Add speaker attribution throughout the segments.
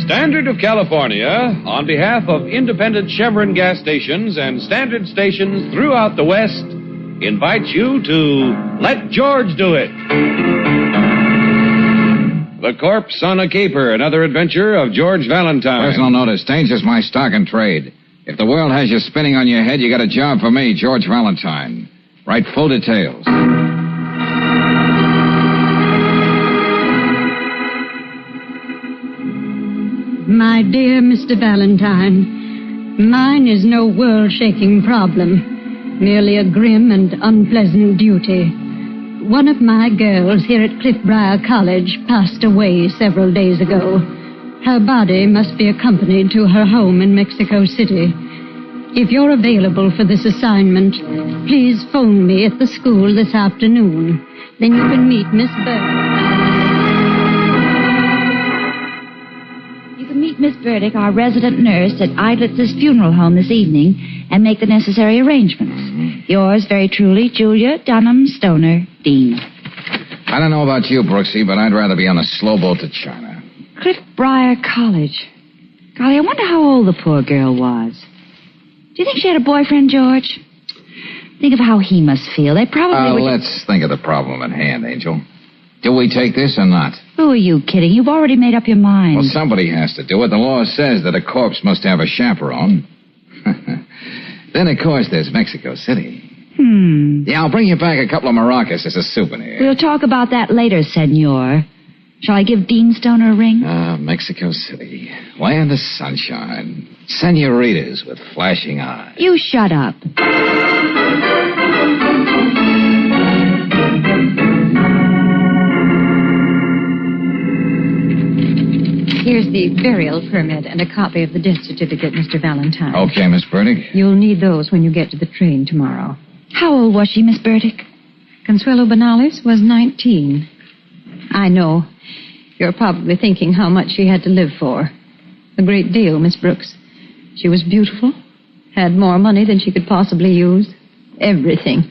Speaker 1: Standard of California, on behalf of independent Chevron gas stations and Standard stations throughout the West, invites you to Let George Do It. The Corpse on a Caper, another adventure of George Valentine.
Speaker 2: Personal notice, danger's my stock and trade. If the world has you spinning on your head, you got a job for me, George Valentine. Write full details.
Speaker 3: My dear Mr. Valentine, mine is no world-shaking problem, merely a grim and unpleasant duty. One of my girls here at Cliffbriar College passed away several days ago. Her body must be accompanied to her home in Mexico City. If you're available for this assignment, please phone me at the school this afternoon. Then you can meet Miss
Speaker 4: Miss Burdick, our resident nurse at Eidlitz's funeral home this evening, and make the necessary arrangements. Yours very truly, Julia Dunham Stoner, Dean.
Speaker 2: I don't know about you, Brooksy, but I'd rather be on a slow boat to China.
Speaker 4: Cliffbriar College. Golly, I wonder how old the poor girl was. Do you think she had a boyfriend, George? Think of how he must feel. They probably
Speaker 2: let's think of the problem at hand, Angel. Do we take this or not?
Speaker 4: Who are you kidding? You've already made up your mind.
Speaker 2: Well, somebody has to do it. The law says that a corpse must have a chaperone. Then, of course, there's Mexico City. Yeah, I'll bring you back a couple of maracas as a souvenir.
Speaker 4: We'll talk about that later, senor. Shall I give Dean Stoner a ring?
Speaker 2: Mexico City. Land of sunshine. Senoritas with flashing eyes.
Speaker 4: You shut up.
Speaker 3: Here's the burial permit and a copy of the death certificate, Mr. Valentine.
Speaker 2: Okay, Miss Burdick.
Speaker 3: You'll need those when you get to the train tomorrow.
Speaker 4: How old was she, Miss Burdick?
Speaker 3: Consuelo Benales was 19. I know. You're probably thinking how much she had to live for. A great deal, Miss Brooks. She was beautiful, had more money than she could possibly use. Everything.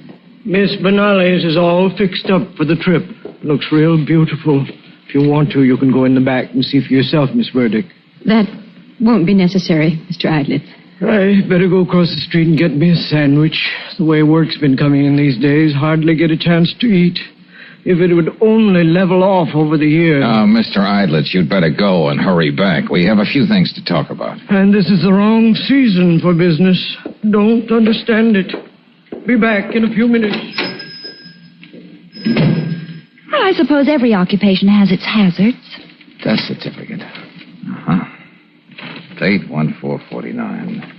Speaker 5: Miss Benales is all fixed up for the trip. Looks real beautiful. If you want to, you can go in the back and see for yourself, Miss Burdick.
Speaker 3: That won't be necessary, Mr. Eidlitz.
Speaker 5: I better go across the street and get me a sandwich. The way work's been coming in these days, hardly get a chance to eat. If it would only level off over the year.
Speaker 2: Mr. Eidlitz, you'd better go and hurry back. We have a few things to talk about.
Speaker 5: And this is the wrong season for business. Don't understand it. Be back in a few minutes.
Speaker 4: Well, I suppose every occupation has its hazards.
Speaker 2: Death certificate. Date 1449.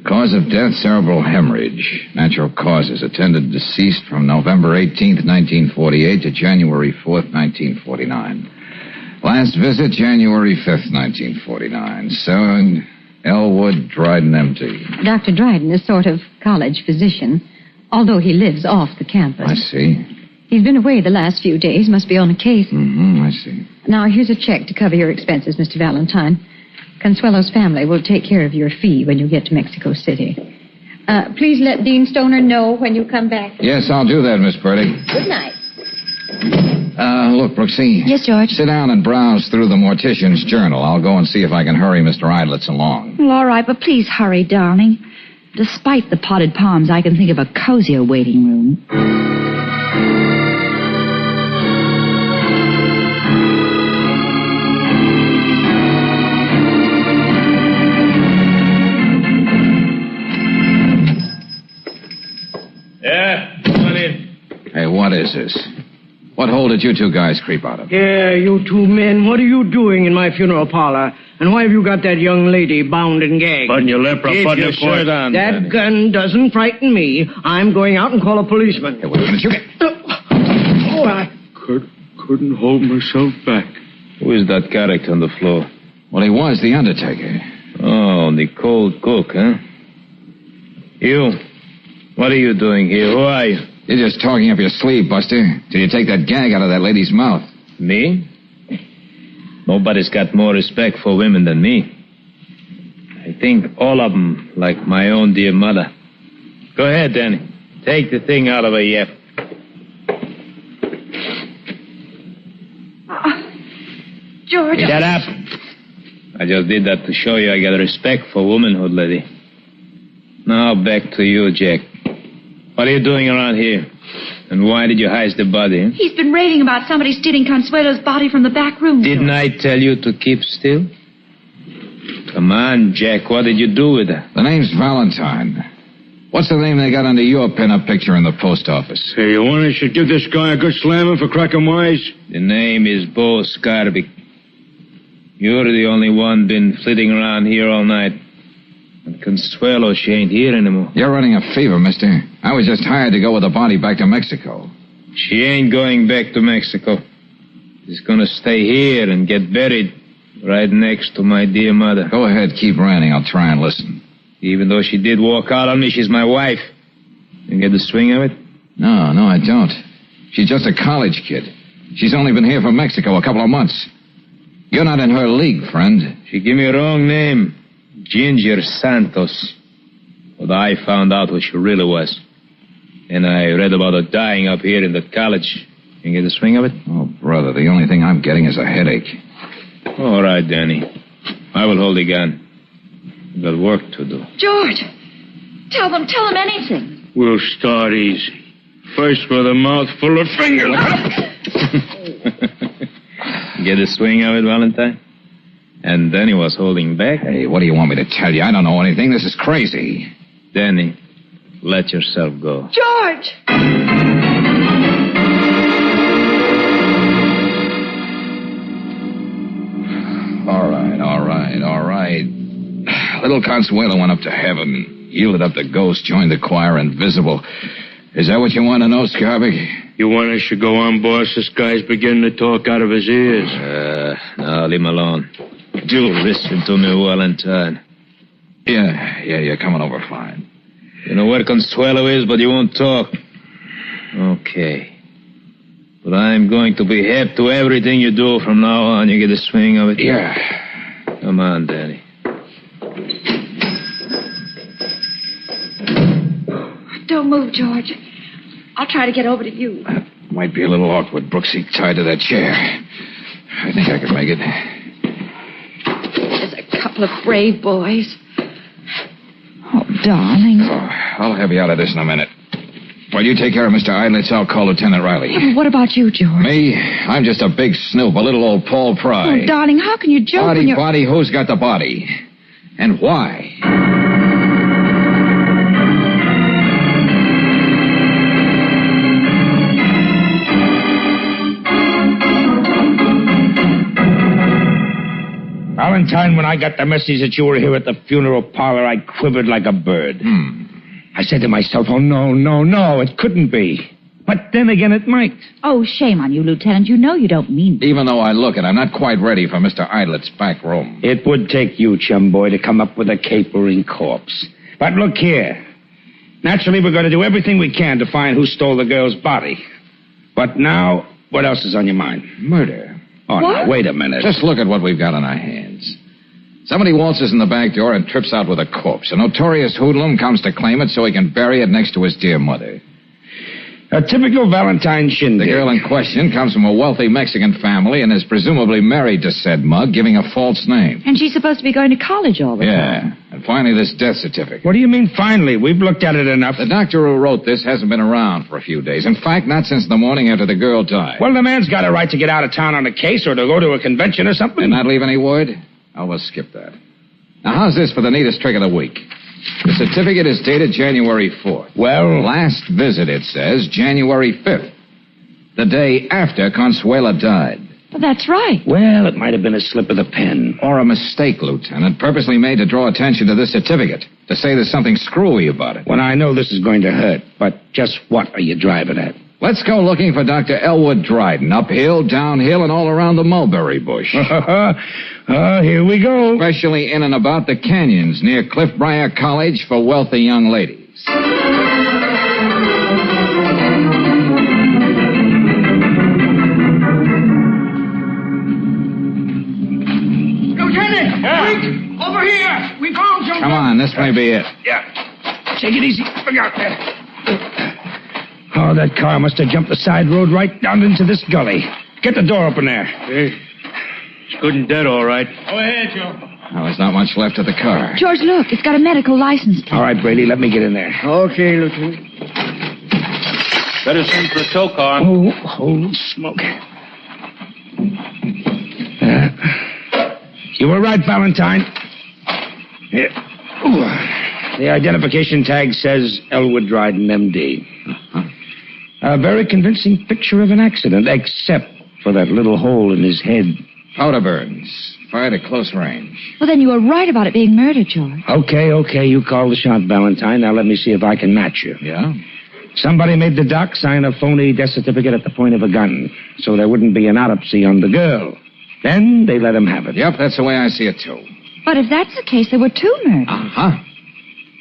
Speaker 2: Cause of death, cerebral hemorrhage. Natural causes. Attended deceased from November 18th, 1948 to January 4th, 1949. Last visit, January 5th, 1949. Signed, Elwood Dryden, M.D.
Speaker 3: Dr. Dryden is sort of college physician, although he lives off the campus.
Speaker 2: I see.
Speaker 3: He's been away the last few days, must be on a case.
Speaker 2: I see.
Speaker 3: Now, here's a check to cover your expenses, Mr. Valentine. Consuelo's family will take care of your fee when you get to Mexico City. Please let Dean Stoner know when you come back.
Speaker 2: Yes, I'll do that, Miss Burdick.
Speaker 3: Good night.
Speaker 2: Look, Brooksy.
Speaker 4: Yes, George?
Speaker 2: Sit down and browse through the mortician's journal. I'll go and see if I can hurry Mr. Eidlitz along.
Speaker 4: Well, all right, but please hurry, darling. Despite the potted palms, I can think of a cozier waiting room.
Speaker 1: Yeah, come on in.
Speaker 2: Hey, what is this? What hole did you two guys creep out of?
Speaker 5: Yeah, you two men, what are you doing in my funeral parlor? And why have you got that young lady bound and gagged?
Speaker 1: Button your lip,
Speaker 5: Keep
Speaker 1: button
Speaker 5: your
Speaker 1: your shirt on.
Speaker 5: That gun doesn't frighten me. I'm going out and call a policeman.
Speaker 2: Hey, wait a minute, you get...
Speaker 5: Oh, I...
Speaker 6: Couldn't hold myself back.
Speaker 1: Who is that character on the floor?
Speaker 2: Well, he was the Undertaker.
Speaker 1: Oh, the cold cook, huh? You. What are you doing here? Who are you?
Speaker 2: You're just talking up your sleeve, Buster, till you take that gag out of that lady's mouth.
Speaker 1: Me? Nobody's got more respect for women than me. I think all of them like my own dear mother. Go ahead, Danny. Take the thing out of her yep.
Speaker 4: George.
Speaker 1: Shut up. I just did that to show you I got respect for womanhood, lady. Now back to you, Jack. What are you doing around here? And why did you hide the body?
Speaker 4: He's been raving about somebody stealing Consuelo's body from the back room.
Speaker 1: Didn't I tell you to keep still? Come on, Jack. What did you do with her?
Speaker 2: The name's Valentine. What's the name they got under your pin-up picture in the post office?
Speaker 6: Hey, you want I should give this guy a good slamming for cracking wise?
Speaker 1: The name is Bo Scarby. You're the only one been flitting around here all night. And Consuelo, she ain't here anymore.
Speaker 2: You're running a fever, mister. I was just hired to go with the body back to Mexico.
Speaker 1: She ain't going back to Mexico. She's gonna stay here and get buried right next to my dear mother.
Speaker 2: Go ahead, keep ranting. I'll try and listen.
Speaker 1: Even though she did walk out on me, she's my wife. You get the swing of it?
Speaker 2: No, I don't. She's just a college kid. She's only been here from Mexico a couple of months. You're not in her league, friend.
Speaker 1: She gave me a wrong name. Ginger Santos. But I found out what she really was. And I read about her dying up here in that college. You get the swing of it?
Speaker 2: Oh, brother, the only thing I'm getting is a headache.
Speaker 1: All right, Danny. I will hold the gun. We've got work to do.
Speaker 4: George, tell them anything.
Speaker 6: We'll start easy. First with a mouthful of fingers.
Speaker 1: Get the swing of it, Valentine? And Danny was holding back.
Speaker 2: Hey, what do you want me to tell you? I don't know anything. This is crazy.
Speaker 1: Danny, let yourself go.
Speaker 4: George!
Speaker 2: All right. Little Consuelo went up to heaven, yielded up the ghost, joined the choir, invisible. Is that what you want to know, Scarby?
Speaker 6: You want I should go on, boss? This guy's beginning to talk out of his ears.
Speaker 1: No, leave him alone. Do listen to me, Valentine.
Speaker 2: Yeah, you're coming over fine.
Speaker 1: You know where Consuelo is, but you won't talk. Okay. But I'm going to be hip to everything you do from now on. You get the swing of it?
Speaker 2: Yeah.
Speaker 1: Come on, Danny.
Speaker 4: Don't move, George. I'll try to get over to you.
Speaker 2: Might be a little awkward, Brooksy, tied to that chair. I think I can make it.
Speaker 4: There's a couple of brave boys. Oh, darling.
Speaker 2: Oh, I'll have you out of this in a minute. While you take care of Mr. Idlitz, I'll call Lieutenant Riley.
Speaker 4: Yeah, but what about you, George?
Speaker 2: Me? I'm just a big snoop, a little old Paul Pry.
Speaker 4: Oh, darling, how can you joke when you're...
Speaker 2: Body, who's got the body? And why?
Speaker 7: Valentine, when I got the message that you were here at the funeral parlor, I quivered like a bird. I said to myself, oh, no, it couldn't be. But then again, it might.
Speaker 4: Oh, shame on you, Lieutenant. You know you don't mean it.
Speaker 2: Even though I look it, I'm not quite ready for Mr. Idlet's back room.
Speaker 7: It would take you, chum boy, to come up with a capering corpse. But look here. Naturally, we're going to do everything we can to find who stole the girl's body. But now, what else is on your mind?
Speaker 2: Murder.
Speaker 7: Oh,
Speaker 4: What?
Speaker 7: now, wait a minute.
Speaker 2: Just look at what we've got on our hands. Somebody waltzes in the back door and trips out with a corpse. A notorious hoodlum comes to claim it so he can bury it next to his dear mother.
Speaker 7: A typical Valentine shindig.
Speaker 2: The girl in question comes from a wealthy Mexican family and is presumably married to said mug, giving a false name.
Speaker 4: And she's supposed to be going to college all the time.
Speaker 2: Yeah. And finally, this death certificate.
Speaker 7: What do you mean, finally? We've looked at it enough.
Speaker 2: The doctor who wrote this hasn't been around for a few days. In fact, not since the morning after the girl died.
Speaker 7: Well, the man's got a right to get out of town on a case or to go to a convention or something.
Speaker 2: Did not leave any word? Oh, we'll skip that. Now, how's this for the neatest trick of the week? The certificate is dated January 4th.
Speaker 7: Well,
Speaker 2: Last visit, it says, January 5th. The day after Consuela died.
Speaker 4: Well, that's right.
Speaker 7: well, it might have been a slip of the pen.
Speaker 2: Or a mistake, Lieutenant, purposely made to draw attention to this certificate. To say there's something screwy about it.
Speaker 7: Well, I know this is going to hurt, but just what are you driving at?
Speaker 2: Let's go looking for Dr. Elwood Dryden. Uphill, downhill, and all around the mulberry bush.
Speaker 7: Here we go.
Speaker 2: Especially in and about the canyons near Cliffbriar College for wealthy young ladies.
Speaker 7: Lieutenant! Quick! Over here! We found something!
Speaker 2: Come on, this may be it.
Speaker 7: Yeah. Take it easy. Look out there. Oh, that car must have jumped the side road right down into this gully. Get the door open there.
Speaker 6: Hey, it's good and dead, all right.
Speaker 5: Go ahead, Joe.
Speaker 2: Well, there's not much left of the car.
Speaker 4: George, look. It's got a medical license plate.
Speaker 7: All right, Brady, let me get in there.
Speaker 5: Okay, Lieutenant.
Speaker 1: Better send for a tow car.
Speaker 7: Oh, holy smoke. You were right, Valentine. Here. Ooh. The identification tag says Elwood Dryden, M.D. A very convincing picture of an accident, except for that little hole in his head.
Speaker 2: Powder burns. Fired at close range.
Speaker 4: Well, then you were right about it being murder, George.
Speaker 7: Okay. You called the shot, Valentine. Now let me see if I can match you.
Speaker 2: Yeah?
Speaker 7: Somebody made the doc sign a phony death certificate at the point of a gun, so there wouldn't be an autopsy on the girl. Then they let him have it.
Speaker 2: Yep, that's the way I see it, too.
Speaker 4: But if that's the case, there were two murders.
Speaker 2: Uh-huh.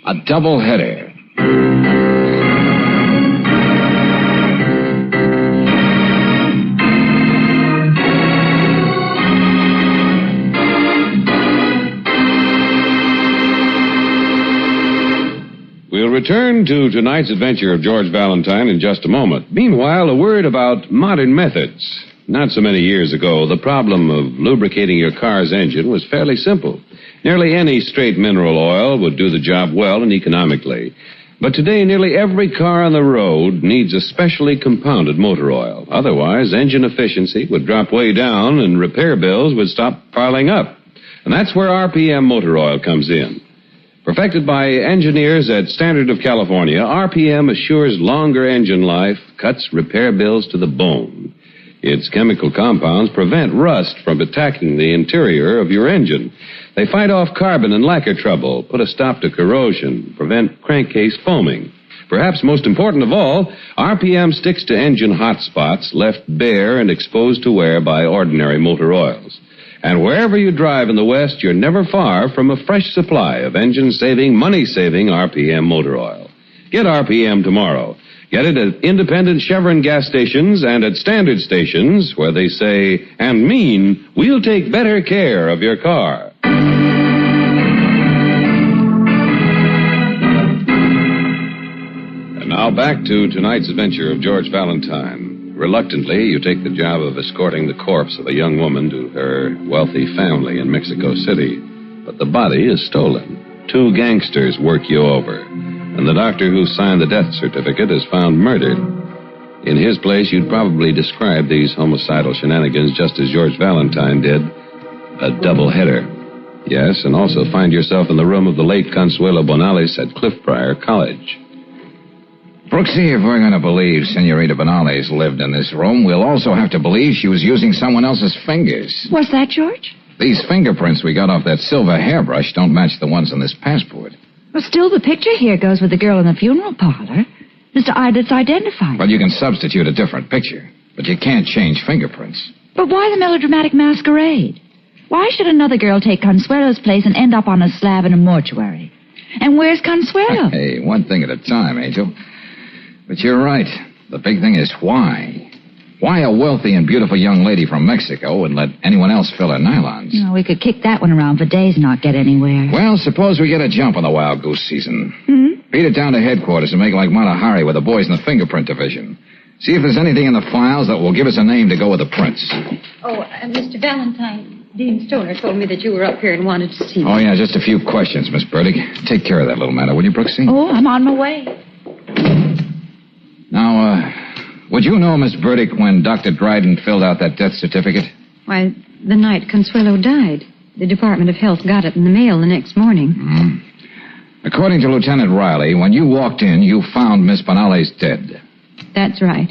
Speaker 2: A double header.
Speaker 8: We'll return to tonight's adventure of George Valentine in just a moment. Meanwhile, a word about modern methods. Not so many years ago, the problem of lubricating your car's engine was fairly simple. Nearly any straight mineral oil would do the job well and economically. But today, nearly every car on the road needs a specially compounded motor oil. Otherwise, engine efficiency would drop way down and repair bills would stop piling up. And that's where RPM motor oil comes in. Perfected by engineers at Standard of California, RPM assures longer engine life, cuts repair bills to the bone. Its chemical compounds prevent rust from attacking the interior of your engine. They fight off carbon and lacquer trouble, put a stop to corrosion, prevent crankcase foaming. Perhaps most important of all, RPM sticks to engine hot spots left bare and exposed to wear by ordinary motor oils. And wherever you drive in the West, you're never far from a fresh supply of engine-saving, money-saving RPM motor oil. Get RPM tomorrow. Get it at independent Chevron gas stations and at standard stations where they say and mean, we'll take better care of your car. And now back to tonight's adventure of George Valentine. Reluctantly, you take the job of escorting the corpse of a young woman to her wealthy family in Mexico City. But the body is stolen. 2 gangsters work you over. And the doctor who signed the death certificate is found murdered. In his place, you'd probably describe these homicidal shenanigans just as George Valentine did. A double header. Yes, and also find yourself in the room of the late Consuelo Bonales at Cliffbriar College.
Speaker 2: Brooksy, if we're going to believe Senorita Bonales lived in this room, we'll also have to believe she was using someone else's fingers.
Speaker 4: What's that, George?
Speaker 2: These fingerprints we got off that silver hairbrush don't match the ones on this passport.
Speaker 4: Well, still, the picture here goes with the girl in the funeral parlor. Mr. Idlett's identified.
Speaker 2: Well, you can substitute a different picture, but you can't change fingerprints.
Speaker 4: But why the melodramatic masquerade? Why should another girl take Consuelo's place and end up on a slab in a mortuary? And where's Consuelo?
Speaker 2: Hey, one thing at a time, Angel. But you're right. The big thing is why. Why a wealthy and beautiful young lady from Mexico would let anyone else fill her nylons?
Speaker 4: You know, we could kick that one around for days and not get anywhere.
Speaker 2: Well, suppose we get a jump on the wild goose season.
Speaker 4: Hmm?
Speaker 2: Beat it down to headquarters and make like Mata Hari with the boys in the fingerprint division. See if there's anything in the files that will give us a name to go with the prints.
Speaker 3: Oh, Mr. Valentine, Dean Stoner told me that you were up here and wanted to see me.
Speaker 2: Oh, yeah, just a few questions, Miss Burdick. Take care of that little matter, will you, Brooksy?
Speaker 4: Oh, I'm on my way.
Speaker 2: Now, would you know, Miss Burdick, when Dr. Dryden filled out that death certificate?
Speaker 3: Why, the night Consuelo died. The Department of Health got it in the mail the next morning.
Speaker 2: According to Lieutenant Riley, when you walked in, you found Miss Bonales dead.
Speaker 3: That's right.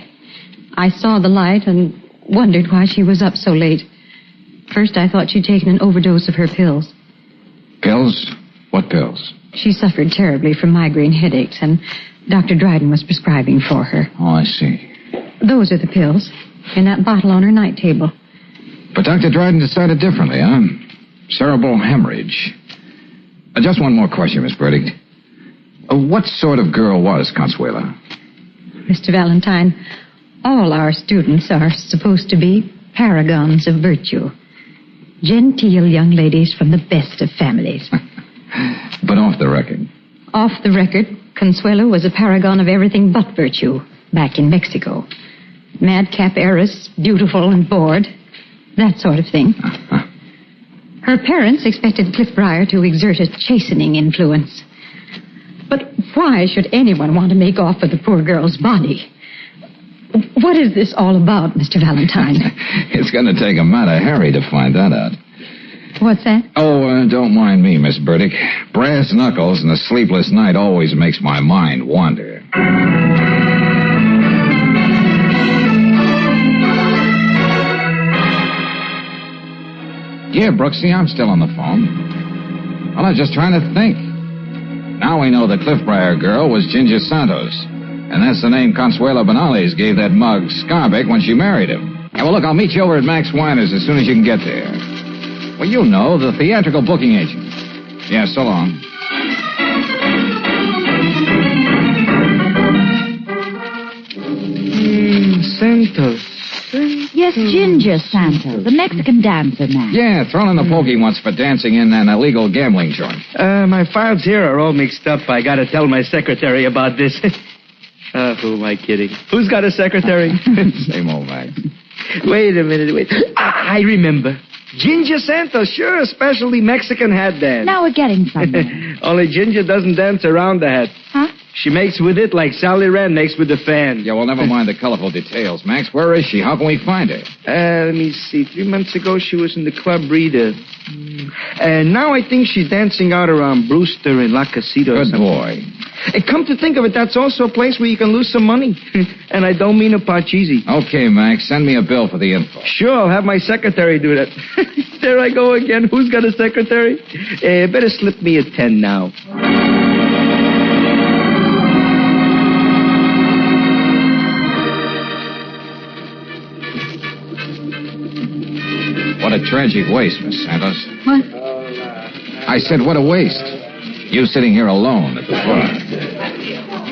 Speaker 3: I saw the light and wondered why she was up so late. First, I thought she'd taken an overdose of her pills.
Speaker 2: Pills? What pills?
Speaker 3: She suffered terribly from migraine headaches, and Dr. Dryden was prescribing for her.
Speaker 2: Oh, I see.
Speaker 3: Those are the pills in that bottle on her night table.
Speaker 2: But Dr. Dryden decided differently, huh? Cerebral hemorrhage. Just one more question, Miss Burdick. What sort of girl was Consuelo?
Speaker 3: Mr. Valentine, all our students are supposed to be paragons of virtue. Genteel young ladies from the best of families.
Speaker 2: But off the record.
Speaker 3: Off the record, Consuelo was a paragon of everything but virtue back in Mexico. Madcap heiress, beautiful and bored. That sort of thing. Her parents expected Cliff Briar to exert a chastening influence. But why should anyone want to make off with the poor girl's body? What is this all about, Mr. Valentine?
Speaker 2: It's going to take a mighty hurry to find that out.
Speaker 3: What's that?
Speaker 2: Oh, don't mind me, Miss Burdick. Brass knuckles and a sleepless night always makes my mind wander. Yeah, Brooksy, I'm still on the phone. Well, I was just trying to think. Now we know the Cliff Briar girl was Ginger Santos. And that's the name Consuelo Benales gave that mug Scarbeck when she married him. Yeah, well, look, I'll meet you over at Max Weiner's as soon as you can get there. Well, you know, the theatrical booking agent. Yeah, so long.
Speaker 5: Santos.
Speaker 4: Yes, Ginger Santos, the Mexican dancer man.
Speaker 2: Yeah, thrown in the pokey once for dancing in an illegal gambling joint.
Speaker 9: My files here are all mixed up. I gotta tell my secretary about this. Who am I kidding? Who's got a secretary?
Speaker 2: Same old Max.
Speaker 9: Wait a minute, wait. I remember. Ginger Santos, sure, especially Mexican hat dance.
Speaker 4: Now we're getting somewhere.
Speaker 9: Only Ginger doesn't dance around the hat.
Speaker 4: Huh?
Speaker 9: She makes with it like Sally Rand makes with the fan.
Speaker 2: Yeah, well, never mind the colorful details. Max, where is she? How can we find her?
Speaker 9: Let me see. 3 months ago, she was in the Club Reader. And now I think she's dancing out around Brewster and La Casita or
Speaker 2: Good
Speaker 9: something.
Speaker 2: boy.
Speaker 9: And come to think of it, that's also a place where you can lose some money. And I don't mean a parcheesi.
Speaker 2: Okay, Max, send me a bill for the info.
Speaker 9: Sure, I'll have my secretary do that. There I go again. Who's got a secretary? Better slip me a 10 now.
Speaker 2: What a tragic waste, Miss Santos.
Speaker 3: What?
Speaker 2: I said, what a waste. You sitting here alone at the bar.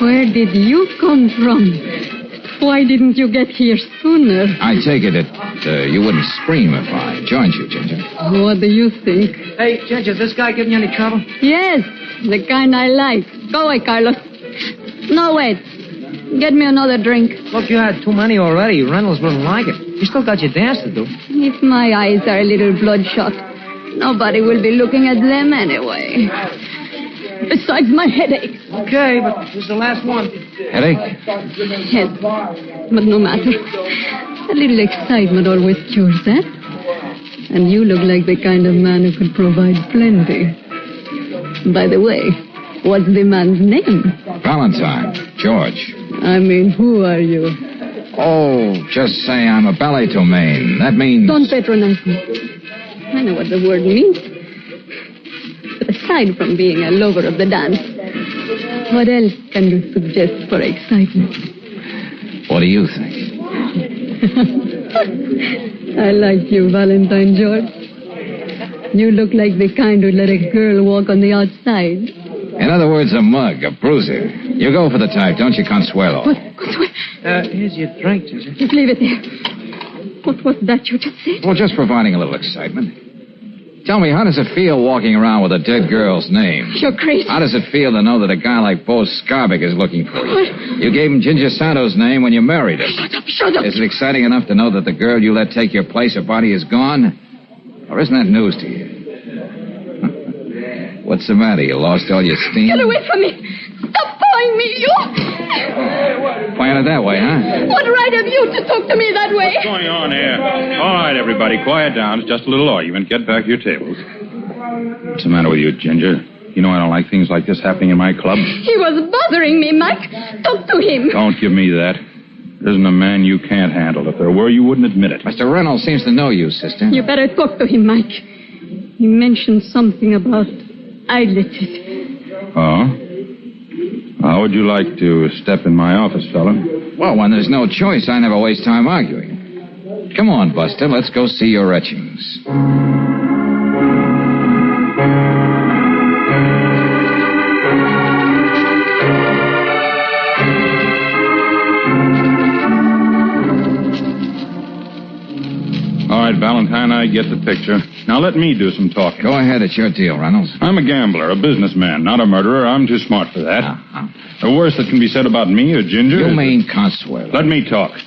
Speaker 3: Where did you come from? Why didn't you get here sooner?
Speaker 2: I take it that you wouldn't scream if I joined you, Ginger.
Speaker 3: What do you think?
Speaker 5: Hey, Ginger, is this guy giving you any trouble?
Speaker 3: Yes, the kind I like. Go away, Carlos. No, wait. Get me another drink.
Speaker 5: Look, you had too many already. Reynolds wouldn't like it. You still got your dance to do.
Speaker 3: If my eyes are a little bloodshot, nobody will be looking at them anyway. Besides my headache.
Speaker 5: Okay, but this is the last one.
Speaker 2: Headache?
Speaker 3: Yes, but no matter. A little excitement always cures that. And you look like the kind of man who could provide plenty. By the way, what's the man's name?
Speaker 2: Valentine. George.
Speaker 3: I mean, who are you?
Speaker 2: Oh, just say I'm a ballet domain. That means...
Speaker 3: Don't patronize me. I know what the word means. But aside from being a lover of the dance, what else can you suggest for excitement?
Speaker 2: What do you think?
Speaker 3: I like you, Valentine George. You look like the kind who'd let a girl walk on the outside.
Speaker 2: In other words, a mug, a bruiser. You go for the type, don't you, Consuelo?
Speaker 3: What?
Speaker 5: Here's your drink, Ginger.
Speaker 3: Just leave it there. What was that you just said?
Speaker 2: Well, just providing a little excitement. Tell me, how does it feel walking around with a dead girl's name?
Speaker 3: You're crazy.
Speaker 2: How does it feel to know that a guy like Bo Scarbeck is looking for you?
Speaker 3: What?
Speaker 2: You gave him Ginger Santos' name when you married her.
Speaker 3: Shut up.
Speaker 2: Is it exciting enough to know that the girl you let take your place, her body is gone? Or isn't that news to you? What's the matter? You lost all your steam?
Speaker 3: Get away from me. Stop following me, you.
Speaker 2: Playing it that way, huh?
Speaker 3: What right have you to talk to me that way?
Speaker 10: What's going on here? All right, everybody, quiet down. It's just a little argument. Get back to your tables. What's the matter with you, Ginger? You know I don't like things like this happening in my club.
Speaker 3: He was bothering me, Mike. Talk to him.
Speaker 10: Don't give me that. There isn't a man you can't handle. If there were, you wouldn't admit it.
Speaker 2: Mr. Reynolds seems to know you, sister.
Speaker 3: You better talk to him, Mike. He mentioned something about eyelids.
Speaker 10: Oh? How would you like to step in my office, fella?
Speaker 2: Well, when there's no choice, I never waste time arguing. Come on, Buster, let's go see your etchings.
Speaker 10: All right, Valentine, I get the picture. Now let me do some talking.
Speaker 2: Go ahead, it's your deal, Reynolds.
Speaker 10: I'm a gambler, a businessman, not a murderer. I'm too smart for that.
Speaker 2: Uh-huh.
Speaker 10: The worst that can be said about me or Ginger
Speaker 2: You
Speaker 10: is
Speaker 2: mean Consuelo.
Speaker 10: Let me talk.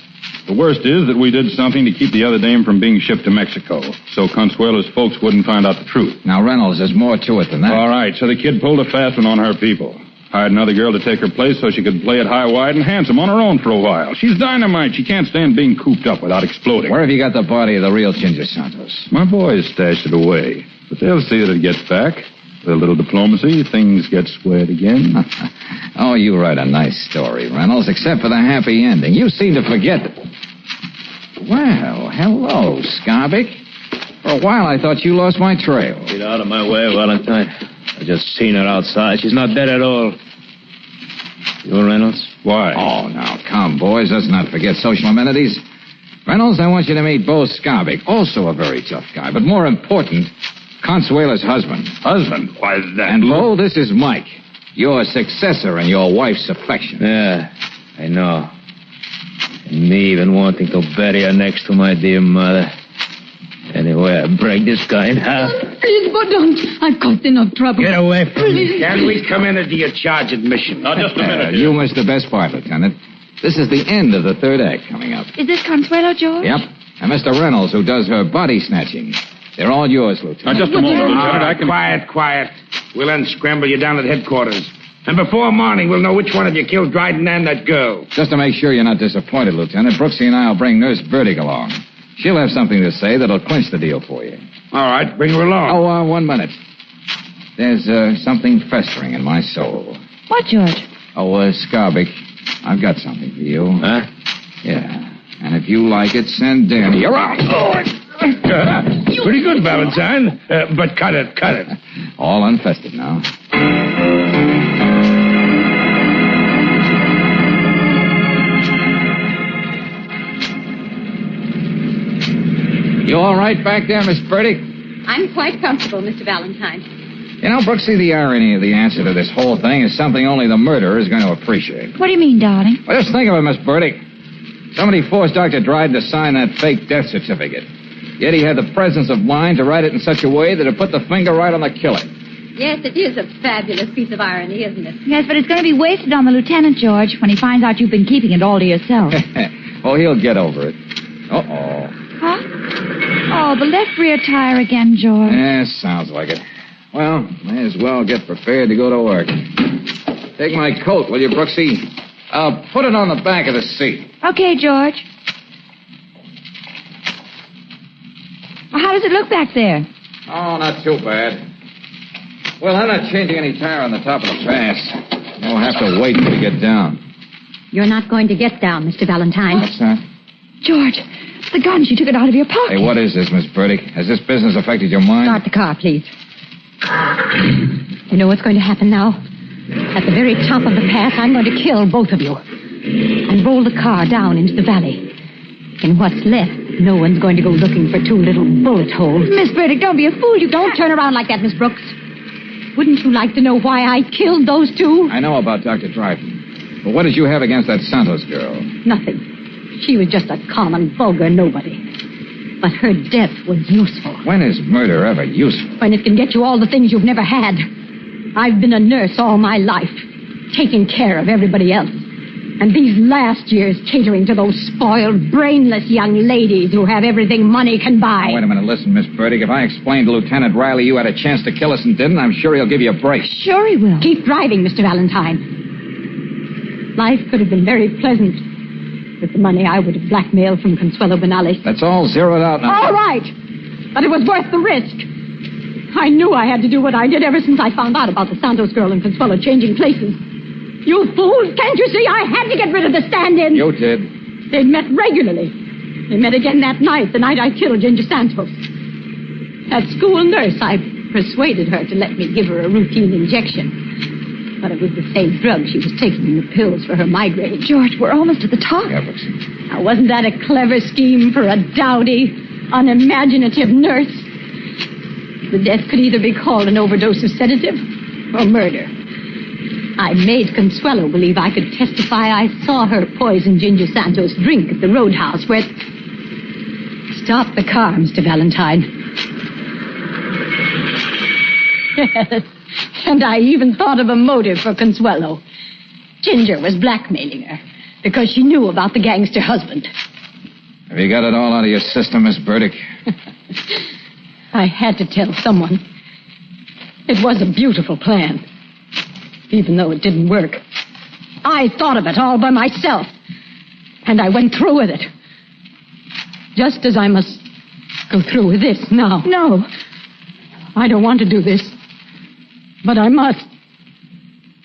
Speaker 10: The worst is that we did something to keep the other dame from being shipped to Mexico, so Consuelo's folks wouldn't find out the truth.
Speaker 2: Now, Reynolds, there's more to it than that.
Speaker 10: All right, so the kid pulled a fast one on her people. Hired another girl to take her place so she could play it high, wide, and handsome on her own for a while. She's dynamite. She can't stand being cooped up without exploding.
Speaker 2: Where have you got the body of the real Ginger Santos?
Speaker 10: My boys stashed it away, but they'll see that it gets back. With a little diplomacy, things get squared again.
Speaker 2: Oh, you write a nice story, Reynolds, except for the happy ending. You seem to forget that... Well, hello, Scarbick. For a while, I thought you lost my trail.
Speaker 1: Get out of my way, Valentine. I just seen her outside. She's not dead at all. You, Reynolds?
Speaker 10: Why?
Speaker 2: Oh, now, come, boys. Let's not forget social amenities. Reynolds, I want you to meet Bo Scarbick, also a very tough guy, but more important, Consuela's husband.
Speaker 10: Husband? Why, that...
Speaker 2: And, Bo, this is Mike, your successor and your wife's affection.
Speaker 1: Yeah, I know. And me even wanting to bury her next to my dear mother. Anyway, I break this guy in half.
Speaker 3: Please, but don't. I've caused enough trouble.
Speaker 1: Get away from me.
Speaker 7: Can we come in and do your charge admission?
Speaker 10: Now, just a minute.
Speaker 2: You missed the best part, Lieutenant. This is the end of the third act coming up.
Speaker 4: Is this Consuelo, George?
Speaker 2: Yep. And Mr. Reynolds, who does her body snatching. They're all yours, Lieutenant.
Speaker 10: Now, just a moment, Lieutenant.
Speaker 7: All right, quiet. We'll unscramble you down at headquarters. And before morning, we'll know which one of you killed Dryden and that girl.
Speaker 2: Just to make sure you're not disappointed, Lieutenant, Brooksy and I will bring Nurse Burdick along. She'll have something to say that'll clinch the deal for you.
Speaker 7: All right, bring her along.
Speaker 2: Oh, 1 minute. There's something festering in my soul.
Speaker 4: What, George?
Speaker 2: Oh, Scarbick, I've got something for you.
Speaker 1: Huh?
Speaker 2: Yeah. And if you like it, send Danny around.
Speaker 7: Pretty good, Valentine. But cut it.
Speaker 2: All unfested now. You all right back there, Miss Burdick?
Speaker 3: I'm quite comfortable, Mr. Valentine.
Speaker 2: You know, Brooksy, the irony of the answer to this whole thing is something only the murderer is going to appreciate.
Speaker 4: What do you mean, darling?
Speaker 2: Well, just think of it, Miss Burdick. Somebody forced Dr. Dryden to sign that fake death certificate. Yet he had the presence of mind to write it in such a way that it put the finger right on the killer.
Speaker 3: Yes, it is a fabulous piece of irony, isn't it?
Speaker 4: Yes, but it's going to be wasted on the lieutenant, George, when he finds out you've been keeping it all to yourself.
Speaker 2: Oh, he'll get over it. Uh-oh.
Speaker 4: Huh? Oh, the left rear tire again, George.
Speaker 2: Yeah, sounds like it. Well, may as well get prepared to go to work. Take my coat, will you, Brooksy? Put it on the back of the seat.
Speaker 4: Okay, George. Well, how does it look back there?
Speaker 2: Oh, not too bad. Well, I'm not changing any tire on the top of the pass. We'll have to wait till we get down.
Speaker 3: You're not going to get down, Mr. Valentine.
Speaker 2: What's that?
Speaker 4: George, the gun. She took it out of your pocket.
Speaker 2: Hey, what is this, Miss Burdick? Has this business affected your mind?
Speaker 3: Start the car, please. You know what's going to happen now? At the very top of the pass, I'm going to kill both of you. And roll the car down into the valley. And what's left, no one's going to go looking for two little bullet holes.
Speaker 4: Miss Burdick, don't be a fool. You
Speaker 3: Don't turn around like that, Miss Brooks. Wouldn't you like to know why I killed those two?
Speaker 2: I know about Dr. Dryden. But what did you have against that Santos girl?
Speaker 3: Nothing. She was just a common, vulgar nobody. But her death was useful.
Speaker 2: When is murder ever useful?
Speaker 3: When it can get you all the things you've never had. I've been a nurse all my life, taking care of everybody else. And these last years catering to those spoiled, brainless young ladies who have everything money can buy.
Speaker 2: Oh, wait a minute. Listen, Miss Burdick, if I explained to Lieutenant Riley you had a chance to kill us and didn't, I'm sure he'll give you a break.
Speaker 4: Sure he will.
Speaker 3: Keep driving, Mr. Valentine. Life could have been very pleasant with the money I would have blackmailed from Consuelo Benales.
Speaker 2: That's all zeroed out now.
Speaker 3: All right. But it was worth the risk. I knew I had to do what I did ever since I found out about the Santos girl and Consuelo changing places. You fools, can't you see? I had to get rid of the stand-in.
Speaker 2: You did.
Speaker 3: They'd met regularly. They met again that night, the night I killed Ginger Santos. That school nurse, I persuaded her to let me give her a routine injection. But it was the same drug she was taking in the pills for her migraine.
Speaker 4: George, we're almost at the top.
Speaker 2: Yeah, but...
Speaker 3: Now, wasn't that a clever scheme for a dowdy, unimaginative nurse? The death could either be called an overdose of sedative or murder. I made Consuelo believe I could testify I saw her poison Ginger Santos' drink at the roadhouse where... Stop the car, Mr. Valentine. Yes, and I even thought of a motive for Consuelo. Ginger was blackmailing her because she knew about the gangster husband.
Speaker 2: Have you got it all out of your system, Miss Burdick?
Speaker 3: I had to tell someone. It was a beautiful plan, even though it didn't work. I thought of it all by myself, and I went through with it. Just as I must go through with this now.
Speaker 4: No.
Speaker 3: I don't want to do this, but I must.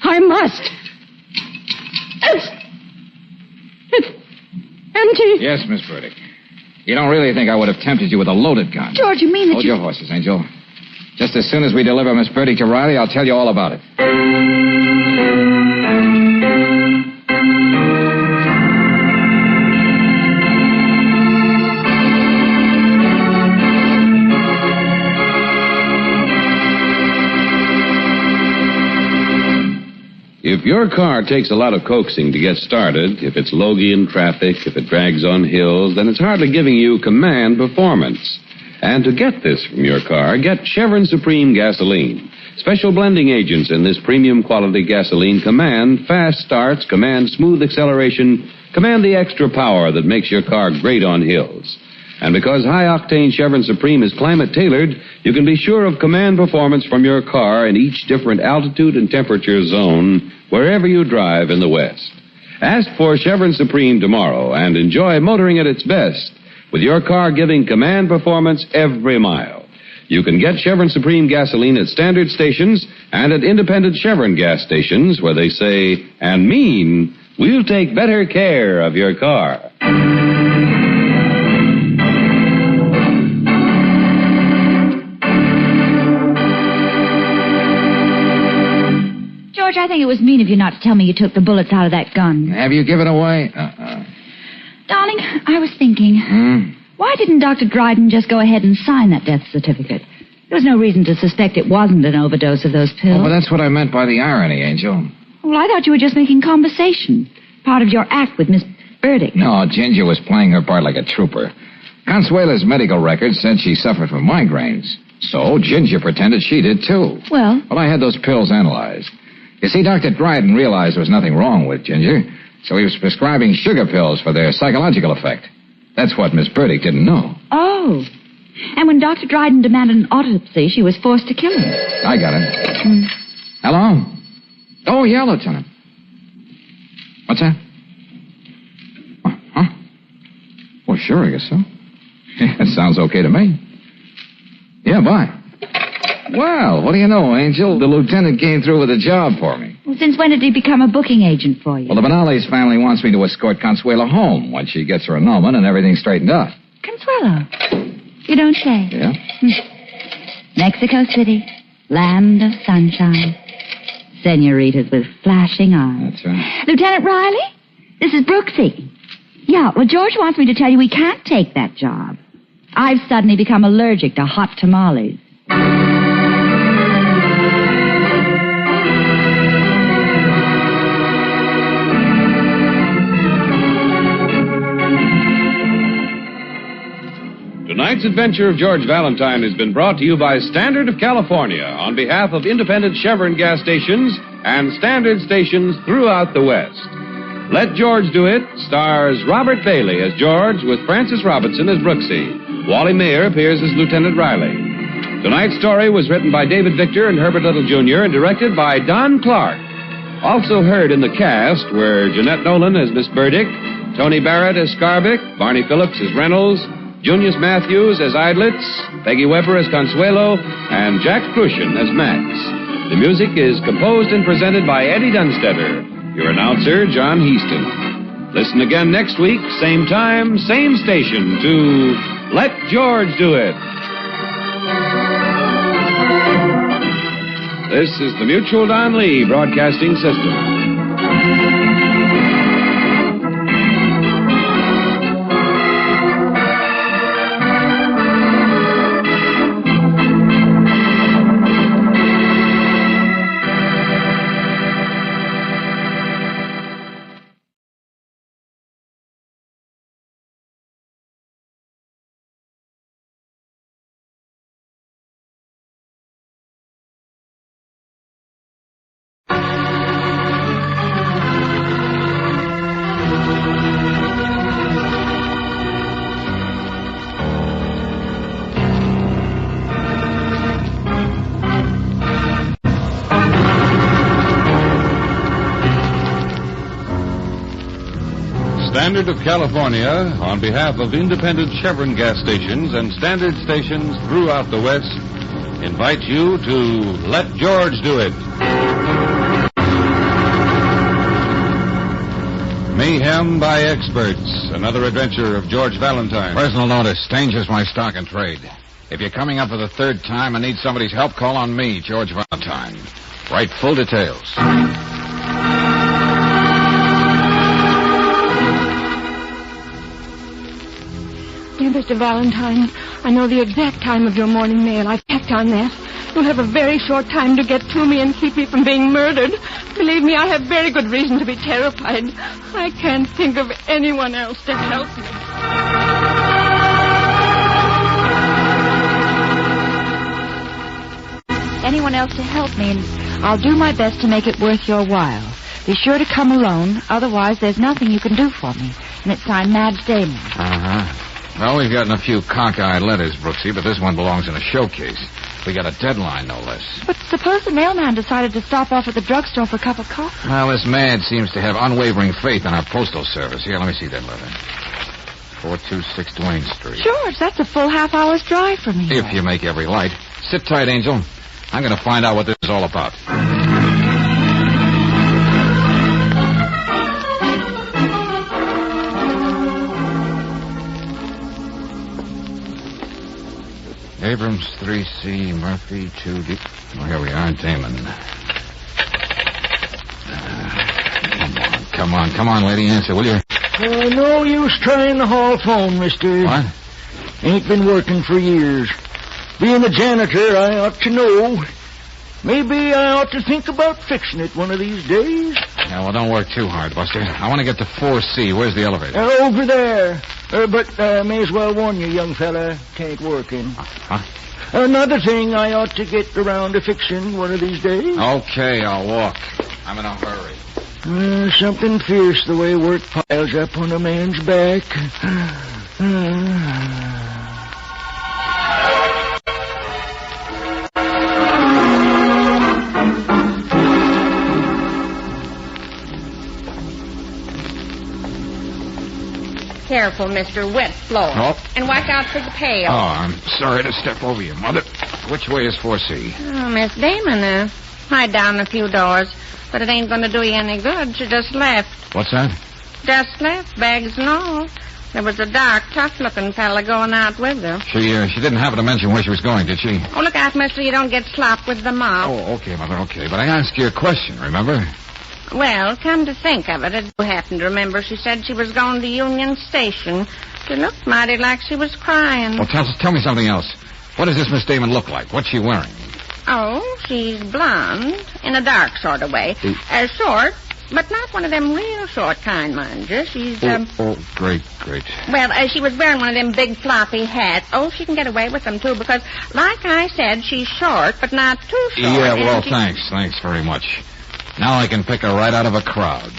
Speaker 3: I must. It's empty.
Speaker 2: Yes, Miss Burdick. You don't really think I would have tempted you with a loaded gun?
Speaker 4: George, you mean that
Speaker 2: Hold your horses, Angel. Just as soon as we deliver Miss Burdick to Riley, I'll tell you all about it.
Speaker 8: If your car takes a lot of coaxing to get started, if it's logy in traffic, if it drags on hills, then it's hardly giving you command performance. And to get this from your car, get Chevron Supreme gasoline. Special blending agents in this premium quality gasoline command fast starts, command smooth acceleration, command the extra power that makes your car great on hills. And because high-octane Chevron Supreme is climate-tailored, you can be sure of command performance from your car in each different altitude and temperature zone wherever you drive in the West. Ask for Chevron Supreme tomorrow and enjoy motoring at its best with your car giving command performance every mile. You can get Chevron Supreme gasoline at standard stations and at independent Chevron gas stations where they say and mean, we'll take better care of your car.
Speaker 4: George, I think it was mean of you not to tell me you took the bullets out of that gun.
Speaker 2: Have you given away?
Speaker 4: Darling, I was thinking, why didn't Dr. Dryden just go ahead and sign that death certificate? There was no reason to suspect it wasn't an overdose of those pills.
Speaker 2: Oh, well, that's what I meant by the irony, Angel.
Speaker 4: Well, I thought you were just making conversation. Part of your act with Miss Burdick.
Speaker 2: No, Ginger was playing her part like a trooper. Consuela's medical records said she suffered from migraines. So Ginger pretended she did, too.
Speaker 4: Well,
Speaker 2: I had those pills analyzed. You see, Dr. Dryden realized there was nothing wrong with Ginger, so he was prescribing sugar pills for their psychological effect. That's what Miss Burdick didn't know.
Speaker 4: Oh. And when Dr. Dryden demanded an autopsy, she was forced to kill him.
Speaker 2: I got it. Hello? Oh, yeah, Lieutenant. What's that? Huh? Well, sure, I guess so. It sounds okay to me. Yeah, bye. Well, what do you know, Angel? The lieutenant came through with a job for me.
Speaker 4: Well, since when did he become a booking agent for you?
Speaker 2: Well, the Benales family wants me to escort Consuela home once she gets her annulment and everything's straightened up.
Speaker 4: Consuelo? You don't say?
Speaker 2: Yeah.
Speaker 4: Mexico City, land of sunshine. Senoritas with flashing eyes.
Speaker 2: That's right.
Speaker 4: Lieutenant Riley, this is Brooksy. Yeah, well, George wants me to tell you we can't take that job. I've suddenly become allergic to hot tamales.
Speaker 8: Tonight's adventure of George Valentine has been brought to you by Standard of California on behalf of independent Chevron gas stations and standard stations throughout the West. Let George Do It stars Robert Bailey as George with Francis Robinson as Brooksy. Wally Mayer appears as Lieutenant Riley. Tonight's story was written by David Victor and Herbert Little Jr. and directed by Don Clark. Also heard in the cast were Jeanette Nolan as Miss Burdick, Tony Barrett as Scarbick, Barney Phillips as Reynolds, Junius Matthews as Idlitz, Peggy Weber as Consuelo, and Jack Crucian as Max. The music is composed and presented by Eddie Dunstetter. Your announcer, John Heaston. Listen again next week, same time, same station, to Let George Do It. This is the Mutual Don Lee Broadcasting System.
Speaker 11: Standard of California, on behalf of independent Chevron gas stations and standard stations throughout the West, invites you to Let George Do It. Mayhem by Experts, another adventure of George Valentine.
Speaker 2: Personal notice, danger's my stock and trade. If you're coming up for the third time and need somebody's help, call on me, George Valentine. Write full details.
Speaker 12: Dear Mr. Valentine, I know the exact time of your morning mail. I've checked on that. You'll have a very short time to get to me and keep me from being murdered. Believe me, I have very good reason to be terrified. I can't think of anyone else to help me.
Speaker 4: Anyone else to help me, and I'll do my best to make it worth your while. Be sure to come alone, otherwise there's nothing you can do for me. And it's signed Madge Damon.
Speaker 2: Uh-huh. Well, we've gotten a few cockeyed letters, Brooksy, but this one belongs in a showcase. We got a deadline, no less.
Speaker 12: But suppose the mailman decided to stop off at the drugstore for a cup of coffee.
Speaker 2: Well, this Mad seems to have unwavering faith in our postal service. Here, let me see that letter. 426 Duane Street.
Speaker 12: George, that's a full half-hour's drive from here.
Speaker 2: If you make every light. Sit tight, Angel. I'm going to find out what this is all about. Abrams, 3C, Murphy, 2D. Oh, here we are, Damon. Come on, lady, answer, will you?
Speaker 5: No use trying the hall phone, mister.
Speaker 2: What?
Speaker 5: Ain't been working for years. Being a janitor, I ought to know. Maybe I ought to think about fixing it one of these days.
Speaker 2: Yeah, well, don't work too hard, Buster. I want to get to 4C. Where's the elevator?
Speaker 5: Over there. But may as well warn you, young fella, tain't working.
Speaker 2: Huh?
Speaker 5: Another thing I ought to get around to fixing one of these days.
Speaker 2: Okay, I'll walk. I'm in a hurry.
Speaker 5: Something fierce the way work piles up on a man's back.
Speaker 13: Careful, mister. Wet floor.
Speaker 2: Oh.
Speaker 13: And watch out for the pail.
Speaker 2: Oh, I'm sorry to step over you, Mother. Which way is 4C?
Speaker 13: Oh, Miss Damon, hide down a few doors. But it ain't going to do you any good. She just left.
Speaker 2: What's that?
Speaker 13: Just left, bags and all. There was a dark, tough-looking fella going out with her.
Speaker 2: She didn't happen to mention where she was going, did she?
Speaker 13: Oh, look out, mister, you don't get slopped with the mop.
Speaker 2: Oh, okay, Mother, okay. But I asked you a question, remember?
Speaker 13: Well, come to think of it, I do happen to remember she said she was going to Union Station. She looked mighty like she was crying.
Speaker 2: Well, tell me something else. What does this Miss Damon look like? What's she wearing?
Speaker 13: Oh, she's blonde, in a dark sort of way. Short, but not one of them real short kind, mind you. She's,
Speaker 2: great.
Speaker 13: Well, she was wearing one of them big floppy hats. Oh, she can get away with them, too, because, like I said, she's short, but not too short.
Speaker 2: Yeah, well, thanks very much. Now I can pick her right out of a crowd.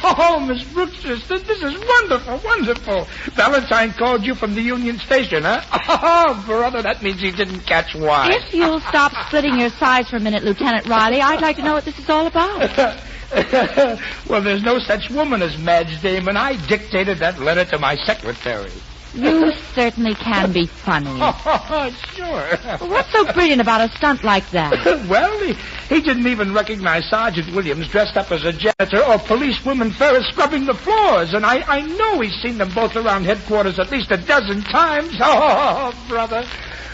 Speaker 9: Oh, Miss Brooks, this is wonderful. Valentine called you from the Union Station, huh? Oh, brother, that means he didn't catch wine.
Speaker 4: If you'll stop splitting your sides for a minute, Lieutenant Riley, I'd like to know what this is all about.
Speaker 9: Well, there's no such woman as Madge Damon. I dictated that letter to my secretary.
Speaker 4: You certainly can be funny.
Speaker 9: Oh, sure.
Speaker 4: What's so brilliant about a stunt like that?
Speaker 9: Well, he didn't even recognize Sergeant Williams dressed up as a janitor or policewoman Ferris scrubbing the floors. And I know he's seen them both around headquarters at least a dozen times. Oh, brother.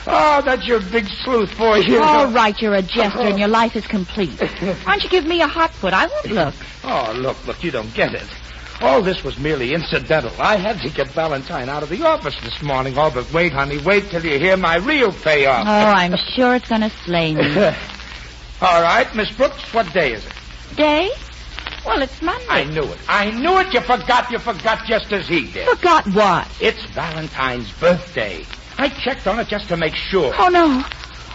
Speaker 9: Oh, that's your big sleuth for you.
Speaker 4: All right, you're a jester and your life is complete. Why don't you give me a hot foot? I won't look.
Speaker 9: Oh, look, you don't get it. All this was merely incidental. I had to get Valentine out of the office this morning. Oh, but wait, honey, wait till you hear my real payoff.
Speaker 4: Oh, I'm sure it's going to slay me.
Speaker 9: All right, Miss Brooks, what day is it?
Speaker 4: Day? Well, it's Monday.
Speaker 9: I knew it. You forgot just as he did.
Speaker 4: Forgot what?
Speaker 9: It's Valentine's birthday. I checked on it just to make sure.
Speaker 4: Oh, no.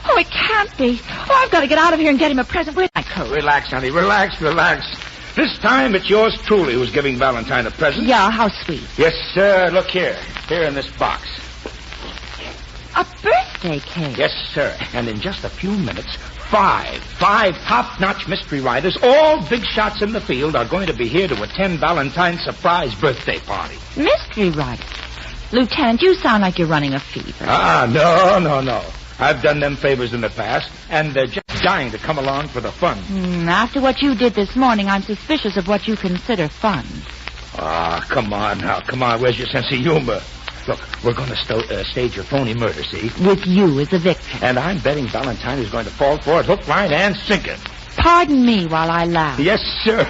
Speaker 4: Oh, it can't be. Oh, I've got to get out of here and get him a present. Where's my coat?
Speaker 9: Relax, honey, relax. This time it's yours truly who's giving Valentine a present.
Speaker 4: Yeah, how sweet.
Speaker 9: Yes, sir. Look here. Here in this box.
Speaker 4: A birthday cake?
Speaker 9: Yes, sir. And in just a few minutes, five top-notch mystery writers, all big shots in the field, are going to be here to attend Valentine's surprise birthday party.
Speaker 4: Mystery writers? Lieutenant, you sound like you're running a fever.
Speaker 9: No. I've done them favors in the past, and they're just dying to come along for the fun.
Speaker 4: After what you did this morning, I'm suspicious of what you consider fun.
Speaker 9: Come on now. Come on. Where's your sense of humor? Look, we're going to stage your phony murder, see?
Speaker 4: With you as a victim.
Speaker 9: And I'm betting Valentine is going to fall for it hook, line, and sinker.
Speaker 4: Pardon me while I laugh.
Speaker 9: Yes, sir.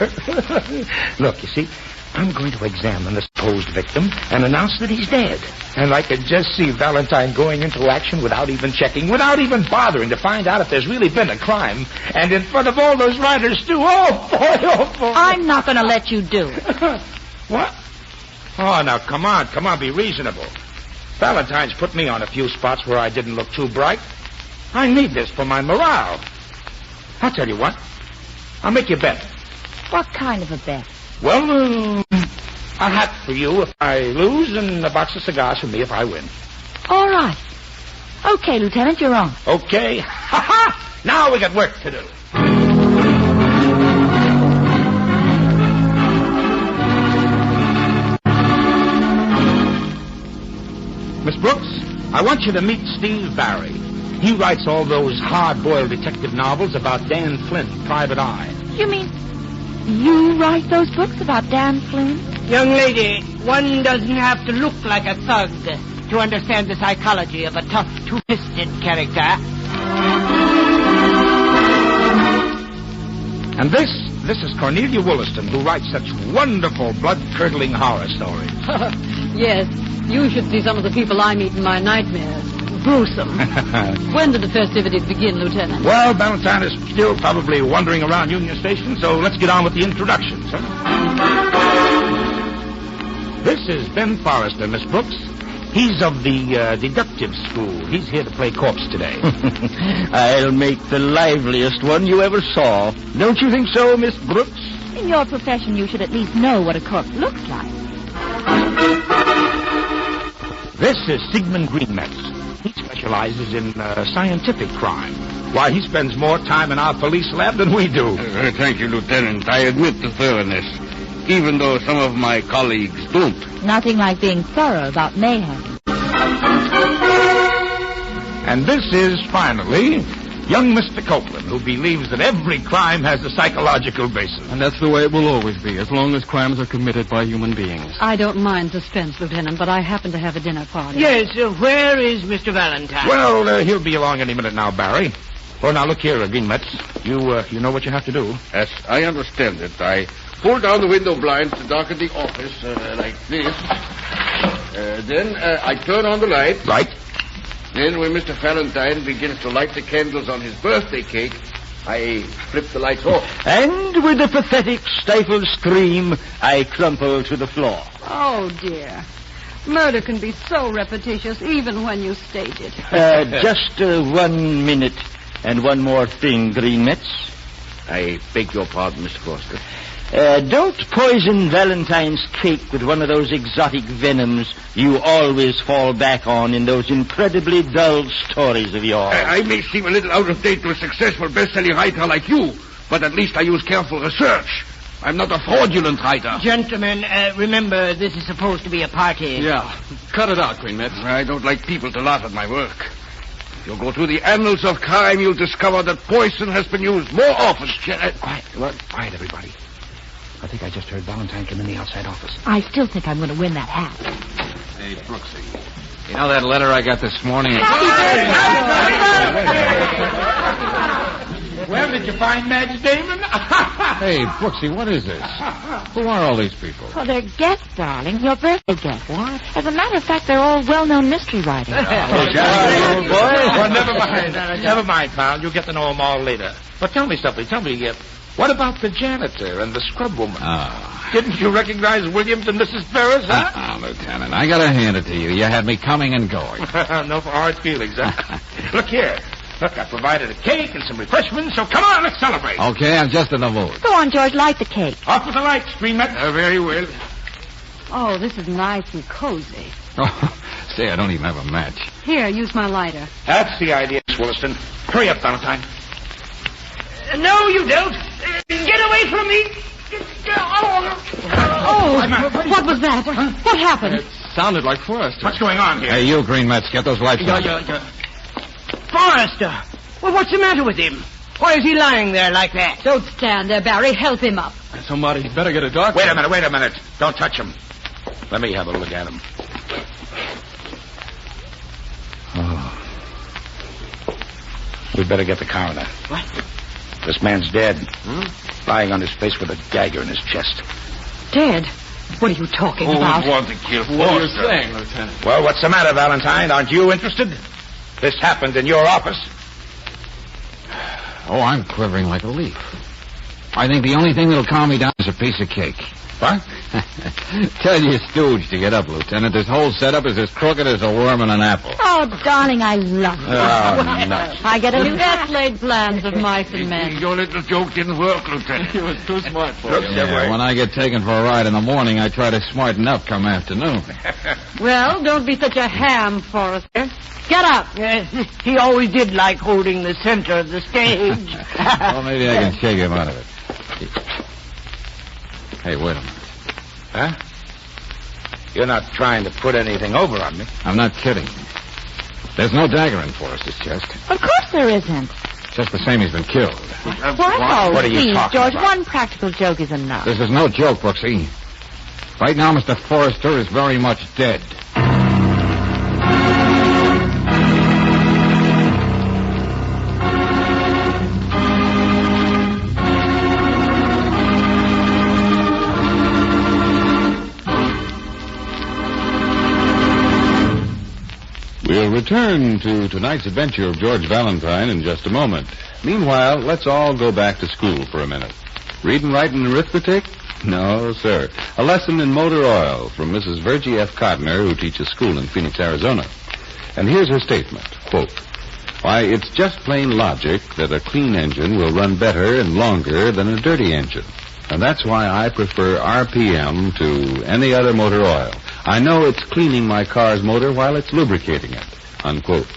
Speaker 9: Look, you see, I'm going to examine the supposed victim and announce that he's dead. And I can just see Valentine going into action without even checking, without even bothering to find out if there's really been a crime. And in front of all those writers, too. Oh, boy.
Speaker 4: I'm not going to let you do it.
Speaker 9: What? Oh, now, come on, be reasonable. Valentine's put me on a few spots where I didn't look too bright. I need this for my morale. I'll tell you what. I'll make you a bet.
Speaker 4: What kind of a bet?
Speaker 9: Well, a hat for you if I lose and a box of cigars for me if I win.
Speaker 4: All right. Okay, Lieutenant, you're on.
Speaker 9: Okay. Ha-ha! Now we got work to do. Miss Brooks, I want you to meet Steve Barry. He writes all those hard-boiled detective novels about Dan Flint, Private Eye.
Speaker 4: You mean you write those books about Dan Flint?
Speaker 5: Young lady, one doesn't have to look like a thug to understand the psychology of a tough, two-fisted character.
Speaker 9: And this is Cornelia Wollaston, who writes such wonderful, blood-curdling horror stories.
Speaker 14: Yes, you should see some of the people I meet in my nightmares. Gruesome. When did the festivities begin, Lieutenant?
Speaker 9: Well, Valentine is still probably wandering around Union Station, so let's get on with the introductions, huh? This is Ben Forrester, Miss Brooks. He's of the deductive school. He's here to play corpse today.
Speaker 15: I'll make the liveliest one you ever saw. Don't you think so, Miss Brooks?
Speaker 4: In your profession, you should at least know what a corpse looks like.
Speaker 9: This is Sigmund Greenmetz. He specializes in scientific crime. Why, he spends more time in our police lab than we do.
Speaker 6: Thank you, Lieutenant. I admit the thoroughness, even though some of my colleagues don't.
Speaker 4: Nothing like being thorough about mayhem.
Speaker 9: And this is, finally, young Mr. Copeland, who believes that every crime has a psychological basis.
Speaker 16: And that's the way it will always be, as long as crimes are committed by human beings.
Speaker 14: I don't mind suspense, Lieutenant, but I happen to have a dinner party.
Speaker 5: Yes, where is Mr. Valentine?
Speaker 9: Well, he'll be along any minute now, Barry. Well, now, look here, Greenmetz. You know what you have to do.
Speaker 6: Yes, I understand it. I pull down the window blinds to darken the office like this. Then I turn on the light.
Speaker 9: Right.
Speaker 6: Then when Mr. Valentine begins to light the candles on his birthday cake, I flip the lights off.
Speaker 15: And with a pathetic stifled scream, I crumple to the floor.
Speaker 14: Oh, dear. Murder can be so repetitious, even when you stage it.
Speaker 15: Just 1 minute and one more thing, Greenmetz. I beg your pardon, Mr. Foster. Don't poison Valentine's cake with one of those exotic venoms you always fall back on in those incredibly dull stories of yours.
Speaker 6: I may seem a little out of date to a successful best-selling writer like you, but at least I use careful research. I'm not a fraudulent writer.
Speaker 5: Gentlemen, remember, this is supposed to be a party.
Speaker 16: Yeah, cut it out, Greenmetz.
Speaker 6: I don't like people to laugh at my work. If you go through the annals of crime, you'll discover that poison has been used more often.
Speaker 9: Quiet, everybody. I think I just heard Valentine come in the outside office.
Speaker 4: I still think I'm going to win that hat.
Speaker 10: Hey, Brooksy. You know that letter I got this morning?
Speaker 9: Well, did you find Madge Damon?
Speaker 10: Hey, Brooksy, what is this? Who are all these people?
Speaker 4: Oh, they're guests, darling. Your birthday guests. What? As a matter of fact, they're all well-known mystery writers.
Speaker 9: Well, never mind, pal. You'll get to know them all later. But tell me something. What about the janitor and the scrub woman? Didn't you recognize Williams and Mrs. Ferris, huh?
Speaker 10: Lieutenant, I gotta hand it to you. You had me coming and going.
Speaker 9: No hard feelings, huh? Look here. Look, I provided a cake and some refreshments, so come on, let's celebrate.
Speaker 10: Okay, I'm just in the mood.
Speaker 4: Go on, George, light the cake.
Speaker 9: Off with the lights, Greenmetz.
Speaker 6: Very well.
Speaker 14: Oh, this is nice and cozy.
Speaker 10: Oh,
Speaker 2: Say, I don't even have a match.
Speaker 14: Here, use my lighter.
Speaker 9: That's the idea, Miss Williston. Hurry up, Valentine. No, you don't. Get away from me.
Speaker 14: What was that? What happened?
Speaker 16: It sounded like Forrester.
Speaker 9: What's going on here?
Speaker 2: Hey, you, Green Mets, get those lights on.
Speaker 5: Forrester! Well, what's the matter with him? Why is he lying there like that?
Speaker 14: Don't stand there, Barry. Help him up.
Speaker 16: Somebody better get a doctor.
Speaker 9: Wait a minute. Don't touch him. Let me have a look at him. Oh. We'd better get the coroner.
Speaker 5: What?
Speaker 9: This man's dead. Lying on his face with a dagger in his chest.
Speaker 14: Dead? What are you talking about?
Speaker 6: Who would want to kill Forrester?
Speaker 16: What are you saying, Lieutenant?
Speaker 9: Well, what's the matter, Valentine? Aren't you interested? This happened in your office.
Speaker 2: Oh, I'm quivering like a leaf. I think the only thing that'll calm me down is a piece of cake.
Speaker 9: What?
Speaker 2: Tell your stooge to get up, Lieutenant. This whole setup is as crooked as a worm in an apple.
Speaker 4: Oh, darling, I love you.
Speaker 2: Oh, nuts.
Speaker 4: I get a
Speaker 14: The
Speaker 4: new
Speaker 14: best laid plans of mice and men.
Speaker 6: Your little joke didn't work, Lieutenant.
Speaker 16: He was too smart for
Speaker 9: Looks
Speaker 16: you.
Speaker 9: that way.
Speaker 2: When I get taken for a ride in the morning, I try to smarten up come afternoon.
Speaker 14: Well, don't be such a ham, Forrester. Get up.
Speaker 5: He always did like holding the center of the stage.
Speaker 2: Well, maybe I can shake him out of it. Hey, wait a minute.
Speaker 9: Huh? You're not trying to put anything over on me.
Speaker 2: I'm not kidding. There's no dagger in Forrester's chest.
Speaker 4: Of course there isn't.
Speaker 2: Just the same he's been killed.
Speaker 4: Well,
Speaker 9: What are you
Speaker 4: please,
Speaker 9: talking
Speaker 4: George,
Speaker 9: about?
Speaker 4: one practical joke is enough.
Speaker 2: This is no joke, Brooksy. Right now, Mr. Forrester is very much dead.
Speaker 8: We'll return to tonight's adventure of George Valentine in just a moment. Meanwhile, let's all go back to school for a minute. Reading, writing, and arithmetic? No, sir. A lesson in motor oil from Mrs. Virgie F. Codner, who teaches school in Phoenix, Arizona. And here's her statement, quote, "Why, it's just plain logic that a clean engine will run better and longer than a dirty engine. And that's why I prefer RPM to any other motor oil. I know it's cleaning my car's motor while it's lubricating it," unquote.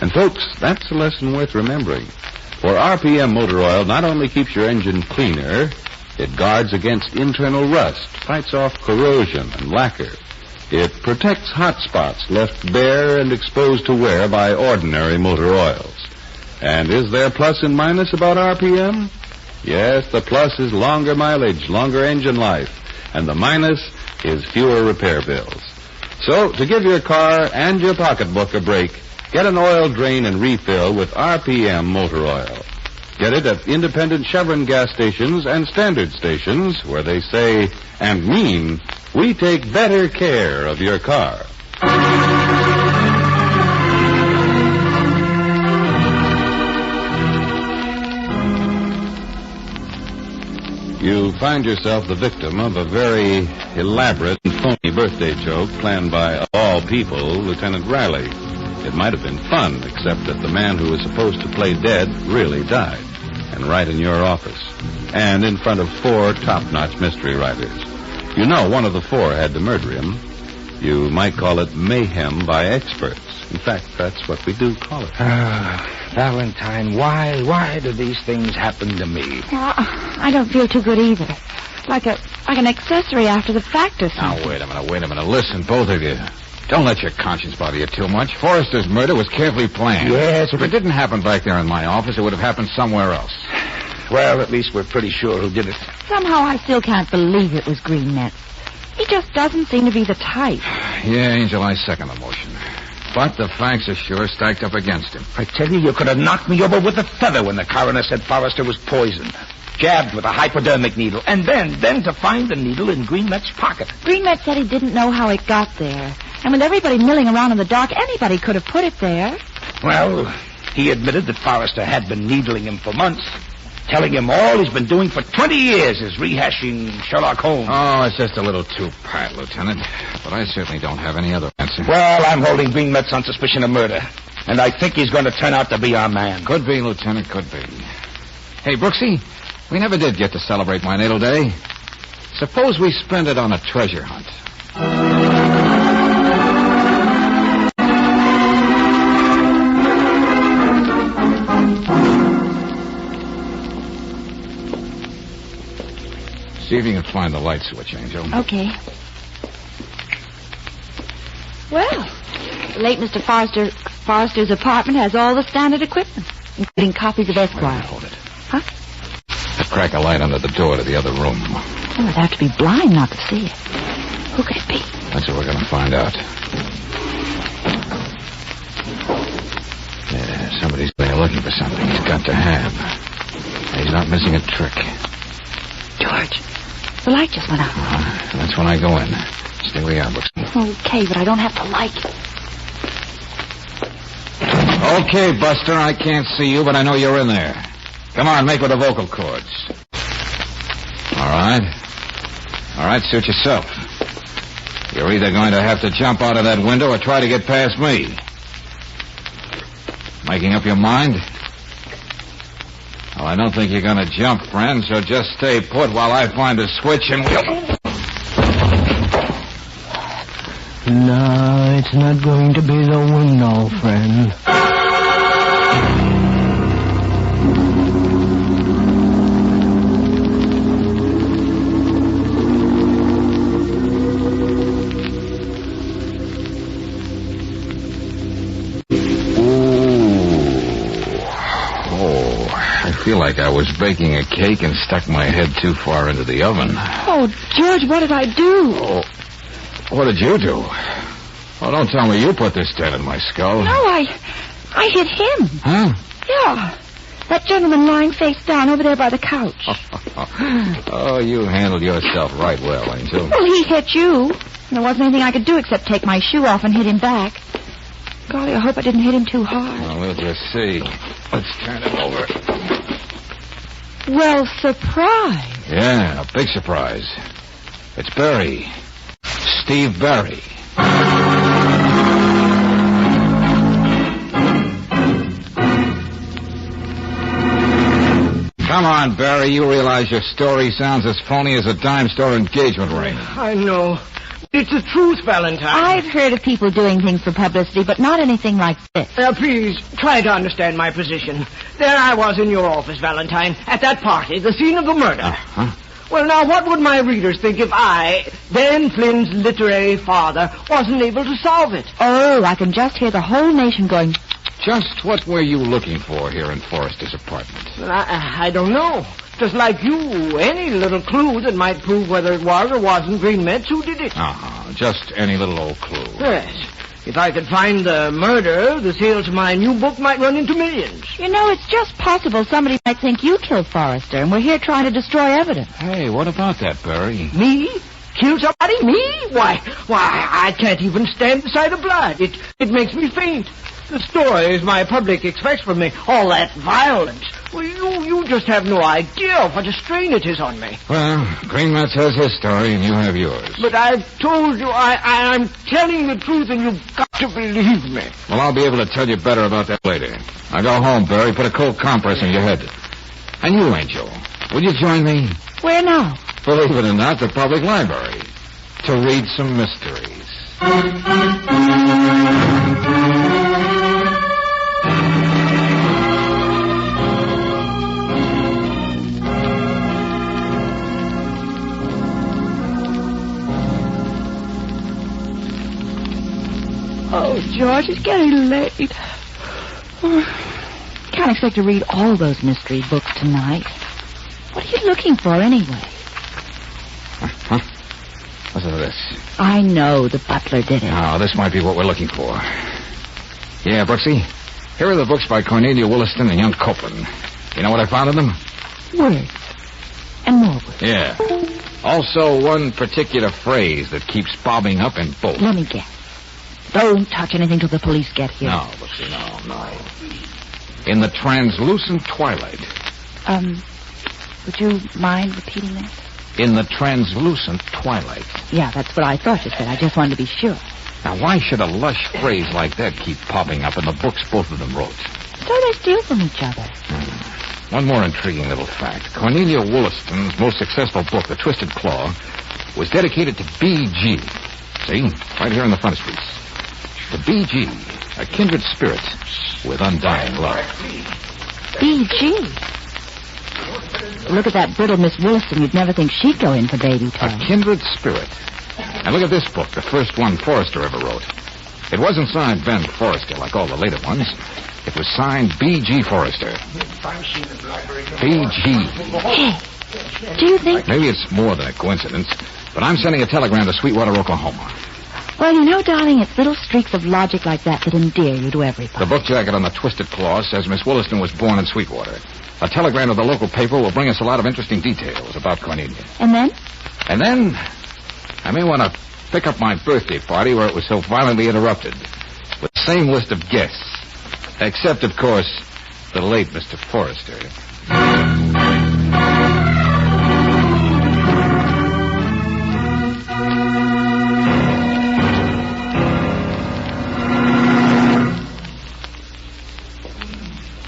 Speaker 8: And folks, that's a lesson worth remembering. For RPM motor oil not only keeps your engine cleaner, it guards against internal rust, fights off corrosion and lacquer. It protects hot spots left bare and exposed to wear by ordinary motor oils. And is there plus and minus about RPM? Yes, the plus is longer mileage, longer engine life, and the minus is fewer repair bills. So, to give your car and your pocketbook a break, get an oil drain and refill with RPM motor oil. Get it at independent Chevron gas stations and standard stations where they say and mean, we take better care of your car. You find yourself the victim of a very elaborate and phony birthday joke planned by, of all people, Lieutenant Riley. It might have been fun, except that the man who was supposed to play dead really died. And right in your office. And in front of 4 top-notch mystery writers. You know one of the 4 had to murder him. You might call it mayhem by experts. In fact, that's what we do call it.
Speaker 9: Valentine, why do these things happen to me?
Speaker 4: Well, I don't feel too good either. Like an accessory after the fact or something.
Speaker 2: Now, wait a minute. Listen, both of you. Don't let your conscience bother you too much. Forrester's murder was carefully planned.
Speaker 9: Yes,
Speaker 2: If it didn't happen back there in my office, it would have happened somewhere else.
Speaker 9: Well, at least we're pretty sure who did it.
Speaker 4: Somehow I still can't believe it was Green Net. He just doesn't seem to be the type.
Speaker 2: Yeah, Angel, I second the motion. But the facts are sure stacked up against him.
Speaker 9: I tell you could have knocked me over with a feather when the coroner said Forrester was poisoned. Jabbed with a hypodermic needle. And then to find the needle in Greenmet's pocket.
Speaker 4: Greenmet said he didn't know how it got there. And with everybody milling around in the dark, anybody could have put it there.
Speaker 9: Well, he admitted that Forrester had been needling him for months. Telling him all he's been doing for 20 years is rehashing Sherlock Holmes.
Speaker 2: Oh, it's just a little too pat, Lieutenant. But I certainly don't have any other answer.
Speaker 9: Well, I'm holding Greenmetz on suspicion of murder. And I think he's going to turn out to be our man.
Speaker 2: Could be, Lieutenant, could be. Hey, Brooksy, we never did get to celebrate my natal day. Suppose we spend it on a treasure hunt. See if you can find the light switch, Angel.
Speaker 4: Okay. Well, the late Mr. Forrester's apartment has all the standard equipment, including copies of Esquire.
Speaker 2: Hold it.
Speaker 4: Huh?
Speaker 2: Let's crack a light under the door to the other room.
Speaker 4: Oh, I'd have to be blind not to see it. Who could it be?
Speaker 2: That's what we're going to find out. Yeah, somebody's there looking for something he's got to have. He's not missing a trick.
Speaker 4: George, the light just went out.
Speaker 2: That's when I go in. Stay where you are, Brooks.
Speaker 4: Okay, but I don't have to like it.
Speaker 2: Okay, Buster, I can't see you, but I know you're in there. Come on, make with the vocal cords. All right, suit yourself. You're either going to have to jump out of that window or try to get past me. Making up your mind? Well, I don't think you're going to jump, friend, so just stay put while I find a switch and we'll...
Speaker 5: No, it's not going to be the window, friend.
Speaker 2: I feel like I was baking a cake and stuck my head too far into the oven.
Speaker 4: Oh, George, what did I do?
Speaker 2: Oh, what did you do? Oh, don't tell me you put this dent in my skull.
Speaker 4: No, I hit him.
Speaker 2: Huh?
Speaker 4: Yeah. That gentleman lying face down over there by the couch.
Speaker 2: Oh, you handled yourself right well, Angel.
Speaker 4: Well, he hit you. There wasn't anything I could do except take my shoe off and hit him back. Golly, I hope I didn't hit him too hard.
Speaker 2: Well, we'll just see. Let's turn it over.
Speaker 4: Well, surprise.
Speaker 2: Yeah, a big surprise. It's Barry. Steve Barry. Come on, Barry. You realize your story sounds as phony as a dime store engagement ring.
Speaker 5: I know. It's the truth, Valentine.
Speaker 4: I've heard of people doing things for publicity, but not anything like this.
Speaker 5: Please, try to understand my position. There I was in your office, Valentine, at that party, the scene of the murder.
Speaker 2: Uh-huh.
Speaker 5: Well, now, what would my readers think if I, Dan Flynn's literary father, wasn't able to solve it?
Speaker 4: Oh, I can just hear the whole nation going...
Speaker 2: Just what were you looking for here in Forrester's apartment?
Speaker 5: Well, I don't know. Just like you, any little clue that might prove whether it was or wasn't Green Metz who did it.
Speaker 2: Uh-huh. Just any little old clue.
Speaker 5: Yes. If I could find the murder, the sales of my new book might run into millions.
Speaker 4: You know, it's just possible somebody might think you killed Forrester, and we're here trying to destroy evidence.
Speaker 2: Hey, what about that, Barry?
Speaker 5: Me? Kill somebody? Me? Why, I can't even stand the sight of blood. It makes me faint. The stories my public expects from me, all that violence. Well, you just have no idea what a strain it is on me.
Speaker 2: Well, Green Metz has his story and you have yours.
Speaker 5: But I've told you I'm telling the truth and you've got to believe me.
Speaker 2: Well, I'll be able to tell you better about that later. Now go home, Barry. Put a cold compress in your head. And you, Angel, will you join me?
Speaker 4: Where now?
Speaker 2: Believe it or not, the public library. To read some mysteries.
Speaker 4: Oh, George, it's getting late. Can't expect to read all those mystery books tonight. What are you looking for, anyway?
Speaker 2: Huh? What's this?
Speaker 4: I know the butler did it.
Speaker 2: Oh, this might be what we're looking for. Yeah, Brooksy. Here are the books by Cornelia Williston and young Copeland. You know what I found in them?
Speaker 4: Words. And more words.
Speaker 2: Yeah. Also, one particular phrase that keeps bobbing up in both.
Speaker 4: Let me guess. Don't touch anything till the police get here.
Speaker 2: No, Brooksy, no. In the translucent twilight.
Speaker 4: Would you mind repeating that?
Speaker 2: In the translucent twilight.
Speaker 4: Yeah, that's what I thought you said. I just wanted to be sure.
Speaker 2: Now, why should a lush phrase like that keep popping up in the books both of them wrote?
Speaker 4: So they steal from each other.
Speaker 2: One more intriguing little fact. Cornelia Williston's most successful book, The Twisted Claw, was dedicated to B.G. See? Right here on the frontispiece. The B.G., a kindred spirit with undying love.
Speaker 4: B.G.? Look at that brittle Miss Williston. You'd never think she'd go in for baby toys.
Speaker 2: A kindred spirit. And look at this book, the first one Forrester ever wrote. It wasn't signed Ben Forrester like all the later ones. It was signed B.G. Forrester. B.G.
Speaker 4: Hey, do you think...
Speaker 2: Maybe it's more than a coincidence, but I'm sending a telegram to Sweetwater, Oklahoma.
Speaker 4: Well, you know, darling, it's little streaks of logic like that endear you to everybody.
Speaker 2: The book jacket on the twisted claw says Miss Williston was born in Sweetwater. A telegram to the local paper will bring us a lot of interesting details about Cornelia.
Speaker 4: And then?
Speaker 2: And then, I may want to pick up my birthday party where it was so violently interrupted with the same list of guests. Except, of course, the late Mr. Forrester.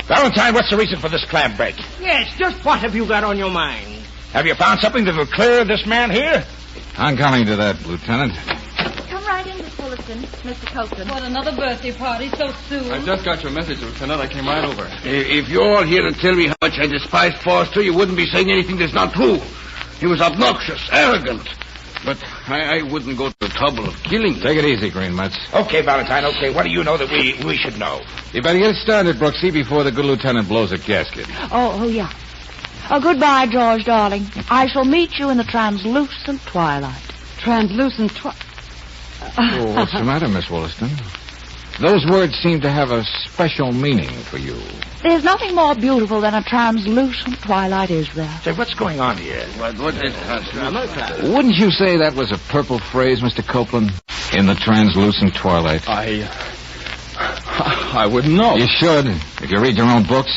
Speaker 7: Valentine, what's the reason for this clam break?
Speaker 5: Yes, just what have you got on your mind?
Speaker 7: Have you found something that will clear this man here?
Speaker 2: I'm coming to that, Lieutenant.
Speaker 12: Come right in, Miss Williston, Mr. Copeland.
Speaker 14: What, another birthday party so soon?
Speaker 16: I just got your message, Lieutenant. I came right over.
Speaker 6: If you're all here to tell me how much I despise Forrester, you wouldn't be saying anything that's not true. He was obnoxious, arrogant. But I wouldn't go to the trouble of killing him.
Speaker 2: Take it easy, Green Mutz.
Speaker 7: Okay, Valentine, okay. What do you know that we should know?
Speaker 2: You better get started, Brooksy, before the good lieutenant blows a gasket.
Speaker 4: Oh, yeah. Oh, goodbye, George, darling. I shall meet you in the translucent twilight.
Speaker 14: Translucent
Speaker 2: Oh, what's the matter, Miss Williston? Those words seem to have a special meaning for you.
Speaker 4: There's nothing more beautiful than a translucent twilight, is there?
Speaker 7: Say, what's going on here?
Speaker 6: What is translucent?
Speaker 2: Wouldn't you say that was a purple phrase, Mr. Copeland? In the translucent twilight.
Speaker 16: I wouldn't know.
Speaker 2: You should, if you read your own books.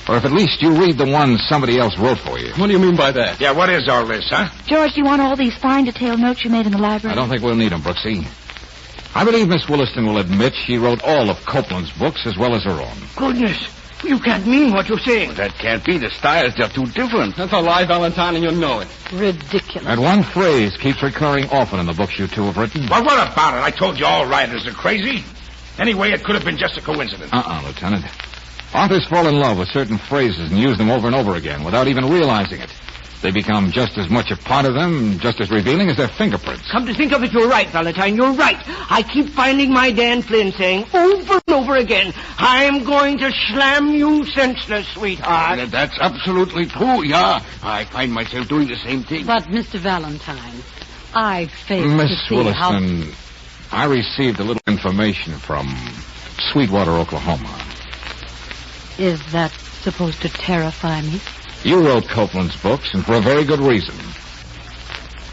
Speaker 2: Or if at least you read the ones somebody else wrote for you.
Speaker 16: What do you mean by that?
Speaker 7: Yeah, what is all this, huh?
Speaker 4: George, do you want all these fine detailed notes you made in the library?
Speaker 2: I don't think we'll need them, Brooksy. I believe Miss Williston will admit she wrote all of Copeland's books as well as her own.
Speaker 5: Goodness, you can't mean what you're saying.
Speaker 6: That can't be. The styles, they're too different.
Speaker 16: That's a lie, Valentine, and you know it.
Speaker 14: Ridiculous.
Speaker 2: That one phrase keeps recurring often in the books you two have written.
Speaker 7: Well, what about it? I told you all writers are crazy. Anyway, it could have been just a coincidence.
Speaker 2: Lieutenant. Authors fall in love with certain phrases and use them over and over again without even realizing it. They become just as much a part of them, just as revealing as their fingerprints.
Speaker 5: Come to think of it, you're right, Valentine, you're right. I keep finding my Dan Flynn saying over and over again, I'm going to slam you senseless, sweetheart.
Speaker 6: That's absolutely true, yeah. I find myself doing the same thing.
Speaker 14: But, Mr. Valentine, I fail to
Speaker 2: Miss
Speaker 14: see
Speaker 2: Williston, I received a little information from Sweetwater, Oklahoma.
Speaker 14: Is that supposed to terrify me?
Speaker 2: You wrote Copeland's books, and for a very good reason.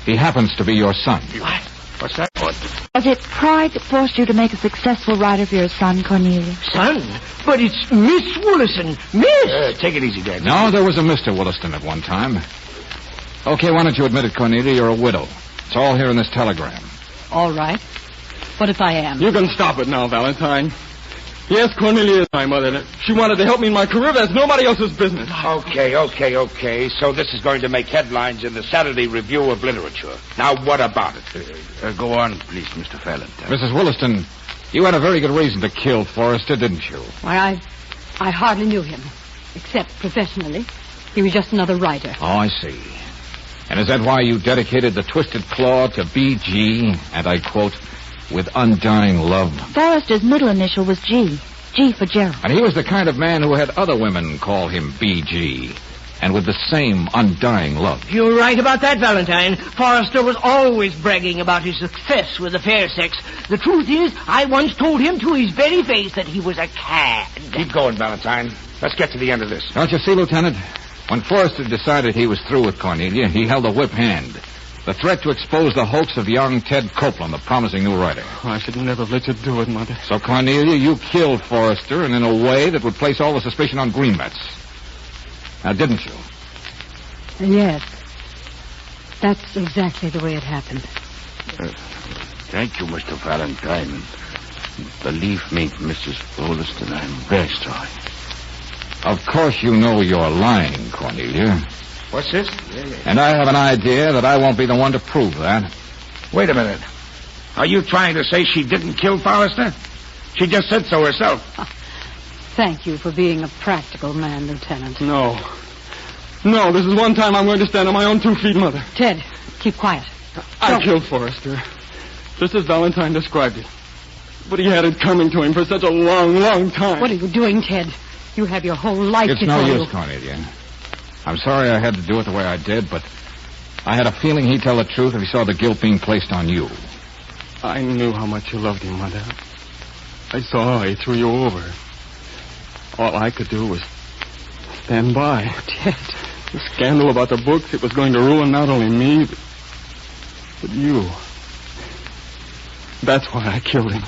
Speaker 2: He happens to be your son.
Speaker 7: What? What's that? What?
Speaker 4: Was it pride that forced you to make a successful writer for your son, Cornelia?
Speaker 5: Son? But it's Miss Williston. Miss!
Speaker 7: Take it easy, Dad.
Speaker 2: No, there was a Mr. Williston at one time. Okay, why don't you admit it, Cornelia? You're a widow. It's all here in this telegram.
Speaker 14: All right. What if I am?
Speaker 16: You can stop it now, Valentine. Yes, Cornelia is my mother. She wanted to help me in my career. That's nobody else's business.
Speaker 7: Okay. So this is going to make headlines in the Saturday Review of Literature. Now, what about it?
Speaker 6: Go on, please, Mr. Valentine.
Speaker 2: Mrs. Williston, you had a very good reason to kill Forrester, didn't you?
Speaker 14: Why, I hardly knew him, except professionally. He was just another writer.
Speaker 2: Oh, I see. And is that why you dedicated the Twisted Claw to B.G., and I quote, with undying love?
Speaker 4: Forrester's middle initial was G. G for Gerald.
Speaker 2: And he was the kind of man who had other women call him B.G., and with the same undying love.
Speaker 5: You're right about that, Valentine. Forrester was always bragging about his success with the fair sex. The truth is, I once told him to his very face that he was a cad.
Speaker 7: Keep going, Valentine. Let's get to the end of this.
Speaker 2: Don't you see, Lieutenant? When Forrester decided he was through with Cornelia, he held a whip hand. The threat to expose the hoax of young Ted Copeland, the promising new writer.
Speaker 16: I should never let you do it, Mother.
Speaker 2: So, Cornelia, you killed Forrester, and in a way that would place all the suspicion on Greenmetz. Now, didn't you?
Speaker 14: Yes. That's exactly the way it happened.
Speaker 6: Thank you, Mr. Valentine. Believe me, Mrs. Williston, I'm very sorry.
Speaker 2: Of course you know you're lying, Cornelia.
Speaker 7: What's this?
Speaker 2: And I have an idea that I won't be the one to prove that.
Speaker 7: Wait a minute. Are you trying to say she didn't kill Forrester? She just said so herself.
Speaker 14: Thank you for being a practical man, Lieutenant.
Speaker 16: No. No, this is one time I'm going to stand on my own 2 feet, Mother.
Speaker 14: Ted, keep quiet.
Speaker 16: I killed Forrester, just as Valentine described it. But he had it coming to him for such a long, long time.
Speaker 14: What are you doing, Ted? You have your whole life
Speaker 2: It's
Speaker 14: before
Speaker 2: no
Speaker 14: you.
Speaker 2: use, Cornelia. I'm sorry I had to do it the way I did, but I had a feeling he'd tell the truth if he saw the guilt being placed on you.
Speaker 16: I knew how much you loved him, Mother. I saw he threw you over. All I could do was stand by.
Speaker 14: Ted.
Speaker 16: The scandal about the books, it was going to ruin not only me, but you. That's why I killed him.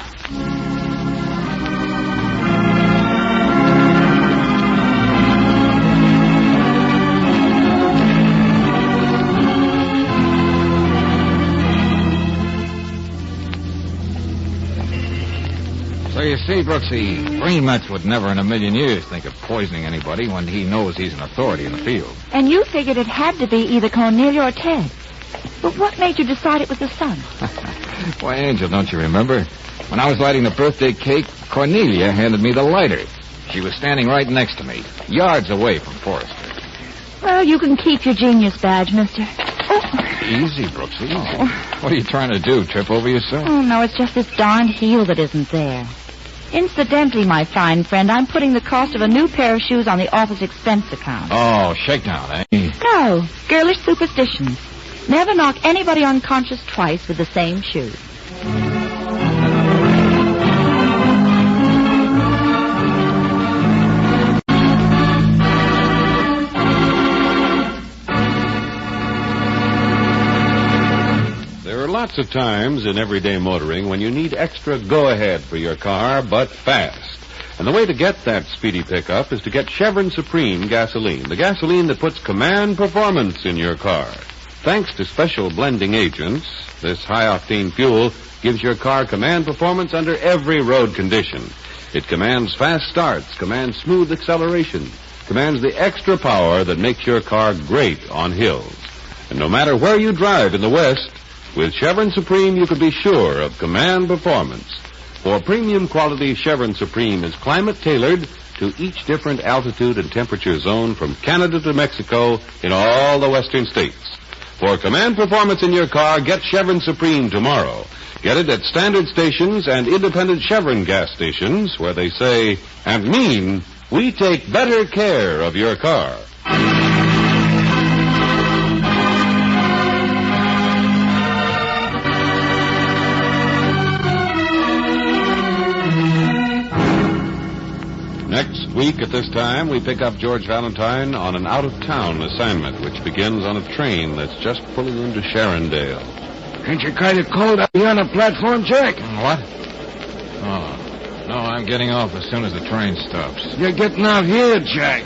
Speaker 2: So you see, Brooksy, Green Metz would never in a million years think of poisoning anybody when he knows he's an authority in the field.
Speaker 4: And you figured it had to be either Cornelia or Ted. But what made you decide it was the son?
Speaker 2: Why, Angel, don't you remember? When I was lighting the birthday cake, Cornelia handed me the lighter. She was standing right next to me, yards away from Forrester.
Speaker 4: Well, you can keep your genius badge, mister.
Speaker 2: Easy, Brooksy, easy. What are you trying to do, trip over yourself?
Speaker 4: Oh, no, it's just this darned heel that isn't there. Incidentally, my fine friend, I'm putting the cost of a new pair of shoes on the office expense account.
Speaker 2: Oh, shakedown, eh?
Speaker 4: No, girlish superstitions. Never knock anybody unconscious twice with the same shoes.
Speaker 8: Lots of times in everyday motoring when you need extra go-ahead for your car, but fast. And the way to get that speedy pickup is to get Chevron Supreme gasoline, the gasoline that puts command performance in your car. Thanks to special blending agents, this high-octane fuel gives your car command performance under every road condition. It commands fast starts, commands smooth acceleration, commands the extra power that makes your car great on hills. And no matter where you drive in the West, with Chevron Supreme, you can be sure of command performance. For premium quality, Chevron Supreme is climate-tailored to each different altitude and temperature zone from Canada to Mexico in all the western states. For command performance in your car, get Chevron Supreme tomorrow. Get it at standard stations and independent Chevron gas stations where they say and mean, we take better care of your car. Next week at this time, we pick up George Valentine on an out-of-town assignment, which begins on a train that's just pulling into Sharondale.
Speaker 6: Ain't you kind of cold out here on the platform, Jack?
Speaker 2: What? Oh, no, I'm getting off as soon as the train stops.
Speaker 6: You're getting out here, Jack.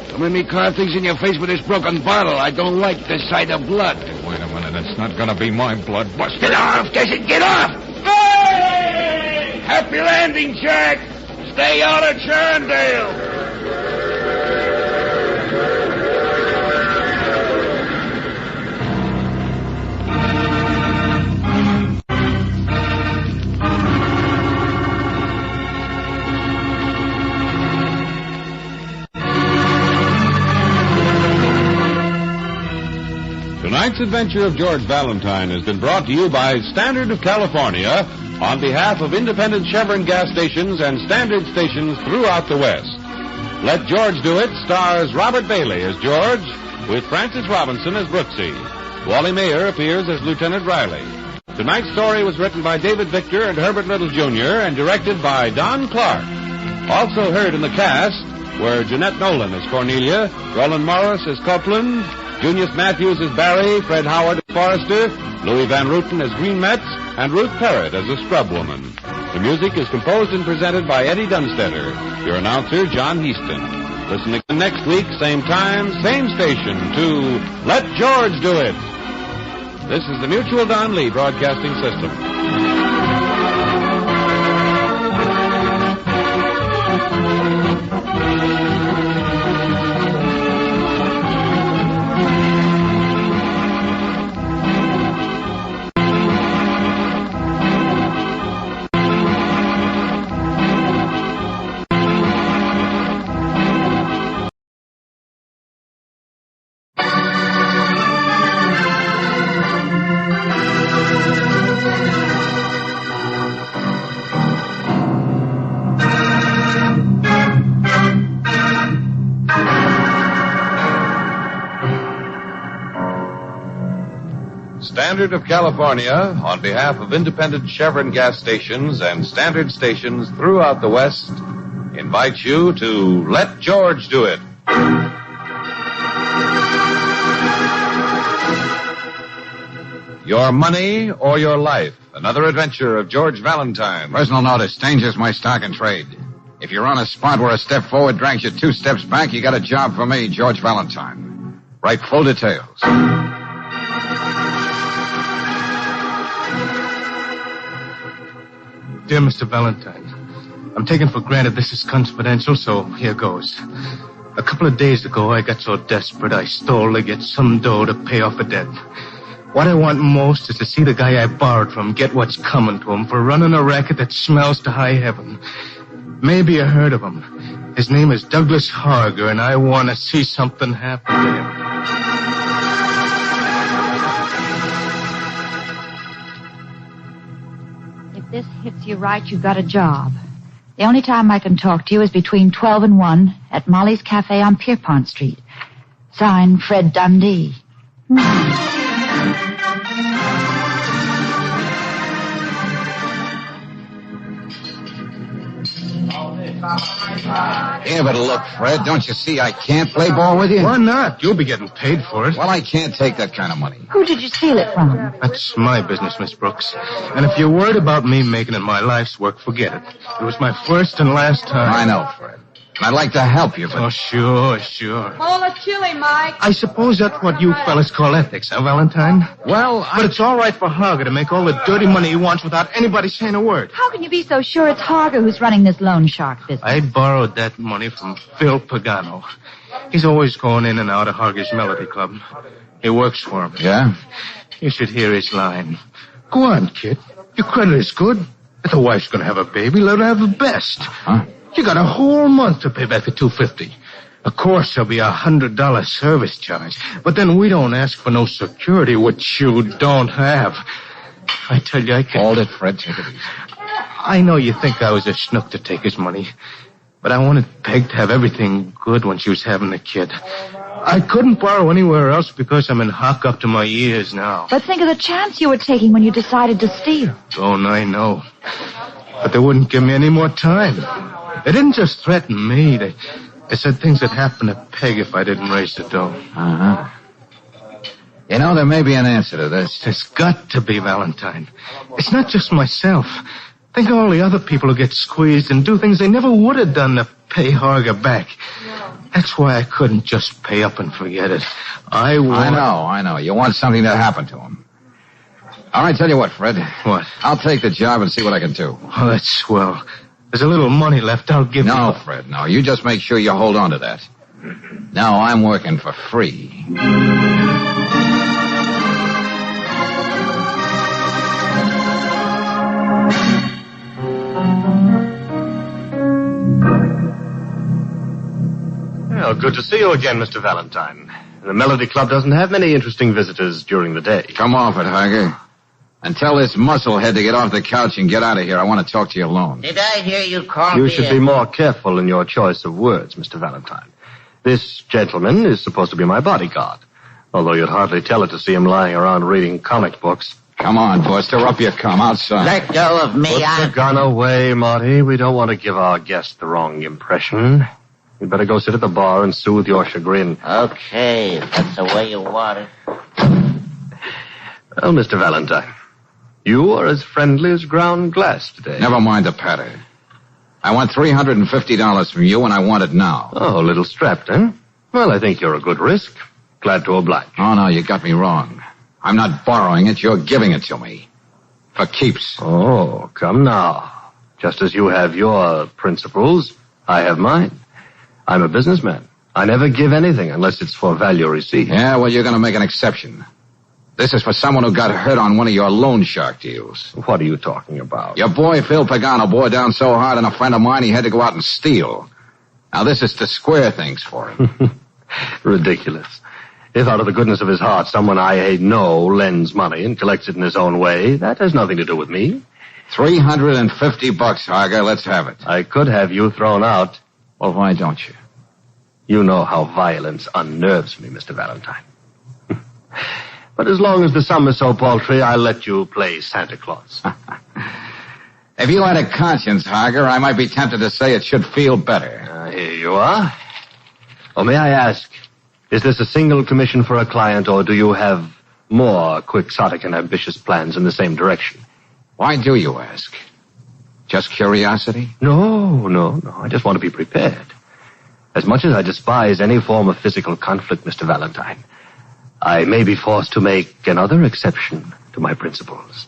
Speaker 6: Don't make me carve things in your face with this broken bottle. I don't like the sight of blood.
Speaker 2: Hey, wait a minute, it's not gonna be my blood, Buster.
Speaker 6: Get off, Jason, get off! Hey! Happy landing, Jack! Stay out of Sharondale!
Speaker 8: Tonight's adventure of George Valentine has been brought to you by Standard of California on behalf of independent Chevron gas stations and standard stations throughout the West. Let George Do It stars Robert Bailey as George, with Francis Robinson as Brooksy. Wally Mayer appears as Lieutenant Riley. Tonight's story was written by David Victor and Herbert Little Jr. and directed by Don Clark. Also heard in the cast were Jeanette Nolan as Cornelia, Roland Morris as Copeland, Junius Matthews as Barry, Fred Howard as Forrester, Louis Van Ruten as Green Metz, and Ruth Parrott as a scrub woman. The music is composed and presented by Eddie Dunstetter. Your announcer, John Heaston. Listen again next week, same time, same station, to Let George Do It. This is the Mutual Don Lee Broadcasting System.
Speaker 11: Standard of California, on behalf of independent Chevron gas stations and standard stations throughout the West, invites you to Let George Do It. Your money or your life. Another adventure of George Valentine.
Speaker 2: Personal notice. Danger's my stock and trade. If you're on a spot where a step forward drags you 2 steps back, you got a job for me, George Valentine. Write full details.
Speaker 17: Dear Mr. Valentine, I'm taking for granted this is confidential, so here goes. A couple of days ago, I got so desperate I stole to get some dough to pay off a debt. What I want most is to see the guy I borrowed from get what's coming to him for running a racket that smells to high heaven. Maybe you heard of him. His name is Douglas Harger, and I want to see something happen to him.
Speaker 4: If this hits you right, you've got a job. The only time I can talk to you is between 12 and 1 at Molly's Cafe on Pierpont Street. Signed, Fred Dundee.
Speaker 2: Give it a look, Fred. Don't you see I can't play ball with you?
Speaker 17: Why not? You'll be getting paid for it.
Speaker 2: Well, I can't take that kind of money.
Speaker 4: Who did you steal it from?
Speaker 17: That's my business, Miss Brooks. And if you're worried about me making it my life's work, forget it. It was my first and last time.
Speaker 2: I know, Fred. And I'd like to help you, but...
Speaker 17: Oh, sure.
Speaker 14: Bowl of chili, Mike.
Speaker 17: I suppose that's what you fellas call ethics, huh, Valentine?
Speaker 2: Well,
Speaker 17: But it's all right for Harger to make all the dirty money he wants without anybody saying a word.
Speaker 4: How can you be so sure it's Harger who's running this loan shark business?
Speaker 17: I borrowed that money from Phil Pagano. He's always going in and out of Harger's Melody Club. He works for him.
Speaker 2: Yeah?
Speaker 17: You should hear his line. Go on, kid. Your credit is good. If the wife's going to have a baby, let her have the best.
Speaker 2: Huh?
Speaker 17: You got a whole month to pay back the $250. Of course, there'll be $100 service charge. But then we don't ask for no security, which you don't have. I tell you, I can't...
Speaker 2: Hold it, Fred. Take it easy.
Speaker 17: I know you think I was a schnook to take his money. But I wanted Peg to have everything good when she was having the kid. I couldn't borrow anywhere else because I'm in hock up to my ears now.
Speaker 4: But think of the chance you were taking when you decided to steal.
Speaker 17: Don't I know. But they wouldn't give me any more time. They didn't just threaten me. They said things would happen to Peg if I didn't raise the dough.
Speaker 2: Uh-huh. You know, there may be an answer to this.
Speaker 17: There's got to be, Valentine. It's not just myself. Think of all the other people who get squeezed and do things they never would have done to pay Harger back. That's why I couldn't just pay up and forget it. I
Speaker 2: know. You want something to happen to him. All right, tell you what, Fred.
Speaker 17: What?
Speaker 2: I'll take the job and see what I can do.
Speaker 17: Oh, that's swell. There's a little money left. I'll give you...
Speaker 2: No, Fred, no. You just make sure you hold on to that. Now I'm working for free.
Speaker 18: Well, good to see you again, Mr. Valentine. The Melody Club doesn't have many interesting visitors during the day.
Speaker 2: Come off it, Harger. And tell this musclehead to get off the couch and get out of here. I want to talk to you alone.
Speaker 13: Did I hear you call
Speaker 18: You
Speaker 13: me
Speaker 18: should be more careful in your choice of words, Mr. Valentine. This gentleman is supposed to be my bodyguard, although you'd hardly tell it to see him lying around reading comic books.
Speaker 2: Come on, boy, stir up your cum outside.
Speaker 13: Let go of me.
Speaker 18: Put the gun away, Marty. We don't want to give our guest the wrong impression. You'd better go sit at the bar and soothe your chagrin.
Speaker 13: Okay, if that's the way you want it.
Speaker 18: Well, Mr. Valentine, you are as friendly as ground glass today.
Speaker 2: Never mind the patter. I want $350 from you, and I want it now.
Speaker 18: Oh, a little strapped, eh? Well, I think you're a good risk. Glad to oblige.
Speaker 2: Oh, no, you got me wrong. I'm not borrowing it. You're giving it to me. For keeps.
Speaker 18: Oh, come now. Just as you have your principles, I have mine. I'm a businessman. I never give anything unless it's for value received.
Speaker 2: Yeah, well, you're going to make an exception. This is for someone who got hurt on one of your loan shark deals.
Speaker 18: What are you talking about?
Speaker 2: Your boy, Phil Pagano, bore down so hard on a friend of mine he had to go out and steal. Now, this is to square things for him.
Speaker 18: Ridiculous. If out of the goodness of his heart someone I know lends money and collects it in his own way, that has nothing to do with me.
Speaker 2: $350, Harger. Let's have it.
Speaker 18: I could have you thrown out.
Speaker 2: Well, why don't you?
Speaker 18: You know how violence unnerves me, Mr. Valentine. But as long as the sum is so paltry, I'll let you play Santa Claus.
Speaker 2: If you had a conscience, Harger, I might be tempted to say it should feel better.
Speaker 18: Here you are. Oh, may I ask, is this a single commission for a client, or do you have more quixotic and ambitious plans in the same direction?
Speaker 2: Why do you ask? Just curiosity?
Speaker 18: No. I just want to be prepared. As much as I despise any form of physical conflict, Mr. Valentine, I may be forced to make another exception to my principles.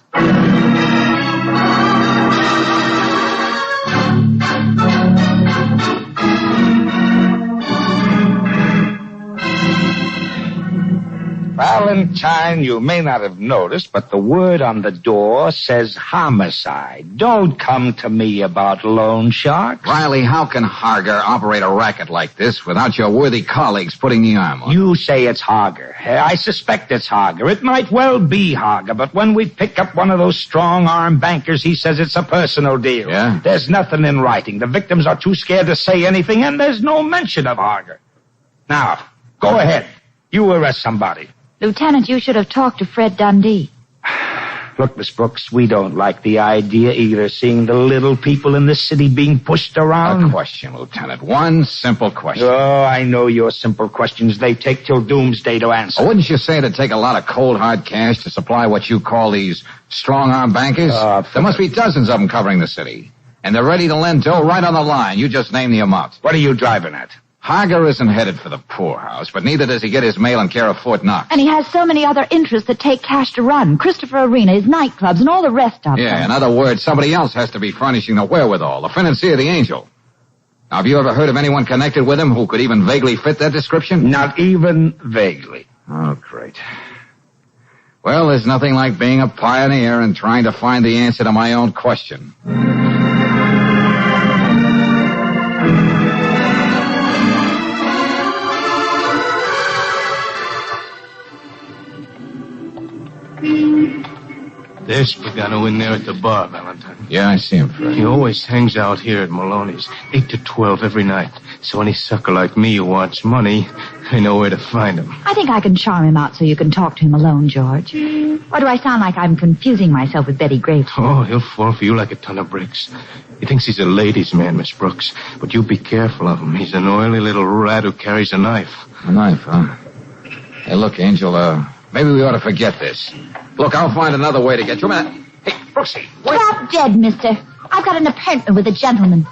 Speaker 7: Valentine, you may not have noticed, but the word on the door says homicide. Don't come to me about loan sharks.
Speaker 2: Riley, how can Harger operate a racket like this without your worthy colleagues putting the arm on?
Speaker 7: You say it's Harger. I suspect it's Harger. It might well be Harger, but when we pick up one of those strong-arm bankers, he says it's a personal deal.
Speaker 2: Yeah?
Speaker 7: There's nothing in writing. The victims are too scared to say anything, and there's no mention of Harger. Now, go ahead. You arrest somebody.
Speaker 4: Lieutenant, you should have talked to Fred Dundee.
Speaker 7: Look, Miss Brooks, we don't like the idea either, seeing the little people in this city being pushed around.
Speaker 2: A question, Lieutenant. One simple question.
Speaker 7: Oh, I know your simple questions. They take till doomsday to answer.
Speaker 2: Oh, wouldn't you say it'd take a lot of cold, hard cash to supply what you call these strong-arm bankers? There must be dozens of them covering the city. And they're ready to lend dough right on the line. You just name the amount.
Speaker 7: What are you driving at?
Speaker 2: Harger isn't headed for the poorhouse, but neither does he get his mail in care of Fort Knox.
Speaker 4: And he has so many other interests that take cash to run. Christopher Arena, his nightclubs, and all the rest of them.
Speaker 2: Yeah, in other words, somebody else has to be furnishing the wherewithal, the financier, the angel. Now, have you ever heard of anyone connected with him who could even vaguely fit that description?
Speaker 7: Not even vaguely.
Speaker 2: Oh, great. Well, there's nothing like being a pioneer and trying to find the answer to my own question.
Speaker 17: There's Pagano in there at the bar, Valentine.
Speaker 2: Yeah, I see him, Fred.
Speaker 17: He always hangs out here at Maloney's, 8 to 12 every night. So any sucker like me who wants money, I know where to find him.
Speaker 4: I think I can charm him out so you can talk to him alone, George. Or do I sound like I'm confusing myself with Betty Graves?
Speaker 17: Oh, he'll fall for you like a ton of bricks. He thinks he's a ladies' man, Miss Brooks. But you be careful of him. He's an oily little rat who carries a knife.
Speaker 2: A knife, huh? Hey, look, Angel, maybe we ought to forget this. Look, I'll find another way to get you. Hey, Brooksy, wait.
Speaker 4: Stop dead, mister. I've got an appointment with a gentleman.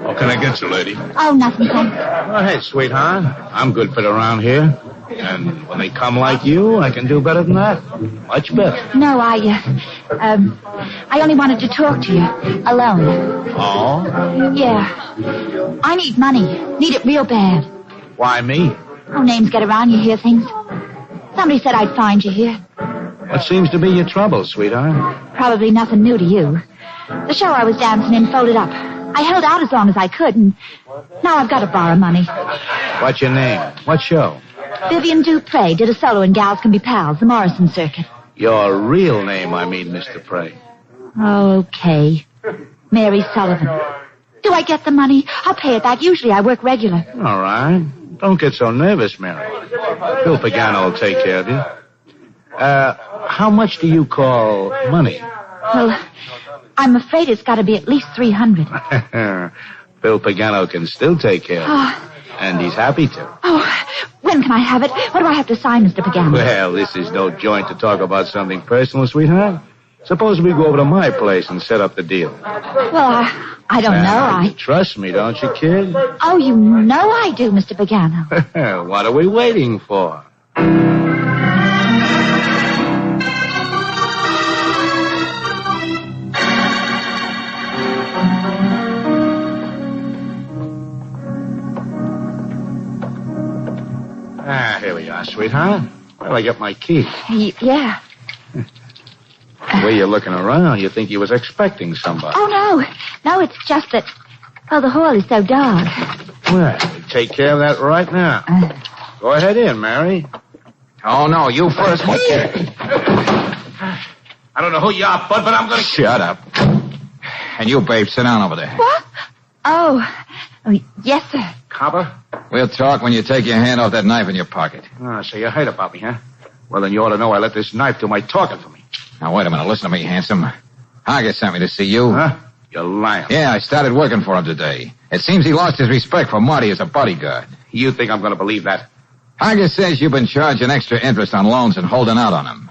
Speaker 17: What can I get you, lady?
Speaker 4: Oh, nothing, thanks.
Speaker 17: Go ahead, sweetheart. I'm good for around here. And when they come like you, I can do better than that. Much better.
Speaker 4: No, I only wanted to talk to you. Alone.
Speaker 17: Oh?
Speaker 4: Yeah. I need money. Need it real bad.
Speaker 17: Why me?
Speaker 4: Oh, names get around, you hear things. Somebody said I'd find you here.
Speaker 17: What seems to be your trouble, sweetheart?
Speaker 4: Probably nothing new to you. The show I was dancing in folded up. I held out as long as I could, and now I've got to borrow money.
Speaker 17: What's your name? What show?
Speaker 4: Vivian Dupre did a solo in Gals Can Be Pals, the Morrison circuit.
Speaker 17: Your real name, I mean, Mr. Prey.
Speaker 4: Oh, okay. Mary Sullivan. Do I get the money? I'll pay it back. Usually I work regular.
Speaker 17: All right. Don't get so nervous, Mary. Bill Pagano will take care of you. How much do you call money?
Speaker 4: Well, I'm afraid it's got to be at least $300.
Speaker 17: Bill Pagano can still take care of you.
Speaker 4: Oh.
Speaker 17: And he's happy to.
Speaker 4: Oh, when can I have it? What do I have to sign, Mr. Pagano?
Speaker 17: Well, this is no joint to talk about something personal, sweetheart. Suppose we go over to my place and set up the deal.
Speaker 4: Well, I don't know.
Speaker 17: You trust me, don't you, kid?
Speaker 4: Oh, you know I do, Mr. Pagano.
Speaker 17: What are we waiting for? Here we are, sweetheart. Well, I got my key.
Speaker 4: Yeah.
Speaker 17: The way you're looking around, you think you was expecting somebody.
Speaker 4: Oh, no. No, it's just that, well, the hall is so dark.
Speaker 17: Well, we'll take care of that right now. Go ahead in, Mary.
Speaker 2: Oh, no, you first.
Speaker 17: I don't know who you are, bud, but I'm going to...
Speaker 2: Shut up. And you, babe, sit down over there.
Speaker 4: What? Oh, Oh, yes, sir.
Speaker 17: Copper?
Speaker 2: We'll talk when you take your hand off that knife in your pocket.
Speaker 17: Ah, so you heard about me, huh? Well, then you ought to know I let this knife do my talking for me.
Speaker 2: Now, wait a minute. Listen to me, handsome. Hager sent me to see you.
Speaker 17: Huh? You're lying.
Speaker 2: Yeah, I started working for him today. It seems he lost his respect for Marty as a bodyguard.
Speaker 17: You think I'm going to believe that?
Speaker 2: Hager says you've been charging extra interest on loans and holding out on him.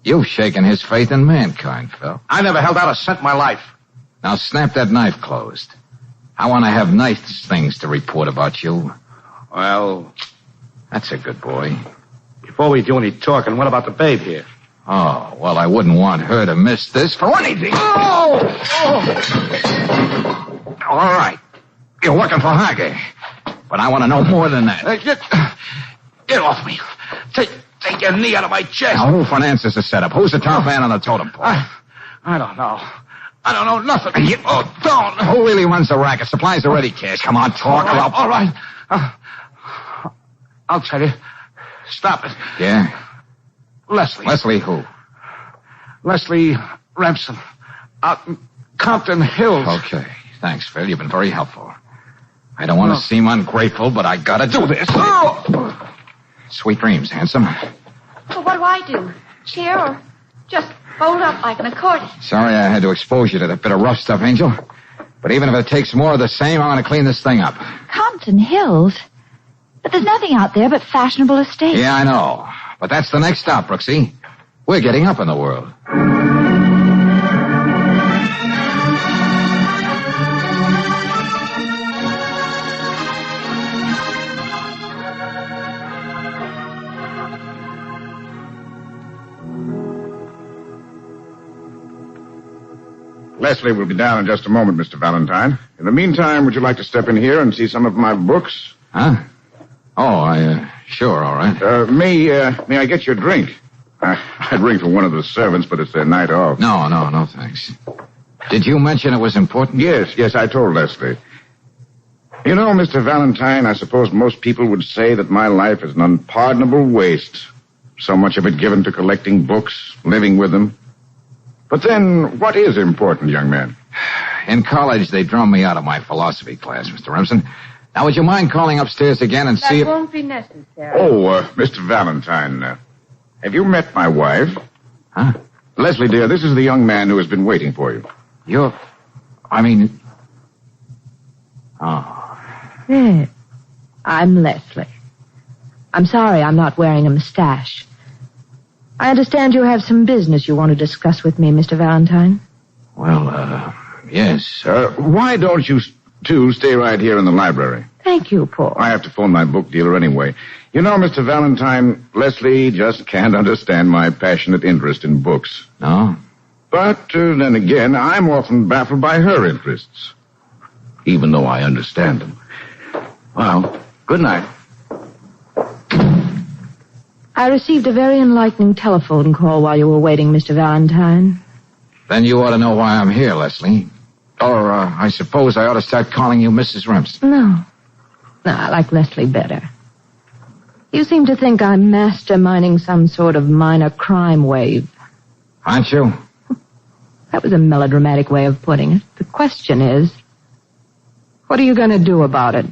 Speaker 2: You've shaken his faith in mankind, Phil.
Speaker 17: I never held out a cent in my life.
Speaker 2: Now snap that knife closed. I want to have nice things to report about you.
Speaker 17: Well,
Speaker 2: that's a good boy.
Speaker 17: Before we do any talking, what about the babe here?
Speaker 2: Oh, well, I wouldn't want her to miss this for anything. Oh! All right. You're working for Hager. But I want to know more than that.
Speaker 17: Get off me. Take your knee out of my chest.
Speaker 2: Now, who finances the setup? Who's the top man on the totem pole?
Speaker 17: I don't know. I don't know nothing.
Speaker 2: Don't. Who really runs the racket? Supplies are ready, cash. Come on, talk.
Speaker 17: All right. I'll tell you. Stop it.
Speaker 2: Yeah?
Speaker 17: Leslie.
Speaker 2: Leslie who?
Speaker 17: Leslie Remsen. Out in Compton Hills.
Speaker 2: Okay. Thanks, Phil. You've been very helpful. I don't want to seem ungrateful, but I gotta do this. Oh! Sweet dreams, handsome.
Speaker 4: Well, what do I do? Cheer or just fold up like an accordion?
Speaker 2: Sorry I had to expose you to that bit of rough stuff, Angel. But even if it takes more of the same, I want to clean this thing up.
Speaker 4: Compton Hills? But there's nothing out there but fashionable estates.
Speaker 2: Yeah, I know. But that's the next stop, Brooksy. We're getting up in the world.
Speaker 19: Leslie will be down in just a moment, Mr. Valentine. In the meantime, would you like to step in here and see some of my books?
Speaker 2: Huh? Oh, sure, all right.
Speaker 19: May I get you a drink? I'd ring for one of the servants, but it's their night off.
Speaker 2: No, thanks. Did you mention it was important?
Speaker 19: Yes, I told Leslie. You know, Mr. Valentine, I suppose most people would say that my life is an unpardonable waste. So much of it given to collecting books, living with them. But then, what is important, young man?
Speaker 2: In college, they drummed me out of my philosophy class, Mr. Remsen. Now, would you mind calling upstairs again and see if...
Speaker 13: That won't be necessary.
Speaker 19: Oh, Mr. Valentine, have you met my wife?
Speaker 2: Huh?
Speaker 19: Leslie, dear, this is the young man who has been waiting for you.
Speaker 20: Yeah. I'm Leslie. I'm sorry I'm not wearing a mustache. I understand you have some business you want to discuss with me, Mr. Valentine.
Speaker 2: Well, yes.
Speaker 19: Why don't you two stay right here in the library?
Speaker 20: Thank you, Paul.
Speaker 19: I have to phone my book dealer anyway. You know, Mr. Valentine, Leslie just can't understand my passionate interest in books.
Speaker 2: No?
Speaker 19: But then again, I'm often baffled by her interests, even though I understand them. Well, good night.
Speaker 20: I received a very enlightening telephone call while you were waiting, Mr. Valentine.
Speaker 2: Then you ought to know why I'm here, Leslie. Or, I suppose I ought to start calling you Mrs. Remsen.
Speaker 20: No, I like Leslie better. You seem to think I'm masterminding some sort of minor crime wave.
Speaker 2: Aren't you?
Speaker 20: That was a melodramatic way of putting it. The question is, what are you going to do about it?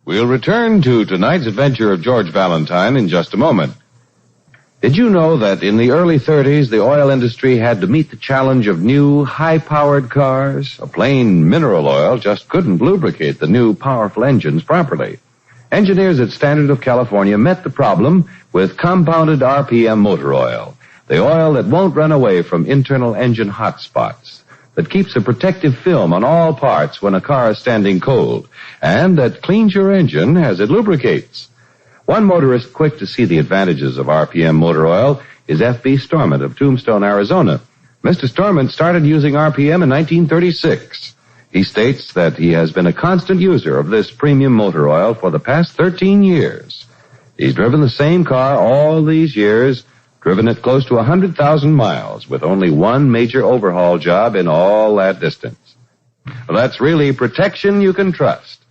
Speaker 11: We'll return to tonight's adventure of George Valentine in just a moment. Did you know that in the early 30s, the oil industry had to meet the challenge of new, high-powered cars? A plain mineral oil just couldn't lubricate the new, powerful engines properly. Engineers at Standard of California met the problem with compounded RPM motor oil, the oil that won't run away from internal engine hot spots, that keeps a protective film on all parts when a car is standing cold, and that cleans your engine as it lubricates. One motorist quick to see the advantages of RPM motor oil is F.B. Stormont of Tombstone, Arizona. Mr. Stormont started using RPM in 1936. He states that he has been a constant user of this premium motor oil for the past 13 years. He's driven the same car all these years, driven it close to 100,000 miles with only one major overhaul job in all that distance. Well, that's really protection you can trust.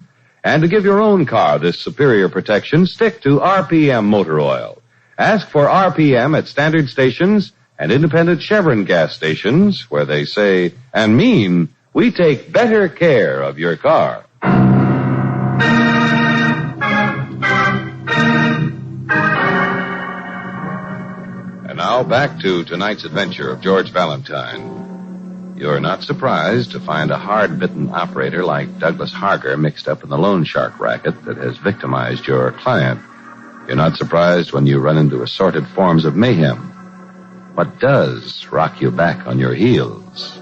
Speaker 11: And to give your own car this superior protection, stick to RPM motor oil. Ask for RPM at standard stations and independent Chevron gas stations where they say and mean we take better care of your car. And now back to tonight's adventure of George Valentine. You're not surprised to find a hard-bitten operator like Douglas Harger mixed up in the loan shark racket that has victimized your client. You're not surprised when you run into assorted forms of mayhem. What does rock you back on your heels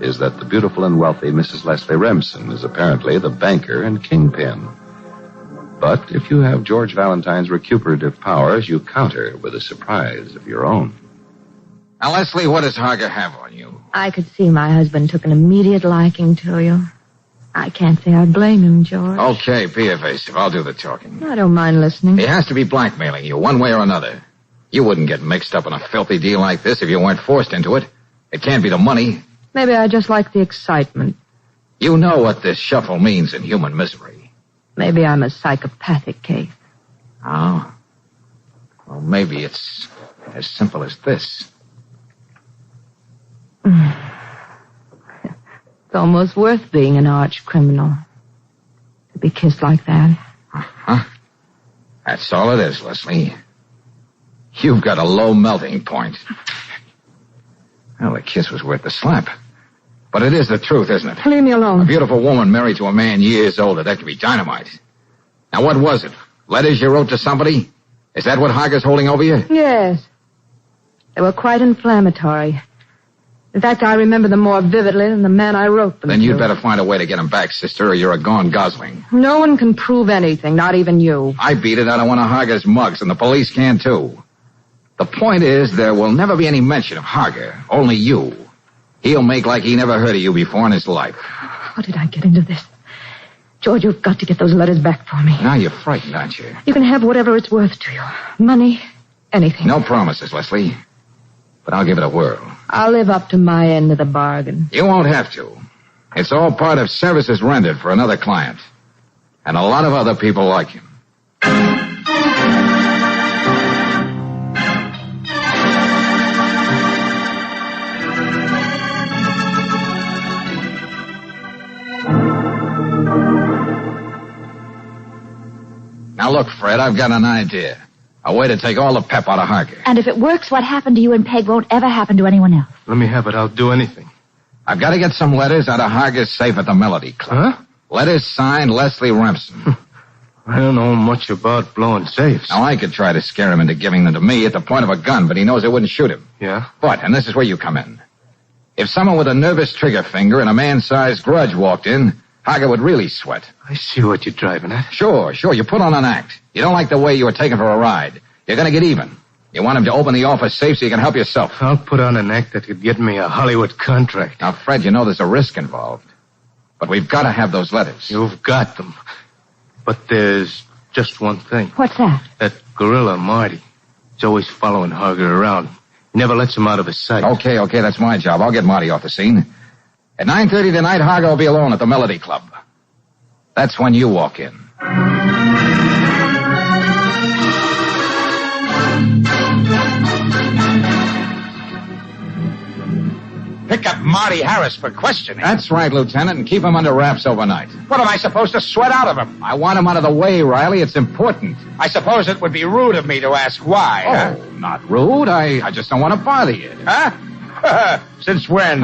Speaker 11: is that the beautiful and wealthy Mrs. Leslie Remsen is apparently the banker and kingpin. But if you have George Valentine's recuperative powers, you counter with a surprise of your own.
Speaker 2: Now, Leslie, what does Harger have on you?
Speaker 20: I could see my husband took an immediate liking to you. I can't say I blame him, George.
Speaker 2: Okay, be evasive. I'll do the talking.
Speaker 20: I don't mind listening.
Speaker 2: He has to be blackmailing you one way or another. You wouldn't get mixed up in a filthy deal like this if you weren't forced into it. It can't be the money.
Speaker 20: Maybe I just like the excitement.
Speaker 2: You know what this shuffle means in human misery.
Speaker 20: Maybe I'm a psychopathic case.
Speaker 2: Oh? Well, maybe it's as simple as this.
Speaker 20: It's almost worth being an arch criminal. To be kissed like that.
Speaker 2: Uh-huh. That's all it is, Leslie. You've got a low melting point. Well, the kiss was worth the slap. But it is the truth, isn't it?
Speaker 20: Leave me alone.
Speaker 2: A beautiful woman married to a man years older. That could be dynamite. Now, what was it? Letters you wrote to somebody? Is that what Harger's holding over you?
Speaker 20: Yes. They were quite inflammatory. In fact, I remember them more vividly than the man I wrote them
Speaker 2: Then
Speaker 20: to.
Speaker 2: you'd better find a way to get them back, sister, or you're a gone gosling.
Speaker 20: No one can prove anything, not even you.
Speaker 2: I beat it out of one of Harger's mugs, and the police can, too. The point is, there will never be any mention of Harger, only you. He'll make like he never heard of you before in his life.
Speaker 20: How did I get into this? George, you've got to get those letters back for me.
Speaker 2: Now you're frightened, aren't you?
Speaker 20: You can have whatever it's worth to you. Money, anything.
Speaker 2: No promises, Leslie. But I'll give it a whirl.
Speaker 20: I'll live up to my end of the bargain.
Speaker 2: You won't have to. It's all part of services rendered for another client. And a lot of other people like him. Now look, Fred, I've got an idea. A way to take all the pep out of Harker.
Speaker 4: And if it works, what happened to you and Peg won't ever happen to anyone else.
Speaker 17: Let me have it. I'll do anything.
Speaker 2: I've got to get some letters out of Harger's safe at the Melody Club.
Speaker 17: Huh?
Speaker 2: Letters signed Leslie Remsen.
Speaker 17: I don't know much about blowing safes.
Speaker 2: Now, I could try to scare him into giving them to me at the point of a gun, but he knows I wouldn't shoot him.
Speaker 17: Yeah?
Speaker 2: But, and this is where you come in, if someone with a nervous trigger finger and a man-sized grudge walked in, Harger would really sweat.
Speaker 17: I see what you're driving at.
Speaker 2: Sure. You put on an act. You don't like the way you were taken for a ride. You're going to get even. You want him to open the office safe so you can help yourself.
Speaker 17: I'll put on an act that could get me a Hollywood contract.
Speaker 2: Now, Fred, you know there's a risk involved. But we've got to have those letters.
Speaker 17: You've got them. But there's just one thing.
Speaker 4: What's that?
Speaker 17: That gorilla, Marty. He's always following Harger around. He never lets him out of his sight.
Speaker 2: Okay, that's my job. I'll get Marty off the scene. At 9:30 tonight, Harger will be alone at the Melody Club. That's when you walk in.
Speaker 7: Pick up Marty Harris for questioning.
Speaker 2: That's right, Lieutenant, and keep him under wraps overnight.
Speaker 7: What am I supposed to sweat out of him?
Speaker 2: I want him out of the way, Riley. It's important.
Speaker 7: I suppose it would be rude of me to ask why, huh?
Speaker 2: Not rude. I just don't want to bother you.
Speaker 7: Huh? Since when?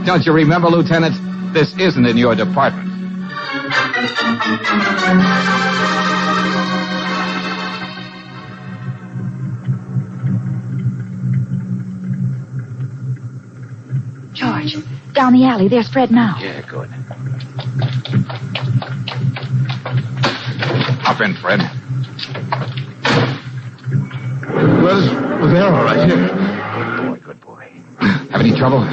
Speaker 2: Don't you remember, Lieutenant? This isn't in your department.
Speaker 4: George, down the alley. There's Fred now.
Speaker 2: Yeah, good. Hop in, Fred.
Speaker 17: Well, they're all right here.
Speaker 2: Good boy. Have any trouble?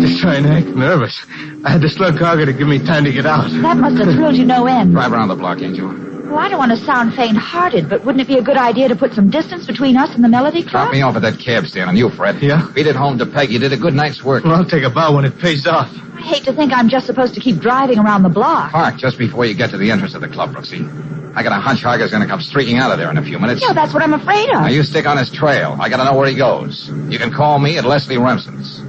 Speaker 17: Just trying to act nervous. I had to slug Harger to give me time to get out.
Speaker 4: That must have thrilled you no end.
Speaker 2: Drive around the block, Angel.
Speaker 4: Well, I don't want to sound faint-hearted, but wouldn't it be a good idea to put some distance between us and the Melody Club?
Speaker 2: Drop me off at that cab stand and you, Fred.
Speaker 17: Yeah?
Speaker 2: Beat it home to Peg. You did a good night's work.
Speaker 17: Well, I'll take a bow when it pays off.
Speaker 4: I hate to think I'm just supposed to keep driving around the block.
Speaker 2: Park just before you get to the entrance of the club, Brooksy. I got a hunch Harger's going to come streaking out of there in a few minutes.
Speaker 4: Yeah, that's what I'm afraid of.
Speaker 2: Now, you stick on his trail. I got to know where he goes. You can call me at Leslie Remsen's.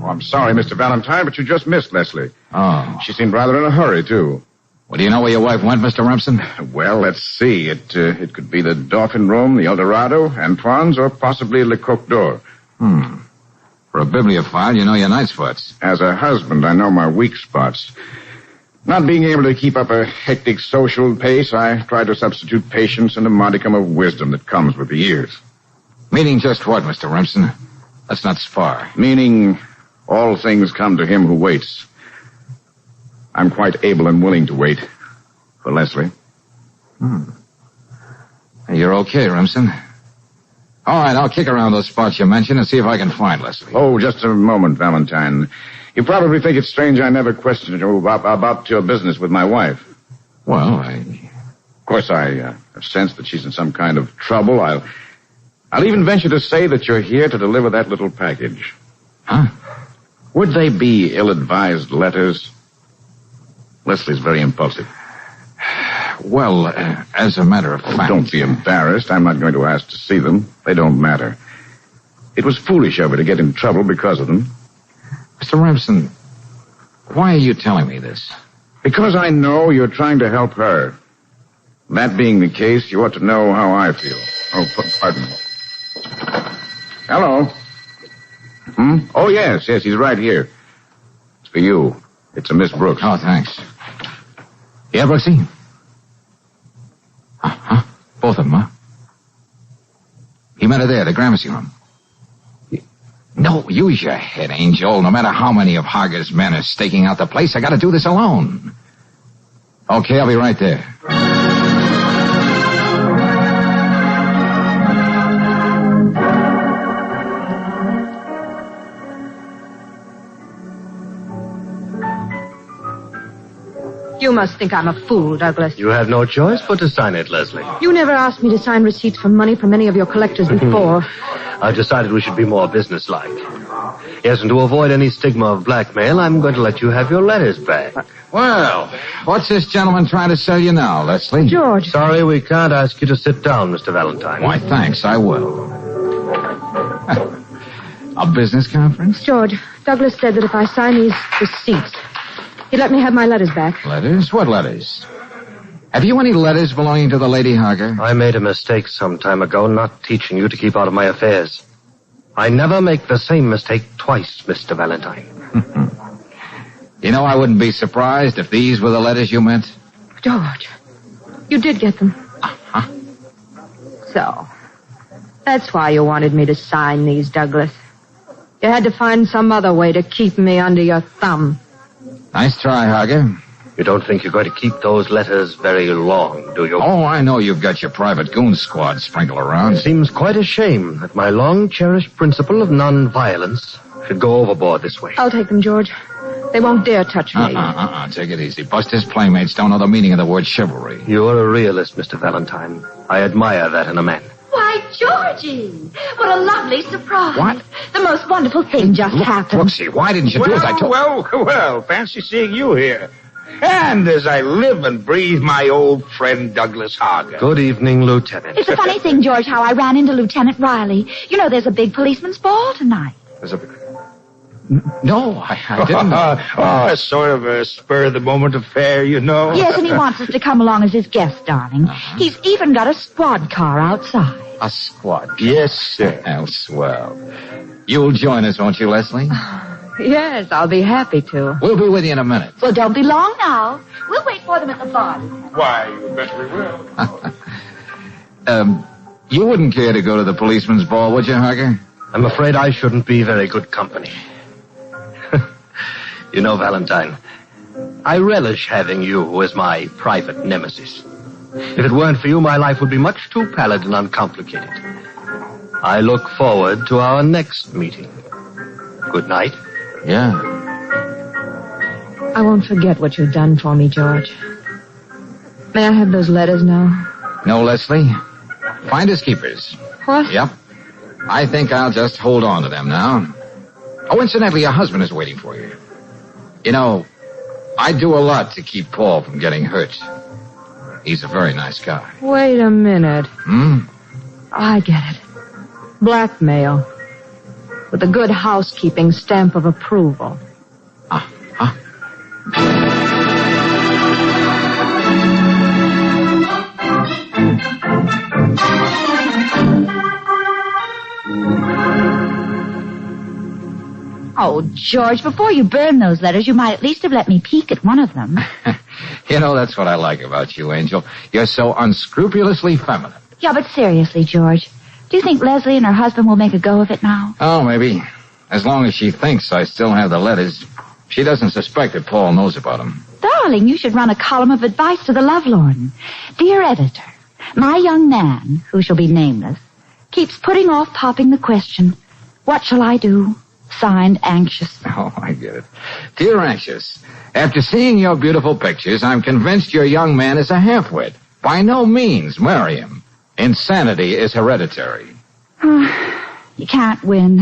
Speaker 19: Oh, I'm sorry, Mr. Valentine, but you just missed Leslie.
Speaker 2: Oh.
Speaker 19: She seemed rather in a hurry, too.
Speaker 2: Well, do you know where your wife went, Mr. Remsen?
Speaker 19: Well, let's see. It could be the Dolphin Room, the El Dorado, Antoine's, or possibly Le Coq d'Or.
Speaker 2: For a bibliophile, you know your night spots.
Speaker 19: As a husband, I know my weak spots. Not being able to keep up a hectic social pace, I try to substitute patience and a modicum of wisdom that comes with the years.
Speaker 2: Meaning just what, Mr. Remsen? Let's not spar.
Speaker 19: Meaning all things come to him who waits. I'm quite able and willing to wait for Leslie.
Speaker 2: You're okay, Remsen. All right, I'll kick around those spots you mentioned and see if I can find Leslie.
Speaker 19: Oh, just a moment, Valentine. You probably think it's strange I never questioned you about your business with my wife.
Speaker 2: Well,
Speaker 19: Of course, I have sensed that she's in some kind of trouble. I'll even venture to say that you're here to deliver that little package.
Speaker 2: Huh?
Speaker 19: Would they be ill-advised letters? Leslie's very impulsive.
Speaker 2: Well, as a matter of fact...
Speaker 19: Don't be embarrassed. I'm not going to ask to see them. They don't matter. It was foolish of her to get in trouble because of them.
Speaker 2: Mr. Remsen, why are you telling me this?
Speaker 19: Because I know you're trying to help her. That being the case, you ought to know how I feel. Oh, pardon me. Hello? Oh, yes, he's right here. It's for you. It's a Miss Brooks.
Speaker 2: Oh, thanks. Yeah, Brooksy? Huh? Both of them, huh? He met her there, the Gramercy room. No, use your head, Angel. No matter how many of Harger's men are staking out the place, I gotta do this alone. Okay, I'll be right there.
Speaker 20: You must think I'm a fool, Douglas.
Speaker 18: You have no choice but to sign it, Leslie.
Speaker 20: You never asked me to sign receipts for money from any of your collectors before.
Speaker 18: I've decided we should be more businesslike. Yes, and to avoid any stigma of blackmail, I'm going to let you have your letters back.
Speaker 2: Well, what's this gentleman trying to sell you now, Leslie?
Speaker 20: George.
Speaker 18: Sorry, we can't ask you to sit down, Mr. Valentine.
Speaker 2: Why, thanks, I will. A business conference?
Speaker 20: George, Douglas said that if I sign these receipts, he'd let me have my letters back.
Speaker 2: Letters? What letters? Have you any letters belonging to the Lady Harger?
Speaker 18: I made a mistake some time ago not teaching you to keep out of my affairs. I never make the same mistake twice, Mr. Valentine.
Speaker 2: You know, I wouldn't be surprised if these were the letters you meant.
Speaker 20: George, you did get them. So, that's why you wanted me to sign these, Douglas. You had to find some other way to keep me under your thumb.
Speaker 2: Nice try, Harger.
Speaker 18: You don't think you're going to keep those letters very long, do you?
Speaker 2: Oh, I know you've got your private goon squad sprinkled around.
Speaker 18: It seems quite a shame that my long-cherished principle of non-violence should go overboard this way.
Speaker 20: I'll take them, George. They won't dare touch me.
Speaker 2: Take it easy. Buster's playmates don't know the meaning of the word chivalry.
Speaker 18: You're a realist, Mr. Valentine. I admire that in a man.
Speaker 4: Why, Georgie, what a lovely surprise.
Speaker 2: What?
Speaker 4: The most wonderful thing just happened.
Speaker 2: Brooksy, why didn't you do as I told you?
Speaker 7: Well, fancy seeing you here. And as I live and breathe, my old friend Douglas Harger.
Speaker 18: Good evening, Lieutenant.
Speaker 4: It's a funny thing, George, how I ran into Lieutenant Riley. You know, there's a big policeman's ball tonight.
Speaker 2: No, I didn't.
Speaker 7: A sort of a spur-of-the-moment affair, you know.
Speaker 4: Yes, and he wants us to come along as his guest, darling. He's even got a squad car outside.
Speaker 2: A squad?
Speaker 7: Yes, sir.
Speaker 2: Oh, swell. You'll join us, won't you, Leslie?
Speaker 20: Yes, I'll be happy to.
Speaker 2: We'll be with you in a minute.
Speaker 4: Well, don't be long now. We'll wait for them at the bar.
Speaker 7: Why, you bet we will.
Speaker 2: You wouldn't care to go to the policeman's ball, would you, Harger?
Speaker 18: I'm afraid I shouldn't be very good company. You know, Valentine, I relish having you as my private nemesis. If it weren't for you, my life would be much too pallid and uncomplicated. I look forward to our next meeting. Good night.
Speaker 2: Yeah.
Speaker 20: I won't forget what you've done for me, George. May I have those letters now?
Speaker 2: No, Leslie. Finders keepers.
Speaker 20: What?
Speaker 2: Yep. I think I'll just hold on to them now. Oh, incidentally, your husband is waiting for you. You know, I do a lot to keep Paul from getting hurt. He's a very nice guy.
Speaker 20: Wait a minute.
Speaker 2: Hmm?
Speaker 20: I get it. Blackmail. With a good housekeeping stamp of approval.
Speaker 4: Oh, George, before you burn those letters, you might at least have let me peek at one of them.
Speaker 2: You know, that's what I like about you, Angel. You're so unscrupulously feminine.
Speaker 4: Yeah, but seriously, George, do you think Leslie and her husband will make a go of it now?
Speaker 2: Oh, maybe. As long as she thinks I still have the letters. She doesn't suspect that Paul knows about them.
Speaker 4: Darling, you should run a column of advice to the lovelorn. Dear editor, my young man, who shall be nameless, keeps putting off popping the question, what shall I do? Signed, Anxious.
Speaker 2: Oh, I get it. Dear Anxious, after seeing your beautiful pictures, I'm convinced your young man is a half-wit. By no means marry him. Insanity is hereditary.
Speaker 4: You can't win.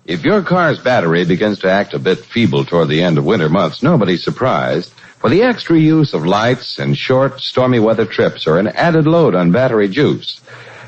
Speaker 11: If your car's battery begins to act a bit feeble toward the end of winter months, nobody's surprised, for the extra use of lights and short, stormy weather trips are an added load on battery juice.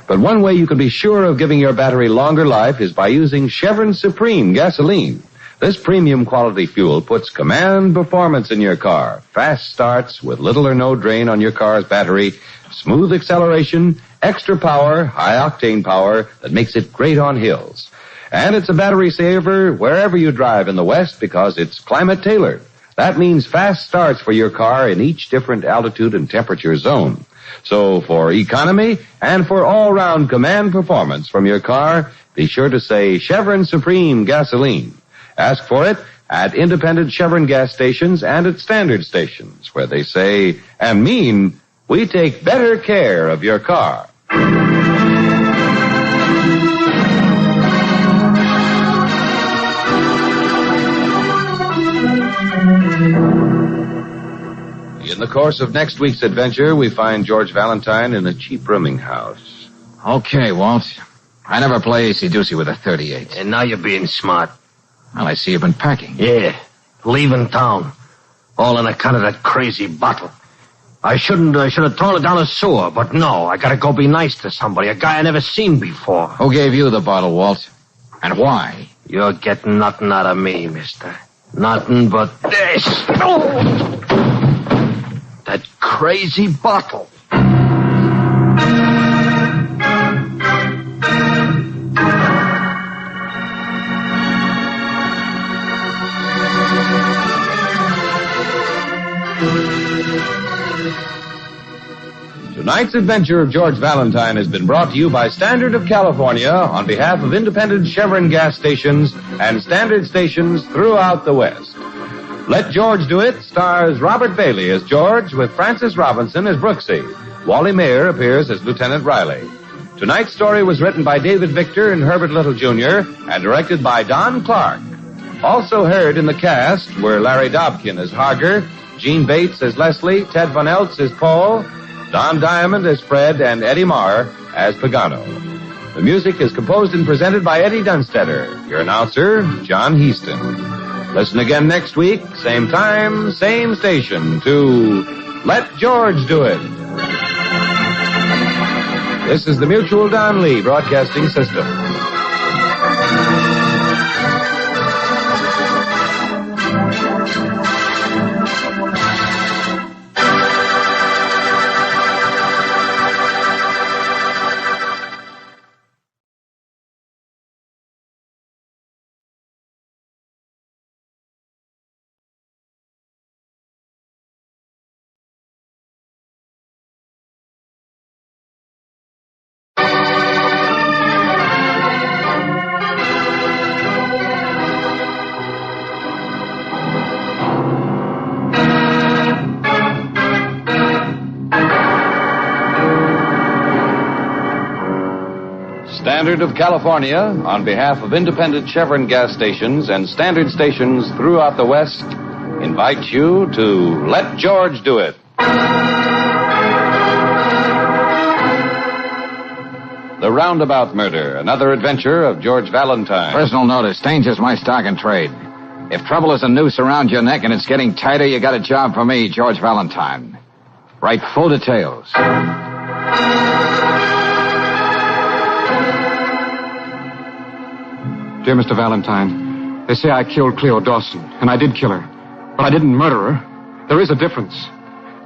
Speaker 11: But one way you can be sure of giving your battery longer life is by using Chevron Supreme gasoline. This premium quality fuel puts command performance in your car. Fast starts with little or no drain on your car's battery, smooth acceleration, extra power, high-octane power that makes it great on hills. And it's a battery saver wherever you drive in the West because it's climate tailored. That means fast starts for your car in each different altitude and temperature zone. So for economy and for all-round command performance from your car, be sure to say Chevron Supreme Gasoline. Ask for it at independent Chevron gas stations and at standard stations where they say and mean, we take better care of your car. In the course of next week's adventure, we find George Valentine in a cheap rooming house.
Speaker 2: Okay, Walt. I never play AC-doocy with a .38.
Speaker 18: And now you're being smart.
Speaker 2: Well, I see you've been packing.
Speaker 18: Yeah, leaving town. All on account of that crazy bottle. I should have thrown it down a sewer, but no, I gotta go be nice to somebody, a guy I never seen before.
Speaker 2: Who gave you the bottle, Walt? And why?
Speaker 18: You're getting nothing out of me, mister. Nothing but this. Oh! That crazy bottle.
Speaker 11: Tonight's adventure of George Valentine has been brought to you by Standard of California on behalf of independent Chevron gas stations and Standard stations throughout the West. Let George Do It stars Robert Bailey as George with Francis Robinson as Brooksy. Wally Mayer appears as Lieutenant Riley. Tonight's story was written by David Victor and Herbert Little Jr. and directed by Don Clark. Also heard in the cast were Larry Dobkin as Harger, Gene Bates as Leslie, Ted Von Eltz as Paul, Don Diamond as Fred, and Eddie Marr as Pagano. The music is composed and presented by Eddie Dunstetter. Your announcer, John Heaston. Listen again next week, same time, same station, to Let George Do It. This is the Mutual Don Lee Broadcasting System. Standard of California, on behalf of independent Chevron gas stations and standard stations throughout the West, invites you to Let George Do It. The Roundabout Murder, another adventure of George Valentine.
Speaker 2: Personal notice, danger's my stock and trade. If trouble is a noose around your neck and it's getting tighter, you got a job for me, George Valentine. Write full details.
Speaker 21: Dear Mr. Valentine, they say I killed Cleo Dawson, and I did kill her. But I didn't murder her. There is a difference.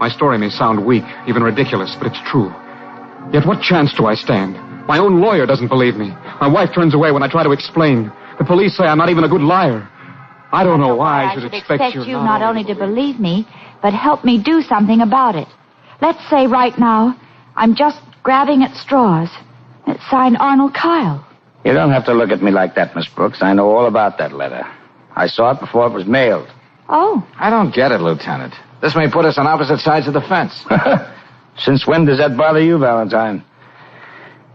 Speaker 21: My story may sound weak, even ridiculous, but it's true. Yet what chance do I stand? My own lawyer doesn't believe me. My wife turns away when I try to explain. The police say I'm not even a good liar. I don't know why I should expect
Speaker 4: you not only to believe me, but help me do something about it. Let's say right now, I'm just grabbing at straws. It's signed Arnold Kyle.
Speaker 22: You don't have to look at me like that, Miss Brooks. I know all about that letter. I saw it before it was mailed.
Speaker 4: Oh.
Speaker 2: I don't get it, Lieutenant. This may put us on opposite sides of the fence.
Speaker 22: Since when does that bother you, Valentine?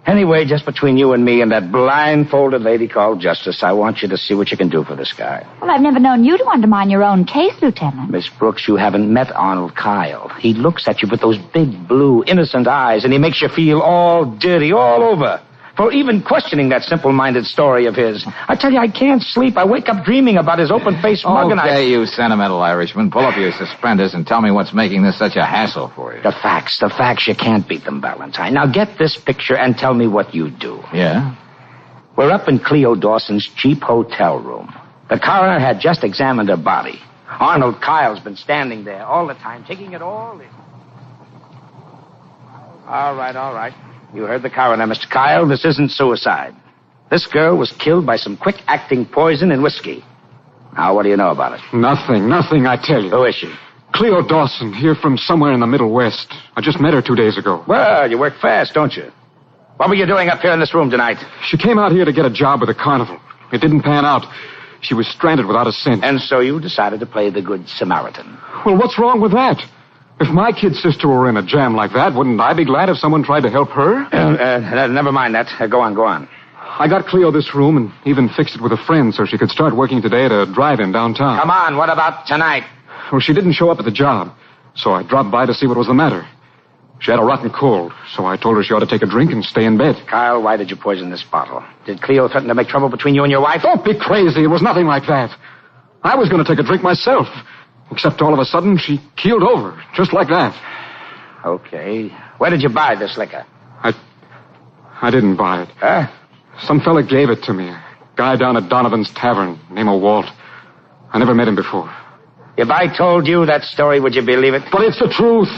Speaker 22: Anyway, just between you and me and that blindfolded lady called Justice, I want you to see what you can do for this guy.
Speaker 4: Well, I've never known you to undermine your own case, Lieutenant.
Speaker 22: Miss Brooks, you haven't met Arnold Kyle. He looks at you with those big, blue, innocent eyes, and he makes you feel all dirty all over for even questioning that simple-minded story of his. I tell you, I can't sleep. I wake up dreaming about his open-faced mug, and
Speaker 2: Okay, you sentimental Irishman. Pull up your suspenders and tell me what's making this such a hassle for you.
Speaker 22: The facts. You can't beat them, Valentine. Now get this picture and tell me what you do.
Speaker 2: Yeah?
Speaker 22: We're up in Cleo Dawson's cheap hotel room. The coroner had just examined her body. Arnold Kyle's been standing there all the time, taking it all in. All right. You heard the coroner, Mr. Kyle. This isn't suicide. This girl was killed by some quick-acting poison in whiskey. Now, what do you know about it?
Speaker 21: Nothing, I tell you.
Speaker 22: Who is she?
Speaker 21: Cleo Dawson, here from somewhere in the Middle West. I just met her 2 days ago.
Speaker 22: Well, you work fast, don't you? What were you doing up here in this room tonight?
Speaker 21: She came out here to get a job with a carnival. It didn't pan out. She was stranded without a cent.
Speaker 22: And so you decided to play the Good Samaritan.
Speaker 21: Well, what's wrong with that? If my kid sister were in a jam like that, wouldn't I be glad if someone tried to help her?
Speaker 22: Never mind that. Go on.
Speaker 21: I got Cleo this room and even fixed it with a friend so she could start working today at a drive-in downtown.
Speaker 22: Come on, what about tonight?
Speaker 21: Well, she didn't show up at the job, so I dropped by to see what was the matter. She had a rotten cold, so I told her she ought to take a drink and stay in bed.
Speaker 22: Kyle, why did you poison this bottle? Did Cleo threaten to make trouble between you and your wife?
Speaker 21: Don't be crazy. It was nothing like that. I was going to take a drink myself. Except all of a sudden, she keeled over, just like that.
Speaker 22: Okay. Where did you buy this liquor?
Speaker 21: I didn't buy it.
Speaker 22: Huh?
Speaker 21: Some fella gave it to me. A guy down at Donovan's Tavern, name of Walt. I never met him before.
Speaker 22: If I told you that story, would you believe it?
Speaker 21: But it's the truth.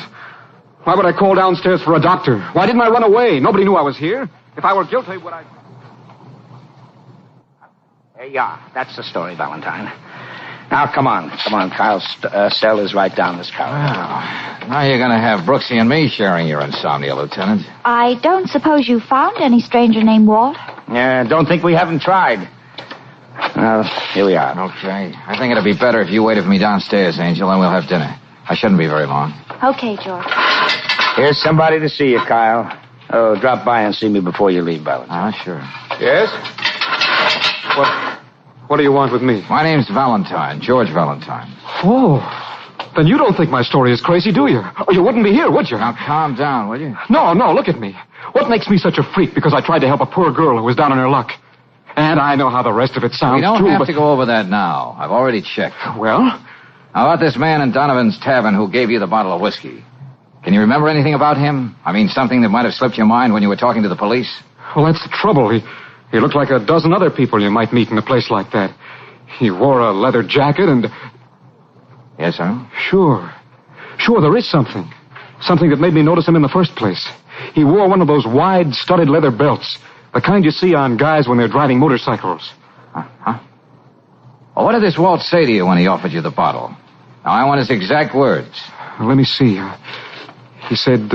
Speaker 21: Why would I call downstairs for a doctor? Why didn't I run away? Nobody knew I was here. If I were guilty, would I...
Speaker 22: There you are. That's the story, Valentine. Now, come on. Kyle's cell is right down this corridor.
Speaker 2: Well, now you're going to have Brooksy and me sharing your insomnia, Lieutenant.
Speaker 4: I don't suppose you found any stranger named Walt?
Speaker 22: Don't think we haven't tried. Well, here we are.
Speaker 2: Okay. I think it'd be better if you waited for me downstairs, Angel, and we'll have dinner. I shouldn't be very long.
Speaker 4: Okay, George.
Speaker 22: Here's somebody to see you, Kyle. Oh, drop by and see me before you leave, Valentine.
Speaker 2: Sure.
Speaker 21: Yes? What do you want with me?
Speaker 2: My name's Valentine, George Valentine.
Speaker 21: Oh, then you don't think my story is crazy, do you? Or you wouldn't be here, would you?
Speaker 2: Now, calm down, will you?
Speaker 21: No, look at me. What makes me such a freak because I tried to help a poor girl who was down on her luck? And I know how the rest of it sounds,
Speaker 2: We don't
Speaker 21: too,
Speaker 2: have to go over that now. I've already checked.
Speaker 21: Well?
Speaker 2: How about this man in Donovan's Tavern who gave you the bottle of whiskey? Can you remember anything about him? I mean, something that might have slipped your mind when you were talking to the police?
Speaker 21: Well, that's the trouble. He looked like a dozen other people you might meet in a place like that. He wore a leather jacket and...
Speaker 2: Yes, sir?
Speaker 21: Sure, there is something. Something that made me notice him in the first place. He wore one of those wide, studded leather belts. The kind you see on guys when they're driving motorcycles.
Speaker 2: Huh? Well, what did this Walt say to you when he offered you the bottle? Now, I want his exact words.
Speaker 21: Let me see. He said,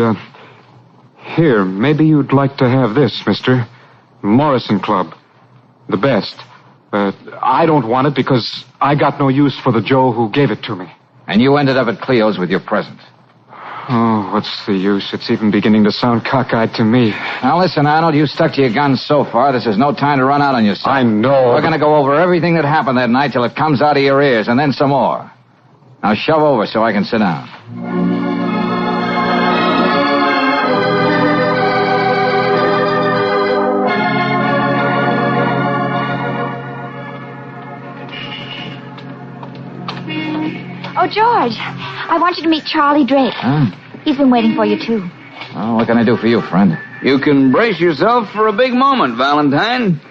Speaker 21: here, maybe you'd like to have this, mister. Morrison Club. The best. I don't want it because I got no use for the Joe who gave it to me.
Speaker 2: And you ended up at Cleo's with your present.
Speaker 21: Oh, what's the use? It's even beginning to sound cockeyed to me.
Speaker 2: Now, listen, Arnold, you stuck to your guns so far. This is no time to run out on yourself.
Speaker 21: I know.
Speaker 2: We're going to go over everything that happened that night till it comes out of your ears, and then some more. Now, shove over so I can sit down.
Speaker 4: Oh, George, I want you to meet Charlie Drake.
Speaker 2: Huh?
Speaker 4: He's been waiting for you, too.
Speaker 2: Oh, what can I do for you, friend?
Speaker 1: You can brace yourself for a big moment, Valentine.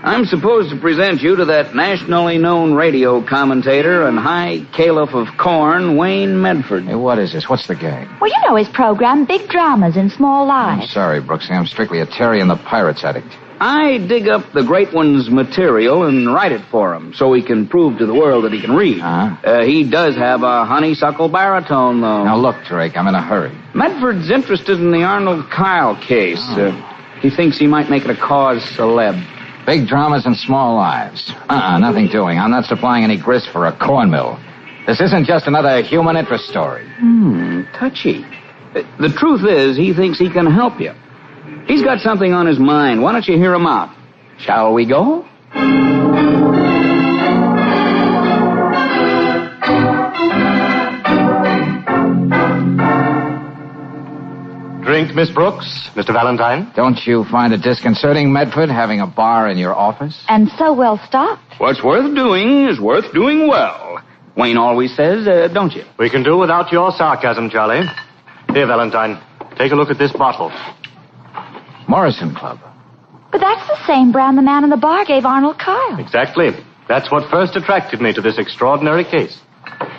Speaker 1: I'm supposed to present you to that nationally known radio commentator and high caliph of corn, Wayne Medford.
Speaker 2: Hey, what is this? What's the game?
Speaker 4: Well, you know his program, Big Dramas in Small
Speaker 2: I'm
Speaker 4: Lives.
Speaker 2: sorry, Brooksy. I'm strictly a Terry and the Pirates addict.
Speaker 1: I dig up the great one's material and write it for him so he can prove to the world that he can read. He does have a honeysuckle baritone, though.
Speaker 2: Now, look, Drake, I'm in a hurry.
Speaker 1: Medford's interested in the Arnold Kyle case. He thinks he might make it a cause celeb.
Speaker 2: Big Dramas and Small Lives. Nothing doing. I'm not supplying any grist for a corn mill. This isn't just another human interest story.
Speaker 1: Touchy. The truth is, he thinks he can help you. He's got something on his mind. Why don't you hear him out? Shall we go?
Speaker 18: Drink, Miss Brooks, Mr. Valentine.
Speaker 2: Don't you find it disconcerting, Medford, having a bar in your office?
Speaker 4: And so well stocked.
Speaker 1: What's worth doing is worth doing well. Wayne always says, don't you?
Speaker 18: We can do without your sarcasm, Charlie. Here, Valentine, take a look at this bottle.
Speaker 2: Morrison Club.
Speaker 4: But that's the same brand the man in the bar gave Arnold Kyle.
Speaker 18: Exactly. That's what first attracted me to this extraordinary case.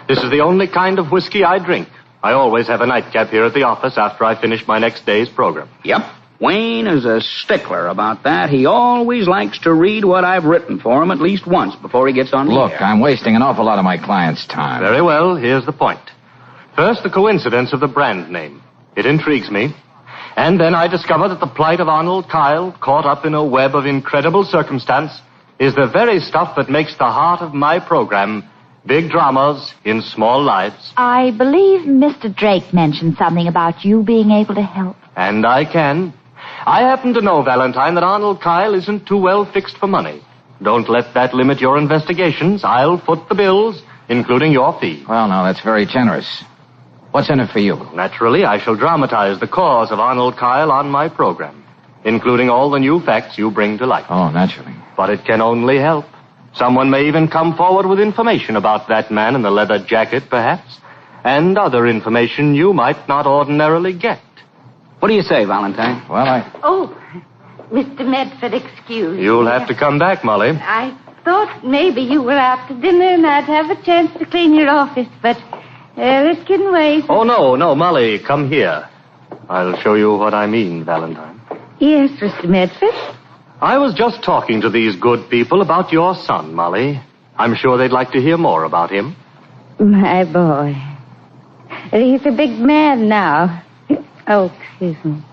Speaker 18: This is the only kind of whiskey I drink. I always have a nightcap here at the office after I finish my next day's program.
Speaker 1: Yep. Wayne is a stickler about that. He always likes to read what I've written for him at least once before he gets on the
Speaker 2: Look,
Speaker 1: air.
Speaker 2: I'm wasting an awful lot of my clients' time.
Speaker 18: Very well, here's the point. First, the coincidence of the brand name. It intrigues me. And then I discover that the plight of Arnold Kyle, caught up in a web of incredible circumstance, is the very stuff that makes the heart of my program, Big Dramas in Small Lives.
Speaker 4: I believe Mr. Drake mentioned something about you being able to help.
Speaker 18: And I can. I happen to know, Valentine, that Arnold Kyle isn't too well fixed for money. Don't let that limit your investigations. I'll foot the bills, including your fee.
Speaker 2: Well, now, that's very generous. What's in it for you?
Speaker 18: Naturally, I shall dramatize the cause of Arnold Kyle on my program, including all the new facts you bring to light.
Speaker 2: Oh, naturally.
Speaker 18: But it can only help. Someone may even come forward with information about that man in the leather jacket, perhaps, and other information you might not ordinarily get.
Speaker 1: What do you say, Valentine?
Speaker 2: Well,
Speaker 3: Oh, Mr. Medford, excuse me.
Speaker 18: You'll have to come back, Molly.
Speaker 3: I thought maybe you were out to dinner and I'd have a chance to clean your office, but it can wait.
Speaker 18: Oh, no, Molly, come here. I'll show you what I mean, Valentine.
Speaker 3: Yes, Mr. Medford.
Speaker 18: I was just talking to these good people about your son, Molly. I'm sure they'd like to hear more about him.
Speaker 3: My boy. He's a big man now. Oh, excuse me.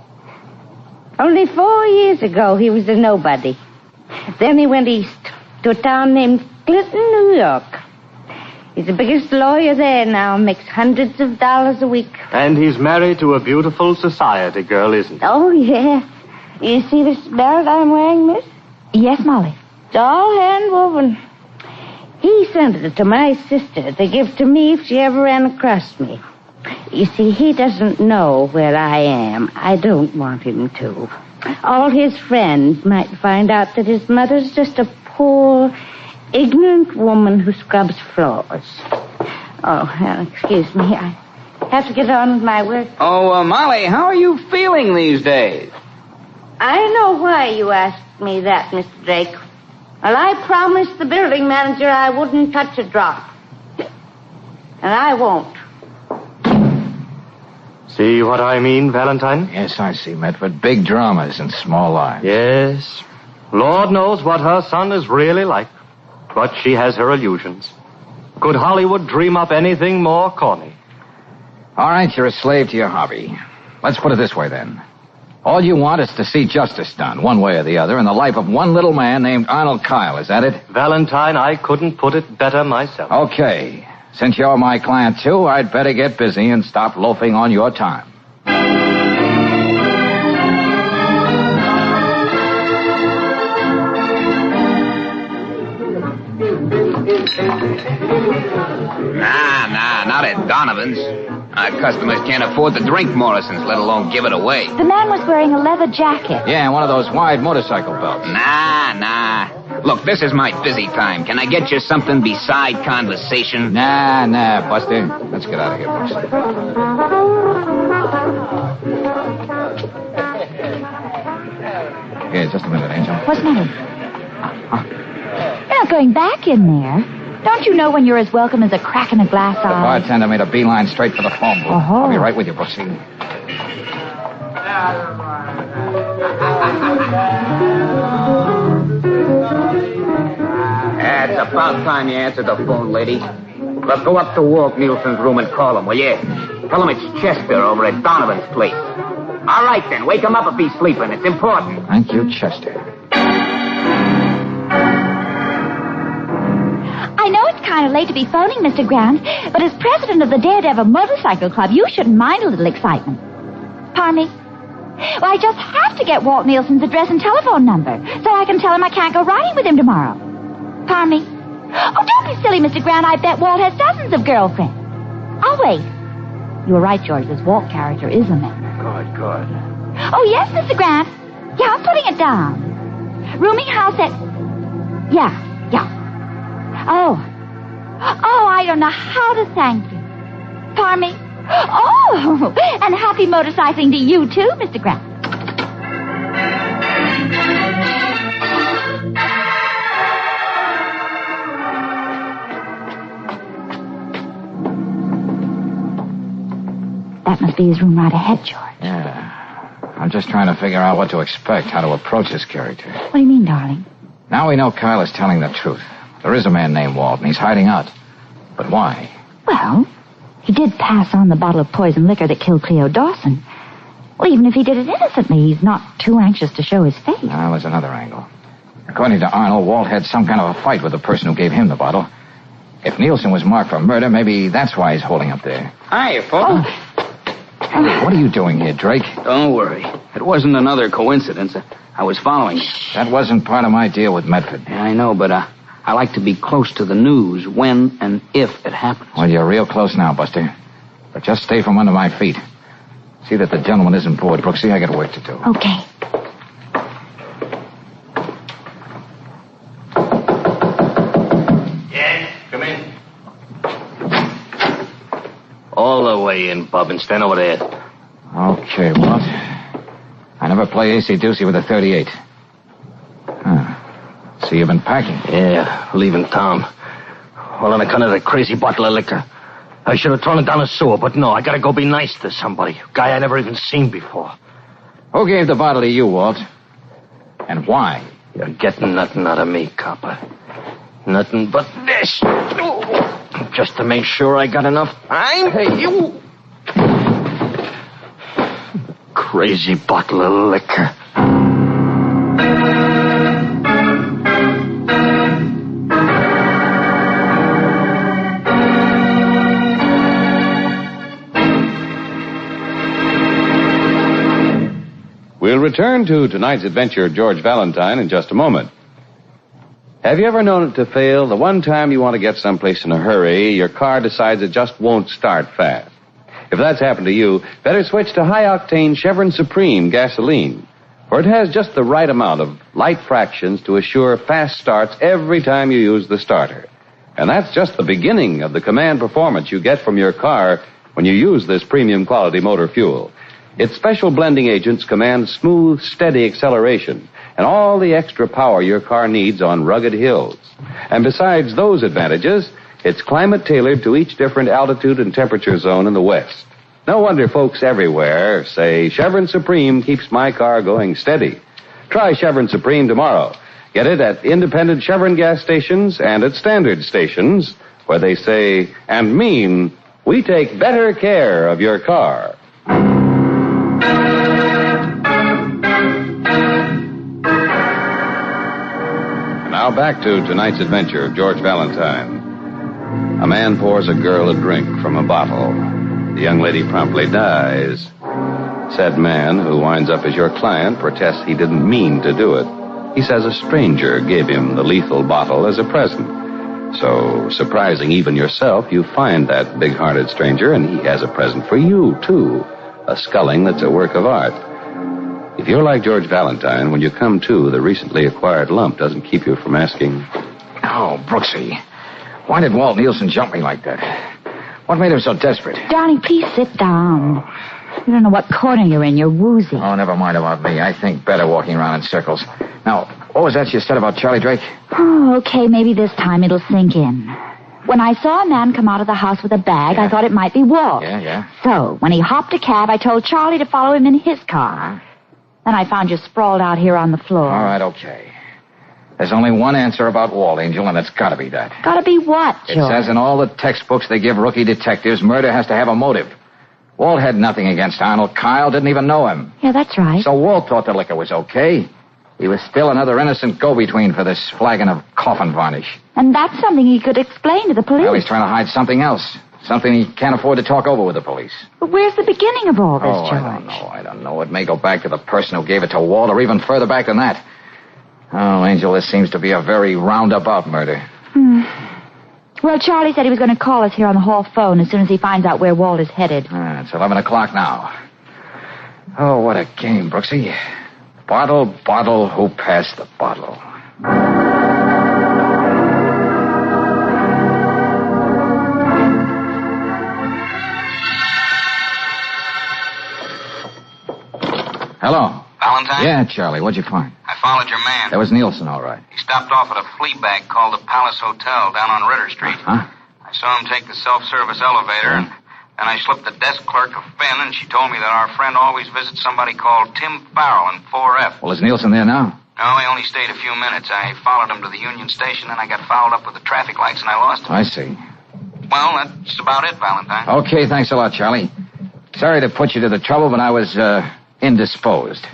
Speaker 3: Only 4 years ago, he was a nobody. Then he went east to a town named Clinton, New York. He's the biggest lawyer there now, makes hundreds of dollars a week.
Speaker 18: And he's married to a beautiful society girl, isn't he?
Speaker 3: Oh, yeah. You see this belt I'm wearing, miss?
Speaker 4: Yes, Molly.
Speaker 3: It's all hand-woven. He sent it to my sister to give to me if she ever ran across me. You see, he doesn't know where I am. I don't want him to. All his friends might find out that his mother's just a poor, ignorant woman who scrubs floors. Oh, well, excuse me. I have to get on with my work.
Speaker 1: Oh, Molly, how are you feeling these days?
Speaker 3: I know why you asked me that, Mr. Drake. Well, I promised the building manager I wouldn't touch a drop. And I won't.
Speaker 18: See what I mean, Valentine?
Speaker 2: Yes, I see, Medford. Big dramas and small lives.
Speaker 18: Yes. Lord knows what her son is really like. But she has her illusions. Could Hollywood dream up anything more corny?
Speaker 2: All right, you're a slave to your hobby. Let's put it this way, then. All you want is to see justice done, one way or the other, in the life of one little man named Arnold Kyle. Is that it?
Speaker 18: Valentine, I couldn't put it better myself.
Speaker 2: Okay. Since you're my client, too, I'd better get busy and stop loafing on your time.
Speaker 1: Nah, not at Donovan's. Our customers can't afford to drink Morrison's, let alone give it away.
Speaker 4: The man was wearing a leather jacket.
Speaker 2: Yeah, and one of those wide motorcycle belts.
Speaker 1: Nah. Look, this is my busy time. Can I get you something beside conversation?
Speaker 2: Nah, Buster. Let's get out of here, Buster. Okay, just a minute, Angel.
Speaker 4: What's the matter? You're not going back in there. Don't you know when you're as welcome as a crack in a glass
Speaker 2: The
Speaker 4: eye?
Speaker 2: bartender made a beeline straight for the phone booth. I'll be right with you, Buster.
Speaker 1: It's about time you answered the phone, lady. Let's go up to Walt Nielsen's room and call him, will you? Tell him it's Chester over at Donovan's place. All right, then. Wake him up if he's sleeping. It's important.
Speaker 2: Thank you, Chester.
Speaker 4: I know it's kind of late to be phoning, Mr. Grant, but as president of the Daredevil Motorcycle Club, you shouldn't mind a little excitement. Pardon me? Well, I just have to get Walt Nielsen's address and telephone number so I can tell him I can't go riding with him tomorrow. Pardon me? Oh, don't be silly, Mr. Grant. I bet Walt has dozens of girlfriends. I'll wait. You were right, George. This Walt character is a man.
Speaker 22: Good.
Speaker 4: Oh, yes, Mr. Grant. Yeah, I'm putting it down. Rooming house at... Yeah. Oh, I don't know how to thank you. Pardon me? Oh, and happy motorcycling to you, too, Mr. Grant. That must be his room right ahead, George.
Speaker 2: Yeah. I'm just trying to figure out what to expect, how to approach this character.
Speaker 4: What do you mean, darling?
Speaker 2: Now we know Kyle is telling the truth. There is a man named Walt, and he's hiding out. But why?
Speaker 4: Well, he did pass on the bottle of poison liquor that killed Cleo Dawson. Well, even if he did it innocently, he's not too anxious to show his face.
Speaker 2: Now, there's another angle. According to Arnold, Walt had some kind of a fight with the person who gave him the bottle. If Nielsen was marked for murder, maybe that's why he's holding up there.
Speaker 1: Hiya, folks.
Speaker 2: Hey, what are you doing here, Drake?
Speaker 1: Don't worry. It wasn't another coincidence. I was following you.
Speaker 2: That wasn't part of my deal with Medford.
Speaker 1: Yeah, I know, but I like to be close to the news when and if it happens.
Speaker 2: Well, you're real close now, Buster. But just stay from under my feet. See that the gentleman isn't bored, Brooksy. I got work to do.
Speaker 4: Okay.
Speaker 18: Yes, come in. All the way in, Bub, and stand over there.
Speaker 2: Okay, Walt. I never play AC-doocy with a .38. So you've been packing?
Speaker 18: Yeah, leaving town. Well, on account of that crazy bottle of liquor. I should have thrown it down the sewer, but no, I gotta go be nice to somebody. A guy I never even seen before.
Speaker 2: Who gave the bottle to you, Walt? And why?
Speaker 18: You're getting nothing out of me, copper. Nothing but this. Just to make sure I got enough time. Hey, you. Crazy bottle of liquor.
Speaker 11: We'll return to tonight's adventure of George Valentine in just a moment. Have you ever known it to fail? The one time you want to get someplace in a hurry, your car decides it just won't start fast. If that's happened to you, better switch to high-octane Chevron Supreme gasoline, for it has just the right amount of light fractions to assure fast starts every time you use the starter. And that's just the beginning of the command performance you get from your car when you use this premium quality motor fuel. Its special blending agents command smooth, steady acceleration and all the extra power your car needs on rugged hills. And besides those advantages, it's climate tailored to each different altitude and temperature zone in the West. No wonder folks everywhere say Chevron Supreme keeps my car going steady. Try Chevron Supreme tomorrow. Get it at independent Chevron gas stations and at standard stations where they say and mean, we take better care of your car. Now back to tonight's adventure of George Valentine. A man pours a girl a drink from a bottle. The young lady promptly dies. Said man, who winds up as your client, protests he didn't mean to do it. He says a stranger gave him the lethal bottle as a present. So, surprising even yourself, you find that big-hearted stranger, and he has a present for you, too. A sculling that's a work of art. If you're like George Valentine, when you come to, the recently acquired lump doesn't keep you from asking...
Speaker 22: Oh, Brooksy, why did Walt Nielsen jump me like that? What made him so desperate?
Speaker 4: Darling, please sit down. You don't know what corner you're in. You're woozy.
Speaker 22: Oh, never mind about me. I think better walking around in circles. Now, what was that you said about Charlie Drake?
Speaker 4: Oh, okay, maybe this time it'll sink in. When I saw a man come out of the house with a bag, I thought it might be Walt.
Speaker 22: Yeah.
Speaker 4: So, when he hopped a cab, I told Charlie to follow him in his car. Then I found you sprawled out here on the floor.
Speaker 22: All right, okay. There's only one answer about Walt, Angel, and it's gotta be that.
Speaker 4: Gotta be what,
Speaker 22: It
Speaker 4: George?
Speaker 22: says in all the textbooks they give rookie detectives, murder has to have a motive. Walt had nothing against Arnold Kyle, didn't even know him.
Speaker 4: Yeah, that's right.
Speaker 22: So Walt thought the liquor was okay. He was still another innocent go-between for this flagon of coffin varnish.
Speaker 4: And that's something he could explain to the police.
Speaker 22: Well, he's trying to hide something else. Something he can't afford to talk over with the police.
Speaker 4: But where's the beginning of all this, George?
Speaker 22: I don't know. It may go back to the person who gave it to Walt, or even further back than that. Oh, Angel, this seems to be a very roundabout murder.
Speaker 4: Well, Charlie said he was going to call us here on the hall phone as soon as he finds out where Walt is headed.
Speaker 22: It's 11 o'clock now. Oh, what a game, Brooksy. Bottle, who passed the bottle? Hello.
Speaker 10: Valentine?
Speaker 22: Yeah, Charlie, what'd you find?
Speaker 10: I followed your man.
Speaker 22: That was Nielsen, all right.
Speaker 10: He stopped off at a flea bag called the Palace Hotel down on Ritter Street.
Speaker 22: Huh?
Speaker 10: I saw him take the self-service elevator, and I slipped the desk clerk a fin, and she told me that our friend always visits somebody called Tim Farrell in 4F.
Speaker 22: Well, is Nielsen there now?
Speaker 10: No, he only stayed a few minutes. I followed him to the Union Station, and I got fouled up with the traffic lights, and I lost him.
Speaker 22: I see.
Speaker 10: Well, that's about it, Valentine.
Speaker 22: Okay, thanks a lot, Charlie. Sorry to put you to the trouble, but I was, indisposed.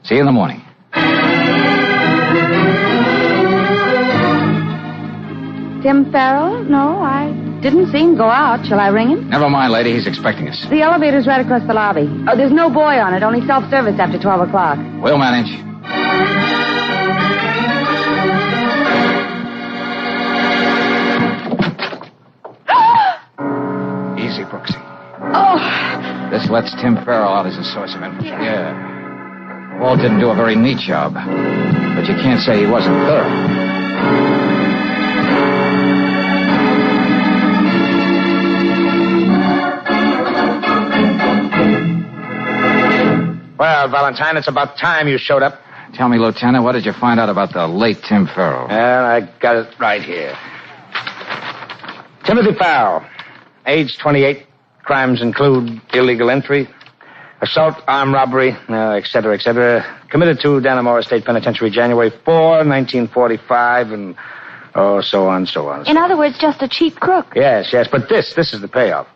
Speaker 22: See you in the morning.
Speaker 3: Tim Farrell? No, I didn't see him go out. Shall I ring him?
Speaker 22: Never mind, lady. He's expecting us.
Speaker 3: The elevator's right across the lobby. Oh, there's no boy on it. Only self-service after 12 o'clock.
Speaker 22: We'll manage. Easy, Brooksy.
Speaker 3: Oh!
Speaker 22: This lets Tim Farrell out as a source of information. Yeah. Walt didn't do a very neat job, but you can't say he wasn't thorough. Well, Valentine, it's about time you showed up. Tell me, Lieutenant, what did you find out about the late Tim Farrell? Well, I got it right here. Timothy Farrell, age 28. Crimes include illegal entry, assault, armed robbery, et cetera, et cetera. Committed to Dannemora State Penitentiary January 4, 1945, and so on, so on.
Speaker 4: In other words, just a cheap crook.
Speaker 22: Yes, but this is the payoff.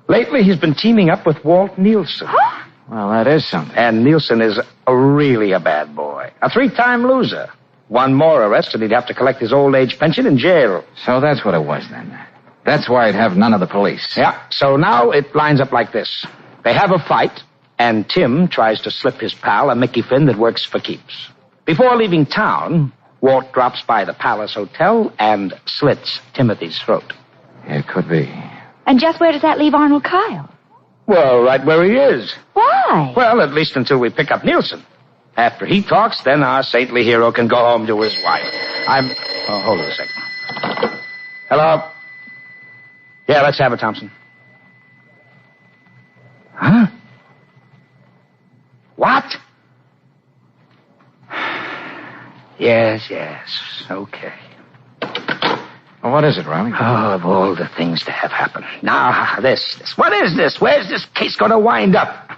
Speaker 22: Lately, he's been teaming up with Walt Nielsen.
Speaker 4: Huh?
Speaker 22: Well, that is something. And Nielsen is really a bad boy. A 3-time loser. One more arrest, and he'd have to collect his old age pension in jail. So that's what it was, then. That's why he'd have none of the police. Yeah, so now it lines up like this. They have a fight, and Tim tries to slip his pal a Mickey Finn that works for keeps. Before leaving town, Walt drops by the Palace Hotel and slits Timothy's throat. It could be.
Speaker 4: And just where does that leave Arnold Kyle?
Speaker 22: Well, right where he is.
Speaker 4: Why?
Speaker 22: Well, at least until we pick up Nielsen. After he talks, then our saintly hero can go home to his wife. Oh, hold on a second. Hello? Yeah, let's have it, Thompson. Huh? What? Yes, okay. Well, what is it, Riley? Oh, of all the things to have happen. Now, this. What is this? Where's this case going to wind up?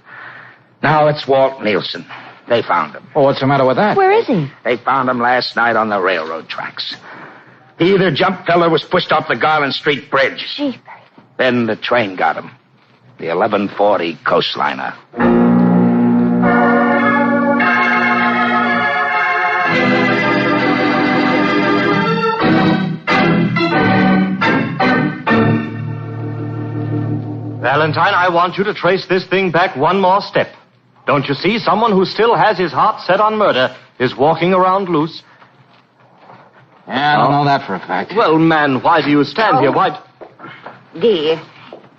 Speaker 22: Now, it's Walt Nielsen. They found him. Well, what's the matter with that?
Speaker 4: Where is he?
Speaker 22: They found him last night on the railroad tracks. He either jumped or was pushed off the Garland Street Bridge.
Speaker 4: Jeepers.
Speaker 22: Then the train got him. The 1140 Coastliner.
Speaker 18: Valentine, I want you to trace this thing back one more step. Don't you see? Someone who still has his heart set on murder is walking around loose.
Speaker 2: Yeah, I don't know that for a fact.
Speaker 18: Well, man, why do you stand here? Why...
Speaker 3: Dear,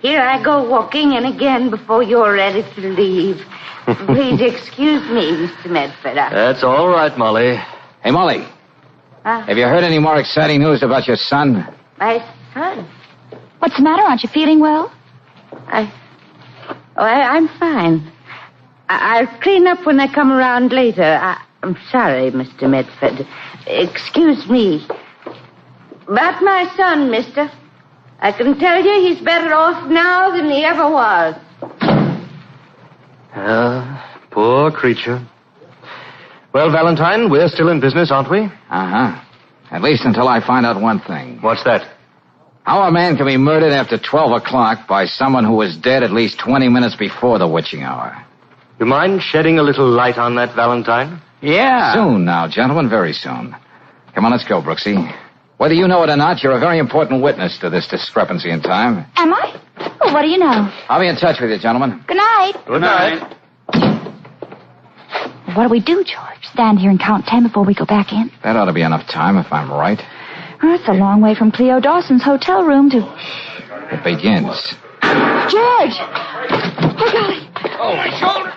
Speaker 3: here I go walking in again before you're ready to leave. Please excuse me, Mr. Medford.
Speaker 18: That's all right, Molly.
Speaker 2: Hey, Molly. Have you heard any more exciting news about your son?
Speaker 3: My son?
Speaker 4: What's the matter? Aren't you feeling well?
Speaker 3: I'm fine. I'll clean up when I come around later. I'm sorry, Mr. Medford. Excuse me. About my son, mister. I can tell you he's better off now than he ever was.
Speaker 18: Poor creature. Well, Valentine, we're still in business, aren't we?
Speaker 2: Uh-huh. At least until I find out one thing.
Speaker 18: What's that?
Speaker 2: How a man can be murdered after 12 o'clock by someone who was dead at least 20 minutes before the witching hour.
Speaker 18: You mind shedding a little light on that, Valentine?
Speaker 2: Yeah. Soon now, gentlemen, very soon. Come on, let's go, Brooksy. Whether you know it or not, you're a very important witness to this discrepancy in time.
Speaker 4: Am I? Well, what do you know?
Speaker 2: I'll be in touch with you, gentlemen.
Speaker 4: Good night.
Speaker 2: Good night.
Speaker 4: What do we do, George? Stand here and count 10 before we go back in?
Speaker 2: That ought to be enough time, if I'm right.
Speaker 4: Oh, it's a long way from Cleo Dawson's hotel room to...
Speaker 2: It begins.
Speaker 4: George! Oh, golly.
Speaker 6: Oh, my shoulder.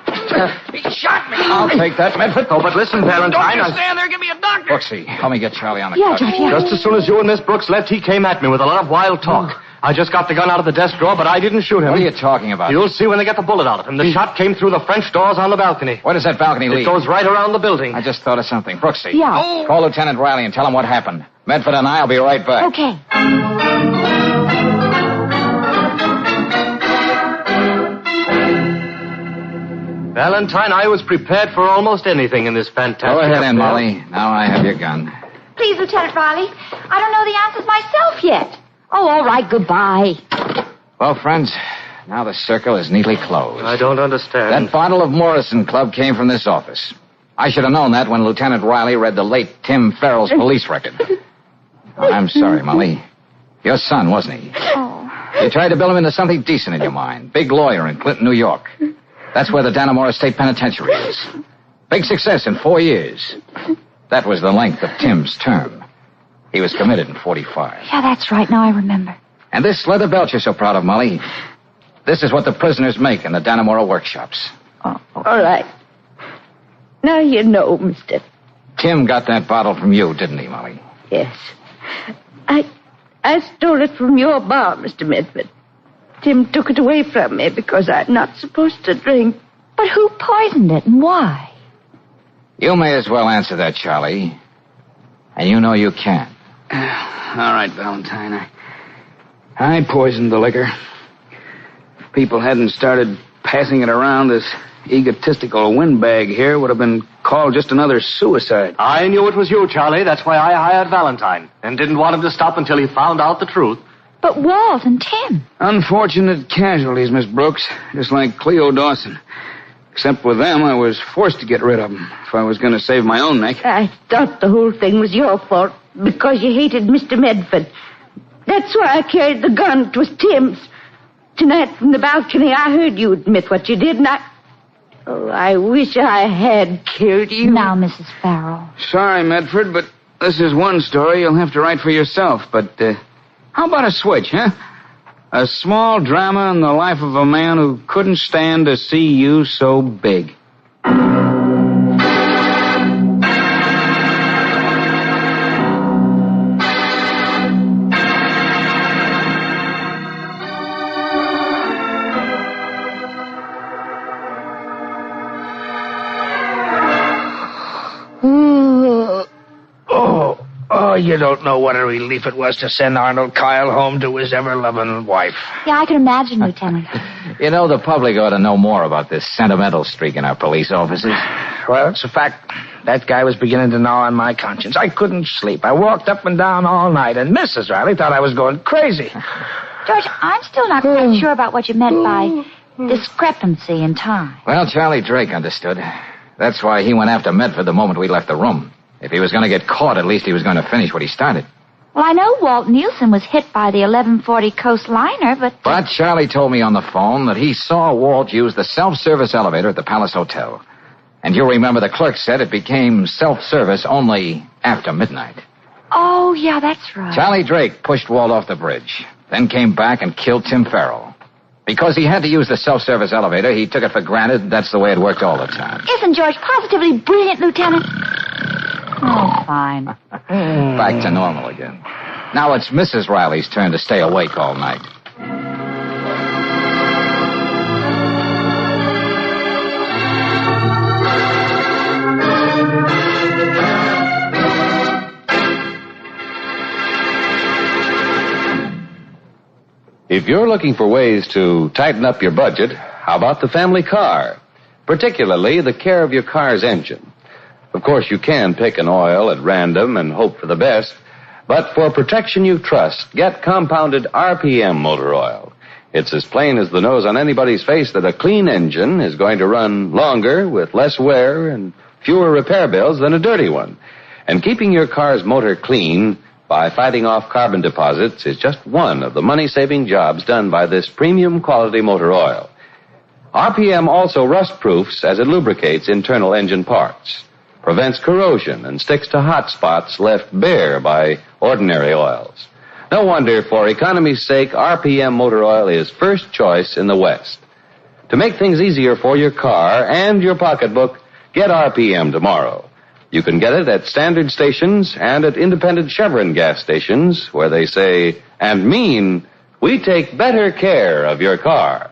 Speaker 6: He shot me.
Speaker 2: I'll take that, Medford.
Speaker 18: Oh, but listen, Valentine.
Speaker 6: Don't you stand there. Give me a doctor.
Speaker 2: Brooksy, help me get Charlie on the
Speaker 4: Yeah,
Speaker 2: couch.
Speaker 4: George, yeah.
Speaker 18: Just as soon as you and Miss Brooks left, he came at me with a lot of wild talk. I just got the gun out of the desk drawer, but I didn't shoot him.
Speaker 2: What are you talking about?
Speaker 18: You'll see when they get the bullet out of him. The shot came through the French doors on the balcony.
Speaker 2: Where does that balcony lead?
Speaker 18: It goes right around the building.
Speaker 2: I just thought of something. Brooksy.
Speaker 4: Yeah.
Speaker 2: Call Lieutenant Riley and tell him what happened. Medford and I'll be right back.
Speaker 4: Okay.
Speaker 18: Valentine, I was prepared for almost anything in this fantastic...
Speaker 2: Go ahead,
Speaker 18: affair.
Speaker 2: then, Molly. Now I have your gun.
Speaker 4: Please, Lieutenant Riley. I don't know the answers myself yet. Oh, all right, goodbye.
Speaker 2: Well, friends, now the circle is neatly closed.
Speaker 18: I don't understand.
Speaker 2: That bottle of Morrison Club came from this office. I should have known that when Lieutenant Riley read the late Tim Farrell's police record. Oh, I'm sorry, Molly. Your son, wasn't he?
Speaker 4: Oh.
Speaker 2: You tried to build him into something decent in your mind. Big lawyer in Clinton, New York. That's where the Dannemora State Penitentiary is. Big success in 4 years. That was the length of Tim's term. He was committed in 45.
Speaker 4: Yeah, that's right. Now I remember.
Speaker 2: And this leather belt you're so proud of, Molly, this is what the prisoners make in the Dannemora workshops.
Speaker 3: Oh, all right. Now you know, mister.
Speaker 2: Tim got that bottle from you, didn't he, Molly?
Speaker 3: Yes. I stole it from your bar, Mr. Medford. Tim took it away from me because I'm not supposed to drink.
Speaker 4: But who poisoned it and why?
Speaker 2: You may as well answer that, Charlie. And you know you can.
Speaker 6: All right, Valentine. I poisoned the liquor. If people hadn't started passing it around, this egotistical windbag here would have been called just another suicide.
Speaker 18: I knew it was you, Charlie. That's why I hired Valentine and didn't want him to stop until he found out the truth.
Speaker 4: But Walt and Tim.
Speaker 6: Unfortunate casualties, Miss Brooks, just like Cleo Dawson. Except with them, I was forced to get rid of them if I was going to save my own neck.
Speaker 3: I thought the whole thing was your fault because you hated Mr. Medford. That's why I carried the gun. It was Tim's. Tonight from the balcony, I heard you admit what you did, and I wish I had killed you.
Speaker 4: Now, Mrs. Farrell.
Speaker 6: Sorry, Medford, but this is one story you'll have to write for yourself. But how about a switch, huh? A small drama in the life of a man who couldn't stand to see you so big.
Speaker 5: Oh, you don't know what a relief it was to send Arnold Kyle home to his ever-loving wife.
Speaker 4: Yeah, I can imagine, Lieutenant.
Speaker 2: You know, the public ought to know more about this sentimental streak in our police officers.
Speaker 5: Well, it's a fact. That guy was beginning to gnaw on my conscience. I couldn't sleep. I walked up and down all night, and Mrs. Riley thought I was going crazy.
Speaker 4: George, I'm still not quite sure about what you meant by discrepancy in time.
Speaker 2: Well, Charlie Drake understood. That's why he went after Medford the moment we left the room. If he was going to get caught, at least he was going to finish what he started.
Speaker 4: Well, I know Walt Nielsen was hit by the 1140 Coast liner, but...
Speaker 2: But Charlie told me on the phone that he saw Walt use the self-service elevator at the Palace Hotel. And you remember the clerk said it became self-service only after midnight.
Speaker 4: Oh, yeah, that's right.
Speaker 2: Charlie Drake pushed Walt off the bridge, then came back and killed Tim Farrell. Because he had to use the self-service elevator, he took it for granted that's the way it worked all the time.
Speaker 4: Isn't George positively brilliant, Lieutenant? Oh, fine.
Speaker 2: Back to normal again. Now it's Mrs. Riley's turn to stay awake all night.
Speaker 11: If you're looking for ways to tighten up your budget, how about the family car? Particularly the care of your car's engine. Of course, you can pick an oil at random and hope for the best, but for protection you trust, get compounded RPM motor oil. It's as plain as the nose on anybody's face that a clean engine is going to run longer with less wear and fewer repair bills than a dirty one. And keeping your car's motor clean by fighting off carbon deposits is just one of the money-saving jobs done by this premium quality motor oil. RPM also rust-proofs as it lubricates internal engine parts, prevents corrosion, and sticks to hot spots left bare by ordinary oils. No wonder, for economy's sake, RPM motor oil is first choice in the West. To make things easier for your car and your pocketbook, get RPM tomorrow. You can get it at standard stations and at independent Chevron gas stations where they say and mean, we take better care of your car.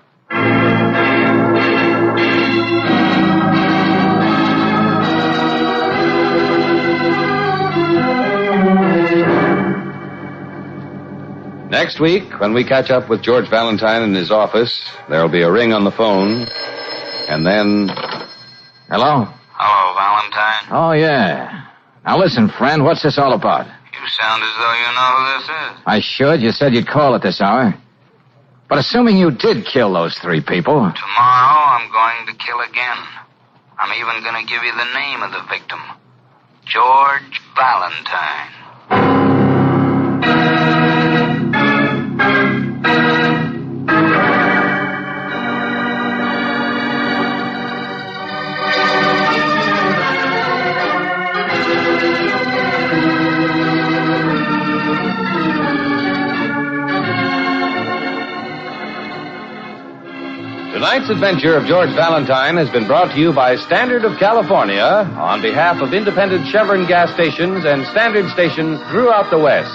Speaker 11: Next week, when we catch up with George Valentine in his office, there'll be a ring on the phone, and then...
Speaker 2: Hello?
Speaker 10: Hello, Valentine.
Speaker 2: Oh, yeah. Now listen, friend, what's this all about?
Speaker 10: You sound as though you know who this is.
Speaker 2: I should. You said you'd call at this hour. But assuming you did kill those 3 people...
Speaker 10: Tomorrow, I'm going to kill again. I'm even going to give you the name of the victim. George Valentine.
Speaker 11: Tonight's adventure of George Valentine has been brought to you by Standard of California on behalf of independent Chevron gas stations and Standard stations throughout the West.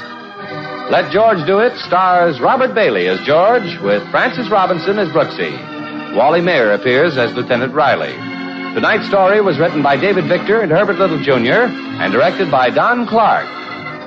Speaker 11: Let George Do It stars Robert Bailey as George with Francis Robinson as Brooksy. Wally Mayer appears as Lieutenant Riley. Tonight's story was written by David Victor and Herbert Little Jr. and directed by Don Clark.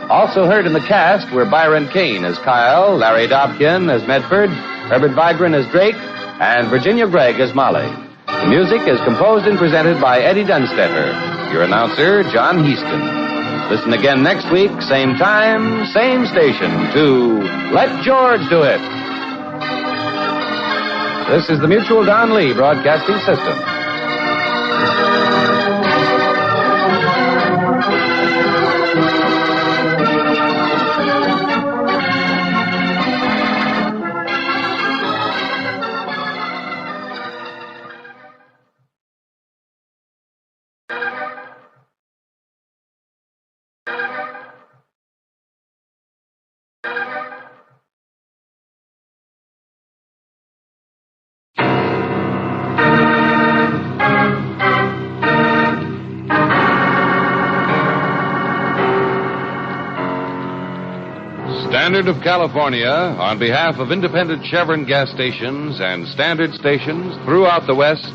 Speaker 11: Also heard in the cast were Byron Kane as Kyle, Larry Dobkin as Medford, Herbert Vigran as Drake, and Virginia Gregg as Molly. The music is composed and presented by Eddie Dunstetter. Your announcer, John Heaston. Listen again next week, same time, same station, to Let George Do It. This is the Mutual Don Lee Broadcasting System. Standard of California, on behalf of independent Chevron gas stations and Standard stations throughout the West,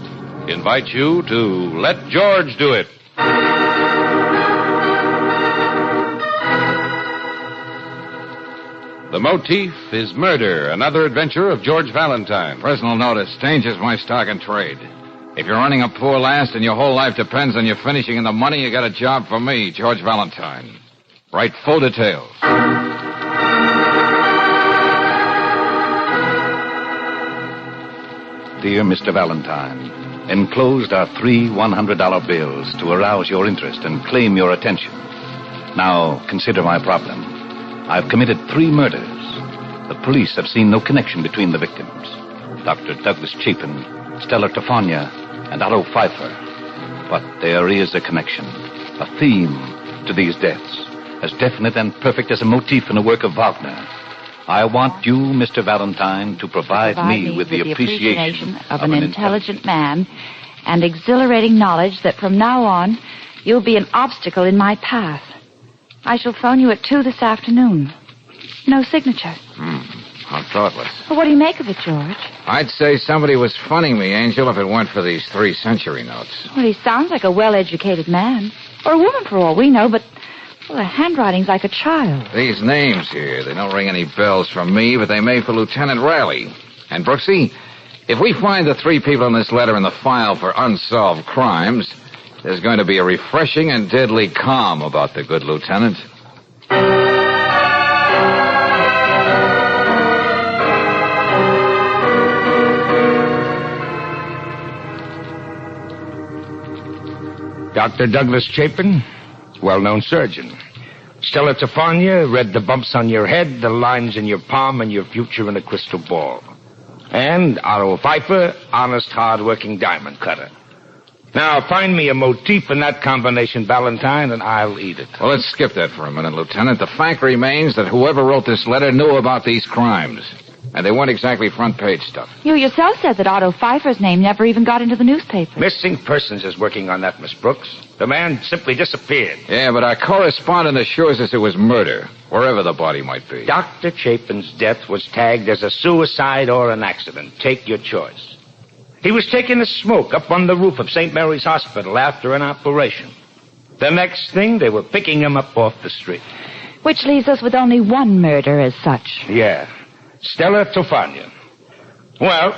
Speaker 11: invite you to Let George Do It. The motif is murder, another adventure of George Valentine.
Speaker 2: Personal notice, danger's my stock and trade. If you're running a poor last and your whole life depends on you finishing in the money, you got a job for me, George Valentine. Write full details.
Speaker 9: Dear Mr. Valentine, enclosed are 3 $100 bills to arouse your interest and claim your attention. Now, consider my problem. I've committed 3 murders. The police have seen no connection between the victims. Dr. Douglas Chapin, Stella Tofania, and Otto Pfeiffer. But there is a connection, a theme to these deaths, as definite and perfect as a motif in a work of Wagner. I want you, Mr. Valentine, to provide me with the appreciation
Speaker 4: of an intelligent man and exhilarating knowledge that from now on you'll be an obstacle in my path. I shall phone you at 2 this afternoon. No signature.
Speaker 2: How thoughtless.
Speaker 4: Well, what do you make of it, George?
Speaker 2: I'd say somebody was funning me, Angel, if it weren't for these 3 century notes.
Speaker 4: Well, he sounds like a well-educated man. Or a woman, for all we know, but well, the handwriting's like a child.
Speaker 2: These names here, they don't ring any bells for me, but they may for Lieutenant Riley. And, Brooksy, if we find the 3 people in this letter in the file for unsolved crimes, there's going to be a refreshing and deadly calm about the good lieutenant.
Speaker 7: Dr. Douglas Chapin, well-known surgeon. Stella Tofania read the bumps on your head, the lines in your palm, and your future in a crystal ball. And Otto Pfeiffer, honest, hard-working diamond cutter. Now, find me a motif in that combination, Valentine, and I'll eat it.
Speaker 2: Well, let's skip that for a minute, Lieutenant. The fact remains that whoever wrote this letter knew about these crimes. And they weren't exactly front-page stuff.
Speaker 4: You yourself said that Otto Pfeiffer's name never even got into the newspaper.
Speaker 7: Missing Persons is working on that, Miss Brooks. The man simply disappeared.
Speaker 2: Yeah, but our correspondent assures us it was murder, wherever the body might be.
Speaker 7: Dr. Chapin's death was tagged as a suicide or an accident. Take your choice. He was taking a smoke up on the roof of St. Mary's Hospital after an operation. The next thing, they were picking him up off the street.
Speaker 4: Which leaves us with only one murder as such.
Speaker 7: Yeah. Stella Tofania. Well,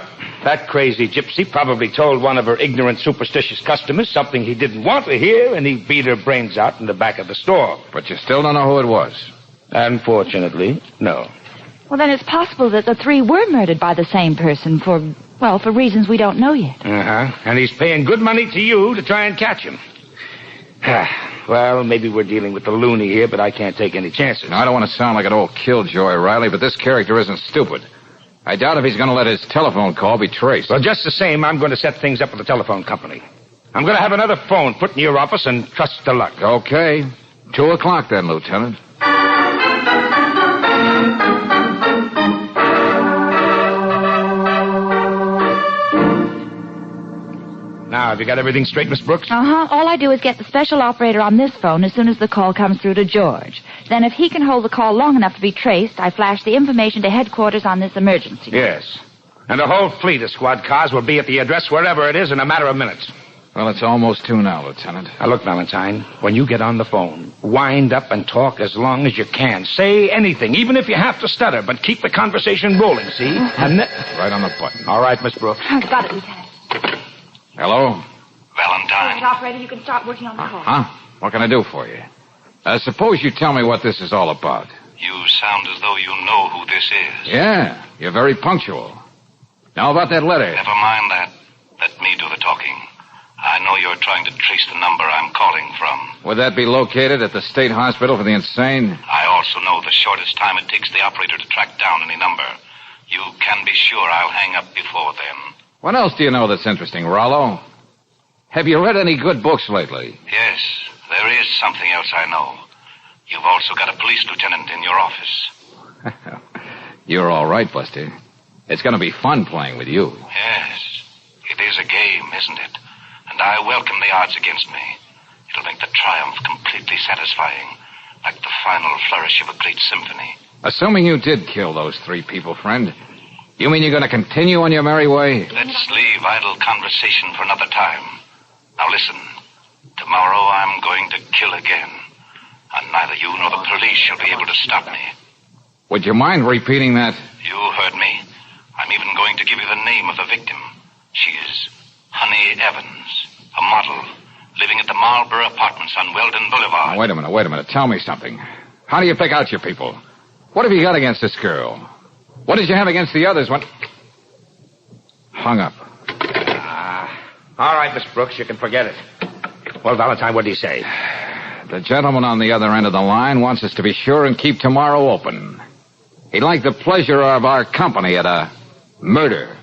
Speaker 7: that crazy gypsy probably told one of her ignorant, superstitious customers something he didn't want to hear, and he beat her brains out in the back of the store.
Speaker 2: But you still don't know who it was?
Speaker 7: Unfortunately, no.
Speaker 4: Well, then it's possible that the 3 were murdered by the same person for reasons we don't know yet.
Speaker 7: Uh-huh. And he's paying good money to you to try and catch him. Well, maybe we're dealing with the loony here, but I can't take any chances.
Speaker 2: Now, I don't want to sound like an old killjoy, Riley, but this character isn't stupid. I doubt if he's going to let his telephone call be traced.
Speaker 7: Well, just the same, I'm going to set things up with the telephone company. I'm going to have another phone put in your office and trust to luck.
Speaker 2: Okay. 2 o'clock then, Lieutenant.
Speaker 7: Now, have you got everything straight, Miss Brooks?
Speaker 4: Uh-huh. All I do is get the special operator on this phone as soon as the call comes through to George. Then if he can hold the call long enough to be traced, I flash the information to headquarters on this emergency.
Speaker 7: Yes. And a whole fleet of squad cars will be at the address wherever it is in a matter of minutes.
Speaker 2: Well, it's almost 2 now, Lieutenant.
Speaker 7: Now, look, Valentine, when you get on the phone, wind up and talk as long as you can. Say anything, even if you have to stutter, but keep the conversation rolling, see? And
Speaker 2: right on the button.
Speaker 7: All right, Miss Brooks.
Speaker 4: I've got it, Lieutenant.
Speaker 2: Hello?
Speaker 10: Valentine.
Speaker 4: Operator, you can start working on the call.
Speaker 2: Huh? What can I do for you? Suppose you tell me what this is all about.
Speaker 10: You sound as though you know who this is.
Speaker 2: Yeah, you're very punctual. Now about that letter.
Speaker 10: Never mind that. Let me do the talking. I know you're trying to trace the number I'm calling from.
Speaker 2: Would that be located at the State Hospital for the Insane?
Speaker 10: I also know the shortest time it takes the operator to track down any number. You can be sure I'll hang up before then.
Speaker 2: What else do you know that's interesting, Rollo? Have you read any good books lately?
Speaker 10: Yes, there is something else I know. You've also got a police lieutenant in your office.
Speaker 2: You're all right, Buster. It's going to be fun playing with you.
Speaker 10: Yes, it is a game, isn't it? And I welcome the odds against me. It'll make the triumph completely satisfying, like the final flourish of a great symphony.
Speaker 2: Assuming you did kill those 3 people, friend, you mean you're going to continue on your merry way?
Speaker 10: Let's leave idle conversation for another time. Now listen, tomorrow I'm going to kill again, and neither you nor the police shall be able to stop me.
Speaker 2: Would you mind repeating that?
Speaker 10: You heard me. I'm even going to give you the name of the victim. She is Honey Evans, a model, living at the Marlborough Apartments on Weldon Boulevard.
Speaker 2: Now, wait a minute. Tell me something. How do you pick out your people? What have you got against this girl? What did you have against the others when... Hung up.
Speaker 7: All right, Miss Brooks, you can forget it. Well, Valentine, what do you say?
Speaker 2: The gentleman on the other end of the line wants us to be sure and keep tomorrow open. He'd like the pleasure of our company at a murder.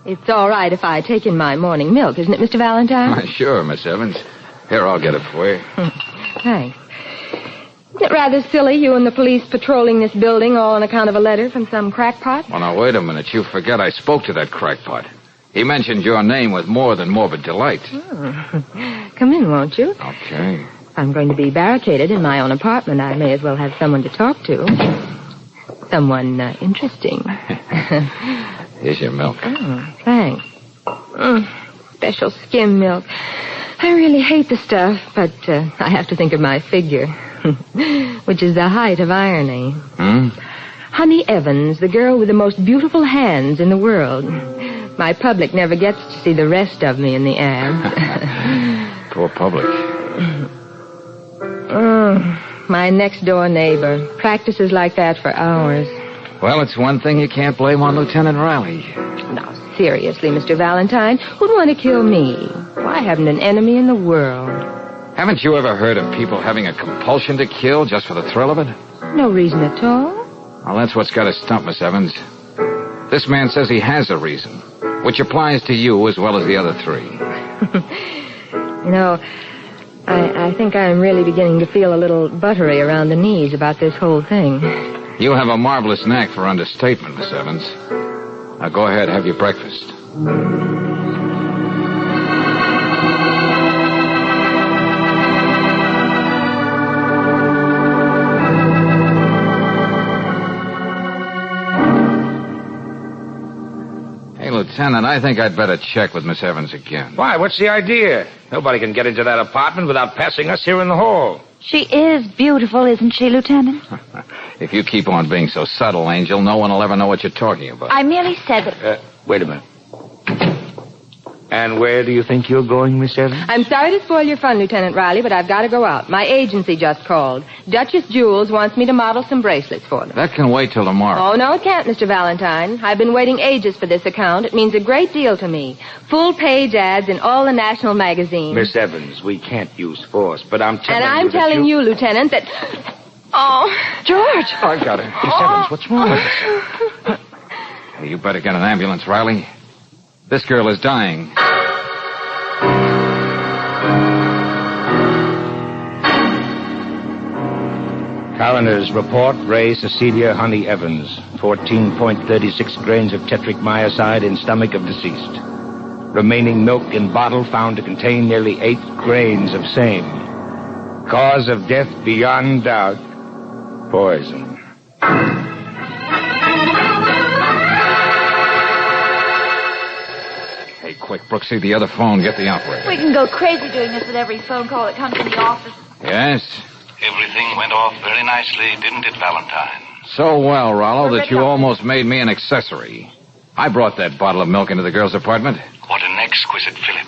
Speaker 20: It's all right if I take in my morning milk, isn't it, Mr. Valentine?
Speaker 2: Sure, Miss Evans. Here, I'll get it for you.
Speaker 20: Thanks. Isn't it rather silly, you and the police patrolling this building all on account of a letter from some crackpot?
Speaker 2: Well, now, wait a minute. You forget I spoke to that crackpot. He mentioned your name with more than morbid delight.
Speaker 20: Oh. Come in, won't you?
Speaker 2: Okay.
Speaker 20: I'm going to be barricaded in my own apartment. I may as well have someone to talk to. Someone interesting.
Speaker 2: Here's your milk.
Speaker 20: Oh, thanks. Special skim milk. I really hate the stuff, but I have to think of my figure, which is the height of irony. Honey Evans, the girl with the most beautiful hands in the world. My public never gets to see the rest of me in the ad.
Speaker 2: Poor public.
Speaker 20: My next-door neighbor practices like that for hours.
Speaker 2: Well, it's one thing you can't blame on Lieutenant Riley.
Speaker 20: Now, seriously, Mr. Valentine, who'd want to kill me? Well, I haven't an enemy in the world.
Speaker 2: Haven't you ever heard of people having a compulsion to kill just for the thrill of it?
Speaker 20: No reason at all.
Speaker 2: Well, that's what's got us stumped, Miss Evans. This man says he has a reason, which applies to you as well as the other three.
Speaker 20: You know, I think I'm really beginning to feel a little buttery around the knees about this whole thing.
Speaker 2: You have a marvelous knack for understatement, Miss Evans. Now go ahead, have your breakfast. Hey, Lieutenant, I think I'd better check with Miss Evans again.
Speaker 7: Why? What's the idea? Nobody can get into that apartment without passing us here in the hall.
Speaker 4: She is beautiful, isn't she, Lieutenant?
Speaker 2: If you keep on being so subtle, Angel, no one will ever know what you're talking about.
Speaker 4: I merely said that...
Speaker 7: Wait a minute. And where do you think you're going, Miss Evans?
Speaker 20: I'm sorry to spoil your fun, Lieutenant Riley, but I've got to go out. My agency just called. Duchess Jewels wants me to model some bracelets for them.
Speaker 2: That can wait till tomorrow.
Speaker 20: Oh, no, it can't, Mr. Valentine. I've been waiting ages for this account. It means a great deal to me. Full-page ads in all the national magazines.
Speaker 7: Miss Evans, we can't use force, but I'm telling you
Speaker 20: And I'm telling you, Lieutenant, that... Oh,
Speaker 4: George!
Speaker 2: I got it. Miss Evans, what's wrong with us? Hey, you better get an ambulance, Riley. This girl is dying.
Speaker 7: Coroner's report, Ray Cecilia Honey Evans, 14.36 grains of tetric myoside in stomach of deceased. Remaining milk in bottle found to contain nearly 8 grains of same. Cause of death beyond doubt, poison.
Speaker 2: Hey, quick, Brooksy, the other phone. Get the operator.
Speaker 4: We can go crazy doing this with every phone call that comes from the office.
Speaker 2: Yes?
Speaker 10: Everything went off very nicely, didn't it, Valentine?
Speaker 2: So well, Rollo, that you almost made me an accessory. I brought that bottle of milk into the girl's apartment.
Speaker 10: What an exquisite fillip.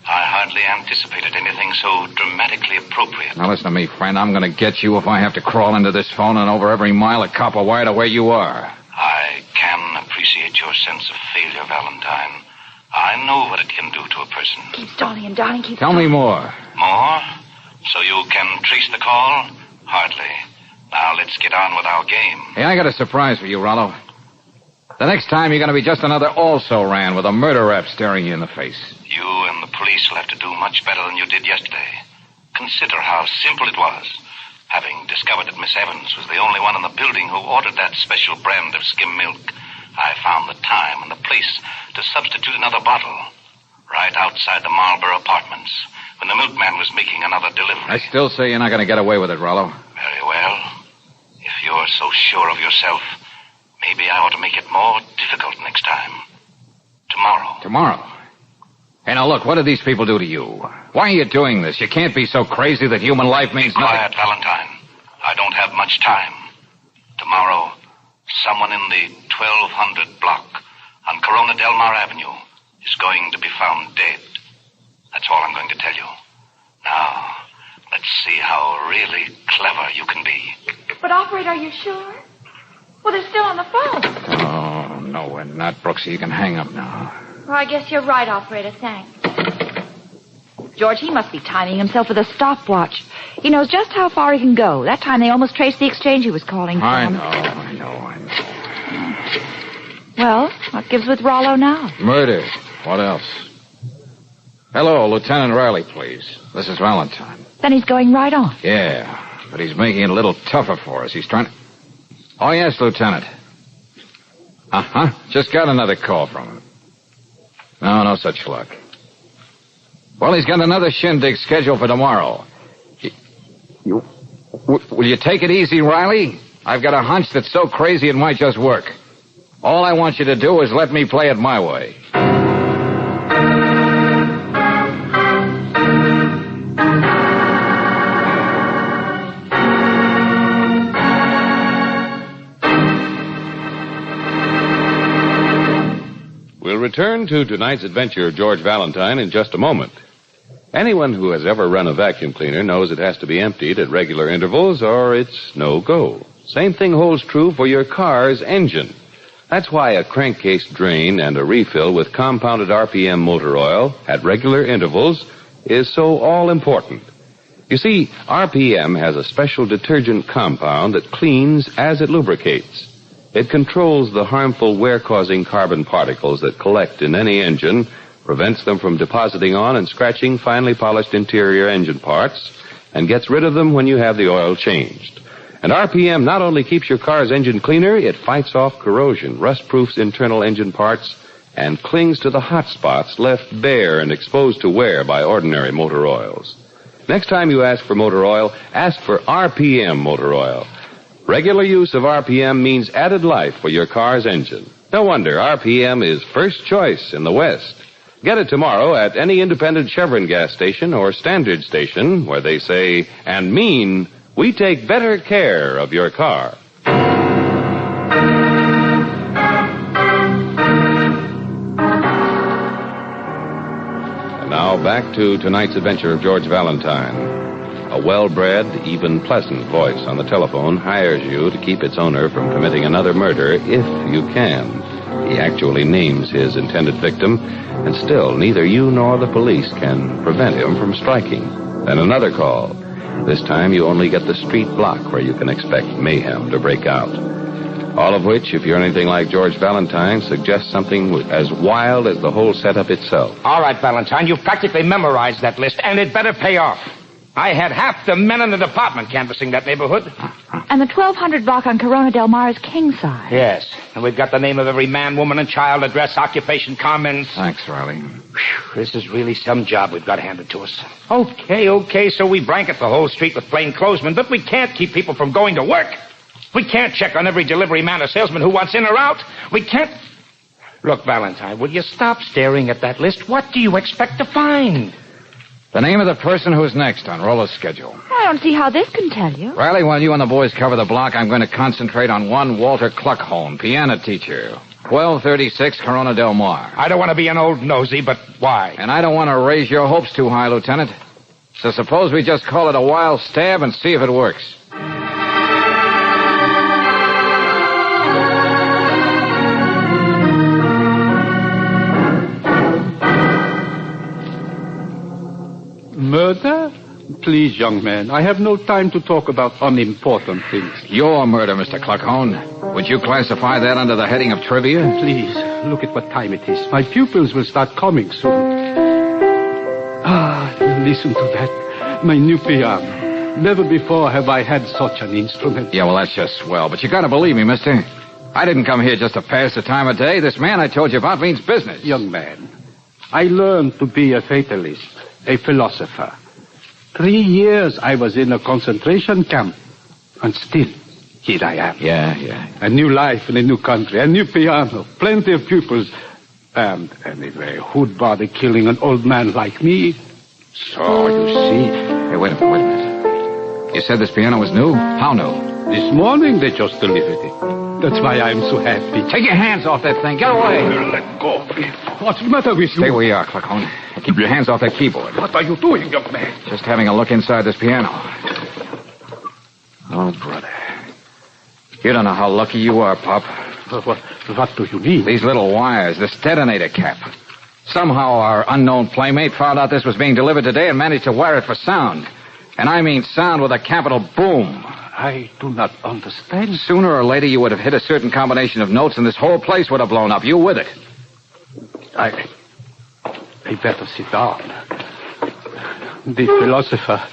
Speaker 10: I hardly anticipated anything so dramatically appropriate.
Speaker 2: Now listen to me, friend. I'm going to get you if I have to crawl into this phone and over every mile of copper wire to where you are.
Speaker 10: I can appreciate your sense of failure, Valentine. I know what it can do to a person.
Speaker 4: Keep stalling and darling, keep
Speaker 2: Tell me more.
Speaker 10: More? So you can trace the call? Hardly. Now let's get on with our game.
Speaker 2: Hey, I got a surprise for you, Rollo. The next time you're going to be just another also-ran with a murder rap staring you in the face.
Speaker 10: You and the police will have to do much better than you did yesterday. Consider how simple it was. Having discovered that Miss Evans was the only one in the building who ordered that special brand of skim milk, I found the time and the place to substitute another bottle right outside the Marlborough apartments when the milkman was making another delivery.
Speaker 2: I still say you're not going to get away with it, Rollo.
Speaker 10: Very well. If you're so sure of yourself, maybe I ought to make it more difficult next time. Tomorrow.
Speaker 2: Tomorrow? Hey, now look, what did these people do to you? Why are you doing this? You can't be so crazy that human life means
Speaker 10: Be quiet, Valentine. I don't have much time. Tomorrow, someone in the 1200 block on Corona Del Mar Avenue is going to be found dead. That's all I'm going to tell you. Now, let's see how really clever you can be.
Speaker 4: But, operator, are you sure? Well, they're still on the phone.
Speaker 2: Oh, no, we're not, Brooksy. You can hang up now.
Speaker 4: Well, I guess you're right, operator. Thanks. George, he must be timing himself with a stopwatch. He knows just how far he can go. That time they almost traced the exchange he was calling from.
Speaker 2: I know.
Speaker 4: Well, what gives with Rollo now?
Speaker 2: Murder. What else? Hello, Lieutenant Riley, please. This is Valentine.
Speaker 4: Then he's going right on.
Speaker 2: Yeah, but he's making it a little tougher for us. He's trying to... Oh, yes, Lieutenant. Uh-huh. Just got another call from him. No such luck. Well, he's got another shindig scheduled for tomorrow. Will you take it easy, Riley? I've got a hunch that's so crazy it might just work. All I want you to do is let me play it my way.
Speaker 8: We'll return to tonight's adventure of George Valentine in just a moment. Anyone who has ever run a vacuum cleaner knows it has to be emptied at regular intervals or it's no go. Same thing holds true for your car's engine. That's why a crankcase drain and a refill with compounded RPM motor oil at regular intervals is so all important. You see, RPM has a special detergent compound that cleans as it lubricates. It controls the harmful wear-causing carbon particles that collect in any engine, prevents them from depositing on and scratching finely polished interior engine parts, and gets rid of them when you have the oil changed. And RPM not only keeps your car's engine cleaner, it fights off corrosion, rust-proofs internal engine parts, and clings to the hot spots left bare and exposed to wear by ordinary motor oils. Next time you ask for motor oil, ask for RPM motor oil. Regular use of RPM means added life for your car's engine. No wonder RPM is first choice in the West. Get it tomorrow at any independent Chevron gas station or Standard station where they say and mean, we take better care of your car. And now back to tonight's adventure of George Valentine. A well-bred, even pleasant voice on the telephone hires you to keep its owner from committing another murder if you can. He actually names his intended victim, and still neither you nor the police can prevent him from striking. Then another call. This time you only get the street block where you can expect mayhem to break out. All of which, if you're anything like George Valentine, suggests something as wild as the whole setup itself.
Speaker 22: All right, Valentine, you've practically memorized that list, and it better pay off. I had half the men in the department canvassing that neighborhood.
Speaker 4: And the 1200 block on Corona Del Mar is king size.
Speaker 22: Yes, and we've got the name of every man, woman, and child, address, occupation, comments.
Speaker 2: Thanks, Riley.
Speaker 22: This is really some job we've got handed to us. Okay, so we blanket the whole street with plainclothesmen, but we can't keep people from going to work. We can't check on every delivery man or salesman who wants in or out. We can't... Look, Valentine, will you stop staring at that list? What do you expect to find?
Speaker 2: The name of the person who's next on Rollo's schedule.
Speaker 4: I don't see how this can tell you.
Speaker 2: Riley, while you and the boys cover the block, I'm going to concentrate on one Walter Cluckholm, piano teacher. 1236 Corona Del Mar.
Speaker 22: I don't want to be an old nosy, but why?
Speaker 2: And I don't want to raise your hopes too high, Lieutenant. So suppose we just call it a wild stab and see if it works.
Speaker 12: Murder? Please, young man, I have no time to talk about unimportant things.
Speaker 2: Your murder, Mr. Cluckhorn. Would you classify that under the heading of trivia?
Speaker 12: Please, look at what time it is. My pupils will start coming soon. Listen to that. My new piano. Never before have I had such an instrument.
Speaker 2: Yeah, well, that's just swell. But you gotta believe me, mister. I didn't come here just to pass the time of day. This man I told you about means business.
Speaker 12: Young man, I learned to be a fatalist, a philosopher. 3 years I was in a concentration camp. And still, here I am.
Speaker 2: Yeah.
Speaker 12: A new life in a new country, a new piano, plenty of pupils. And anyway, who'd bother killing an old man like me? So, you see...
Speaker 2: Hey, wait a minute. You said this piano was new? How new?
Speaker 12: This morning they just delivered it. That's why I'm so happy.
Speaker 2: Take your hands off that thing. Get away.
Speaker 12: Let go. What's the matter with you?
Speaker 2: Stay where you are, Cluckhorn. Keep your hands off that keyboard.
Speaker 12: What are you doing, young man?
Speaker 2: Just having a look inside this piano.
Speaker 12: Oh, brother.
Speaker 2: You don't know how lucky you are, Pop.
Speaker 12: What do you mean?
Speaker 2: These little wires, this detonator cap. Somehow our unknown playmate found out this was being delivered today and managed to wire it for sound. And I mean sound with a capital boom.
Speaker 12: I do not understand.
Speaker 2: Sooner or later you would have hit a certain combination of notes and this whole place would have blown up. You with it.
Speaker 12: I better sit down. The philosopher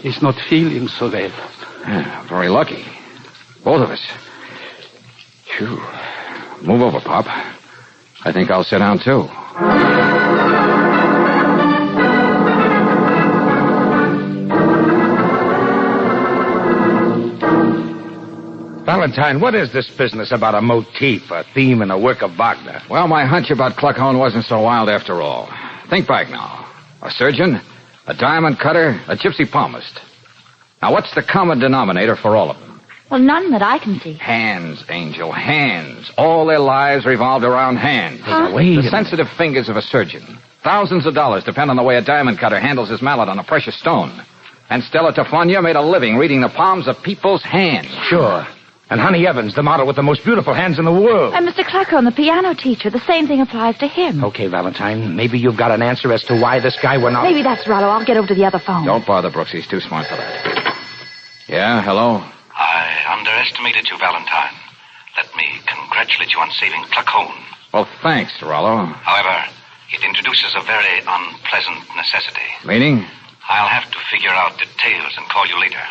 Speaker 12: is not feeling so well.
Speaker 2: Yeah, very lucky. Both of us. Phew. Move over, Pop. I think I'll sit down, too.
Speaker 22: Valentine, what is this business about a motif, a theme in a work of Wagner?
Speaker 2: Well, my hunch about Cluckhorn wasn't so wild after all. Think back now. A surgeon, a diamond cutter, a gypsy palmist. Now, what's the common denominator for all of them?
Speaker 4: Well, none that I can see.
Speaker 2: Hands, Angel, hands. All their lives revolved around hands.
Speaker 4: Huh?
Speaker 2: The sensitive fingers of a surgeon. Thousands of dollars depend on the way a diamond cutter handles his mallet on a precious stone. And Stella Tafania made a living reading the palms of people's hands.
Speaker 22: Sure. And Honey Evans, the model with the most beautiful hands in the world.
Speaker 4: And Mr. Cluckhorn, the piano teacher, the same thing applies to him.
Speaker 22: Okay, Valentine, maybe you've got an answer as to why this guy went on.
Speaker 4: Maybe that's Rollo. I'll get over to the other phone.
Speaker 2: Don't bother, Brooks. He's too smart for that. Yeah, hello?
Speaker 10: I underestimated you, Valentine. Let me congratulate you on saving Cluckhorn.
Speaker 2: Well, thanks, Rollo.
Speaker 10: However, it introduces a very unpleasant necessity.
Speaker 2: Meaning?
Speaker 10: I'll have to figure out details and call you later.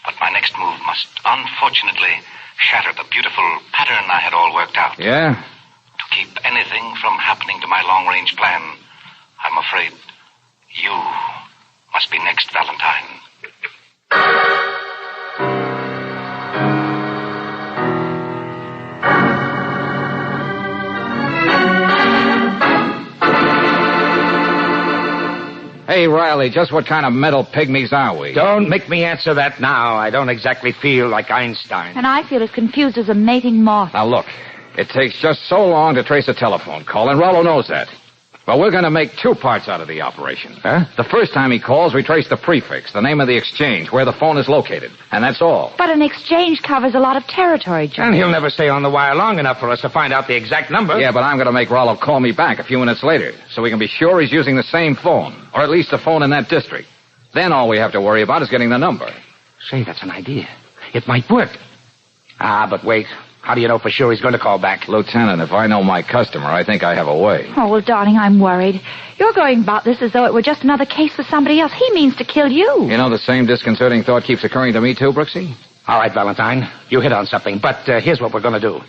Speaker 10: But my next move must unfortunately shatter the beautiful pattern I had all worked out.
Speaker 2: Yeah?
Speaker 10: To keep anything from happening to my long-range plan, I'm afraid you must be next, Valentine.
Speaker 2: Hey, Riley, just what kind of metal pygmies are we?
Speaker 22: Don't make me answer that now. I don't exactly feel like Einstein.
Speaker 4: And I feel as confused as a mating moth.
Speaker 2: Now, look, it takes just so long to trace a telephone call, and Rollo knows that. Well, we're going to make two parts out of the operation.
Speaker 22: Huh?
Speaker 2: The first time he calls, we trace the prefix, the name of the exchange, where the phone is located, and that's all.
Speaker 4: But an exchange covers a lot of territory, George.
Speaker 22: And he'll never stay on the wire long enough for us to find out the exact number.
Speaker 2: Yeah, but I'm going to make Rollo call me back a few minutes later, so we can be sure he's using the same phone, or at least the phone in that district. Then all we have to worry about is getting the number.
Speaker 22: Say, that's an idea. It might work. Ah, but wait. How do you know for sure he's going to call back?
Speaker 2: Lieutenant, if I know my customer, I think I have a way.
Speaker 4: Oh, well, darling, I'm worried. You're going about this as though it were just another case with somebody else. He means to kill you.
Speaker 2: You know, the same disconcerting thought keeps occurring to me, too, Brooksy?
Speaker 22: All right, Valentine. You hit on something. But here's what we're going to do.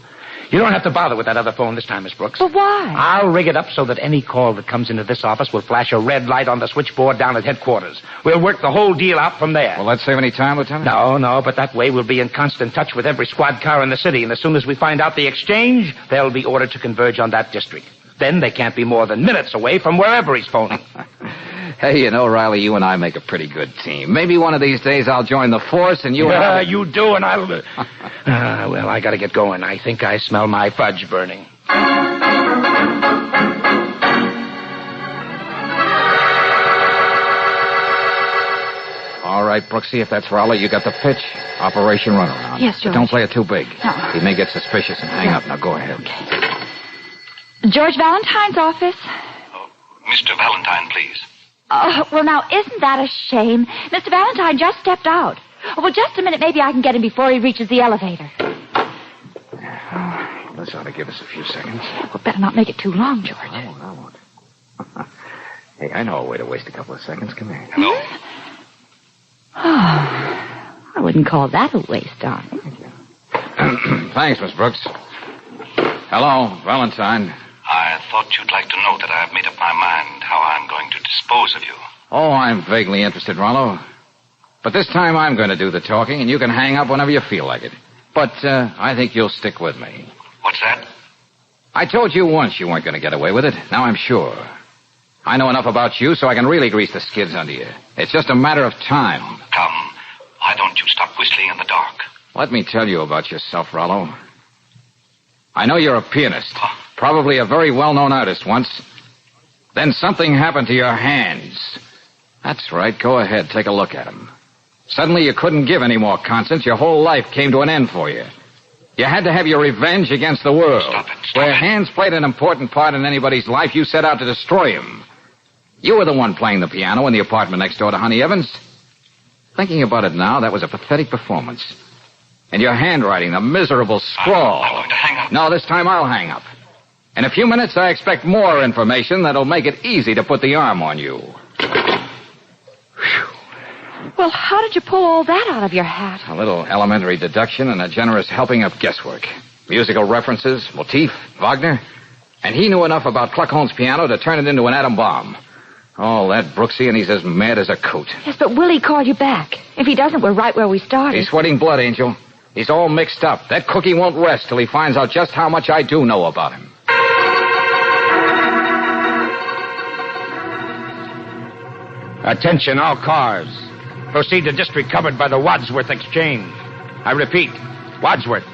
Speaker 22: You don't have to bother with that other phone this time, Miss Brooks.
Speaker 4: But why?
Speaker 22: I'll rig it up so that any call that comes into this office will flash a red light on the switchboard down at headquarters. We'll work the whole deal out from there.
Speaker 2: Will that save any time, Lieutenant?
Speaker 22: No, but that way we'll be in constant touch with every squad car in the city, and as soon as we find out the exchange, they'll be ordered to converge on that district. Then they can't be more than minutes away from wherever he's phoning.
Speaker 2: Hey, you know, Riley, you and I make a pretty good team. Maybe one of these days I'll join the force and you and I...
Speaker 22: you do, and I'll... well, I gotta get going. I think I smell my fudge burning.
Speaker 2: All right, Brooksy, if that's Raleigh, you got the pitch. Operation Runaround.
Speaker 4: Yes, George.
Speaker 2: But don't play it too big.
Speaker 4: No.
Speaker 2: He may get suspicious and hang up. Now, go ahead.
Speaker 4: Okay. George Valentine's office.
Speaker 10: Mr. Valentine, please.
Speaker 4: Oh, well, now, isn't that a shame? Mr. Valentine just stepped out. Oh, well, just a minute. Maybe I can get him before he reaches the elevator.
Speaker 2: This ought to give us a few seconds.
Speaker 4: Well, better not make it too long, George.
Speaker 2: I won't. Hey, I know a way to waste a couple of seconds. Come here.
Speaker 10: Hello?
Speaker 4: Oh, I wouldn't call that a waste, darling.
Speaker 2: Thanks, Miss Brooks. Hello, Valentine.
Speaker 10: I thought you'd like to know that I've made up my mind how I'm going to dispose of you.
Speaker 2: Oh, I'm vaguely interested, Rollo. But this time I'm going to do the talking, and you can hang up whenever you feel like it. But I think you'll stick with me.
Speaker 10: What's that?
Speaker 2: I told you once you weren't going to get away with it. Now I'm sure. I know enough about you so I can really grease the skids under you. It's just a matter of time.
Speaker 10: Come, why don't you stop whistling in the dark?
Speaker 2: Let me tell you about yourself, Rollo. I know you're a pianist. Probably a very well-known artist once. Then something happened to your hands. That's right. Go ahead. Take a look at them. Suddenly you couldn't give any more concerts. Your whole life came to an end for you. You had to have your revenge against the world.
Speaker 10: Stop it.
Speaker 2: Where hands played an important part in anybody's life, you set out to destroy him. You were the one playing the piano in the apartment next door to Honey Evans. Thinking about it now, that was a pathetic performance. And your handwriting, the miserable scrawl.
Speaker 10: I'm going to hang up.
Speaker 2: No, this time I'll hang up. In a few minutes, I expect more information that'll make it easy to put the arm on you.
Speaker 4: Well, how did you pull all that out of your hat?
Speaker 2: A little elementary deduction and a generous helping of guesswork. Musical references, MOTIF, Wagner. And he knew enough about Cluckhone's piano to turn it into an atom bomb. All that Brooksy, and he's as mad as a coot.
Speaker 4: Yes, but will he call you back? If he doesn't, we're right where we started.
Speaker 2: He's sweating blood, Angel. He's all mixed up. That cookie won't rest till he finds out just how much I do know about him.
Speaker 7: Attention, all cars. Proceed to district covered by the Wadsworth Exchange. I repeat, Wadsworth,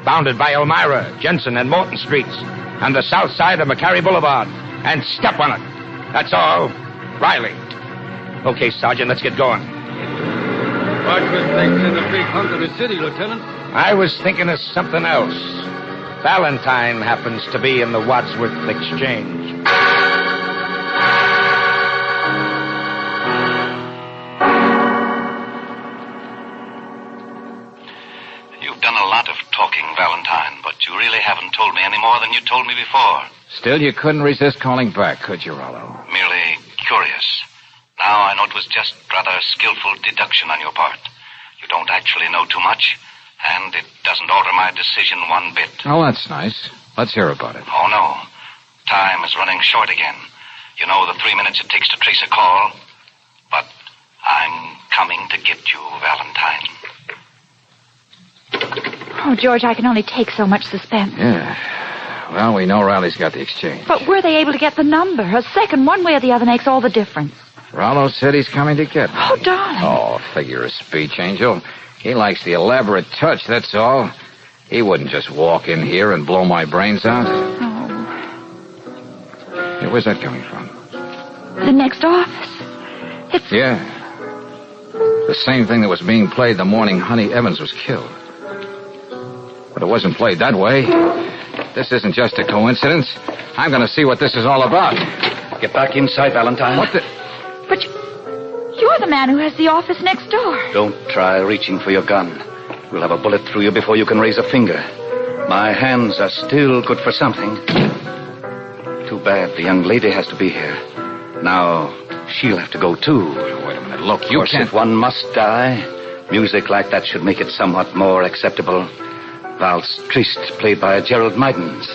Speaker 7: bounded by Elmira, Jensen, and Morton Streets, on the south side of McCarry Boulevard. And step on it. That's all. Riley. Okay, Sergeant, let's get going.
Speaker 15: Wadsworth thinks in a big hunk of the city, Lieutenant.
Speaker 7: I was thinking of something else. Valentine happens to be in the Wadsworth Exchange.
Speaker 10: You've done a lot of talking, Valentine, but you really haven't told me any more than you told me before.
Speaker 2: Still, you couldn't resist calling back, could you, Rollo?
Speaker 10: Merely curious. Now I know it was just rather skillful deduction on your part. You don't actually know too much, and it doesn't alter my decision one bit.
Speaker 2: Oh, that's nice. Let's hear about it.
Speaker 10: Oh, no. Time is running short again. You know the 3 minutes it takes to trace a call. But I'm coming to get you, Valentine.
Speaker 4: Oh, George, I can only take so much suspense.
Speaker 2: Yeah. Well, we know Riley's got the exchange.
Speaker 4: But were they able to get the number? A second, one way or the other, makes all the difference.
Speaker 2: Rollo said he's coming to get me.
Speaker 4: Oh, darling.
Speaker 2: Oh, figure of speech, Angel. He likes the elaborate touch, that's all. He wouldn't just walk in here and blow my brains out.
Speaker 4: Oh.
Speaker 2: Hey, where's that coming from?
Speaker 4: The next office. It's...
Speaker 2: Yeah. The same thing that was being played the morning Honey Evans was killed. But it wasn't played that way. This isn't just a coincidence. I'm going to see what this is all about.
Speaker 9: Get back inside, Valentine.
Speaker 2: What the...
Speaker 4: But you're the man who has the office next door.
Speaker 9: Don't try reaching for your gun. You'll have a bullet through you before you can raise a finger. My hands are still good for something. Too bad the young lady has to be here. Now, she'll have to go, too.
Speaker 2: Wait a minute. Look, you can't...
Speaker 9: If one must die, music like that should make it somewhat more acceptable. Valse Triste, played by Gerald Mydens.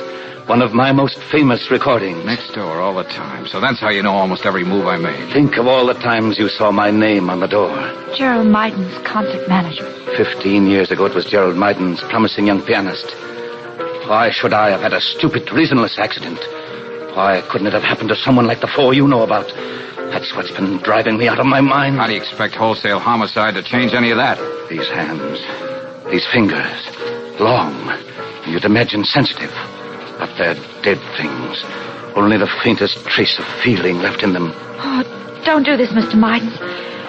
Speaker 9: One of my most famous recordings.
Speaker 2: Next door all the time. So that's how you know almost every move I made.
Speaker 9: Think of all the times you saw my name on the door.
Speaker 4: Gerald Mydens, concert manager.
Speaker 9: 15 years ago, it was Gerald Mydens, promising young pianist. Why should I have had a stupid, reasonless accident? Why couldn't it have happened to someone like the four you know about? That's what's been driving me out of my mind.
Speaker 2: How do you expect wholesale homicide to change any of that?
Speaker 9: These hands, these fingers, long, you'd imagine sensitive. But they're dead things. Only the faintest trace of feeling left in them.
Speaker 4: Oh, don't do this, Mr. Mydens.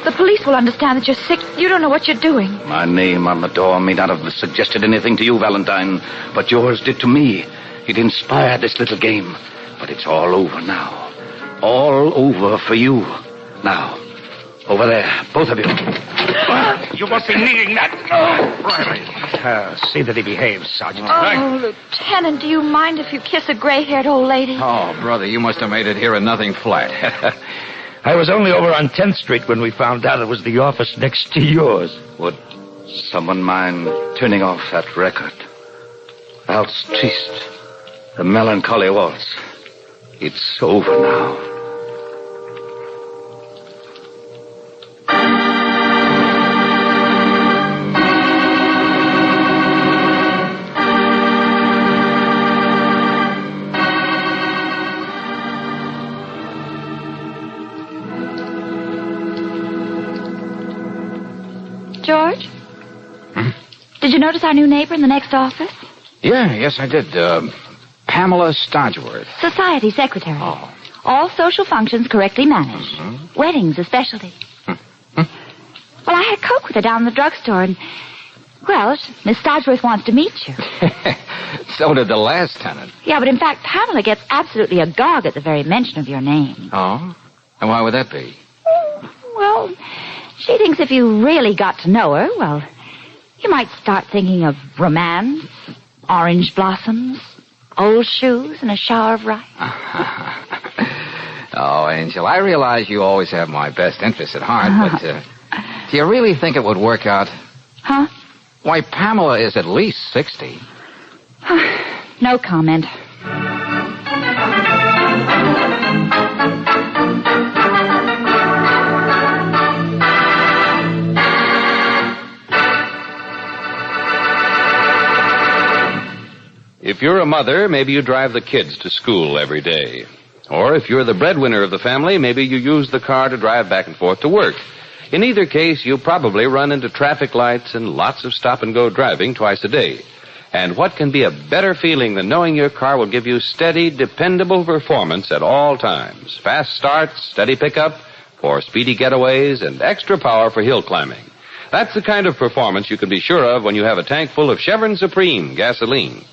Speaker 4: The police will understand that you're sick. You don't know what you're doing.
Speaker 9: My name on the door may not have suggested anything to you, Valentine, but yours did to me. It inspired this little game. But it's all over now. All over for you. Now, over there, both of you.
Speaker 7: You must be needing that. Oh, Riley. See that he behaves, Sergeant.
Speaker 4: Oh, Lieutenant, do you mind if you kiss a gray-haired old lady?
Speaker 2: Oh, brother, you must have made it here and nothing flat.
Speaker 7: I was only over on 10th Street when we found out it was the office next to yours.
Speaker 9: Would someone mind turning off that record? Valse Triste, the melancholy waltz. It's over now.
Speaker 4: George? Did you notice our new neighbor in the next office?
Speaker 2: Yeah, yes, I did. Pamela Stodgeworth.
Speaker 4: Society secretary.
Speaker 2: Oh.
Speaker 4: All social functions correctly managed. Mm-hmm. Weddings a specialty. Well, I had Coke with her down in the drugstore, and Well, Miss Stodgeworth wants to meet you.
Speaker 2: So did the last tenant.
Speaker 4: Yeah, but in fact, Pamela gets absolutely agog at the very mention of your name.
Speaker 2: Oh? And why would that be?
Speaker 4: Well, she thinks if you really got to know her, well, you might start thinking of romance, orange blossoms, old shoes, and a shower of rice.
Speaker 2: Oh, Angel, I realize you always have my best interests at heart, but do you really think it would work out?
Speaker 4: Huh?
Speaker 2: Why, Pamela is at least 60.
Speaker 4: No comment.
Speaker 8: If you're a mother, maybe you drive the kids to school every day. Or if you're the breadwinner of the family, maybe you use the car to drive back and forth to work. In either case, you probably run into traffic lights and lots of stop-and-go driving twice a day. And what can be a better feeling than knowing your car will give you steady, dependable performance at all times? Fast starts, steady pickup for speedy getaways, and extra power for hill climbing. That's the kind of performance you can be sure of when you have a tank full of Chevron Supreme gasoline.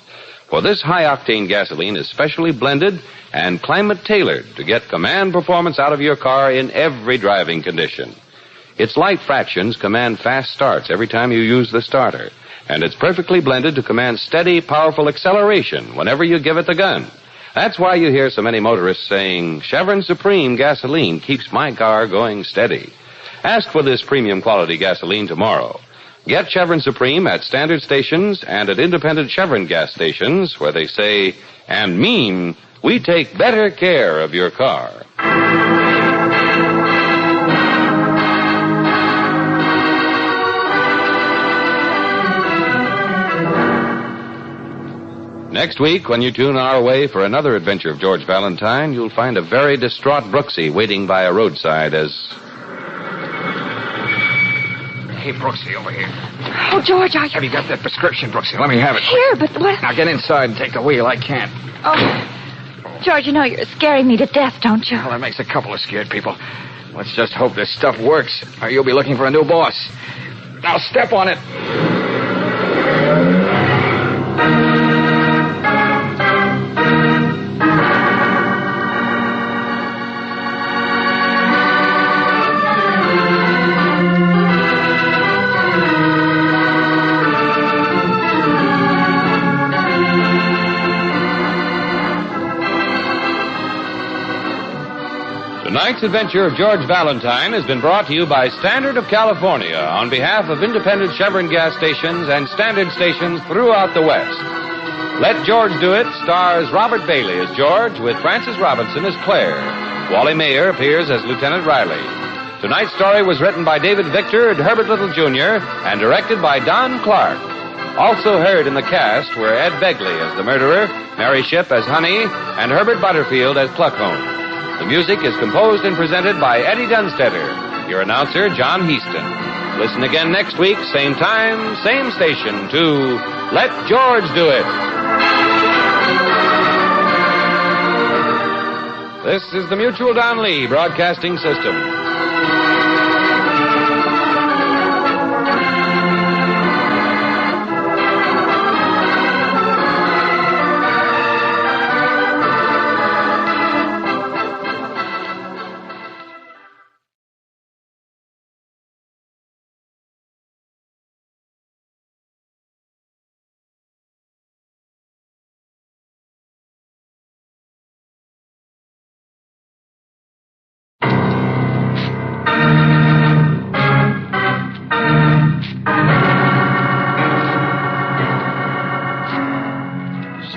Speaker 8: For this high-octane gasoline is specially blended and climate-tailored to get command performance out of your car in every driving condition. Its light fractions command fast starts every time you use the starter, and it's perfectly blended to command steady, powerful acceleration whenever you give it the gun. That's why you hear so many motorists saying, Chevron Supreme gasoline keeps my car going steady. Ask for this premium quality gasoline tomorrow. Get Chevron Supreme at standard stations and at independent Chevron gas stations where they say and mean we take better care of your car. Next week, when you tune our way for another adventure of George Valentine, you'll find a very distraught Brooksy waiting by a roadside as...
Speaker 2: Hey, Brooksy, over here.
Speaker 4: Oh, George,
Speaker 2: Have you got that prescription, Brooksy? Let me have it.
Speaker 4: Here, but what...
Speaker 2: Now get inside and take the wheel. I can't.
Speaker 4: Oh, George, you know you're scaring me to death, don't you?
Speaker 2: Well, that makes a couple of scared people. Let's just hope this stuff works, or you'll be looking for a new boss. Now step on it.
Speaker 8: Tonight's adventure of George Valentine has been brought to you by Standard of California on behalf of independent Chevron gas stations and standard stations throughout the West. Let George Do It stars Robert Bailey as George with Frances Robinson as Claire. Wally Mayer appears as Lieutenant Riley. Tonight's story was written by David Victor and Herbert Little Jr. and directed by Don Clark. Also heard in the cast were Ed Begley as the murderer, Mary Shipp as Honey, and Herbert Butterfield as Pluckhone. The music is composed and presented by Eddie Dunstetter. Your announcer, John Heaston. Listen again next week, same time, same station, to Let George Do It. This is the Mutual Don Lee Broadcasting System.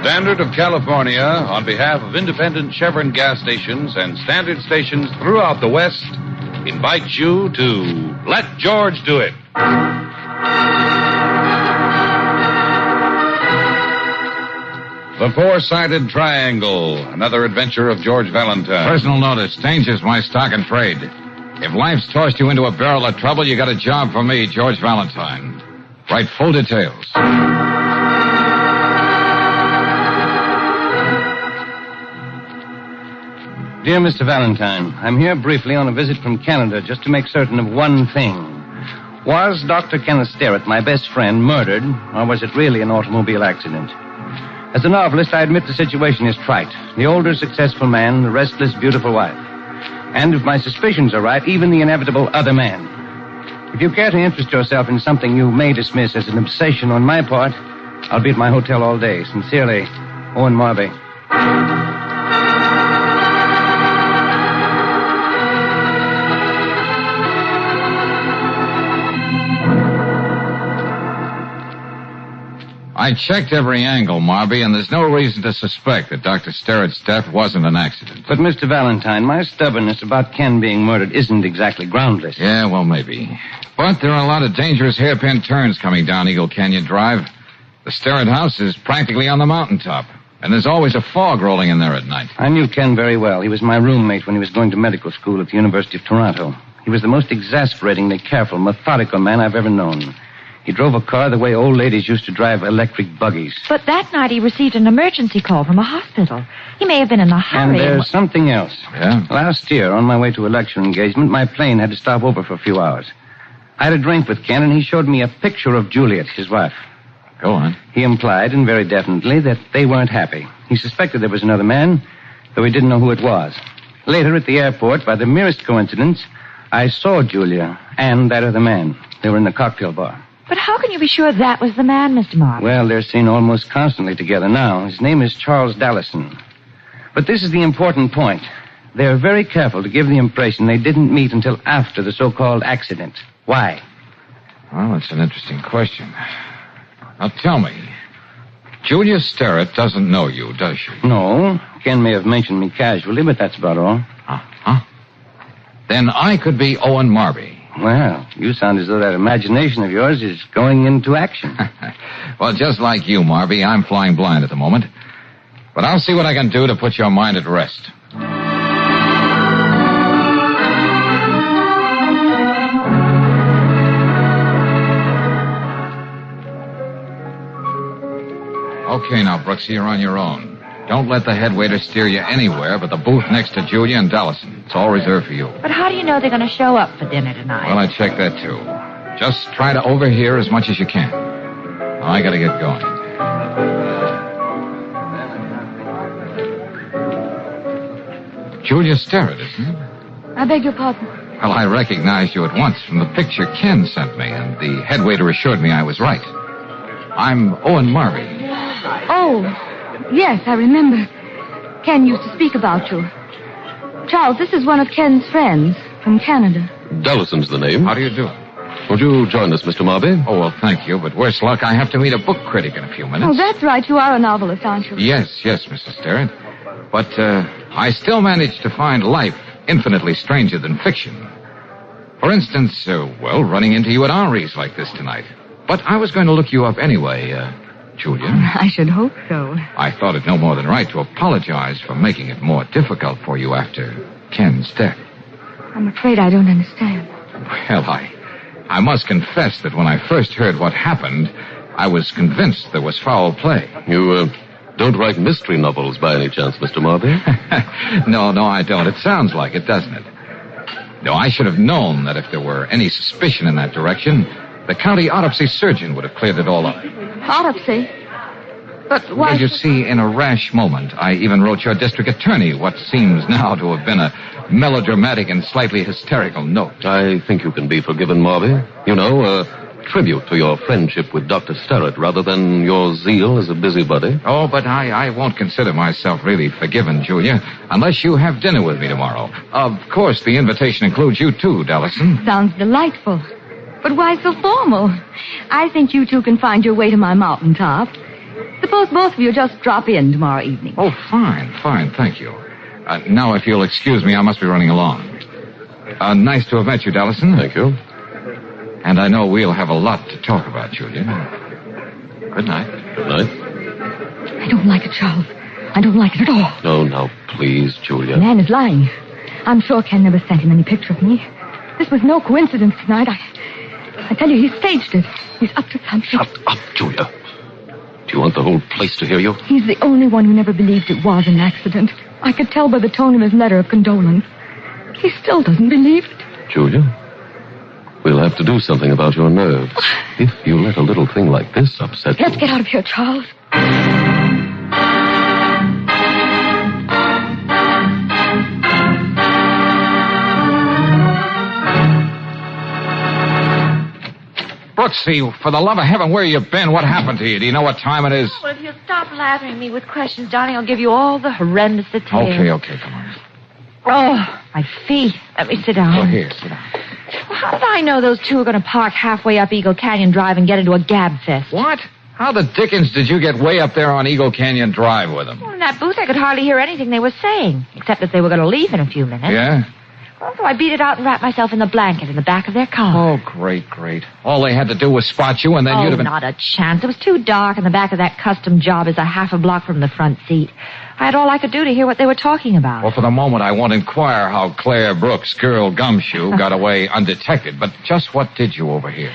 Speaker 8: Standard of California, on behalf of independent Chevron gas stations and standard stations throughout the West, invites you to Let George Do It. The Four-Sided Triangle, another adventure of George Valentine.
Speaker 2: Personal notice, danger's my stock and trade. If life's tossed you into a barrel of trouble, you got a job for me, George Valentine. Write full details.
Speaker 14: Dear Mr. Valentine, I'm here briefly on a visit from Canada just to make certain of one thing.
Speaker 9: Was Dr. Kenneth Sterrett, my best friend, murdered, or was it really an automobile accident? As a novelist, I admit the situation is trite. The older, successful man, the restless, beautiful wife. And if my suspicions are right, even the inevitable other man. If you care to interest yourself in something you may dismiss as an obsession on my part, I'll be at my hotel all day. Sincerely, Owen Marby.
Speaker 2: I checked every angle, Marby, and there's no reason to suspect that Dr. Sterrett's death wasn't an accident.
Speaker 9: But, Mr. Valentine, my stubbornness about Ken being murdered isn't exactly groundless.
Speaker 2: Yeah, well, maybe. But there are a lot of dangerous hairpin turns coming down Eagle Canyon Drive. The Sterrett house is practically on the mountaintop, and there's always a fog rolling in there at night.
Speaker 9: I knew Ken very well. He was my roommate when he was going to medical school at the University of Toronto. He was the most exasperatingly careful, methodical man I've ever known. He drove a car the way old ladies used to drive electric buggies.
Speaker 4: But that night he received an emergency call from a hospital. He may have been in a hurry.
Speaker 9: And there's something else.
Speaker 2: Yeah?
Speaker 9: Last year, on my way to a lecture engagement, my plane had to stop over for a few hours. I had a drink with Ken, and he showed me a picture of Juliet, his wife.
Speaker 2: Go on.
Speaker 9: He implied, and very definitely, that they weren't happy. He suspected there was another man, though he didn't know who it was. Later, at the airport, by the merest coincidence, I saw Julia and that other man. They were in the cocktail bar.
Speaker 4: But how can you be sure that was the man, Mr. Marby?
Speaker 9: Well, they're seen almost constantly together now. His name is Charles Dallison. But this is the important point. They're very careful to give the impression they didn't meet until after the so-called accident. Why?
Speaker 2: Well, that's an interesting question. Now, tell me, Julia Sterrett doesn't know you, does she?
Speaker 9: No. Ken may have mentioned me casually, but that's about all.
Speaker 2: Uh-huh. Then I could be Owen Marby.
Speaker 9: Well, you sound as though that imagination of yours is going into action.
Speaker 2: Well, just like you, Marby, I'm flying blind at the moment. But I'll see what I can do to put your mind at rest. Okay, now, Brooksy, you're on your own. Don't let the head waiter steer you anywhere but the booth next to Julia and Dallison. It's all reserved for you.
Speaker 4: But how do you know they're going to show up for dinner tonight?
Speaker 2: Well, I checked that, too. Just try to overhear as much as you can. Now, I gotta get going. Julia Sterrett, isn't it?
Speaker 20: I beg your pardon.
Speaker 2: Well, I recognized you at once from the picture Ken sent me, and the head waiter assured me I was right. I'm Owen Marby.
Speaker 20: Oh, yes, I remember. Ken used to speak about you. Charles, this is one of Ken's friends from Canada.
Speaker 14: Dallison's the name.
Speaker 2: How do you do?
Speaker 14: Would you join us, Mr. Marby?
Speaker 2: Oh, well, thank you, but worse luck, I have to meet a book critic in a few minutes.
Speaker 20: Oh, that's right. You are a novelist, aren't you?
Speaker 2: Yes, Mrs. Sterrett. But I still manage to find life infinitely stranger than fiction. For instance, running into you at Henri's like this tonight. But I was going to look you up anyway, Julia.
Speaker 20: I should hope so.
Speaker 2: I thought it no more than right to apologize for making it more difficult for you after Ken's death.
Speaker 20: I'm afraid I don't understand.
Speaker 2: Well, I must confess that when I first heard what happened, I was convinced there was foul play.
Speaker 14: You, don't write mystery novels by any chance, Mr. Marby?
Speaker 2: No, I don't. It sounds like it, doesn't it? No, I should have known that if there were any suspicion in that direction, the county autopsy surgeon would have cleared it all up.
Speaker 20: Autopsy? But why...
Speaker 2: Well, you see, in a rash moment, I even wrote your district attorney what seems now to have been a melodramatic and slightly hysterical note.
Speaker 14: I think you can be forgiven, Marby. You know, a tribute to your friendship with Dr. Sterrett rather than your zeal as a busybody.
Speaker 2: Oh, but I won't consider myself really forgiven, Julia, unless you have dinner with me tomorrow. Of course, the invitation includes you too, Dallison.
Speaker 20: Sounds delightful. But why so formal? I think you two can find your way to my mountaintop. Suppose both of you just drop in tomorrow evening.
Speaker 2: Oh, fine, thank you. Now, if you'll excuse me, I must be running along. Nice to have met you, Dallison.
Speaker 14: Thank you.
Speaker 2: And I know we'll have a lot to talk about, Julia. Good night.
Speaker 14: Good night.
Speaker 20: I don't like it, Charles. I don't like it at all.
Speaker 14: Oh, now, please, Julia.
Speaker 20: The man is lying. I'm sure Ken never sent him any picture of me. This was no coincidence tonight. I tell you, he staged it. He's up to something.
Speaker 14: Shut up, Julia. Do you want the whole place to hear you?
Speaker 20: He's the only one who never believed it was an accident. I could tell by the tone of his letter of condolence. He still doesn't believe it.
Speaker 14: Julia, we'll You'll have to do something about your nerves. If you let a little thing like this upset you...
Speaker 20: Let's get out of here, Charles.
Speaker 2: Brooksy, for the love of heaven, where you been? What happened to you? Do you know what time it is?
Speaker 4: Well, if you'll stop lathering me with questions, Johnny, I'll give you all the horrendous details.
Speaker 2: Okay, come on.
Speaker 4: Oh, my feet. Let me sit down.
Speaker 2: Oh, here, sit down.
Speaker 4: Well, how did I know those two are going to park halfway up Eagle Canyon Drive and get into a gab fest?
Speaker 2: What? How the dickens did you get way up there on Eagle Canyon Drive with them?
Speaker 4: Well, in that booth, I could hardly hear anything they were saying, except that they were going to leave in a few minutes.
Speaker 2: Yeah?
Speaker 4: Well, so I beat it out and wrapped myself in the blanket in the back of their car.
Speaker 2: Oh, great. All they had to do was spot you, and then you'd have been...
Speaker 4: not a chance. It was too dark, and the back of that custom job is a half a block from the front seat. I had all I could do to hear what they were talking about.
Speaker 2: Well, for the moment, I won't inquire how Claire Brooks, girl Gumshoe, got away undetected, but just what did you overhear?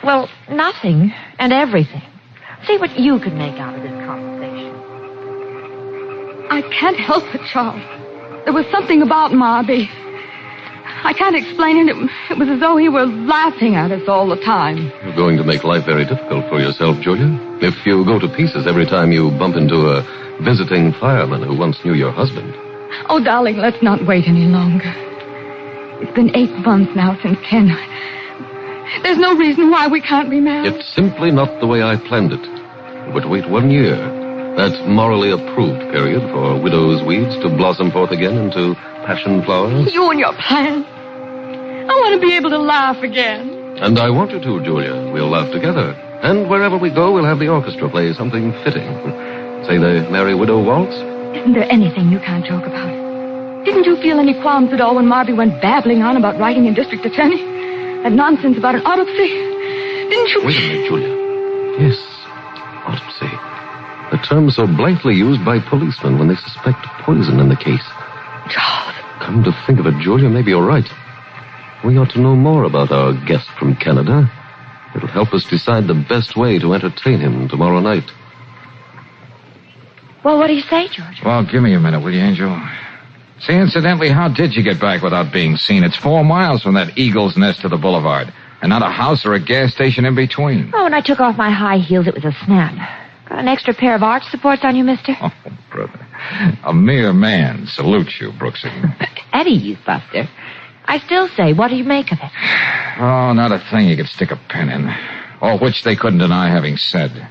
Speaker 4: Well, nothing and everything. See what you can make out of this conversation.
Speaker 13: I can't help it, Charles. There was something about Marby. I can't explain it. It was as though he were laughing at us all the time.
Speaker 14: You're going to make life very difficult for yourself, Julia. If you go to pieces every time you bump into a visiting fireman who once knew your husband.
Speaker 13: Oh, darling, let's not wait any longer. It's been 8 months now since Ken. There's no reason why we can't be married.
Speaker 14: It's simply not the way I planned it. We're to wait 1 year. That morally approved period for widow's weeds to blossom forth again into passion flowers.
Speaker 13: You and your plan. I want to be able to laugh again.
Speaker 14: And I want you to, Julia. We'll laugh together. And wherever we go, we'll have the orchestra play something fitting. Say the Merry Widow Waltz.
Speaker 13: Isn't there anything you can't talk about? Didn't you feel any qualms at all when Marby went babbling on about writing in district attorney? That nonsense about an autopsy? Didn't you...
Speaker 14: Wait a minute, Julia. Yes, autopsy. The term so blankly used by policemen when they suspect poison in the case.
Speaker 13: Charles.
Speaker 14: Come to think of it, Julia, maybe you're right. We ought to know more about our guest from Canada. It'll help us decide the best way to entertain him tomorrow night.
Speaker 4: Well, what do you say, George?
Speaker 2: Well, give me a minute, will you, Angel? Say, incidentally, how did you get back without being seen? It's 4 miles from that Eagle's Nest to the boulevard, and not a house or a gas station in between.
Speaker 4: Oh, when I took off my high heels, it was a snap. Got an extra pair of arch supports on you, mister?
Speaker 2: Oh, brother. A mere man salutes you, Brooksy.
Speaker 4: Eddie, you buster. I still say, what do you make of it?
Speaker 2: Oh, not a thing you could stick a pen in. Or which they couldn't deny having said.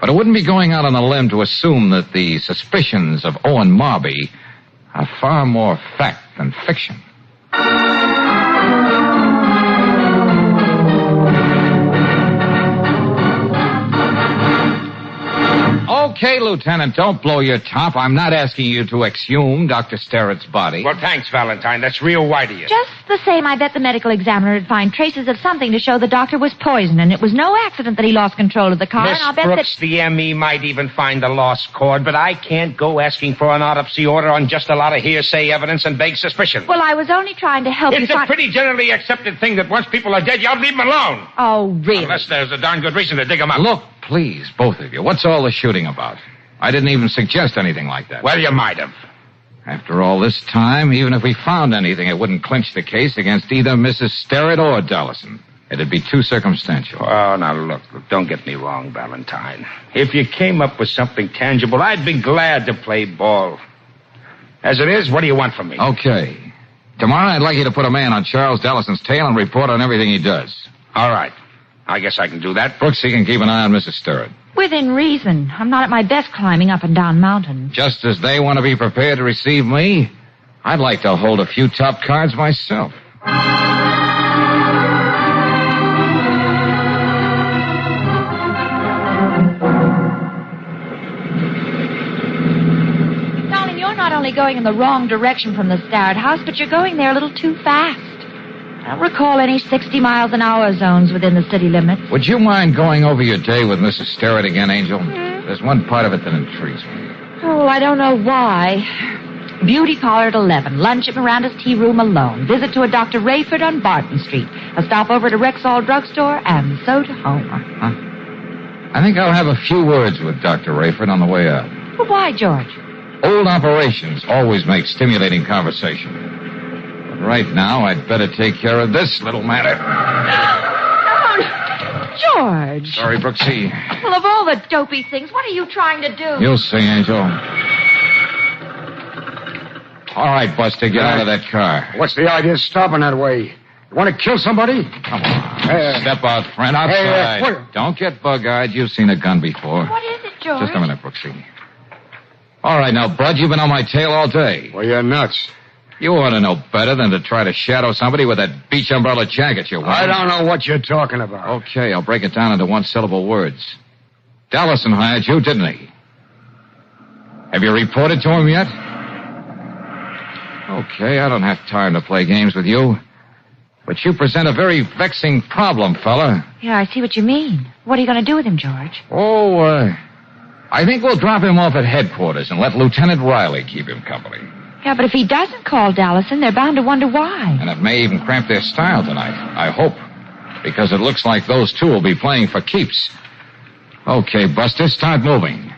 Speaker 2: But it wouldn't be going out on a limb to assume that the suspicions of Owen Marby are far more fact than fiction. Okay, Lieutenant, don't blow your top. I'm not asking you to exhume Dr. Sterrett's body.
Speaker 16: Well, thanks, Valentine. That's real white of you.
Speaker 4: Just the same, I bet the medical examiner would find traces of something to show the doctor was poisoned, and it was no accident that he lost control of the car,
Speaker 16: Miss
Speaker 4: and I'll bet
Speaker 16: Brooks, the M.E. might even find the lost cord, but I can't go asking for an autopsy order on just a lot of hearsay evidence and vague suspicion.
Speaker 4: Well, I was only trying to help you
Speaker 16: It's a
Speaker 4: find...
Speaker 16: pretty generally accepted thing that once people are dead, you ought to leave them alone.
Speaker 4: Oh, really?
Speaker 16: Unless there's a darn good reason to dig them up.
Speaker 2: Look, please, both of you, what's all the shooting about? I didn't even suggest anything like that.
Speaker 16: Well, you might have.
Speaker 2: After all this time, even if we found anything, it wouldn't clinch the case against either Mrs. Sterrett or Dollison. It'd be too circumstantial.
Speaker 16: Oh, now look, don't get me wrong, Valentine. If you came up with something tangible, I'd be glad to play ball. As it is, what do you want from me?
Speaker 2: Okay. Tomorrow, I'd like you to put a man on Charles Dollison's tail and report on everything he does.
Speaker 16: All right. I guess I can do that.
Speaker 2: Brooksy can keep an eye on Mrs. Sterrett.
Speaker 4: Within reason. I'm not at my best climbing up and down mountains.
Speaker 2: Just as they want to be prepared to receive me, I'd like to hold a few top cards myself.
Speaker 4: Darling, you're not only going in the wrong direction from the Starrett house, but you're going there a little too fast. I don't recall any 60-mile-an-hour zones within the city limits.
Speaker 2: Would you mind going over your day with Mrs. Sterrett again, Angel? There's one part of it that intrigues me.
Speaker 4: Oh, I don't know why. Beauty parlor at 11. Lunch at Miranda's tea room alone. Visit to a Dr. Rayford on Barton Street. A stop over to Rexall Drugstore, and so to home.
Speaker 2: I think I'll have a few words with Dr. Rayford on the way out.
Speaker 4: Well, why, George?
Speaker 2: Old operations always make stimulating conversation. right now, I'd better take care of this little matter.
Speaker 4: George.
Speaker 2: Sorry, Brooksy.
Speaker 4: Well, of all the dopey things, what are you trying to do?
Speaker 2: You'll see, Angel. All right, Buster, get out of that car.
Speaker 21: What's the idea of stopping that way? You want to kill somebody?
Speaker 2: Come on. Step out, friend, outside. Don't get bug-eyed. You've seen a gun before.
Speaker 4: What is it, George?
Speaker 2: Just a minute, Brooksy. All right, now, Bud, you've been on my tail all day.
Speaker 21: Well, you're nuts.
Speaker 2: You ought to know better than to try to shadow somebody with that beach umbrella jacket you're wearing.
Speaker 21: I don't know what you're talking about.
Speaker 2: Okay, I'll break it down into one-syllable words. Dallison hired you, didn't he? Have you reported to him yet? Okay, I don't have time to play games with you. But you present a very vexing problem, fella.
Speaker 4: Yeah, I see what you mean. What are you going to do with him, George?
Speaker 2: I think we'll drop him off at headquarters and let Lieutenant Riley keep him company.
Speaker 4: Yeah, but if he doesn't call Dallison, they're bound to wonder why.
Speaker 2: And it may even cramp their style tonight. I hope. Because it looks like those two will be playing for keeps. Okay, Buster, start moving.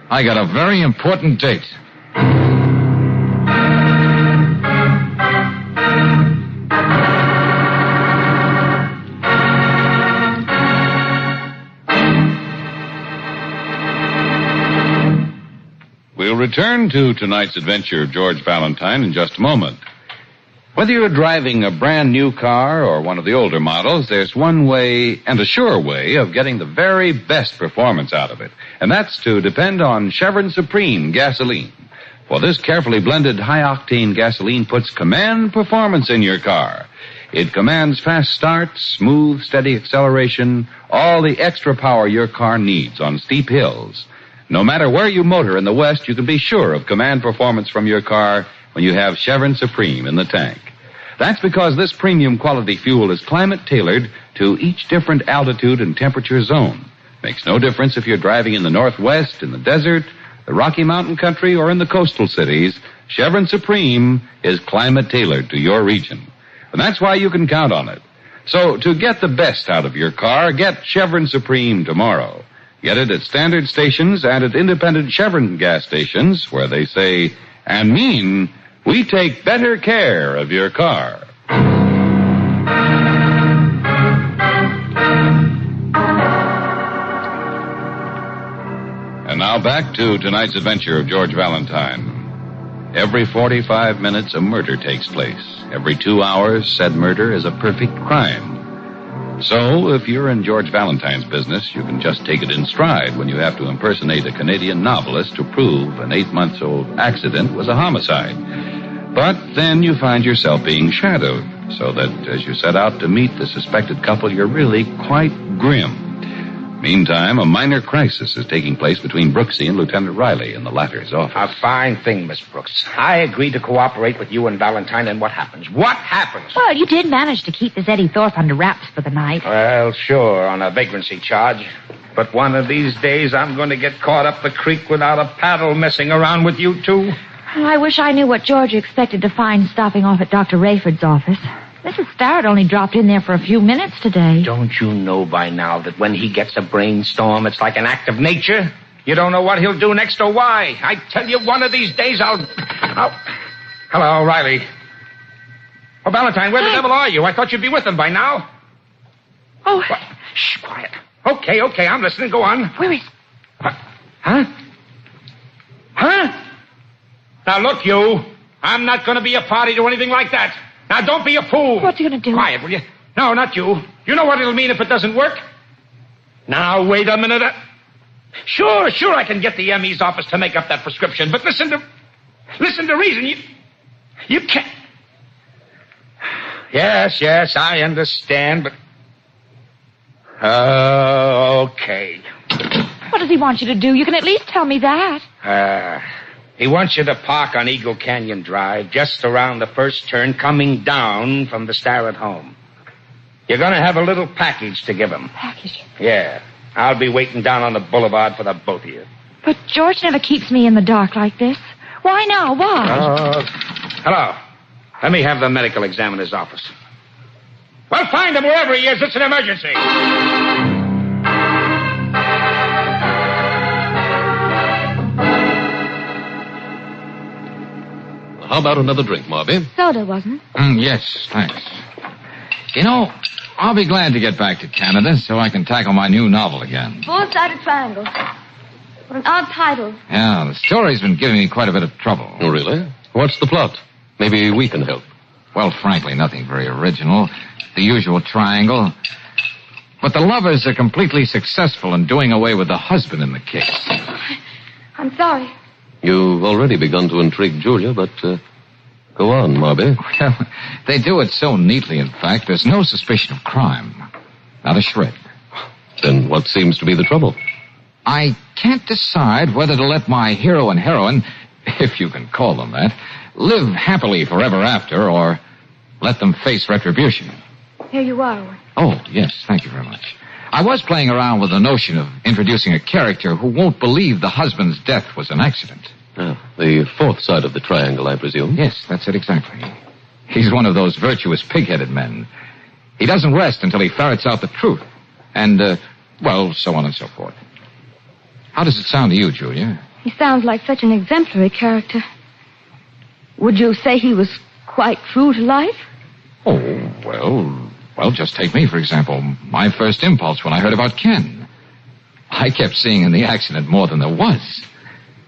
Speaker 2: I got a very important date.
Speaker 8: We'll return to tonight's adventure of George Valentine in just a moment. Whether you're driving a brand new car or one of the older models, there's one way, and a sure way, of getting the very best performance out of it. And that's to depend on Chevron Supreme gasoline. For this carefully blended high-octane gasoline puts command performance in your car. It commands fast starts, smooth, steady acceleration, all the extra power your car needs on steep hills. No matter where you motor in the West, you can be sure of command performance from your car when you have Chevron Supreme in the tank. That's because this premium quality fuel is climate-tailored to each different altitude and temperature zone. Makes no difference if you're driving in the Northwest, in the desert, the Rocky Mountain country, or in the coastal cities. Chevron Supreme is climate-tailored to your region. And that's why you can count on it. So, to get the best out of your car, get Chevron Supreme tomorrow. Get it at standard stations and at independent Chevron gas stations where they say and mean, we take better care of your car. And now back to tonight's adventure of George Valentine. Every 45 minutes, a murder takes place. Every 2 hours, said murder is a perfect crime. So, if you're in George Valentine's business, you can just take it in stride when you have to impersonate a Canadian novelist to prove an 8-month-old accident was a homicide. But then you find yourself being shadowed, so that as you set out to meet the suspected couple, you're really quite grim. Meantime, a minor crisis is taking place between Brooksy and Lieutenant Riley in the latter's office.
Speaker 22: A fine thing, Miss Brooks. I agreed to cooperate with you and Valentine, and what happens? What happens?
Speaker 4: Well, you did manage to keep this Eddie Thorpe under wraps for the night.
Speaker 22: Well, sure, on a vagrancy charge. But one of these days, I'm going to get caught up the creek without a paddle messing around with you two.
Speaker 4: Oh, I wish I knew what George expected to find stopping off at Dr. Rayford's office. Mrs. Starrett only dropped in there for a few minutes today.
Speaker 22: Don't you know by now that when he gets a brainstorm, it's like an act of nature? You don't know what he'll do next or why. I tell you, one of these days I'll... Hello, Riley. Oh, Valentine, where the devil are you? I thought you'd be with them by now.
Speaker 4: Oh.
Speaker 22: What? Shh, quiet. Okay, I'm listening. Go on.
Speaker 4: Where is...
Speaker 22: Huh? Now, look, you. I'm not going to be a party to anything like that. Now, don't be a fool.
Speaker 4: What's he going to do?
Speaker 22: Quiet, will you? No, not you. You know what it'll mean if it doesn't work? Now, wait a minute. Sure, I can get the ME's office to make up that prescription, but listen to reason. You can't... Yes, I understand, but... Okay.
Speaker 4: What does he want you to do? You can at least tell me that.
Speaker 22: He wants you to park on Eagle Canyon Drive, just around the first turn, coming down from the Starrett home. You're going to have a little package to give him.
Speaker 4: Package?
Speaker 22: Yeah. I'll be waiting down on the boulevard for the both of you.
Speaker 4: But George never keeps me in the dark like this. Why now? Why?
Speaker 22: Hello. Let me have the medical examiner's office. Well, find him wherever he is. It's an emergency.
Speaker 14: The How about another drink, Marby?
Speaker 13: Soda, wasn't it?
Speaker 2: Yes, thanks. You know, I'll be glad to get back to Canada so I can tackle my new novel again.
Speaker 13: Four-sided triangle. What an odd title.
Speaker 2: Yeah, the story's been giving me quite a bit of trouble.
Speaker 14: Oh, really? What's the plot? Maybe we can help.
Speaker 2: Well, frankly, nothing very original. The usual triangle. But the lovers are completely successful in doing away with the husband in the case.
Speaker 13: I'm sorry.
Speaker 14: You've already begun to intrigue Julia, but go on, Marby.
Speaker 2: Well, they do it so neatly, in fact, there's no suspicion of crime. Not a shred.
Speaker 14: Then what seems to be the trouble?
Speaker 2: I can't decide whether to let my hero and heroine, if you can call them that, live happily forever after, or let them face retribution.
Speaker 13: Here you are, Owen.
Speaker 2: Oh, yes, thank you very much. I was playing around with the notion of introducing a character who won't believe the husband's death was an accident.
Speaker 14: The fourth side of the triangle, I presume.
Speaker 2: Yes, that's it exactly. He's one of those virtuous, pig-headed men. He doesn't rest until he ferrets out the truth. And, well, so on and so forth. How does it sound to you, Julia?
Speaker 13: He sounds like such an exemplary character. Would you say he was quite true to life?
Speaker 2: Oh, well, just take me, for example. My first impulse when I heard about Ken. I kept seeing in the accident more than there was.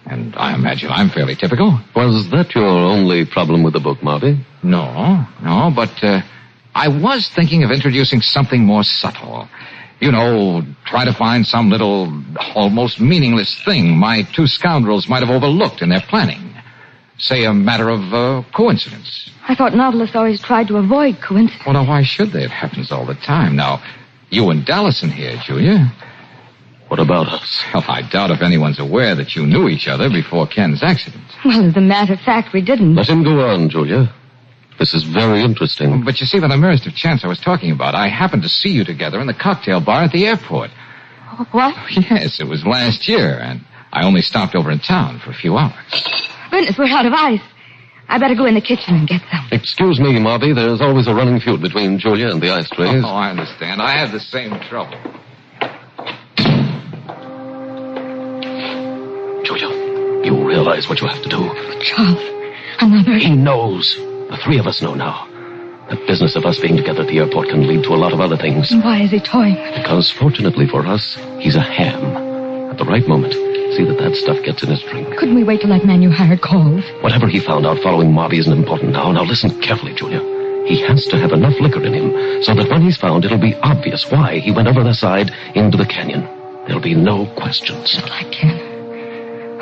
Speaker 2: And I imagine I'm fairly typical.
Speaker 14: Was that your only problem with the book, Marby?
Speaker 2: No, but I was thinking of introducing something more subtle. You know, try to find some little, almost meaningless thing my two scoundrels might have overlooked in their planning. Say a matter of coincidence.
Speaker 13: I thought novelists always tried to avoid coincidence.
Speaker 2: Well, now, why should they? It happens all the time. Now, you and Dallison here, Julia.
Speaker 14: What about us?
Speaker 2: Well, I doubt if anyone's aware that you knew each other before Ken's accident.
Speaker 13: Well, as a matter of fact, we didn't.
Speaker 14: Let him go on, Julia. This is very interesting.
Speaker 2: But you see, by the merest of chance I was talking about, I happened to see you together in the cocktail bar at the airport.
Speaker 13: What?
Speaker 2: Yes, it was last year, and I only stopped over in town for a few hours.
Speaker 13: Goodness, we're out of ice. I better go in the kitchen and get some.
Speaker 14: Excuse me, Marby. There's always a running feud between Julia and the ice trays.
Speaker 2: Oh, I understand. I have the same trouble.
Speaker 14: Julia, you realize what you have to do.
Speaker 13: Charles, another...
Speaker 14: He knows. The three of us know now. The business of us being together at the airport can lead to a lot of other things.
Speaker 13: Why is he toying?
Speaker 14: Because, fortunately for us, he's a ham. At the right moment, see that stuff gets in his drink.
Speaker 13: Couldn't we wait till that man you hired calls?
Speaker 14: Whatever he found out following Marby isn't important now. Now listen carefully, Julia. He has to have enough liquor in him so that when he's found, it'll be obvious why he went over the side into the canyon. There'll be no questions.
Speaker 13: But I can't.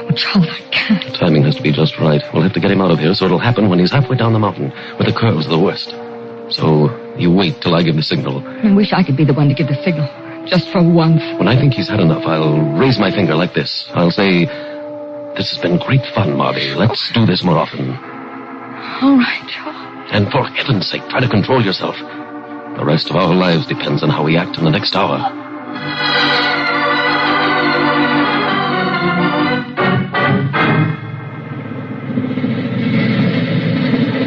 Speaker 13: Oh, Charles, I can't.
Speaker 14: The timing has to be just right. We'll have to get him out of here so it'll happen when he's halfway down the mountain, where the curves are the worst. So you wait till I give the signal.
Speaker 13: I wish I could be the one to give the signal. Just for once.
Speaker 14: When I think he's had enough, I'll raise my finger like this. I'll say, this has been great fun, Marby. Let's do this more often.
Speaker 13: All right, Charles.
Speaker 14: And for heaven's sake, try to control yourself. The rest of our lives depends on how we act in the next hour.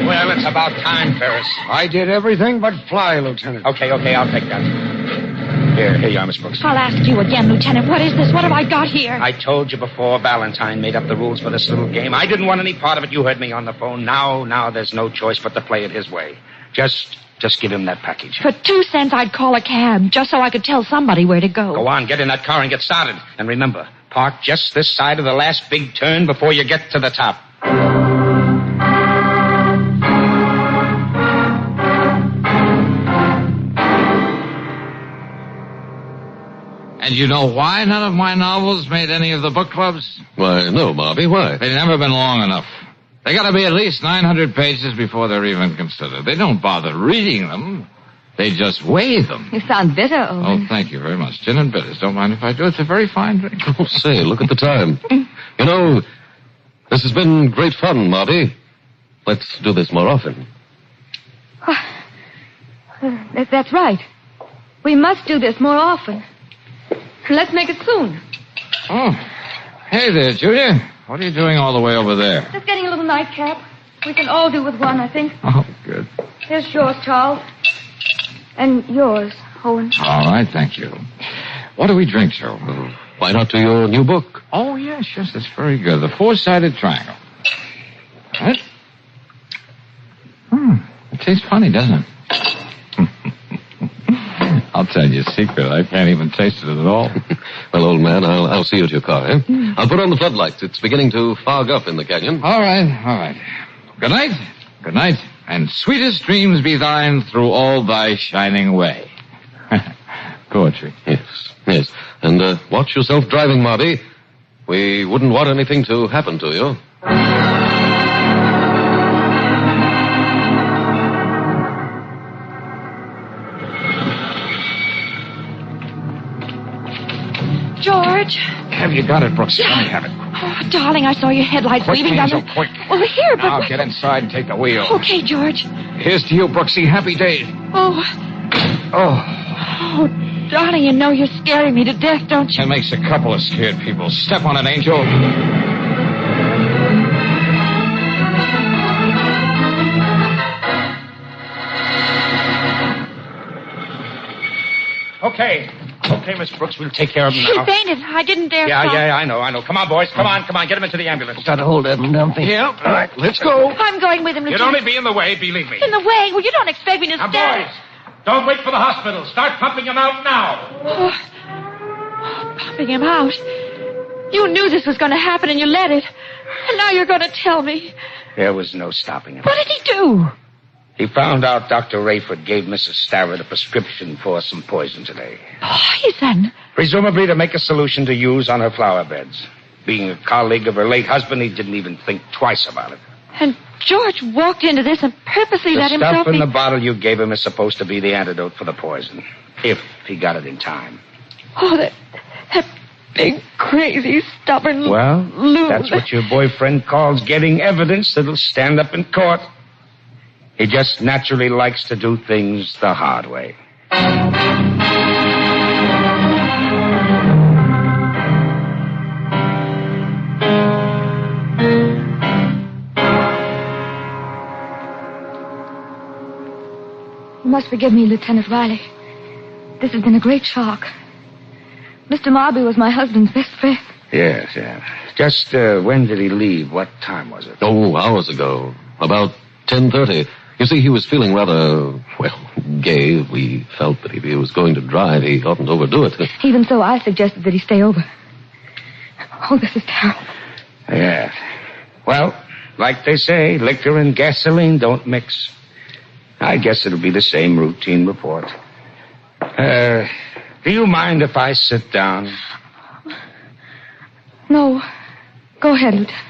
Speaker 16: Well, it's about time, Ferris.
Speaker 21: I did everything but fly, Lieutenant.
Speaker 16: Okay, I'll take that. Here you are, Miss Brooks.
Speaker 4: I'll ask you again, Lieutenant. What is this? What have I got here?
Speaker 16: I told you before Valentine made up the rules for this little game. I didn't want any part of it. You heard me on the phone. Now there's no choice but to play it his way. Just give him that package.
Speaker 4: For 2 cents, I'd call a cab, just so I could tell somebody where to go.
Speaker 16: Go on, get in that car and get started. And remember, park just this side of the last big turn before you get to the top.
Speaker 2: And you know why none of my novels made any of the book clubs?
Speaker 14: Why, no, Marby, why?
Speaker 2: They've never been long enough. They gotta be at least 900 pages before they're even considered. They don't bother reading them. They just weigh them.
Speaker 13: You sound bitter, Owen.
Speaker 2: Oh, thank you very much. Gin and bitters. Don't mind if I do. It's a very fine drink.
Speaker 14: Oh, say, look at the time. You know, this has been great fun, Marby. Let's do this more often.
Speaker 13: That's right. We must do this more often. Let's make it soon.
Speaker 2: Oh, hey there, Julia. What are you doing all the way over there?
Speaker 13: Just getting a little nightcap. We can all do with one, I think.
Speaker 2: Oh, good.
Speaker 13: Here's yours, Charles. And yours, Owen.
Speaker 2: All right, thank you. What do we drink, Joe?
Speaker 14: Why not to your new book?
Speaker 2: Oh, yes, that's very good. The Four-Sided Triangle. All right. tastes funny, doesn't it? I'll tell you a secret. I can't even taste it at all.
Speaker 14: Well, old man, I'll see you at your car, eh? I'll put on the floodlights. It's beginning to fog up in the canyon.
Speaker 2: All right. Good night, and sweetest dreams be thine through all thy shining way. Poetry.
Speaker 14: Yes. And watch yourself driving, Marby. We wouldn't want anything to happen to you.
Speaker 4: George.
Speaker 2: Have you got it, Brooks? Let me have it.
Speaker 4: Oh, darling, I saw your headlights
Speaker 2: Quick,
Speaker 4: weaving down the...
Speaker 2: quick.
Speaker 4: Well, here, but...
Speaker 2: Now, get inside and take the wheel.
Speaker 4: Okay, George.
Speaker 2: Here's to you, Brooksy. Happy days.
Speaker 4: Oh, darling, you know you're scaring me to death, don't you?
Speaker 2: It makes a couple of scared people. Step on it, Angel.
Speaker 16: Okay, Miss Brooks, we'll take care of him now.
Speaker 4: She fainted. I didn't dare stop.
Speaker 16: Yeah, I know. Come on, boys. Come on. Get him into the ambulance.
Speaker 5: Got a hold of him, don't we?
Speaker 16: Yeah. All right, let's go.
Speaker 4: I'm going with him,
Speaker 16: You'd
Speaker 4: Lieutenant.
Speaker 16: only be in the way, believe me.
Speaker 4: In the way? Well, you don't expect me to
Speaker 16: Now,
Speaker 4: stand...
Speaker 16: boys, don't wait for the hospital. Start pumping him out now.
Speaker 4: Pumping him out. You knew this was going to happen and you let it. And now you're going to tell me.
Speaker 16: There was no stopping him.
Speaker 4: What did he do?
Speaker 16: He found out Dr. Rayford gave Mrs. Starrett a prescription for some poison today.
Speaker 4: Poison?
Speaker 16: Presumably to make a solution to use on her flower beds. Being a colleague of her late husband, he didn't even think twice about it.
Speaker 4: And George walked into this and purposely let
Speaker 16: The
Speaker 4: himself
Speaker 16: stuff in
Speaker 4: be...
Speaker 16: the bottle you gave him is supposed to be the antidote for the poison. If he got it in time.
Speaker 4: Oh, that big, crazy, stubborn...
Speaker 16: Well,
Speaker 4: loon.
Speaker 16: that's what your boyfriend calls getting evidence that'll stand up in court. He just naturally likes to do things the hard way.
Speaker 13: You must forgive me, Lieutenant Riley. This has been a great shock. Mr. Marby was my husband's best friend.
Speaker 16: Yes. Just when did he leave? What time was it?
Speaker 14: Oh, hours ago. About 10:30. You see, he was feeling rather, gay. We felt that if he was going to drive, he oughtn't overdo it.
Speaker 13: Even so, I suggested that he stay over. Oh, this is terrible.
Speaker 16: Yeah. Well, like they say, liquor and gasoline don't mix. I guess it'll be the same routine report. Do you mind if I sit down?
Speaker 13: No. Go ahead, Lieutenant.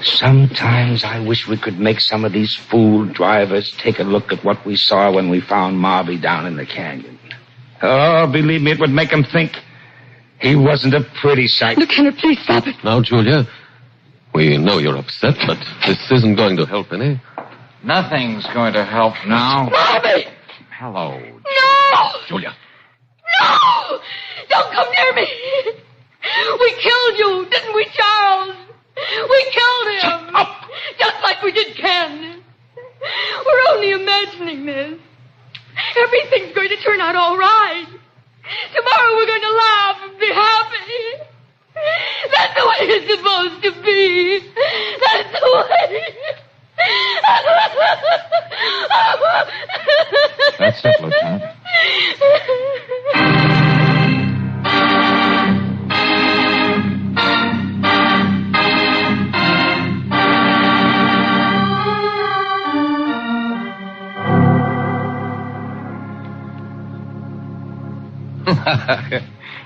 Speaker 16: Sometimes I wish we could make some of these fool drivers take a look at what we saw when we found Marby down in the canyon. Oh, believe me, it would make them think he wasn't a pretty sight.
Speaker 13: Lieutenant, please stop it.
Speaker 14: Now, Julia, we know you're upset, but this isn't going to help any.
Speaker 2: Nothing's going to help now.
Speaker 13: Marby!
Speaker 2: Hello.
Speaker 13: No!
Speaker 14: Julia.
Speaker 13: No! Don't come near me! We killed you, didn't we, Charles? We killed him!
Speaker 14: Shut up!
Speaker 13: Just like we did Ken. We're only imagining this. Everything's going to turn out all right. Tomorrow we're going to laugh and be happy. That's the way it's supposed to be. That's the way.
Speaker 2: That's it, Lieutenant.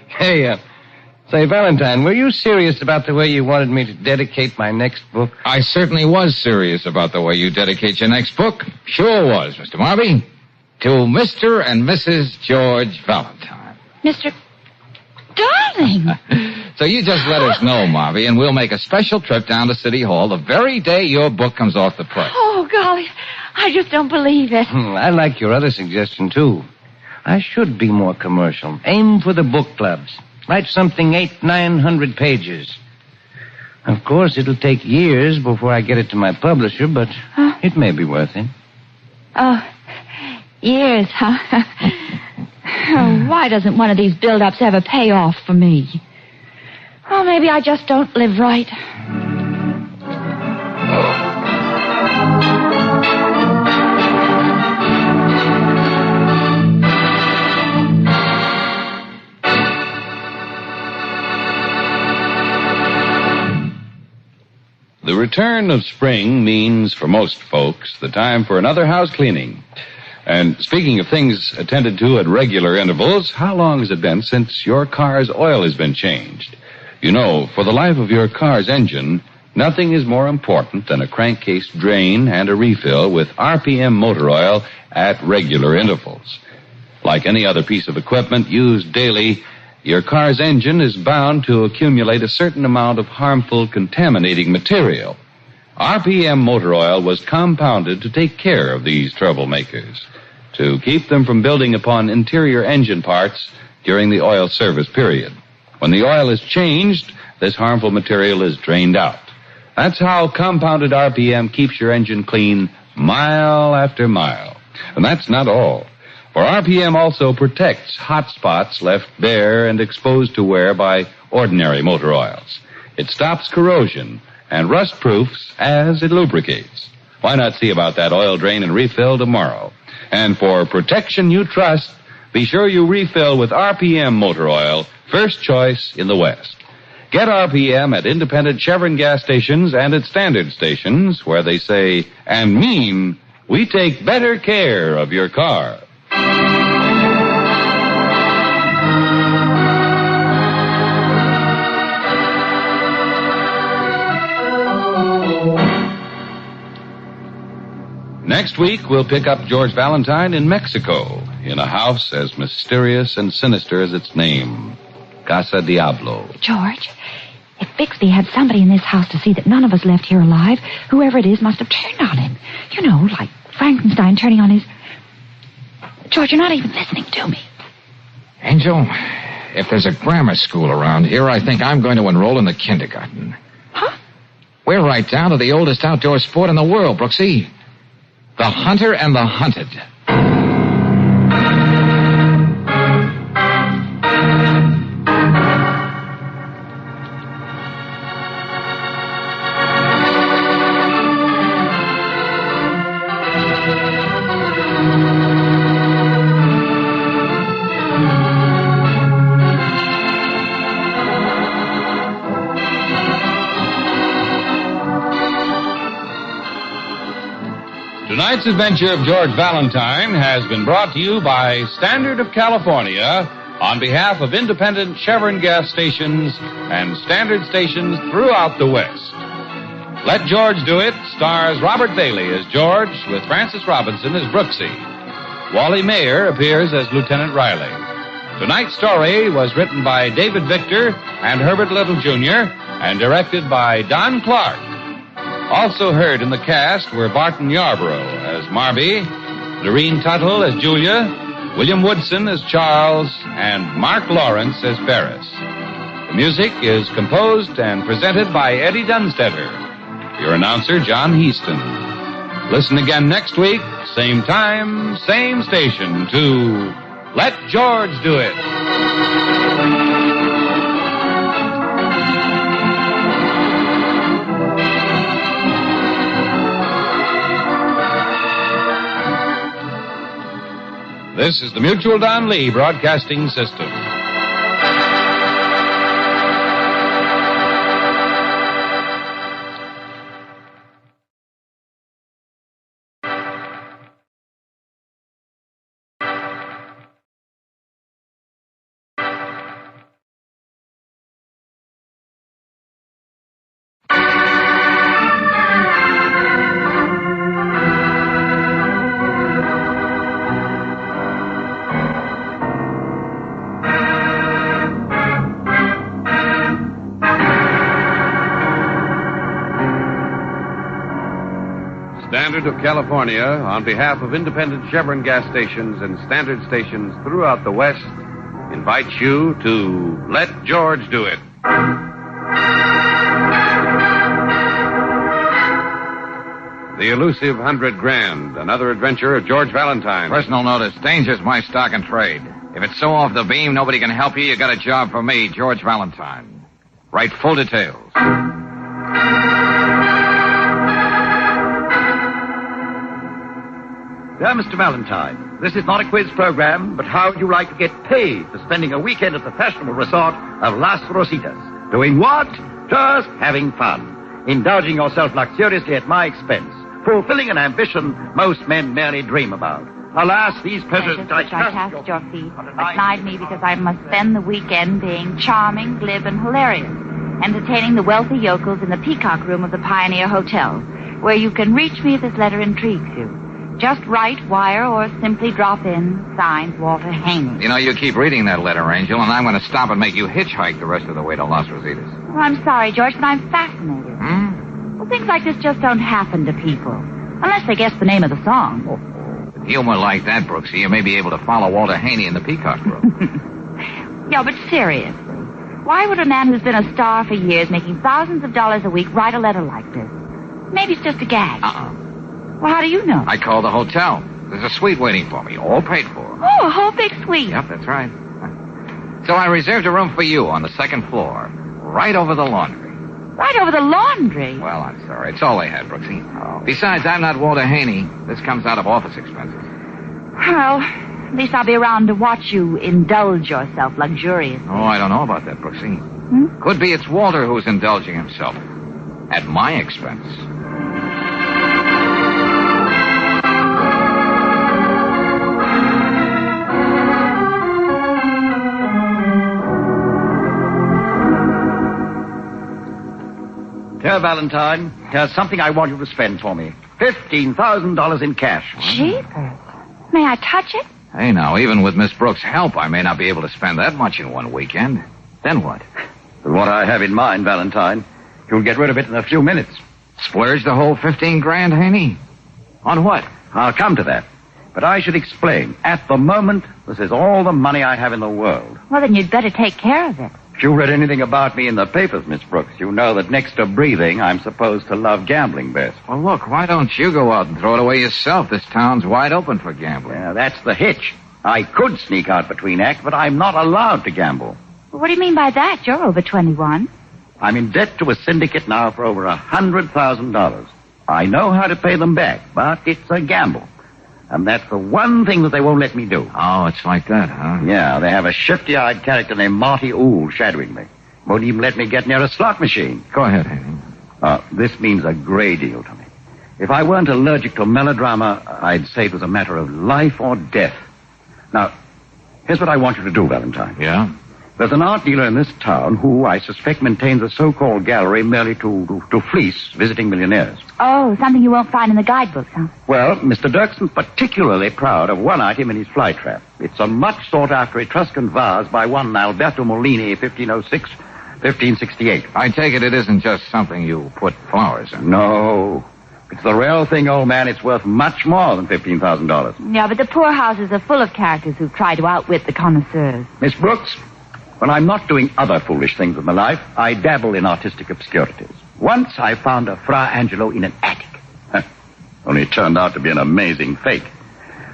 Speaker 5: Hey, say, Valentine, were you serious about the way you wanted me to dedicate my next book?
Speaker 2: I certainly was serious about the way you dedicate your next book. Sure was, Mr. Marby. To Mr. and Mrs. George Valentine.
Speaker 4: Mr. Darling!
Speaker 2: So you just let us know, Marby, and we'll make a special trip down to City Hall the very day your book comes off the press.
Speaker 4: Oh, golly. I just don't believe it.
Speaker 5: I like your other suggestion, too. I should be more commercial. Aim for the book clubs. Write something 800-900 pages. Of course, it'll take years before I get it to my publisher, but it may be worth it.
Speaker 4: Oh, years, huh? Oh, why doesn't one of these build-ups have a payoff for me? Oh, maybe I just don't live right.
Speaker 8: The return of spring means, for most folks, the time for another house cleaning. And speaking of things attended to at regular intervals, how long has it been since your car's oil has been changed? You know, for the life of your car's engine, nothing is more important than a crankcase drain and a refill with RPM motor oil at regular intervals. Like any other piece of equipment used daily, your car's engine is bound to accumulate a certain amount of harmful contaminating material. RPM motor oil was compounded to take care of these troublemakers, to keep them from building upon interior engine parts during the oil service period. When the oil is changed, this harmful material is drained out. That's how compounded RPM keeps your engine clean mile after mile. And that's not all. For RPM also protects hot spots left bare and exposed to wear by ordinary motor oils. It stops corrosion and rust-proofs as it lubricates. Why not see about that oil drain and refill tomorrow? And for protection you trust, be sure you refill with RPM motor oil, first choice in the West. Get RPM at independent Chevron gas stations and at standard stations where they say and mean, we take better care of your car. Next week, we'll pick up George Valentine in Mexico, in a house as mysterious and sinister as its name, Casa Diablo.
Speaker 4: George, if Bixby had somebody in this house to see that none of us left here alive, whoever it is must have turned on him. You know, like Frankenstein turning on his... George, you're not even listening to me.
Speaker 2: Angel, if there's a grammar school around here, I think I'm going to enroll in the kindergarten.
Speaker 4: Huh?
Speaker 2: We're right down to the oldest outdoor sport in the world, Brooksy. The hunter and the hunted.
Speaker 8: Tonight's adventure of George Valentine has been brought to you by Standard of California on behalf of independent Chevron gas stations and standard stations throughout the West. Let George Do It stars Robert Bailey as George with Francis Robinson as Brooksy. Wally Mayer appears as Lieutenant Riley. Tonight's story was written by David Victor and Herbert Little Jr. and directed by Don Clark. Also heard in the cast were Barton Yarborough as Marby, Lorene Tuttle as Julia, William Woodson as Charles, and Mark Lawrence as Ferris. The music is composed and presented by Eddie Dunstetter. Your announcer, John Heaston. Listen again next week, same time, same station, to Let George Do It. This is the Mutual Don Lee Broadcasting System. Standard of California, on behalf of independent Chevron gas stations and standard stations throughout the West, invites you to Let George Do It. The elusive $100 grand, another adventure of George Valentine.
Speaker 2: Personal notice, danger's my stock and trade. If it's so off the beam, nobody can help you, you got a job for me, George Valentine. Write full details.
Speaker 17: Dear Mr. Valentine, this is not a quiz program, but how would you like to get paid for spending a weekend at the fashionable resort of Las Rositas? Doing what? Just having fun. indulging yourself luxuriously at my expense, fulfilling an ambition most men merely dream about. Alas, these pleasures
Speaker 4: which I cast your feet denied me because I must spend the weekend being charming, glib, and hilarious, entertaining the wealthy yokels in the Peacock Room of the Pioneer Hotel, where you can reach me if this letter intrigues you. Just write, wire, or simply drop in. Signed, Walter Haney.
Speaker 2: You know, you keep reading that letter, Angel, and I'm going to stop and make you hitchhike the rest of the way to Las Rositas.
Speaker 4: Well, I'm sorry, George, but I'm fascinated. Well, things like this just don't happen to people. Unless they guess the name of the song.
Speaker 2: Humor like that, Brooksy, you may be able to follow Walter Haney in the Peacock Room.
Speaker 4: Yeah, but seriously, why would a man who's been a star for years, making thousands of dollars a week, write a letter like this? Maybe it's just a gag. Well, how do you know?
Speaker 2: I called the hotel. There's a suite waiting for me, all paid for.
Speaker 4: Oh, a whole big suite.
Speaker 2: Yep, that's right. So I reserved a room for you on the second floor, right over the laundry.
Speaker 4: Right over the laundry?
Speaker 2: Well, I'm sorry. It's all they had, Brooksy. Besides, I'm not Walter Haney. This comes out of office expenses.
Speaker 4: Well, at least I'll be around to watch you indulge yourself luxuriously.
Speaker 2: Oh, I don't know about that, Brooksy. Could be it's Walter who's indulging himself. At my expense.
Speaker 17: Dear Valentine, here's something I want you to spend for me. $15,000 in cash.
Speaker 4: Jeepers. May I touch it?
Speaker 2: Hey, now, even with Miss Brooks' help, I may not be able to spend that much in one weekend. Then what?
Speaker 17: What I have in mind, Valentine, you'll get rid of it in a few minutes.
Speaker 2: Splurge the whole $15,000, Haney? On what?
Speaker 17: I'll come to that. But I should explain. At the moment, this is all the money I have in the world.
Speaker 4: Well, then you'd better take care of it.
Speaker 17: If you read anything about me in the papers, Miss Brooks, you know that next to breathing, I'm supposed to love gambling best.
Speaker 2: Well, look, why don't you go out and throw it away yourself? This town's wide open for gambling.
Speaker 17: Yeah, that's the hitch. I could sneak out between acts, but I'm not allowed to gamble.
Speaker 4: What do you mean by that? You're over 21.
Speaker 17: I'm in debt to a syndicate now for over $100,000. I know how to pay them back, but it's a gamble. And that's the one thing that they won't let me do.
Speaker 2: Oh, it's like that, huh?
Speaker 17: Yeah, they have a shifty-eyed character named Marty Ool shadowing me. Won't even let me get near a slot machine.
Speaker 2: Go ahead, Haney.
Speaker 17: This means a great deal to me. If I weren't allergic to melodrama, I'd say it was a matter of life or death. Now, here's what I want you to do, Valentine.
Speaker 2: Yeah?
Speaker 17: There's an art dealer in this town who I suspect maintains a so-called gallery merely to fleece visiting millionaires.
Speaker 4: Oh, something you won't find in the guidebooks, huh?
Speaker 17: Well, Mr. Dirkson's particularly proud of one item in his fly trap. It's a much sought-after Etruscan vase by one Alberto Molini, 1506, 1568.
Speaker 2: I take it isn't just something you put flowers in.
Speaker 17: No. It's the real thing, old man. It's worth much more than $15,000.
Speaker 4: Yeah, but the poorhouses are full of characters who try to outwit the connoisseurs.
Speaker 17: Miss Brooks, when I'm not doing other foolish things with my life, I dabble in artistic obscurities. Once I found a Fra Angelo in an attic. Only it turned out to be an amazing fake.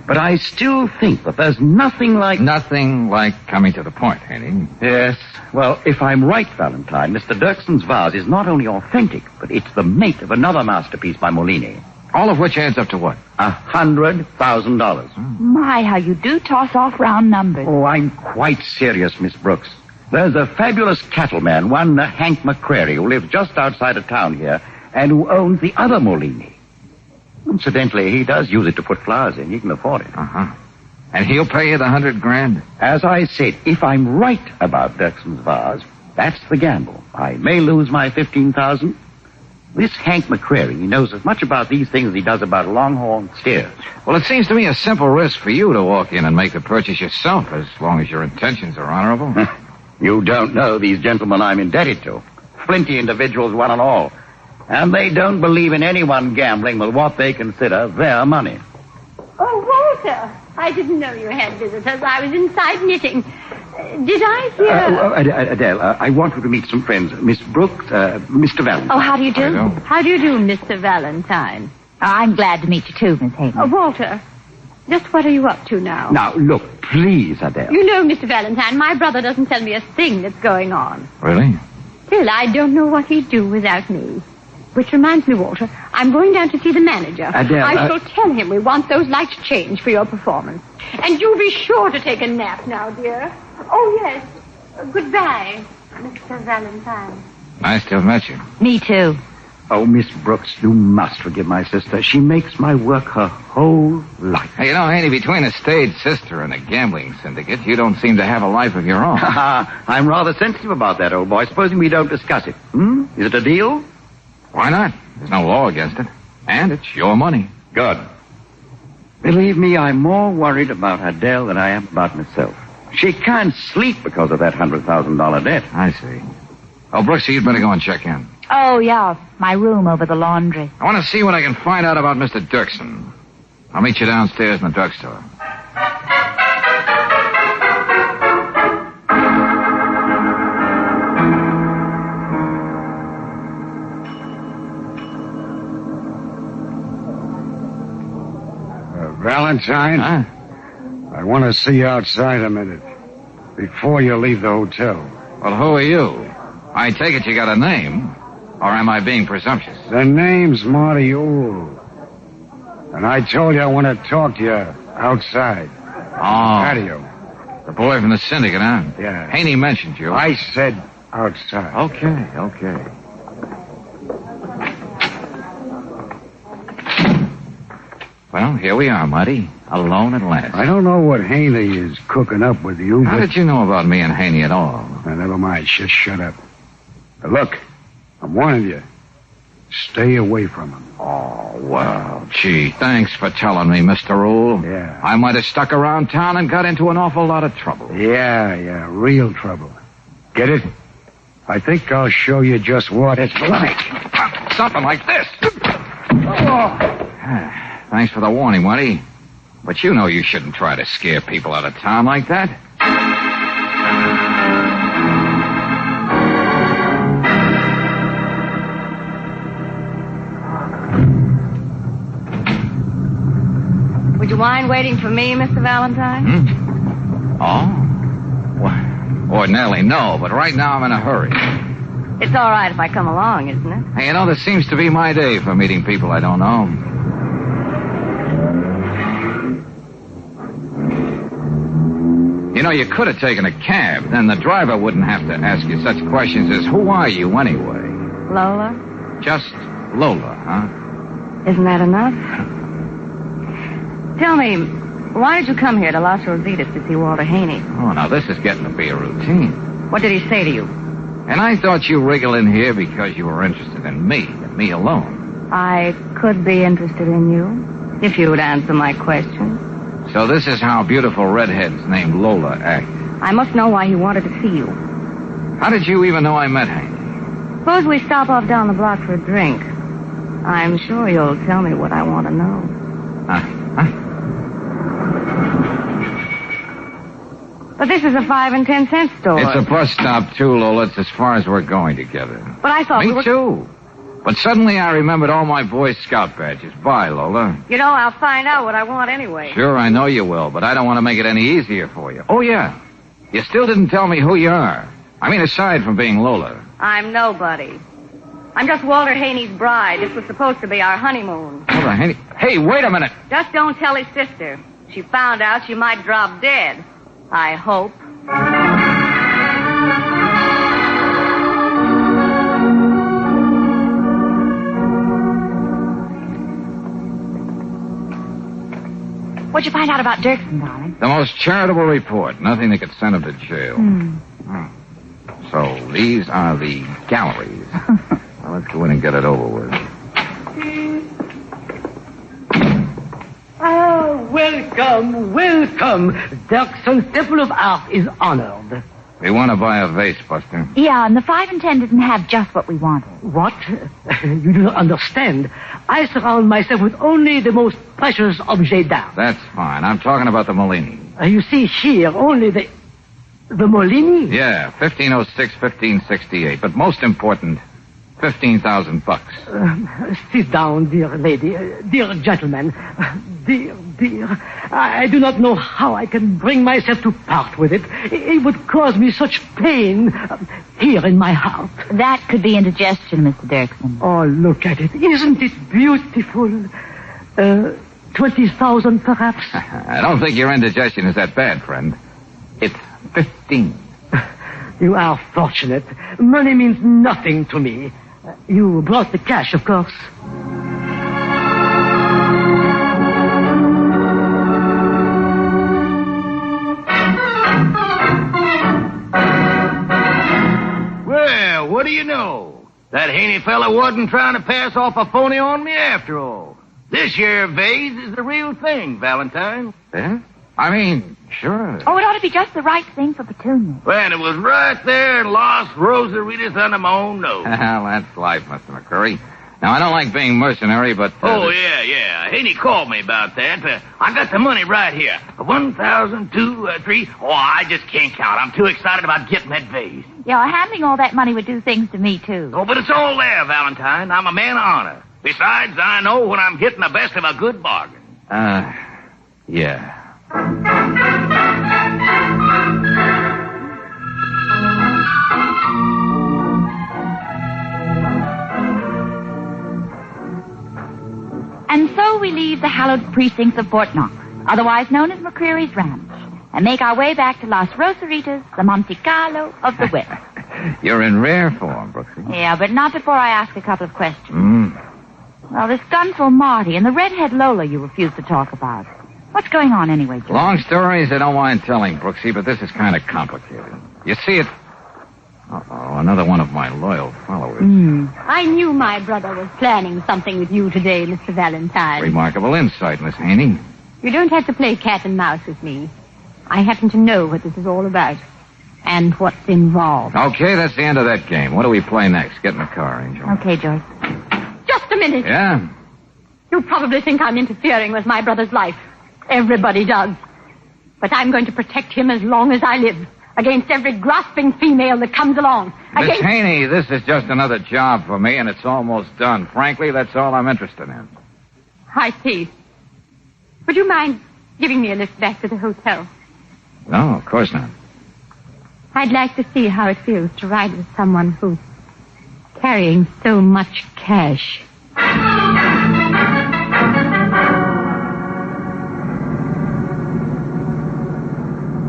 Speaker 17: But I still think that there's nothing like...
Speaker 2: Nothing like coming to the point, Haney.
Speaker 17: Yes. Well, if I'm right, Valentine, Mr. Dirkson's vase is not only authentic, but it's the mate of another masterpiece by Molini.
Speaker 2: All of which adds up to what?
Speaker 17: $100,000.
Speaker 4: My, how you do toss off round numbers.
Speaker 17: Oh, I'm quite serious, Miss Brooks. There's a fabulous cattleman, one Hank McCrary, who lives just outside of town here, and who owns the other Molini. Incidentally, he does use it to put flowers in. He can afford it.
Speaker 2: Uh-huh. And he'll pay you the $100,000?
Speaker 17: As I said, if I'm right about Dirkson's vase, that's the gamble. I may lose my $15,000. This Hank McCrary, he knows as much about these things as he does about longhorn steers.
Speaker 2: Well, it seems to me a simple risk for you to walk in and make the purchase yourself, as long as your intentions are honorable.
Speaker 17: You don't know these gentlemen I'm indebted to. Flinty individuals, one and all. And they don't believe in anyone gambling with what they consider their money.
Speaker 1: Oh, Walter, I didn't know you had visitors. I was inside knitting. Did I hear...
Speaker 17: Adele, I want you to meet some friends. Miss Brooks, Mr. Valentine.
Speaker 1: Oh, how do you do? How do you do, Mr. Valentine?
Speaker 4: I'm glad to meet you, too, Miss Hayden.
Speaker 1: Walter, just what are you up to now?
Speaker 17: Now, look, please, Adele.
Speaker 1: You know, Mr. Valentine, my brother doesn't tell me a thing that's going on.
Speaker 2: Really?
Speaker 1: Still, I don't know what he'd do without me. Which reminds me, Walter, I'm going down to see the manager.
Speaker 17: Adele,
Speaker 1: I shall tell him we want those lights changed for your performance. And you be sure to take a nap now, dear. Oh, yes. Goodbye, Mr. Valentine.
Speaker 2: Nice to have met you.
Speaker 4: Me, too.
Speaker 17: Oh, Miss Brooks, you must forgive my sister. She makes my work her whole life.
Speaker 2: Hey, you know, Haney, between a stage sister and a gambling syndicate, you don't seem to have a life of your own.
Speaker 17: I'm rather sensitive about that, old boy. Supposing we don't discuss it. Is it a deal?
Speaker 2: Why not? There's no law against it. And it's your money.
Speaker 17: Good. Believe me, I'm more worried about Adele than I am about myself. She can't sleep because of that $100,000 debt.
Speaker 2: I see. Oh, Brooksy, you'd better go and check in.
Speaker 4: Oh, yeah, my room over the laundry.
Speaker 2: I want to see what I can find out about Mr. Dirksen. I'll meet you downstairs in the drugstore.
Speaker 18: Valentine?
Speaker 2: Huh?
Speaker 18: I want to see you outside a minute. Before you leave the hotel.
Speaker 2: Well, who are you? I take it you got a name. Or am I being presumptuous?
Speaker 18: The name's Marty Ool. And I told you I want to talk to you outside.
Speaker 2: Oh.
Speaker 18: Patio.
Speaker 2: The boy from the syndicate, huh?
Speaker 18: Yeah.
Speaker 2: Haney mentioned you.
Speaker 18: I said outside.
Speaker 2: Okay. Well, here we are, Marty. Alone at last.
Speaker 18: I don't know what Haney is cooking up with you,
Speaker 2: How
Speaker 18: but...
Speaker 2: did you know about me and Haney at all?
Speaker 18: Now, never mind. Just shut up. Now, look, I'm warning you. Stay away from him.
Speaker 2: Oh, well, gee, thanks for telling me, Mr. Rule.
Speaker 18: Yeah.
Speaker 2: I might have stuck around town and got into an awful lot of trouble.
Speaker 18: Yeah, real trouble. Get it? I think I'll show you just what it's like.
Speaker 2: Something like this. Thanks for the warning, Marty. But you know you shouldn't try to scare people out of town like that.
Speaker 1: Would you mind waiting for me, Mr. Valentine?
Speaker 2: Oh? Well, ordinarily, no, but right now I'm in a hurry.
Speaker 1: It's all right if I come along, isn't it?
Speaker 2: Hey, you know, this seems to be my day for meeting people I don't know. You know, you could have taken a cab. Then the driver wouldn't have to ask you such questions as, who are you anyway?
Speaker 1: Lola?
Speaker 2: Just Lola, huh?
Speaker 1: Isn't that enough? Tell me, why did you come here to Las Rositas to see Walter Haney?
Speaker 2: Oh, now this is getting to be a routine.
Speaker 1: What did he say to you?
Speaker 2: And I thought you wriggled in here because you were interested in me, and me alone.
Speaker 1: I could be interested in you, if you would answer my question.
Speaker 2: So this is how beautiful redheads named Lola act.
Speaker 1: I must know why he wanted to see you.
Speaker 2: How did you even know I met Haney?
Speaker 1: Suppose we stop off down the block for a drink. I'm sure you'll tell me what I want to know. But this is a 5 and 10 cent store.
Speaker 2: It's a bus stop, too, Lola. It's as far as we're going together.
Speaker 1: But I thought
Speaker 2: Me too. But suddenly I remembered all my Boy Scout badges. Bye, Lola.
Speaker 1: You know, I'll find out what I want anyway.
Speaker 2: Sure, I know you will, but I don't want to make it any easier for you. Oh, yeah. You still didn't tell me who you are. I mean, aside from being Lola.
Speaker 1: I'm nobody. I'm just Walter Haney's bride. This was supposed to be our honeymoon.
Speaker 2: Walter Haney? Hey, wait a minute.
Speaker 1: Just don't tell his sister. She found out she might drop dead. I hope.
Speaker 4: What'd you find out about Dirksen, darling?
Speaker 2: The most charitable report. Nothing that could send him to jail. So these are the galleries. Well, let's go in and get it over with.
Speaker 5: Welcome. Dirksen's Temple of Art is honored.
Speaker 2: We want to buy a vase, Buster.
Speaker 4: Yeah, and the 5 and 10 didn't have just what we wanted.
Speaker 5: What? You do not understand. I surround myself with only the most precious objets d'art.
Speaker 2: That's fine. I'm talking about the Molini.
Speaker 5: You see here only the Molini?
Speaker 2: Yeah, 1506, 1568. But most important, $15,000.
Speaker 5: Sit down, dear lady, dear gentleman, dear. I do not know how I can bring myself to part with it. It would cause me such pain here in my heart.
Speaker 4: That could be indigestion, Mr. Dirksen.
Speaker 5: Oh, look at it. Isn't it beautiful? 20,000, perhaps?
Speaker 2: I don't think your indigestion is that bad, friend. It's 15.
Speaker 5: You are fortunate. Money means nothing to me.
Speaker 3: You brought the cash, of course.
Speaker 5: Well, what do you know? That Haney fella wasn't trying to pass off a phony on me after all. This here vase is the real thing, Valentine.
Speaker 2: Yeah? I mean, sure.
Speaker 4: Oh, it ought to be just the right thing for Petunia.
Speaker 5: Well, it was right there in Los Rosaritas under my own nose.
Speaker 2: Well, that's life, Mr. McCreary. Now, I don't like being mercenary, but...
Speaker 5: Oh, yeah. Haney called me about that. I got the money right here. 1,000, 2, 3. Oh, I just can't count. I'm too excited about getting that vase.
Speaker 4: Yeah, handling all that money would do things to me, too.
Speaker 5: Oh, but it's all there, Valentine. I'm a man of honor. Besides, I know when I'm getting the best of a good bargain.
Speaker 2: Yeah.
Speaker 4: And so we leave the hallowed precincts of Fort Knox, otherwise known as McCreary's Ranch, and make our way back to Los Rosaritas, the Monte Carlo of the West.
Speaker 2: You're in rare form, Brooksy.
Speaker 4: Yeah, but not before I ask a couple of questions. Well, this gunful Marty and the redhead Lola you refuse to talk about. What's going on anyway, Joe?
Speaker 2: Long stories I don't mind telling, Brooksy, but this is kind of complicated. You see it... Uh-oh, another one of my loyal followers.
Speaker 1: I knew my brother was planning something with you today, Mr. Valentine.
Speaker 2: Remarkable insight, Miss Haney.
Speaker 1: You don't have to play cat and mouse with me. I happen to know what this is all about and what's involved.
Speaker 2: Okay, that's the end of that game. What do we play next? Get in the car, Angel.
Speaker 4: Okay, Joyce.
Speaker 1: Just a minute.
Speaker 2: Yeah?
Speaker 1: You probably think I'm interfering with my brother's life. Everybody does. But I'm going to protect him as long as I live. Against every grasping female that comes along.
Speaker 2: Miss Haney, this is just another job for me, and it's almost done. Frankly, that's all I'm interested in.
Speaker 1: I see. Would you mind giving me a lift back to the hotel?
Speaker 2: No, of course not.
Speaker 1: I'd like to see how it feels to ride with someone who's carrying so much cash.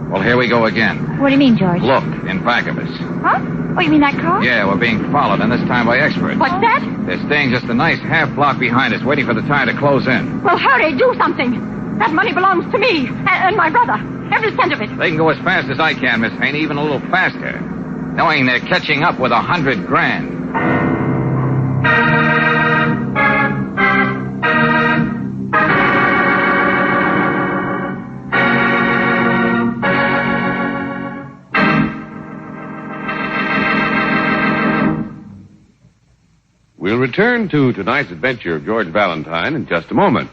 Speaker 2: Well, here we go again.
Speaker 4: What do you mean, George?
Speaker 2: Look, in back of us.
Speaker 4: Huh? Oh, you mean that car?
Speaker 2: Yeah, we're being followed, and this time by experts.
Speaker 1: What's that?
Speaker 2: They're staying just a nice half block behind us, waiting for the tire to close in.
Speaker 1: Well, hurry, do something. That money belongs to me and my brother. Every cent of it.
Speaker 2: They can go as fast as I can, Miss Haney, even a little faster. Knowing they're catching up with $100,000.
Speaker 11: We'll return to tonight's adventure of George Valentine in just a moment.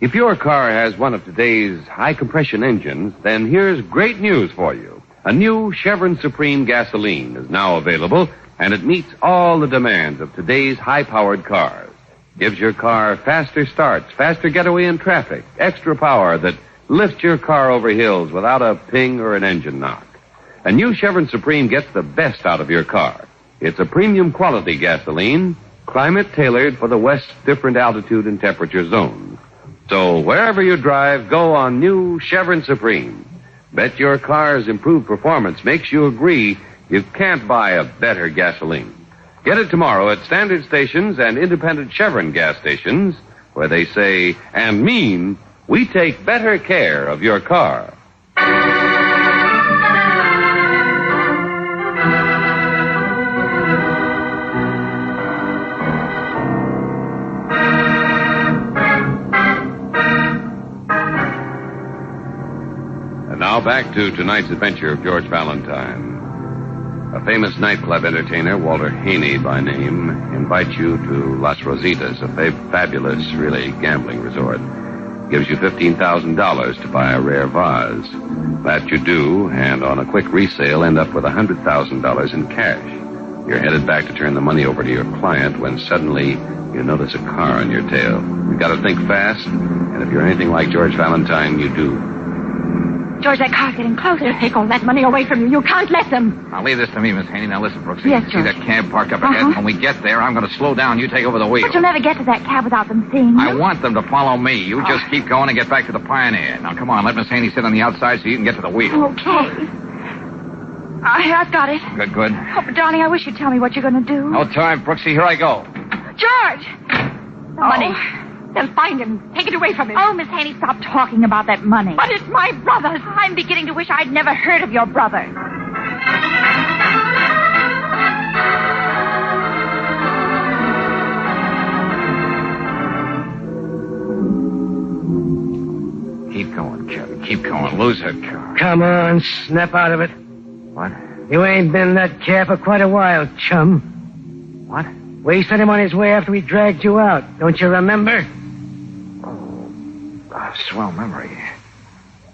Speaker 11: If your car has one of today's high-compression engines, then here's great news for you. A new Chevron Supreme gasoline is now available, and it meets all the demands of today's high-powered cars. Gives your car faster starts, faster getaway in traffic, extra power that lifts your car over hills without a ping or an engine knock. A new Chevron Supreme gets the best out of your car. It's a premium quality gasoline, climate-tailored for the West's different altitude and temperature zones. So wherever you drive, go on new Chevron Supreme. Bet your car's improved performance makes you agree you can't buy a better gasoline. Get it tomorrow at standard stations and independent Chevron gas stations, where they say and mean, we take better care of your car. Now back to tonight's adventure of George Valentine. A famous nightclub entertainer, Walter Haney by name, invites you to Las Rositas, a fabulous, really, gambling resort. Gives you $15,000 to buy a rare vase. That you do, and on a quick resale, end up with $100,000 in cash. You're headed back to turn the money over to your client when suddenly you notice a car on your tail. You've got to think fast, and if you're anything like George Valentine, you do.
Speaker 1: George, that car's getting closer. They'll take all that money away from you. You can't let them.
Speaker 2: Now, leave this to me, Miss Haney. Now, listen, Brooksy.
Speaker 1: Yes,
Speaker 2: See
Speaker 1: George.
Speaker 2: that cab parked up ahead? When we get there, I'm going to slow down. You take over the wheel.
Speaker 4: But you'll never get to that cab without them seeing you.
Speaker 2: I want them to follow me. You just keep going and get back to the Pioneer. Now, come on. Let Miss Haney sit on the outside so you can get to the wheel.
Speaker 4: Okay. I've got it.
Speaker 2: Good, good.
Speaker 4: Oh, but darling, I wish you'd tell me what you're going to do.
Speaker 2: No time, Brooksy. Here I go.
Speaker 4: George!
Speaker 1: The money. They'll find him. Take it away from him.
Speaker 4: Oh, Miss Haney, stop talking about that money.
Speaker 1: But it's my brother's.
Speaker 4: I'm beginning to wish I'd never heard of your brother.
Speaker 2: Keep going, Kevin. Keep going. Lose that car.
Speaker 5: Come on, snap out of it.
Speaker 2: What?
Speaker 5: You ain't been in that cab for quite a while, chum.
Speaker 2: What?
Speaker 5: We sent him on his way after we dragged you out. Don't you remember?
Speaker 2: Swell memory.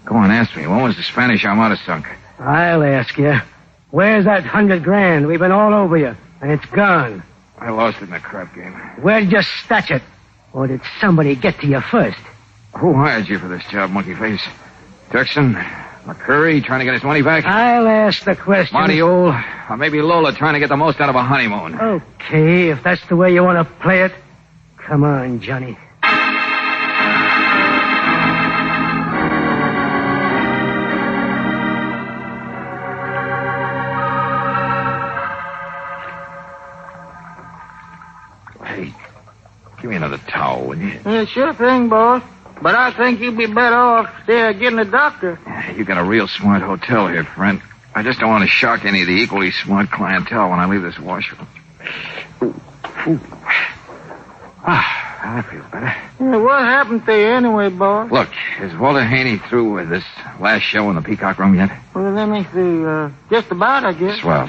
Speaker 2: Go on, ask me. When was the Spanish Armada sunk?
Speaker 5: I'll ask you. Where's that $100,000? We've been all over you, and it's gone.
Speaker 2: I lost it in the crap game.
Speaker 5: Where'd you stash it? Or did somebody get to you first?
Speaker 2: Who hired you for this job, monkey face? Dirksen? McCurry trying to get his money back?
Speaker 5: I'll ask the question.
Speaker 2: Marty Old? Or maybe Lola trying to get the most out of a honeymoon?
Speaker 5: Okay, if that's the way you want to play it. Come on, Johnny.
Speaker 2: Hey, give me another towel, will you?
Speaker 6: Yeah, sure thing, boss. But I think you'd be better off there getting a doctor.
Speaker 2: You got a real smart hotel here, friend. I just don't want to shock any of the equally smart clientele when I leave this washroom. Ooh. I feel better.
Speaker 6: Yeah, what happened to you anyway, boss?
Speaker 2: Look, is Walter Haney through with this last show in the Peacock Room yet?
Speaker 6: Well, let me see. Just about, I guess.
Speaker 2: Swell.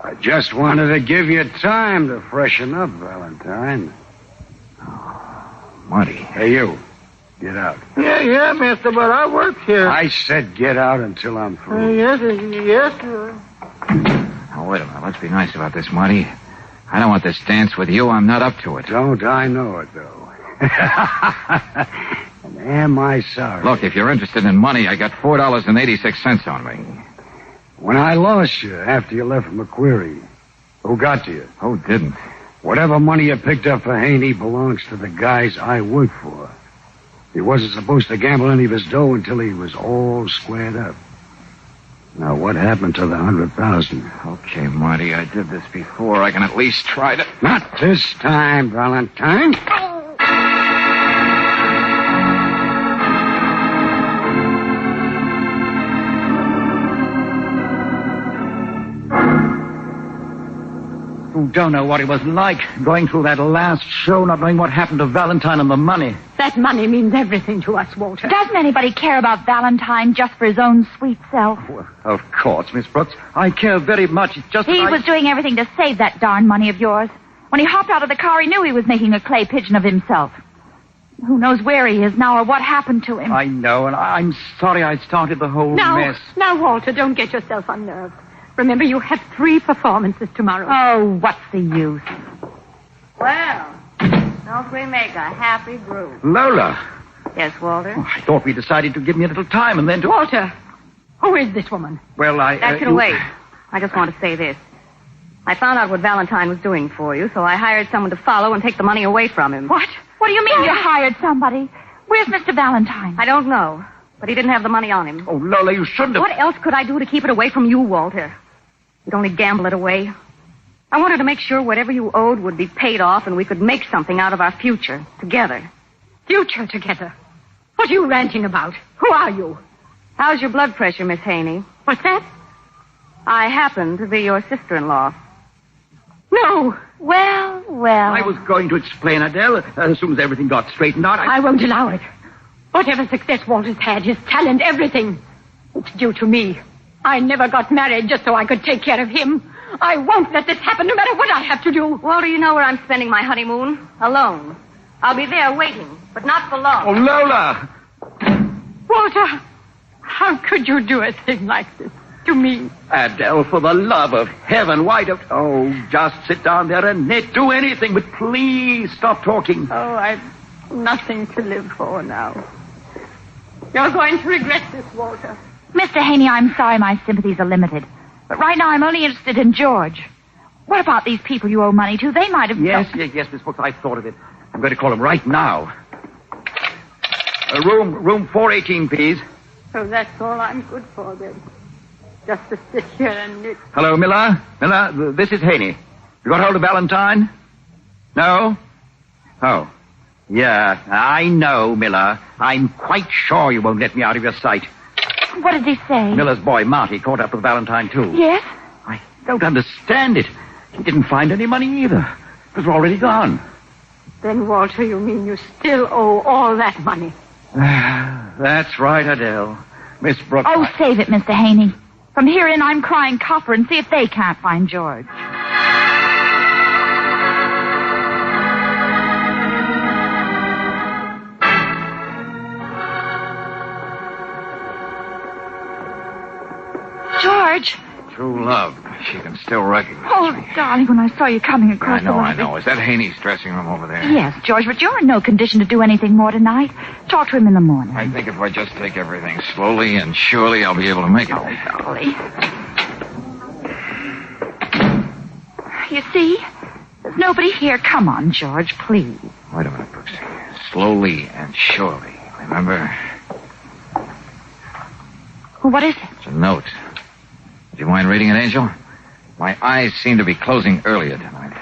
Speaker 18: I just wanted to give you time to freshen up, Valentine.
Speaker 2: Marty.
Speaker 18: Hey, you. Get out.
Speaker 6: Yeah, mister, but I work here.
Speaker 18: I said get out until I'm through.
Speaker 6: Yes, sir.
Speaker 2: Now, wait a minute. Let's be nice about this, Marty. I don't want this dance with you. I'm not up to it.
Speaker 18: Don't I know it, though. And am I sorry?
Speaker 2: Look, if you're interested in money, I got $4.86 on me.
Speaker 18: When I lost you after you left McQuarrie, who got to you?
Speaker 2: Who didn't?
Speaker 18: Whatever money you picked up for Haney belongs to the guys I work for. He wasn't supposed to gamble any of his dough until he was all squared up. Now, what happened to the $100,000?
Speaker 2: Okay, Marty, I did this before. I can at least try to...
Speaker 18: Not this time, Valentine.
Speaker 17: You don't know what it was like, going through that last show, not knowing what happened to Valentine and the money.
Speaker 1: That money means everything to us, Walter.
Speaker 4: Doesn't anybody care about Valentine just for his own sweet self?
Speaker 17: Well, of course, Miss Brooks. I care very much. It's just
Speaker 4: He
Speaker 17: that
Speaker 4: was doing everything to save that darn money of yours. When he hopped out of the car, he knew he was making a clay pigeon of himself. Who knows where he is now or what happened to him?
Speaker 17: I know, and I'm sorry I started the whole mess.
Speaker 1: Now, Walter, don't get yourself unnerved. Remember, you have 3 performances tomorrow.
Speaker 4: Oh, what's the use?
Speaker 19: Well, don't we make a happy group?
Speaker 17: Lola.
Speaker 19: Yes, Walter?
Speaker 17: Oh, I thought we decided to give me a little time and then to...
Speaker 1: Walter, who is this woman?
Speaker 17: Well,
Speaker 19: That can wait. I just want to say this. I found out what Valentine was doing for you, so I hired someone to follow and take the money away from him.
Speaker 4: What? What do you mean you hired somebody? Where's Mr. Valentine?
Speaker 19: I don't know, but he didn't have the money on him.
Speaker 17: Oh, Lola, you shouldn't have...
Speaker 19: What else could I do to keep it away from you, Walter? You'd only gamble it away. I wanted to make sure whatever you owed would be paid off and we could make something out of our future together.
Speaker 1: Future together? What are you ranting about? Who are you?
Speaker 19: How's your blood pressure, Miss Haney?
Speaker 1: What's that?
Speaker 19: I happen to be your sister-in-law.
Speaker 1: No.
Speaker 4: Well.
Speaker 17: I was going to explain, Adele, as soon as everything got straightened out.
Speaker 1: I won't allow it. Whatever success Walter's had, his talent, everything, it's due to me. I never got married just so I could take care of him. I won't let this happen no matter what I have to do.
Speaker 19: Walter, you know where I'm spending my honeymoon? Alone. I'll be there waiting, but not for long.
Speaker 17: Oh, Lola!
Speaker 1: Walter, how could you do a thing like this to me?
Speaker 17: Adele, for the love of heaven, why don't... Oh, just sit down there and knit. Do anything, but please stop talking.
Speaker 1: Oh, I've nothing to live for now. You're going to regret this, Walter.
Speaker 4: Mr. Haney, I'm sorry my sympathies are limited. But right now I'm only interested in George. What about these people you owe money to? They might have...
Speaker 17: Yes, Miss Brooks, I've thought of it. I'm going to call him right now. Room 418, please.
Speaker 1: So that's all I'm good for, then. Just to sit here and knit.
Speaker 17: Hello, Miller. Miller, this is Haney. You got hold of Valentine? No? Oh. Yeah, I know, Miller. I'm quite sure you won't let me out of your sight.
Speaker 4: What did he say?
Speaker 17: Miller's boy, Marty, caught up with Valentine, too.
Speaker 4: Yes?
Speaker 17: I don't understand it. He didn't find any money either. It was already gone.
Speaker 1: Then, Walter, you mean you still owe all that money?
Speaker 17: That's right, Adele. Miss Brooks.
Speaker 4: Oh, save it, Mr. Haney. From here in, I'm crying copper and see if they can't find George. George.
Speaker 2: True love. She can still recognize
Speaker 4: Oh,
Speaker 2: me.
Speaker 4: darling, when I saw you coming across the
Speaker 2: I
Speaker 4: lobby.
Speaker 2: know. Is that Haney's dressing room over there?
Speaker 4: Yes, George, but you're in no condition to do anything more tonight. Talk to him in the morning.
Speaker 2: I think if I just take everything slowly and surely, I'll be able to make it.
Speaker 4: Oh, Dolly. You see? There's nobody here. Come on, George, please.
Speaker 2: Wait a minute, Brooksy. Slowly and surely. Remember?
Speaker 4: Well, what is it?
Speaker 2: It's a note. Do you mind reading it, Angel? My eyes seem to be closing earlier tonight.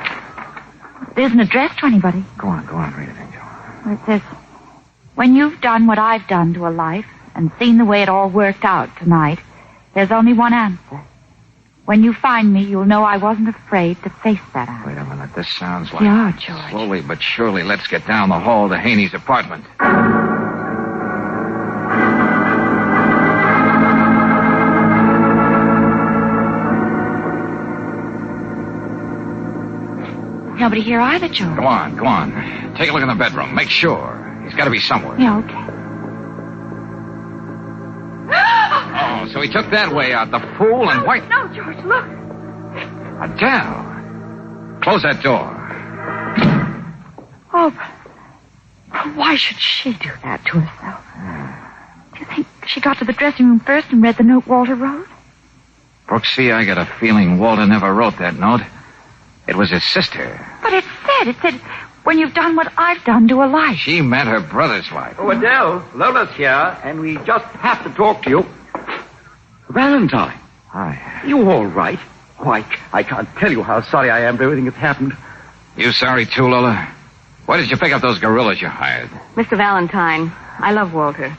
Speaker 4: It isn't addressed to anybody.
Speaker 2: Go on, read it, Angel.
Speaker 4: Well, it says, when you've done what I've done to a life and seen the way it all worked out tonight, there's only one answer. When you find me, you'll know I wasn't afraid to face that answer.
Speaker 2: Wait a minute. This sounds like...
Speaker 4: Yeah, George.
Speaker 2: Slowly but surely, let's get down the hall to Haney's apartment.
Speaker 4: Nobody here either, George.
Speaker 2: Go on. Take a look in the bedroom. Make sure. He's got to be somewhere.
Speaker 4: Yeah, okay.
Speaker 2: Oh, so he took that way out, the fool, and why...
Speaker 1: No, George, look.
Speaker 2: Adele. Close that door.
Speaker 4: Oh, but why should she do that to herself? Do you think she got to the dressing room first and read the note Walter wrote?
Speaker 2: Brooksy, I got a feeling Walter never wrote that note. It was his sister.
Speaker 4: But it said, when you've done what I've done to a life.
Speaker 2: She meant her brother's life.
Speaker 17: Oh, Adele, Lola's here, and we just have to talk to you. Valentine.
Speaker 2: Hi.
Speaker 17: You all right? Why, I can't tell you how sorry I am for everything that's happened.
Speaker 2: You sorry too, Lola? Why did you pick up those gorillas you hired?
Speaker 19: Mr. Valentine, I love Walter.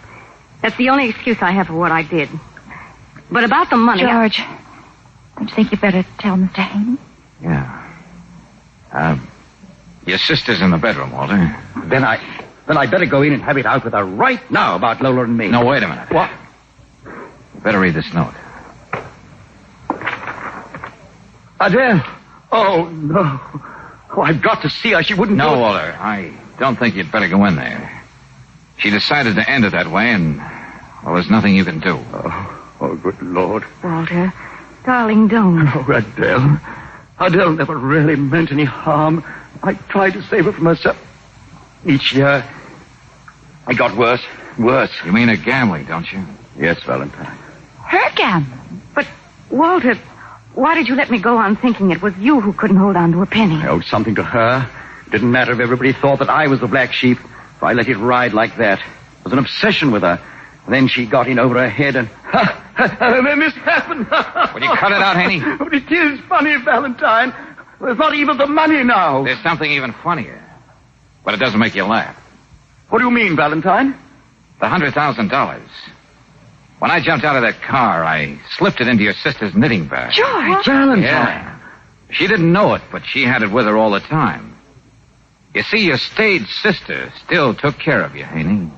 Speaker 19: That's the only excuse I have for what I did. But about the money...
Speaker 4: George, don't you think you better tell Mr. Haney?
Speaker 2: Yeah. Your sister's in the bedroom, Walter.
Speaker 17: Then I'd better go in and have it out with her right now about Lola and me.
Speaker 2: No, wait a minute.
Speaker 17: What?
Speaker 2: You better read this note.
Speaker 17: Adele. Oh, no. Oh, I've got to see her. She wouldn't
Speaker 2: No,
Speaker 17: do it.
Speaker 2: Walter. I don't think you'd better go in there. She decided to end it that way, and, well, there's nothing you can do.
Speaker 17: Oh, good Lord.
Speaker 19: Walter, darling, don't.
Speaker 17: Oh, Adele. Adele never really meant any harm. I tried to save her from herself. Each year, I got worse.
Speaker 2: You mean her gambling, don't you?
Speaker 17: Yes, Valentine.
Speaker 4: Her gambling?
Speaker 19: But, Walter, why did you let me go on thinking it was you who couldn't hold on to a penny?
Speaker 17: I owed something to her. It didn't matter if everybody thought that I was the black sheep. If I let it ride like that. It was an obsession with her. And then she got in over her head and... then this happened.
Speaker 2: Will you cut it out, Haney?
Speaker 17: But it is funny, Valentine. There's not even the money now.
Speaker 2: There's something even funnier. But it doesn't make you laugh.
Speaker 17: What do you mean, Valentine?
Speaker 2: The $100,000. When I jumped out of that car, I slipped it into your sister's knitting bag.
Speaker 4: George!
Speaker 17: Valentine.
Speaker 2: Yeah. She didn't know it, but she had it with her all the time. You see, your stage sister still took care of you, Haney.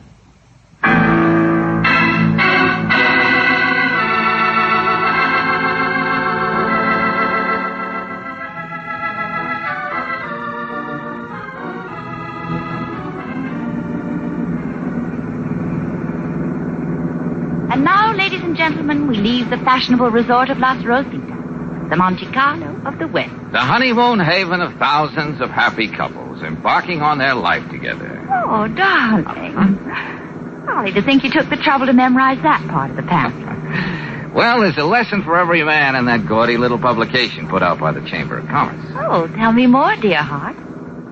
Speaker 4: And now, ladies and gentlemen, we leave the fashionable resort of Las Rositas, the Monte Carlo of the West.
Speaker 2: The honeymoon haven of thousands of happy couples embarking on their life together.
Speaker 4: Oh, darling. Golly, to think you took the trouble to memorize that part of the pamphlet.
Speaker 2: Well, there's a lesson for every man in that gaudy little publication put out by the Chamber of Commerce.
Speaker 4: Oh, tell me more, dear heart.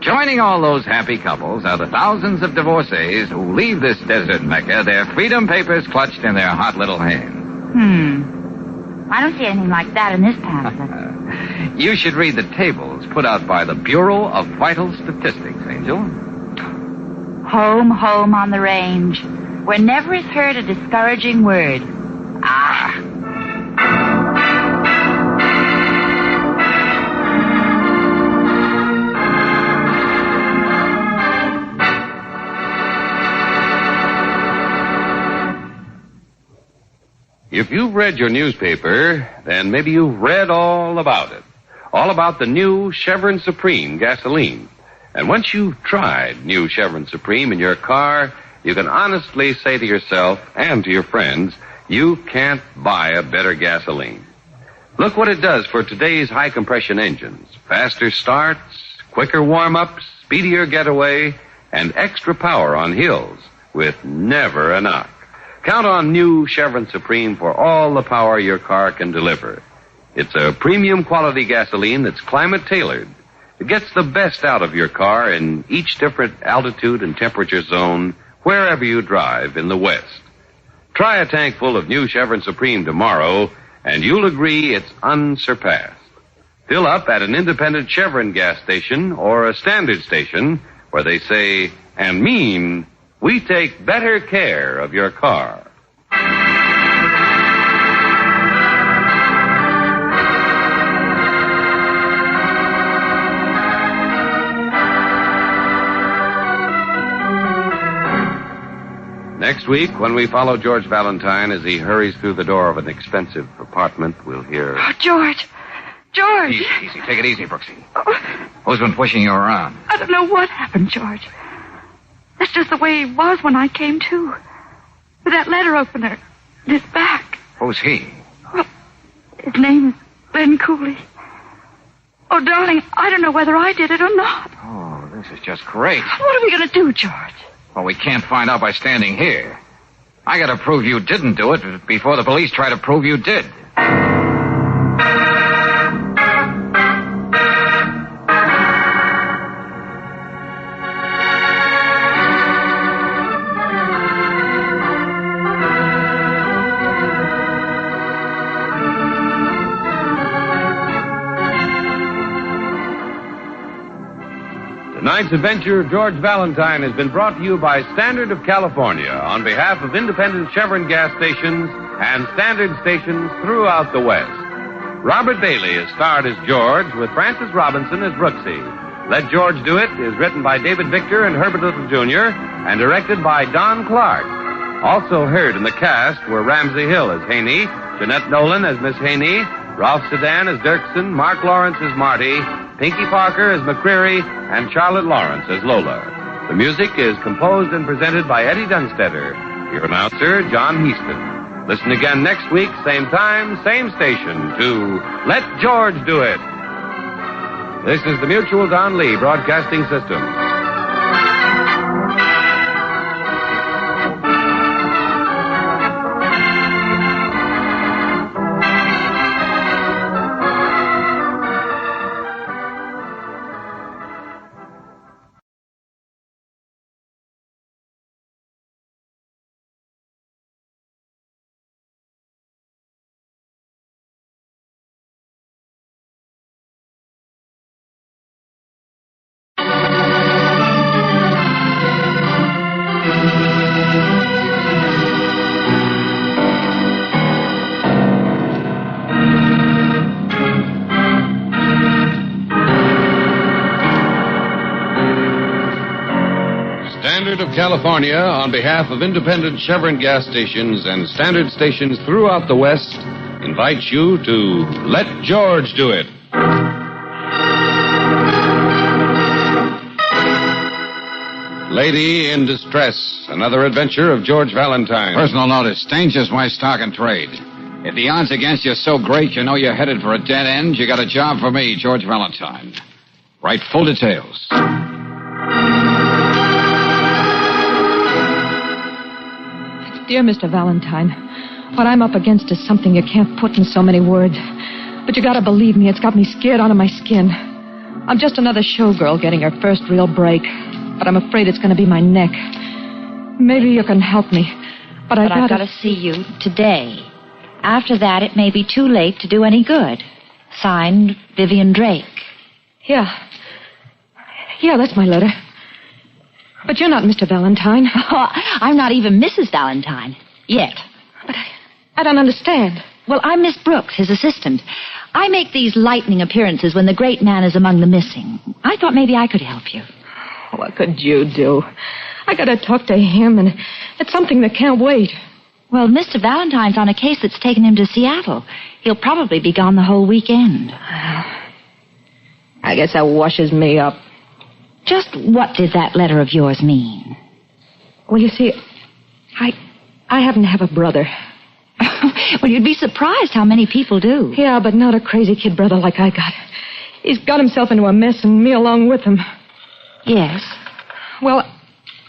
Speaker 2: Joining all those happy couples are the thousands of divorcees who leave this desert Mecca, their freedom papers clutched in their hot little hands.
Speaker 4: I don't see anything like that in this pamphlet.
Speaker 2: You should read the tables put out by the Bureau of Vital Statistics, Angel.
Speaker 4: Home, home on the range, where never is heard a discouraging word. Ah.
Speaker 8: If you've read your newspaper, then maybe you've read all about it. All about the new Chevron Supreme gasoline. And once you've tried new Chevron Supreme in your car, you can honestly say to yourself and to your friends, you can't buy a better gasoline. Look what it does for today's high-compression engines. Faster starts, quicker warm-ups, speedier getaway, and extra power on hills with never a knock. Count on new Chevron Supreme for all the power your car can deliver. It's a premium quality gasoline that's climate-tailored. It gets the best out of your car in each different altitude and temperature zone wherever you drive in the West. Try a tank full of new Chevron Supreme tomorrow, and you'll agree it's unsurpassed. Fill up at an independent Chevron gas station or a standard station where they say and mean, we take better care of your car. Next week, when we follow George Valentine as he hurries through the door of an expensive apartment, we'll hear...
Speaker 4: Oh, George! George!
Speaker 2: Easy. Take it easy, Brooksy. Who's been pushing you around?
Speaker 4: I don't know what happened, George. That's just the way he was when I came to. With that letter opener in his back.
Speaker 2: Who's he?
Speaker 4: Well, his name is Glenn Cooley. Oh, darling, I don't know whether I did it or not.
Speaker 2: Oh, this is just great.
Speaker 4: What are we going to do, George?
Speaker 2: Well, we can't find out by standing here. I gotta prove you didn't do it before the police try to prove you did.
Speaker 8: Tonight's adventure of George Valentine has been brought to you by Standard of California on behalf of independent Chevron gas stations and Standard stations throughout the West. Robert Bailey is starred as George with Francis Robinson as Brooksy. Let George Do It is written by David Victor and Herbert Little Jr. and directed by Don Clark. Also heard in the cast were Ramsey Hill as Haney, Jeanette Nolan as Miss Haney, Ralph Sedan as Dirksen, Mark Lawrence as Marty, Pinky Parker as McCreary, and Charlotte Lawrence as Lola. The music is composed and presented by Eddie Dunstetter. Your announcer, John Heaston. Listen again next week, same time, same station, to Let George Do It. This is the Mutual Don Lee Broadcasting System. Standard of California, on behalf of independent Chevron gas stations and Standard stations throughout the West, invites you to Let George Do It. Lady in Distress, another adventure of George Valentine.
Speaker 2: Personal notice, danger's my stock and trade. If the odds against you are so great you know you're headed for a dead end, you got a job for me, George Valentine. Write full details.
Speaker 19: Dear Mr. Valentine, what I'm up against is something you can't put in so many words. But you gotta believe me, it's got me scared out of my skin. I'm just another showgirl getting her first real break. But I'm afraid it's going to be my neck. Maybe you can help me. But I've got to
Speaker 4: see you today. After that, it may be too late to do any good. Signed, Vivian Drake.
Speaker 19: Yeah, that's my letter. But you're not Mr. Valentine.
Speaker 4: Oh, I'm not even Mrs. Valentine. Yet.
Speaker 19: But I don't understand.
Speaker 4: Well, I'm Miss Brooks, his assistant. I make these lightning appearances when the great man is among the missing. I thought maybe I could help you.
Speaker 19: What could you do? I got to talk to him, and it's something that can't wait.
Speaker 4: Well, Mr. Valentine's on a case that's taken him to Seattle. He'll probably be gone the whole weekend.
Speaker 19: I guess that washes me up.
Speaker 4: Just what did that letter of yours mean?
Speaker 19: Well, you see, I happen to have a brother.
Speaker 4: Well, you'd be surprised how many people do.
Speaker 19: Yeah, but not a crazy kid brother like I got. He's got himself into a mess, and me along with him.
Speaker 4: Yes?
Speaker 19: Well,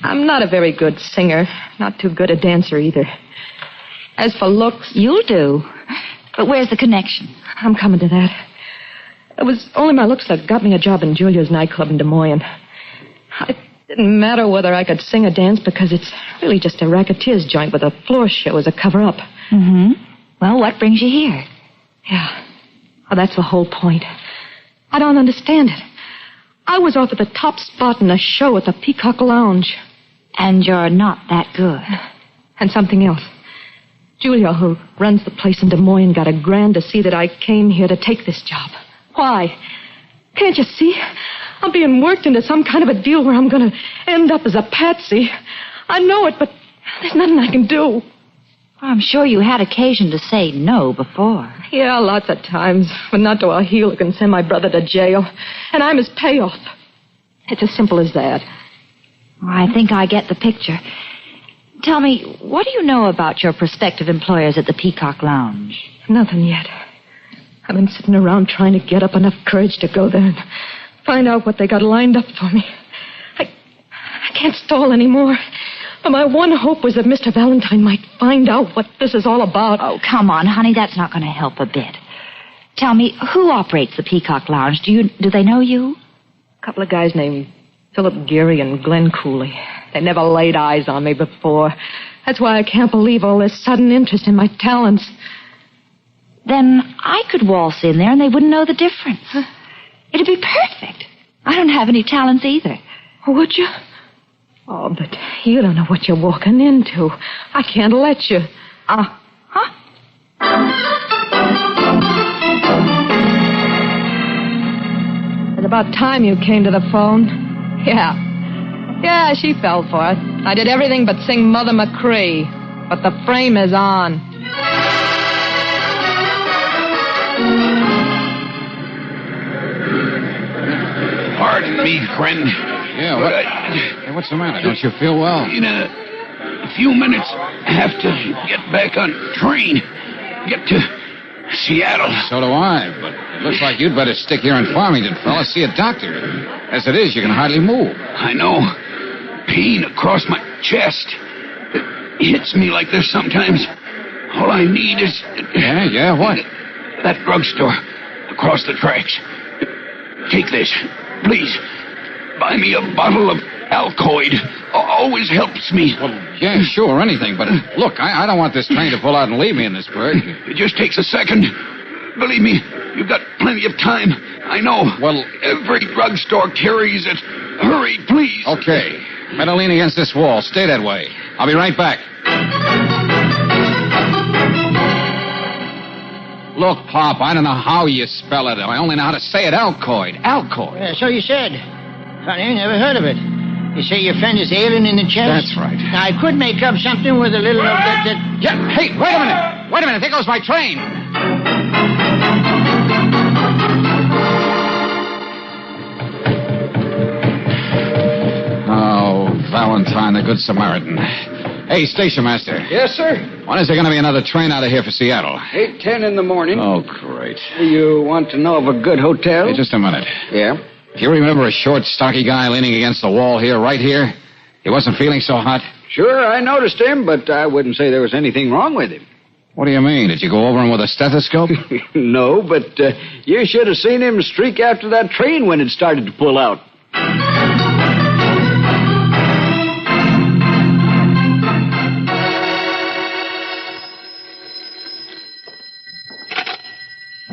Speaker 19: I'm not a very good singer. Not too good a dancer either. As for looks...
Speaker 4: You'll do. But where's the connection?
Speaker 19: I'm coming to that. It was only my looks that got me a job in Julia's nightclub in Des Moines. It didn't matter whether I could sing or dance because it's really just a racketeer's joint with a floor show as a cover-up.
Speaker 4: Mm-hmm. Well, what brings you here?
Speaker 19: Yeah. Well, that's the whole point. I don't understand it. I was offered the top spot in a show at the Peacock Lounge.
Speaker 4: And you're not that good.
Speaker 19: And something else. Julia, who runs the place in Des Moines, got a grand to see that I came here to take this job. Why? Can't you see? I'm being worked into some kind of a deal where I'm going to end up as a patsy. I know it, but there's nothing I can do.
Speaker 4: I'm sure you had occasion to say no before.
Speaker 19: Yeah, lots of times, but not to a heel who can send my brother to jail. And I'm his payoff. It's as simple as that.
Speaker 4: Well, I think I get the picture. Tell me, what do you know about your prospective employers at the Peacock Lounge?
Speaker 19: Nothing yet. I've been sitting around trying to get up enough courage to go there and find out what they got lined up for me. I can't stall anymore. But my one hope was that Mr. Valentine might find out what this is all about.
Speaker 4: Oh, come on, honey. That's not going to help a bit. Tell me, who operates the Peacock Lounge? Do they know you?
Speaker 19: A couple of guys named Philip Geary and Glenn Cooley. They never laid eyes on me before. That's why I can't believe all this sudden interest in my talents.
Speaker 4: Then I could waltz in there and they wouldn't know the difference. It'd be perfect. I don't have any talents either.
Speaker 19: Would you? Oh, but you don't know what you're walking into. I can't let you.
Speaker 4: Huh?
Speaker 19: It's about time you came to the phone. Yeah, she fell for it. I did everything but sing Mother McCree. But the frame is on.
Speaker 12: Pardon me, friend.
Speaker 2: Yeah, what? Hey, what's the matter? Don't you feel well?
Speaker 12: In a few minutes, I have to get back on train. Get to Seattle.
Speaker 2: So do I, but it looks like you'd better stick here in Farmington, fella. See a doctor. As it is, you can hardly move.
Speaker 12: I know. Pain across my chest. It hits me like this sometimes. All I need is...
Speaker 2: Yeah, what?
Speaker 12: That drugstore across the tracks. Take this, please. Buy me a bottle of Alcoid. Always helps me.
Speaker 2: Well, yeah, sure, anything. But look, I don't want this train to pull out and leave me in this burg.
Speaker 12: It just takes a second. Believe me, you've got plenty of time. I know.
Speaker 2: Well,
Speaker 12: every drugstore carries it. Hurry, please.
Speaker 2: Okay. Better lean against this wall. Stay that way. I'll be right back. Look, Pop, I don't know how you spell it. I only know how to say it. Alcoid. Alcoid.
Speaker 15: Yeah, so you said. Funny, never heard of it. You say your friend is ailing in the chest?
Speaker 2: That's right.
Speaker 15: Now, I could make up something with a little of that...
Speaker 2: Yeah, hey, wait a minute. Wait a minute. There goes my train. Oh, Valentine, the Good Samaritan. Hey, station master.
Speaker 23: Yes, sir?
Speaker 2: When is there going to be another train out of here for Seattle?
Speaker 23: 8:10 in the morning.
Speaker 2: Oh, great.
Speaker 23: You want to know of a good hotel?
Speaker 2: Hey, just a minute.
Speaker 23: Yeah?
Speaker 2: Do you remember a short, stocky guy leaning against the wall here, right here? He wasn't feeling so hot?
Speaker 23: Sure, I noticed him, but I wouldn't say there was anything wrong with him.
Speaker 2: What do you mean? Did you go over him with a stethoscope?
Speaker 23: No, but you should have seen him streak after that train when it started to pull out.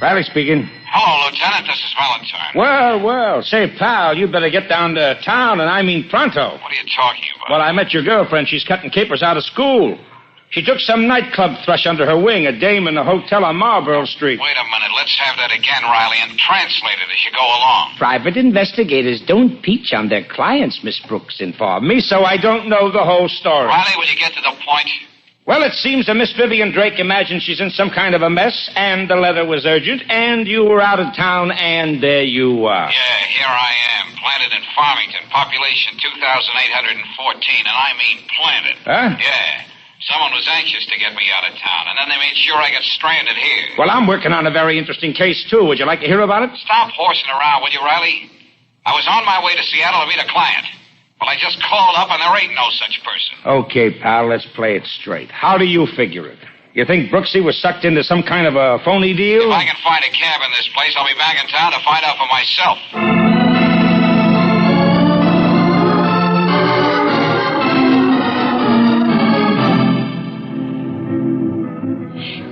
Speaker 16: Riley speaking.
Speaker 2: Hello, Lieutenant. This is Valentine.
Speaker 16: Well. Say, pal, you better get down to town, and I mean pronto.
Speaker 2: What are you talking about?
Speaker 16: Well, I met your girlfriend. She's cutting capers out of school. She took some nightclub thrush under her wing, a dame in a hotel on Marlborough Street.
Speaker 2: Wait a minute. Let's have that again, Riley, and translate it as you go along.
Speaker 22: Private investigators don't peach on their clients, Miss Brooks informed me,
Speaker 16: So I don't know the whole story.
Speaker 2: Riley, will you get to the point?
Speaker 16: Well, it seems that Miss Vivian Drake imagines she's in some kind of a mess, and the letter was urgent, and you were out of town, and there you are.
Speaker 2: Yeah, here I am, planted in Farmington, population 2,814, and I mean planted.
Speaker 16: Huh?
Speaker 2: Yeah. Someone was anxious to get me out of town, and then they made sure I got stranded here.
Speaker 16: Well, I'm working on a very interesting case, too. Would you like to hear about it?
Speaker 2: Stop horsing around, will you, Riley? I was on my way to Seattle to meet a client. Well, I just called up, and there ain't no such person.
Speaker 16: Okay, pal, let's play it straight. How do you figure it? You think Brooksy was sucked into some kind of a phony deal?
Speaker 2: If I can find a cab in this place, I'll be back in town to find out for myself.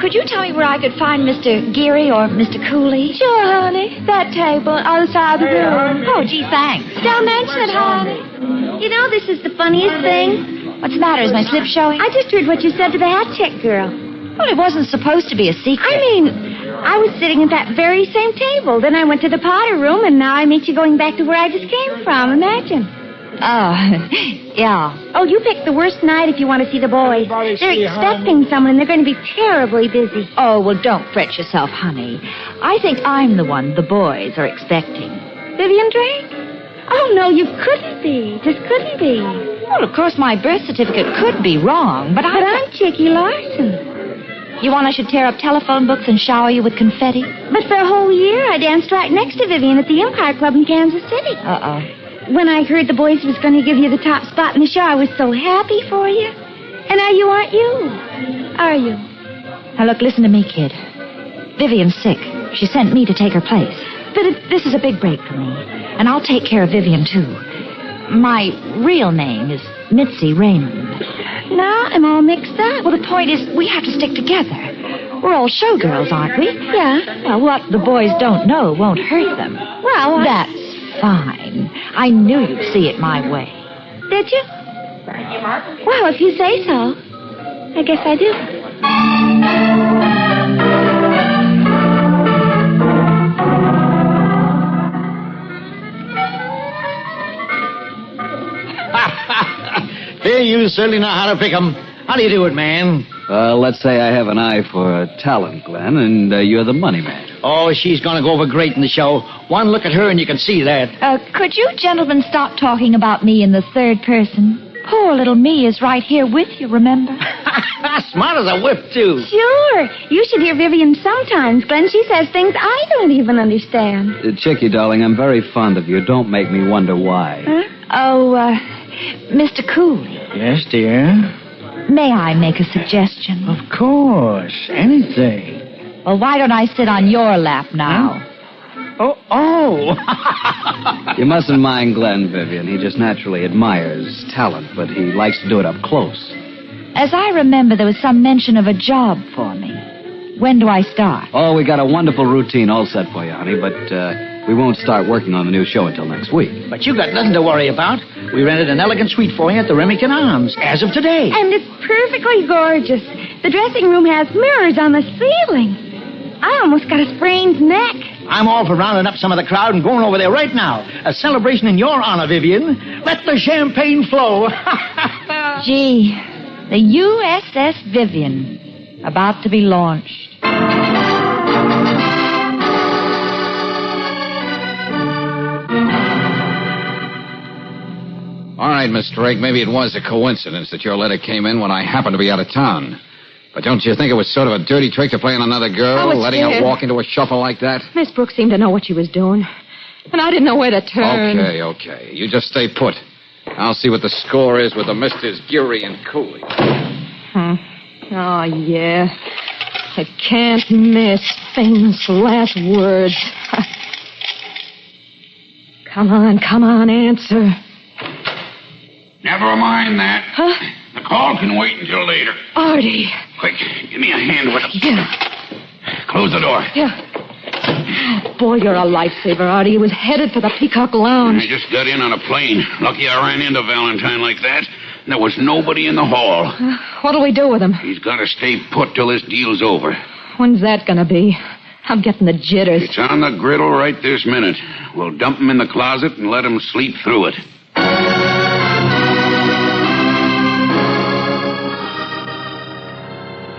Speaker 4: Could you tell me where I could find Mr. Geary or Mr. Cooley?
Speaker 13: Sure, honey. That table on the side of the room.
Speaker 4: Oh, gee, thanks.
Speaker 13: Don't mention it, honey. You know, this is the funniest thing.
Speaker 4: What's the matter? Is my slip showing?
Speaker 13: I just heard what you said to the hat check girl.
Speaker 4: Well, it wasn't supposed to be a secret.
Speaker 13: I mean, I was sitting at that very same table. Then I went to the Potter room, and now I meet you going back to where I just came from. Imagine.
Speaker 4: Oh, yeah.
Speaker 13: Oh, you picked the worst night if you want to see the boys. They're expecting someone, and they're going to be terribly busy.
Speaker 4: Oh, well, don't fret yourself, honey. I think I'm the one the boys are expecting.
Speaker 13: Vivian Drake? Oh, no, you couldn't be. Just couldn't be.
Speaker 4: Well, of course, my birth certificate could be wrong, but
Speaker 13: I'm Chicky Larson.
Speaker 4: You want I should tear up telephone books and shower you with confetti?
Speaker 13: But for a whole year, I danced right next to Vivian at the Empire Club in Kansas City.
Speaker 4: Uh-oh.
Speaker 13: When I heard the boys was going to give you the top spot in the show, I was so happy for you. And now you aren't you, are you?
Speaker 4: Now, look, listen to me, kid. Vivian's sick. She sent me to take her place. But this is a big break for me. And I'll take care of Vivian, too. My real name is Mitzi Raymond.
Speaker 13: Now I'm all mixed up.
Speaker 4: Well, the point is, we have to stick together. We're all showgirls, aren't we?
Speaker 13: Yeah.
Speaker 4: Well, what the boys don't know won't hurt them.
Speaker 13: Well,
Speaker 4: That's fine. I knew you'd see it my way.
Speaker 13: Did you? Well, if you say so. I guess I do.
Speaker 15: Hey, you certainly know how to pick 'em. How do you do it, man?
Speaker 23: Let's say I have an eye for talent, Glenn, and you're the money man.
Speaker 15: Oh, she's going to go over great in the show. One look at her and you can see that.
Speaker 4: Could you gentlemen stop talking about me in the third person? Poor little me is right here with you, remember?
Speaker 15: Smart as a whip, too.
Speaker 13: Sure. You should hear Vivian sometimes, Glenn. She says things I don't even understand.
Speaker 23: Chicky, darling, I'm very fond of you. Don't make me wonder why.
Speaker 13: Huh?
Speaker 4: Oh, Mr. Cooley.
Speaker 15: Yes, dear?
Speaker 4: May I make a suggestion?
Speaker 15: Of course. Anything.
Speaker 4: Well, why don't I sit on your lap now?
Speaker 15: Huh? Oh.
Speaker 23: You mustn't mind Glenn, Vivian. He just naturally admires talent, but he likes to do it up close.
Speaker 4: As I remember, there was some mention of a job for me. When do I start?
Speaker 23: Oh, we got a wonderful routine all set for you, honey, but we won't start working on the new show until next week.
Speaker 15: But you got nothing to worry about. We rented an elegant suite for you at the Remington Arms as of today.
Speaker 13: And it's perfectly gorgeous. The dressing room has mirrors on the ceiling. I almost got a sprained neck.
Speaker 15: I'm all for rounding up some of the crowd and going over there right now. A celebration in your honor, Vivian. Let the champagne flow.
Speaker 4: Gee, the USS Vivian, about to be launched.
Speaker 2: All right, Miss Drake, maybe it was a coincidence that your letter came in when I happened to be out of town. But don't you think it was sort of a dirty trick to play on another girl, letting her walk into a shuffle like that?
Speaker 19: Miss Brooks seemed to know what she was doing. And I didn't know where to turn.
Speaker 2: Okay. You just stay put. I'll see what the score is with the Misters Geary and Cooley.
Speaker 19: Oh, yeah. It can't miss. Famous last words. Come on, answer.
Speaker 12: Never mind that.
Speaker 19: Huh?
Speaker 12: The call can wait until later.
Speaker 19: Artie.
Speaker 12: Quick, give me a hand with it.
Speaker 19: Yeah.
Speaker 12: Close the door.
Speaker 19: Yeah. Boy, you're a lifesaver, Artie. He was headed for the Peacock Lounge.
Speaker 12: I just got in on a plane. Lucky I ran into Valentine like that. There was nobody in the hall.
Speaker 19: What'll we do with him?
Speaker 12: He's got to stay put till this deal's over.
Speaker 19: When's that gonna be? I'm getting the jitters.
Speaker 12: It's on the griddle right this minute. We'll dump him in the closet and let him sleep through it.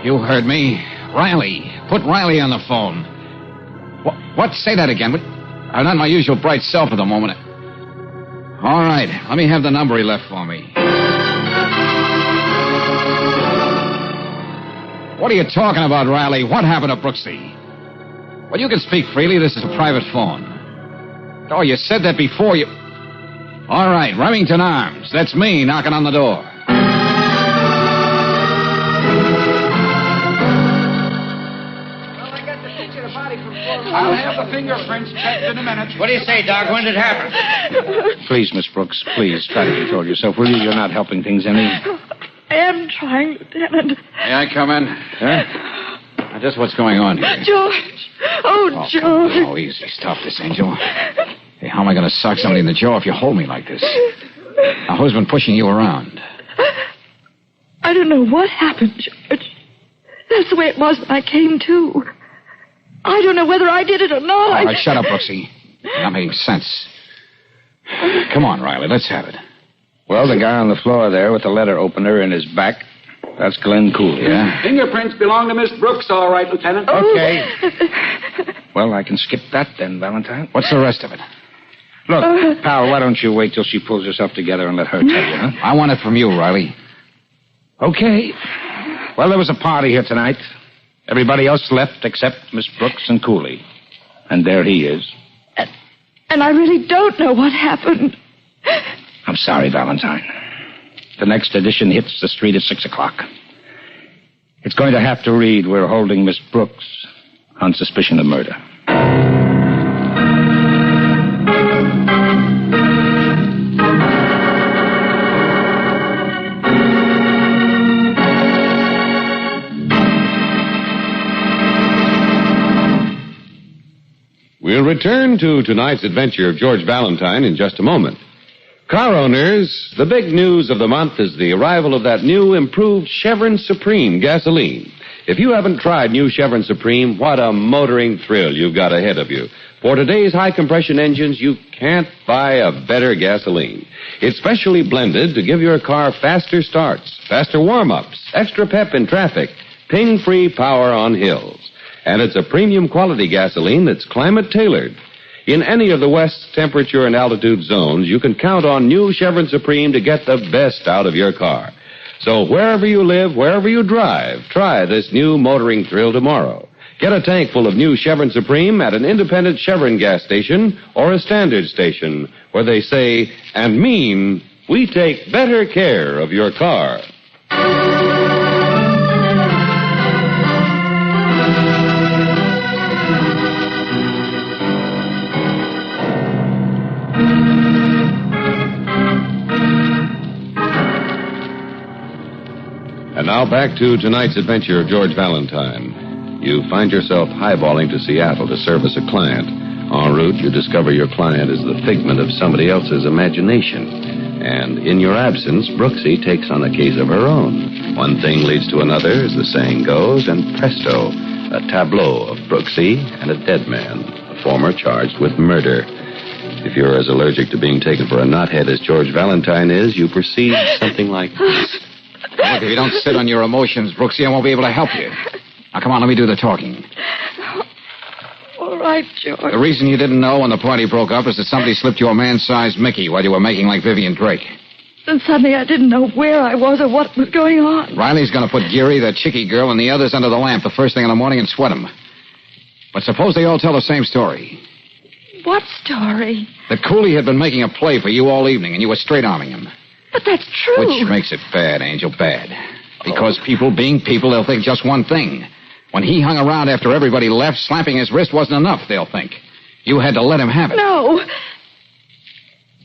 Speaker 2: You heard me. Riley. Put Riley on the phone. What? Say that again. I'm not my usual bright self at the moment. All right. Let me have the number he left for me. What are you talking about, Riley? What happened to Brooksy? Well, you can speak freely. This is a private phone. Oh, you said that before you... All right, Remington Arms. That's me knocking on the door.
Speaker 16: I'll have the fingerprints checked in a minute.
Speaker 15: What do you say, Doc? When did it happen?
Speaker 16: Please, Miss Brooks, please, try to control yourself, will you? You're not helping things any.
Speaker 19: I am trying, Lieutenant.
Speaker 2: May I come in? Huh? Just what's going on here?
Speaker 19: George. Oh, George.
Speaker 2: Oh, easy. Stop this, Angel. Hey, how am I going to sock somebody in the jaw if you hold me like this? Now, who's been pushing you around?
Speaker 19: I don't know what happened, George. That's the way it was when I came to. I don't know whether I did it or not.
Speaker 2: All right, shut up, Brooksy. You're not making sense. Come on, Riley, let's have it.
Speaker 16: Well, the guy on the floor there with the letter opener in his back, that's Glenn Cooley.
Speaker 2: Yeah?
Speaker 21: Fingerprints belong to Miss Brooks, all right, Lieutenant.
Speaker 16: Okay. Well, I can skip that then, Valentine.
Speaker 2: What's the rest of it?
Speaker 16: Look, pal, why don't you wait till she pulls herself together and let her tell you, huh?
Speaker 2: I want it from you, Riley.
Speaker 16: Okay. Well, there was a party here tonight. Everybody else left except Miss Brooks and Cooley. And there he is.
Speaker 19: And I really don't know what happened.
Speaker 16: I'm sorry, Valentine. The next edition hits the street at 6 o'clock. It's going to have to read, we're holding Miss Brooks on suspicion of murder.
Speaker 8: We'll return to tonight's adventure of George Valentine in just a moment. Car owners, the big news of the month is the arrival of that new improved Chevron Supreme gasoline. If you haven't tried new Chevron Supreme, what a motoring thrill you've got ahead of you. For today's high-compression engines, you can't buy a better gasoline. It's specially blended to give your car faster starts, faster warm-ups, extra pep in traffic, ping-free power on hills. And it's a premium quality gasoline that's climate-tailored. In any of the West's temperature and altitude zones, you can count on new Chevron Supreme to get the best out of your car. So wherever you live, wherever you drive, try this new motoring thrill tomorrow. Get a tank full of new Chevron Supreme at an independent Chevron gas station or a standard station where they say and mean, we take better care of your car. And now back to tonight's adventure of George Valentine. You find yourself highballing to Seattle to service a client. En route, you discover your client is the figment of somebody else's imagination. And in your absence, Brooksy takes on a case of her own. One thing leads to another, as the saying goes, and presto, a tableau of Brooksy and a dead man, the former charged with murder. If you're as allergic to being taken for a knothead as George Valentine is, you perceive something like this.
Speaker 2: Look, if you don't sit on your emotions, Brooksy, I won't be able to help you. Now, come on, let me do the talking.
Speaker 19: All right, George.
Speaker 2: The reason you didn't know when the party broke up is that somebody slipped you a man-sized Mickey while you were making like Vivian Drake.
Speaker 19: Then suddenly I didn't know where I was or what was going on.
Speaker 2: Riley's going to put Geary, that chickie girl, and the others under the lamp the first thing in the morning and sweat them. But suppose they all tell the same story.
Speaker 19: What story?
Speaker 2: That Cooley had been making a play for you all evening, and you were straight-arming him.
Speaker 19: But that's true.
Speaker 2: Which makes it bad, Angel, bad. Because people being people, they'll think just one thing. When he hung around after everybody left, slapping his wrist wasn't enough, they'll think. You had to let him have it.
Speaker 19: No.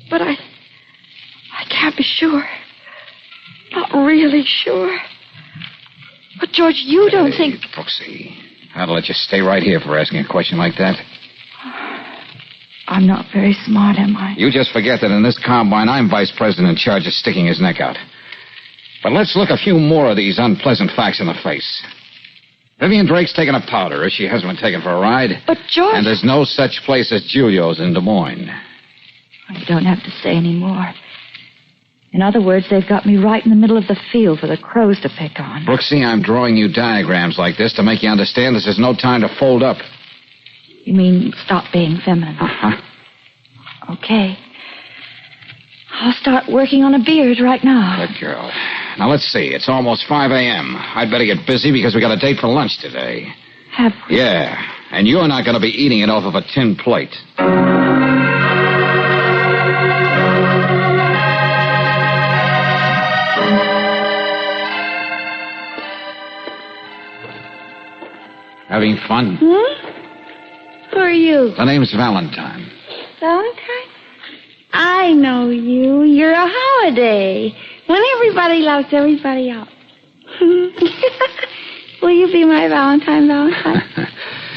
Speaker 19: But I can't be sure. Not really sure. But, George, you don't think...
Speaker 2: Brooksy, I'd let you stay right here for asking a question like that.
Speaker 19: I'm not very smart, am I?
Speaker 2: You just forget that in this combine, I'm vice president in charge of sticking his neck out. But let's look a few more of these unpleasant facts in the face. Vivian Drake's taken a powder. She hasn't been taken for a ride.
Speaker 19: But, George...
Speaker 2: And there's no such place as Julio's in Des Moines.
Speaker 4: You don't have to say any more. In other words, they've got me right in the middle of the field for the crows to pick on.
Speaker 2: Brooksy, I'm drawing you diagrams like this to make you understand this is no time to fold up.
Speaker 4: You mean stop being feminine?
Speaker 2: Uh-huh.
Speaker 4: Okay. I'll start working on a beard right now.
Speaker 2: Good girl. Now, let's see. It's almost 5 a.m. I'd better get busy because we got a date for lunch today.
Speaker 4: Have we?
Speaker 2: Yeah, and you're not going to be eating it off of a tin plate. Having fun?
Speaker 7: Who are you?
Speaker 2: The name's Valentine.
Speaker 7: Valentine? I know you. You're a holiday. When everybody loves everybody else. Will you be my Valentine?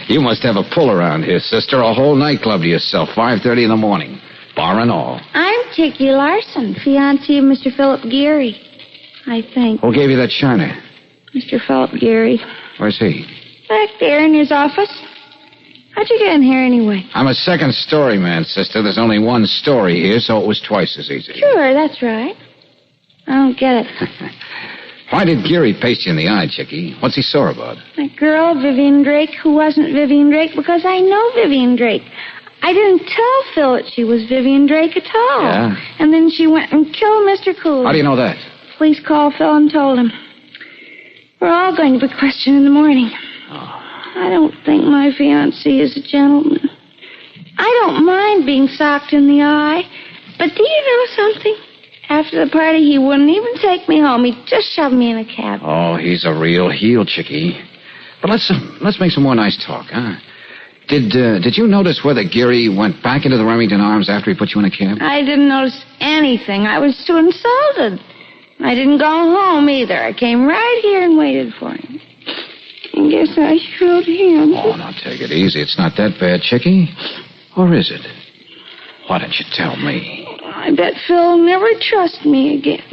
Speaker 2: You must have a pull around here, sister. A whole nightclub to yourself, 5:30 in the morning. Bar and all.
Speaker 7: I'm Chicky Larson, fiancée of Mr. Philip Geary, I think.
Speaker 2: Who gave you that shiner?
Speaker 7: Mr. Philip Geary.
Speaker 2: Where's he?
Speaker 7: Back there in his office. How'd you get in here anyway?
Speaker 2: I'm a second-story man, sister. There's only one story here, so it was twice as easy.
Speaker 7: Sure, that's right. I don't get it.
Speaker 2: Why did Geary paste you in the eye, Chickie? What's he sore about?
Speaker 7: That girl, Vivian Drake, who wasn't Vivian Drake, because I know Vivian Drake. I didn't tell Phil that she was Vivian Drake at all.
Speaker 2: Yeah?
Speaker 7: And then she went and killed Mr. Cooley.
Speaker 2: How do you know that?
Speaker 7: Police called Phil and told him. We're all going to be questioned in the morning. I don't think my fiancé is a gentleman. I don't mind being socked in the eye. But do you know something? After the party, he wouldn't even take me home. He just shoved me in a cab.
Speaker 2: Oh, he's a real heel, Chickie. But let's make some more nice talk, huh? Did you notice whether Geary went back into the Remington Arms after he put you in a cab?
Speaker 7: I didn't notice anything. I was too insulted. I didn't go home either. I came right here and waited for him. I guess I showed him.
Speaker 2: Oh, now take it easy. It's not that bad, Chickie. Or is it? Why don't you tell me?
Speaker 7: I bet Phil will never trust me again.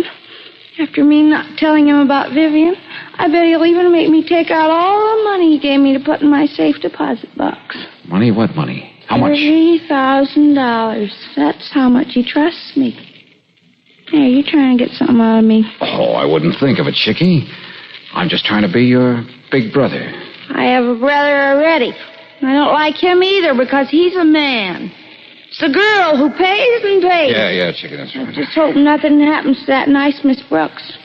Speaker 7: After me not telling him about Vivian, I bet he'll even make me take out all the money he gave me to put in my safe deposit box.
Speaker 2: Money? What money? How much?
Speaker 7: $3,000. That's how much he trusts me. Hey, you're trying to get something out of me.
Speaker 2: Oh, I wouldn't think of it, Chickie. I'm just trying to be your big brother.
Speaker 7: I have a brother already. I don't like him either because he's a man. It's the girl who pays and pays.
Speaker 2: Yeah, Chickie, that's right.
Speaker 7: I just hope nothing happens to that nice Miss Brooks.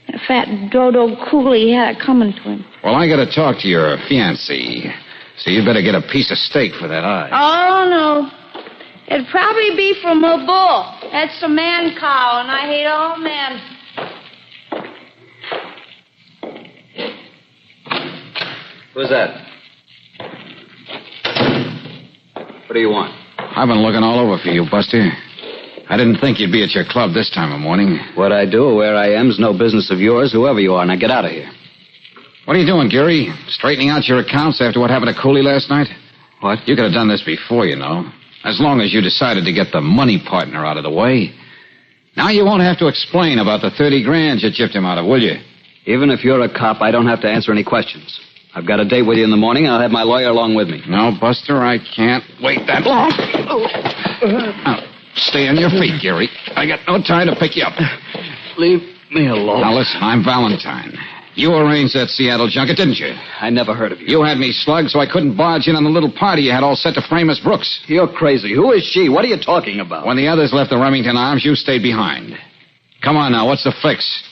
Speaker 7: That fat dodo Cooley had it coming to him.
Speaker 2: Well, I got to talk to your fiancé. So you better get a piece of steak for that eye.
Speaker 7: Oh, no. It'd probably be from a bull. That's a man cow, and I hate all men.
Speaker 23: Who's that? What do you want?
Speaker 2: I've been looking all over for you, Buster. I didn't think you'd be at your club this time of morning.
Speaker 23: What I do or where I am is no business of yours, whoever you are. Now get out of here.
Speaker 2: What are you doing, Geary? Straightening out your accounts after what happened to Cooley last night?
Speaker 23: What?
Speaker 2: You could have done this before, you know. As long as you decided to get the money partner out of the way. Now you won't have to explain about the 30 grand you chipped him out of, will you?
Speaker 23: Even if you're a cop, I don't have to answer any questions. I've got a date with you in the morning, and I'll have my lawyer along with me.
Speaker 2: No, Buster, I can't wait that long. Now, stay on your feet, Geary. I got no time to pick you up.
Speaker 23: Leave me alone.
Speaker 2: Now, listen, I'm Valentine. You arranged that Seattle junket, didn't you?
Speaker 23: I never heard of you.
Speaker 2: You had me slugged, so I couldn't barge in on the little party you had all set to frame Miss Brooks.
Speaker 23: You're crazy. Who is she? What are you talking about?
Speaker 2: When the others left the Remington Arms, you stayed behind. Come on now, what's the fix?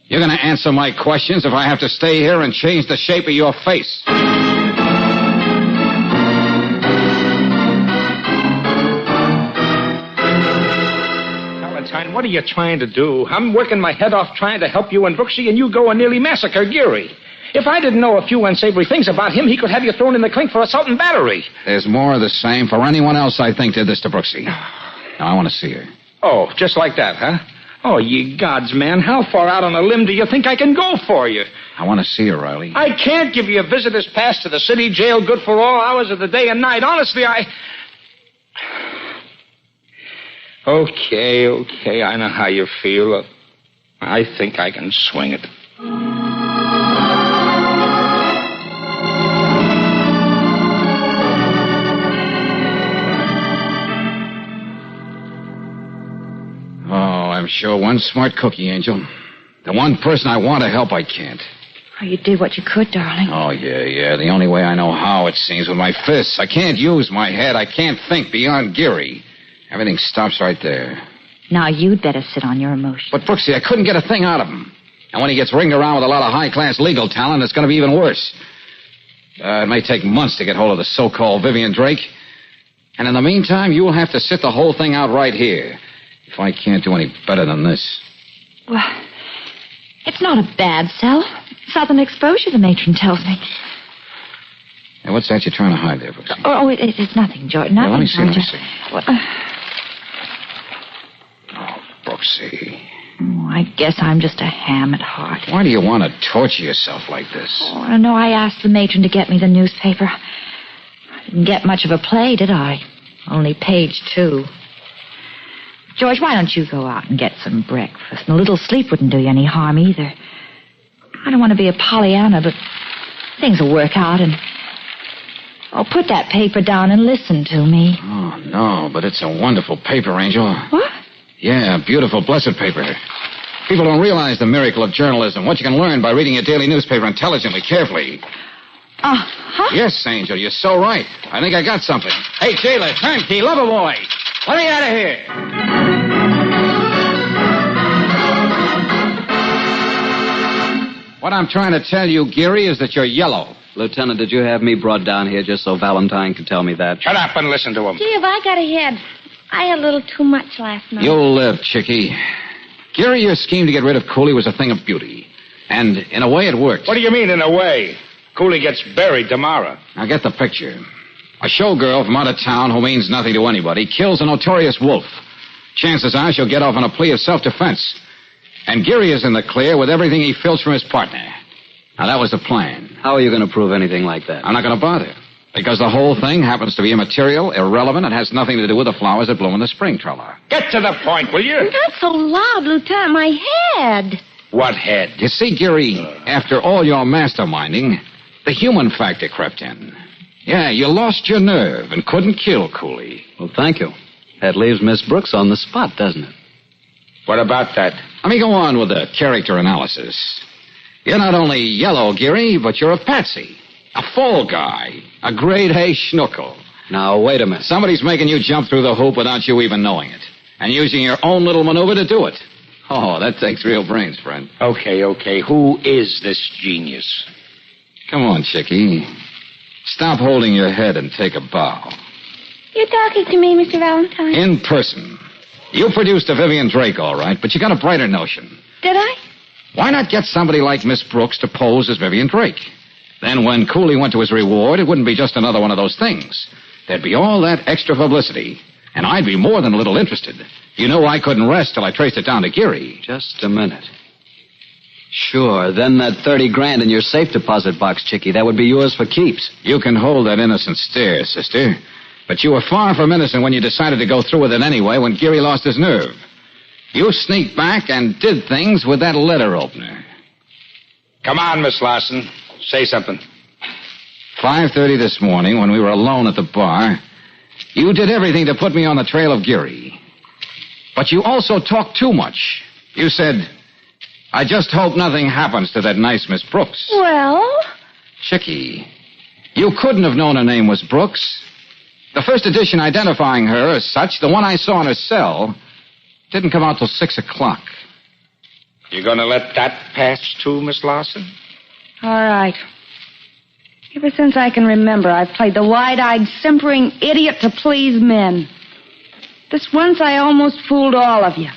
Speaker 2: You're going to answer my questions if I have to stay here and change the shape of your face.
Speaker 16: Valentine, what are you trying to do? I'm working my head off trying to help you and Brooksy, and you go and nearly massacre Geary. If I didn't know a few unsavory things about him, he could have you thrown in the clink for assault and battery.
Speaker 2: There's more of the same for anyone else I think did this to Brooksy. Now, I want to see her.
Speaker 16: Oh, just like that, huh? Oh, ye gods, man. How far out on a limb do you think I can go for you?
Speaker 2: I want to see her, Riley.
Speaker 16: I can't give you a visitor's pass to the city jail good for all hours of the day and night. Honestly, Okay, I know how you feel. I think I can swing it.
Speaker 2: I'm sure one smart cookie, Angel. The one person I want to help, I can't.
Speaker 4: Oh, you did what you could, darling.
Speaker 2: Oh, yeah. The only way I know how, it seems, with my fists. I can't use my head. I can't think beyond Geary. Everything stops right there.
Speaker 4: Now, you'd better sit on your emotions.
Speaker 2: But, Brooksy, I couldn't get a thing out of him. And when he gets ringed around with a lot of high-class legal talent, it's going to be even worse. It may take months to get hold of the so-called Vivian Drake. And in the meantime, you'll have to sit the whole thing out right here. If I can't do any better than this.
Speaker 4: Well, it's not a bad cell. Southern exposure, the matron tells me.
Speaker 2: Hey, what's that you're trying to hide there, Brooksy?
Speaker 4: It's nothing, Jordan. Nothing.
Speaker 2: Let me see.
Speaker 4: Well,
Speaker 2: Brooksy.
Speaker 4: I guess I'm just a ham at heart.
Speaker 2: Why do you want to torture yourself like this?
Speaker 4: Oh, no, I asked the matron to get me the newspaper. I didn't get much of a play, did I? Only page 2. George, why don't you go out and get some breakfast? And a little sleep wouldn't do you any harm either. I don't want to be a Pollyanna, but things will work out and... Oh, put that paper down and listen to me.
Speaker 2: Oh, no, but it's a wonderful paper, Angel.
Speaker 4: What?
Speaker 2: Yeah, beautiful, blessed paper. People don't realize the miracle of journalism, what you can learn by reading a daily newspaper intelligently, carefully.
Speaker 4: Huh?
Speaker 2: Yes, Angel, you're so right. I think I got something. Hey, jailer, turnkey, lover boy, let me out of here. What I'm trying to tell you, Geary, is that you're yellow.
Speaker 23: Lieutenant, did you have me brought down here just so Valentine could tell me that?
Speaker 16: Shut up and listen to him.
Speaker 7: Gee, have I got a head? I had a little too much last night.
Speaker 2: You'll live, Chickie. Geary, your scheme to get rid of Cooley was a thing of beauty. And in a way, it worked.
Speaker 16: What do you mean, in a way? Cooley gets buried tomorrow.
Speaker 2: Now, get the picture. A showgirl from out of town who means nothing to anybody kills a notorious wolf. Chances are she'll get off on a plea of self-defense. And Geary is in the clear with everything he filched from his partner. Now, that was the plan.
Speaker 23: How are you going to prove anything like that?
Speaker 2: I'm not going to bother. Because the whole thing happens to be immaterial, irrelevant, and has nothing to do with the flowers that bloom in the spring, Trella.
Speaker 16: Get to the point, will you?
Speaker 7: Not so loud, Lieutenant. My head.
Speaker 16: What head?
Speaker 2: You see, Geary, after all your masterminding, the human factor crept in. Yeah, you lost your nerve and couldn't kill Cooley.
Speaker 23: Well, thank you. That leaves Miss Brooks on the spot, doesn't it?
Speaker 16: What about that?
Speaker 2: Let me go on with the character analysis. You're not only yellow, Geary, but you're a patsy. A fall guy. A grade-A schnookle.
Speaker 23: Now, wait a minute.
Speaker 2: Somebody's making you jump through the hoop without you even knowing it. And using your own little maneuver to do it. Oh, that takes real brains, friend.
Speaker 16: Okay. Who is this genius?
Speaker 2: Come on, Chickie. Stop holding your head and take a bow.
Speaker 7: You're talking to me, Mr. Valentine?
Speaker 2: In person. You produced a Vivian Drake, all right, but you got a brighter notion.
Speaker 7: Did I?
Speaker 2: Why not get somebody like Miss Brooks to pose as Vivian Drake? Then when Cooley went to his reward, it wouldn't be just another one of those things. There'd be all that extra publicity. And I'd be more than a little interested. You know I couldn't rest till I traced it down to Geary.
Speaker 23: Just a minute. Sure, then that $30,000 in your safe deposit box, Chickie, that would be yours for keeps.
Speaker 2: You can hold that innocent stare, sister. But you were far from innocent when you decided to go through with it anyway when Geary lost his nerve. You sneaked back and did things with that letter opener.
Speaker 16: Come on, Miss Larson. Say something.
Speaker 2: 5:30 this morning, when we were alone at the bar, you did everything to put me on the trail of Geary. But you also talked too much. You said, I just hope nothing happens to that nice Miss Brooks.
Speaker 7: Well?
Speaker 2: Chickie, you couldn't have known her name was Brooks. The first edition identifying her as such, the one I saw in her cell, didn't come out till 6 o'clock.
Speaker 16: You gonna let that pass too, Miss Larson?
Speaker 7: All right. Ever since I can remember, I've played the wide-eyed, simpering idiot to please men. This once I almost fooled all of you.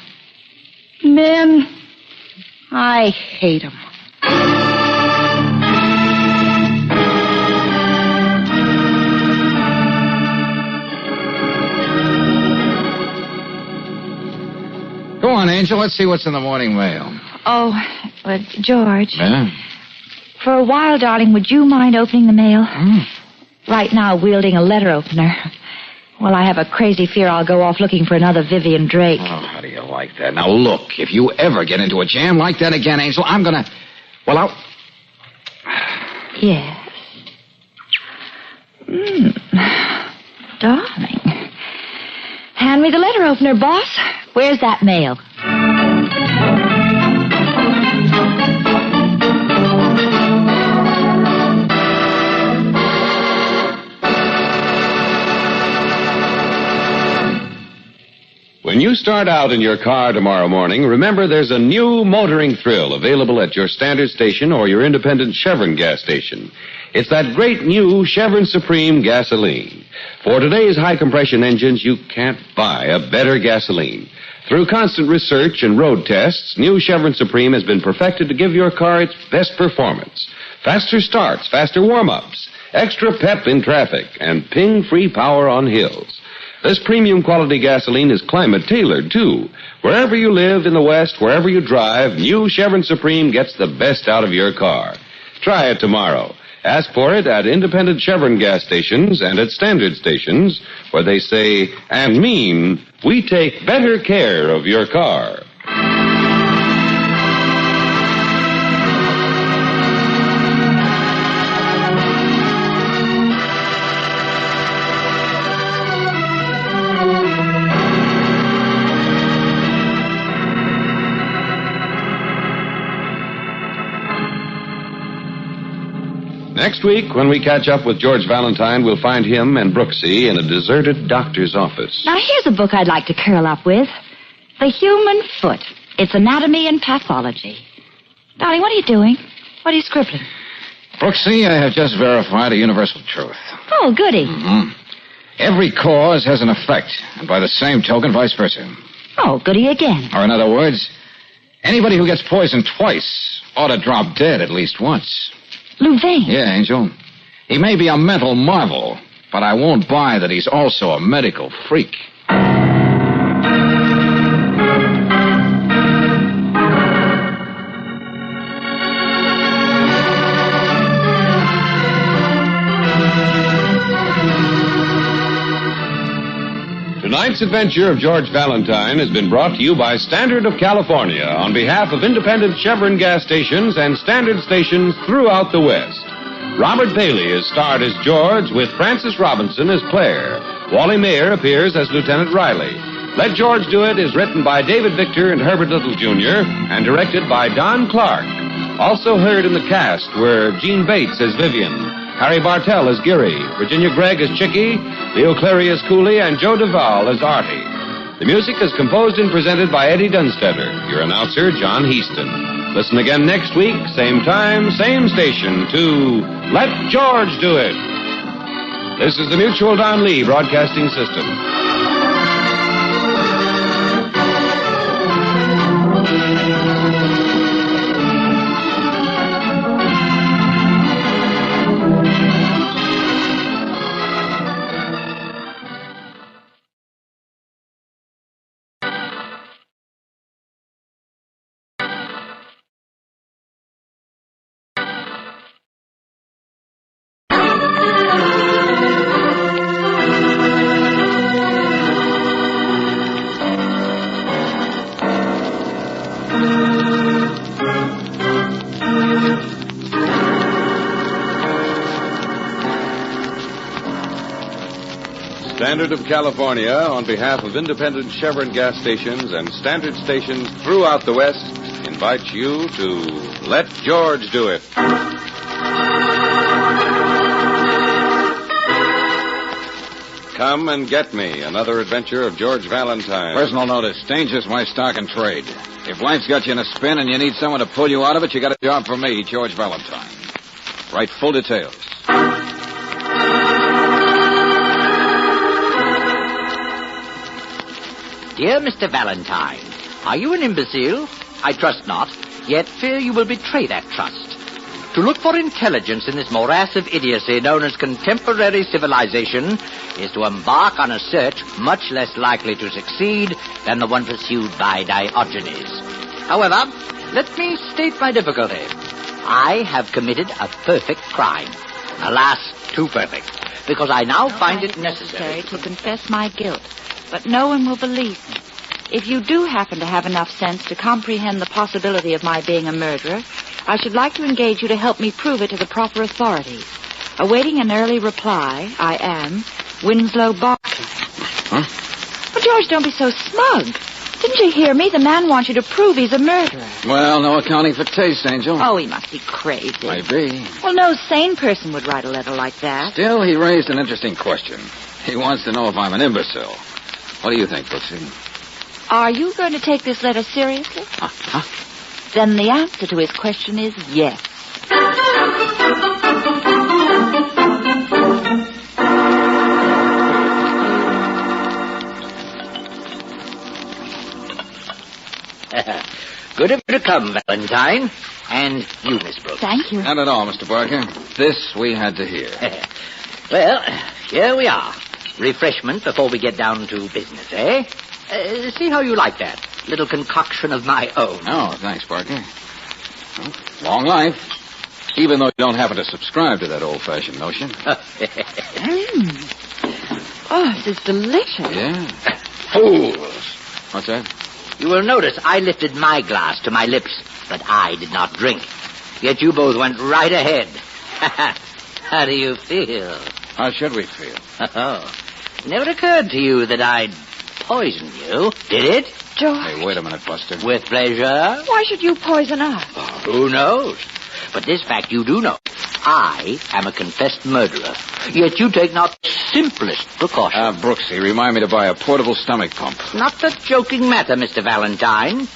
Speaker 7: Men, I hate them.
Speaker 2: Angel, let's see what's in the morning mail.
Speaker 4: Oh, but George.
Speaker 2: Yeah?
Speaker 4: For a while, darling, would you mind opening the mail? Right now, wielding a letter opener. Well, I have a crazy fear I'll go off looking for another Vivian Drake.
Speaker 2: Oh, how do you like that? Now, look, if you ever get into a jam like that again, Angel, I'm gonna... Well, I'll...
Speaker 4: Yes. Darling. Hand me the letter opener, boss. Where's that mail?
Speaker 8: When you start out in your car tomorrow morning, remember there's a new motoring thrill available at your Standard station or your independent Chevron gas station. It's that great new Chevron Supreme gasoline. For today's high-compression engines, you can't buy a better gasoline. Through constant research and road tests, new Chevron Supreme has been perfected to give your car its best performance. Faster starts, faster warm-ups, extra pep in traffic, and ping-free power on hills. This premium quality gasoline is climate-tailored, too. Wherever you live in the West, wherever you drive, new Chevron Supreme gets the best out of your car. Try it tomorrow. Ask for it at independent Chevron gas stations and at Standard stations, where they say and mean, we take better care of your car. Next week, when we catch up with George Valentine, we'll find him and Brooksy in a deserted doctor's office.
Speaker 4: Now, here's a book I'd like to curl up with. The Human Foot. Its Anatomy and Pathology. Darling, what are you doing? What are you scribbling?
Speaker 2: Brooksy, I have just verified a universal truth.
Speaker 4: Oh, goody.
Speaker 2: Every cause has an effect, and by the same token, vice versa.
Speaker 4: Oh, goody again.
Speaker 2: Or in other words, anybody who gets poisoned twice ought to drop dead at least once.
Speaker 4: Louvain?
Speaker 2: Yeah, Angel. He may be a mental marvel, but I won't buy that he's also a medical freak.
Speaker 8: Tonight's adventure of George Valentine has been brought to you by Standard of California on behalf of independent Chevron gas stations and Standard stations throughout the West. Robert Bailey is starred as George with Frances Robinson as Claire. Wally Mayer appears as Lieutenant Riley. Let George Do It is written by David Victor and Herbert Little Jr. and directed by Don Clark. Also heard in the cast were Gene Bates as Vivian, Harry Bartell as Geary, Virginia Gregg as Chickie, Leo Cleary as Cooley, and Joe Duvall as Artie. The music is composed and presented by Eddie Dunstetter. Your announcer, John Heaston. Listen again next week, same time, same station, to Let George Do It. This is the Mutual Don Lee Broadcasting System. Standard of California, on behalf of independent Chevron gas stations and Standard stations throughout the West, invites you to Let George Do It. Come and Get Me, another adventure of George Valentine.
Speaker 2: Personal notice. Danger's my stock and trade. If life's got you in a spin and you need someone to pull you out of it, you got a job for me, George Valentine. Write full details.
Speaker 9: Dear Mr. Valentine, are you an imbecile? I trust not, yet fear you will betray that trust. To look for intelligence in this morass of idiocy known as contemporary civilization is to embark on a search much less likely to succeed than the one pursued by Diogenes. However, let me state my difficulty. I have committed a perfect crime. Alas, too perfect, because I now find it necessary
Speaker 4: to confess my guilt, but no one will believe me. If you do happen to have enough sense to comprehend the possibility of my being a murderer, I should like to engage you to help me prove it to the proper authorities. Awaiting an early reply, I am Winslow Barker.
Speaker 2: Huh?
Speaker 4: Well, George, don't be so smug. Didn't you hear me? The man wants you to prove he's a murderer.
Speaker 2: Well, no accounting for taste, Angel.
Speaker 4: Oh, he must be crazy.
Speaker 2: Maybe.
Speaker 4: Well, no sane person would write a letter like that.
Speaker 2: Still, he raised an interesting question. He wants to know if I'm an imbecile. What do you think, Brooksy?
Speaker 4: Are you going to take this letter seriously?
Speaker 2: Huh?
Speaker 4: Then the answer to his question is yes.
Speaker 9: Good of you to come, Valentine. And you, Miss Brooks.
Speaker 4: Thank you.
Speaker 2: Not at all, Mr. Barker. This we had to hear.
Speaker 9: Well, here we are. Refreshment before we get down to business, eh? See how you like that little concoction of my own.
Speaker 2: Oh, thanks, Barker. Well, long life. Even though you don't happen to subscribe to that old-fashioned notion.
Speaker 4: Oh, this is delicious.
Speaker 2: Yeah.
Speaker 9: Fools.
Speaker 2: What's that?
Speaker 9: You will notice I lifted my glass to my lips, but I did not drink. Yet you both went right ahead. How do you feel?
Speaker 2: How should we feel?
Speaker 9: Oh, never occurred to you that I'd poison you, did it?
Speaker 4: George.
Speaker 2: Hey, wait a minute, Buster.
Speaker 9: With pleasure.
Speaker 4: Why should you poison us?
Speaker 9: Oh, who knows? But this fact you do know. I am a confessed murderer. Yet you take not the simplest precaution.
Speaker 2: Brooksy, remind me to buy a portable stomach pump.
Speaker 9: Not a joking matter, Mr. Valentine.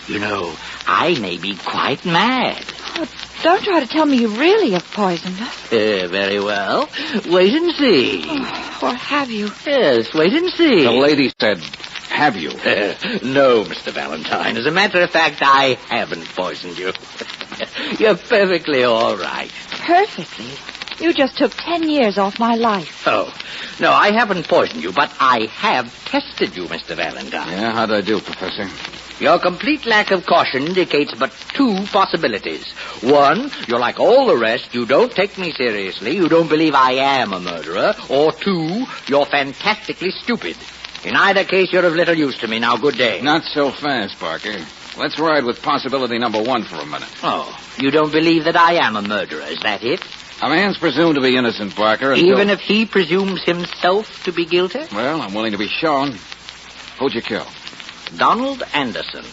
Speaker 9: You know, I may be quite mad.
Speaker 4: Oh, don't try to tell me you really have poisoned us.
Speaker 9: Very well. Wait and see.
Speaker 4: Oh, or have you?
Speaker 9: Yes, wait and see.
Speaker 2: The lady said, have you?
Speaker 9: No, Mr. Valentine. As a matter of fact, I haven't poisoned you. You're perfectly all right.
Speaker 4: Perfectly? You just took 10 years off my life.
Speaker 9: Oh, no, I haven't poisoned you, but I have tested you, Mr. Valentine.
Speaker 2: Yeah, how'd I do, Professor?
Speaker 9: Your complete lack of caution indicates but two possibilities. One, you're like all the rest. You don't take me seriously. You don't believe I am a murderer. Or two, you're fantastically stupid. In either case, you're of little use to me. Now, good day.
Speaker 2: Not so fast, Barker. Let's ride with possibility number one for a minute.
Speaker 9: Oh, you don't believe that I am a murderer, is that it?
Speaker 2: A man's presumed to be innocent, Barker, until...
Speaker 9: Even if he presumes himself to be guilty?
Speaker 2: Well, I'm willing to be shown. Who'd you kill?
Speaker 9: Donald Anderson.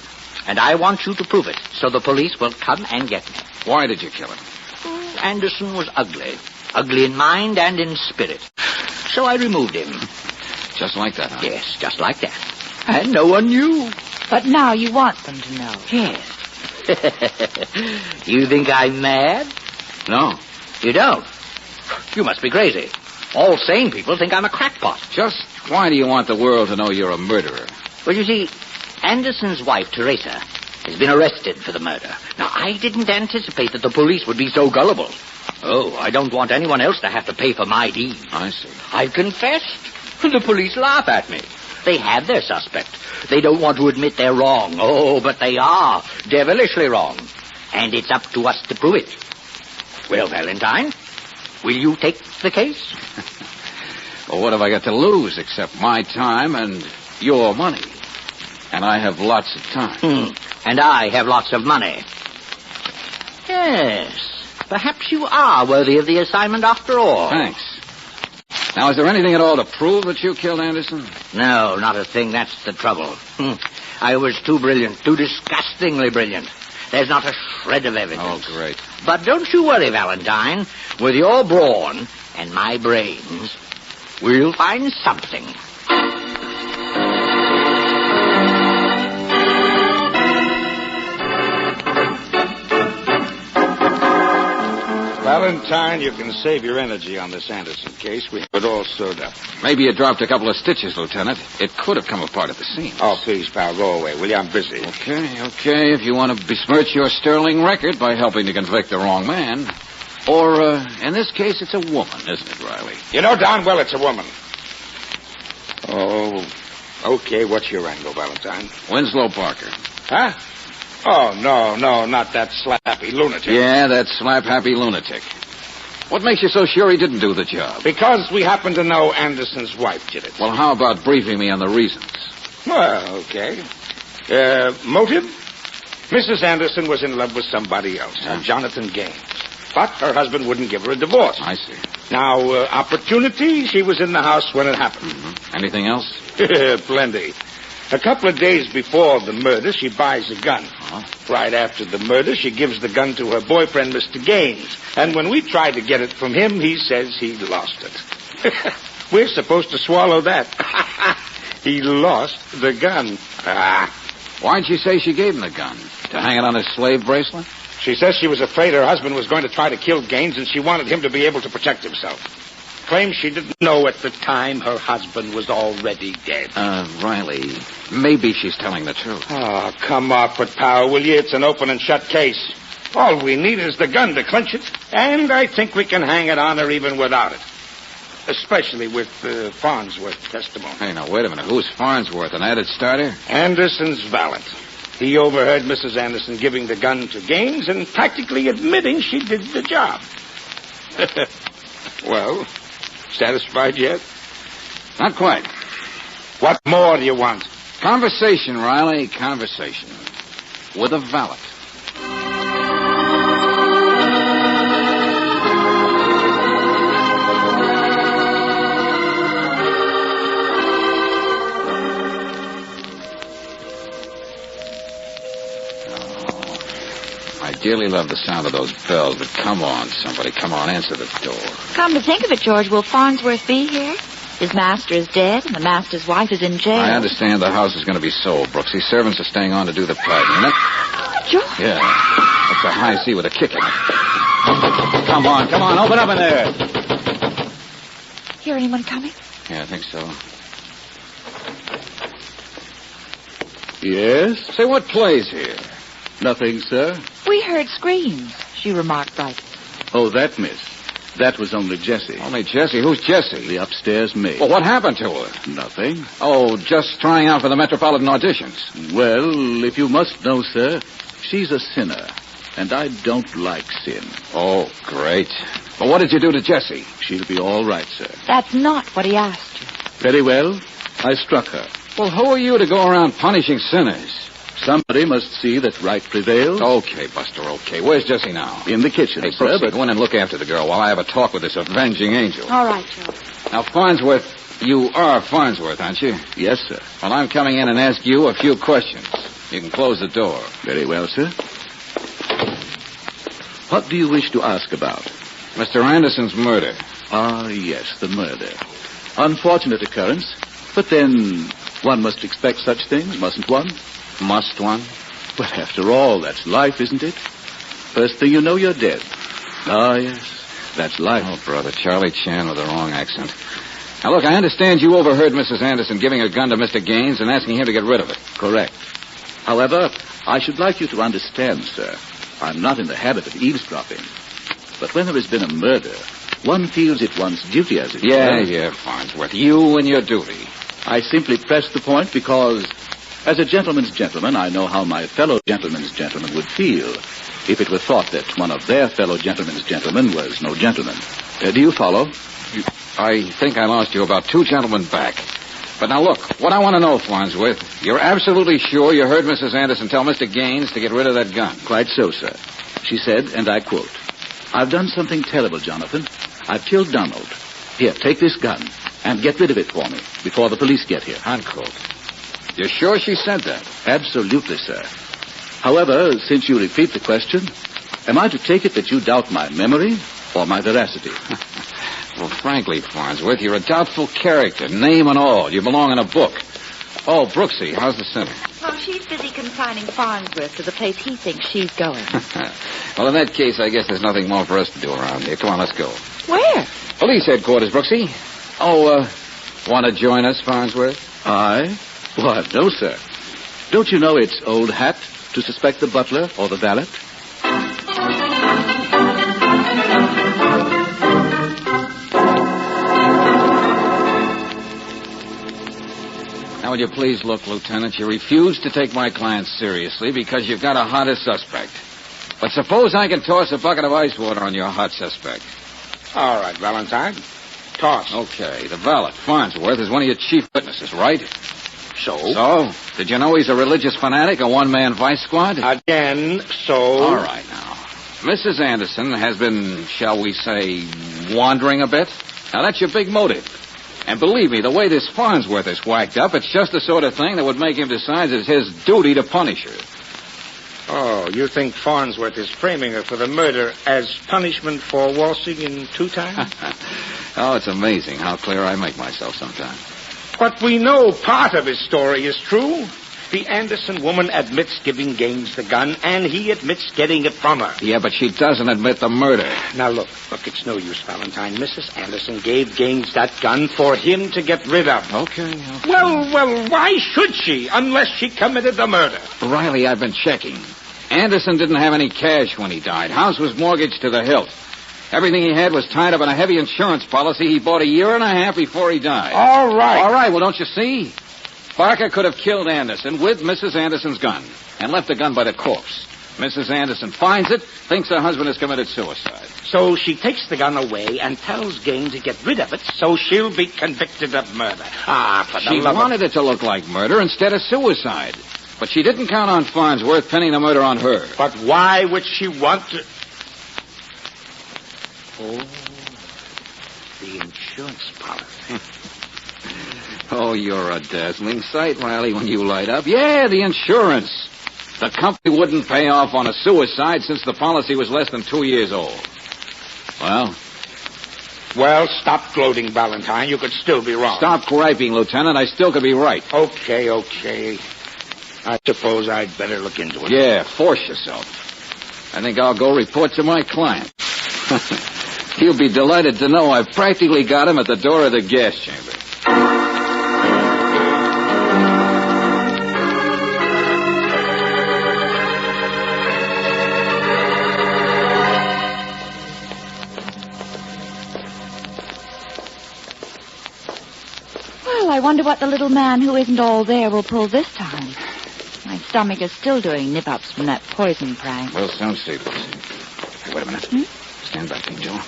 Speaker 9: And I want you to prove it, so the police will come and get me.
Speaker 2: Why did you kill him?
Speaker 9: Anderson was ugly. Ugly in mind and in spirit. So I removed him.
Speaker 2: Just like that, huh?
Speaker 9: Yes, just like that. And no one knew.
Speaker 4: But now you want them to know.
Speaker 9: Yes. You think I'm mad?
Speaker 2: No.
Speaker 9: You don't? You must be crazy. All sane people think I'm a crackpot.
Speaker 2: Just why do you want the world to know you're a murderer?
Speaker 9: Well, you see, Anderson's wife, Teresa, has been arrested for the murder. Now, I didn't anticipate that the police would be so gullible. Oh, I don't want anyone else to have to pay for my deed.
Speaker 2: I see.
Speaker 9: I've confessed. The police laugh at me. They have their suspect. They don't want to admit they're wrong. Oh, but they are devilishly wrong. And it's up to us to prove it. Well, Valentine, will you take the case?
Speaker 2: Well, what have I got to lose except my time and your money? And I have lots of time.
Speaker 9: And I have lots of money. Yes, perhaps you are worthy of the assignment after all.
Speaker 2: Thanks. Now, is there anything at all to prove that you killed Anderson?
Speaker 9: No, not a thing. That's the trouble. I was too brilliant, too disgustingly brilliant. There's not a shred of evidence.
Speaker 2: Oh, great.
Speaker 9: But don't you worry, Valentine. With your brawn and my brains, we'll find something.
Speaker 16: Valentine, you can save your energy on this Anderson case. We have it all sewed up.
Speaker 2: Maybe you dropped a couple of stitches, Lieutenant. It could have come apart at the seams.
Speaker 16: Oh, please, pal, go away, will you? I'm busy.
Speaker 2: Okay. If you want to besmirch your sterling record by helping to convict the wrong man. Or, in this case, it's a woman, isn't it, Riley?
Speaker 16: You know darn well it's a woman. Oh, okay, what's your angle, Valentine?
Speaker 2: Winslow Parker.
Speaker 16: Huh? Oh, no, not that slap-happy lunatic.
Speaker 2: Yeah, that slap-happy lunatic. What makes you so sure he didn't do the job?
Speaker 16: Because we happen to know Anderson's wife did it.
Speaker 2: Well, how about briefing me on the reasons?
Speaker 16: Well, okay. Motive? Mrs. Anderson was in love with somebody else, Jonathan Gaines. But her husband wouldn't give her a divorce.
Speaker 2: I see.
Speaker 16: Now, opportunity, she was in the house when it happened.
Speaker 2: Mm-hmm. Anything else?
Speaker 16: Plenty. A couple of days before the murder, she buys a gun. Right after the murder, she gives the gun to her boyfriend, Mr. Gaines. And when we try to get it from him, he says he lost it. We're supposed to swallow that. He lost the gun.
Speaker 2: Why'd she say she gave him the gun? To hang it on his slave bracelet?
Speaker 16: She says she was afraid her husband was going to try to kill Gaines, and she wanted him to be able to protect himself. Claims she didn't know at the time her husband was already dead.
Speaker 2: Riley, maybe she's telling the truth.
Speaker 16: Oh, come off it, pal, will you? It's an open and shut case. All we need is the gun to clinch it, and I think we can hang it on her even without it. Especially with Farnsworth's testimony.
Speaker 2: Hey, now, wait a minute. Who's Farnsworth, an added starter?
Speaker 16: Anderson's valet. He overheard Mrs. Anderson giving the gun to Gaines and practically admitting she did the job. Well, satisfied yet?
Speaker 2: Not quite.
Speaker 16: What more do you want?
Speaker 2: Conversation, Riley, conversation. With a valet. I dearly love the sound of those bells, but come on, somebody. Come on, answer the door.
Speaker 4: Come to think of it, George, will Farnsworth be here? His master is dead, and the master's wife is in jail.
Speaker 2: I understand the house is going to be sold, Brooksy. Servants are staying on to do the packing. And
Speaker 4: George?
Speaker 2: Yeah. That's a high C with a kick in it. Come on, open up in there.
Speaker 4: Hear anyone coming?
Speaker 2: Yeah, I think so.
Speaker 10: Yes?
Speaker 2: Say, what plays here?
Speaker 10: Nothing, sir.
Speaker 4: We heard screams, she remarked brightly.
Speaker 10: Oh, that, miss. That was only Jessie.
Speaker 2: Only Jessie? Who's Jessie?
Speaker 10: The upstairs maid.
Speaker 2: Well, what happened to her?
Speaker 10: Nothing.
Speaker 2: Oh, just trying out for the Metropolitan auditions.
Speaker 10: Well, if you must know, sir, she's a sinner, and I don't like sin.
Speaker 2: Oh, great. Well, what did you do to Jessie?
Speaker 10: She'll be all right, sir.
Speaker 4: That's not what he asked you.
Speaker 10: Very well. I struck her.
Speaker 2: Well, who are you to go around punishing sinners?
Speaker 10: Somebody must see that right prevails.
Speaker 2: Okay, Buster, okay. Where's Jessie now?
Speaker 10: In the kitchen,
Speaker 2: hey,
Speaker 10: sir,
Speaker 2: Brooksy, go in and look after the girl while I have a talk with this avenging angel.
Speaker 4: All right, Joe.
Speaker 2: Now, Farnsworth, you are Farnsworth, aren't you?
Speaker 10: Yes, sir.
Speaker 2: Well, I'm coming in and ask you a few questions. You can close the door.
Speaker 10: Very well, sir. What do you wish to ask about?
Speaker 2: Mr. Anderson's murder.
Speaker 10: Ah, yes, the murder. Unfortunate occurrence, but then one must expect such things, mustn't one?
Speaker 2: Must one?
Speaker 10: But after all, that's life, isn't it? First thing you know, you're dead. Ah, yes, that's life.
Speaker 2: Oh, brother, Charlie Chan with the wrong accent. Now, look, I understand you overheard Mrs. Anderson giving a gun to Mr. Gaines and asking him to get rid of it.
Speaker 10: Correct. However, I should like you to understand, sir, I'm not in the habit of eavesdropping. But when there has been a murder, one feels it one's duty as it were.
Speaker 2: Yeah, Farnsworth, you and your duty.
Speaker 10: I simply press the point because, as a gentleman's gentleman, I know how my fellow gentleman's gentleman would feel if it were thought that one of their fellow gentlemen's gentlemen was no gentleman. Do you follow?
Speaker 2: I think I lost you about 2 gentlemen back. But now look, what I want to know, Farnsworth, you're absolutely sure you heard Mrs. Anderson tell Mr. Gaines to get rid of that gun?
Speaker 10: Quite so, sir. She said, and I quote, "I've done something terrible, Jonathan. I've killed Donald. Here, take this gun and get rid of it for me before the police get here."
Speaker 2: Unquote. You're sure she said that?
Speaker 10: Absolutely, sir. However, since you repeat the question, am I to take it that you doubt my memory or my veracity?
Speaker 2: Well, frankly, Farnsworth, you're a doubtful character, name and all. You belong in a book. Oh, Brooksy, how's the sinner?
Speaker 4: Oh, she's busy consigning Farnsworth to the place he thinks she's going.
Speaker 2: Well, in that case, I guess there's nothing more for us to do around here. Come on, let's go.
Speaker 4: Where?
Speaker 2: Police headquarters, Brooksy. Oh, want to join us, Farnsworth?
Speaker 10: I? What? No, sir. Don't you know it's old hat to suspect the butler or the valet?
Speaker 2: Now, will you please look, Lieutenant? You refuse to take my client seriously because you've got a hotter suspect. But suppose I can toss a bucket of ice water on your hot suspect.
Speaker 22: All right, Valentine. Toss.
Speaker 2: Okay, the valet, Farnsworth, is one of your chief witnesses, right?
Speaker 22: So?
Speaker 2: So? Did you know he's a religious fanatic, a one-man vice squad?
Speaker 22: Again, so?
Speaker 2: All right, now. Mrs. Anderson has been, shall we say, wandering a bit. Now, that's your big motive. And believe me, the way this Farnsworth is whacked up, it's just the sort of thing that would make him decide it's his duty to punish her.
Speaker 22: Oh, you think Farnsworth is framing her for the murder as punishment for waltzing in 2 times?
Speaker 2: Oh, it's amazing how clear I make myself sometimes.
Speaker 22: But we know part of his story is true. The Anderson woman admits giving Gaines the gun, and he admits getting it from her.
Speaker 2: Yeah, but she doesn't admit the murder.
Speaker 22: Now, look, it's no use, Valentine. Mrs. Anderson gave Gaines that gun for him to get rid of.
Speaker 2: Okay.
Speaker 22: Well, why should she, unless she committed the murder?
Speaker 2: Riley, I've been checking. Anderson didn't have any cash when he died. House was mortgaged to the hilt. Everything he had was tied up in a heavy insurance policy he bought a year and a half before he died.
Speaker 22: All right,
Speaker 2: well, don't you see? Barker could have killed Anderson with Mrs. Anderson's gun and left the gun by the corpse. Mrs. Anderson finds it, thinks her husband has committed suicide.
Speaker 22: So she takes the gun away and tells Gaines to get rid of it so she'll be convicted of murder.
Speaker 2: She wanted it to look like murder instead of suicide. But she didn't count on Farnsworth pinning the murder on her.
Speaker 22: But why would she want to... Oh, the insurance policy.
Speaker 2: Oh, you're a dazzling sight, Riley, when you light up. Yeah, the insurance. The company wouldn't pay off on a suicide since the policy was less than 2 years old.
Speaker 22: Well, stop gloating, Valentine. You could still be wrong.
Speaker 2: Stop griping, Lieutenant. I still could be right.
Speaker 22: Okay. I suppose I'd better look into it.
Speaker 2: Yeah, force yourself. I think I'll go report to my client. He'll be delighted to know I've practically got him at the door of the gas chamber.
Speaker 4: Well, I wonder what the little man who isn't all there will pull this time. My stomach is still doing nip-ups from that poison prank.
Speaker 2: We'll soon see, Hey, wait a minute. Stand back, Angel.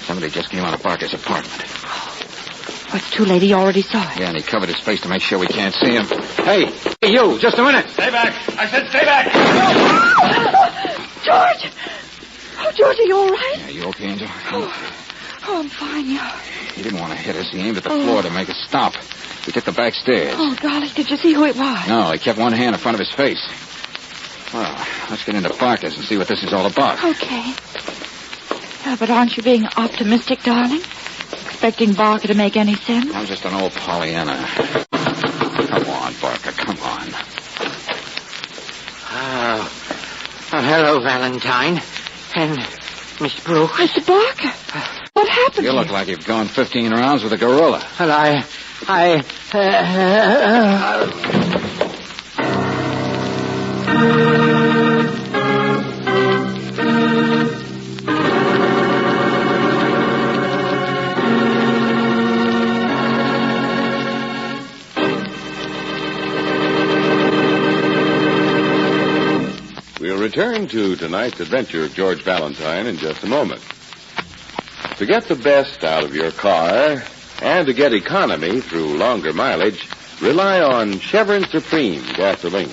Speaker 2: Somebody just came out of Barker's apartment.
Speaker 4: Oh, it's too late. He already saw it.
Speaker 2: Yeah, and he covered his face to make sure we can't see him. Hey, you, just a minute.
Speaker 12: Stay back. I said stay back.
Speaker 4: George! Oh, George, are you all right?
Speaker 2: Yeah, you okay, Angel?
Speaker 4: Oh, I'm fine, yeah.
Speaker 2: He didn't want to hit us. He aimed at the floor to make us stop. We took the back stairs.
Speaker 4: Oh, golly, did you see who it was?
Speaker 2: No, he kept one hand in front of his face. Well, let's get into Barker's and see what this is all about.
Speaker 4: Okay. But aren't you being optimistic, darling? Expecting Barker to make any sense?
Speaker 2: I'm just an old Pollyanna. Come on, Barker, come on.
Speaker 5: Oh, hello, Valentine. And Miss Brooks.
Speaker 4: Mr. Barker, what happened?
Speaker 2: You look like you've gone 15 rounds with a gorilla.
Speaker 5: Well,
Speaker 11: We'll return to tonight's adventure of George Valentine in just a moment. To get the best out of your car and to get economy through longer mileage, rely on Chevron Supreme gasoline.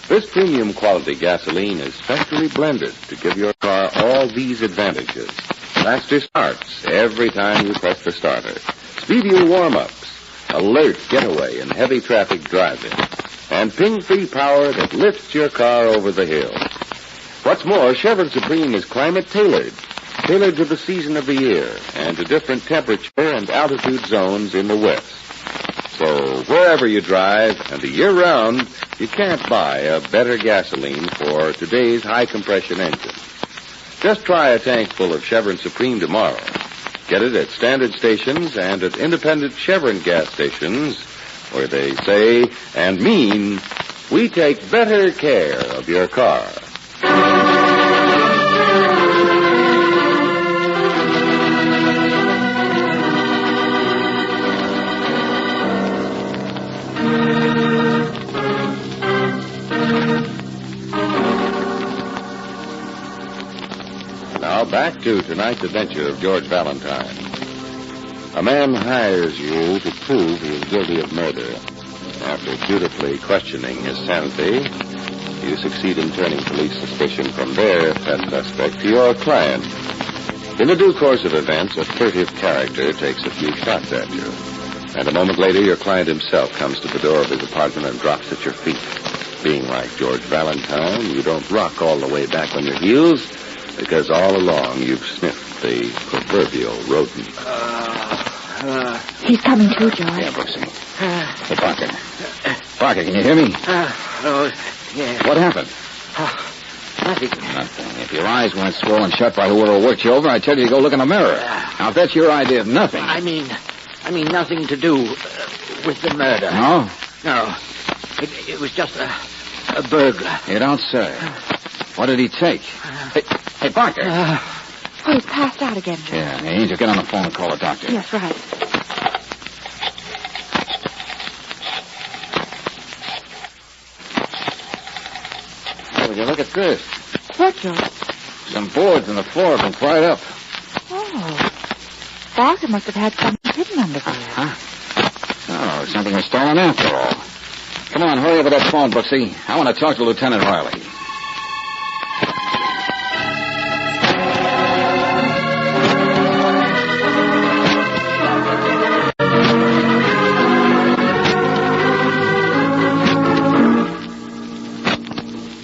Speaker 11: This premium quality gasoline is specially blended to give your car all these advantages. Faster starts every time you press the starter. Speedier warm-ups, alert getaway in heavy traffic driving, and ping-free power that lifts your car over the hill. What's more, Chevron Supreme is climate-tailored to the season of the year and to different temperature and altitude zones in the West. So wherever you drive and the year round,
Speaker 3: You can't buy a better gasoline for today's high-compression engine. Just try a tank full of Chevron Supreme tomorrow. Get it at standard stations and at independent Chevron gas stations, where they say and mean, we take better care of your car. Now back to tonight's adventure of George Valentine. A man hires you to prove he is guilty of murder. After dutifully questioning his sanity, you succeed in turning police suspicion from their pet suspect to your client. In the due course of events, a furtive character takes a few shots at you. And a moment later, your client himself comes to the door of his apartment and drops at your feet. Being like George Valentine, you don't rock all the way back on your heels, because all along you've sniffed the proverbial rodent.
Speaker 4: He's coming too, George.
Speaker 2: Yeah, Brooksy. Hey, Parker. Parker, can you hear me?
Speaker 9: Yeah.
Speaker 2: What happened?
Speaker 9: Nothing.
Speaker 2: Nothing. If your eyes weren't swollen shut by whoever worked you over, I'd tell you to go look in the mirror. Now, if that's your idea of nothing...
Speaker 9: I mean nothing to do with the murder.
Speaker 2: No?
Speaker 9: No. It was just a burglar.
Speaker 2: You don't say. What did he take? Hey, Parker.
Speaker 4: Oh, he's passed out again, George.
Speaker 2: Yeah, Angel, get on the phone and call a doctor.
Speaker 4: Yes, right.
Speaker 2: Oh, would you look at this?
Speaker 4: What, George?
Speaker 2: Some boards on the floor have been pried up.
Speaker 4: Oh. Barker must have had something hidden under there.
Speaker 2: Huh? Oh, something was stolen after all. Come on, hurry over that phone, Brooksy. I want to talk to Lieutenant Riley.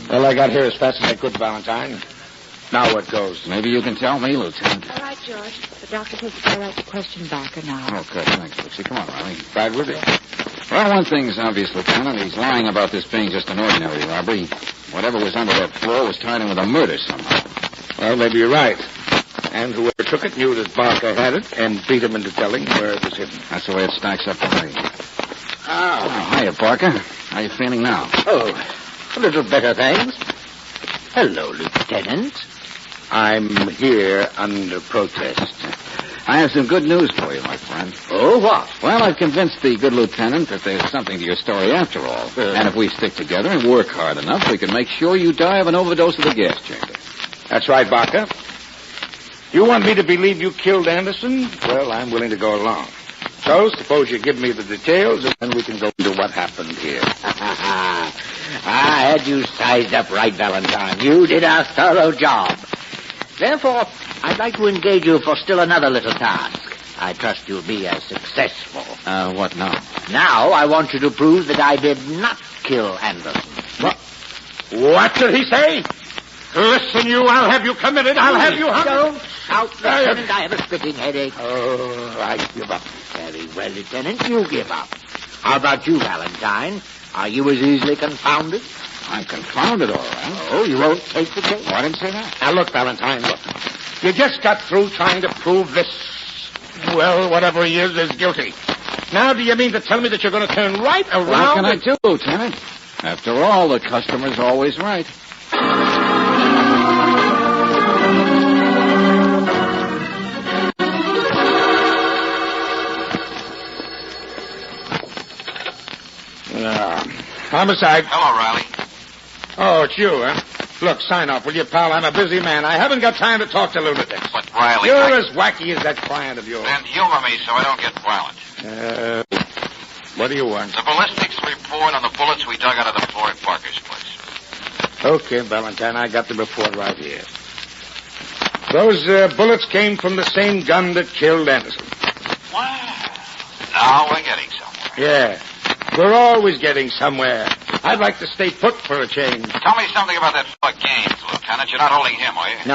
Speaker 15: Well, I got here as fast as I could, Valentine. Now what goes?
Speaker 2: Maybe you can tell me, Lieutenant.
Speaker 4: All right, George. The doctor says it's all right to question Barker now.
Speaker 2: Okay, thanks, Brooksy. Come on, Riley. Right with you. Well, one thing's obvious, Lieutenant. He's lying about this being just an ordinary robbery. Whatever was under that floor was tied in with a murder somehow.
Speaker 15: Well, maybe you're right. And whoever took it knew that Barker had it and beat him into telling where it was hidden.
Speaker 2: That's the way it stacks up to me. Oh, hiya, Barker. How you feeling now?
Speaker 9: Oh, a little better, thanks. Hello, Lieutenant.
Speaker 15: I'm here under protest.
Speaker 2: I have some good news for you, my friend.
Speaker 9: Oh, what?
Speaker 2: Well, I've convinced the good lieutenant that there's something to your story after all. And if we stick together and work hard enough, we can make sure you die of an overdose of the gas chamber.
Speaker 15: That's right, Barker. You want me to believe you killed Anderson? Well, I'm willing to go along. So, suppose you give me the details, and then we can go into what happened here.
Speaker 9: I had you sized up right, Valentine. You did a thorough job. Therefore, I'd like to engage you for still another little task. I trust you'll be as successful.
Speaker 2: What now?
Speaker 9: Now, I want you to prove that I did not kill Anderson.
Speaker 15: What did he say? Listen, you, I'll have you committed. I'll have you hung.
Speaker 9: Don't shout, Lieutenant. I have a spitting headache.
Speaker 15: Oh, I give up.
Speaker 9: Very well, Lieutenant. You give up. How about you, Valentine? Are you as easily confounded?
Speaker 2: I'm confounded, all right.
Speaker 9: Oh, you won't take the case?
Speaker 2: Oh, I didn't say that.
Speaker 15: Now, look, Valentine, look. You just got through trying to prove this, well, whatever he is guilty. Now, do you mean to tell me that you're going to turn right around?
Speaker 2: What can I do, Lieutenant? After all, the customer's always right.
Speaker 15: Homicide.
Speaker 12: Hello, Riley.
Speaker 15: Oh, it's you, huh? Look, sign off, will you, pal? I'm a busy man. I haven't got time to talk to lunatics.
Speaker 12: But, Riley...
Speaker 15: You're as wacky as that client of yours.
Speaker 12: And humor me so I don't get violent.
Speaker 15: What do you want?
Speaker 12: The ballistics report on the bullets we dug out of the floor at Parker's place.
Speaker 15: Okay, Valentine, I got the report right here. Those bullets came from the same gun that killed Anderson.
Speaker 12: Wow. Now we're getting somewhere.
Speaker 15: Yeah. We're always getting somewhere. I'd like to stay put for a change.
Speaker 12: Tell me something about that fellow Gaines, Lieutenant. You're not holding him, are you?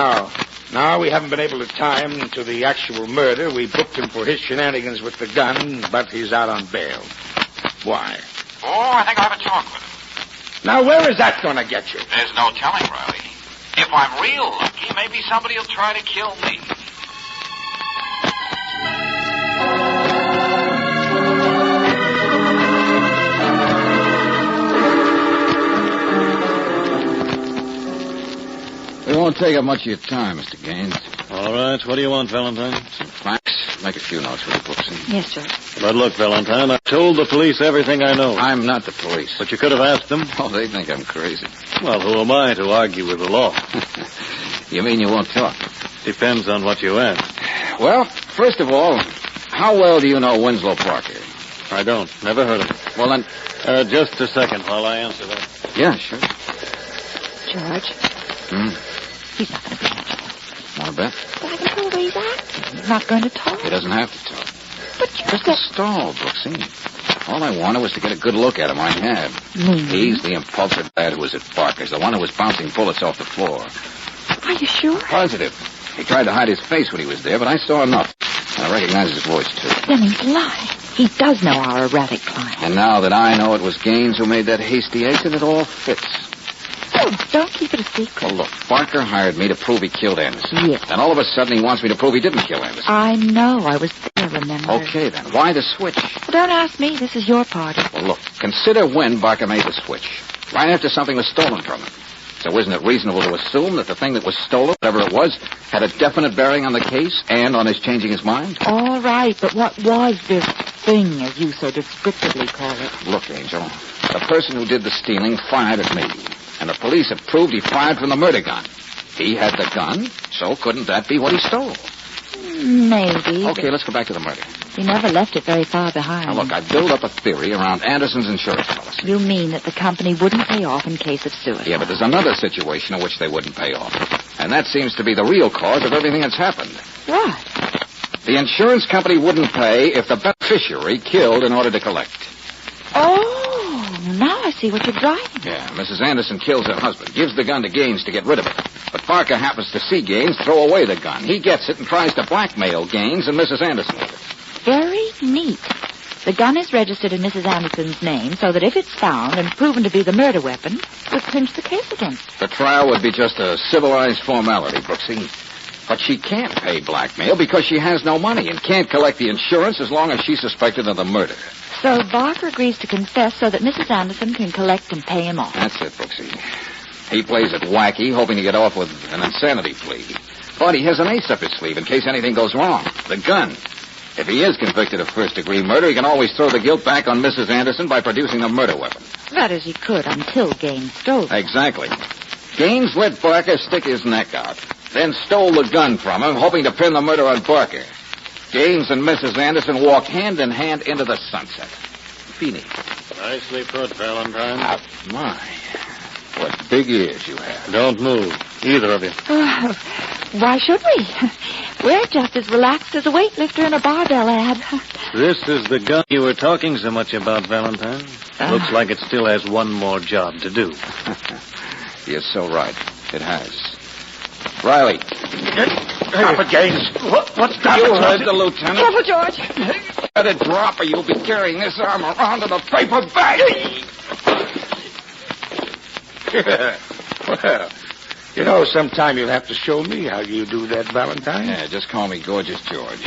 Speaker 15: No, we haven't been able to tie him to the actual murder. We booked him for his shenanigans with the gun, but he's out on bail. Why?
Speaker 12: Oh, I think I'll have a talk with him.
Speaker 15: Now, where is that going to get you?
Speaker 2: There's no telling, Riley. If I'm real lucky, maybe somebody will try to kill me. We won't take up much of your time, Mr. Gaines.
Speaker 6: All right. What do you want, Valentine?
Speaker 2: Some facts. Make a few notes for the Brooksy.
Speaker 7: Yes, sir.
Speaker 6: But look, Valentine, I told the police everything I know.
Speaker 2: I'm not the police.
Speaker 6: But you could have asked them.
Speaker 2: Oh, they think I'm crazy.
Speaker 6: Well, who am I to argue with the law?
Speaker 2: You mean you won't talk?
Speaker 6: Depends on what you ask.
Speaker 2: Well, first of all, how well do you know Winslow Parker?
Speaker 6: I don't. Never heard of him.
Speaker 2: Well, then...
Speaker 6: just a second while I answer that.
Speaker 2: Yeah, sure.
Speaker 4: George, he's not going to be in jail.
Speaker 2: Want to bet?
Speaker 4: But I can tell the way he's acting. He's not going to talk.
Speaker 2: He doesn't have to talk.
Speaker 4: But you
Speaker 2: Just a stall, Brooksy. All I wanted was to get a good look at him. I had. He's the impulsive lad who was at Parker's, the one who was bouncing bullets off the floor.
Speaker 4: Are you sure?
Speaker 2: Positive. He tried to hide his face when he was there, but I saw enough. And I recognized his voice, too.
Speaker 4: Then he's lying. He does know our erratic client.
Speaker 2: And now that I know it was Gaines who made that hasty exit, it all fits.
Speaker 4: Don't keep it a secret.
Speaker 2: Well, look, Parker hired me to prove he killed Anderson.
Speaker 4: Yes.
Speaker 2: Then all of a sudden he wants me to prove he didn't kill Anderson.
Speaker 4: I know. I was there, remember?
Speaker 2: Okay, then. Why the switch?
Speaker 4: Well, don't ask me. This is your party.
Speaker 2: Well, look, consider when Parker made the switch. Right after something was stolen from him. So isn't it reasonable to assume that the thing that was stolen, whatever it was, had a definite bearing on the case and on his changing his mind?
Speaker 4: All right, but what was this thing, as you so descriptively call it?
Speaker 2: Look, Angel, the person who did the stealing fired at me. And the police have proved he fired from the murder gun. He had the gun, so couldn't that be what he stole?
Speaker 4: Maybe.
Speaker 2: Okay, let's go back to the murder.
Speaker 4: He never left it very far behind.
Speaker 2: Now, look, I built up a theory around Anderson's insurance policy.
Speaker 4: You mean that the company wouldn't pay off in case of suicide?
Speaker 2: Yeah, but there's another situation in which they wouldn't pay off. And that seems to be the real cause of everything that's happened.
Speaker 4: What?
Speaker 2: The insurance company wouldn't pay if the beneficiary killed in order to collect.
Speaker 4: Oh, now I see what you're driving.
Speaker 2: Yeah, Mrs. Anderson kills her husband, gives the gun to Gaines to get rid of it. But Parker happens to see Gaines throw away the gun. He gets it and tries to blackmail Gaines and Mrs. Anderson with it.
Speaker 4: Very neat. The gun is registered in Mrs. Anderson's name so that if it's found and proven to be the murder weapon, we'll clinch the case against her.
Speaker 2: The trial would be just a civilized formality, Brooksy. But she can't pay blackmail because she has no money and can't collect the insurance as long as she's suspected of the murder.
Speaker 4: So Barker agrees to confess so that Mrs. Anderson can collect and pay him off.
Speaker 2: That's it, Brooksy. He plays it wacky, hoping to get off with an insanity plea. But he has an ace up his sleeve in case anything goes wrong. The gun. If he is convicted of first-degree murder, he can always throw the guilt back on Mrs. Anderson by producing the murder weapon.
Speaker 4: That is, he could until Gaines stole it.
Speaker 2: Exactly. Gaines let Barker stick his neck out, then stole the gun from him, hoping to pin the murder on Barker. Gaines and Mrs. Anderson walk hand in hand into the sunset. Feeney.
Speaker 6: Nicely put, Valentine.
Speaker 2: Ah, my. What big ears you have.
Speaker 6: Don't move, either of you.
Speaker 4: Why should we? We're just as relaxed as a weightlifter in a barbell ad.
Speaker 6: This is the gun you were talking so much about, Valentine. Looks like it still has one more job to do.
Speaker 2: You're so right. It has. Riley.
Speaker 15: Stop it, Gaines. What's that?
Speaker 2: You heard the lieutenant.
Speaker 4: Careful, George.
Speaker 2: Let it drop or you'll be carrying this arm around in a paper bag.
Speaker 15: Well, you know, sometime you'll have to show me how you do that, Valentine.
Speaker 2: Yeah, just call me Gorgeous George.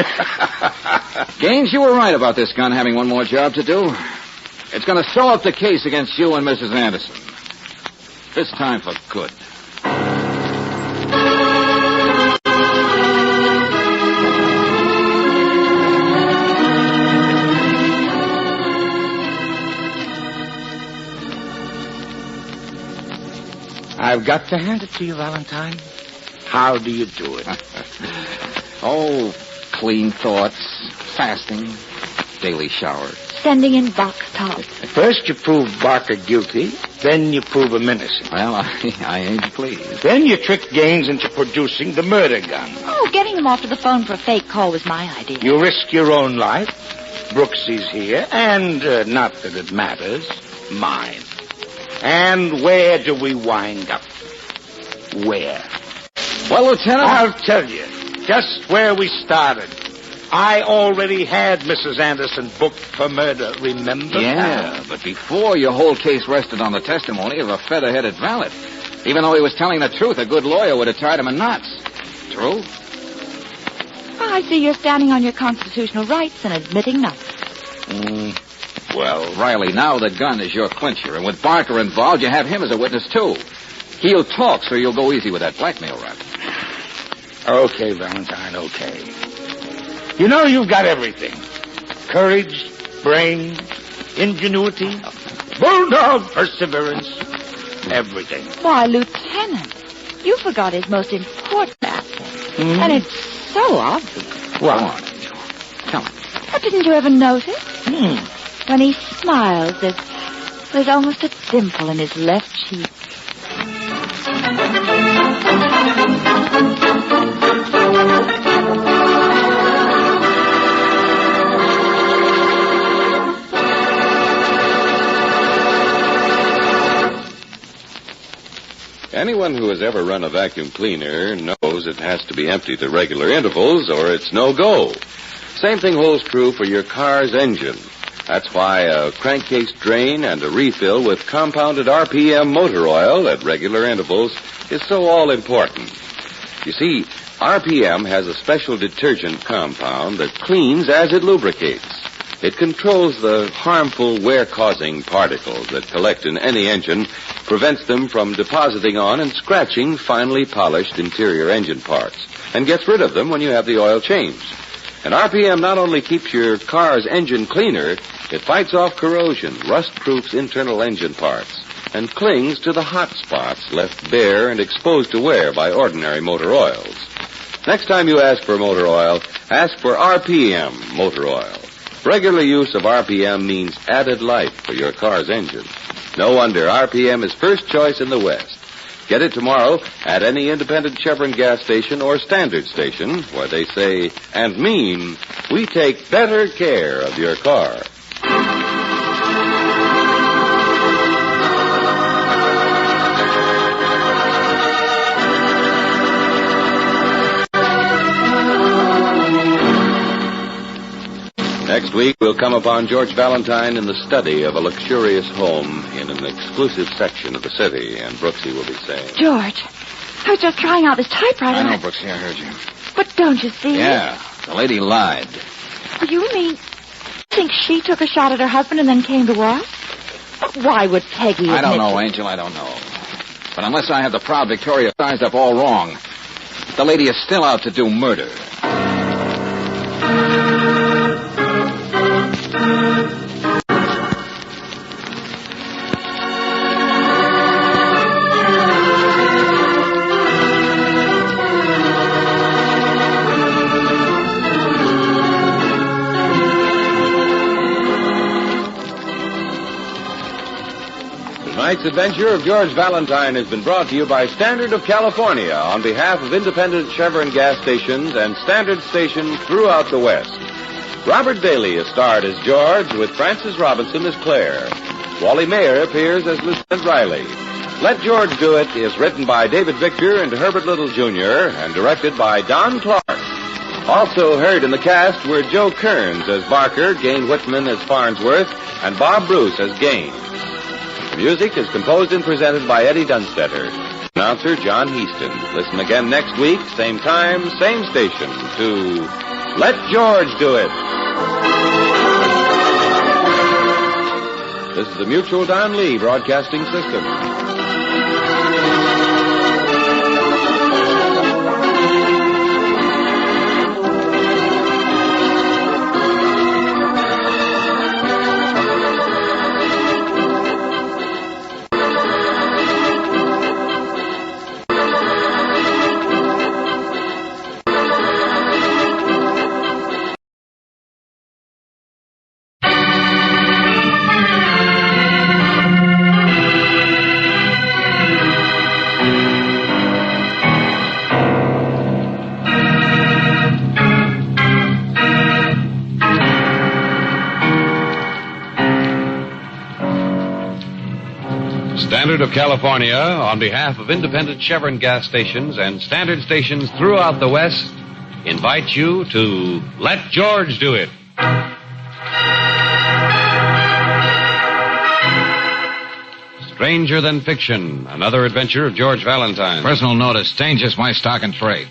Speaker 2: Gaines, you were right about this gun having one more job to do. It's going to throw up the case against you and Mrs. Anderson. This time for good.
Speaker 15: I've got to hand it to you, Valentine. How do you do it?
Speaker 2: Oh, clean thoughts, fasting, daily showers.
Speaker 4: Sending in box tops.
Speaker 15: First you prove Barker guilty, then you prove him innocent.
Speaker 2: Well, I ain't pleased.
Speaker 15: Then you trick Gaines into producing the murder gun.
Speaker 4: Oh, getting him off to the phone for a fake call was my idea.
Speaker 15: You risk your own life. Brooksy's here, and not that it matters, mine. And where do we wind up? Where?
Speaker 2: Well, Lieutenant...
Speaker 15: I'll tell you. Just where we started. I already had Mrs. Anderson booked for murder, remember?
Speaker 2: Yeah, but before your whole case rested on the testimony of a feather-headed valet. Even though he was telling the truth, a good lawyer would have tied him in knots. True?
Speaker 4: Well, I see you're standing on your constitutional rights and admitting nothing.
Speaker 2: Well, Riley, now the gun is your clincher, and with Barker involved, you have him as a witness, too. He'll talk, so you'll go easy with that blackmail rap.
Speaker 15: Okay, Valentine, okay. You know you've got everything. Courage, brains, ingenuity, bulldog perseverance, everything.
Speaker 4: Why, Lieutenant, you forgot his most important asset. And it's so obvious.
Speaker 15: What?
Speaker 2: Tell me.
Speaker 4: Oh, didn't you ever notice? When he smiles, there's almost a dimple in his left cheek.
Speaker 3: Anyone who has ever run a vacuum cleaner knows it has to be emptied at regular intervals or it's no go. Same thing holds true for your car's engine. That's why a crankcase drain and a refill with compounded RPM motor oil at regular intervals is so all important. You see, RPM has a special detergent compound that cleans as it lubricates. It controls the harmful wear-causing particles that collect in any engine, prevents them from depositing on and scratching finely polished interior engine parts, and gets rid of them when you have the oil changed. And RPM not only keeps your car's engine cleaner, it fights off corrosion, rust-proofs internal engine parts, and clings to the hot spots left bare and exposed to wear by ordinary motor oils. Next time you ask for motor oil, ask for RPM motor oil. Regular use of RPM means added life for your car's engine. No wonder RPM is first choice in the West. Get it tomorrow at any independent Chevron gas station or standard station where they say and mean, we take better care of your car. Next week, we'll come upon George Valentine in the study of a luxurious home in an exclusive section of the city, and Brooksy will be saying...
Speaker 4: George, I was just trying out this typewriter.
Speaker 2: I know, Brooksy, I heard you.
Speaker 4: But don't you see?
Speaker 2: Yeah, the lady lied.
Speaker 4: You mean... think she took a shot at her husband and then came to us? Why would Peggy admit
Speaker 2: I don't know, Angel, I don't know. But unless I have the proud Victoria sized up all wrong, the lady is still out to do murder.
Speaker 3: Tonight's adventure of George Valentine has been brought to you by Standard of California on behalf of independent Chevron gas stations and Standard stations throughout the West. Robert Daly is starred as George with Frances Robinson as Claire. Wally Mayer appears as Lieutenant Riley. Let George Do It is written by David Victor and Herbert Little, Jr. and directed by Don Clark. Also heard in the cast were Joe Kearns as Barker, Gane Whitman as Farnsworth, and Bob Bruce as Gaines. The music is composed and presented by Eddie Dunstetter. Announcer John Heaston. Listen again next week, same time, same station, to Let George Do It. This is the Mutual Don Lee Broadcasting System.
Speaker 8: Standard of California, on behalf of independent Chevron gas stations and Standard stations throughout the West, invite you to Let George Do It. Stranger Than Fiction, another adventure of George Valentine.
Speaker 2: Personal notice, Stanger's my stock and trade.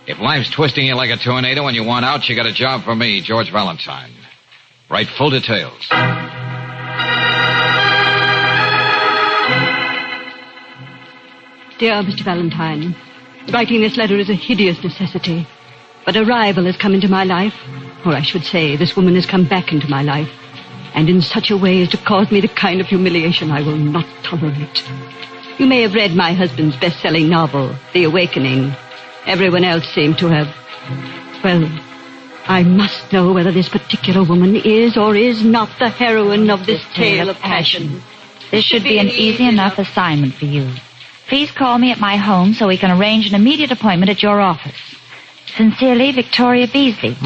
Speaker 2: If life's twisting you like a tornado and you want out, you got a job for me, George Valentine. Write full details.
Speaker 14: Dear Mr. Valentine, writing this letter is a hideous necessity. But a rival has come into my life, or I should say, this woman has come back into my life, and in such a way as to cause me the kind of humiliation I will not tolerate. You may have read my husband's best-selling novel, The Awakening. Everyone else seemed to have. Well, I must know whether this particular woman is or is not the heroine of this tale of passion.
Speaker 4: This should be an easy enough assignment for you. Please call me at my home so we can arrange an immediate appointment at your office. Sincerely, Victoria Beasley.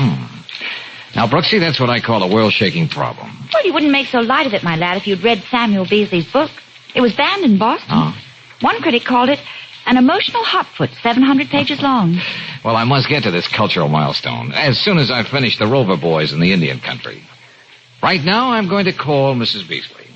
Speaker 2: Now, Brooksy, that's what I call a world-shaking problem.
Speaker 4: Well, you wouldn't make so light of it, my lad, if you'd read Samuel Beasley's book. It was banned in Boston.
Speaker 2: Oh.
Speaker 4: One critic called it an emotional hotfoot, 700 pages long.
Speaker 2: Well, I must get to this cultural milestone as soon as I finish the Rover Boys in the Indian country. Right now, I'm going to call Mrs. Beasley.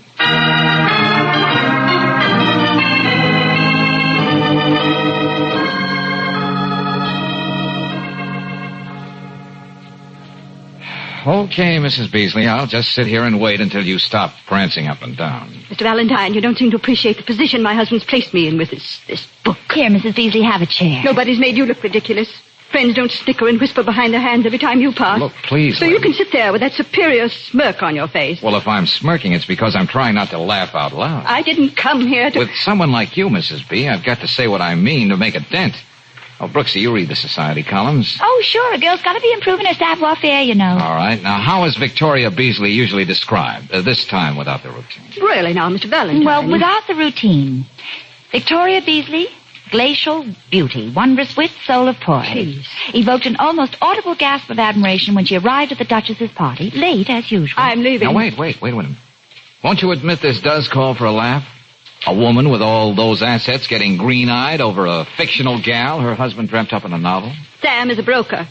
Speaker 2: Okay, Mrs. Beasley, I'll just sit here and wait until you stop prancing up and down.
Speaker 14: Mr. Valentine, you don't seem to appreciate the position my husband's placed me in with this book.
Speaker 4: Here, Mrs. Beasley, have a chair.
Speaker 14: Nobody's made you look ridiculous. Friends don't snicker and whisper behind their hands every time you pass.
Speaker 2: Look, please,
Speaker 14: So
Speaker 2: lady.
Speaker 14: you can sit there with that superior smirk on your face.
Speaker 2: Well, if I'm smirking, it's because I'm trying not to laugh out loud.
Speaker 14: I didn't come here to...
Speaker 2: With someone like you, Mrs. B, I've got to say what I mean to make a dent. Oh, Brooksy, you read the society columns.
Speaker 4: Oh, sure. A girl's got to be improving her savoir-faire, you know.
Speaker 2: All right. Now, how is Victoria Beasley usually described, this time without the routine?
Speaker 14: Really now, Mr. Valentine.
Speaker 4: Well, without the routine. Victoria Beasley, glacial beauty, wondrous wit, soul of poise.
Speaker 14: Please.
Speaker 4: Evoked an almost audible gasp of admiration when she arrived at the Duchess's party, late as usual.
Speaker 14: I'm leaving.
Speaker 2: Now, wait a minute. Won't you admit this does call for a laugh? A woman with all those assets getting green-eyed over a fictional gal her husband dreamt up in a novel?
Speaker 14: Sam is a broker,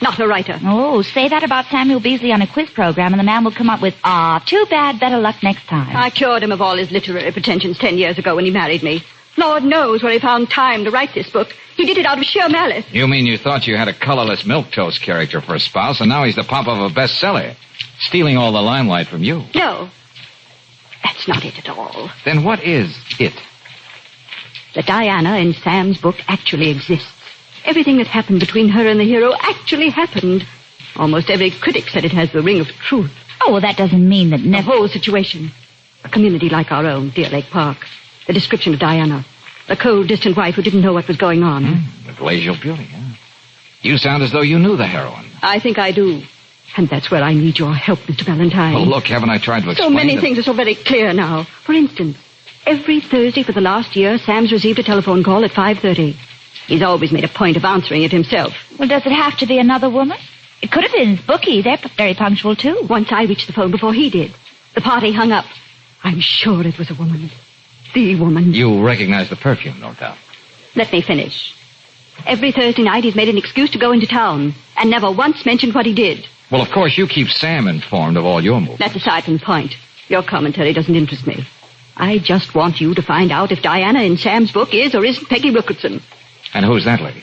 Speaker 14: not a writer.
Speaker 4: Oh, say that about Samuel Beasley on a quiz program and the man will come up with, too bad, better luck next time.
Speaker 14: I cured him of all his literary pretensions 10 years ago when he married me. Lord knows where he found time to write this book. He did it out of sheer malice.
Speaker 2: You mean you thought you had a colorless milquetoast character for a spouse, and now he's the pop of a bestseller, stealing all the limelight from you?
Speaker 14: No. That's not it at all.
Speaker 2: Then what is it?
Speaker 14: The Diana in Sam's book actually exists. Everything that happened between her and the hero actually happened. Almost every critic said it has the ring of truth.
Speaker 4: Oh, well, that doesn't mean that
Speaker 14: The whole situation. A community like our own, Deer Lake Park. The description of Diana. A cold, distant wife who didn't know what was going on.
Speaker 2: The glacial beauty, huh? You sound as though you knew the heroine.
Speaker 14: I think I do. And that's where I need your help, Mr. Valentine.
Speaker 2: Well, look, haven't I tried to explain
Speaker 14: So many
Speaker 2: that-
Speaker 14: things are so very clear now. For instance, every Thursday for the last year, Sam's received a telephone call at 5:30. He's always made a point of answering it himself.
Speaker 4: Well, does it have to be another woman? It could have been his bookie. They're very punctual, too.
Speaker 14: Once I reached the phone before he did. The party hung up. I'm sure it was a woman. The woman.
Speaker 2: You recognize the perfume, no doubt.
Speaker 14: Let me finish. Every Thursday night he's made an excuse to go into town and never once mentioned what he did.
Speaker 2: Well, of course, you keep Sam informed of all your moves.
Speaker 14: That's aside from the point. Your commentary doesn't interest me. I just want you to find out if Diana in Sam's book is or isn't Peggy Wilkinson.
Speaker 2: And who's that lady?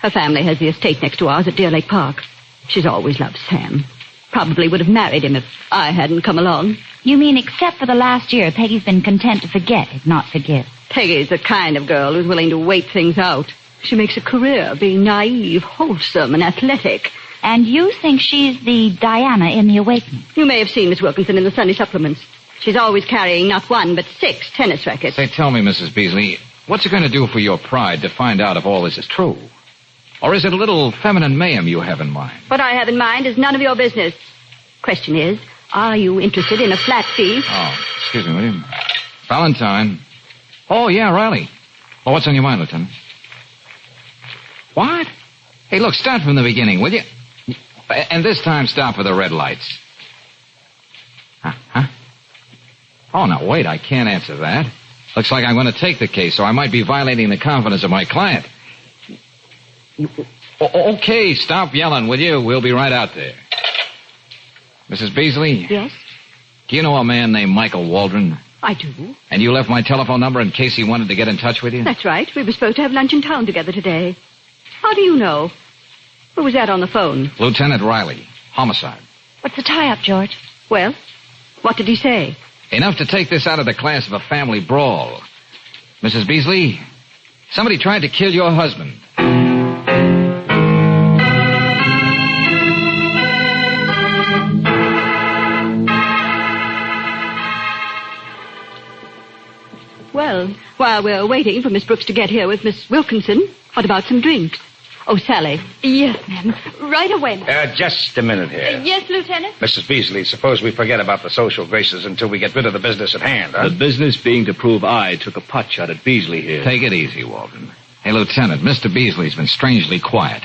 Speaker 14: Her family has the estate next to ours at Deer Lake Park. She's always loved Sam. Probably would have married him if I hadn't come along.
Speaker 4: You mean except for the last year, Peggy's been content to forget, if not forgive.
Speaker 14: Peggy's the kind of girl who's willing to wait things out. She makes a career being naive, wholesome, and athletic.
Speaker 4: And you think she's the Diana in The Awakening?
Speaker 14: You may have seen Miss Wilkinson in the Sunday supplements. She's always carrying not one, but 6 tennis rackets.
Speaker 2: Say, tell me, Mrs. Beasley, what's it going to do for your pride to find out if all this is true? Or is it a little feminine mayhem you have in mind?
Speaker 14: What I have in mind is none of your business. Question is, are you interested in a flat fee?
Speaker 2: Oh, excuse me, will you? Valentine. Oh, yeah, Riley. Well, what's on your mind, Lieutenant? What? Hey, look, start from the beginning, will you? And this time, stop for the red lights. Huh? Oh, now, wait, I can't answer that. Looks like I'm going to take the case, so I might be violating the confidence of my client. Okay, stop yelling, will you? We'll be right out there. Mrs. Beasley?
Speaker 14: Yes?
Speaker 2: Do you know a man named Michael Waldron?
Speaker 14: I do.
Speaker 2: And you left my telephone number in case he wanted to get in touch with you?
Speaker 14: That's right. We were supposed to have lunch in town together today. How do you know? Who was that on the phone?
Speaker 2: Lieutenant Riley. Homicide.
Speaker 14: What's the tie-up, George? Well, what did he say?
Speaker 2: Enough to take this out of the class of a family brawl. Mrs. Beasley, somebody tried to kill your husband.
Speaker 14: Well, while we're waiting for Miss Brooks to get here with Miss Wilkinson, what about some drinks? Oh, Sally.
Speaker 13: Yes, ma'am. Right away, ma'am.
Speaker 16: Just a minute here.
Speaker 13: Yes, Lieutenant?
Speaker 16: Mrs. Beasley, suppose we forget about the social graces until we get rid of the business at hand, huh?
Speaker 6: The business being to prove I took a pot shot at Beasley here.
Speaker 2: Take it easy, Waldron. Hey, Lieutenant, Mr. Beasley's been strangely quiet.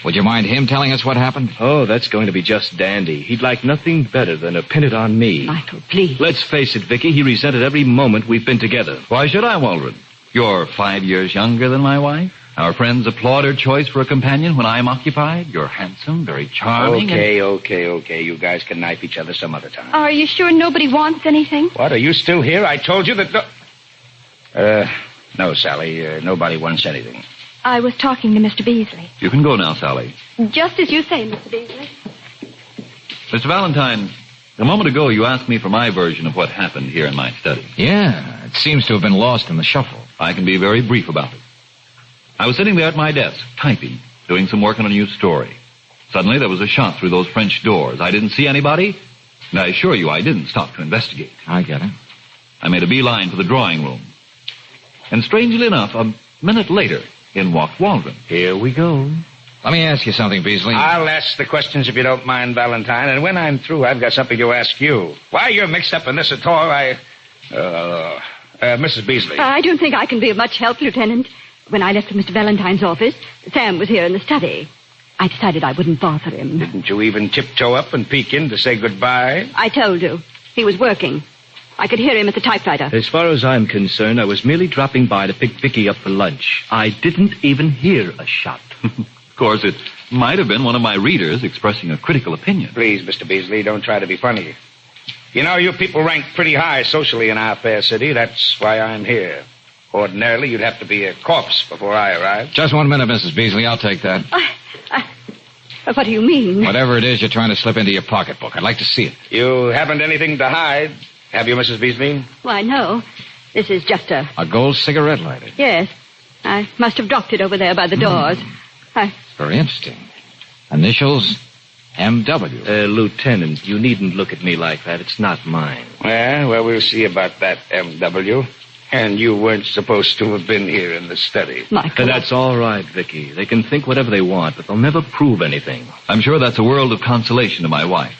Speaker 2: Would you mind him telling us what happened?
Speaker 6: Oh, that's going to be just dandy. He'd like nothing better than to pin it on me.
Speaker 14: Michael, please.
Speaker 6: Let's face it, Vicky, he resented every moment we've been together.
Speaker 1: Why should I, Waldron? You're 5 years younger than my wife. Our friends applaud her choice for a companion when I'm occupied. You're handsome, very charming.
Speaker 16: Okay. You guys can knife each other some other time.
Speaker 13: Are you sure nobody wants anything?
Speaker 16: What, are you still here? I told you that... No, Sally, nobody wants anything.
Speaker 13: I was talking to Mr. Beasley.
Speaker 1: You can go now, Sally.
Speaker 13: Just as you say, Mr. Beasley.
Speaker 1: Mr. Valentine, a moment ago you asked me for my version of what happened here in my study.
Speaker 2: Yeah, it seems to have been lost in the shuffle.
Speaker 1: I can be very brief about it. I was sitting there at my desk, typing, doing some work on a new story. Suddenly there was a shot through those French doors. I didn't see anybody, and I assure you I didn't stop to investigate.
Speaker 2: I get it.
Speaker 1: I made a beeline for the drawing room. And strangely enough, a minute later, in walked Waldron.
Speaker 16: Here we go.
Speaker 2: Let me ask you something, Beasley.
Speaker 16: I'll ask the questions if you don't mind, Valentine, and when I'm through, I've got something to ask you. Why you're mixed up in this at all, Mrs. Beasley.
Speaker 14: I don't think I can be of much help, Lieutenant. When I left for Mr. Valentine's office, Sam was here in the study. I decided I wouldn't bother him.
Speaker 16: Didn't you even tiptoe up and peek in to say goodbye?
Speaker 14: I told you. He was working. I could hear him at the typewriter.
Speaker 6: As far as I'm concerned, I was merely dropping by to pick Vicky up for lunch. I didn't even hear a shot.
Speaker 1: Of course, it might have been one of my readers expressing a critical opinion.
Speaker 16: Please, Mr. Beasley, don't try to be funny. You know, you people rank pretty high socially in our fair city. That's why I'm here. Ordinarily, you'd have to be a corpse before I arrive.
Speaker 2: Just 1 minute, Mrs. Beasley. I'll take that.
Speaker 14: What do you mean?
Speaker 2: Whatever it is you're trying to slip into your pocketbook, I'd like to see it.
Speaker 16: You haven't anything to hide, have you, Mrs. Beasley?
Speaker 14: Why, no. This is just a
Speaker 2: gold cigarette lighter.
Speaker 14: Yes. I must have dropped it over there by the doors.
Speaker 2: Very interesting. Initials M.W.
Speaker 6: Lieutenant, you needn't look at me like that. It's not mine.
Speaker 16: Well, we'll see about that, M.W. And you weren't supposed to have been here in the study.
Speaker 14: Michael.
Speaker 6: That's all right, Vicky. They can think whatever they want, but they'll never prove anything.
Speaker 1: I'm sure that's a world of consolation to my wife.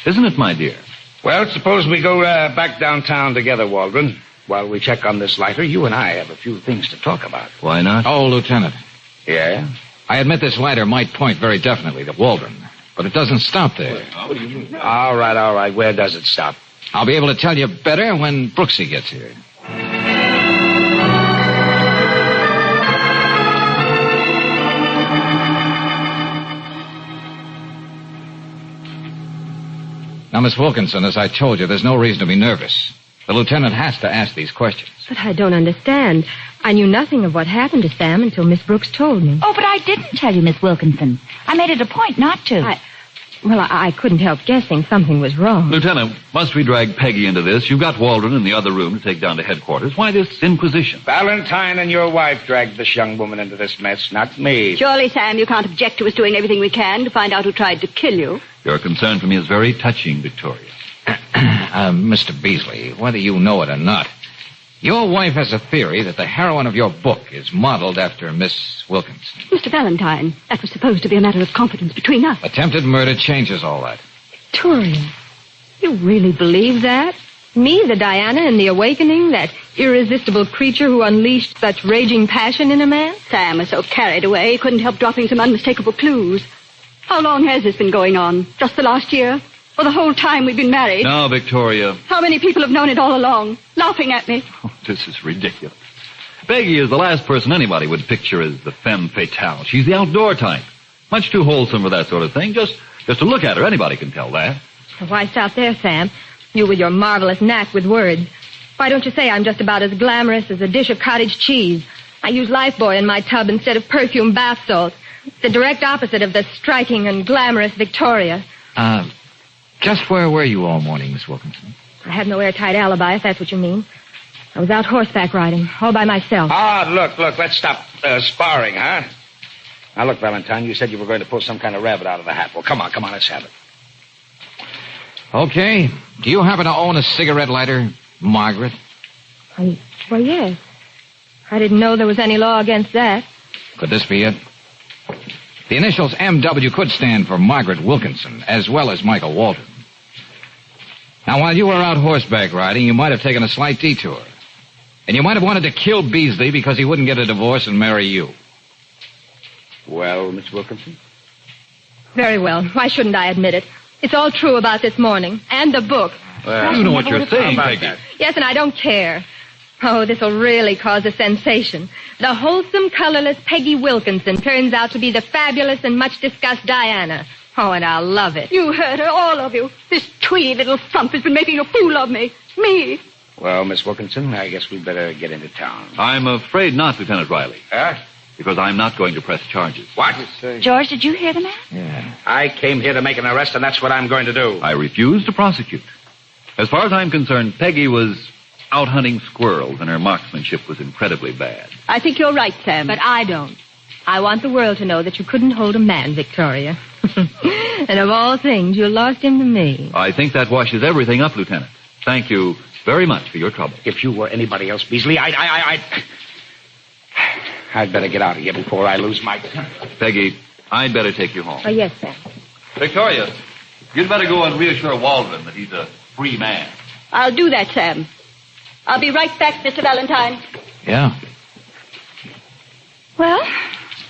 Speaker 1: Isn't it, my dear?
Speaker 16: Well, suppose we go back downtown together, Waldron. While we check on this lighter, you and I have a few things to talk about.
Speaker 1: Why not?
Speaker 2: Oh, Lieutenant.
Speaker 16: Yeah?
Speaker 2: I admit this lighter might point very definitely to Waldron, but it doesn't stop there.
Speaker 16: What do you mean? All right. Where does it stop?
Speaker 2: I'll be able to tell you better when Brooksy gets here. Now, Miss Wilkinson, as I told you, there's no reason to be nervous. The lieutenant has to ask these questions.
Speaker 19: But I don't understand. I knew nothing of what happened to Sam until Miss Brooks told me.
Speaker 4: Oh, but I didn't tell you, Miss Wilkinson. I made it a point not to.
Speaker 19: I couldn't help guessing something was wrong.
Speaker 1: Lieutenant, must we drag Peggy into this? You've got Waldron in the other room to take down to headquarters. Why this inquisition?
Speaker 16: Valentine and your wife dragged this young woman into this mess, not me.
Speaker 14: Surely, Sam, you can't object to us doing everything we can to find out who tried to kill you.
Speaker 1: Your concern for me is very touching, Victoria.
Speaker 2: Mr. Beasley, whether you know it or not, your wife has a theory that the heroine of your book is modeled after Miss Wilkinson.
Speaker 14: Mr. Valentine, that was supposed to be a matter of confidence between us.
Speaker 2: Attempted murder changes all that.
Speaker 19: Victoria, you really believe that? Me, the Diana in The Awakening, that irresistible creature who unleashed such raging passion in a man?
Speaker 14: Sam was so carried away, he couldn't help dropping some unmistakable clues. How long has this been going on? Just the last year? Or the whole time we've been married?
Speaker 1: Now, Victoria.
Speaker 14: How many people have known it all along, laughing at me?
Speaker 1: Oh, this is ridiculous. Peggy is the last person anybody would picture as the femme fatale. She's the outdoor type. Much too wholesome for that sort of thing. Just to look at her, anybody can tell that.
Speaker 13: Why stop there, Sam? You with your marvelous knack with words. Why don't you say I'm just about as glamorous as a dish of cottage cheese? I use Lifebuoy in my tub instead of perfume bath salts. The direct opposite of the striking and glamorous Victoria.
Speaker 17: Just where were you all morning, Miss Wilkinson?
Speaker 13: I had no airtight alibi, if that's what you mean. I was out horseback riding, all by myself.
Speaker 22: Look, let's stop sparring, huh? Now, look, Valentine, you said you were going to pull some kind of rabbit out of the hat. Well, come on, let's have it.
Speaker 16: Okay. Do you happen to own a cigarette lighter, Margaret?
Speaker 13: Well, yes. I didn't know there was any law against that.
Speaker 16: Could this be it? The initials M.W. could stand for Margaret Wilkinson, as well as Michael Walton. Now, while you were out horseback riding, you might have taken a slight detour. And you might have wanted to kill Beasley because he wouldn't get a divorce and marry you.
Speaker 22: Well, Miss Wilkinson?
Speaker 13: Very well. Why shouldn't I admit it? It's all true about this morning. And the book.
Speaker 1: Well, you know what you're saying, Peggy.
Speaker 13: Yes, and I don't care. Oh, this'll really cause a sensation. The wholesome, colorless Peggy Wilkinson turns out to be the fabulous and much-discussed Diana. Oh, and I'll love it.
Speaker 14: You heard her, all of you. This tweedy little frump has been making a fool of me. Me.
Speaker 22: Well, Miss Wilkinson, I guess we'd better get into town.
Speaker 1: I'm afraid not, Lieutenant Riley.
Speaker 22: Huh?
Speaker 1: Because I'm not going to press charges.
Speaker 22: What?
Speaker 4: George, did you hear the man?
Speaker 22: Yeah. I came here to make an arrest, and that's what I'm going to do.
Speaker 1: I refuse to prosecute. As far as I'm concerned, Peggy was out hunting squirrels, and her marksmanship was incredibly bad.
Speaker 13: I think you're right, Sam. But I don't. I want the world to know that you couldn't hold a man, Victoria. And of all things, you lost him to me.
Speaker 1: I think that washes everything up, Lieutenant. Thank you very much for your trouble.
Speaker 22: If you were anybody else, Beasley, I'd better get out of here before I lose my temper.
Speaker 1: Peggy, I'd better take you home.
Speaker 13: Oh, yes, Sam.
Speaker 1: Victoria, you'd better go and reassure Waldron that he's a free man.
Speaker 14: I'll do that, Sam. I'll be right back, Mr. Valentine.
Speaker 16: Yeah.
Speaker 4: Well,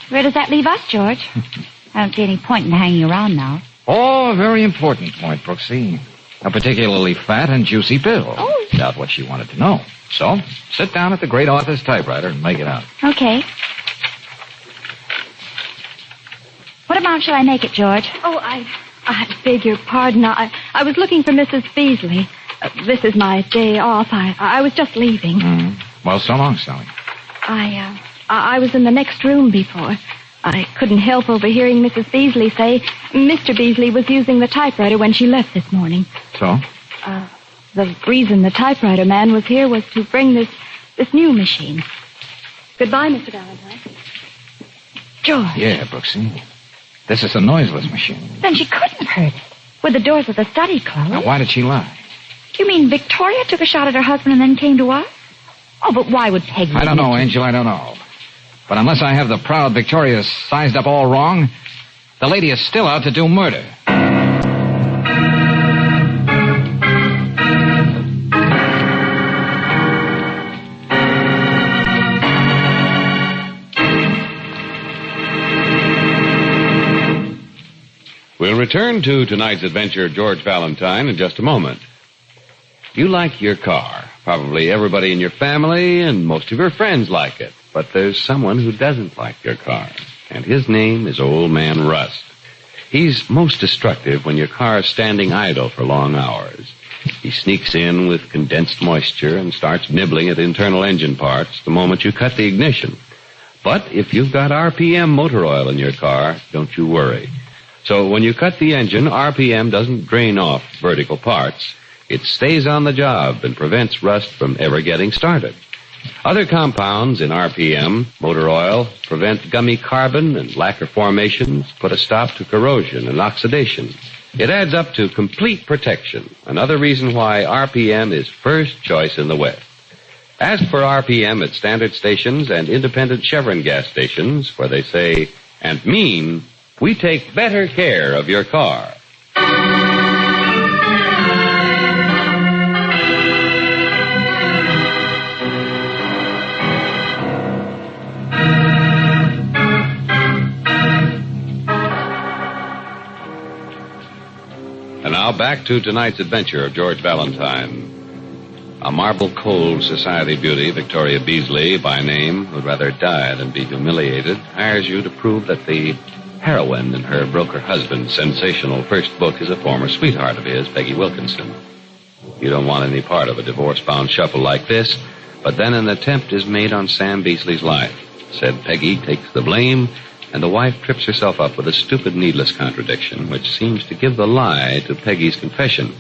Speaker 4: where does that leave us, George? I don't see any point in hanging around now.
Speaker 16: Oh, a very important point, Brooksy. A particularly fat and juicy bill.
Speaker 4: Oh.
Speaker 16: Doubt what she wanted to know. So, sit down at the great author's typewriter and make it out.
Speaker 4: Okay. What amount shall I make it, George?
Speaker 7: Oh, I beg your pardon. I was looking for Mrs. Beasley. This is my day off. I was just leaving.
Speaker 16: Well, so long, Sally.
Speaker 7: I was in the next room before. I couldn't help overhearing Mrs. Beasley say Mr. Beasley was using the typewriter when she left this morning.
Speaker 16: So?
Speaker 7: The reason the typewriter man was here was to bring this new machine. Goodbye, Mr. Valentine. George.
Speaker 16: Yeah, Brooksy. This is a noiseless machine.
Speaker 4: Then she couldn't have heard it. With the doors of the study closed.
Speaker 16: Now, why did she lie?
Speaker 4: You mean Victoria took a shot at her husband and then came to us? Oh, but why would Peggy...
Speaker 16: I don't know, Angel, I don't know. But unless I have the proud Victoria sized up all wrong, the lady is still out to do murder.
Speaker 8: We'll return to tonight's adventure of George Valentine in just a moment. You like your car. Probably everybody in your family and most of your friends like it. But there's someone who doesn't like your car. And his name is Old Man Rust. He's most destructive when your car is standing idle for long hours. He sneaks in with condensed moisture and starts nibbling at internal engine parts the moment you cut the ignition. But if you've got RPM motor oil in your car, don't you worry. So when you cut the engine, RPM doesn't drain off vertical parts. It stays on the job and prevents rust from ever getting started. Other compounds in RPM, motor oil, prevent gummy carbon and lacquer formations, put a stop to corrosion and oxidation. It adds up to complete protection, another reason why RPM is first choice in the West. Ask for RPM at standard stations and independent Chevron gas stations where they say and mean, we take better care of your car. And now back to tonight's adventure of George Valentine. A marble-cold society beauty, Victoria Beasley by name, who'd rather die than be humiliated, hires you to prove that the heroine in her broker husband's sensational first book is a former sweetheart of his, Peggy Wilkinson. You don't want any part of a divorce-bound shuffle like this, but then an attempt is made on Sam Beasley's life. Said Peggy takes the blame, and the wife trips herself up with a stupid, needless contradiction, which seems to give the lie to Peggy's confession.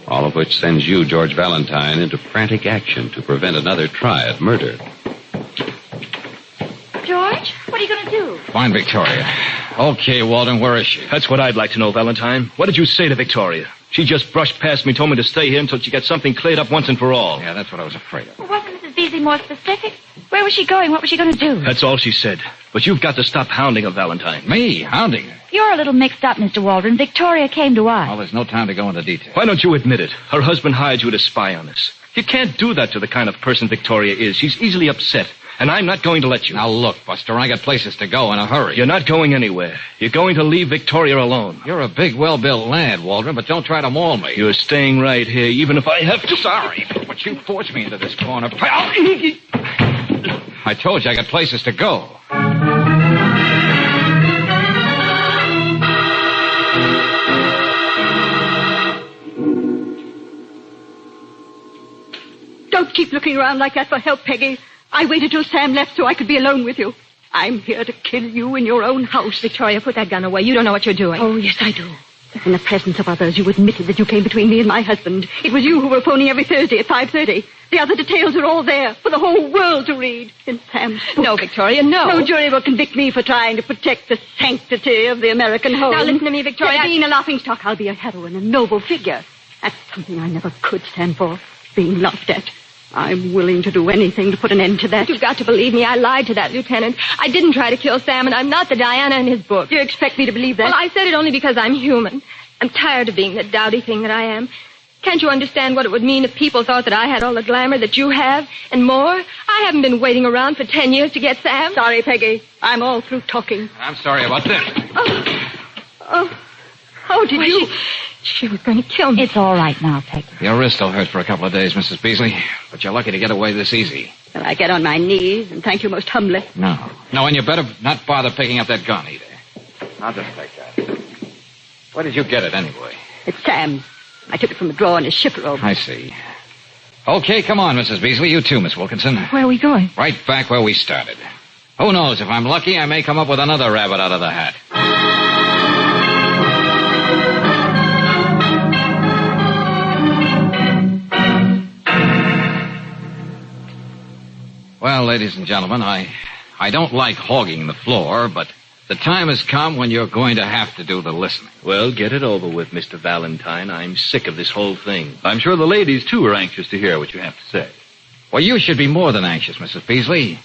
Speaker 8: All of which sends you, George Valentine, into frantic action to prevent another try at murder.
Speaker 4: George, what are you going to do?
Speaker 2: Find Victoria. Okay, Walden, where is she?
Speaker 18: That's what I'd like to know, Valentine. What did you say to Victoria? She just brushed past me, told me to stay here until she gets something cleared up once and for all.
Speaker 2: Yeah, that's what I was afraid of.
Speaker 4: Well, wasn't Mrs. Beasley more specific? Where was she going? What was she going to do?
Speaker 18: That's all she said. But you've got to stop hounding her, Valentine.
Speaker 2: Me? Hounding her?
Speaker 4: You're a little mixed up, Mr. Waldron. Victoria came to us.
Speaker 2: Well, there's no time to go into detail.
Speaker 18: Why don't you admit it? Her husband hired you to spy on us. You can't do that to the kind of person Victoria is. She's easily upset. And I'm not going to let you.
Speaker 2: Now, look, Buster, I got places to go in a hurry.
Speaker 18: You're not going anywhere. You're going to leave Victoria alone.
Speaker 2: You're a big, well-built lad, Waldron, but don't try to maul me.
Speaker 18: You're staying right here, even if I have to.
Speaker 2: Sorry, but you forced me into this corner. I told you I got places to go.
Speaker 14: Don't keep looking around like that for help, Peggy. I waited till Sam left so I could be alone with you. I'm here to kill you in your own house.
Speaker 19: Victoria, put that gun away. You don't know what you're doing.
Speaker 14: Oh, yes, I do. In the presence of others, you admitted that you came between me and my husband. It was you who were phoning every Thursday at 5:30. The other details are all there for the whole world to read in Sam's book.
Speaker 19: No, Victoria, no.
Speaker 14: No jury will convict me for trying to protect the sanctity of the American home.
Speaker 19: Now, listen to me, Victoria.
Speaker 14: Being a laughingstock, I'll be a heroine, a noble figure. That's something I never could stand for, being laughed at. I'm willing to do anything to put an end to that.
Speaker 19: You've got to believe me. I lied to that lieutenant. I didn't try to kill Sam, and I'm not the Diana in his book.
Speaker 14: Do you expect me to believe that?
Speaker 19: Well, I said it only because I'm human. I'm tired of being the dowdy thing that I am. Can't you understand what it would mean if people thought that I had all the glamour that you have, and more? I haven't been waiting around for 10 years to get Sam.
Speaker 14: Sorry, Peggy. I'm all through talking.
Speaker 2: I'm sorry about that.
Speaker 14: How did you...
Speaker 19: She was going to kill me.
Speaker 4: It's all right now, Peggy.
Speaker 2: Your wrist will hurt for a couple of days, Mrs. Beasley, but you're lucky to get away this easy.
Speaker 14: Well, I get on my knees and thank you most humbly.
Speaker 2: No, and you better not bother picking up that gun either. I'll just take that. Where did you get it anyway?
Speaker 14: It's Sam's. I took it from a drawer in his ship robe.
Speaker 2: I see. Okay, come on, Mrs. Beasley. You too, Miss Wilkinson.
Speaker 19: Where are we going?
Speaker 2: Right back where we started. Who knows? If I'm lucky, I may come up with another rabbit out of the hat. Well, ladies and gentlemen, I don't like hogging the floor, but the time has come when you're going to have to do the listening.
Speaker 18: Well, get it over with, Mr. Valentine. I'm sick of this whole thing.
Speaker 1: I'm sure the ladies, too, are anxious to hear what you have to say.
Speaker 2: Well, you should be more than anxious, Mrs. Beasley.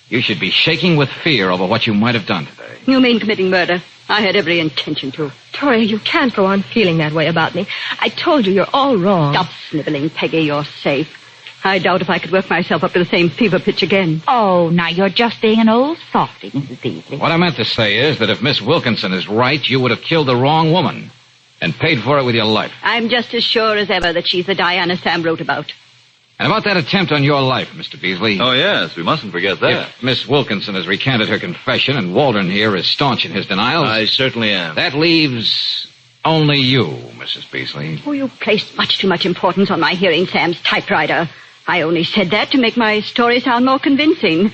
Speaker 2: You should be shaking with fear over what you might have done today.
Speaker 14: You mean committing murder? I had every intention to.
Speaker 19: Victoria, you can't go on feeling that way about me. I told you you're all wrong.
Speaker 14: Stop sniveling, Peggy. You're safe. I doubt if I could work myself up to the same fever pitch again.
Speaker 4: Oh, now you're just being an old softy, Mrs. Beasley.
Speaker 2: What I meant to say is that if Miss Wilkinson is right, you would have killed the wrong woman and paid for it with your life.
Speaker 14: I'm just as sure as ever that she's the Diana Sam wrote about.
Speaker 2: And about that attempt on your life, Mr. Beasley.
Speaker 1: Oh, yes, we mustn't forget that.
Speaker 2: If Miss Wilkinson has recanted her confession and Waldron here is staunch in his denials...
Speaker 18: I certainly am.
Speaker 2: That leaves only you, Mrs. Beasley.
Speaker 14: Oh, you placed much too much importance on my hearing Sam's typewriter. I only said that to make my story sound more convincing.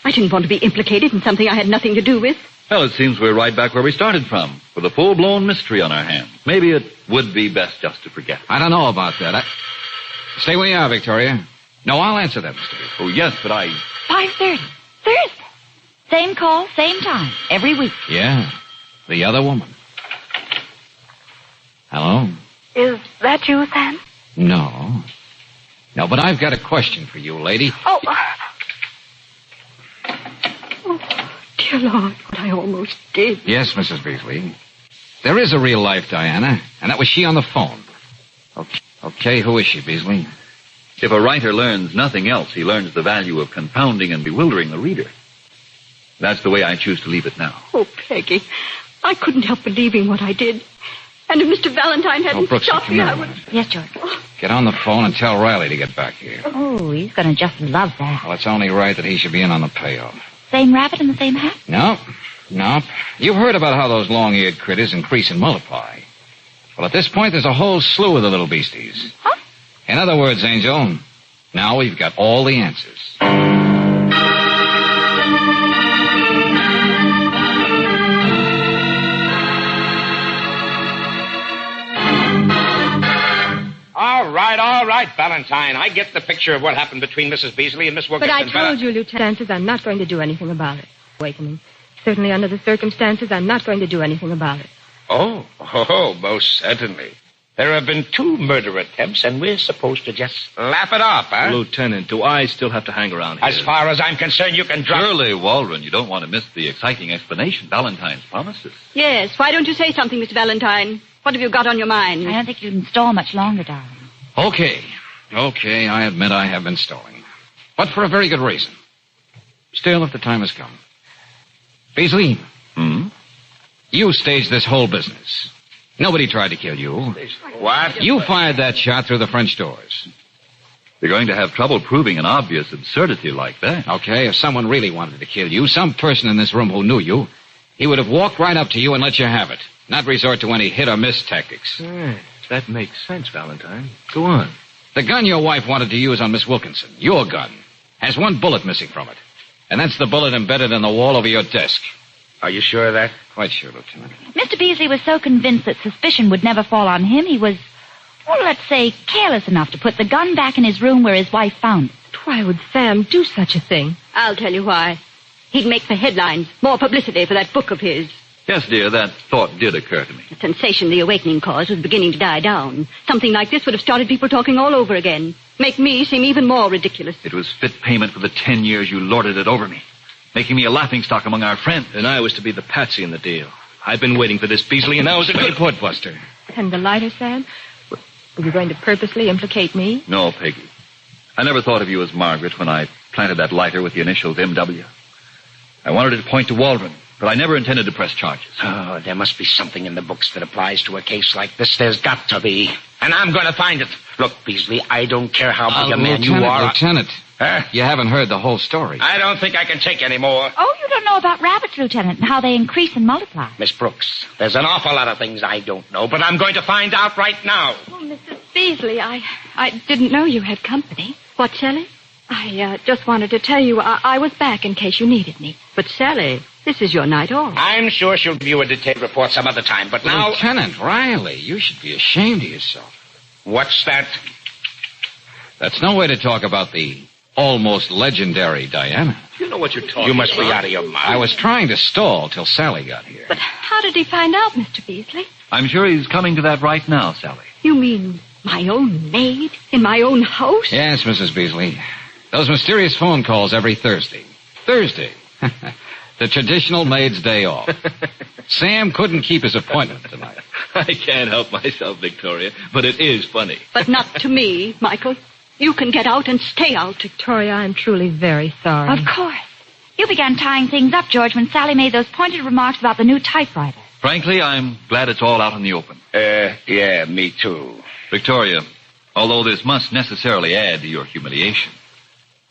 Speaker 14: I didn't want to be implicated in something I had nothing to do with.
Speaker 1: Well, it seems we're right back where we started from, with a full-blown mystery on our hands. Maybe it would be best just to forget it.
Speaker 2: I don't know about that. Stay where you are, Victoria. No, I'll answer that, Mr. Beasley.
Speaker 1: Oh, yes, but
Speaker 4: 5:30. Thursday. Same call, same time, every week.
Speaker 2: Yeah, the other woman. Hello?
Speaker 4: Is that you, Sam?
Speaker 2: No, but I've got a question for you, lady.
Speaker 14: Oh, dear Lord, what I almost did.
Speaker 2: Yes, Mrs. Beasley. There is a real-life Diana, and that was she on the phone. Okay, who is she, Beasley?
Speaker 1: If a writer learns nothing else, he learns the value of confounding and bewildering the reader. That's the way I choose to leave it now.
Speaker 14: Oh, Peggy, I couldn't help believing what I did. And if Mr. Valentine hadn't
Speaker 2: Brooksy,
Speaker 14: stopped me, I would...
Speaker 4: Yes, George.
Speaker 2: Get on the phone and tell Riley to get back here.
Speaker 4: Oh, he's going to just love that.
Speaker 2: Well, it's only right that he should be in on the payoff.
Speaker 4: Same rabbit in the same hat?
Speaker 2: No,
Speaker 22: Nope. You've heard about how those long-eared critters increase and multiply. Well, at this point, there's a whole slew of the little beasties.
Speaker 4: Huh?
Speaker 22: In other words, Angel, now we've got all the answers.
Speaker 16: All right, Valentine. I get the picture of what happened between Mrs. Beasley and Miss Wilkinson.
Speaker 19: But I told you, Lieutenant, I'm not going to do anything about it. Awakening. Certainly under the circumstances, I'm not going to do anything about it.
Speaker 16: Oh, most certainly. There have been 2 murder attempts, and we're supposed to just laugh it off, huh?
Speaker 18: Lieutenant, do I still have to hang around here?
Speaker 16: As far as I'm concerned, you can drop...
Speaker 1: Surely, Waldron, you don't want to miss the exciting explanation Valentine's promises.
Speaker 14: Yes, why don't you say something, Mr. Valentine? What have you got on your mind?
Speaker 4: I don't think you can stall much longer, darling.
Speaker 22: Okay, I admit I have been stalling. But for a very good reason. Still, if the time has come. Beasley. You staged this whole business. Nobody tried to kill you.
Speaker 16: What?
Speaker 22: You fired that shot through the French doors.
Speaker 1: You're going to have trouble proving an obvious absurdity like that.
Speaker 22: Okay, if someone really wanted to kill you, some person in this room who knew you, he would have walked right up to you and let you have it. Not resort to any hit-or-miss tactics.
Speaker 18: That makes sense, Valentine. Go on.
Speaker 22: The gun your wife wanted to use on Miss Wilkinson, your gun, has 1 bullet missing from it. And that's the bullet embedded in the wall over your desk.
Speaker 16: Are you sure of that?
Speaker 22: Quite sure, Lieutenant.
Speaker 4: Mr. Beasley was so convinced that suspicion would never fall on him, he was, well, let's say, careless enough to put the gun back in his room where his wife found it.
Speaker 19: Why would Sam do such a thing?
Speaker 14: I'll tell you why. He'd make the headlines, more publicity for that book of his.
Speaker 1: Yes, dear, that thought did occur to me.
Speaker 14: The sensation the awakening caused was beginning to die down. Something like this would have started people talking all over again. Make me seem even more ridiculous.
Speaker 1: It was fit payment for the 10 years you lorded it over me, making me a laughingstock among our friends.
Speaker 18: And I was to be the patsy in the deal. I've been waiting for this, Beasley, and now is a good
Speaker 22: put, Buster.
Speaker 19: And the lighter, Sam? Were you going to purposely implicate me?
Speaker 1: No, Peggy. I never thought of you as Margaret when I planted that lighter with the initials M.W. I wanted it to point to Waldron, but I never intended to press charges.
Speaker 16: Oh, there must be something in the books that applies to a case like this. There's got to be. And I'm going to find it. Look, Beasley, I don't care how big a man you are.
Speaker 22: Lieutenant, you haven't heard the whole story.
Speaker 16: I don't think I can take any more.
Speaker 4: Oh, you don't know about rabbits, Lieutenant, and how they increase and multiply.
Speaker 16: Miss Brooks, there's an awful lot of things I don't know, but I'm going to find out right now.
Speaker 19: Oh, Mrs. Beasley, I didn't know you had company. What, Sally? I just wanted to tell you I was back in case you needed me.
Speaker 14: But, Sally, this is your night off.
Speaker 16: I'm sure she'll give you a detailed report some other time, but now...
Speaker 22: Lieutenant Riley, you should be ashamed of yourself.
Speaker 16: What's that?
Speaker 22: That's no way to talk about the almost legendary Diana.
Speaker 18: You know what you're talking about.
Speaker 16: You must be out of your mind.
Speaker 22: I was trying to stall till Sally got here.
Speaker 19: But how did he find out, Mr. Beasley?
Speaker 1: I'm sure he's coming to that right now, Sally.
Speaker 14: You mean my own maid in my own house?
Speaker 22: Yes, Mrs. Beasley. Those mysterious phone calls every Thursday. Thursday. The traditional maid's day off. Sam couldn't keep his appointment tonight.
Speaker 18: I can't help myself, Victoria, but it is funny.
Speaker 14: But not to me, Michael. You can get out and stay out.
Speaker 19: Victoria, I'm truly very sorry.
Speaker 4: Of course. You began tying things up, George, when Sally made those pointed remarks about the new typewriter.
Speaker 1: Frankly, I'm glad it's all out in the open.
Speaker 16: Yeah, me too.
Speaker 1: Victoria, although this must necessarily add to your humiliation,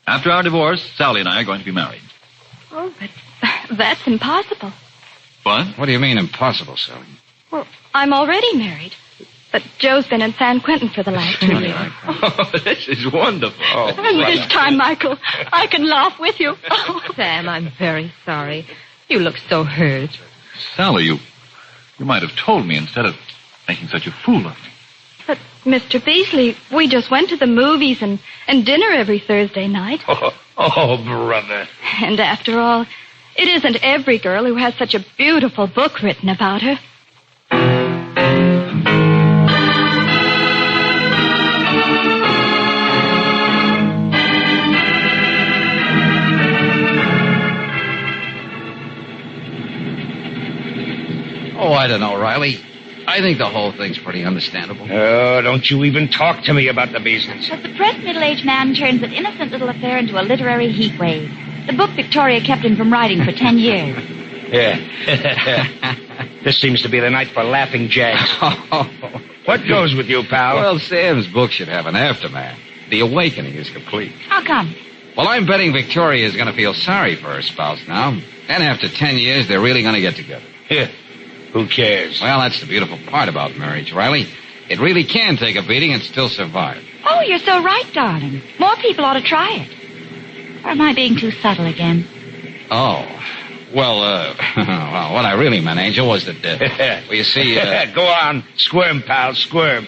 Speaker 1: after our divorce, Sally and I are going to be married.
Speaker 19: Oh, but that's impossible.
Speaker 1: What?
Speaker 22: What do you mean impossible, Sally?
Speaker 19: Well, I'm already married. But Joe's been in San Quentin for the last 2 years.
Speaker 18: Oh, this is wonderful.
Speaker 14: And this time, Michael, I can laugh with you.
Speaker 19: Sam, I'm very sorry. You look so hurt.
Speaker 1: Sally, you might have told me instead of making such a fool of me.
Speaker 19: But, Mr. Beasley, we just went to the movies and dinner every Thursday night.
Speaker 16: Oh, brother.
Speaker 19: And after all, it isn't every girl who has such a beautiful book written about her.
Speaker 22: Oh, I don't know, Riley. I think the whole thing's pretty understandable.
Speaker 16: Oh, don't you even talk to me about the Beasleys.
Speaker 4: As the depressed middle-aged man turns an innocent little affair into a literary heat wave. The book Victoria kept him from writing for 10 years.
Speaker 16: Yeah. This seems to be the night for laughing jacks. What goes with you, pal?
Speaker 22: Well, Sam's book should have an aftermath. The awakening is complete.
Speaker 4: How come?
Speaker 2: Well, I'm betting Victoria is going to feel sorry for her spouse now. And after 10 years, they're really going to get together.
Speaker 16: Yeah. Who cares?
Speaker 2: Well, that's the beautiful part about marriage, Riley. It really can take a beating and still survive.
Speaker 4: Oh, you're so right, darling. More people ought to try it. Or am I being too subtle again?
Speaker 2: Oh. Well, well, what I really meant, Angel, was that, well, you see,
Speaker 16: Go on. Squirm, pal, squirm.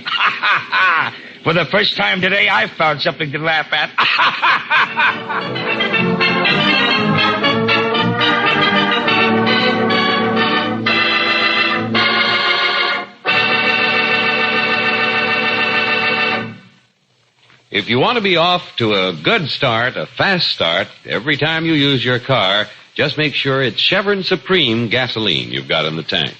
Speaker 16: For the first time today, I found something to laugh at.
Speaker 8: If you want to be off to a good start, a fast start, every time you use your car, just make sure it's Chevron Supreme gasoline you've got in the tank.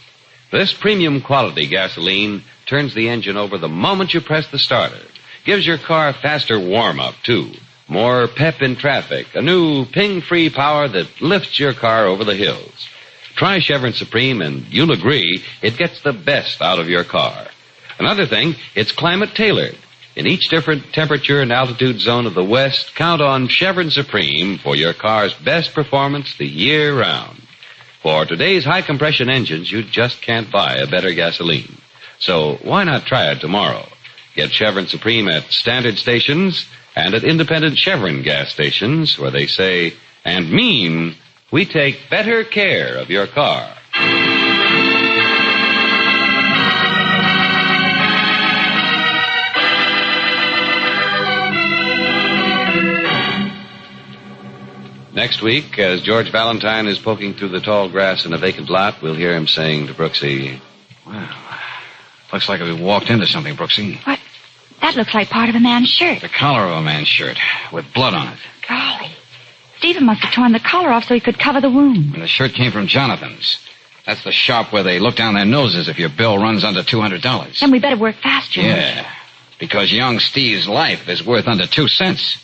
Speaker 8: This premium quality gasoline turns the engine over the moment you press the starter. Gives your car a faster warm-up, too. More pep in traffic. A new ping-free power that lifts your car over the hills. Try Chevron Supreme and you'll agree it gets the best out of your car. Another thing, it's climate-tailored. In each different temperature and altitude zone of the West, count on Chevron Supreme for your car's best performance the year round. For today's high-compression engines, you just can't buy a better gasoline. So why not try it tomorrow? Get Chevron Supreme at standard stations and at independent Chevron gas stations where they say and mean we take better care of your car. Next week, as George Valentine is poking through the tall grass in a vacant lot, we'll hear him saying to Brooksy,
Speaker 2: well, looks like we walked into something, Brooksy.
Speaker 4: What? That looks like part of a man's shirt.
Speaker 2: The collar of a man's shirt, with blood on it.
Speaker 4: Golly. Stephen must have torn the collar off so he could cover the wound.
Speaker 2: And the shirt came from Jonathan's. That's the shop where they look down their noses if your bill runs under $200.
Speaker 4: Then we better work fast, George.
Speaker 2: Yeah, because young Steve's life is worth under 2 cents.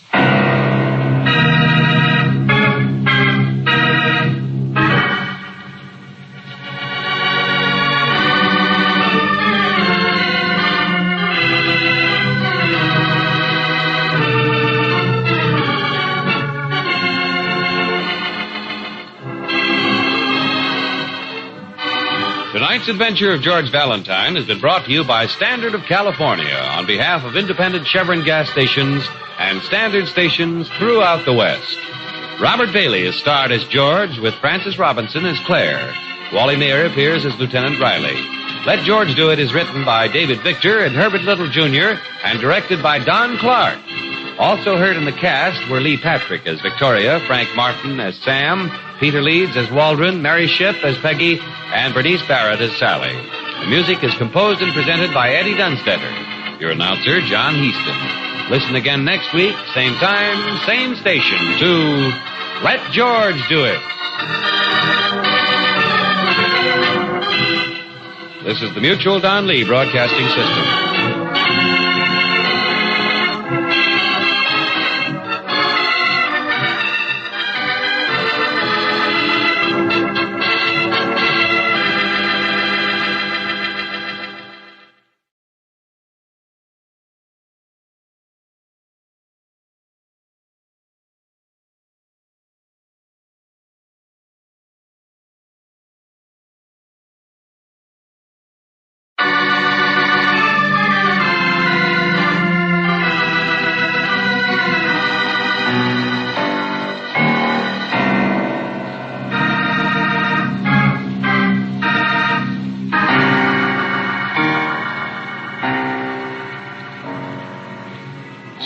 Speaker 8: Tonight's adventure of George Valentine has been brought to you by Standard of California on behalf of independent Chevron gas stations and standard stations throughout the West. Robert Bailey is starred as George with Frances Robinson as Claire. Wally Mayer appears as Lieutenant Riley. Let George Do It is written by David Victor and Herbert Little Jr. and directed by Don Clark. Also heard in the cast were Lee Patrick as Victoria, Frank Martin as Sam, Peter Leeds as Waldron, Mary Shipp as Peggy, and Bernice Barrett as Sally. The music is composed and presented by Eddie Dunstetter. Your announcer, John Heaston. Listen again next week, same time, same station, to Let George Do It. This is the Mutual Don Lee Broadcasting System.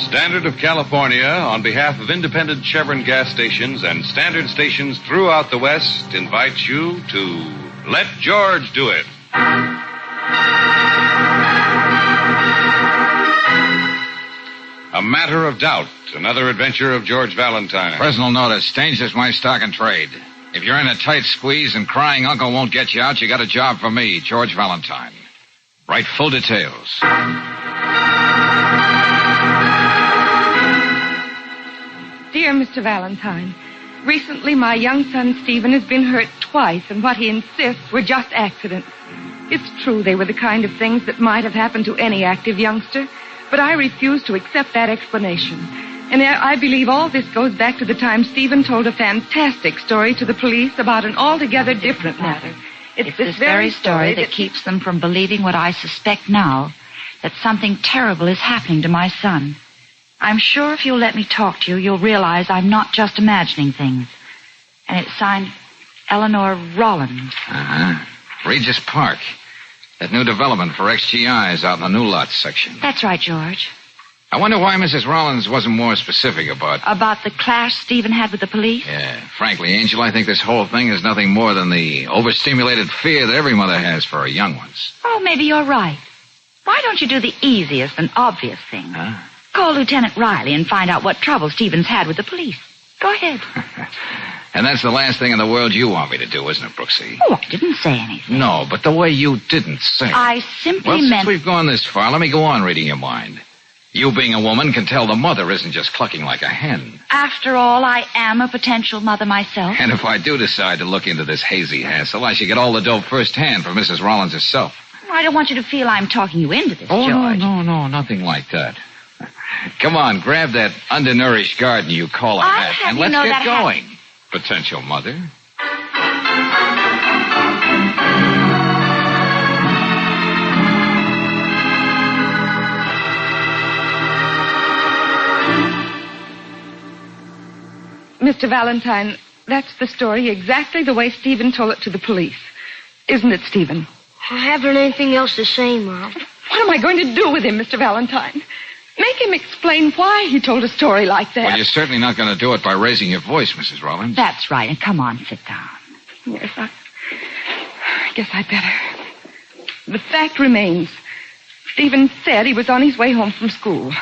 Speaker 8: Standard of California, on behalf of independent Chevron gas stations and standard stations throughout the West, invites you to Let George Do It. A Matter of Doubt, another adventure of George Valentine.
Speaker 2: Personal notice, Danger's my stock and trade. If you're in a tight squeeze and crying uncle won't get you out, you got a job for me, George Valentine. Write full details.
Speaker 20: Dear Mr. Valentine, recently my young son Stephen has been hurt twice, and what he insists were just accidents. It's true they were the kind of things that might have happened to any active youngster, but I refuse to accept that explanation. And I believe all this goes back to the time Stephen told a fantastic story to the police about an altogether different matter.
Speaker 4: It's this very story that keeps them from believing what I suspect now, that something terrible is happening to my son. I'm sure if you'll let me talk to you, you'll realize I'm not just imagining things. And it's signed Eleanor Rollins.
Speaker 2: Uh-huh. Regis Park. That new development for XGIs out in the new lots section.
Speaker 4: That's right, George.
Speaker 2: I wonder why Mrs. Rollins wasn't more specific about...
Speaker 4: About the clash Stephen had with the police?
Speaker 2: Yeah. Frankly, Angel, I think this whole thing is nothing more than the overstimulated fear that every mother has for her young ones.
Speaker 4: Oh, maybe you're right. Why don't you do the easiest and obvious thing?
Speaker 2: Huh?
Speaker 4: Call Lieutenant Riley and find out what trouble Stephen's had with the police. Go ahead.
Speaker 2: And that's the last thing in the world you want me to do, isn't it, Brooksy?
Speaker 4: Oh, I didn't say anything.
Speaker 2: No, but the way you didn't say it.
Speaker 4: I simply
Speaker 2: Well,
Speaker 4: meant...
Speaker 2: since we've gone this far, let me go on reading your mind. You, being a woman, can tell the mother isn't just clucking like a hen.
Speaker 4: After all, I am a potential mother myself.
Speaker 2: And if I do decide to look into this hazy hassle, I should get all the dope firsthand from Mrs. Rollins herself.
Speaker 4: I don't want you to feel I'm talking you into this,
Speaker 2: Oh,
Speaker 4: George.
Speaker 2: no, nothing like that. Come on, grab that undernourished garden you call a hat, and let's get going, potential mother.
Speaker 20: Mr. Valentine, that's the story exactly the way Stephen told it to the police. Isn't it, Stephen?
Speaker 10: I haven't anything else to say, Mom.
Speaker 20: What am I going to do with him, Mr. Valentine? Make him explain why he told a story like that.
Speaker 2: Well, you're certainly not going to do it by raising your voice, Mrs. Rollins.
Speaker 4: That's right. And come on, sit down.
Speaker 20: Yes, I guess I'd better. The fact remains, Stephen said he was on his way home from school.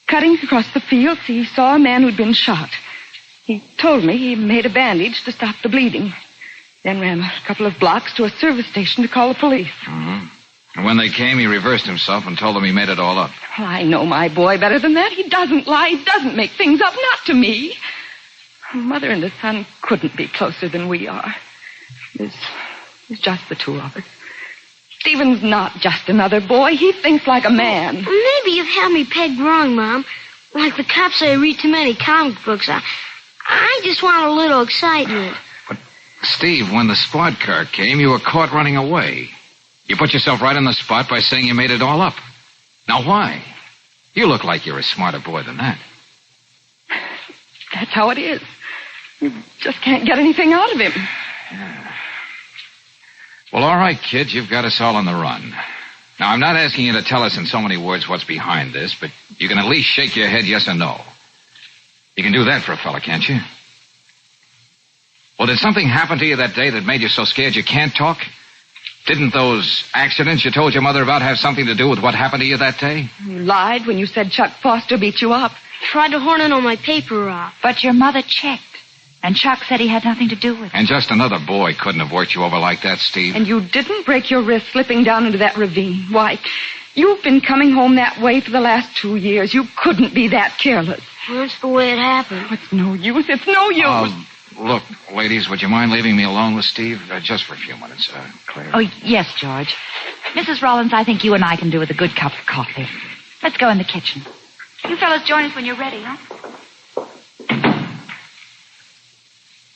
Speaker 20: Cutting across the fields, he saw a man who'd been shot. He told me he made a bandage to stop the bleeding. Then ran a couple of blocks to a service station to call the police.
Speaker 2: Mm-hmm. And when they came, he reversed himself and told them he made it all up.
Speaker 20: Oh, I know my boy better than that. He doesn't lie. He doesn't make things up. Not to me. Mother and the son couldn't be closer than we are. There's just the two of us. Stephen's not just another boy. He thinks like a man.
Speaker 10: Maybe you've had me pegged wrong, Mom. Like the cops say I read too many comic books. I just want a little excitement.
Speaker 2: But, Steve, when the squad car came, you were caught running away. You put yourself right on the spot by saying you made it all up. Now, why? You look like you're a smarter boy than that.
Speaker 20: That's how it is. You just can't get anything out of him.
Speaker 2: Yeah. Well, all right, kid, you've got us all on the run. Now, I'm not asking you to tell us in so many words what's behind this, but you can at least shake your head yes or no. You can do that for a fella, can't you? Well, did something happen to you that day that made you so scared you can't talk? Didn't those accidents you told your mother about have something to do with what happened to you that day?
Speaker 20: You lied when you said Chuck Foster beat you up.
Speaker 10: Tried to horn in on my paper route.
Speaker 4: But your mother checked, and Chuck said he had nothing to do with it.
Speaker 2: And just another boy couldn't have worked you over like that, Steve.
Speaker 20: And you didn't break your wrist slipping down into that ravine. Why, you've been coming home that way for the last 2 years. You couldn't be that careless.
Speaker 10: That's the way it happened.
Speaker 20: Oh, it's no use. It's no use.
Speaker 2: Look, ladies, would you mind leaving me alone with Steve? Just for a few minutes, Claire.
Speaker 4: Oh, yes, George. Mrs. Rollins, I think you and I can do with a good cup of coffee. Let's go in the kitchen. You fellas join us when you're ready, huh?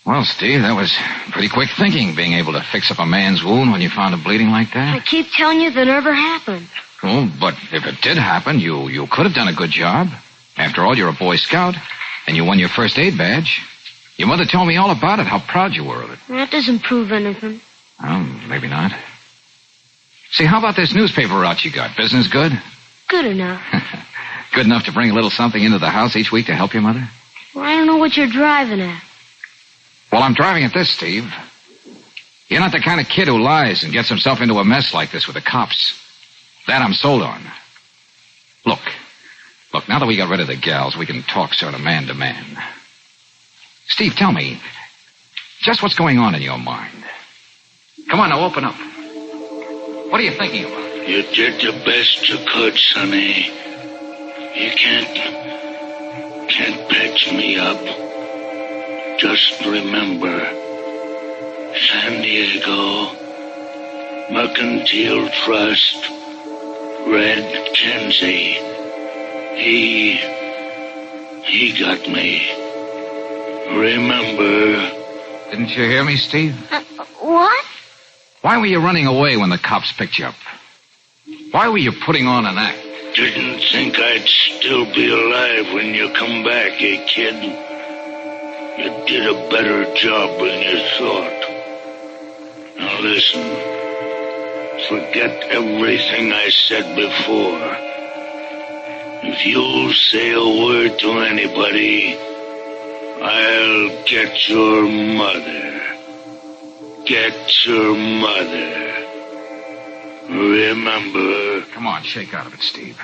Speaker 2: Well, Steve, that was pretty quick thinking, being able to fix up a man's wound when you found him bleeding like that.
Speaker 10: I keep telling you that never happened.
Speaker 2: Oh, but if it did happen, you could have done a good job. After all, you're a Boy Scout, and you won your first aid badge. Your mother told me all about it, how proud you were of it.
Speaker 10: That doesn't prove anything.
Speaker 2: Well, maybe not. See, how about this newspaper route you got? Business good?
Speaker 10: Good enough.
Speaker 2: Good enough to bring a little something into the house each week to help your mother?
Speaker 10: Well, I don't know what you're driving at.
Speaker 2: Well, I'm driving at this, Steve. You're not the kind of kid who lies and gets himself into a mess like this with the cops. That I'm sold on. Look, now that we got rid of the gals, we can talk sort of man to man. Steve, tell me, just what's going on in your mind? Come on, now, open up. What are you thinking about?
Speaker 12: You did the best you could, Sonny. You can't patch me up. Just remember, San Diego, Mercantile Trust, Red Kinsey. He He got me. Remember?
Speaker 2: Didn't you hear me, Steve?
Speaker 10: What?
Speaker 2: Why were you running away when the cops picked you up? Why were you putting on an act?
Speaker 12: Didn't think I'd still be alive when you come back, eh, kid? You did a better job than you thought. Now listen. Forget everything I said before. If you say a word to anybody, I'll get your mother. Get your mother. Remember?
Speaker 2: Come on, shake out of it, Steve.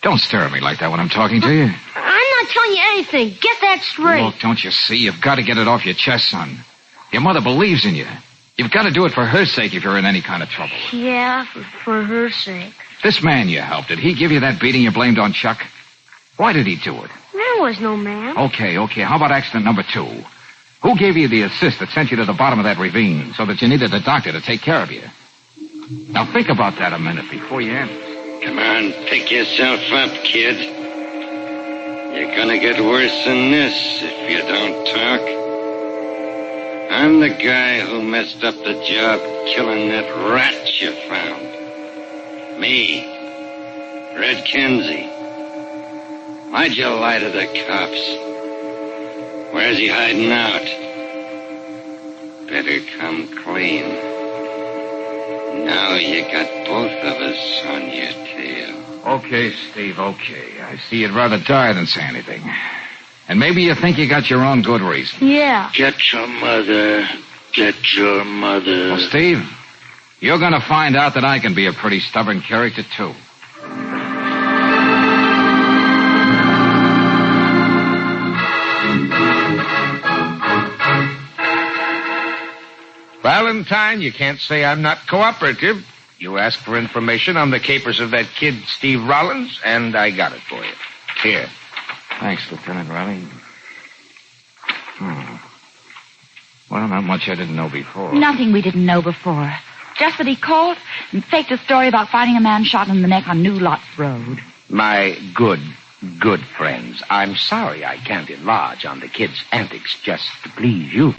Speaker 2: Don't stare at me like that when I'm talking to you.
Speaker 10: I'm not telling you anything. Get that straight.
Speaker 2: Look, don't you see? You've got to get it off your chest, son. Your mother believes in you. You've got to do it for her sake if you're in any kind of trouble.
Speaker 10: Yeah, for her sake.
Speaker 2: This man you helped, did he give you that beating you blamed on Chuck? Why did he do it?
Speaker 10: There was no man.
Speaker 2: Okay. How about accident number 2? Who gave you the assist that sent you to the bottom of that ravine so that you needed a doctor to take care of you? Now think about that a minute before you answer.
Speaker 3: Come on, pick yourself up, kid. You're gonna get worse than this if you don't talk. I'm the guy who messed up the job killing that rat you found. Me, Red Kinsey. Why'd you lie to the cops? Where's he hiding out? Better come clean. Now you got both of us on your tail.
Speaker 2: Okay, Steve, okay. I see you'd rather die than say anything. And maybe you think you got your own good reason.
Speaker 10: Yeah.
Speaker 12: Get your mother. Get your mother.
Speaker 2: Well, Steve, you're going to find out that I can be a pretty stubborn character, too.
Speaker 16: Valentine, you can't say I'm not cooperative. You asked for information on the capers of that kid, Steve Rollins, and I got it for you. Here.
Speaker 2: Thanks, Lieutenant Riley. Well, not much I didn't know before.
Speaker 4: Nothing we didn't know before. Just that he called and faked a story about finding a man shot in the neck on New Lots Road.
Speaker 16: My good friends, I'm sorry I can't enlarge on the kid's antics just to please you.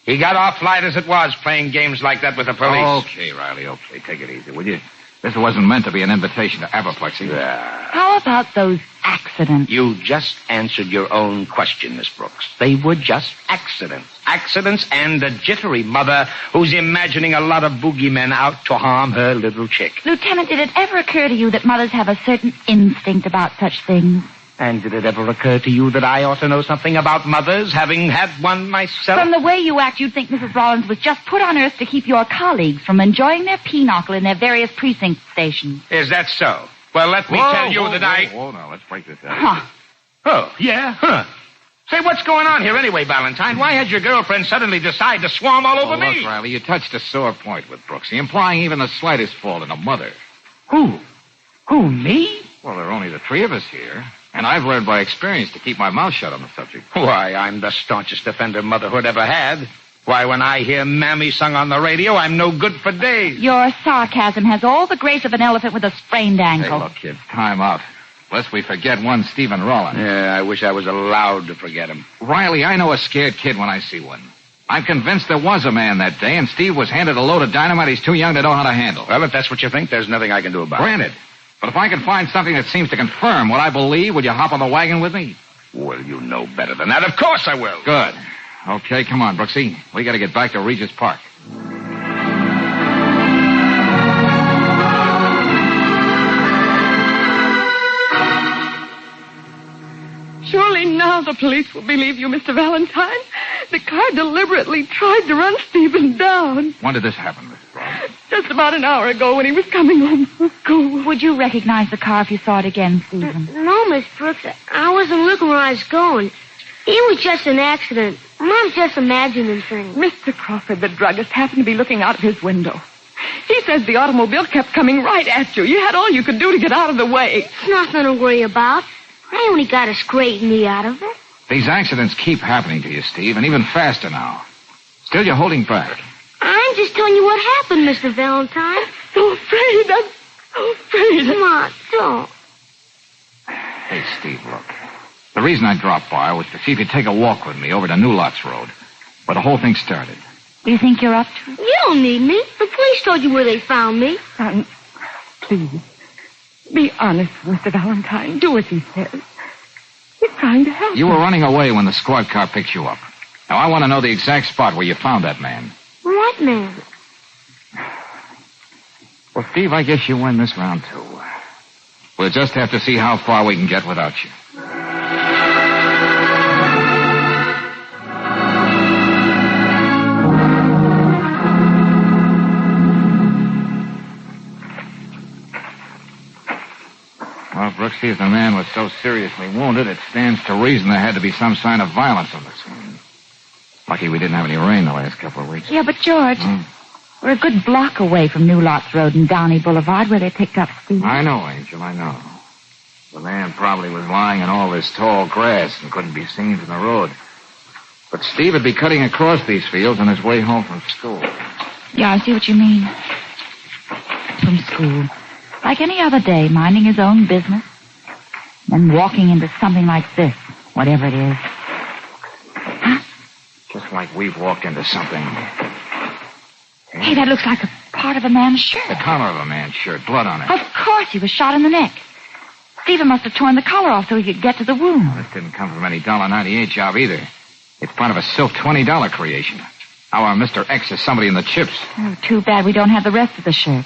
Speaker 16: He got off light as it was, playing games like that with the police.
Speaker 2: Okay, Riley, okay. Take it easy, will you? This wasn't meant to be an invitation to apoplexy.
Speaker 4: How about those accidents?
Speaker 16: You just answered your own question, Miss Brooks. They were just accidents. Accidents and a jittery mother who's imagining a lot of boogeymen out to harm her little chick.
Speaker 4: Lieutenant, did it ever occur to you that mothers have a certain instinct about such things?
Speaker 16: And did it ever occur to you that I ought to know something about mothers, having had one myself?
Speaker 4: From the way you act, you'd think Mrs. Rollins was just put on earth to keep your colleagues from enjoying their pinochle in their various precinct stations.
Speaker 16: Is that so? Well, let me tell you that I...
Speaker 2: Whoa, now, let's break this down.
Speaker 4: Huh.
Speaker 16: Oh, yeah? Huh. Say, what's going on here anyway, Valentine? Why had your girlfriend suddenly decide to swarm all over me?
Speaker 2: Look, Riley, you touched a sore point with Brooksy, implying even the slightest fault in a mother.
Speaker 16: Who? Who, me?
Speaker 2: Well, there are only the 3 of us here. And I've learned by experience to keep my mouth shut on the subject.
Speaker 16: Why, I'm the staunchest defender motherhood ever had. Why, when I hear Mammy sung on the radio, I'm no good for days.
Speaker 4: Your sarcasm has all the grace of an elephant with a sprained ankle.
Speaker 2: Hey, look, kids, time out. Lest we forget one Stephen Rollins.
Speaker 16: Yeah, I wish I was allowed to forget him.
Speaker 2: Riley, I know a scared kid when I see one. I'm convinced there was a man that day, and Steve was handed a load of dynamite he's too young to know how to handle.
Speaker 16: Well, if that's what you think, there's nothing I can do about it.
Speaker 2: Granted. But if I can find something that seems to confirm what I believe, will you hop on the wagon with me?
Speaker 16: Well, you know better than that. Of course I will.
Speaker 2: Good. Okay, come on, Brooksy. We got to get back to Regis Park.
Speaker 19: Surely now the police will believe you, Mr. Valentine. The car deliberately tried to run Stephen down.
Speaker 2: When did this happen, Mrs. Rollins?
Speaker 19: Just about an hour ago when he was coming home from school.
Speaker 4: Would you recognize the car if you saw it again, Stephen?
Speaker 10: No, Miss Brooks. I wasn't looking where I was going. It was just an accident. Mom's just imagining things.
Speaker 19: Mr. Crawford, the druggist, happened to be looking out of his window. He says the automobile kept coming right at you. You had all you could do to get out of the way.
Speaker 10: It's nothing to worry about. I only got a scrape knee out of it.
Speaker 2: These accidents keep happening to you, Steve, and even faster now. Still, you're holding back.
Speaker 10: I'm just telling you what happened, Mr. Valentine.
Speaker 19: I'm so afraid. I'm so afraid.
Speaker 10: Come on, don't.
Speaker 2: Hey, Steve, look. The reason I dropped by was to see if you'd take a walk with me over to New Lots Road, where the whole thing started.
Speaker 4: You think you're up to it?
Speaker 10: You don't need me. The police told you where they found me.
Speaker 20: Son, please, be honest, Mr. Valentine. Do as he says. He's trying to help
Speaker 2: You were running away when the squad car picked you up. Now, I want to know the exact spot where you found that man.
Speaker 10: What man?
Speaker 2: Well, Steve, I guess you win this round, too. We'll just have to see how far we can get without you. Well, Brooksy, if the man was so seriously wounded, it stands to reason there had to be some sign of violence on the scene. Lucky we didn't have any rain the last couple of weeks.
Speaker 4: Yeah, but George, we're a good block away from New Lots Road and Downey Boulevard where they picked up Steve.
Speaker 2: I know, Angel, I know. The man probably was lying in all this tall grass and couldn't be seen from the road. But Steve would be cutting across these fields on his way home from school.
Speaker 4: Yeah, I see what you mean. From school. Like any other day, minding his own business. Then walking into something like this, whatever it is. Huh?
Speaker 2: Just like we've walked into something.
Speaker 4: Hey, that looks like a part of a man's shirt.
Speaker 2: The collar of a man's shirt, blood on it.
Speaker 4: Of course, he was shot in the neck. Stephen must have torn the collar off so he could get to the wound.
Speaker 2: This didn't come from any $1.98 job either. It's part of a silk $20 creation. Our Mr. X is somebody in the chips.
Speaker 4: Oh, too bad we don't have the rest of the shirt.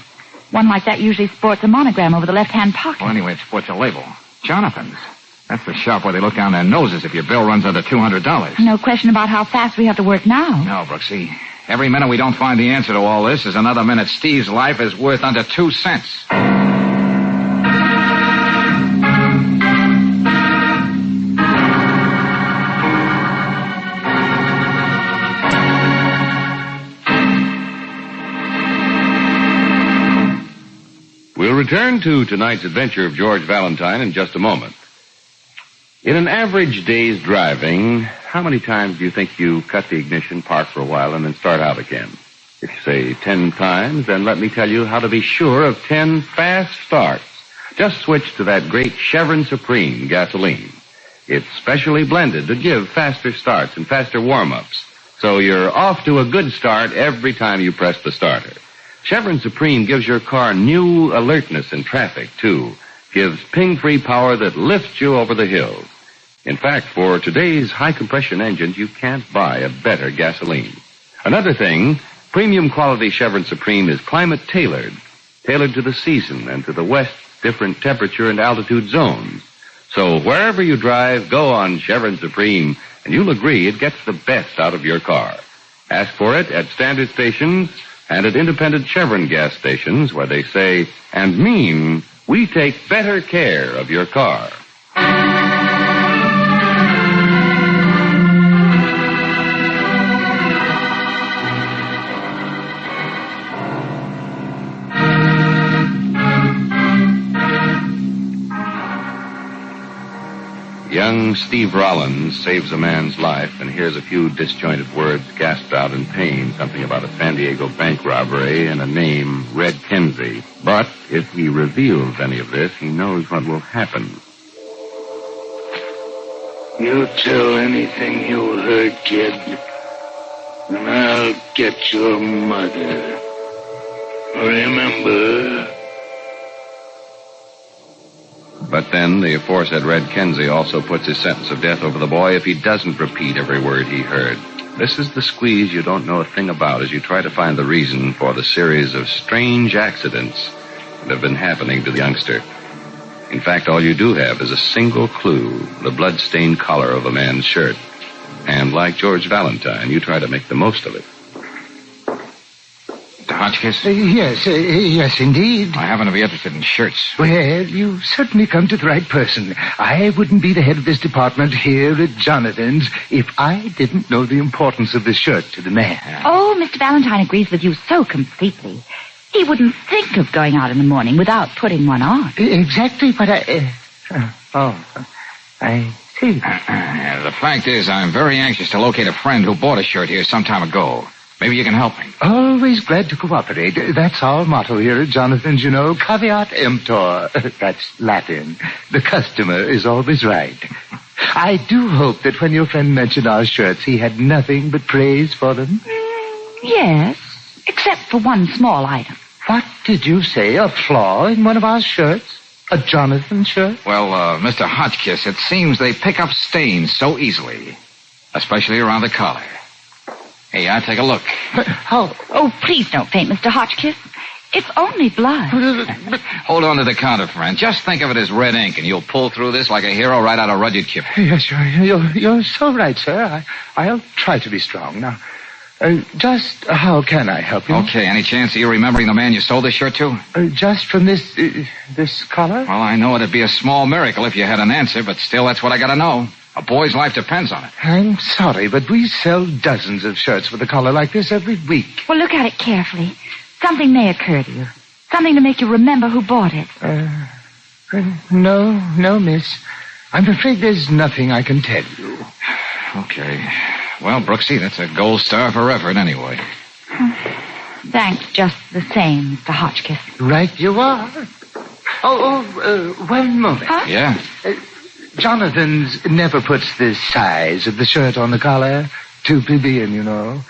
Speaker 4: One like that usually sports a monogram over the left-hand pocket.
Speaker 2: Well, anyway, it sports a label. Jonathan's. That's the shop where they look down their noses if your bill runs under $200.
Speaker 4: No question about how fast we have to work now.
Speaker 2: No, Brooksy. Every minute we don't find the answer to all this is another minute Steve's life is worth under 2 cents.
Speaker 11: We'll return to tonight's adventure of George Valentine in just a moment. In an average day's driving, how many times do you think you cut the ignition, park for a while, and then start out again? If you say 10 times, then let me tell you how to be sure of 10 fast starts. Just switch to that great Chevron Supreme gasoline. It's specially blended to give faster starts and faster warm-ups. So you're off to a good start every time you press the starter. Chevron Supreme gives your car new alertness in traffic, too. Gives ping-free power that lifts you over the hills. In fact, for today's high-compression engines, you can't buy a better gasoline. Another thing, premium quality Chevron Supreme is climate-tailored. Tailored to the season and to the West's different temperature and altitude zones. So wherever you drive, go on Chevron Supreme, and you'll agree it gets the best out of your car. Ask for it at standard stations and at independent Chevron gas stations where they say and mean we take better care of your car. Young Steve Rollins saves a man's life and hears a few disjointed words gasped out in pain, something about a San Diego bank robbery and a name, Red Kinsey. But if he reveals any of this, he knows what will happen.
Speaker 12: You tell anything you heard, kid, and I'll get your mother. Remember...
Speaker 11: But then the aforesaid Red Kinsey also puts his sentence of death over the boy if he doesn't repeat every word he heard. This is the squeeze you don't know a thing about as you try to find the reason for the series of strange accidents that have been happening to the youngster. In fact, all you do have is a single clue, the blood-stained collar of a man's shirt. And like George Valentine, you try to make the most of it.
Speaker 2: Hotchkiss?
Speaker 5: Yes, indeed.
Speaker 2: I happen to be interested in shirts.
Speaker 5: Well, you've certainly come to the right person. I wouldn't be the head of this department here at Jonathan's if I didn't know the importance of this shirt to the man.
Speaker 4: Oh, Mr. Valentine agrees with you so completely. He wouldn't think of going out in the morning without putting one on.
Speaker 5: Exactly, but I see.
Speaker 2: The fact is, I'm very anxious to locate a friend who bought a shirt here some time ago. Maybe you can help me.
Speaker 5: Always glad to cooperate. That's our motto here at Jonathan's, you know. Caveat emptor. That's Latin. The customer is always right. I do hope that when your friend mentioned our shirts, he had nothing but praise for them.
Speaker 4: Yes, except for one small item.
Speaker 5: What did you say? A flaw in one of our shirts? A Jonathan shirt?
Speaker 2: Well, Mr. Hotchkiss, it seems they pick up stains so easily, especially around the collar. Hey, take a look.
Speaker 4: Oh, please don't faint, Mr. Hotchkiss. It's only blood.
Speaker 2: Hold on to the counter, friend. Just think of it as red ink, and you'll pull through this like a hero right out of Rudyard Kipling.
Speaker 5: Yes, sure. You're so right, sir. I'll try to be strong. Now, just how can I help you?
Speaker 2: Okay, any chance of you remembering the man you sold this shirt to?
Speaker 5: Just from this collar?
Speaker 2: Well, I know it'd be a small miracle if you had an answer, but still, that's what I gotta know. A boy's life depends on it.
Speaker 5: I'm sorry, but we sell dozens of shirts with a collar like this every week.
Speaker 4: Well, look at it carefully. Something may occur to you. Something to make you remember who bought it.
Speaker 5: No, miss. I'm afraid there's nothing I can tell you.
Speaker 2: Okay. Well, Brooksy, that's a gold star for effort anyway.
Speaker 4: Thanks just the same, Mr. Hotchkiss.
Speaker 5: Right you are. One moment.
Speaker 4: Huh?
Speaker 2: Yeah?
Speaker 5: Jonathan's never puts the size of the shirt on the collar. Too plebeian, you know.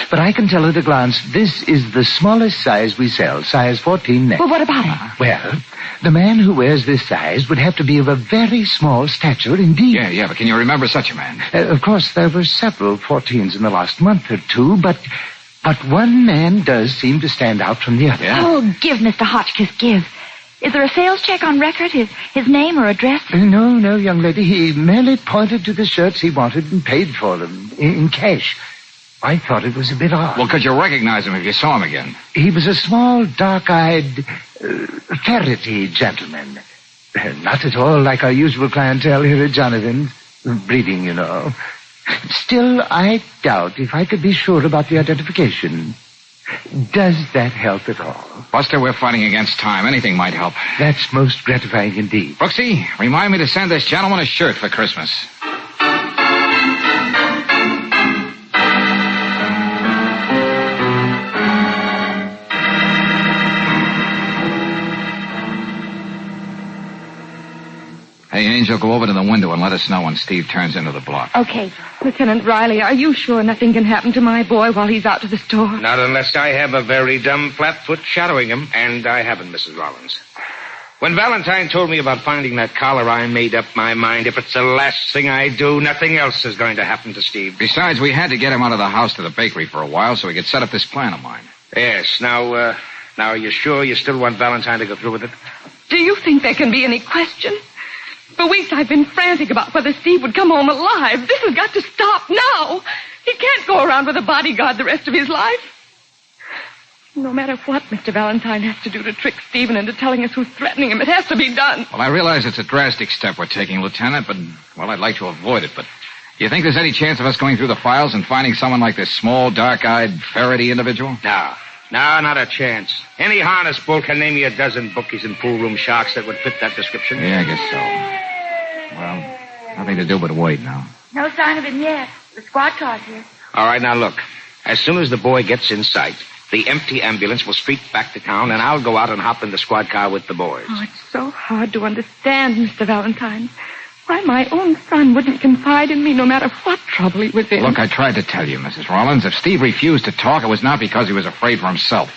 Speaker 5: But I can tell at a glance this is the smallest size we sell, size 14 neck.
Speaker 4: Well, what about it?
Speaker 5: Well, the man who wears this size would have to be of a very small stature indeed.
Speaker 2: Yeah, but can you remember such a man?
Speaker 5: Of course, there were several 14s in the last month or two, but one man does seem to stand out from the other.
Speaker 2: Yeah?
Speaker 4: Oh, give, Mr. Hotchkiss, give. Is there a sales check on record, his name or address?
Speaker 5: No, young lady. He merely pointed to the shirts he wanted and paid for them in cash. I thought it was a bit odd.
Speaker 2: Well, could you recognize him if you saw him again?
Speaker 5: He was a small, dark-eyed, ferrety gentleman. Not at all like our usual clientele here at Jonathan's. Breeding, you know. Still, I doubt if I could be sure about the identification. Does that help at all?
Speaker 2: Buster, we're fighting against time. Anything might help.
Speaker 5: That's most gratifying indeed.
Speaker 2: Brooksy, remind me to send this gentleman a shirt for Christmas. Hey, Angel, go over to the window and let us know when Steve turns into the block.
Speaker 4: Okay.
Speaker 20: Lieutenant Riley, are you sure nothing can happen to my boy while he's out to the store?
Speaker 16: Not unless I have a very dumb flatfoot shadowing him, and I haven't, Mrs. Rollins. When Valentine told me about finding that collar, I made up my mind. If it's the last thing I do, nothing else is going to happen to Steve.
Speaker 2: Besides, we had to get him out of the house to the bakery for a while so he could set up this plan of mine.
Speaker 16: Yes. Now, are you sure you still want Valentine to go through with it?
Speaker 20: Do you think there can be any question? For weeks I've been frantic about whether Steve would come home alive. This has got to stop now. He can't go around with a bodyguard the rest of his life. No matter what Mr. Valentine has to do to trick Stephen into telling us who's threatening him, it has to be done.
Speaker 2: Well, I realize it's a drastic step we're taking, Lieutenant, but, well, I'd like to avoid it. But do you think there's any chance of us going through the files and finding someone like this small, dark-eyed, ferrety individual?
Speaker 16: No, not a chance. Any harness bull can name you a dozen bookies and pool room sharks that would fit that description.
Speaker 2: Yeah, I guess so. Well, nothing to do but wait now.
Speaker 4: No sign of him yet. The squad car's here.
Speaker 16: All right, now look. As soon as the boy gets in sight, the empty ambulance will streak back to town, and I'll go out and hop in the squad car with the boys.
Speaker 20: Oh, it's so hard to understand, Mr. Valentine. Why my own son wouldn't confide in me no matter what trouble he was in.
Speaker 2: Look, I tried to tell you, Mrs. Rollins. If Steve refused to talk, it was not because he was afraid for himself,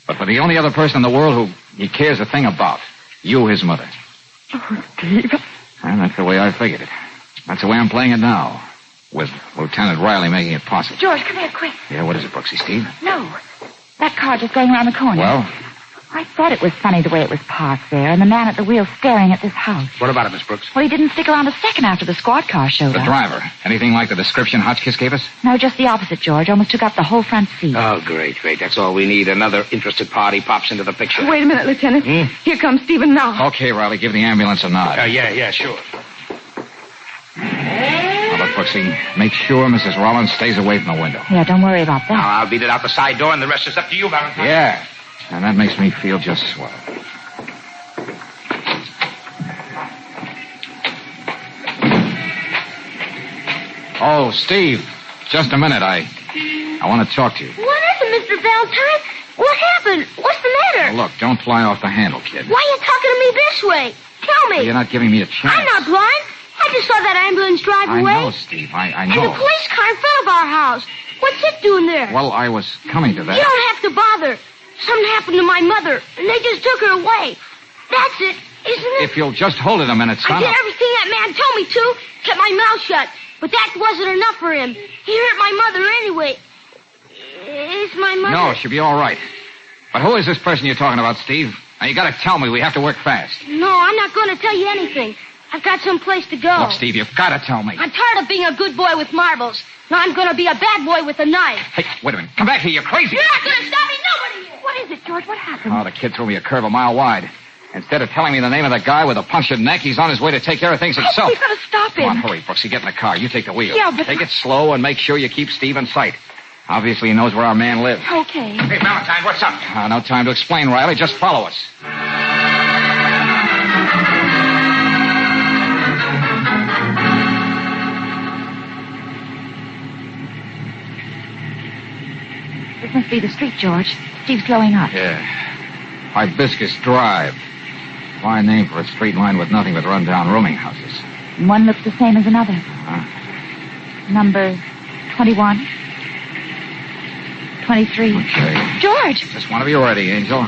Speaker 2: but for the only other person in the world who he cares a thing about. You, his mother.
Speaker 20: Oh, Steve.
Speaker 2: And that's the way I figured it. That's the way I'm playing it now, with Lieutenant Riley making it possible.
Speaker 4: George, come here, quick.
Speaker 2: Yeah, what is it, Brooksy, Steve?
Speaker 4: No. That car just going around the corner.
Speaker 2: Well?
Speaker 4: I thought it was funny the way it was parked there, and the man at the wheel staring at this house.
Speaker 16: What about it, Miss Brooks?
Speaker 4: Well, he didn't stick around a second after the squad car showed
Speaker 2: The
Speaker 4: up.
Speaker 2: driver. Anything like the description Hotchkiss gave us?
Speaker 4: No, just the opposite, George. Almost took up the whole front seat.
Speaker 16: Oh, great. That's all we need. Another interested party pops into the picture.
Speaker 20: Wait a minute, Lieutenant. Here comes Stephen now.
Speaker 2: Okay, Riley, give the ambulance a nod.
Speaker 16: Yeah, sure.
Speaker 2: Now, look, Brooksy, make sure Mrs. Rollins stays away from the window.
Speaker 4: Yeah, don't worry about that.
Speaker 16: Now, I'll beat it out the side door, and the rest is up to you, Valentine.
Speaker 2: Yeah, and that makes me feel just swell. Oh, Steve, just a minute. I want to talk to you.
Speaker 10: What is it, Mr. Valentine? What happened? What's the matter?
Speaker 2: Now, look, don't fly off the handle, kid.
Speaker 10: Why are you talking to me this way? Tell me.
Speaker 2: You're not giving me a chance.
Speaker 10: I'm not blind. I just saw that ambulance drive away.
Speaker 2: I know, Steve. I know.
Speaker 10: And the police car in front of our house. What's it doing there?
Speaker 2: Well, I was coming to that.
Speaker 10: You don't have to bother. Something happened to my mother, and they just took her away. That's it, isn't it?
Speaker 2: If you'll just hold it a minute, son.
Speaker 10: I did everything that man told me to. Kept my mouth shut. But that wasn't enough for him. He hurt my mother anyway. Is my mother...
Speaker 2: No, she'll be all right. But who is this person you're talking about, Steve? Now, you gotta tell me. We have to work fast.
Speaker 10: No, I'm not going to tell you anything. I've got someplace to go.
Speaker 2: Look, Steve, you've gotta tell me.
Speaker 10: I'm tired of being a good boy with marbles. Now I'm going to be a bad boy with a knife.
Speaker 2: Hey, wait a minute. Come back here. You're crazy.
Speaker 10: You're not going to stop me. Nobody here.
Speaker 4: What is it, George? What happened?
Speaker 2: Oh, the kid threw me a curve a mile wide. Instead of telling me the name of the guy with a punctured neck, he's on his way to take care of things himself.
Speaker 4: We've got to stop him.
Speaker 2: Come on, hurry, Brooksy. Get in the car. You take the wheel.
Speaker 4: Yeah, but...
Speaker 2: Take it slow and make sure you keep Steve in sight. Obviously, he knows where our man lives.
Speaker 4: Okay.
Speaker 16: Hey, Valentine, what's up?
Speaker 2: No time to explain, Riley. Just follow us.
Speaker 4: This must be the street, George. Steve's blowing up.
Speaker 2: Yeah. Hibiscus Drive. Fine name for a street line with nothing but run-down rooming houses.
Speaker 4: One looks the same as another. Number 21. 23.
Speaker 2: Okay.
Speaker 4: George!
Speaker 2: Just want to be ready, Angel.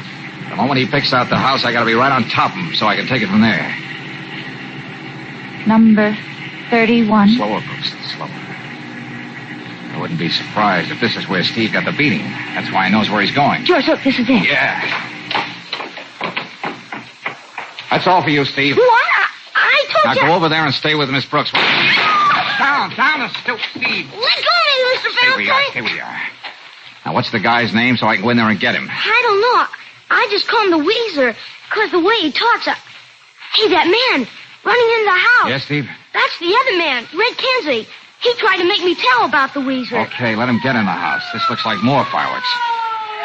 Speaker 2: The moment he picks out the house, I gotta be right on top of him so I can take it from there.
Speaker 4: Number 31.
Speaker 2: Slower, Brooks. Slower. I wouldn't be surprised if this is where Steve got the beating. That's why he knows where he's going.
Speaker 4: George, look, this is it.
Speaker 2: Yeah. That's all for you, Steve.
Speaker 10: What? I told
Speaker 2: Now
Speaker 10: you...
Speaker 2: go over there and stay with Miss Brooks. Down the stoop, Steve.
Speaker 10: Let go of me, Mr. Valentine.
Speaker 2: Here we are. Now, what's the guy's name so I can go in there and get him?
Speaker 10: I don't know. I just call him the Weezer, because the way he talks... Hey, that man running into the house.
Speaker 2: Yes, Steve?
Speaker 10: That's the other man, Red Kinsey. He tried to make me tell about the Weezer.
Speaker 2: Okay, let him get in the house. This looks like more fireworks.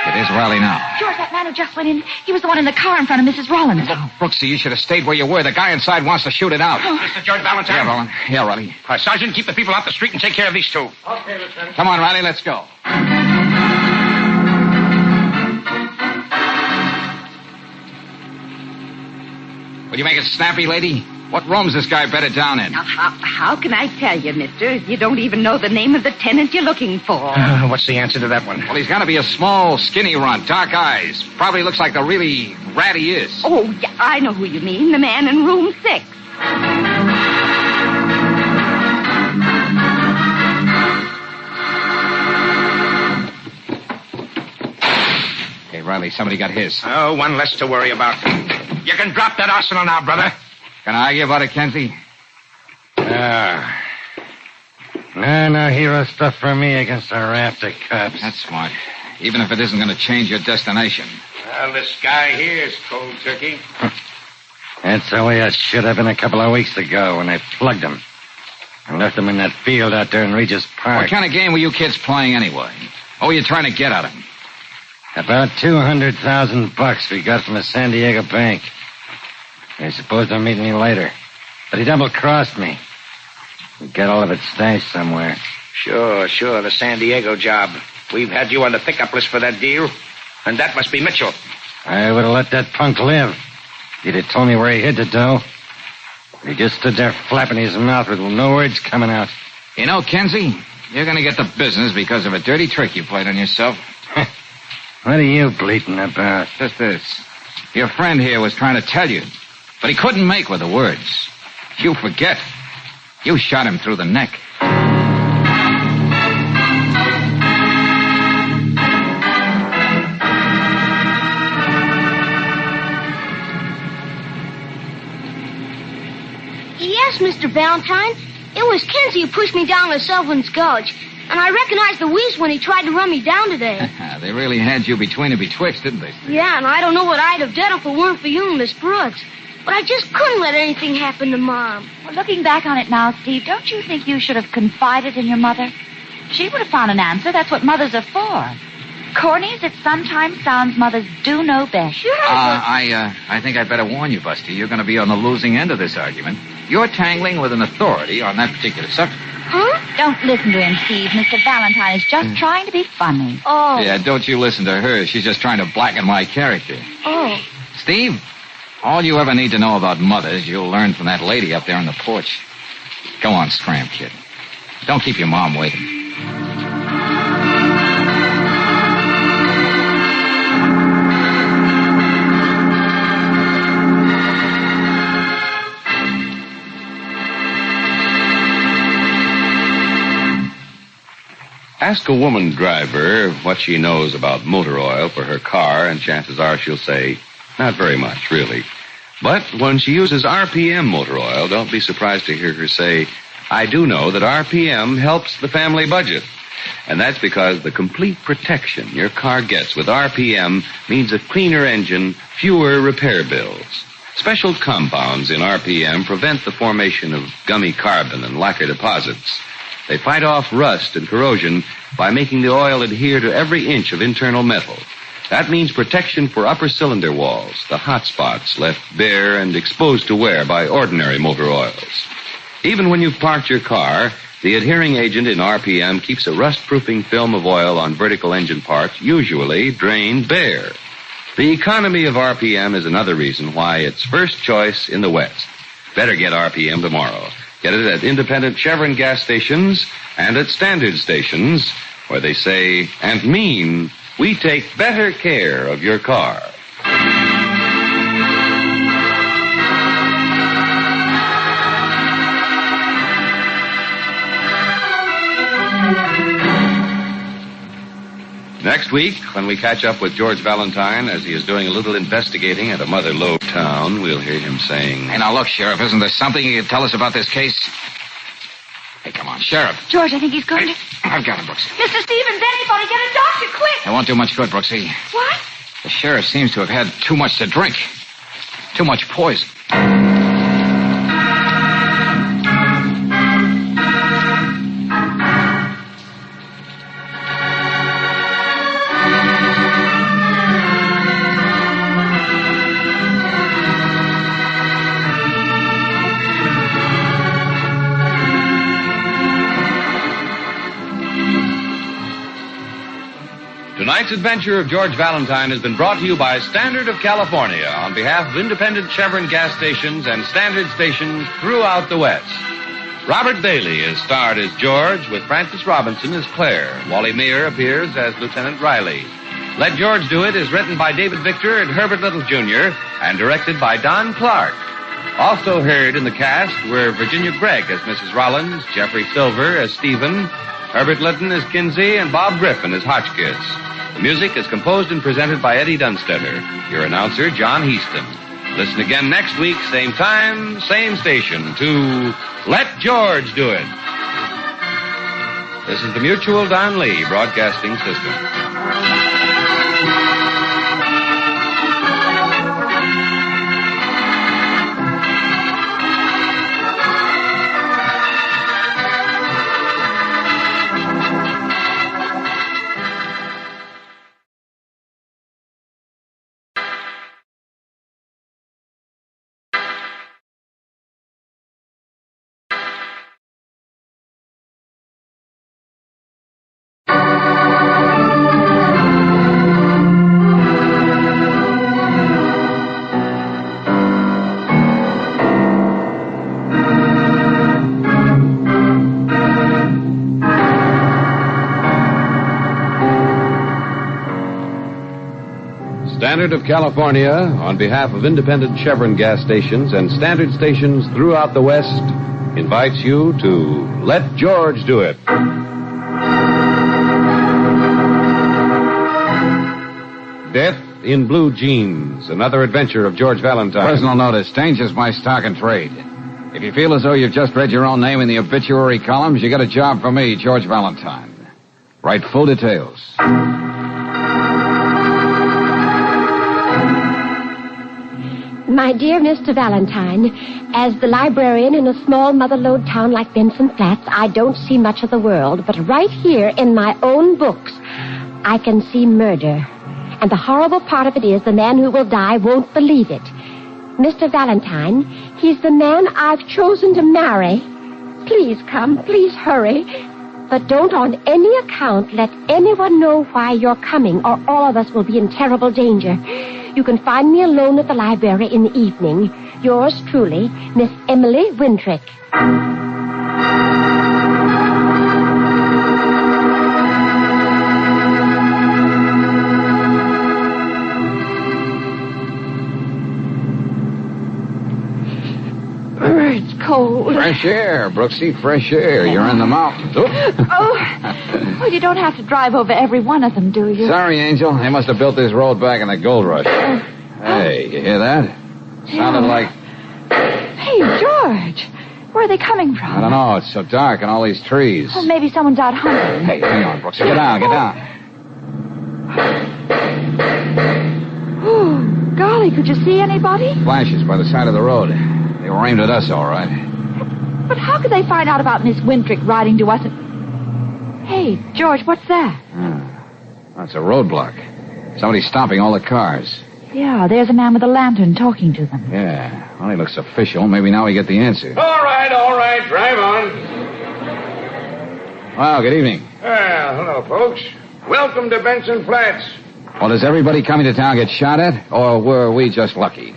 Speaker 2: It is Riley now.
Speaker 4: George, that man who just went in, he was the one in the car in front of Mrs. Rollins.
Speaker 2: Oh, Brooksy, you should have stayed where you were. The guy inside wants to shoot it out.
Speaker 16: Mr. George Valentine?
Speaker 2: Yeah, Rollins. Yeah, Riley.
Speaker 16: Sergeant, keep the people off the street and take care of these two.
Speaker 15: Okay, Lieutenant.
Speaker 2: Come on, Riley, let's go. Will you make it snappy, lady? What room's this guy bedded down in?
Speaker 9: Now, how can I tell you, mister? You don't even know the name of the tenant you're looking for.
Speaker 16: What's the answer to that one?
Speaker 2: Well, he's got to be a small, skinny runt, dark eyes. Probably looks like the really rat he is.
Speaker 9: Oh, yeah, I know who you mean. The man in room 6.
Speaker 2: Hey, Riley, somebody got his.
Speaker 16: Oh, one less to worry about. You can drop that arsenal now, brother.
Speaker 2: Can I argue about it, Kenzie?
Speaker 21: No hero stuff for me against a raft of cops.
Speaker 2: That's smart. Even if it isn't going to change your destination.
Speaker 15: Well, this guy here is cold turkey.
Speaker 21: That's the way it should have been a couple of weeks ago when they plugged him. And left him in that field out there in Regis Park.
Speaker 2: What kind of game were you kids playing anyway? What were you trying to get at him?
Speaker 21: About $200,000 we got from the San Diego bank. I suppose they're meeting me later. But he double-crossed me. We got all of it stashed somewhere.
Speaker 16: Sure, the San Diego job. We've had you on the pickup list for that deal. And that must be Mitchell.
Speaker 21: I would have let that punk live. He'd have told me where he hid the dough. He just stood there flapping his mouth with no words coming out.
Speaker 2: You know, Kenzie, you're going to get the business because of a dirty trick you played on yourself.
Speaker 21: What are you bleating about?
Speaker 2: Just this. Your friend here was trying to tell you, but he couldn't make with the words. You forget. You shot him through the neck.
Speaker 10: Yes, Mr. Valentine. It was Kinsey who pushed me down to Sullivan's Gulch. And I recognized the wheeze when he tried to run me down today.
Speaker 2: They really had you between and betwixt, didn't they?
Speaker 10: Yeah, and I don't know what I'd have done if it weren't for you and Miss Brooks. But I just couldn't let anything happen to Mom.
Speaker 4: Well, looking back on it now, Steve, don't you think you should have confided in your mother? She would have found an answer. That's what mothers are for. Corny as it sometimes sounds, mothers do know best.
Speaker 10: Sure.
Speaker 2: I think I'd better warn you, Busty. You're going to be on the losing end of this argument. You're tangling with an authority on that particular subject.
Speaker 4: Huh? Don't listen to him, Steve. Mr. Valentine is just trying to be funny.
Speaker 10: Oh.
Speaker 2: Yeah, don't you listen to her. She's just trying to blacken my character.
Speaker 10: Oh.
Speaker 2: Steve, all you ever need to know about mothers, you'll learn from that lady up there on the porch. Go on, scram, kid. Don't keep your mom waiting.
Speaker 11: Ask a woman driver what she knows about motor oil for her car, and chances are she'll say, not very much, really. But when she uses RPM motor oil, don't be surprised to hear her say, I do know that RPM helps the family budget. And that's because the complete protection your car gets with RPM means a cleaner engine, fewer repair bills. Special compounds in RPM prevent the formation of gummy carbon and lacquer deposits. They fight off rust and corrosion by making the oil adhere to every inch of internal metal. That means protection for upper cylinder walls, the hot spots left bare and exposed to wear by ordinary motor oils. Even when you've parked your car, the adhering agent in RPM keeps a rust-proofing film of oil on vertical engine parts, usually drained bare. The economy of RPM is another reason why it's first choice in the West. Better get RPM tomorrow. Get it at independent Chevron gas stations and at standard stations where they say and mean we take better care of your car. Next week, when we catch up with George Valentine as he is doing a little investigating at a Mother Lode town, we'll hear him saying...
Speaker 2: Hey, now look, Sheriff, isn't there something you can tell us about this case? Hey, come on, Sheriff.
Speaker 10: George, I think he's going to...
Speaker 2: I've got him, Brooksy.
Speaker 10: Mr. Stevens, anybody get a doctor, quick!
Speaker 2: It won't do much good, Brooksy.
Speaker 10: What?
Speaker 2: The sheriff seems to have had too much to drink. Too much poison.
Speaker 11: Tonight's adventure of George Valentine has been brought to you by Standard of California on behalf of independent Chevron gas stations and standard stations throughout the West. Robert Bailey is starred as George with Frances Robinson as Claire. Wally Meir appears as Lieutenant Riley. Let George Do It is written by David Victor and Herbert Little Jr. and directed by Don Clark. Also heard in the cast were Virginia Gregg as Mrs. Rollins, Jeffrey Silver as Stephen, Herbert Litton as Kinsey, and Bob Griffin as Hotchkiss. The music is composed and presented by Eddie Dunstetter. Your announcer, John Heaston. Listen again next week, same time, same station, to Let George Do It. This is the Mutual Don Lee Broadcasting System. Standard of California, on behalf of independent Chevron gas stations and standard stations throughout the West, invites you to Let George Do It. Death in Blue Jeans, another adventure of George Valentine.
Speaker 2: Personal notice, changes my stock and trade. If you feel as though you've just read your own name in the obituary columns, you got a job for me, George Valentine. Write full details.
Speaker 6: My dear Mr. Valentine, as the librarian in a small mother-lode town like Benson Flats, I don't see much of the world, but right here in my own books, I can see murder. And the horrible part of it is the man who will die won't believe it. Mr. Valentine, he's the man I've chosen to marry. Please come, please hurry. But don't on any account let anyone know why you're coming, or all of us will be in terrible danger. You can find me alone at the library in the evening. Yours truly, Miss Emily Wintrick.
Speaker 2: Fresh air, Brooksy, fresh air. You're in the mountains.
Speaker 4: Well, you don't have to drive over every one of them, do you?
Speaker 2: Sorry, Angel. They must have built this road back in the gold rush. Hey, you hear that? Sounded like...
Speaker 4: Hey, George. Where are they coming from?
Speaker 2: I don't know. It's so dark and all these trees.
Speaker 4: Well, maybe someone's out hunting.
Speaker 2: Hey, hang on, Brooksy. Get down, get down.
Speaker 4: Oh, golly, could you see anybody?
Speaker 2: Flashes by the side of the road. They were aimed at us, all right.
Speaker 4: But how could they find out about Miss Wintrick riding to us and... Hey, George, what's that?
Speaker 2: That's a roadblock. Somebody's stopping all the cars.
Speaker 4: Yeah, there's a man with a lantern talking to them.
Speaker 2: Yeah. Well, he looks official. Maybe now we get the answer.
Speaker 15: All right. Drive on.
Speaker 2: Well, good evening.
Speaker 15: Well, hello, folks. Welcome to Benson Flats.
Speaker 2: Well, does everybody coming to town get shot at? Or were we just lucky?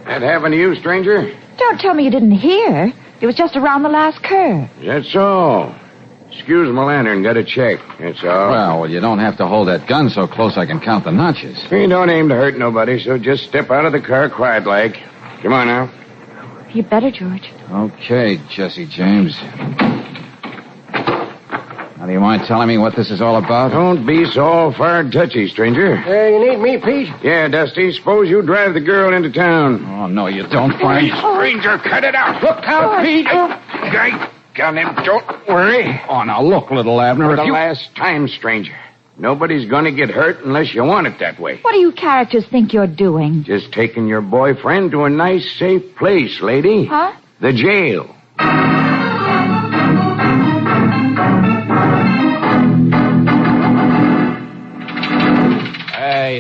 Speaker 15: That happen to you, stranger?
Speaker 4: Don't tell me you didn't hear. It was just around the last curve.
Speaker 15: That's so. Excuse my lantern, got to check. That's all.
Speaker 2: Well, you don't have to hold that gun so close I can count the notches.
Speaker 15: We don't aim to hurt nobody, so just step out of the car quiet-like. Come on now.
Speaker 4: You better, George.
Speaker 2: Okay, Jesse James. Now, do you mind telling me what this is all about?
Speaker 15: Don't be so all-fired touchy, stranger.
Speaker 13: You need me, Pete?
Speaker 15: Yeah, Dusty. Suppose you drive the girl into town.
Speaker 2: Oh, no, you don't, Frank.
Speaker 15: Stranger, cut it out.
Speaker 13: Look out, Pete.
Speaker 15: Guy, got him. Don't worry.
Speaker 2: Oh, now look, little Abner.
Speaker 15: For the last time, stranger. Nobody's going to get hurt unless you want it that way.
Speaker 4: What do you characters think you're doing?
Speaker 15: Just taking your boyfriend to a nice, safe place, lady.
Speaker 4: Huh?
Speaker 15: The jail.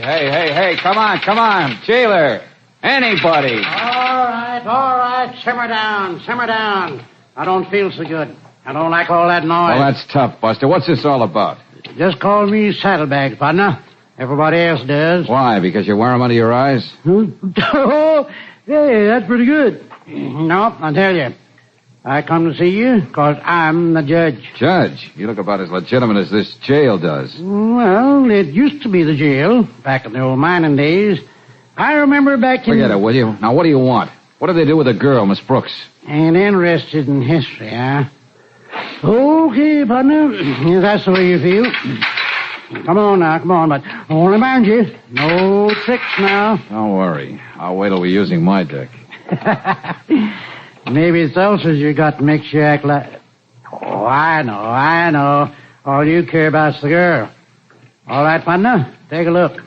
Speaker 2: Hey, come on. Jailer. Anybody.
Speaker 13: All right. Simmer down. I don't feel so good. I don't like all that noise.
Speaker 2: Well, that's tough, Buster. What's this all about?
Speaker 13: Just call me saddlebags, partner. Everybody else does.
Speaker 2: Why? Because you wear them under your eyes?
Speaker 13: Oh, hey, that's pretty good. No, I tell you. I come to see you because I'm the judge.
Speaker 2: Judge? You look about as legitimate as this jail does.
Speaker 13: Well, it used to be the jail back in the old mining days. I remember back in...
Speaker 2: Forget it, will you? Now, what do you want? What did they do with the girl, Miss Brooks?
Speaker 13: Ain't interested in history, huh? Okay, partner. If that's the way you feel. Come on, but only mind you, no tricks now.
Speaker 2: Don't worry. I'll wait till we're using my deck.
Speaker 13: Maybe it's ulcers you got makes you act like... Oh, I know. All you care about's the girl. All right, partner, take a look.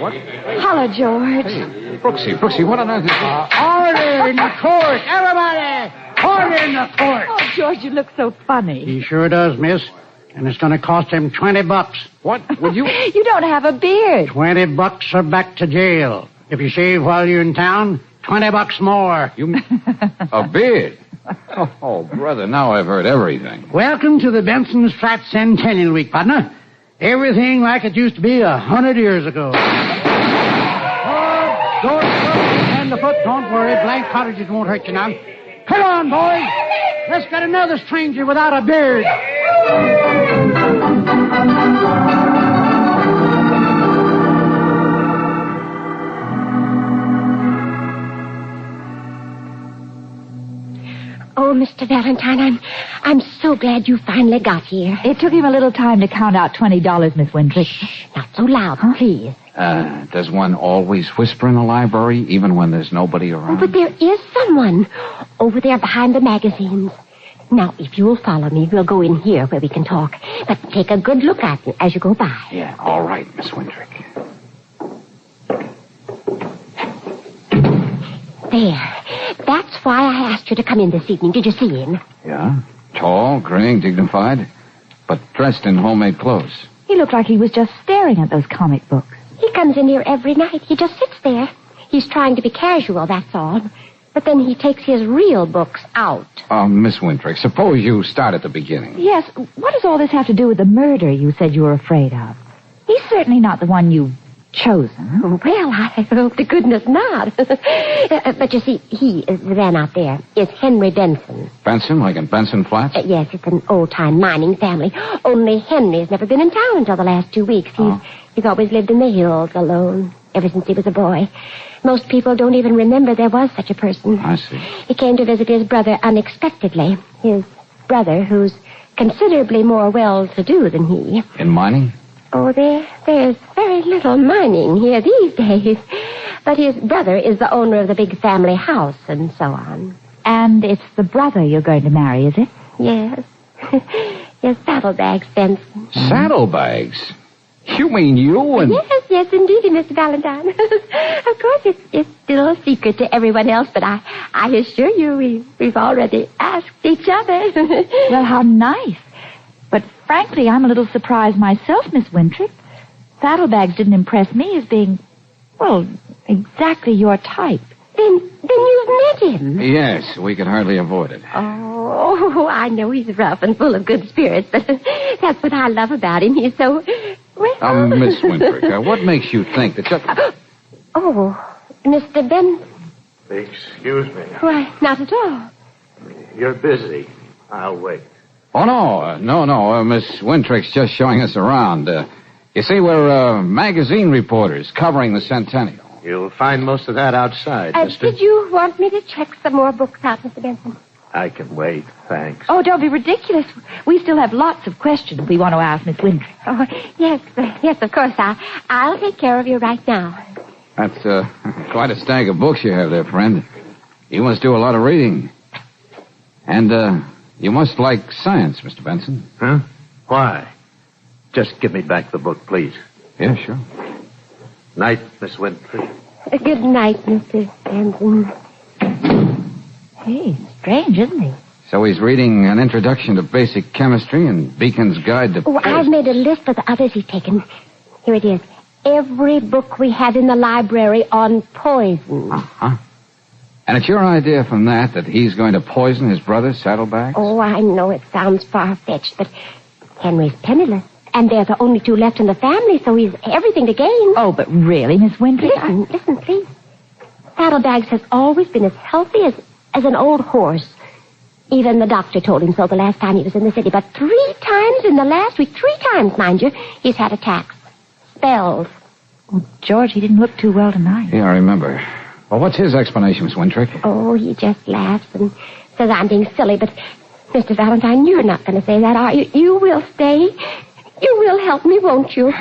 Speaker 2: What?
Speaker 4: Hello, George.
Speaker 2: Hey, Brooksy, what on earth is this?
Speaker 13: Order in the court, everybody! Order in the court!
Speaker 4: Oh, George, you look so funny.
Speaker 13: He sure does, miss. And it's going to cost him $20.
Speaker 2: What? Would you...
Speaker 4: You don't have a beard.
Speaker 13: $20 or back to jail. If you shave while you're in town, $20 more.
Speaker 2: A beard? Oh, brother, now I've heard everything.
Speaker 13: Welcome to the Benson's Flat Centennial Week, partner. Everything like it used to be 100 years ago. Door and the foot, don't worry. Blank cottages won't hurt you now. Come on, boys. Let's get another stranger without a beard.
Speaker 6: Oh, Mr. Valentine, I'm so glad you finally got here.
Speaker 4: It took him a little time to count out $20, Miss Wintrick.
Speaker 6: Not so loud, please.
Speaker 2: Does one always whisper in the library, even when there's nobody around?
Speaker 6: Oh, but there is someone over there behind the magazines. Now, if you'll follow me, we'll go in here where we can talk. But take a good look at me as you go by.
Speaker 2: Yeah, all right, Miss Wintrick.
Speaker 6: There. That's why I asked you to come in this evening. Did you see him?
Speaker 2: Yeah, tall, graying, dignified, but dressed in homemade clothes.
Speaker 4: He looked like he was just staring at those comic books.
Speaker 6: He comes in here every night. He just sits there. He's trying to be casual, that's all. But then he takes his real books out.
Speaker 2: Miss Wintrick, suppose you start at the beginning.
Speaker 4: Yes, what does all this have to do with the murder you said you were afraid of? He's certainly not the one you've chosen.
Speaker 6: Well, I hope to goodness not. But you see, he, the man out there, is Henry Benson.
Speaker 2: Benson, like in Benson Flats?
Speaker 6: Yes, it's an old-time mining family. Only Henry's never been in town until the last 2 weeks. He's always lived in the hills alone, ever since he was a boy. Most people don't even remember there was such a person.
Speaker 2: I see.
Speaker 6: He came to visit his brother unexpectedly. His brother, who's considerably more well-to-do than he.
Speaker 2: In mining?
Speaker 6: Oh, there's very little mining here these days. But his brother is the owner of the big family house and so on.
Speaker 4: And it's the brother you're going to marry, is it?
Speaker 6: Yes. Yes, saddlebags, Benson.
Speaker 2: Saddlebags? You mean you and...
Speaker 6: Yes, indeed, Mr. Valentine. Of course, it's still a secret to everyone else, but I assure you we've already asked each other.
Speaker 4: Well, how nice. But frankly, I'm a little surprised myself, Miss Wintrick. Saddlebags didn't impress me as being, well, exactly your type.
Speaker 6: Then you've met him.
Speaker 2: Yes, we could hardly avoid it.
Speaker 6: Oh, I know he's rough and full of good spirits, but that's what I love about him. He's so... Well...
Speaker 2: Miss Wintrick, what makes you think that you...
Speaker 6: Oh, Mr. Ben...
Speaker 7: Excuse me.
Speaker 6: Why, not at all.
Speaker 7: You're busy. I'll wait.
Speaker 2: Oh, no. Miss Wintrick's just showing us around. You see, we're magazine reporters covering the centennial.
Speaker 7: You'll find most of that outside, mister.
Speaker 6: Did you want me to check some more books out, Mr. Benson?
Speaker 7: I can wait, thanks.
Speaker 4: Oh, don't be ridiculous. We still have lots of questions we want to ask Miss Wintrick.
Speaker 6: Oh, yes, of course. I'll take care of you right now.
Speaker 2: That's quite a stack of books you have there, friend. You must do a lot of reading. And you must like science, Mr. Benson.
Speaker 7: Huh? Why? Just give me back the book, please.
Speaker 2: Yeah, sure.
Speaker 7: Night, Miss Winfrey.
Speaker 6: Good night, Mr. Benson.
Speaker 4: Hey, strange, isn't he?
Speaker 2: So he's reading an introduction to basic chemistry and Beacon's Guide to...
Speaker 6: Oh, I've made a list of the others he's taken. Here it is. Every book we have in the library on poison.
Speaker 2: Uh-huh. And it's your idea from that he's going to poison his brother, Saddlebags?
Speaker 6: Oh, I know it sounds far-fetched, but Henry's penniless. And they're the only two left in the family, so he's everything to gain.
Speaker 4: Oh, but really, Miss Wintrick?
Speaker 6: Listen, please. Saddlebags has always been as healthy as an old horse. Even the doctor told him so the last time he was in the city. But 3 times in the last week, 3 times, mind you, he's had attacks. Spells.
Speaker 4: Oh, George, he didn't look too well tonight.
Speaker 2: Yeah, I remember. Well, what's his explanation, Miss Wintrick?
Speaker 6: Oh, he just laughs and says I'm being silly, but Mr. Valentine, you're not going to say that, are you? You will stay. You will help me, won't you?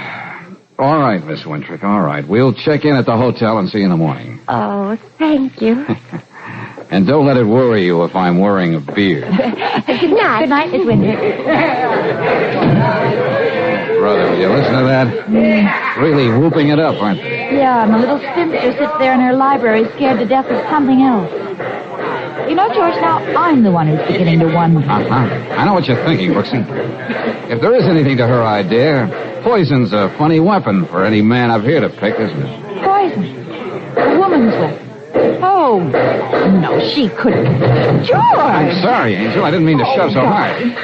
Speaker 2: All right, Miss Wintrick, all right. We'll check in at the hotel and see you in the morning.
Speaker 6: Oh, thank you.
Speaker 2: And don't let it worry you if I'm wearing a beard.
Speaker 6: Good night.
Speaker 4: Good night, Miss Wintrick.
Speaker 2: Brother, will you listen to that? Really whooping it up, aren't they?
Speaker 4: Yeah, and the little spinster sits there in her library scared to death of something else. You know, George, now I'm the one who's beginning to wonder.
Speaker 2: Uh-huh. I know what you're thinking, Brooksy. If there is anything to her idea, poison's a funny weapon for any man up here to pick, isn't it?
Speaker 4: Poison? A woman's weapon? Oh, no, she couldn't. George!
Speaker 2: I'm sorry, Angel. I didn't mean to shove so hard.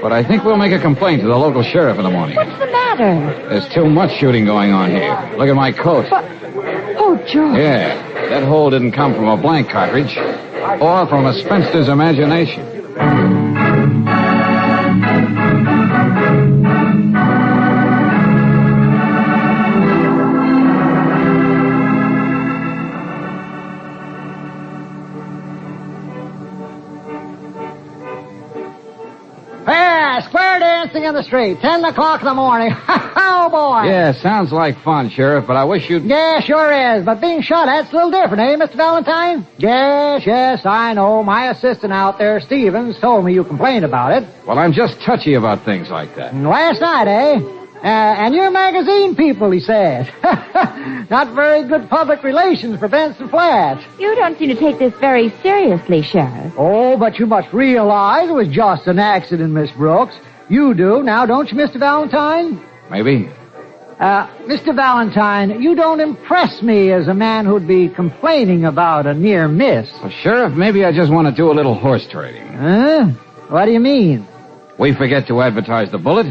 Speaker 2: But I think we'll make a complaint to the local sheriff in the morning.
Speaker 4: What's the matter?
Speaker 2: There's too much shooting going on here. Look at my coat.
Speaker 4: But, oh, George.
Speaker 2: Yeah, that hole didn't come from a blank cartridge or from a spinster's imagination.
Speaker 13: Yeah, square dancing in the street, 10 o'clock in the morning. Oh, boy.
Speaker 2: Yeah, sounds like fun, Sheriff, but I wish you'd...
Speaker 13: Yeah, sure is, but being shot at's a little different, eh, Mr. Valentine? Yes, I know. My assistant out there, Stevens, told me you complained about it.
Speaker 2: Well, I'm just touchy about things like that.
Speaker 13: Last night, eh? And you're magazine people, he said. Not very good public relations for Benson Flats.
Speaker 4: You don't seem to take this very seriously, Sheriff.
Speaker 13: Oh, but you must realize it was just an accident, Miss Brooks. You do, now don't you, Mr. Valentine?
Speaker 2: Maybe.
Speaker 13: Mr. Valentine, you don't impress me as a man who'd be complaining about a near miss.
Speaker 2: Well, Sheriff, maybe I just want to do a little horse trading.
Speaker 13: Huh? What do you mean?
Speaker 2: We forget to advertise the bullet,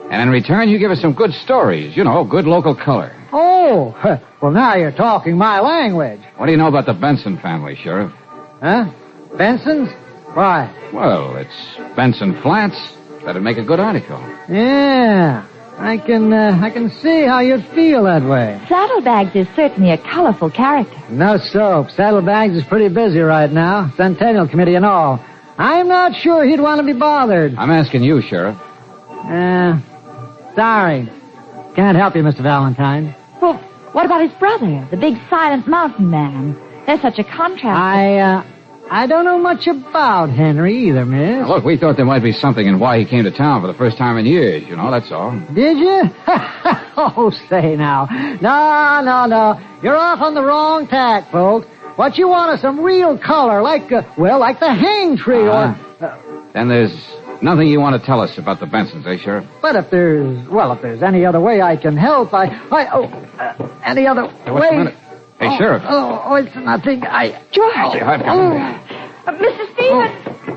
Speaker 2: and in return you give us some good stories, good local color.
Speaker 13: Oh, well, now you're talking my language.
Speaker 2: What do you know about the Benson family, Sheriff?
Speaker 13: Huh? Benson's? Why?
Speaker 2: Well, it's Benson Flats. That'd make a good article.
Speaker 13: Yeah. I can see how you'd feel that way.
Speaker 4: Saddlebags is certainly a colorful character.
Speaker 13: No soap. Saddlebags is pretty busy right now. Centennial Committee and all. I'm not sure he'd want to be bothered.
Speaker 2: I'm asking you, Sheriff.
Speaker 13: Sorry. Can't help you, Mr. Valentine.
Speaker 4: Well, what about his brother, the big silent mountain man? There's such a contrast.
Speaker 13: I don't know much about Henry either, miss.
Speaker 2: Now, look, we thought there might be something in why he came to town for the first time in years, that's all.
Speaker 13: Did you? Oh, say now. No. You're off on the wrong tack, folks. What you want is some real color, like the hang tree or...
Speaker 2: Then there's nothing you want to tell us about the Bensons, eh, Sheriff?
Speaker 13: But if there's any other way I can help, any other way...
Speaker 2: Wait a minute. Hey, Sheriff.
Speaker 13: It's nothing.
Speaker 4: George!
Speaker 10: Mrs. Stevens!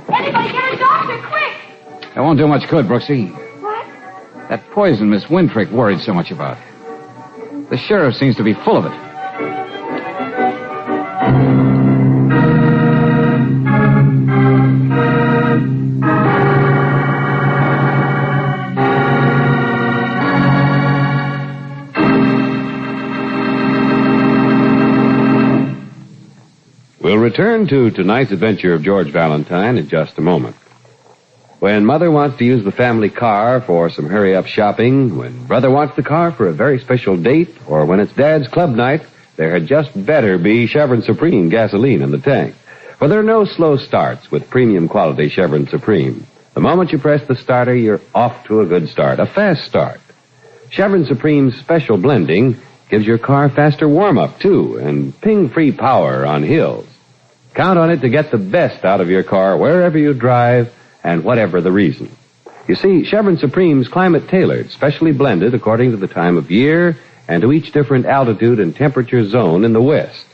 Speaker 10: Anybody get a doctor, quick!
Speaker 2: That won't do much good, Brooksy.
Speaker 10: What?
Speaker 2: That poison Miss Winfrick worried so much about. The sheriff seems to be full of it.
Speaker 8: We'll return to tonight's adventure of George Valentine in just a moment. When Mother wants to use the family car for some hurry-up shopping, when Brother wants the car for a very special date, or when it's Dad's club night, there had just better be Chevron Supreme gasoline in the tank. For there are no slow starts with premium quality Chevron Supreme. The moment you press the starter, you're off to a good start, a fast start. Chevron Supreme's special blending gives your car faster warm-up, too, and ping-free power on hills. Count on it to get the best out of your car wherever you drive and whatever the reason. You see, Chevron Supreme's climate-tailored, specially blended according to the time of year and to each different altitude and temperature zone in the West.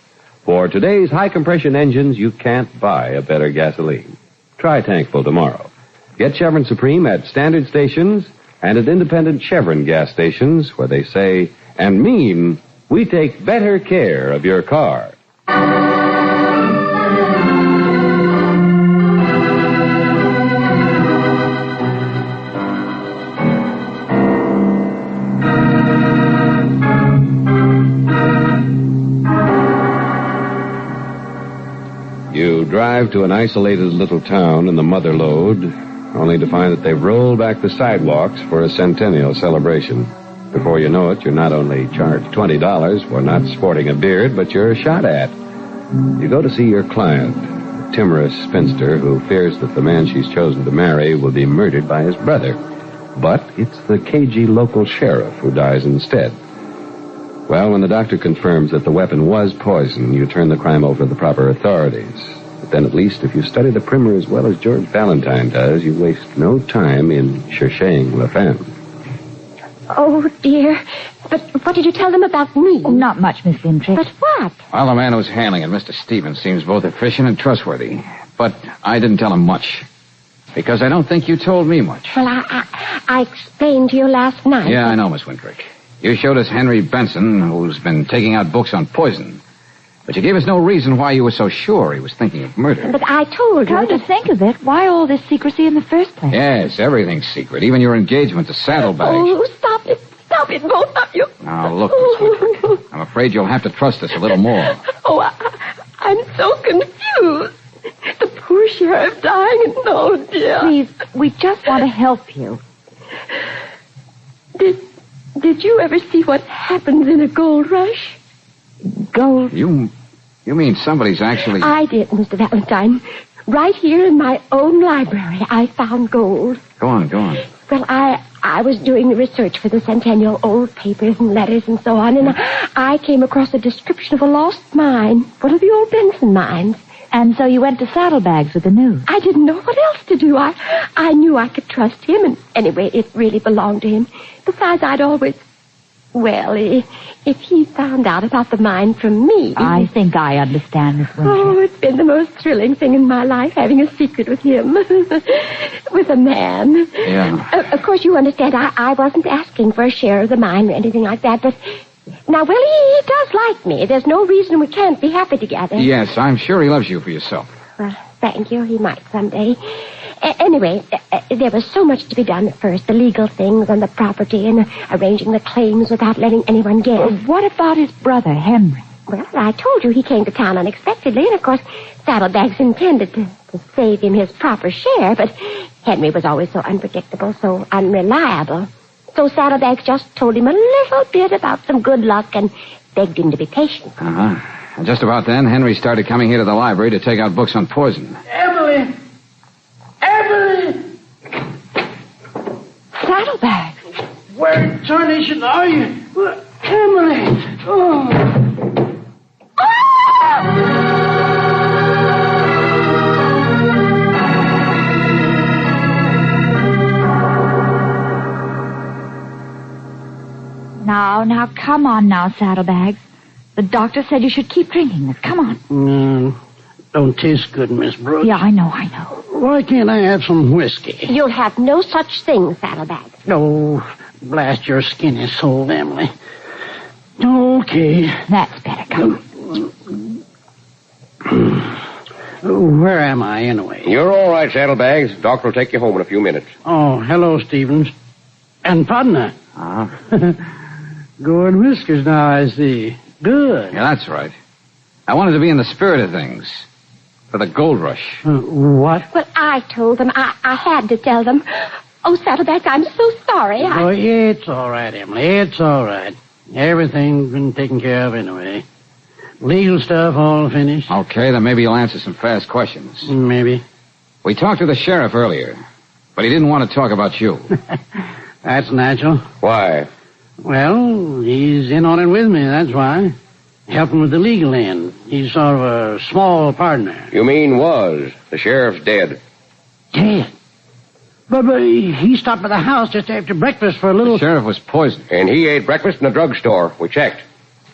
Speaker 8: For today's high-compression engines, you can't buy a better gasoline. Try Tankful tomorrow. Get Chevron Supreme at standard stations and at independent Chevron gas stations where they say and mean we take better care of your car. You drive to an isolated little town in the Mother Lode, only to find that they've rolled back the sidewalks for a centennial celebration. Before you know it, you're not only charged $20 for not sporting a beard, but you're shot at. You go to see your client, a timorous spinster who fears that the man she's chosen to marry will be murdered by his brother. But it's the cagey local sheriff who dies instead. Well, when the doctor confirms that the weapon was poison, you turn the crime over to the proper authorities. But then at least if you study the primer as well as George Valentine does, you waste no time in cherching la femme.
Speaker 6: Oh, dear. But what did you tell them about me?
Speaker 4: Oh, not much, Miss Winfrick.
Speaker 6: But what?
Speaker 2: Well, the man who's handling it, Mr. Stevens, seems both efficient and trustworthy. But I didn't tell him much. Because I don't think you told me much.
Speaker 6: Well, I explained to you last night.
Speaker 2: Yeah, I know, Miss Winfrick. You showed us Henry Benson, who's been taking out books on poison. But you gave us no reason why you were so sure he was thinking of murder.
Speaker 6: But I told you.
Speaker 4: Come to think of it, why all this secrecy in the first place?
Speaker 2: Yes, everything's secret. Even your engagement to Saddlebags.
Speaker 6: Oh, stop it. Stop it, both of you.
Speaker 2: Now, look, Miss Winfrick, I'm afraid you'll have to trust us a little more.
Speaker 6: Oh, I'm so confused. The poor sheriff dying and oh, dear.
Speaker 4: Please, we just want to help you.
Speaker 6: Did you ever see what happens in a gold rush?
Speaker 4: Gold?
Speaker 2: You mean somebody's actually...
Speaker 6: I did, Mr. Valentine. Right here in my own library, I found gold.
Speaker 2: Go on.
Speaker 6: Well, I was doing research for the Centennial, old papers and letters and so on, and I came across a description of a lost mine, one of the old Benson mines.
Speaker 4: And so you went to Saddlebags with the news?
Speaker 6: I didn't know what else to do. I knew I could trust him, and anyway, it really belonged to him. Besides, I'd always... Well, if he found out about the mine from me...
Speaker 4: I think I understand, Miss Winfrick.
Speaker 6: Oh, it's been the most thrilling thing in my life, having a secret with him. With a man.
Speaker 2: Yeah.
Speaker 6: Of course, you understand, I wasn't asking for a share of the mine or anything like that, but... Now, well, he does like me. There's no reason we can't be happy together.
Speaker 2: Yes, I'm sure he loves you for yourself.
Speaker 6: Well, thank you. He might someday. Anyway, there was so much to be done at first. The legal things and the property and arranging the claims without letting anyone guess.
Speaker 4: Well, what about his brother, Henry?
Speaker 6: Well, I told you he came to town unexpectedly, and of course, Saddlebags intended to save him his proper share, but Henry was always so unpredictable, so unreliable. So Saddlebags just told him a little bit about some good luck and begged him to be patient.
Speaker 2: Uh-huh. And just about then, Henry started coming here to the library to take out books on poison.
Speaker 13: Emily! Emily!
Speaker 4: Saddlebags!
Speaker 13: Where in tarnation are you? Emily! Oh!
Speaker 4: Now, come on now, Saddlebags. The doctor said you should keep drinking this. Come on.
Speaker 13: Don't taste good, Miss Brooks.
Speaker 4: Yeah, I know.
Speaker 13: Why can't I have some whiskey?
Speaker 6: You'll have no such thing, Saddlebags.
Speaker 13: No, blast your skinny soul, Emily. Okay.
Speaker 4: That's better. Come
Speaker 13: on. Where am I, anyway?
Speaker 17: You're all right, Saddlebags. Doctor will take you home in a few minutes.
Speaker 13: Oh, hello, Stevens. And partner. Going whiskers now, I see. Good.
Speaker 2: Yeah, that's right. I wanted to be in the spirit of things. For the gold rush.
Speaker 13: What?
Speaker 6: Well, I told them. I had to tell them. Oh, Saddlebags, I'm so sorry.
Speaker 13: Oh, it's all right, Emily. It's all right. Everything's been taken care of anyway. Legal stuff all finished.
Speaker 2: Okay, then maybe you'll answer some fast questions.
Speaker 13: Maybe.
Speaker 2: We talked to the sheriff earlier, but he didn't want to talk about you.
Speaker 13: That's natural.
Speaker 17: Why?
Speaker 13: Well, he's in on it with me, that's why. Helping with the legal end. He's sort of a small partner.
Speaker 17: You mean was. The sheriff's dead.
Speaker 13: Dead? But he stopped by the house just after breakfast for a little...
Speaker 2: The sheriff was poisoned.
Speaker 17: And he ate breakfast in a drugstore. We checked.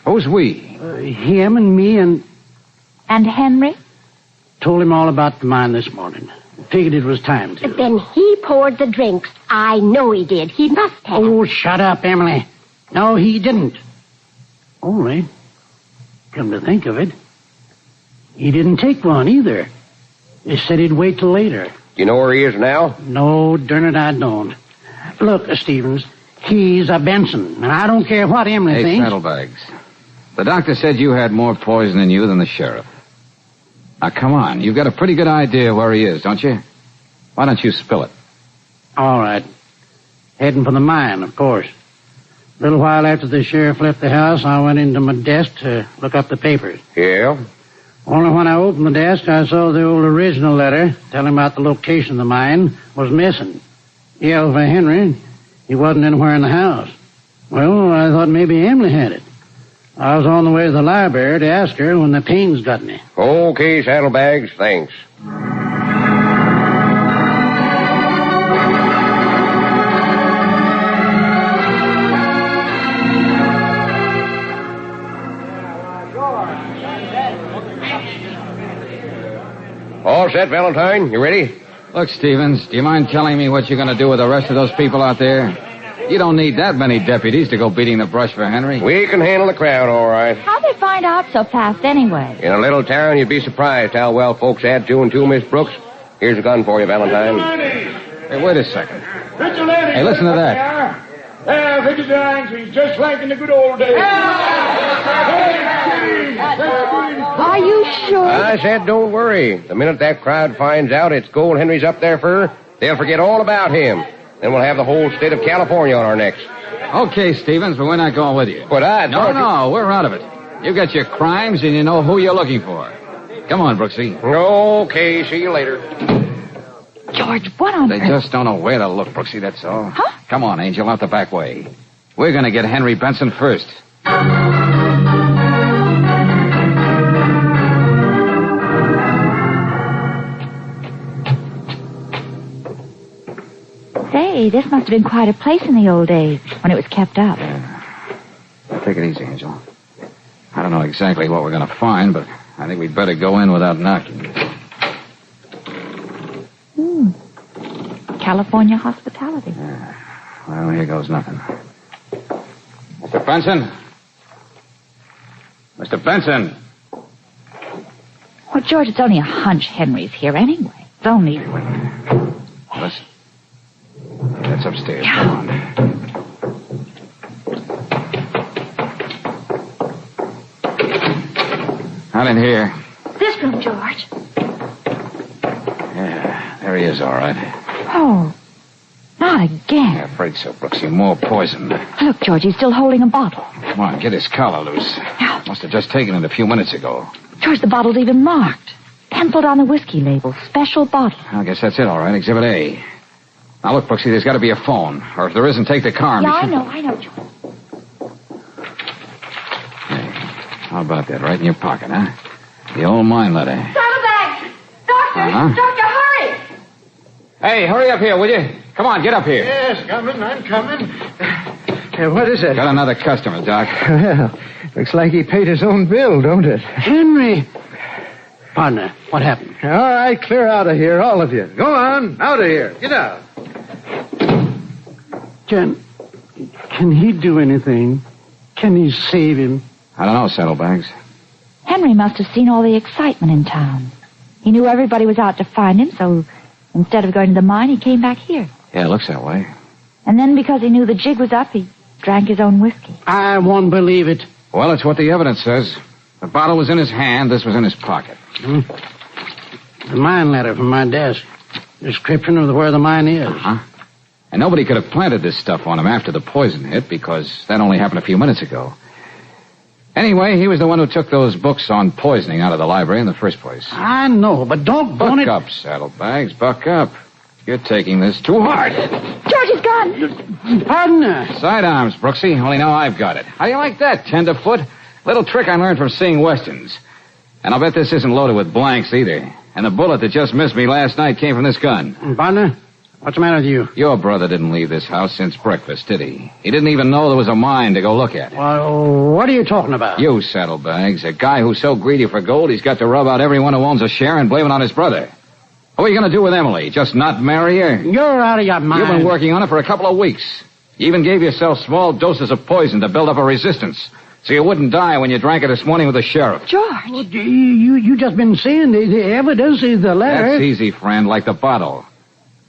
Speaker 2: Who's we?
Speaker 13: Him and me and...
Speaker 4: And Henry?
Speaker 13: Told him all about the mine this morning. Figured it was time to.
Speaker 6: Then he poured the drinks. I know he did. He must have.
Speaker 13: Oh, shut up, Emily. No, he didn't. Only, come to think of it, he didn't take one either. He said he'd wait till later.
Speaker 17: Do you know where he is now?
Speaker 13: No, darn it, I don't. Look, Stevens, he's a Benson, and I don't care what Emily thinks.
Speaker 2: Saddlebags. The doctor said you had more poison in you than the sheriff. Now, come on. You've got a pretty good idea where he is, don't you? Why don't you spill it?
Speaker 13: All right. Heading for the mine, of course. A little while after the sheriff left the house, I went into my desk to look up the papers.
Speaker 17: Yeah?
Speaker 13: Only when I opened the desk, I saw the old original letter telling about the location of the mine was missing. Yelled for Henry. He wasn't anywhere in the house. Well, I thought maybe Emily had it. I was on the way to the library to ask her when the pains got me.
Speaker 17: Okay, Saddlebags, thanks. All set, Valentine? You ready?
Speaker 2: Look, Stevens, do you mind telling me what you're going to do with the rest of those people out there? You don't need that many deputies to go beating the brush for Henry.
Speaker 17: We can handle the crowd, all right.
Speaker 4: How'd they find out so fast anyway?
Speaker 17: In a little town, you'd be surprised how well folks add two and two, Miss Brooks. Here's a gun for you, Valentine.
Speaker 2: Hey, wait a second. Hey, listen to that.
Speaker 12: Yeah, Victor Dines, he's just like in the good old days.
Speaker 6: Are you sure?
Speaker 17: I said don't worry. The minute that crowd finds out it's Gold Henry's up there for, they'll forget all about him. Then we'll have the whole state of California on our necks.
Speaker 2: Okay, Stevens, but we're not going with you.
Speaker 17: But I thought
Speaker 2: No, we're out of it. You got your crimes and you know who you're looking for. Come on, Brooksy.
Speaker 17: Okay, see you later.
Speaker 4: George, what on
Speaker 2: They
Speaker 4: earth?
Speaker 2: just don't know where to look, Brooksy, that's all.
Speaker 4: Huh?
Speaker 2: Come on, Angel, out the back way. We're going to get Henry Benson first.
Speaker 4: Say, this must have been quite a place in the old days when it was kept up.
Speaker 2: Take it easy, Angel. I don't know exactly what we're going to find, but I think we'd better go in without knocking.
Speaker 4: California hospitality.
Speaker 2: Well, here goes nothing. Mr. Benson? Mr. Benson?
Speaker 4: Well, George, it's only a hunch Henry's here anyway. It's only...
Speaker 2: Not in here.
Speaker 10: This room, George.
Speaker 2: Yeah, there he is, all right.
Speaker 4: Oh, not again.
Speaker 2: Yeah, afraid so, Brooksy. More poison.
Speaker 4: Look, George, he's still holding a bottle.
Speaker 2: Come on, get his collar loose.
Speaker 4: Yeah.
Speaker 2: Must have just taken it a few minutes ago.
Speaker 4: George, the bottle's even marked. Penciled on the whiskey label. Special bottle.
Speaker 2: I guess that's it, all right. Exhibit A. Now, look, Brooksy, there's got to be a phone. Or if there isn't, take the car and
Speaker 4: Yeah,
Speaker 2: be
Speaker 4: I know, George.
Speaker 2: How about that? Right in your pocket, huh? The old mine letter.
Speaker 10: Saddlebags! Doctor!
Speaker 2: Uh-huh.
Speaker 10: Doctor, hurry!
Speaker 2: Hey, hurry up here, will you? Come on, get up here.
Speaker 5: Yes, I'm coming. What is it?
Speaker 2: Got another customer, Doc.
Speaker 5: Well, looks like he paid his own bill, don't it?
Speaker 13: Henry! Partner, what happened?
Speaker 5: All right, clear out of here, all of you. Go on, out of here. Get out.
Speaker 13: Can he do anything? Can he save him?
Speaker 2: I don't know, Saddlebags.
Speaker 4: Henry must have seen all the excitement in town. He knew everybody was out to find him, so instead of going to the mine, he came back here.
Speaker 2: Yeah, it looks that way.
Speaker 4: And then because he knew the jig was up, he drank his own whiskey.
Speaker 13: I won't believe it.
Speaker 2: Well, it's what the evidence says. The bottle was in his hand, this was in his pocket.
Speaker 13: The mine letter from my desk. Description of where the mine is.
Speaker 2: Uh-huh. And nobody could have planted this stuff on him after the poison hit, because that only happened a few minutes ago. Anyway, he was the one who took those books on poisoning out of the library in the first place.
Speaker 13: I know, but don't
Speaker 2: Buck up, Saddlebags, buck up. You're taking this too hard.
Speaker 4: George's gun!
Speaker 13: Partner!
Speaker 2: Sidearms, Brooksy. Only now I've got it. How do you like that, tenderfoot? Little trick I learned from seeing westerns. And I'll bet this isn't loaded with blanks either. And the bullet that just missed me last night came from this gun.
Speaker 13: Partner, what's the matter with you?
Speaker 2: Your brother didn't leave this house since breakfast, did he? He didn't even know there was a mine to go look at.
Speaker 13: Well, what are you talking about?
Speaker 2: You, Saddlebags. A guy who's so greedy for gold, he's got to rub out everyone who owns a share and blame it on his brother. What are you going to do with Emily? Just not marry her?
Speaker 13: You're out of your mind.
Speaker 2: You've been working on it for a couple of weeks. You even gave yourself small doses of poison to build up a resistance, so you wouldn't die when you drank it this morning with the sheriff.
Speaker 4: George!
Speaker 13: Well, you just been seeing the evidence is the letter.
Speaker 2: That's easy, friend, like the bottle.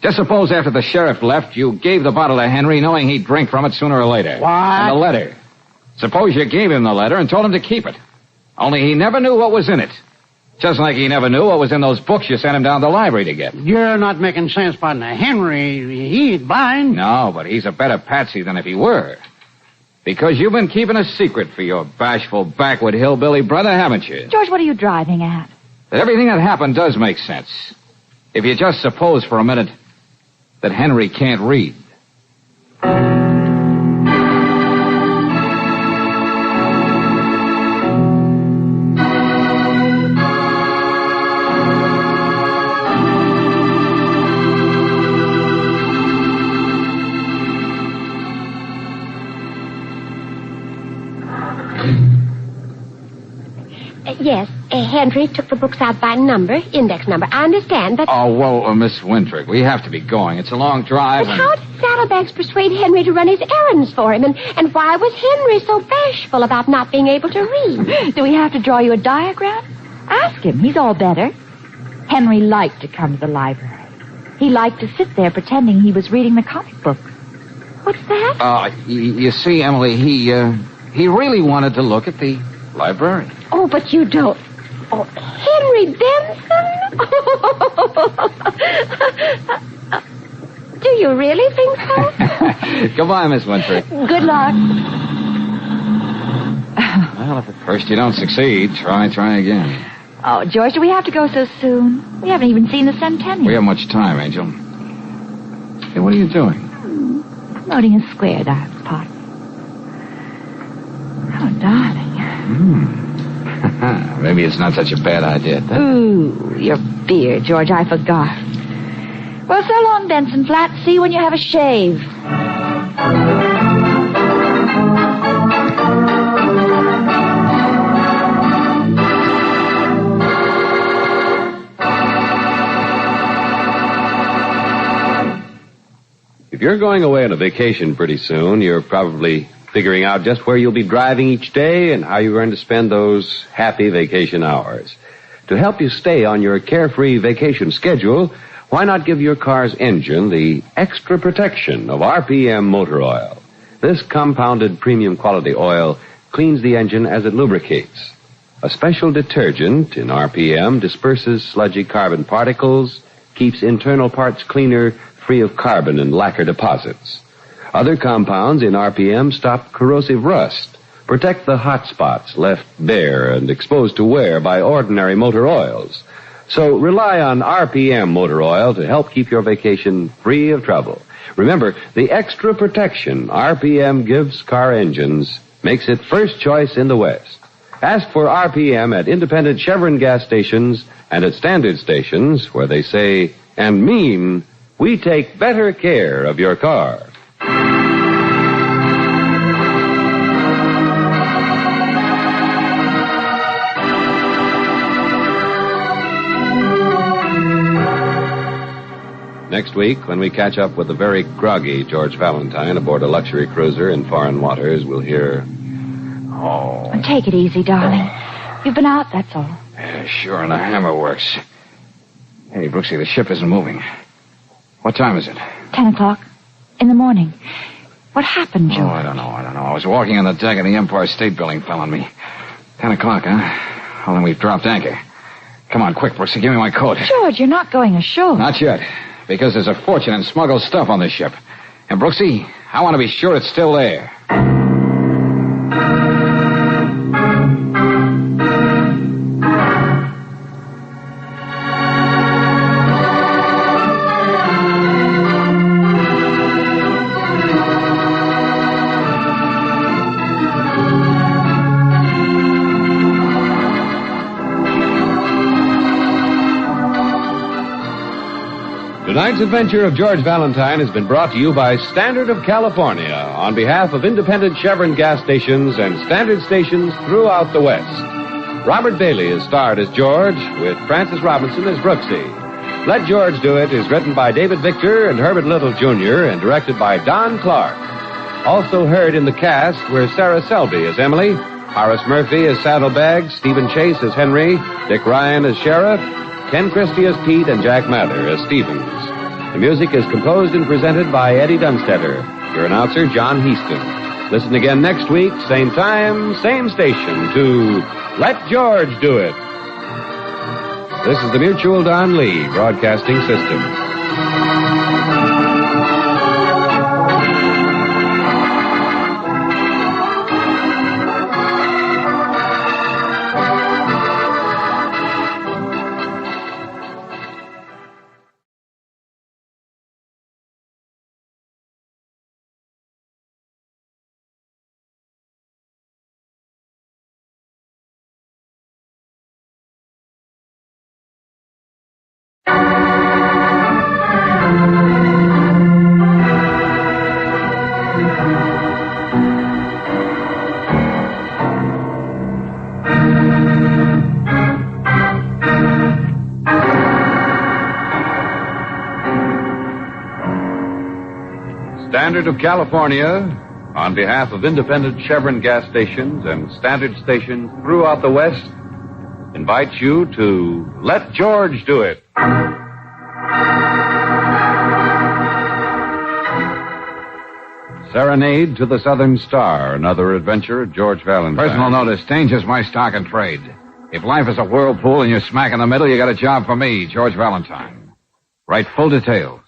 Speaker 2: Just suppose after the sheriff left, you gave the bottle to Henry knowing he'd drink from it sooner or later.
Speaker 13: What?
Speaker 2: And the letter. Suppose you gave him the letter and told him to keep it. Only he never knew what was in it. Just like he never knew what was in those books you sent him down to the library to get.
Speaker 13: You're not making sense, partner. Henry, he ain't blind.
Speaker 2: No, but he's a better patsy than if he were. Because you've been keeping a secret for your bashful backwood hillbilly brother, haven't you?
Speaker 4: George, what are you driving at?
Speaker 2: That everything that happened does make sense. If you just suppose for a minute that Henry can't read.
Speaker 6: Yes, Henry took the books out by number, index number. I understand, but...
Speaker 2: Oh, well, Miss Wintrick, we have to be going. It's a long drive.
Speaker 6: But how did Saddlebags persuade Henry to run his errands for him? And why was Henry so bashful about not being able to read?
Speaker 4: Do we have to draw you a diagram? Ask him. He's all better. Henry liked to come to the library. He liked to sit there pretending he was reading the comic books.
Speaker 6: What's that?
Speaker 2: You see, Emily, he really wanted to look at the library.
Speaker 6: Oh, but you don't. Oh, Henry Benson? Do you really think so?
Speaker 2: Goodbye, Miss Wintrick.
Speaker 4: Good luck.
Speaker 2: Well, if at first you don't succeed, try again.
Speaker 4: Oh, George, do we have to go so soon? We haven't even seen the centennial.
Speaker 2: We have much time, Angel. Hey, what are you doing?
Speaker 4: Loading a square diamond pot. Oh, darling.
Speaker 2: Maybe it's not such a bad idea.
Speaker 4: Ooh, your beard, George, I forgot. Well, so long, Benson Flat. See you when you have a shave.
Speaker 11: If you're going away on a vacation pretty soon, you're probably figuring out just where you'll be driving each day and how you're going to spend those happy vacation hours. To help you stay on your carefree vacation schedule, why not give your car's engine the extra protection of RPM motor oil? This compounded premium quality oil cleans the engine as it lubricates.
Speaker 8: A special detergent in RPM disperses sludgy carbon particles, keeps internal parts cleaner, free of carbon and lacquer deposits. Other compounds in RPM stop corrosive rust, protect the hot spots left bare and exposed to wear by ordinary motor oils. So rely on RPM motor oil to help keep your vacation free of trouble. Remember, the extra protection RPM gives car engines makes it first choice in the West. Ask for RPM at independent Chevron gas stations and at standard stations where they say and mean, we take better care of your car. Next week, when we catch up with the very groggy George Valentine aboard a luxury cruiser in foreign waters, we'll hear...
Speaker 4: Oh. Take it easy, darling. You've been out, that's all.
Speaker 2: Yeah, sure, and the hammer works. Hey, Brooksy, the ship isn't moving. What time is it?
Speaker 4: 10 o'clock in the morning. What happened, George?
Speaker 2: Oh, I don't know. I was walking on the deck and the Empire State Building fell on me. 10 o'clock, huh? Well, then we've dropped anchor. Come on, quick, Brooksy, give me my coat.
Speaker 4: George, you're not going ashore.
Speaker 2: Not yet, because there's a fortune in smuggled stuff on this ship. And, Brooksy, I want to be sure it's still there.
Speaker 8: Tonight's adventure of George Valentine has been brought to you by Standard of California on behalf of independent Chevron gas stations and standard stations throughout the West. Robert Bailey is starred as George, with Francis Robinson as Brooksy. Let George Do It is written by David Victor and Herbert Little, Jr. and directed by Don Clark. Also heard in the cast were Sarah Selby as Emily, Horace Murphy as Saddlebags, Stephen Chase as Henry, Dick Ryan as Sheriff, Ken Christie as Pete, and Jack Mather as Stevens. The music is composed and presented by Eddie Dunstetter. Your announcer, John Heaston. Listen again next week, same time, same station, to Let George Do It. This is the Mutual Don Lee Broadcasting System. Standard of California, on behalf of independent Chevron gas stations and standard stations throughout the West, invites you to Let George Do It. Serenade to the Southern Star, another adventure of George Valentine.
Speaker 2: Personal notice, danger's my stock and trade. If life is a whirlpool and you're smack in the middle, you got a job for me, George Valentine. Write full details.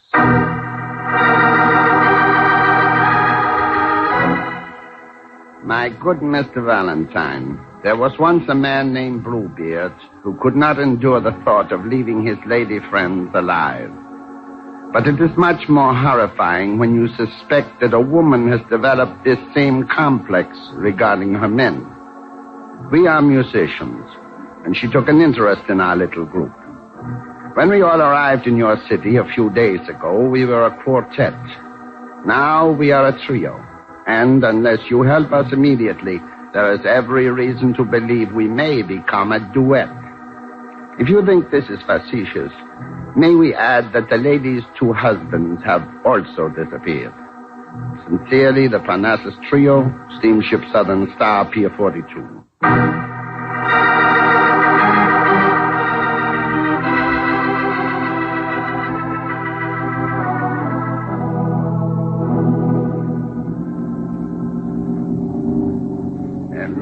Speaker 14: My good Mr. Valentine, there was once a man named Bluebeard who could not endure the thought of leaving his lady friends alive. But it is much more horrifying when you suspect that a woman has developed this same complex regarding her men. We are musicians, and she took an interest in our little group. When we all arrived in your city a few days ago, we were a quartet. Now we are a trio. And unless you help us immediately, there is every reason to believe we may become a duet. If you think this is facetious, may we add that the lady's two husbands have also disappeared. Sincerely, the Parnassus Trio, Steamship Southern Star, Pier 42.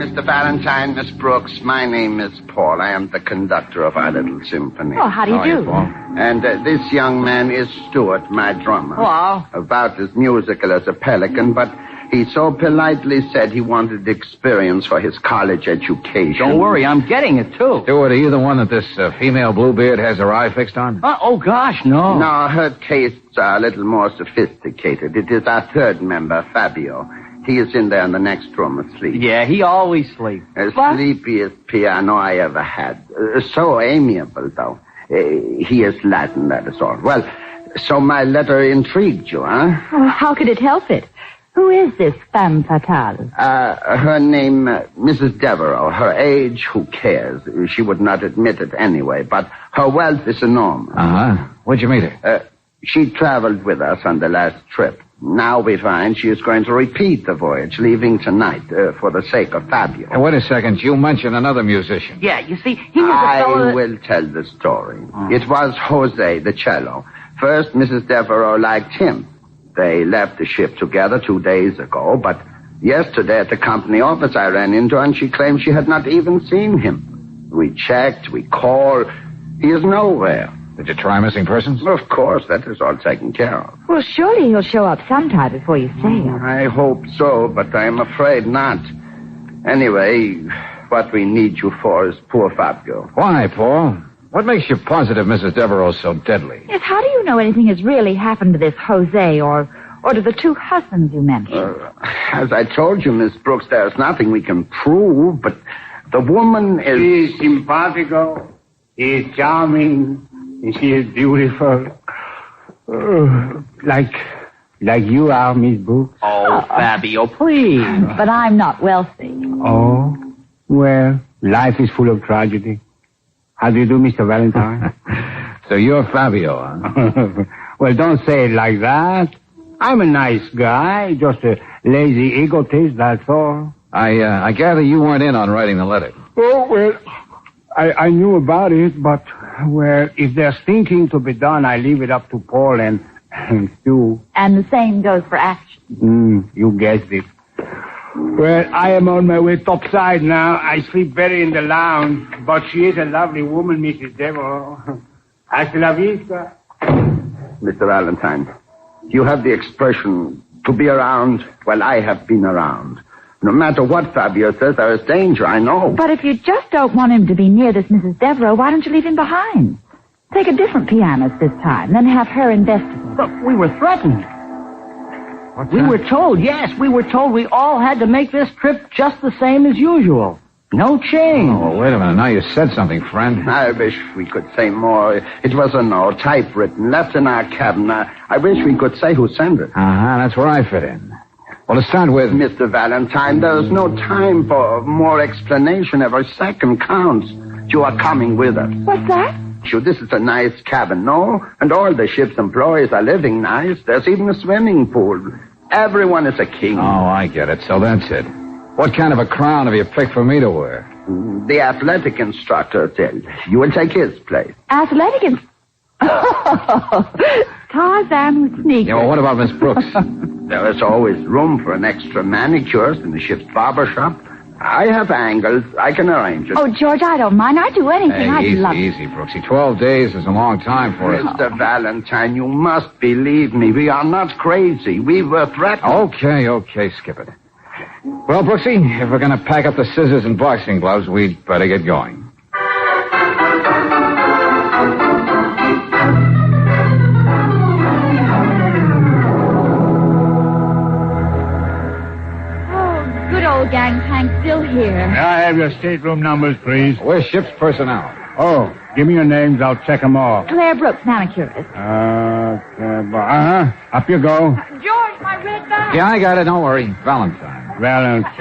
Speaker 14: Mr. Valentine, Miss Brooks, my name is Paul. I am the conductor of our little symphony.
Speaker 4: Oh, how do you do?
Speaker 14: Paul? And this young man is Stuart, my drummer.
Speaker 4: Wow.
Speaker 14: About as musical as a pelican, but he so politely said he wanted experience for his college education.
Speaker 1: Don't worry, I'm getting it, too.
Speaker 2: Stuart, are you the one that this female Bluebeard has her eye fixed on?
Speaker 1: Oh, gosh, no.
Speaker 14: No, her tastes are a little more sophisticated. It is our third member, Fabio. He is in there in the next room asleep.
Speaker 1: Yeah, he always sleeps.
Speaker 14: Sleepiest piano I ever had. So amiable, though. He is Latin, that is all. Well, so my letter intrigued you, huh?
Speaker 4: Oh, how could it help it? Who is this femme fatale?
Speaker 14: Her name, Mrs. Devereaux. Her age, who cares? She would not admit it anyway, but her wealth is enormous.
Speaker 2: Uh-huh. Where'd you meet her?
Speaker 14: She traveled with us on the last trip. Now we find she is going to repeat the voyage, leaving tonight, for the sake of Fabio.
Speaker 2: Hey, wait a second. You mentioned another musician.
Speaker 1: Yeah, you see, he was a fellow
Speaker 14: I will tell the story. It was Jose, the cello. First, Mrs. Devereaux liked him. They left the ship together 2 days ago, but yesterday at the company office I ran into her and she claimed she had not even seen him. We checked, we called. He is nowhere.
Speaker 2: Did you try missing persons?
Speaker 14: Of course, that is all taken care of.
Speaker 4: Well, surely he'll show up sometime before you sail.
Speaker 14: I hope so, but I am afraid not. Anyway, what we need you for is poor Fabio.
Speaker 2: Why, Paul? What makes you positive Mrs. Devereaux so deadly?
Speaker 4: Yes, how do you know anything has really happened to this Jose or to the two husbands you mentioned?
Speaker 14: As I told you, Miss Brooks, there's nothing we can prove, but the woman is...
Speaker 18: She is simpatico. She is charming. And she is beautiful. Like you are, Miss Brooks.
Speaker 1: Oh, Fabio, please.
Speaker 4: But I'm not wealthy.
Speaker 18: Oh, well, life is full of tragedy. How do you do, Mr. Valentine?
Speaker 2: So you're Fabio, huh?
Speaker 18: Well, don't say it like that. I'm a nice guy, just a lazy egotist, that's all.
Speaker 2: I gather you weren't in on writing the letter.
Speaker 18: Oh, well, I knew about it, but, well, if there's thinking to be done, I leave it up to Paul and Stu.
Speaker 4: And the same goes for action.
Speaker 18: You guessed it. Well, I am on my way topside now. I sleep better in the lounge, but she is a lovely woman, Mrs. Devereaux. Hasta la vista.
Speaker 14: Mr. Valentine, you have the expression, to be around, well, I have been around. No matter what Fabio says, there is danger, I know.
Speaker 4: But if you just don't want him to be near this Mrs. Devereaux, why don't you leave him behind? Take a different pianist this time, then have her investigate.
Speaker 1: But we were threatened. We were told we all had to make this trip just the same as usual. No change.
Speaker 2: Oh, wait a minute. Now you said something, friend.
Speaker 14: I wish we could say more. It was a note, typewritten, left in our cabin. I wish we could say who sent it.
Speaker 2: Uh-huh, that's where I fit in. Well, to start with...
Speaker 14: Mr. Valentine, there is no time for more explanation. Every second counts. You are coming with us.
Speaker 4: What's that?
Speaker 14: Sure, this is a nice cabin, no? And all the ship's employees are living nice. There's even a swimming pool. Everyone is a king.
Speaker 2: Oh, I get it. So that's it. What kind of a crown have you picked for me to wear?
Speaker 14: The athletic instructor said. You will take his place.
Speaker 4: Athletic Tarzan with sneakers.
Speaker 2: Yeah, well, what about Miss Brooks?
Speaker 14: There is always room for an extra manicurist in the ship's barber shop. I have angles. I can arrange it.
Speaker 4: Oh, George, I don't mind. I'd do anything. I'd love it.
Speaker 2: Easy, Brooksy. 12 days is a long time for us.
Speaker 14: Mr. Valentine, you must believe me. We are not crazy. We were threatened.
Speaker 2: Okay, skip it. Well, Brooksy, if we're going to pack up the scissors and boxing gloves, we'd better get going.
Speaker 4: Gangplank still here.
Speaker 18: I have your stateroom numbers, please.
Speaker 2: Where's ship's personnel?
Speaker 18: Oh, give me your names. I'll check them off.
Speaker 4: Claire Brooks, manicurist.
Speaker 18: Up you go.
Speaker 10: George, my red bag.
Speaker 2: Yeah, I got it. Don't worry. Valentine.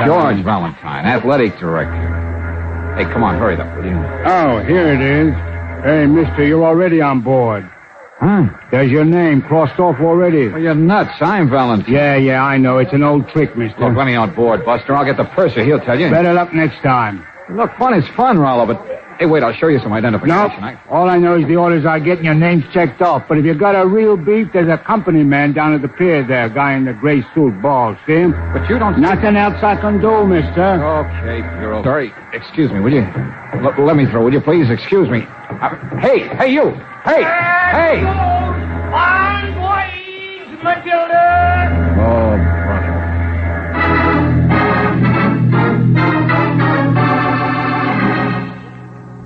Speaker 2: George Valentine, athletic director. Hey, come on, hurry up, will you?
Speaker 18: Oh, here it is. Hey, mister, you're already on board.
Speaker 2: Huh?
Speaker 18: There's your name crossed off already.
Speaker 2: Well, you're nuts. I'm Valentine.
Speaker 18: Yeah, I know. It's an old trick, mister.
Speaker 2: Look, when he on board, Buster, I'll get the purser. He'll tell you.
Speaker 18: Better luck next time.
Speaker 2: Look, fun is fun, Rollo, but Hey, wait, I'll show you some identification.
Speaker 18: Nope. All I know is the orders are getting your names checked off. But if you got a real beef, there's a company man down at the pier there, guy in the gray suit, bald, see him?
Speaker 2: But you don't...
Speaker 18: Nothing else I can do, mister.
Speaker 2: Okay, Bureau. Sorry, excuse me, will you? Let me through, will you, please? Excuse me. Hey, you! Hey!
Speaker 10: On voyage, Matilda!
Speaker 2: Oh, brother.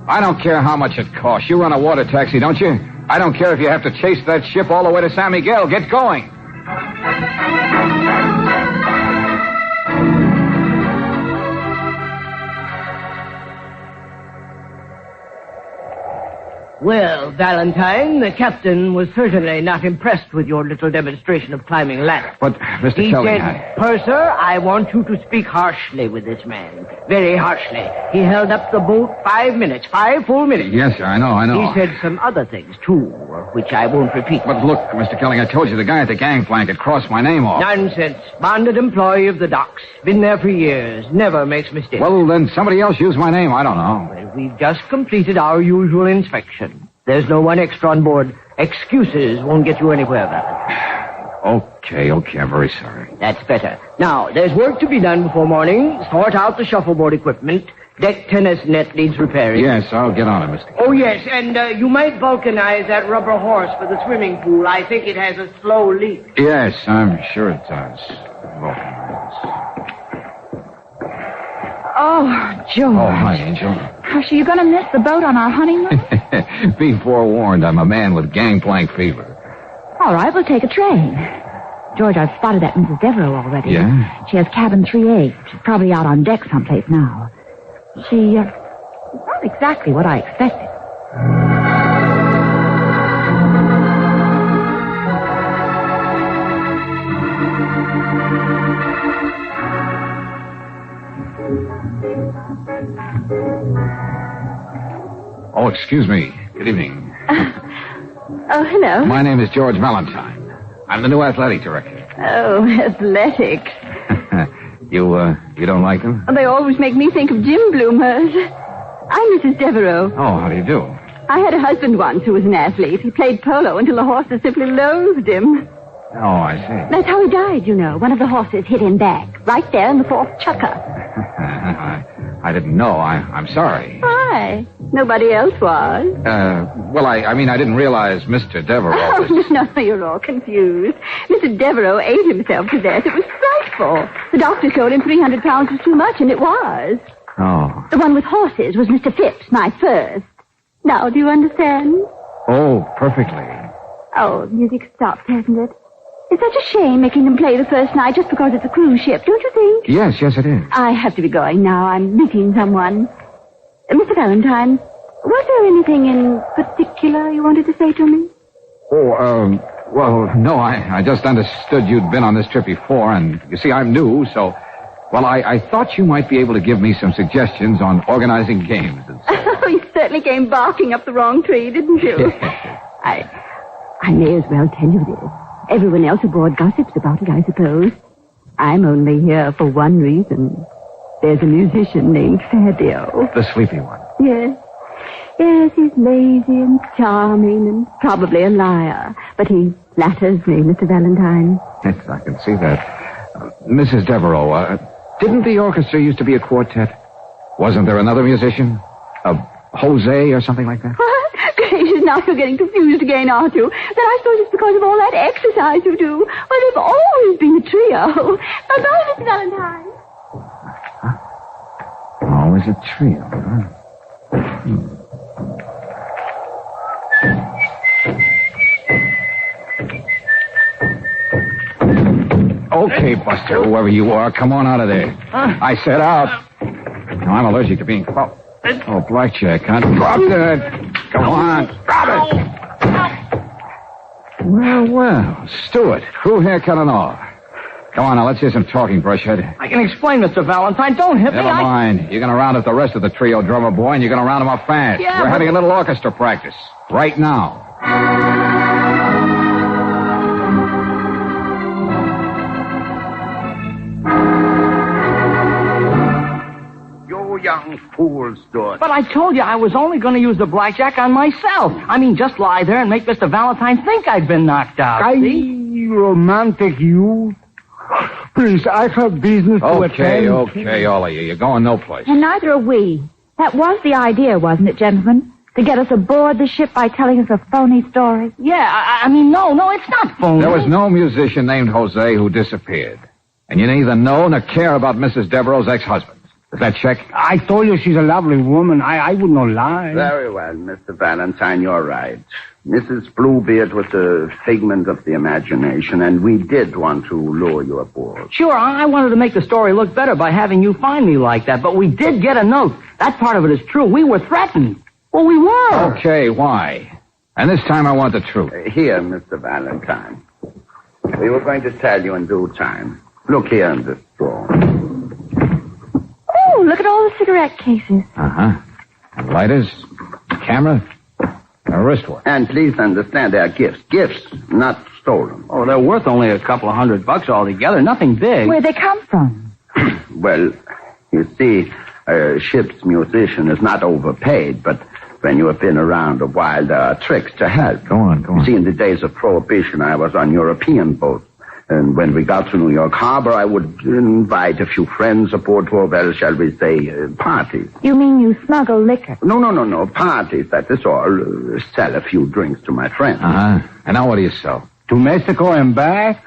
Speaker 2: I don't care how much it costs. You run a water taxi, don't you? I don't care if you have to chase that ship all the way to San Miguel. Get going.
Speaker 3: Well, Valentine, the captain was certainly not impressed with your little demonstration of climbing ladders.
Speaker 2: But, Mr.
Speaker 3: He
Speaker 2: Kelly...
Speaker 3: said, Purser, I want you to speak harshly with this man. Very harshly. He held up the boat 5 minutes, 5 full minutes.
Speaker 2: Yes, sir, I know.
Speaker 3: He said some other things, too, which I won't repeat.
Speaker 2: But look, Mr. Kelly, I told you the guy at the gangplank had crossed my name off.
Speaker 3: Nonsense. Bonded employee of the docks. Been there for years. Never makes mistakes.
Speaker 2: Well, then somebody else used my name. I don't know.
Speaker 3: Well, we've just completed our usual inspection. There's no one extra on board. Excuses won't get you anywhere, Valentine.
Speaker 2: Okay, I'm very sorry.
Speaker 3: That's better. Now, there's work to be done before morning. Sort out the shuffleboard equipment. Deck tennis net needs repairing.
Speaker 2: Yes, I'll get on it, Mr.
Speaker 3: Oh, yes, and you might vulcanize that rubber horse for the swimming pool. I think it has a slow leak.
Speaker 2: Yes, I'm sure it does.
Speaker 4: Oh, George.
Speaker 2: Oh, hi, Angel.
Speaker 4: Gosh, are you going to miss the boat on our honeymoon?
Speaker 2: Be forewarned, I'm a man with gangplank fever.
Speaker 4: All right, we'll take a train. George, I've spotted that Mrs. Devereaux already.
Speaker 2: Yeah?
Speaker 4: She has cabin 3A. She's probably out on deck someplace now. She's not exactly what I expected.
Speaker 2: Oh, excuse me. Good evening.
Speaker 4: Oh, hello.
Speaker 2: My name is George Valentine. I'm the new athletic director.
Speaker 4: Oh, athletics.
Speaker 2: You don't like them?
Speaker 4: They always make me think of gym bloomers. I'm Mrs. Devereaux.
Speaker 2: Oh, how do you do?
Speaker 4: I had a husband once who was an athlete. He played polo until the horses simply loathed him.
Speaker 2: Oh, I see.
Speaker 4: That's how he died, you know. One of the horses hit him back, right there in the fourth chukker.
Speaker 2: I didn't know. I'm sorry.
Speaker 4: Why? Nobody else was.
Speaker 2: Well, I mean, I didn't realize Mr. Devereaux was...
Speaker 4: Oh, no, you're all confused. Mr. Devereaux ate himself to death. It was frightful. The doctor told him 300 pounds was too much, and it was.
Speaker 2: Oh.
Speaker 4: The one with horses was Mr. Phipps, my first. Now, do you understand?
Speaker 2: Oh, perfectly.
Speaker 4: Oh, music stopped, hasn't it? It's such a shame making them play the first night just because it's a cruise ship, don't you think?
Speaker 2: Yes, it is.
Speaker 4: I have to be going now. I'm meeting someone. Mr. Valentine, was there anything in particular you wanted to say to me?
Speaker 2: Oh, well, no, I just understood you'd been on this trip before, and you see, I'm new, so... Well, I thought you might be able to give me some suggestions on organizing games and so.
Speaker 4: Oh, you certainly came barking up the wrong tree, didn't you? I may as well tell you this. Everyone else aboard gossips about it, I suppose. I'm only here for one reason. There's a musician named Fabio.
Speaker 2: The sleepy one.
Speaker 4: Yes. Yes, he's lazy and charming and probably a liar. But he flatters me, Mr. Valentine.
Speaker 2: Yes, I can see that. Mrs. Devereaux, didn't the orchestra used to be a quartet? Wasn't there another musician? Jose or something like that?
Speaker 4: What? Gracious, now you're getting confused again, aren't you? Then I suppose it's because of all that exercise you do. Well, they've always been a trio. Bye-bye, Mr. Valentine.
Speaker 2: Always a trio, huh? Okay, Buster, whoever you are, come on out of there. I said out. Now, I'm allergic to being... Oh, blackjack, huh? Drop that. Come on. Drop it. Well, Stewart, crew haircut and all. Come on, now, let's hear some talking, brushhead.
Speaker 3: I can explain, Mr. Valentine. Don't hit me.
Speaker 2: Never mind. You're going to round up the rest of the trio, drummer boy, and you're going to round them up fast.
Speaker 3: Yeah,
Speaker 2: We're having a little orchestra practice. Right now.
Speaker 14: You young fool's daughter.
Speaker 1: But I told you I was only going to use the blackjack on myself. I mean, just lie there and make Mr. Valentine think I'd been knocked out. See?
Speaker 18: Romantic youth. Please, I have business to attend.
Speaker 2: Okay, all of you. You're going no place.
Speaker 4: And neither are we. That was the idea, wasn't it, gentlemen? To get us aboard the ship by telling us a phony story?
Speaker 1: Yeah, I mean, no, it's not phony.
Speaker 2: There was no musician named Jose who disappeared. And you neither know nor care about Mrs. Devereaux's ex-husband. Does that check?
Speaker 18: I told you she's a lovely woman. I would not lie.
Speaker 14: Very well, Mr. Valentine, you're right. Mrs. Bluebeard was a figment of the imagination, and we did want to lure you aboard.
Speaker 1: Sure, I wanted to make the story look better by having you find me like that, but we did get a note. That part of it is true. We were threatened. Well, we were.
Speaker 2: Okay, why? And this time I want the truth.
Speaker 14: Here, Mr. Valentine. We were going to tell you in due time. Look here in this drawer.
Speaker 4: Oh, look at all the cigarette cases.
Speaker 2: Uh-huh. And lighters, camera, a wristwatch.
Speaker 14: And please understand, they are gifts. Gifts, not stolen.
Speaker 1: Oh, they're worth only a couple of $100 altogether. Nothing big.
Speaker 4: Where'd they come from?
Speaker 14: Well, you see, a ship's musician is not overpaid, but when you have been around a while, there are tricks to help.
Speaker 2: Go on.
Speaker 14: You see, in the days of Prohibition, I was on European boats. And when we got to New York Harbor, I would invite a few friends aboard for, well, shall we say, parties.
Speaker 4: You mean you smuggle liquor?
Speaker 14: No, parties, that is all. Sell a few drinks to my friends.
Speaker 2: Uh-huh. And now what do you sell?
Speaker 18: To Mexico and back?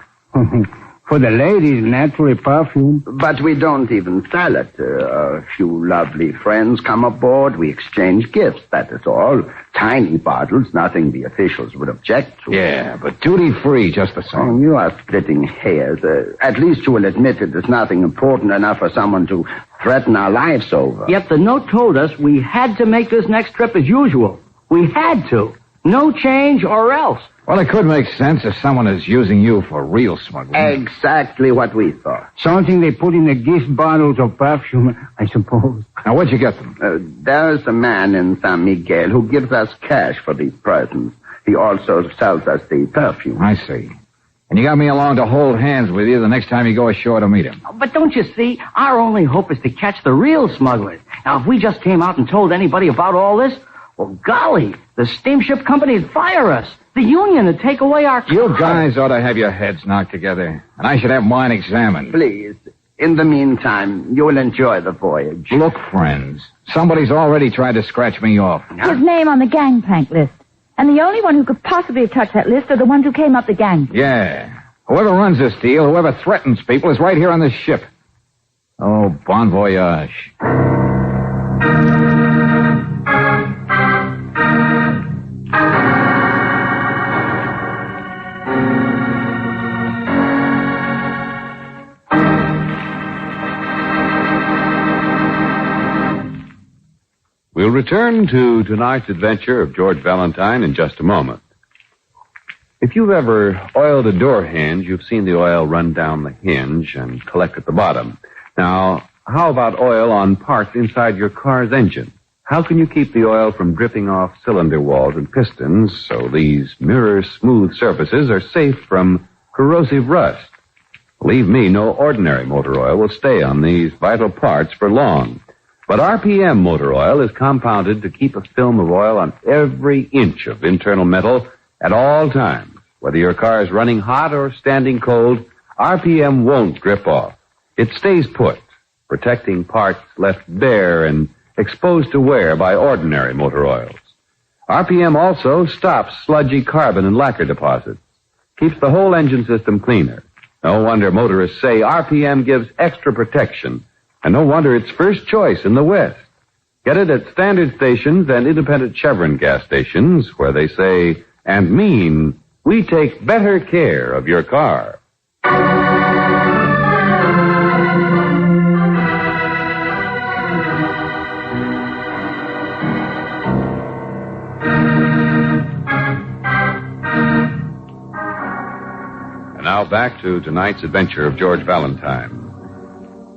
Speaker 18: For the ladies, naturally perfume.
Speaker 14: But we don't even sell it. A few lovely friends come aboard. We exchange gifts, that is all. Tiny bottles, nothing the officials would object to.
Speaker 2: Yeah, but duty-free just the same.
Speaker 14: Oh, you are splitting hairs. At least you will admit it is nothing important enough for someone to threaten our lives over.
Speaker 1: Yet the note told us we had to make this next trip as usual. We had to. No change or else.
Speaker 2: Well, it could make sense if someone is using you for real smuggling.
Speaker 14: Exactly what we thought.
Speaker 18: Something they put in the gift bottles of perfume, I suppose.
Speaker 2: Now, where'd you get them?
Speaker 14: There's a man in San Miguel who gives us cash for these presents. He also sells us the perfume.
Speaker 2: I see. And you got me along to hold hands with you the next time you go ashore to meet him.
Speaker 1: But don't you see, our only hope is to catch the real smugglers. Now, if we just came out and told anybody about all this, well, golly, the steamship company'd fire us. The union would take away our cars.
Speaker 2: You guys ought to have your heads knocked together. And I should have mine examined.
Speaker 14: Please. In the meantime, you will enjoy the voyage.
Speaker 2: Look, friends, somebody's already tried to scratch me off.
Speaker 4: His name on the gangplank list. And the only one who could possibly have touched that list are the ones who came up the gang.
Speaker 2: Yeah. Whoever runs this deal, whoever threatens people, is right here on this ship. Oh, bon voyage.
Speaker 11: We'll return to tonight's adventure of George Valentine in just a moment. If you've ever oiled a door hinge, you've seen the oil run down the hinge and collect at the bottom. Now, how about oil on parts inside your car's engine? How can you keep the oil from dripping off cylinder walls and pistons so these mirror-smooth surfaces are safe from corrosive rust? Believe me, no ordinary motor oil will stay on these vital parts for long. But RPM motor oil is compounded to keep a film of oil on every inch of internal metal at all times. Whether your car is running hot or standing cold, RPM won't drip off. It stays put, protecting parts left bare and exposed to wear by ordinary motor oils. RPM also stops sludgy carbon and lacquer deposits, keeps the whole engine system cleaner. No wonder motorists say RPM gives extra protection. And no wonder it's first choice in the West. Get it at standard stations and independent Chevron gas stations where they say and mean, we take better care of your car. And now back to tonight's adventure of George Valentine.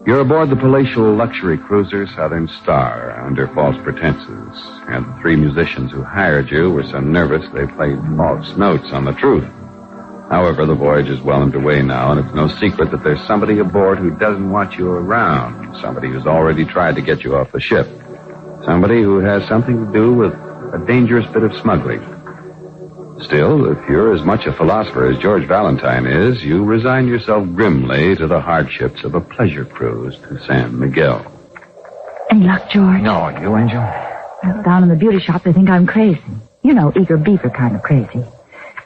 Speaker 11: You're aboard the palatial luxury cruiser Southern Star under false pretenses, and the three musicians who hired you were so nervous they played false notes on the truth. However, the voyage is well underway now, and it's no secret that there's somebody aboard who doesn't want you around. Somebody who's already tried to get you off the ship. Somebody who has something to do with a dangerous bit of smuggling. Still, if you're as much a philosopher as George Valentine is, you resign yourself grimly to the hardships of a pleasure cruise to San Miguel.
Speaker 4: Any luck, George?
Speaker 2: No, you, Angel?
Speaker 4: Well, down in the beauty shop, they think I'm crazy. You know, eager beaver kind of crazy.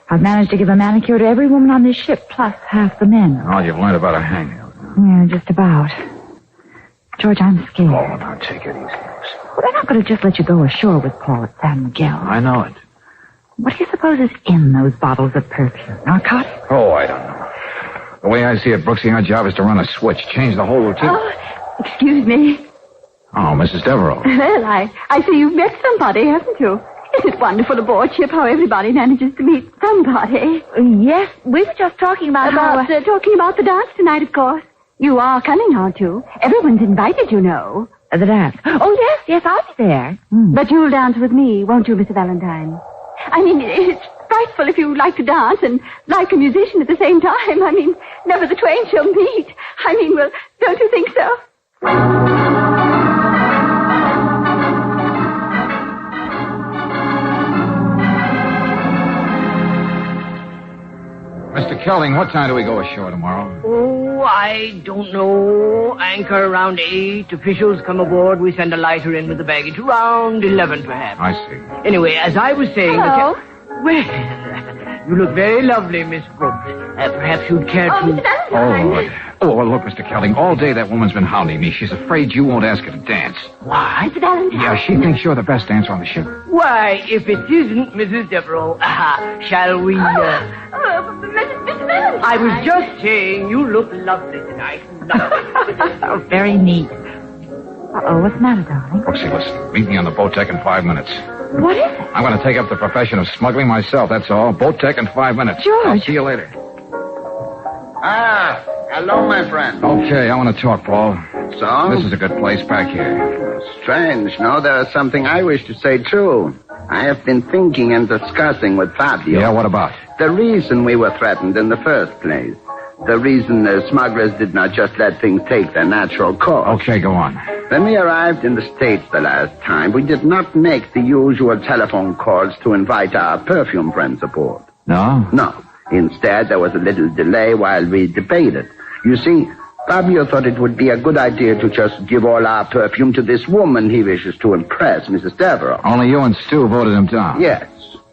Speaker 4: I've managed to give a manicure to every woman on this ship, plus half the men.
Speaker 2: Oh, you've learned about a hangnail.
Speaker 4: Yeah, just about. George, I'm scared.
Speaker 2: Oh, now take it easy.
Speaker 4: Well, they're not going to just let you go ashore with Paul at San Miguel.
Speaker 2: I know it.
Speaker 4: What do you suppose is in those bottles of perfume? Narcotics?
Speaker 2: Oh, I don't know. The way I see it, Brooksy, our job is to run a switch, change the whole routine.
Speaker 19: Oh, excuse me.
Speaker 2: Oh, Mrs. Devereaux.
Speaker 19: Well, I see you've met somebody, haven't you? Isn't it wonderful aboard ship how everybody manages to meet somebody?
Speaker 4: Yes, we were just talking about
Speaker 19: talking about the dance tonight, of course. You are coming, aren't you? Everyone's invited, you know.
Speaker 4: The dance? Oh, yes, I'll be there.
Speaker 19: But you'll dance with me, won't you, Mr. Valentine? I mean, it's frightful if you like to dance and like a musician at the same time. I mean, never the twain shall meet. I mean, well, don't you think so?
Speaker 2: Mr. Kelling, what time do we go ashore tomorrow?
Speaker 3: Oh, I don't know. Anchor around 8. Officials come aboard. We send a lighter in with the baggage. Around 11, perhaps.
Speaker 2: I see.
Speaker 3: Anyway, as I was saying...
Speaker 19: Hello.
Speaker 3: Well, you look very lovely, Miss Brooks. Perhaps you'd care to...
Speaker 19: Mr. Valentine.
Speaker 2: Oh, well, look, Mr. Kelling, all day that woman's been hounding me. She's afraid you won't ask her to dance.
Speaker 3: Why?
Speaker 19: Mr. Valentine.
Speaker 2: Yeah, she thinks you're the best dancer on the ship.
Speaker 3: Why, if it isn't Mrs. Devereaux, shall we,
Speaker 19: Mr. Valentine.
Speaker 3: I was just saying, you look lovely tonight.
Speaker 4: Oh, very neat. Uh-oh, what's the matter, darling?
Speaker 2: Brooksy, listen, meet me on the boat deck in 5 minutes.
Speaker 4: What is it?
Speaker 2: I'm going to take up the profession of smuggling myself, that's all. Boat deck in 5 minutes.
Speaker 4: George.
Speaker 2: I'll see you later.
Speaker 14: Ah, hello, my friend.
Speaker 2: Okay, I want to talk, Paul.
Speaker 14: So?
Speaker 2: This is a good place back here.
Speaker 14: Strange. No, there is something I wish to say, too. I have been thinking and discussing with Fabio.
Speaker 2: Yeah, what about?
Speaker 14: The reason we were threatened in the first place. The reason the smugglers did not just let things take their natural course.
Speaker 2: Okay, go on.
Speaker 14: When we arrived in the States the last time, we did not make the usual telephone calls to invite our perfume friends aboard.
Speaker 2: No?
Speaker 14: No. Instead, there was a little delay while we debated. You see, Fabio thought it would be a good idea to just give all our perfume to this woman he wishes to impress, Mrs. Devereaux.
Speaker 2: Only you and Stu voted him down.
Speaker 14: Yes,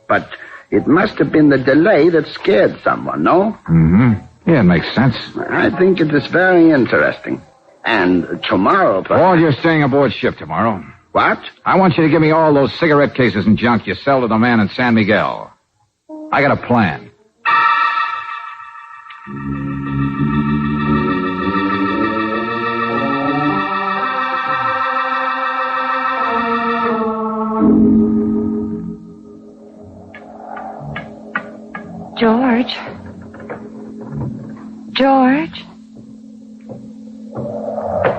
Speaker 14: but it must have been the delay that scared someone, no?
Speaker 2: Mm-hmm. Yeah, it makes sense.
Speaker 14: I think it is very interesting. And tomorrow...
Speaker 2: Paul, you're staying aboard ship tomorrow.
Speaker 14: What?
Speaker 2: I want you to give me all those cigarette cases and junk you sell to the man in San Miguel. I got a plan.
Speaker 4: George. George.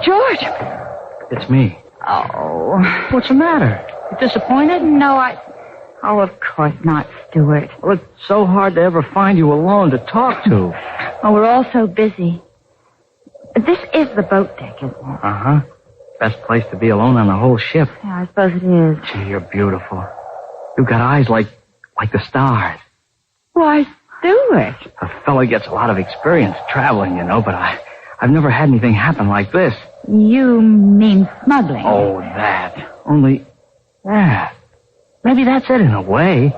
Speaker 4: George!
Speaker 1: It's me.
Speaker 4: Oh.
Speaker 1: What's the matter? You disappointed?
Speaker 4: No, Oh, of course not, Stuart.
Speaker 1: Well, it's so hard to ever find you alone to talk to.
Speaker 4: Oh, we're all so busy. This is the boat deck, isn't it?
Speaker 1: Uh-huh. Best place to be alone on the whole ship.
Speaker 4: Yeah, I suppose it is.
Speaker 1: Gee, you're beautiful. You've got eyes like the stars.
Speaker 4: Why, Stuart?
Speaker 1: A fella gets a lot of experience traveling, you know, but I've never had anything happen like this.
Speaker 4: You mean smuggling?
Speaker 1: Oh, that. Only, maybe that's it in a way.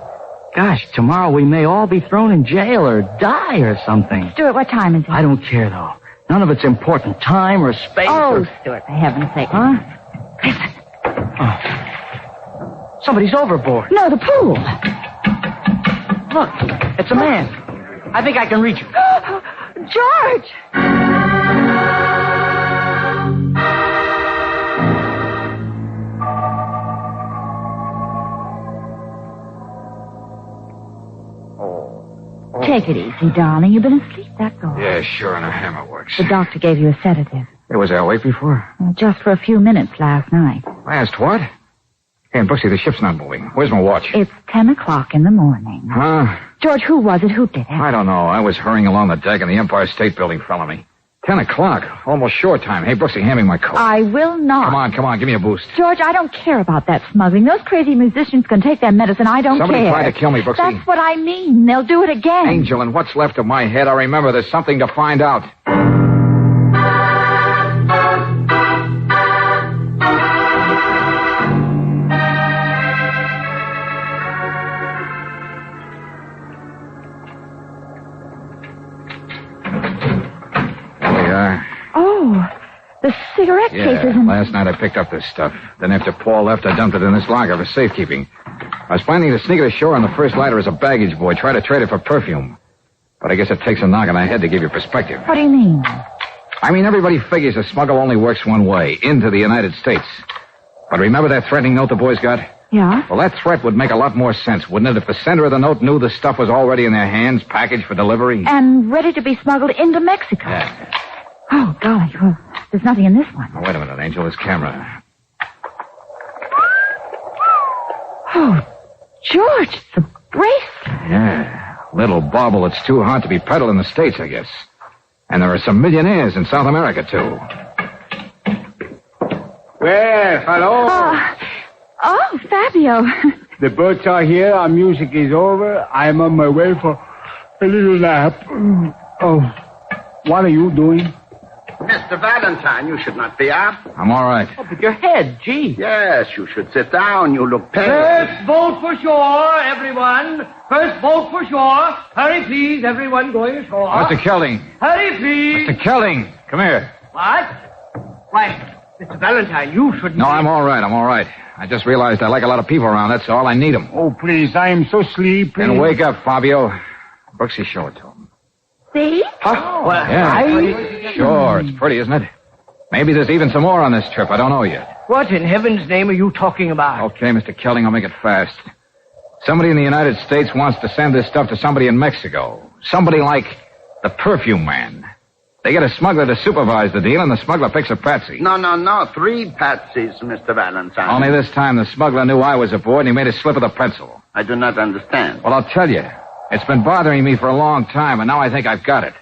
Speaker 1: Gosh, tomorrow we may all be thrown in jail or die or something.
Speaker 4: Stuart, what time is it?
Speaker 1: I don't care, though. None of it's important. Time or space
Speaker 4: Oh, Stuart, for heaven's sake.
Speaker 1: Huh? Listen. Oh. Somebody's overboard.
Speaker 4: No, the pool.
Speaker 1: Look, it's a man. I think I can reach him.
Speaker 4: George! Take it easy, darling. You've been asleep, that's all.
Speaker 2: Yeah, sure, and a hammer works.
Speaker 4: The doctor gave you a sedative.
Speaker 2: Hey, was I awake before?
Speaker 4: Just for a few minutes last night.
Speaker 2: Last what? Hey, Brooksy, the ship's not moving. Where's my watch?
Speaker 4: It's 10 o'clock in the morning.
Speaker 2: Huh?
Speaker 4: George, who was it? Who did it?
Speaker 2: I don't know. I was hurrying along the deck and the Empire State Building fell on me. 10 o'clock. Almost shore time. Hey, Brooksy, hand me my coat.
Speaker 4: I will not.
Speaker 2: Come on. Give me a boost.
Speaker 4: George, I don't care about that smuggling. Those crazy musicians can take their medicine. I don't
Speaker 2: Somebody
Speaker 4: care.
Speaker 2: tried to kill me, Brooksy.
Speaker 4: That's what I mean. They'll do it again.
Speaker 2: Angel, in what's left of my head, I remember there's something to find out.
Speaker 4: The cigarette cases and...
Speaker 2: Last night I picked up this stuff. Then after Paul left, I dumped it in this locker for safekeeping. I was planning to sneak it ashore on the first lighter as a baggage boy, try to trade it for perfume. But I guess it takes a knock on the head to give you perspective.
Speaker 4: What do you mean?
Speaker 2: I mean, everybody figures a smuggle only works one way, into the United States. But remember that threatening note the boys got?
Speaker 4: Yeah?
Speaker 2: Well, that threat would make a lot more sense, wouldn't it, if the sender of the note knew the stuff was already in their hands, packaged for delivery?
Speaker 4: And ready to be smuggled into Mexico.
Speaker 2: Yeah.
Speaker 4: Oh, golly, well, there's nothing in this one.
Speaker 2: Oh, wait a minute, Angel, this camera.
Speaker 4: Oh, George, it's a bracelet.
Speaker 2: Yeah, little bauble that's too hot to be peddled in the States, I guess. And there are some millionaires in South America, too.
Speaker 18: Well, hello.
Speaker 4: Oh, Fabio.
Speaker 18: The boats are here. Our music is over. I'm on my way for a little nap. Oh, what are you doing?
Speaker 14: Mr. Valentine, you should not be up.
Speaker 2: I'm all right.
Speaker 3: Oh, but your head, gee.
Speaker 14: Yes, you should sit down. You look pale.
Speaker 3: First boat for shore, everyone. First boat for shore. Hurry, please, everyone going ashore.
Speaker 2: Mr. Kelling.
Speaker 3: Hurry, please.
Speaker 2: Mr. Kelling, come here.
Speaker 3: What? Why, Mr. Valentine, you shouldn't...
Speaker 2: No, I'm all right. I just realized I like a lot of people around, that's all. I need them.
Speaker 18: Oh, please, I am so sleepy.
Speaker 2: Then wake up, Fabio. Brooksy, show it to him.
Speaker 4: See?
Speaker 3: Oh, well,
Speaker 2: Yeah. Sure, it's pretty, isn't it? Maybe there's even some more on this trip. I don't know yet.
Speaker 3: What in heaven's name are you talking about?
Speaker 2: Okay, Mr. Kelling, I'll make it fast. Somebody in the United States wants to send this stuff to somebody in Mexico. Somebody like the perfume man. They get a smuggler to supervise the deal, and the smuggler picks a patsy.
Speaker 14: No. 3 patsies, Mr. Valentine.
Speaker 2: Only this time the smuggler knew I was aboard, and he made a slip of the pencil.
Speaker 14: I do not understand.
Speaker 2: Well, I'll tell you. It's been bothering me for a long time, and now I think I've got it.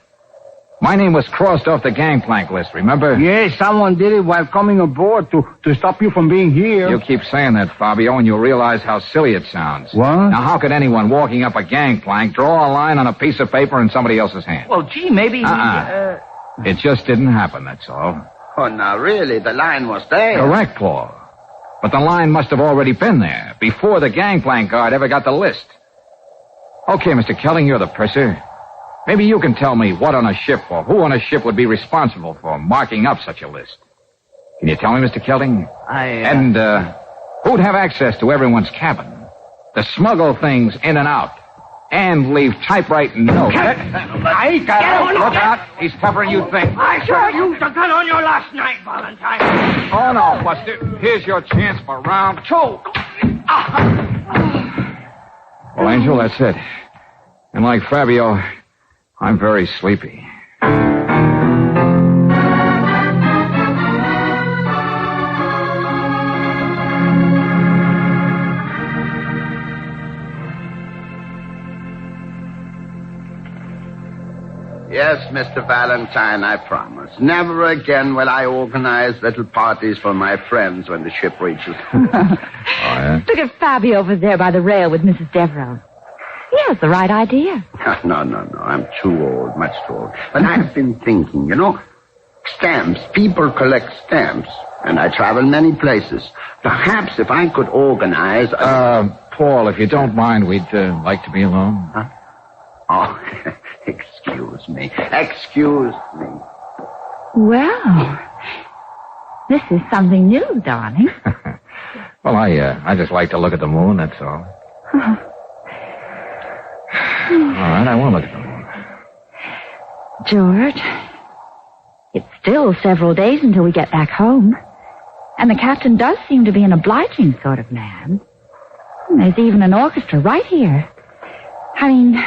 Speaker 2: My name was crossed off the gangplank list, remember?
Speaker 18: Yes, someone did it while coming aboard to stop you from being here.
Speaker 2: You keep saying that, Fabio, and you'll realize how silly it sounds.
Speaker 18: What?
Speaker 2: Now, how could anyone walking up a gangplank draw a line on a piece of paper in somebody else's hand?
Speaker 3: Well, gee, maybe...
Speaker 2: It just didn't happen, that's all.
Speaker 14: Oh, now, really, the line was there.
Speaker 2: Correct, Paul. But the line must have already been there, before the gangplank guard ever got the list. Okay, Mr. Kelling, you're the purser. Maybe you can tell me what on a ship or who on a ship would be responsible for marking up such a list. Can you tell me, Mr. Kelling? And, who'd have access to everyone's cabin? To smuggle things in and out. And leave typewriting notes.
Speaker 3: I got it.
Speaker 2: Look out. He's tougher than you think.
Speaker 3: I should have used a gun on you last night, Valentine.
Speaker 2: Oh, no, Buster. Here's your chance for round 2. Well, Angel, that's it. And like Fabio, I'm very sleepy.
Speaker 14: Yes, Mr. Valentine, I promise. Never again will I organize little parties for my friends when the ship reaches.
Speaker 2: Oh, yeah?
Speaker 4: Look at Fabio over there by the rail with Mrs. Devereaux. He has the right idea.
Speaker 14: No. I'm too old, much too old. But I've been thinking, stamps. People collect stamps. And I travel many places. Perhaps if I could organize...
Speaker 2: Paul, if you don't mind, we'd like to be alone.
Speaker 14: Huh? Oh, excuse me.
Speaker 4: Well, this is something new, darling.
Speaker 2: Well, I just like to look at the moon, that's all. All right, I won't look at the moon.
Speaker 4: George, it's still several days until we get back home. And the captain does seem to be an obliging sort of man. There's even an orchestra right here. I mean,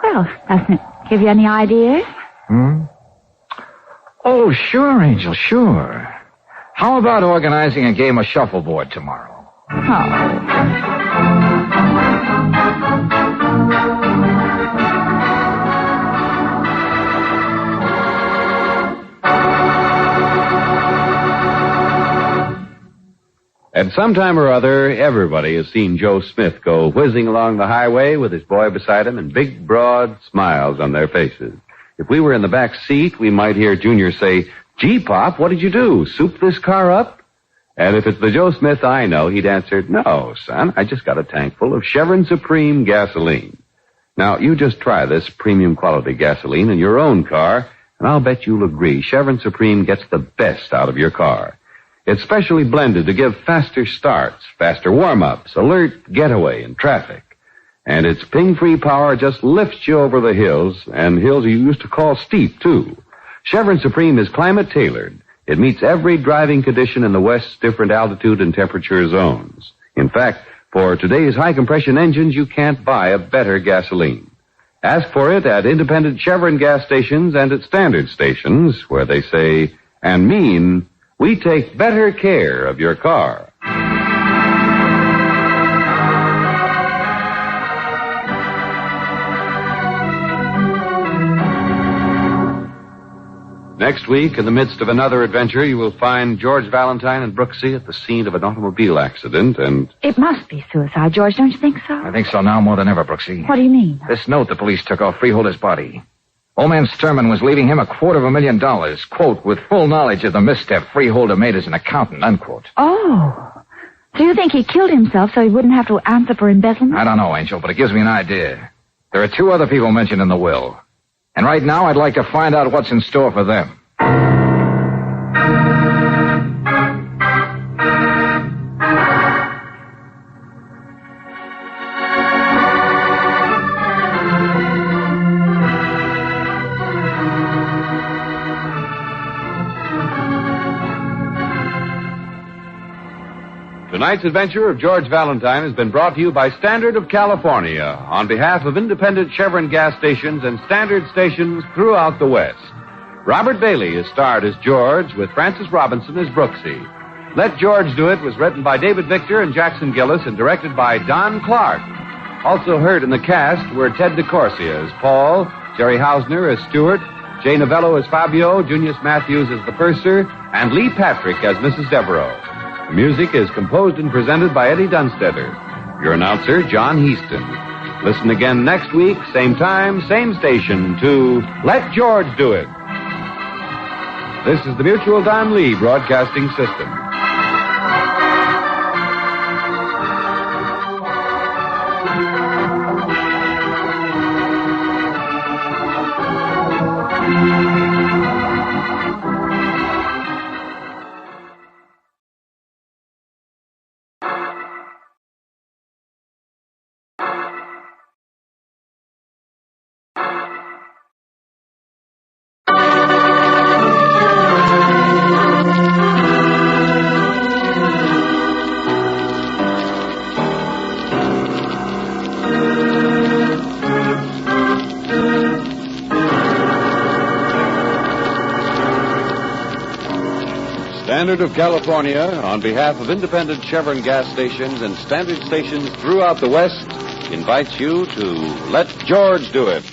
Speaker 4: well, doesn't it give you any ideas?
Speaker 2: Oh, sure, Angel, sure. How about organizing a game of shuffleboard tomorrow?
Speaker 11: At some time or other, everybody has seen Joe Smith go whizzing along the highway with his boy beside him and big, broad smiles on their faces. If we were in the back seat, we might hear Junior say, "Gee, Pop, what did you do? Soup this car up?" And if it's the Joe Smith I know, he'd answer, "No, son, I just got a tank full of Chevron Supreme gasoline." Now, you just try this premium quality gasoline in your own car, and I'll bet you'll agree Chevron Supreme gets the best out of your car. It's specially blended to give faster starts, faster warm-ups, alert getaway in traffic. And its ping-free power just lifts you over the hills, and hills you used to call steep, too. Chevron Supreme is climate-tailored. It meets every driving condition in the West's different altitude and temperature zones. In fact, for today's high-compression engines, you can't buy a better gasoline. Ask for it at independent Chevron gas stations and at standard stations, where they say and mean, "We take better care of your car." Next week, in the midst of another adventure, you will find George Valentine and Brooksy at the scene of an automobile accident, and...
Speaker 4: It must be suicide, George, don't you think so?
Speaker 2: I think so now more than ever, Brooksy.
Speaker 4: What do you mean?
Speaker 2: This note the police took off Freeholder's body. Old man Sturman was leaving him $250,000, quote, with full knowledge of the misstep Freeholder made as an accountant, unquote.
Speaker 4: Oh. So you think he killed himself so he wouldn't have to answer for embezzlement?
Speaker 2: I don't know, Angel, but it gives me an idea. There are 2 other people mentioned in the will. And right now I'd like to find out what's in store for them.
Speaker 11: Tonight's adventure of George Valentine has been brought to you by Standard of California on behalf of independent Chevron gas stations and Standard stations throughout the West. Robert Bailey is starred as George with Francis Robinson as Brooksy. Let George Do It was written by David Victor and Jackson Gillis and directed by Don Clark. Also heard in the cast were Ted DeCorsia as Paul, Jerry Hausner as Stuart, Jay Novello as Fabio, Junius Matthews as the purser, and Lee Patrick as Mrs. Devereaux. The music is composed and presented by Eddie Dunstetter. Your announcer, John Heaston. Listen again next week, same time, same station, to Let George Do It. This is the Mutual Don Lee Broadcasting System. Standard of California, on behalf of independent Chevron gas stations and Standard stations throughout the West, invites you to Let George Do It.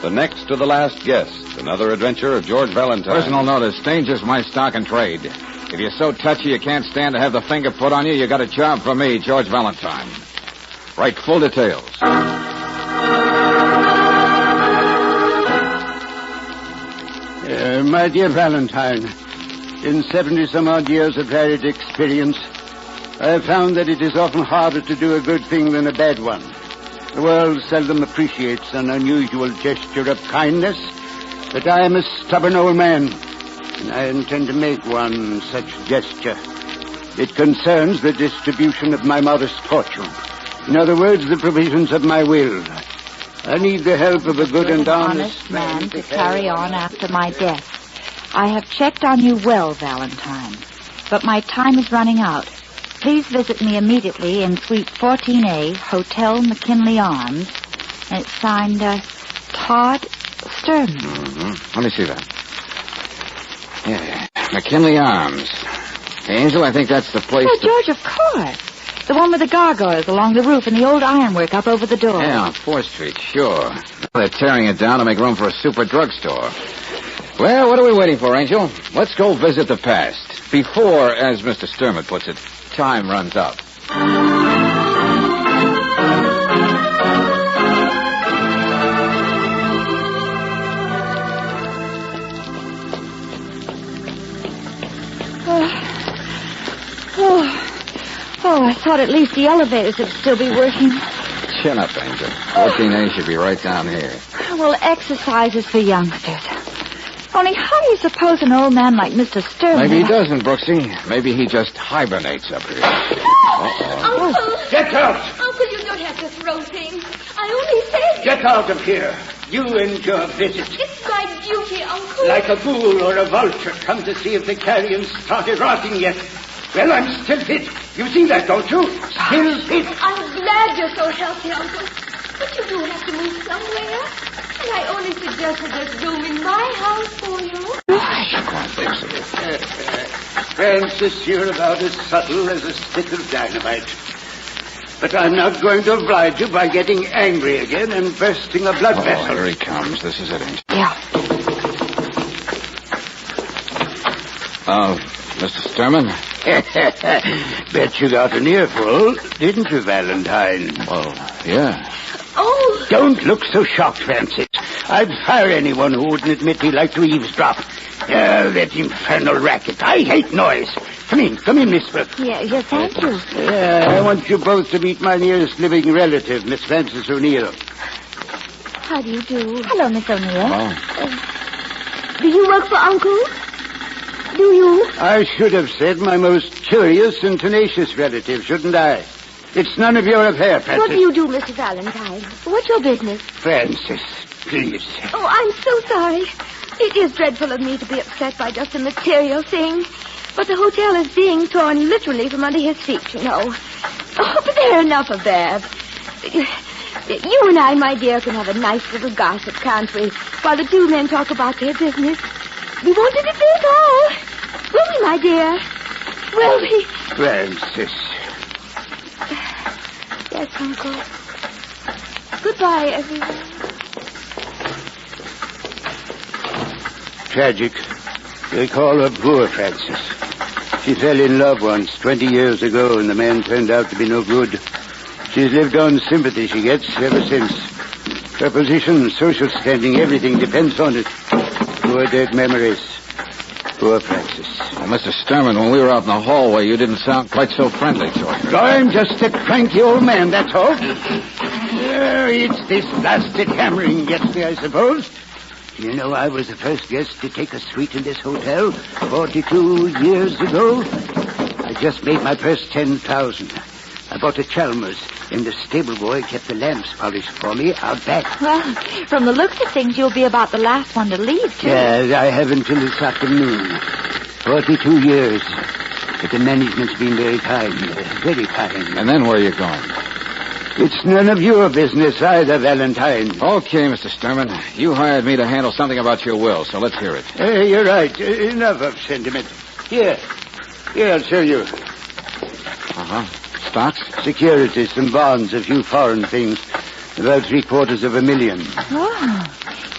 Speaker 11: The next to the last guest, another adventure of George Valentine.
Speaker 2: Personal notice, danger's my stock and trade. If you're so touchy you can't stand to have the finger put on you, you got a job for me, George Valentine. Write full details.
Speaker 20: My dear Valentine, in 70-some-odd years of varied experience, I have found that it is often harder to do a good thing than a bad one. The world seldom appreciates an unusual gesture of kindness, but I am a stubborn old man, and I intend to make one such gesture. It concerns the distribution of my modest fortune. In other words, the provisions of my will. I need the help of a good and honest
Speaker 4: man to carry on after my death. I have checked on you well, Valentine, but my time is running out. Please visit me immediately in Suite 14A, Hotel McKinley Arms, and it's signed, Todd Stern.
Speaker 2: Mm-hmm. Let me see that. Yeah. McKinley Arms. Hey, Angel, I think that's the place.
Speaker 4: Oh, George, of course. The one with the gargoyles along the roof and the old ironwork up over the door.
Speaker 2: Yeah, on 4th Street, sure. They're tearing it down to make room for a super drugstore. Well, what are we waiting for, Angel? Let's go visit the past. Before, as Mr. Sturman puts it, time runs up.
Speaker 4: Oh, I thought at least the elevators would still be working.
Speaker 2: Chin up, Angel. 14A should be right down here.
Speaker 4: Well, exercise is for youngsters. Only how do you suppose an old man like Mr. Sturman...
Speaker 2: Maybe he doesn't, Brooksy. Maybe he just hibernates up here. Uh-oh.
Speaker 10: Uncle!
Speaker 20: Get out!
Speaker 10: Uncle, you don't have to throw things. I only said...
Speaker 20: Get out of here. You and your visit.
Speaker 10: It's my duty, Uncle.
Speaker 20: Like a ghoul or a vulture, come to see if the carrion started rotting yet. Well, I'm still fit. You see that, don't you? Still fit.
Speaker 10: I'm glad you're so healthy, Uncle. But you do have to move somewhere. And I only suggested there's room in my house for you.
Speaker 20: Francis, you're about as subtle as a stick of dynamite. But I'm not going to oblige you by getting angry again and bursting a blood vessel.
Speaker 2: Here he comes. This is it, Angel.
Speaker 4: Yeah.
Speaker 2: Mr. Sturman?
Speaker 20: Bet you got an earful, didn't you, Valentine?
Speaker 2: Well, yeah.
Speaker 10: Oh!
Speaker 20: Don't look so shocked, Francis. I'd fire anyone who wouldn't admit he liked to eavesdrop. That infernal racket. I hate noise. Come in, Miss Brooks.
Speaker 4: Yeah, thank you.
Speaker 20: I want you both to meet my nearest living relative, Miss Frances O'Neill.
Speaker 10: How do you do?
Speaker 4: Hello, Miss O'Neill.
Speaker 10: Do you work for Uncle? Do you?
Speaker 20: I should have said my most curious and tenacious relative, shouldn't I? It's none of your affair, Francis.
Speaker 10: What do you do, Mr. Valentine? What's your business?
Speaker 20: Francis, please.
Speaker 10: Oh, I'm so sorry. It is dreadful of me to be upset by just a material thing. But the hotel is being torn literally from under his feet, you know. Oh, but there, enough of that. You and I, my dear, can have a nice little gossip, can't we? While the two men talk about their business. We won't interfere at all. Will we, my dear? Will we?
Speaker 20: Francis.
Speaker 10: Yes, Uncle. Goodbye, everyone.
Speaker 20: Tragic. They call her poor Francis. She fell in love once, 20 years ago, and the man turned out to be no good. She's lived on sympathy she gets ever since. Her position, social standing, everything depends on it. Poor dead memories. Poor Francis.
Speaker 2: Well, Mr. Sturman, when we were out in the hallway, you didn't sound quite so friendly to her.
Speaker 20: I'm just a cranky old man, that's all. It's this blasted hammering gets me, I suppose. You know, I was the first guest to take a suite in this hotel 42 years ago. I just made my first 10,000. I bought a Chalmers, and the stable boy kept the lamps polished for me out back.
Speaker 4: Well, from the looks of things, you'll be about the last one to leave, too.
Speaker 20: Yeah, I have until this afternoon. 42 years. But the management's been very kind, very kind.
Speaker 2: And then where are you going?
Speaker 20: It's none of your business either, Valentine.
Speaker 2: Okay, Mr. Sturman. You hired me to handle something about your will, so let's hear it.
Speaker 20: You're right. Enough of sentiment. Here, I'll show you.
Speaker 2: Uh-huh. Stocks?
Speaker 20: Securities, some bonds, a few foreign things. About $750,000.
Speaker 4: Oh,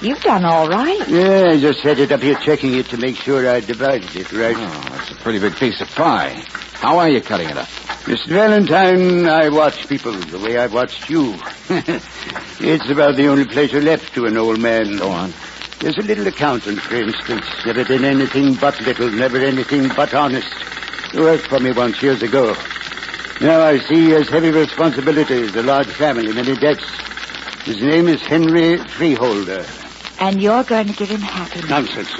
Speaker 4: you've done all right.
Speaker 20: Yeah, I just set it up here checking it to make sure I divided it right.
Speaker 2: Oh, that's a pretty big piece of pie. How are you cutting it up?
Speaker 20: Mr. Valentine, I watch people the way I've watched you. It's about the only pleasure left to an old man.
Speaker 2: Go on.
Speaker 20: There's a little accountant, for instance. Never done anything but little, never anything but honest. He worked for me once years ago. Now I see he has heavy responsibilities, a large family, many debts. His name is Henry Freeholder.
Speaker 4: And you're going to give him happiness.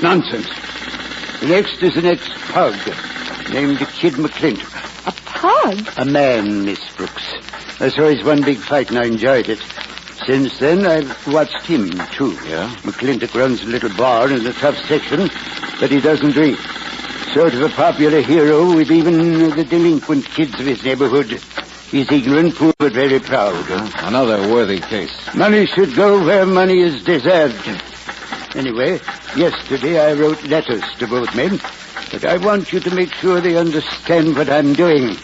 Speaker 20: Nonsense. The next is an ex-pug named Kid McClintock.
Speaker 4: A pug?
Speaker 20: A man, Miss Brooks. I saw his one big fight and I enjoyed it. Since then, I've watched him, too.
Speaker 2: Yeah?
Speaker 20: McClintock runs a little bar in the tough section, but he doesn't drink. Sort of a popular hero with even the delinquent kids of his neighborhood. He's ignorant, poor, but very proud.
Speaker 2: Another worthy case.
Speaker 20: Money should go where money is deserved. Anyway, yesterday I wrote letters to both men. But I want you to make sure they understand what I'm doing.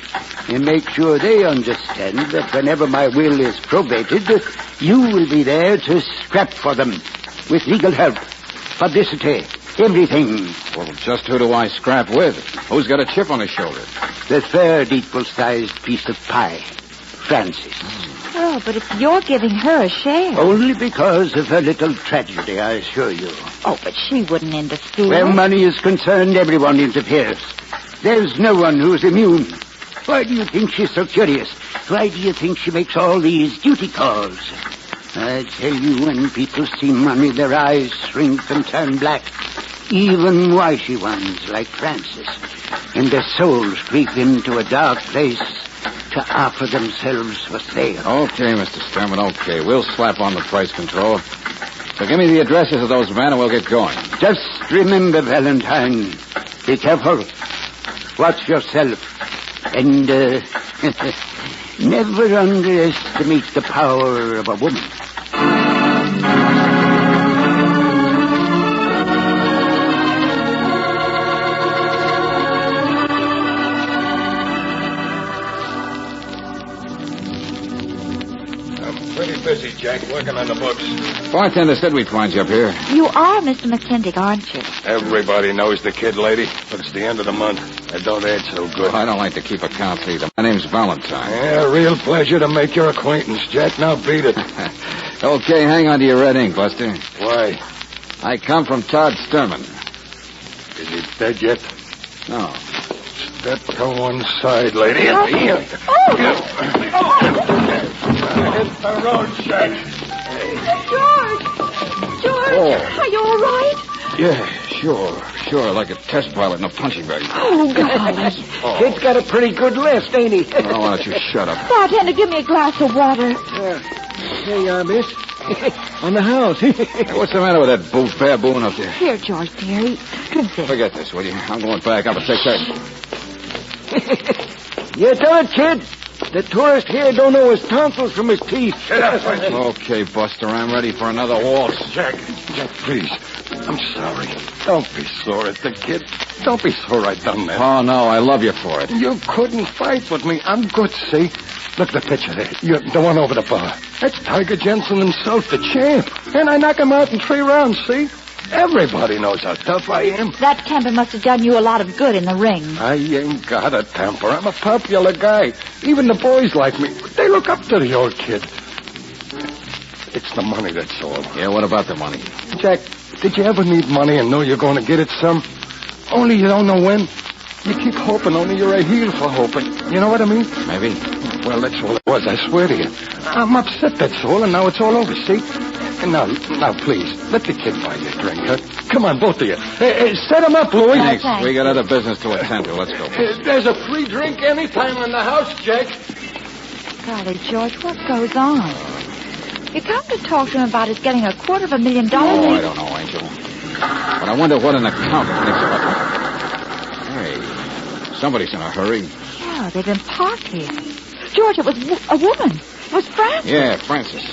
Speaker 20: And make sure they understand that whenever my will is probated, you will be there to scrap for them. With legal help, publicity, everything.
Speaker 2: Well, just who do I scrap with? Who's got a chip on his shoulder?
Speaker 20: The third equal-sized piece of pie, Frances.
Speaker 4: Oh, but if you're giving her a share.
Speaker 20: Only because of her little tragedy, I assure you.
Speaker 4: Oh, but she wouldn't interfere.
Speaker 20: Where money is concerned, everyone interferes. There's no one who's immune. Why do you think she's so curious? Why do you think she makes all these duty calls? I tell you, when people see money, their eyes shrink and turn black. Even wishy ones like Frances. And their souls creep into a dark place to offer themselves for sale.
Speaker 2: Okay, Mr. Sturman, okay. We'll slap on the price control. So give me the addresses of those men and we'll get going.
Speaker 20: Just remember, Valentine, be careful. Watch yourself. And never underestimate the power of a woman.
Speaker 15: Pretty busy, Jack, working on the books.
Speaker 2: Bartender said we'd find you up here.
Speaker 4: You are Mr. McClintock, aren't you?
Speaker 15: Everybody knows the kid, lady, but it's the end of the month. I don't add so good.
Speaker 2: Well, I don't like to keep accounts either. My name's Valentine.
Speaker 15: Yeah, real pleasure to make your acquaintance, Jack. Now beat it.
Speaker 2: Okay, hang on to your red ink, Buster.
Speaker 15: Why?
Speaker 2: I come from Todd Sturman.
Speaker 15: Is he dead yet?
Speaker 2: No.
Speaker 15: Step to one side, lady. Hit the road, Jack.
Speaker 4: George, are you all right?
Speaker 2: Yeah, sure. Like a test pilot in a punching bag.
Speaker 4: Oh, golly.
Speaker 3: Kid's got a pretty good list, ain't he?
Speaker 2: Oh, why don't you shut up?
Speaker 4: Bartender, give me a glass of water.
Speaker 3: Here you are, miss. On the house.
Speaker 2: Hey, what's the matter with that baboon up there?
Speaker 4: Here, George, dear. Drink this.
Speaker 2: Forget this, will you? I'm going back up and take that.
Speaker 3: You tell it, kid. The tourist here don't know his tonsils from his teeth.
Speaker 15: Shut up, Frankie.
Speaker 2: Okay, Buster, I'm ready for another waltz.
Speaker 15: Jack, please. I'm sorry. Don't be sore at the kid. Don't be sore I done that.
Speaker 2: Oh, no, I love you for it.
Speaker 15: You couldn't fight with me. I'm good, see? Look at the picture there. You're the one over the bar. That's Tiger Jensen himself, the champ. And I knock him out in 3 rounds, see? Everybody knows how tough I am.
Speaker 4: That temper must have done you a lot of good in the ring.
Speaker 15: I ain't got a temper. I'm a popular guy. Even the boys like me. They look up to the old kid. It's the money, that's all.
Speaker 2: Yeah, what about the money?
Speaker 15: Jack, did you ever need money and know you're going to get it some? Only you don't know when. You keep hoping, only you're a heel for hoping. You know what I mean?
Speaker 2: Maybe.
Speaker 15: Well, that's all it was, I swear to you. I'm upset, that's all, and now it's all over, see? And now, please, let the kid buy you a drink, huh? Come on, both of you. Set him up, Louis.
Speaker 2: Thanks. We got other business to attend to. Let's go.
Speaker 15: There's a free drink anytime in the house, Jack.
Speaker 4: Golly, George, what goes on? You come to talk to him about his getting $250,000.
Speaker 2: Oh, I don't know, Angel. But I wonder what an accountant thinks about that. Hey, somebody's in a hurry.
Speaker 4: Yeah, they've been parked here. George, it was a woman. It was Frances.
Speaker 2: Yeah, Frances.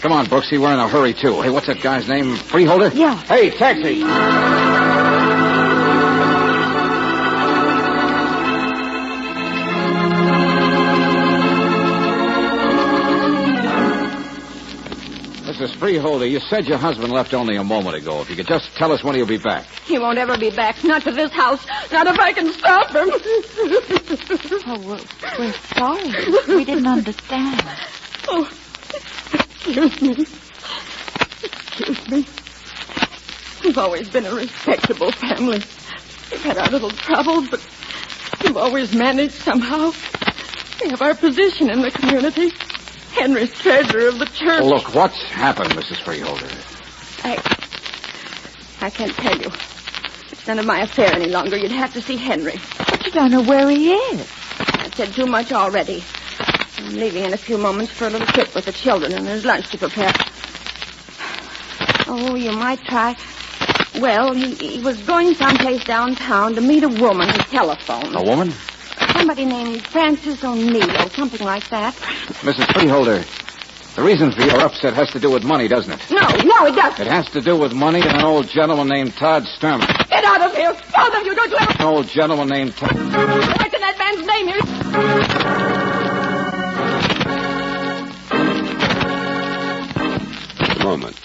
Speaker 2: Come on, Brooksy, we're in a hurry, too. Hey, what's that guy's name? Freeholder?
Speaker 4: Yeah.
Speaker 2: Hey, taxi! Mrs. Freeholder, you said your husband left only a moment ago. If you could just tell us when he'll be back.
Speaker 10: He won't ever be back. Not to this house. Not if I can stop him.
Speaker 4: Oh, we're sorry. We didn't understand.
Speaker 10: Oh, excuse me. We've always been a respectable family. We've had our little troubles, but we've always managed somehow. We have our position in the community. Henry's treasurer of the church.
Speaker 2: Look, what's happened, Mrs. Freeholder?
Speaker 10: I can't tell you. It's none of my affair any longer. You'd have to see Henry.
Speaker 4: But you don't know where he is.
Speaker 10: I've said too much already. I'm leaving in a few moments for a little trip with the children, and there's lunch to prepare. Oh, you might try. Well, he was going someplace downtown to meet a woman who telephoned.
Speaker 2: A woman?
Speaker 10: Somebody named Frances O'Neill, something like that.
Speaker 2: Mrs. Freeholder, the reason for your upset has to do with money, doesn't it?
Speaker 10: No, it doesn't.
Speaker 2: It has to do with money and an old gentleman named Todd Sturman.
Speaker 10: Get out of here.
Speaker 19: Both of you, don't you ever...
Speaker 2: An old gentleman named...
Speaker 19: What's in that man's name here?
Speaker 11: Moment.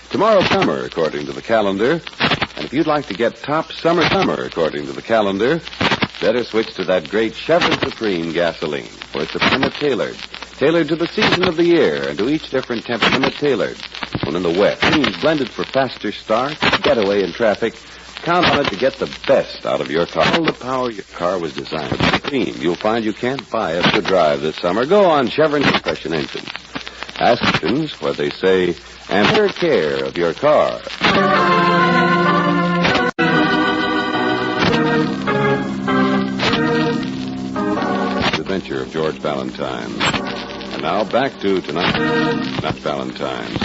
Speaker 11: Tomorrow's summer, according to the calendar. And if you'd like to get top summer, according to the calendar, better switch to that great Chevron Supreme gasoline. For it's tailored to the season of the year and to each different temperament tailored. When in the wet, blended for faster start, getaway in traffic, count on it to get the best out of your car. All the power your car was designed for. Supreme. You'll find you can't buy it to drive this summer. Go on Chevron compression engines. Ask engines what they say and take care of your car. The Adventure of George Valentine. And now back to tonight, not Valentine's.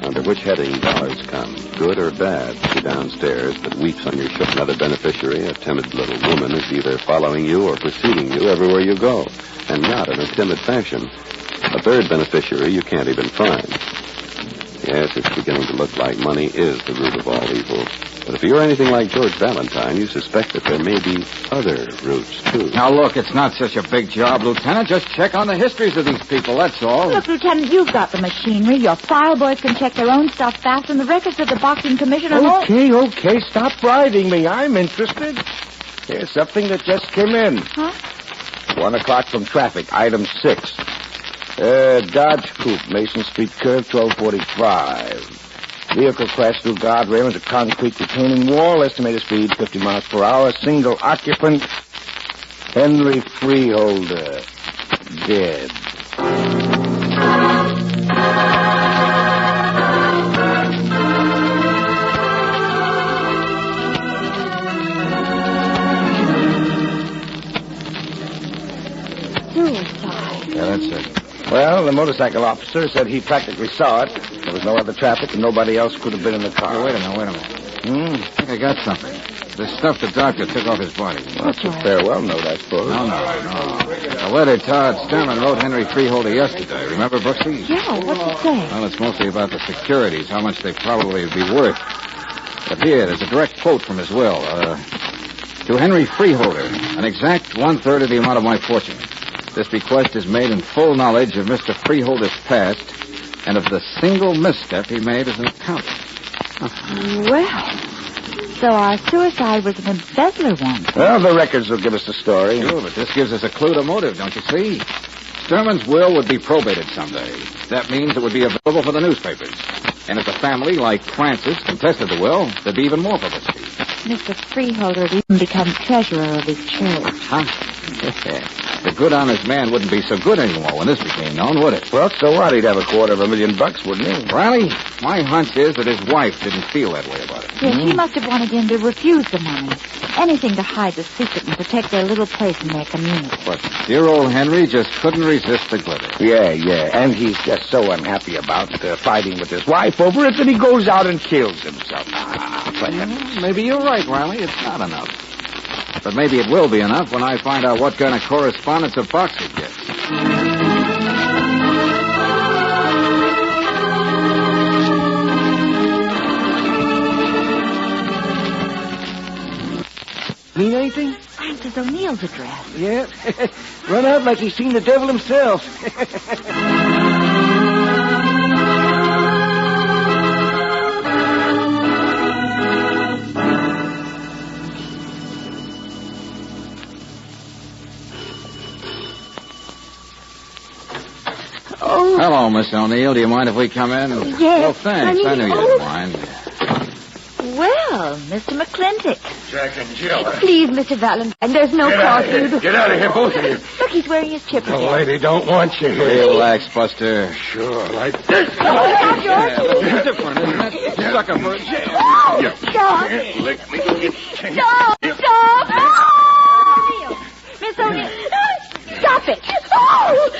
Speaker 11: Under which heading dollars come, good or bad? She downstairs that weeps on your shoulder. Another beneficiary, a timid little woman, is either following you or preceding you everywhere you go, and not in a timid fashion. A third beneficiary you can't even find. Yes, it's beginning to look like money is the root of all evil. But if you're anything like George Valentine, you suspect that there may be other roots, too.
Speaker 2: Now, look, it's not such a big job, Lieutenant. Just check on the histories of these people, that's all.
Speaker 4: Look, Lieutenant, you've got the machinery. Your file boys can check their own stuff fast, and the records of the boxing commission are all...
Speaker 15: Okay, stop bribing me. I'm interested. Here's something that just came in.
Speaker 4: Huh?
Speaker 15: 1 o'clock from traffic, item 6. Dodge Coupe, Mason Street curve, 1245. Vehicle crashed through guardrail into concrete retaining wall. Estimated speed 50 miles per hour. Single occupant, Henry Freeholder, dead.
Speaker 4: Suicide.
Speaker 15: Yeah, that's it. Well, the motorcycle officer said he practically saw it. There was no other traffic, and nobody else could have been in the car.
Speaker 2: Oh, wait a minute. I think I got something. The stuff the doctor took off his body.
Speaker 15: Well, that's a farewell note, I suppose.
Speaker 2: No. The letter Todd Sturman wrote Henry Freeholder yesterday. Remember, Brooksy?
Speaker 4: Yeah, what's it say?
Speaker 2: Well, it's mostly about the securities, how much they probably would be worth. But here, there's a direct quote from his will. To Henry Freeholder, an exact 1/3 of the amount of my fortune. This bequest is made in full knowledge of Mr. Freeholder's past and of the single misstep he made as an accountant.
Speaker 4: Well, so our suicide was an embezzler one.
Speaker 15: Well, the records will give us the story.
Speaker 2: Sure, but this gives us a clue to motive, don't you see? Sturman's will would be probated someday. That means it would be available for the newspapers. And if the family, like Francis, contested the will, there'd be even more publicity.
Speaker 4: Mr. Freeholder would even become treasurer of his church.
Speaker 2: Huh? The good, honest man wouldn't be so good anymore when this became known, would it?
Speaker 15: Well, so what? He'd have $250,000, wouldn't he?
Speaker 2: Riley, my hunch is that his wife didn't feel that way about it.
Speaker 4: Yes, she must have wanted him to refuse the money. Anything to hide the secret and protect their little place in their community.
Speaker 2: But dear old Henry just couldn't resist the glitter.
Speaker 15: Yeah. And he's just so unhappy about fighting with his wife over it that he goes out and kills himself.
Speaker 2: Maybe you're right, Riley. It's not enough. But maybe it will be enough when I find out what kind of correspondence a boxer gets.
Speaker 15: Mean anything?
Speaker 4: Francis O'Neill's address.
Speaker 15: Yeah. Run out like he's seen the devil himself.
Speaker 2: Hello, Miss O'Neill. Do you mind if we come in?
Speaker 4: Yes.
Speaker 2: Well, thanks. I knew you didn't mind.
Speaker 4: Well, Mr. McClintock.
Speaker 15: Jack and Jill.
Speaker 4: Please, Mr. Valentine, there's no cause for you to...
Speaker 15: Get out of here, both of you.
Speaker 4: Look, he's wearing his chip
Speaker 15: The
Speaker 4: again.
Speaker 15: lady don't want you here.
Speaker 2: Relax, Buster.
Speaker 15: Sure, like this.
Speaker 4: Stop, George.
Speaker 2: It's different, isn't it? Stuck him for a jail.
Speaker 4: Oh, stop.
Speaker 15: Lick me.
Speaker 4: Stop. Stop. Oh! Miss O'Neill. Stop it. Oh!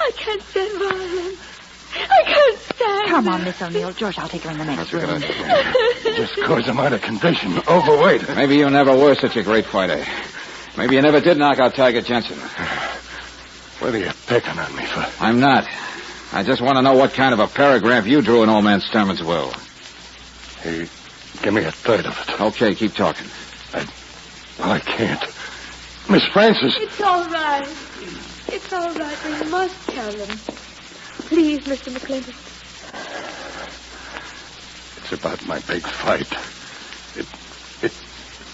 Speaker 10: I can't stand violence. I can't stand.
Speaker 4: Come on, Miss O'Neill. George, I'll take her in the next room.
Speaker 15: Just cause I'm out of condition. Overweight.
Speaker 2: Maybe you never were such a great fighter. Maybe you never did knock out Tiger Jensen.
Speaker 15: What are you picking on me for?
Speaker 2: I'm not. I just want to know what kind of a paragraph you drew in old man Sturman's will.
Speaker 15: He Give me a third of it.
Speaker 2: Okay, keep talking.
Speaker 15: I can't. Miss Francis.
Speaker 10: It's all right. It's all right. We must tell them. Please, Mr. McClintock.
Speaker 15: It's about my big fight.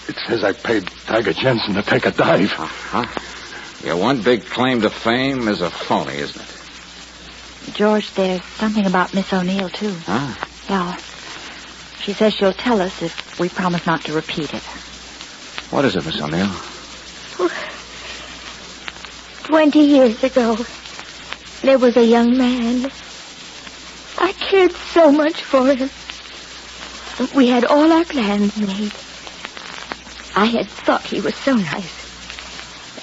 Speaker 15: It says I paid Tiger Jensen to take a dive.
Speaker 2: Uh-huh. Your one big claim to fame is a phony, isn't it?
Speaker 4: George, there's something about Miss O'Neill, too.
Speaker 2: Huh?
Speaker 4: Yeah. She says she'll tell us if we promise not to repeat it.
Speaker 2: What is it, Miss O'Neill?
Speaker 10: 20 years ago, there was a young man. I cared so much for him. We had all our plans made. I had thought he was so nice.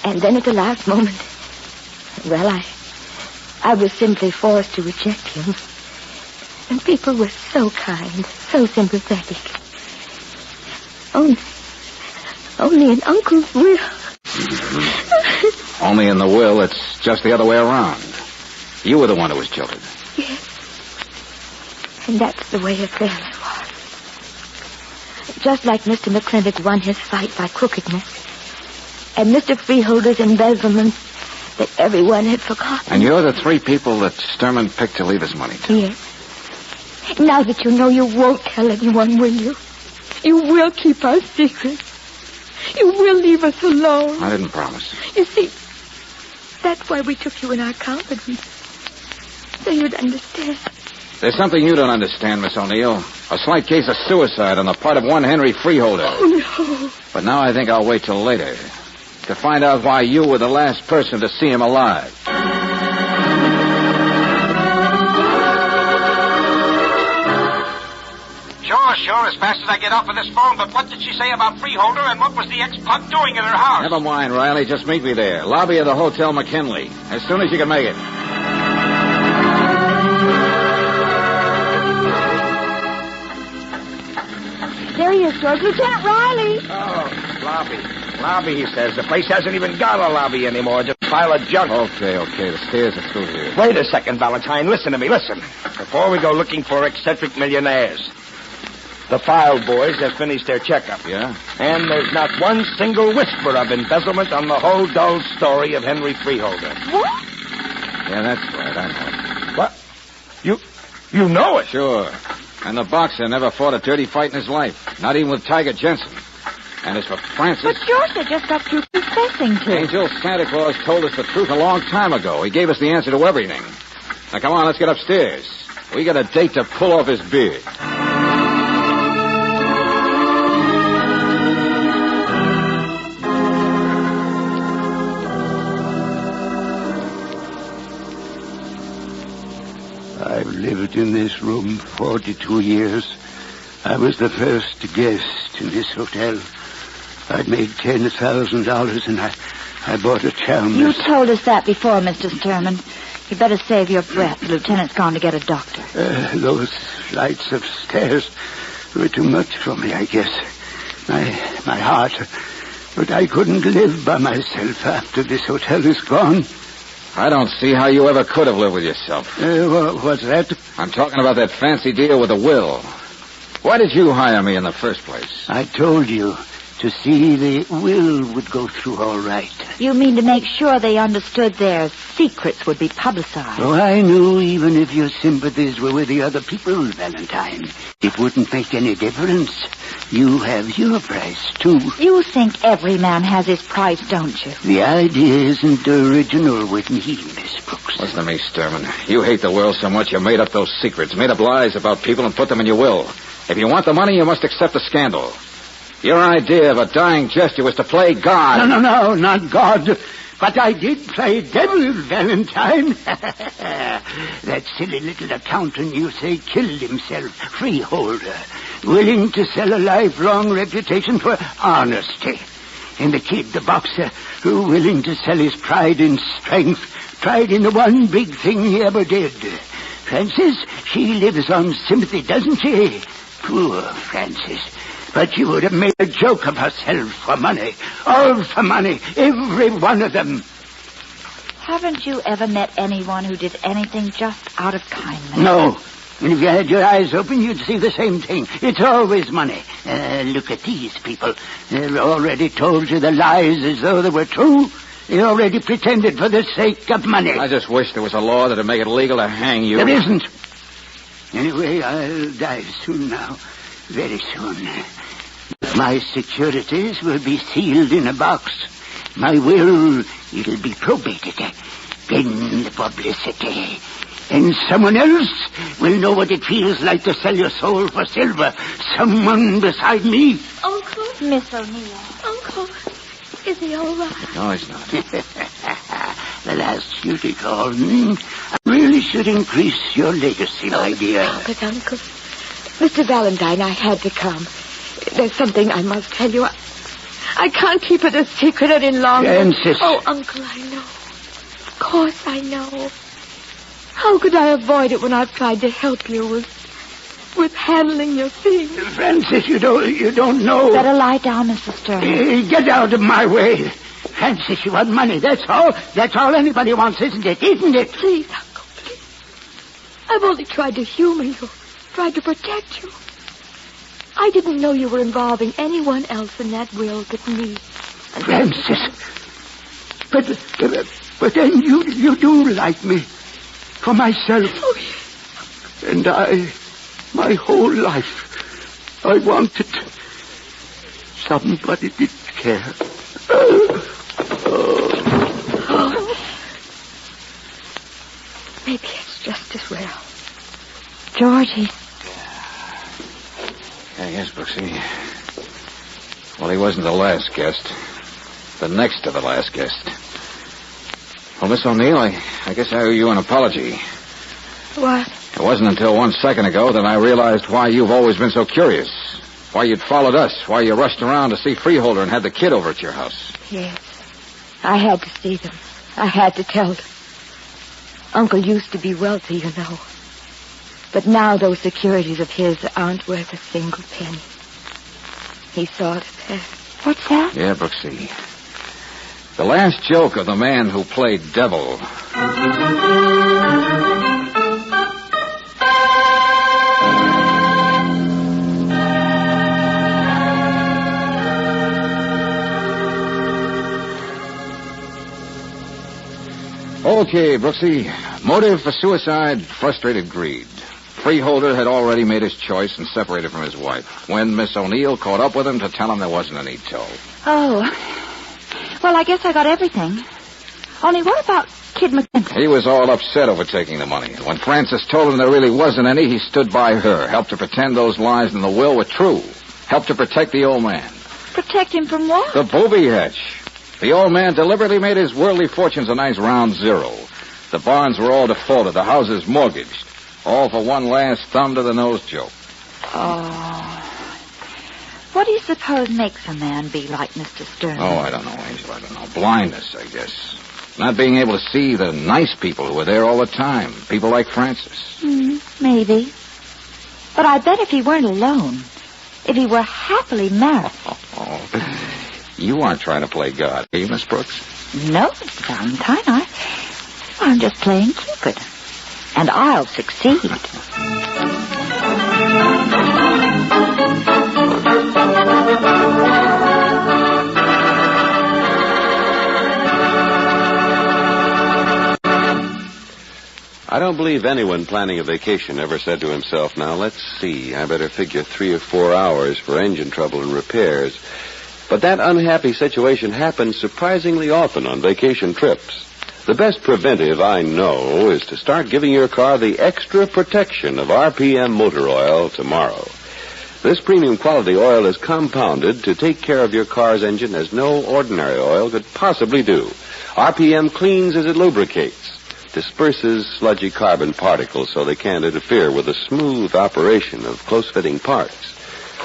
Speaker 10: And then at the last moment, well, I was simply forced to reject him. And people were so kind, so sympathetic. Only in Uncle's will.
Speaker 2: Only in the will, it's just the other way around. You were the one who was jilted.
Speaker 10: Yes. And that's the way affairs was. Just like Mr. McClintock won his fight by crookedness. And Mr. Freeholder's embezzlement that everyone had forgotten.
Speaker 2: And you're the three people that Sturman picked to leave his money to.
Speaker 10: Yes. Now that you know, you won't tell anyone, will you? You will keep our secret. You will leave us alone.
Speaker 2: I didn't promise.
Speaker 10: You see, that's why we took you in our confidence. So you'd understand.
Speaker 2: There's something you don't understand, Miss O'Neill. A slight case of suicide on the part of one Henry Freeholder.
Speaker 10: Oh, no.
Speaker 2: But now I think I'll wait till later to find out why you were the last person to see him alive.
Speaker 16: Sure, as fast as I get off of this phone, but what did she say about Freeholder and what was the ex-pug doing in her house?
Speaker 2: Never mind, Riley. Just meet me there. Lobby of the Hotel McKinley. As soon as you can make it.
Speaker 10: There he is, George. Lieutenant Riley.
Speaker 16: Oh, lobby, he says. The place hasn't even got a lobby anymore. Just a pile of junk.
Speaker 2: Okay. The stairs are through here.
Speaker 16: Wait a second, Valentine. Listen to me, listen. Before we go looking for eccentric millionaires, the file boys have finished their checkup.
Speaker 2: Yeah?
Speaker 16: And there's not one single whisper of embezzlement on the whole dull story of Henry Freeholder.
Speaker 10: What?
Speaker 2: Yeah, that's right. I know.
Speaker 16: What? You know it?
Speaker 2: Sure. And the boxer never fought a dirty fight in his life. Not even with Tiger Jensen. And as for Francis...
Speaker 4: But George had just got through confessing to...
Speaker 2: Angel, Santa Claus told us the truth a long time ago. He gave us the answer to everything. Now, come on, let's get upstairs. We got a date to pull off his beard.
Speaker 20: I've lived in this room 42 years. I was the first guest in this hotel. I'd made $10,000 and I bought a charm.
Speaker 4: You told us that before, Mr. Sturman. You better save your breath. The lieutenant's gone to get a doctor.
Speaker 20: Those flights of stairs were too much for me, I guess. My heart. But I couldn't live by myself after this hotel is gone.
Speaker 2: I don't see how you ever could have lived with yourself.
Speaker 20: What's that?
Speaker 2: I'm talking about that fancy deal with the will. Why did you hire me in the first place?
Speaker 20: I told you to see the will would go through all right.
Speaker 4: You mean to make sure they understood their secrets would be publicized?
Speaker 20: Oh, I knew even if your sympathies were with the other people, Valentine, it wouldn't make any difference. You have your price, too.
Speaker 4: You think every man has his price, don't you?
Speaker 20: The idea isn't original with me, Miss Brooks.
Speaker 2: Listen to me, Sturman. You hate the world so much you made up those secrets, made up lies about people and put them in your will. If you want the money, you must accept the scandal. Your idea of a dying gesture was to play God.
Speaker 20: No, not God. But I did play devil, Valentine. That silly little accountant you say killed himself, Freeholder, willing to sell a lifelong reputation for honesty. And the kid, the boxer, who willing to sell his pride in strength, pride in the one big thing he ever did. Francis, she lives on sympathy, doesn't she? Poor Francis. But you would have made a joke of herself for money. All for money. Every one of them.
Speaker 4: Haven't you ever met anyone who did anything just out of kindness?
Speaker 20: No. And if you had your eyes open, you'd see the same thing. It's always money. Look at these people. They've already told you the lies as though they were true. They already pretended for the sake of money.
Speaker 2: I just wish there was a law that'd make it legal to hang you.
Speaker 20: There isn't. Anyway, I'll die soon now. Very soon. My securities will be sealed in a box. My will, it'll be probated. Then the publicity. And someone else will know what it feels like to sell your soul for silver. Someone beside me.
Speaker 10: Uncle?
Speaker 4: Miss O'Neill.
Speaker 10: Uncle, is he all right?
Speaker 2: No, he's not.
Speaker 20: The last duty call. I really should increase your legacy, my dear.
Speaker 10: Stop it, Uncle. Mr. Valentine, I had to come. There's something I must tell you. I can't keep it a secret any longer.
Speaker 20: Francis.
Speaker 10: Oh, Uncle, I know. Of course I know. How could I avoid it when I've tried to help you with handling your things?
Speaker 20: Francis, you don't know.
Speaker 4: Better lie down, Mr. Stern.
Speaker 20: Get out of my way. Francis, you want money, that's all. That's all anybody wants, isn't it? Isn't it?
Speaker 10: Please, Uncle, please. I've only tried to humor you, tried to protect you. I didn't know you were involving anyone else in that will but me.
Speaker 20: Francis, but then you do like me. For myself.
Speaker 10: Oh, yes.
Speaker 20: And my whole life, I wanted somebody did care.
Speaker 10: Maybe it's just as well.
Speaker 4: Georgie.
Speaker 2: Yeah, yes, Brooksy. Well, he wasn't the last guest. The next to the last guest. Well, Miss O'Neill, I guess I owe you an apology.
Speaker 10: What?
Speaker 2: It wasn't until 1 second ago that I realized why you've always been so curious. Why you'd followed us. Why you rushed around to see Freeholder and had the kid over at your house.
Speaker 10: Yes. I had to see them. I had to tell them. Uncle used to be wealthy, you know. But now those securities of his aren't worth a single penny. He saw it there.
Speaker 4: What's that?
Speaker 2: Yeah, Brooksy. The last joke of the man who played devil. Okay, Brooksy. Motive for suicide, frustrated greed. Freeholder had already made his choice and separated from his wife when Miss O'Neill caught up with him to tell him there wasn't any tow.
Speaker 4: Oh. Well, I guess I got everything. Only what about Kid McClintock?
Speaker 2: He was all upset over taking the money. When Francis told him there really wasn't any, he stood by her, helped to pretend those lies in the will were true, helped to protect the old man.
Speaker 4: Protect him from what?
Speaker 2: The booby hatch. The old man deliberately made his worldly fortunes a nice round zero. The bonds were all defaulted, the houses mortgaged, all for one last thumb-to-the-nose joke.
Speaker 4: Oh. What do you suppose makes a man be like Mr. Stern?
Speaker 2: Oh, I don't know, Angel, I don't know. Blindness, I guess. Not being able to see the nice people who are there all the time. People like Francis.
Speaker 4: Maybe. But I bet if he weren't alone, if he were happily married...
Speaker 2: You aren't trying to play God, are you, Miss Brooks?
Speaker 4: No, Mr. Valentine, I'm just playing Cupid. And I'll succeed.
Speaker 9: I don't believe anyone planning a vacation ever said to himself, now, let's see, I better figure 3 or 4 hours for engine trouble and repairs. But that unhappy situation happens surprisingly often on vacation trips. The best preventive I know is to start giving your car the extra protection of RPM motor oil tomorrow. This premium quality oil is compounded to take care of your car's engine as no ordinary oil could possibly do. RPM cleans as it lubricates, disperses sludgy carbon particles so they can't interfere with the smooth operation of close-fitting parts.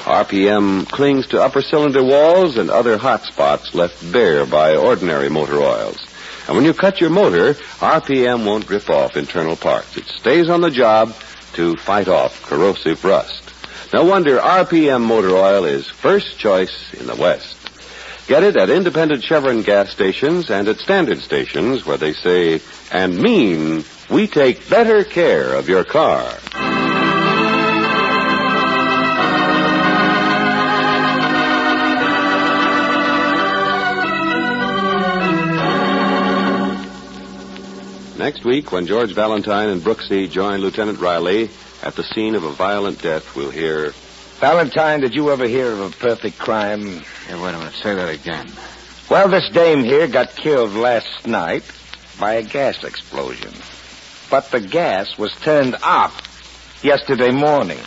Speaker 9: RPM clings to upper cylinder walls and other hot spots left bare by ordinary motor oils. And when you cut your motor, RPM won't rip off internal parts. It stays on the job to fight off corrosive rust. No wonder RPM motor oil is first choice in the West. Get it at independent Chevron gas stations and at standard stations where they say and mean we take better care of your car. Next week, when George Valentine and Brooksy join Lieutenant Riley at the scene of a violent death, we'll hear...
Speaker 16: Valentine, did you ever hear of a perfect crime?
Speaker 2: Hey, wait a minute. Say that again.
Speaker 16: Well, this dame here got killed last night by a gas explosion. But the gas was turned off yesterday morning.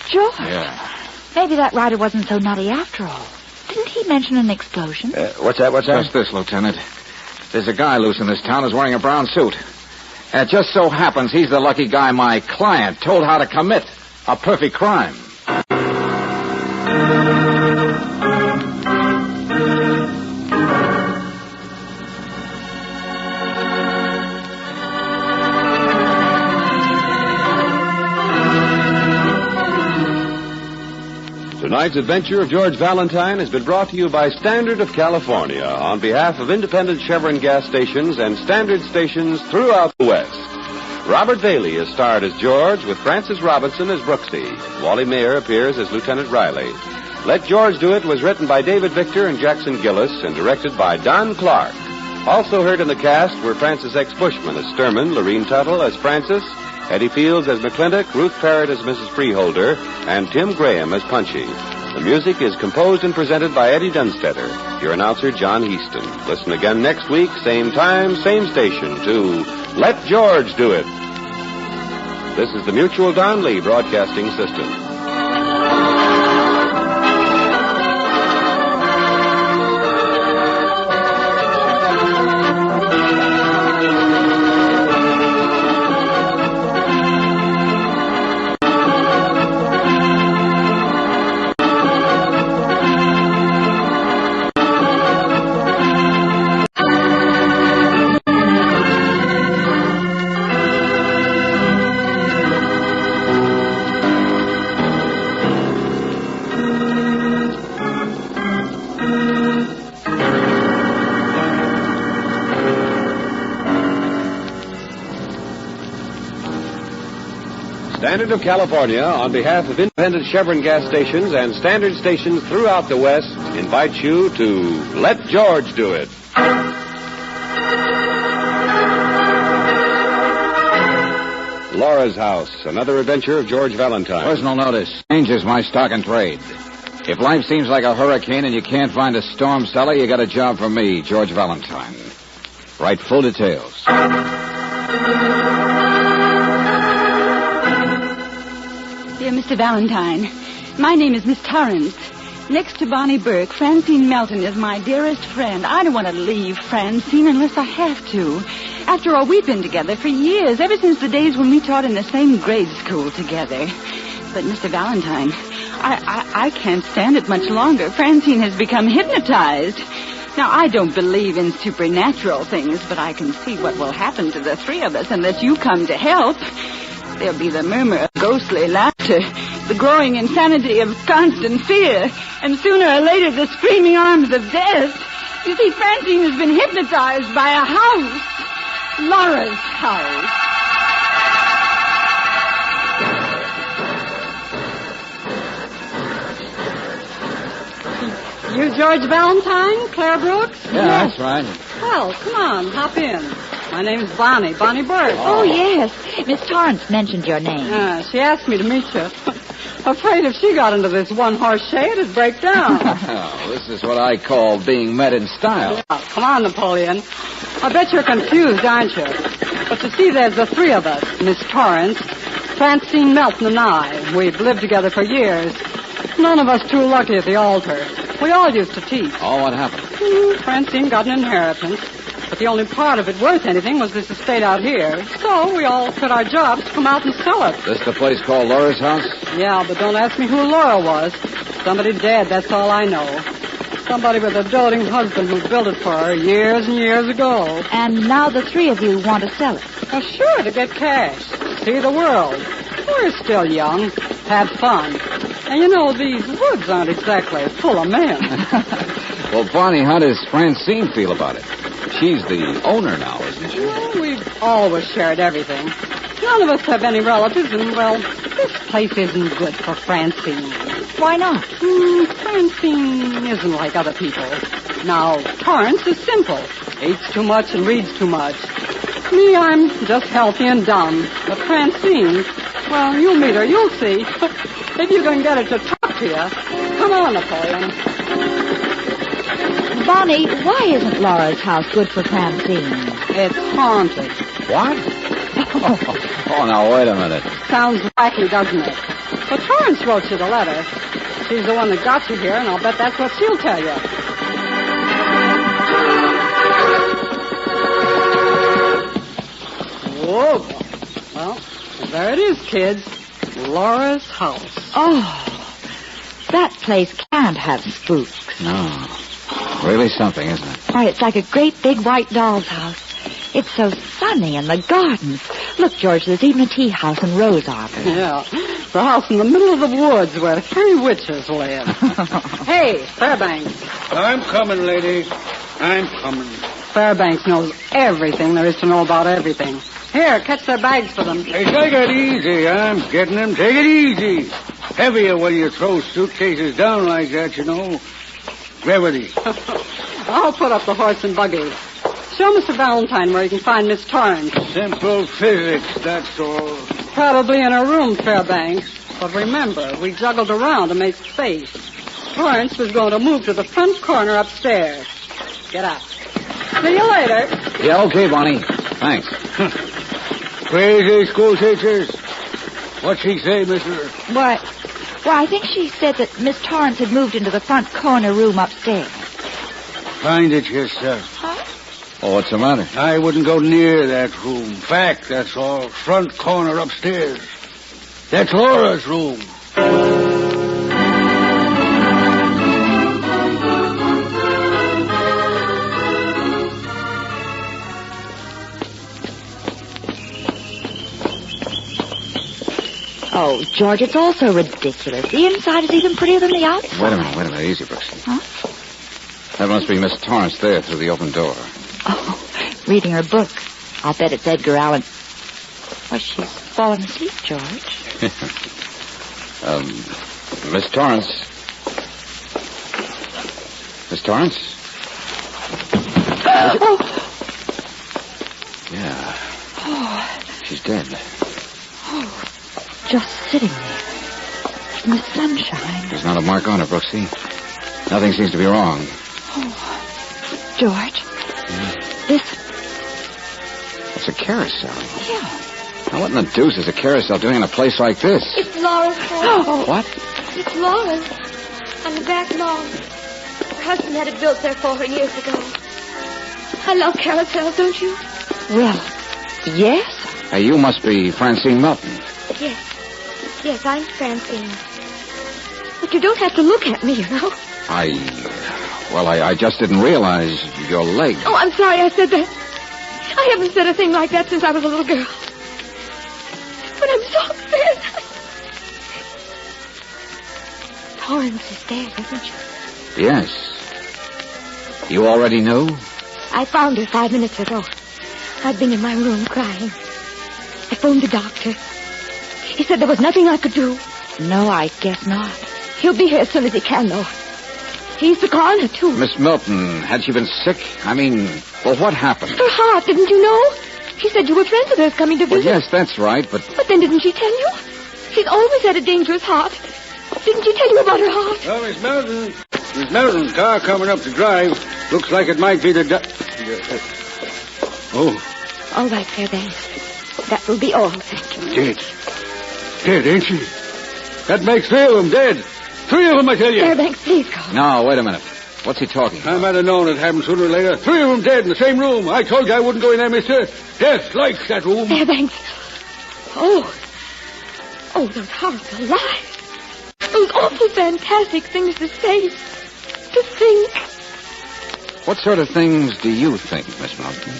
Speaker 4: George.
Speaker 2: Yeah.
Speaker 4: Maybe that rider wasn't so nutty after all. Didn't he mention an explosion?
Speaker 16: What's that?
Speaker 2: Just this, Lieutenant. There's a guy loose in this town who's wearing a brown suit. And it just so happens he's the lucky guy my client told how to commit a perfect crime.
Speaker 9: Tonight's adventure of George Valentine has been brought to you by Standard of California on behalf of independent Chevron gas stations and Standard stations throughout the West. Robert Bailey is starred as George with Francis Robinson as Brooksy. Wally Mayer appears as Lieutenant Riley. Let George Do It was written by David Victor and Jackson Gillis and directed by Don Clark. Also heard in the cast were Francis X. Bushman as Sturman, Lorene Tuttle as Francis, Eddie Fields as McClintock, Ruth Parrott as Mrs. Freeholder, and Tim Graham as Punchy. The music is composed and presented by Eddie Dunstetter. Your announcer, John Heaston. Listen again next week, same time, same station, to Let George Do It. This is the Mutual Don Lee Broadcasting System. Standard of California, on behalf of independent Chevron gas stations and Standard stations throughout the West, invites you to Let George Do It. Laura's House, another adventure of George Valentine.
Speaker 2: Personal notice. Change is my stock and trade. If life seems like a hurricane and you can't find a storm cellar, you got a job for me, George Valentine. Write full details.
Speaker 19: Dear Mr. Valentine, my name is Miss Torrance. Next to Bonnie Burke, Francine Melton is my dearest friend. I don't want to leave Francine unless I have to. After all, we've been together for years, ever since the days when we taught in the same grade school together. But, Mr. Valentine, I can't stand it much longer. Francine has become hypnotized. Now, I don't believe in supernatural things, but I can see what will happen to the three of us unless you come to help. There'll be the murmur of ghostly laughter, the growing insanity of constant fear, and sooner or later the screaming arms of death. You see, Francine has been hypnotized by a house. Laura's house.
Speaker 21: You George Valentine, Claire Brooks?
Speaker 2: Yeah, that's right.
Speaker 21: Well, come on, hop in. My name's Bonnie Burke.
Speaker 4: Oh, yes. Miss Torrance mentioned your name.
Speaker 21: She asked me to meet you. Afraid if she got into this one-horse shay, it'd break down.
Speaker 2: Oh, this is what I call being met in style.
Speaker 21: Yeah, come on, Napoleon. I bet you're confused, aren't you? But you see, there's the three of us. Miss Torrance, Francine Melton, and I. We've lived together for years. None of us too lucky at the altar. We all used to teach.
Speaker 2: Oh, what happened?
Speaker 21: Francine got an inheritance. But the only part of it worth anything was this estate out here. So we all quit our jobs to come out and sell it.
Speaker 2: This the place called Laura's house?
Speaker 21: Yeah, but don't ask me who Laura was. Somebody dead, that's all I know. Somebody with a doting husband who built it for her years and years ago.
Speaker 4: And now the three of you want to sell it.
Speaker 21: Well, sure, to get cash. See the world. We're still young. Have fun. And you know, these woods aren't exactly full of men.
Speaker 2: Well, Bonnie, how does Francine feel about it? She's the owner now, isn't she?
Speaker 21: Well, we've always shared everything. None of us have any relatives, and, well, this place isn't good for Francine.
Speaker 4: Why not?
Speaker 21: Francine isn't like other people. Now, Torrance is simple. Eats too much and reads too much. Me, I'm just healthy and dumb. But Francine, well, you'll meet her. You'll see. If you can get her to talk to you. Come on, Napoleon.
Speaker 4: Bonnie, why isn't Laura's house good for Francine?
Speaker 21: It's haunted.
Speaker 2: What? Oh, now, wait a minute.
Speaker 21: Sounds likely, doesn't it? But Torrance wrote you the letter. She's the one that got you here, and I'll bet that's what she'll tell you. Whoa. Well, there it is, kids. Laura's house.
Speaker 4: Oh, that place can't have spooks.
Speaker 2: No. Really something, isn't it?
Speaker 4: Why, it's like a great big white doll's house. It's so sunny in the gardens. Look, George, there's even a tea house and rose arbor.
Speaker 21: Yeah, the house in the middle of the woods where 3 witches live. Hey, Fairbanks.
Speaker 15: I'm coming, lady. I'm coming.
Speaker 21: Fairbanks knows everything there is to know about everything. Here, catch their bags for them.
Speaker 15: Hey, take it easy. I'm getting them. Take it easy. Heavier when you throw suitcases down like that, you know. Gravity.
Speaker 21: I'll put up the horse and buggy. Show Mr. Valentine where you can find Miss Torrance.
Speaker 15: Simple physics, that's all.
Speaker 21: Probably in her room, Fairbanks. But remember, we juggled around to make space. Torrance was going to move to the front corner upstairs. Get up. See you later.
Speaker 2: Yeah, okay, Bonnie. Thanks.
Speaker 15: Crazy school teachers. What'd she say, mister?
Speaker 4: Why, I think she said that Miss Torrance had moved into the front corner room upstairs.
Speaker 15: Find it yourself.
Speaker 4: Huh?
Speaker 2: Oh, what's the matter?
Speaker 15: I wouldn't go near that room. Fact, that's all. Front corner upstairs. That's Laura's room.
Speaker 4: Oh, George, it's all so ridiculous. The inside is even prettier than the outside.
Speaker 2: Wait a minute. Easy, Brooksy.
Speaker 4: Huh?
Speaker 2: That must be Miss Torrance there through the open door.
Speaker 4: Oh, reading her book. I'll bet it's Edgar Allan. Well, she's fallen asleep, George.
Speaker 2: Miss Torrance. Miss Torrance?
Speaker 4: Oh!
Speaker 2: Yeah.
Speaker 4: Oh.
Speaker 2: She's dead.
Speaker 4: Oh, just sitting there in the sunshine.
Speaker 2: There's not a mark on her, Brooksy. Nothing seems to be wrong.
Speaker 4: Oh, George. Listen.
Speaker 2: It's a carousel.
Speaker 4: Yeah.
Speaker 2: Now, what in the deuce is a carousel doing in a place like this?
Speaker 10: It's Laura's home.
Speaker 4: Oh.
Speaker 2: What?
Speaker 10: It's Laura's. On the back lawn. Her husband had it built there for her years ago. I love carousels, don't you?
Speaker 4: Well, yes.
Speaker 2: Hey, you must be Francine Melton.
Speaker 10: Yes. Yes, I'm Francine. But you don't have to look at me, you know.
Speaker 2: I just didn't realize your leg.
Speaker 10: Oh, I'm sorry I said that. I haven't said a thing like that since I was a little girl. But I'm so upset. Torrance is dead, isn't she?
Speaker 2: Yes. You already knew?
Speaker 10: I found her 5 minutes ago. I'd been in my room crying. I phoned the doctor. He said there was nothing I could do.
Speaker 4: No, I guess not.
Speaker 10: He'll be here as soon as he can, though. He's the coroner, too.
Speaker 2: Miss Melton, had she been sick? I mean, well, what happened?
Speaker 10: Her heart, didn't you know? She said you were friends with hers coming to
Speaker 2: Well,
Speaker 10: visit.
Speaker 2: yes, that's right, but...
Speaker 10: But then didn't she tell you? She's always had a dangerous heart. Didn't she tell you about her heart?
Speaker 15: Well, Miss Melton, car coming up the drive. Looks like it might be the... Oh.
Speaker 10: All right, Fairbanks. That will be all, thank you.
Speaker 15: Dead. Dead, ain't she? That makes 3 of them dead. 3 of them, I tell you.
Speaker 10: Fairbanks, please go.
Speaker 2: No, wait a minute. What's he talking about?
Speaker 15: I might have known it happened sooner or later. 3 of them dead in the same room. I told you I wouldn't go in there, mister. Death likes that room.
Speaker 10: Fairbanks. Oh, those horrible lies. Those awful, fantastic things to say. To think.
Speaker 2: What sort of things do you think, Miss Melton?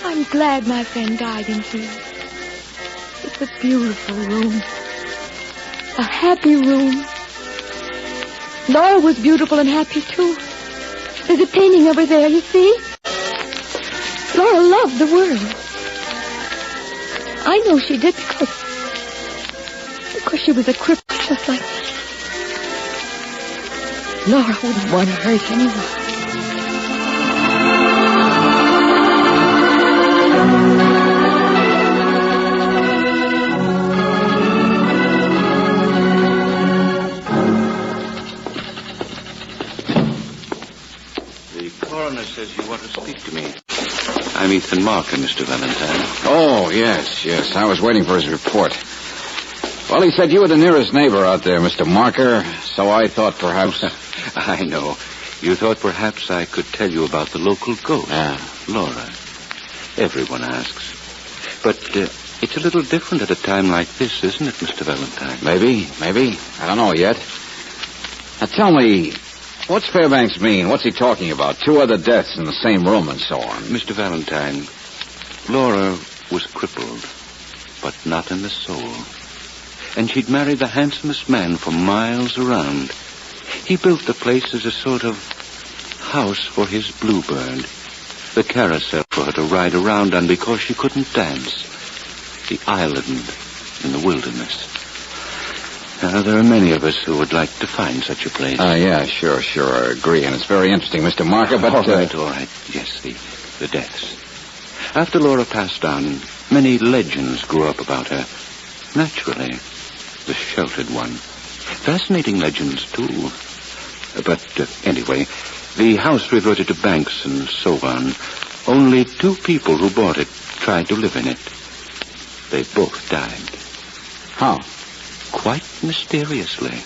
Speaker 10: I'm glad my friend died in here. It's a beautiful room. A happy room. Laura was beautiful and happy, too. There's a painting of her there, you see? Laura loved the world. I know she did because she was a cripple just like me. Laura wouldn't want to hurt anyone.
Speaker 9: says you want to speak to me. I'm Ethan Marker, Mr. Valentine.
Speaker 2: Oh, yes. I was waiting for his report. Well, he said you were the nearest neighbor out there, Mr. Marker, so I thought perhaps...
Speaker 9: I know. You thought perhaps I could tell you about the local ghost. Laura. Everyone asks. But it's a little different at a time like this, isn't it, Mr. Valentine?
Speaker 2: Maybe. I don't know yet. Now tell me, what's Fairbanks mean? What's he talking about? 2 other deaths in the same room and so on.
Speaker 9: Mr. Valentine, Laura was crippled, but not in the soul. And she'd married the handsomest man for miles around. He built the place as a sort of house for his bluebird. The carousel for her to ride around on because she couldn't dance. The island in the wilderness. Now, there are many of us who would like to find such a place.
Speaker 2: Yeah, sure, I agree. And it's very interesting, Mr. Marker, but...
Speaker 9: All right. Yes, the deaths. After Laura passed on, many legends grew up about her. Naturally, the sheltered one. Fascinating legends, too. But anyway, the house reverted to banks and so on. Only 2 people who bought it tried to live in it. They both died.
Speaker 2: How?
Speaker 9: Quite mysteriously.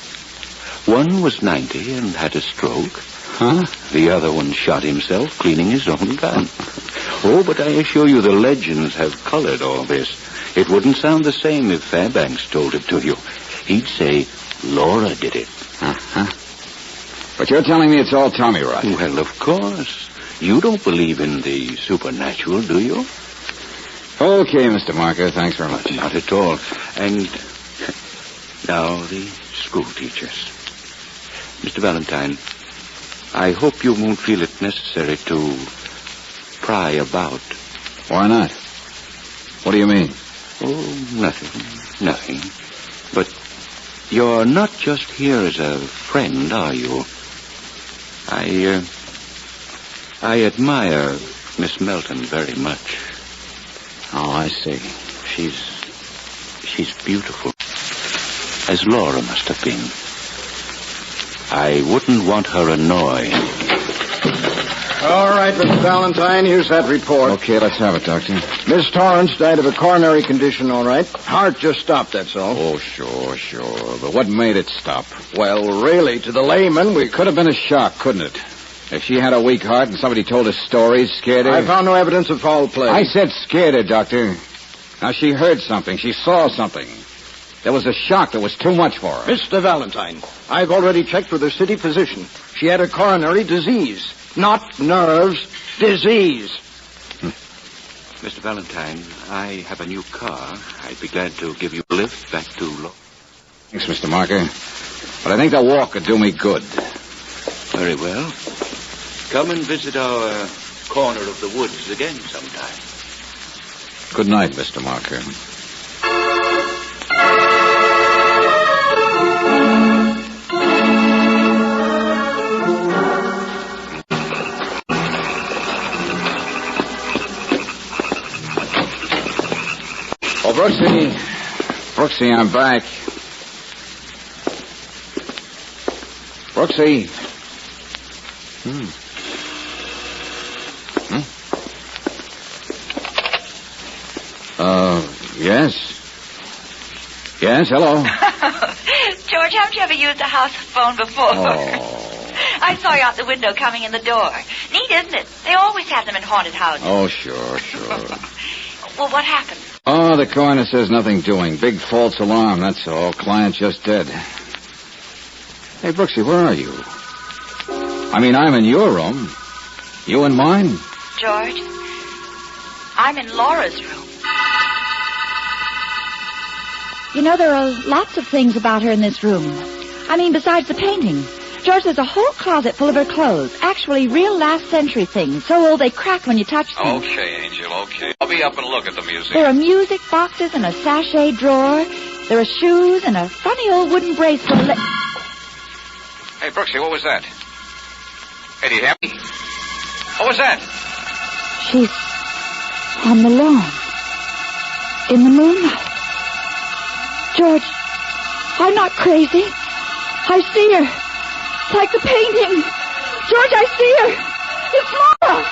Speaker 9: One was 90 and had a stroke.
Speaker 2: Huh?
Speaker 9: The other one shot himself cleaning his own gun. Oh, but I assure you the legends have colored all this. It wouldn't sound the same if Fairbanks told it to you. He'd say Laura did it.
Speaker 2: Uh-huh. But you're telling me it's all Tommy rot.
Speaker 9: Well, of course. You don't believe in the supernatural, do you?
Speaker 2: Okay, Mr. Marker, thanks very much.
Speaker 9: Not at all. And now the school teachers. Mr. Valentine, I hope you won't feel it necessary to pry about.
Speaker 2: Why not? What do you mean?
Speaker 9: Oh, nothing. But you're not just here as a friend, are you? I admire Miss Melton very much.
Speaker 2: Oh, I see.
Speaker 9: She's beautiful. As Laura must have been. I wouldn't want her annoyed.
Speaker 15: All right, Mr. Valentine, here's that report.
Speaker 2: Okay, let's have it, Doctor.
Speaker 15: Miss Torrance died of a coronary condition, all right. Heart just stopped, that's all.
Speaker 2: Oh, sure. But what made it stop?
Speaker 15: Well, really, to the layman, we
Speaker 2: could have been a shock, couldn't it? If she had a weak heart and somebody told her stories, scared her...
Speaker 15: I found no evidence of foul play.
Speaker 2: I said scared her, Doctor. Now, she heard something. She saw something. There was a shock that was too much for her.
Speaker 15: Mr. Valentine, I've already checked with her city physician. She had a coronary disease. Not nerves, disease.
Speaker 9: Mr. Valentine, I have a new car. I'd be glad to give you a lift back to...
Speaker 2: Thanks, Mr. Marker. But I think the walk could do me good.
Speaker 9: Very well. Come and visit our corner of the woods again sometime.
Speaker 2: Good night, Mr. Marker. Oh, Brooksy, I'm back. Brooksy. Yes. Yes, hello.
Speaker 4: George, haven't you ever used a house phone before?
Speaker 2: Oh.
Speaker 4: I saw you out the window coming in the door. Neat, isn't it? They always have them in haunted houses.
Speaker 2: Oh, sure.
Speaker 4: Well, what happened?
Speaker 2: Oh, the coroner says nothing doing. Big false alarm, that's all. Client just dead. Hey, Brooksy, where are you? I mean, I'm in your room. You in mine?
Speaker 4: George, I'm in Laura's room. You know, there are lots of things about her in this room. I mean, besides the painting. George, there's a whole closet full of her clothes. Actually, real last-century things. So old they crack when you touch them.
Speaker 2: Okay, Angel, okay. I'll be up and look at the museum.
Speaker 4: There are music boxes and a sachet drawer. There are shoes and a funny old wooden bracelet.
Speaker 2: Hey, Brooksy, what was that? Hey, do you have me? What was that?
Speaker 4: She's on the lawn. In the moonlight. George, I'm not crazy. I see her. Like the painting. George, I see her.
Speaker 10: It's Laura!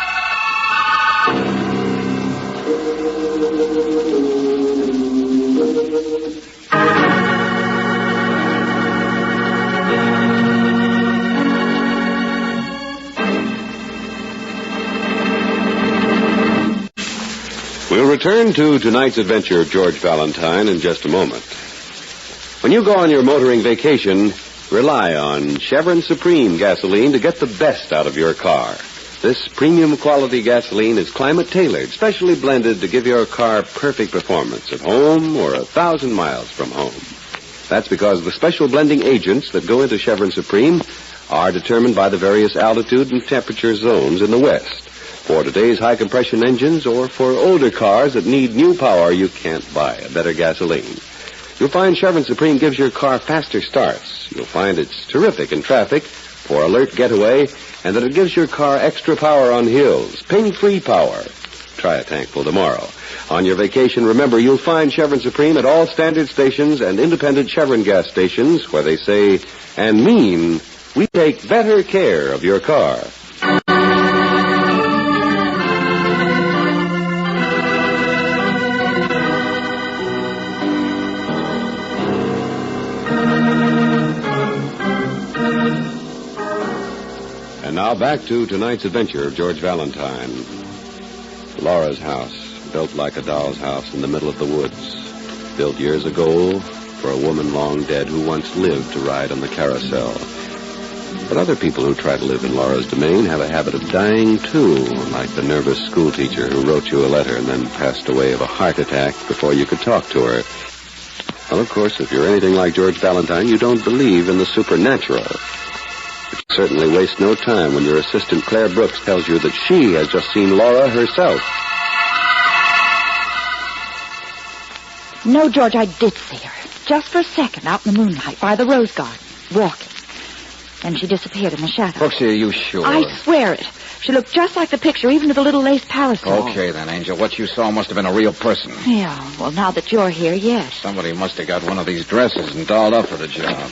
Speaker 9: We'll return to tonight's adventure of George Valentine in just a moment. When you go on your motoring vacation, rely on Chevron Supreme gasoline to get the best out of your car. This premium quality gasoline is climate-tailored, specially blended to give your car perfect performance at home or 1,000 miles from home. That's because the special blending agents that go into Chevron Supreme are determined by the various altitude and temperature zones in the West. For today's high-compression engines or for older cars that need new power, you can't buy a better gasoline. You'll find Chevron Supreme gives your car faster starts. You'll find it's terrific in traffic for alert getaway, and that it gives your car extra power on hills, ping-free power. Try a tankful tomorrow. On your vacation, remember, you'll find Chevron Supreme at all standard stations and independent Chevron gas stations where they say and mean, we take better care of your car. And now back to tonight's adventure of George Valentine. Laura's house, built like a doll's house in the middle of the woods. Built years ago for a woman long dead who once lived to ride on the carousel. But other people who try to live in Laura's domain have a habit of dying, too, like the nervous schoolteacher who wrote you a letter and then passed away of a heart attack before you could talk to her. Well, of course, if you're anything like George Valentine, you don't believe in the supernatural. But you certainly waste no time when your assistant Claire Brooks tells you that she has just seen Laura herself.
Speaker 4: No, George, I did see her. Just for a second, out in the moonlight, by the rose garden, walking. Then she disappeared in the shadow.
Speaker 2: Brooksy, are you sure?
Speaker 4: I swear it. She looked just like the picture, even to the little lace parasol.
Speaker 2: Okay, then, Angel. What you saw must have been a real person.
Speaker 4: Yeah, well, now that you're here, yes.
Speaker 2: Somebody must have got one of these dresses and dolled up for the job.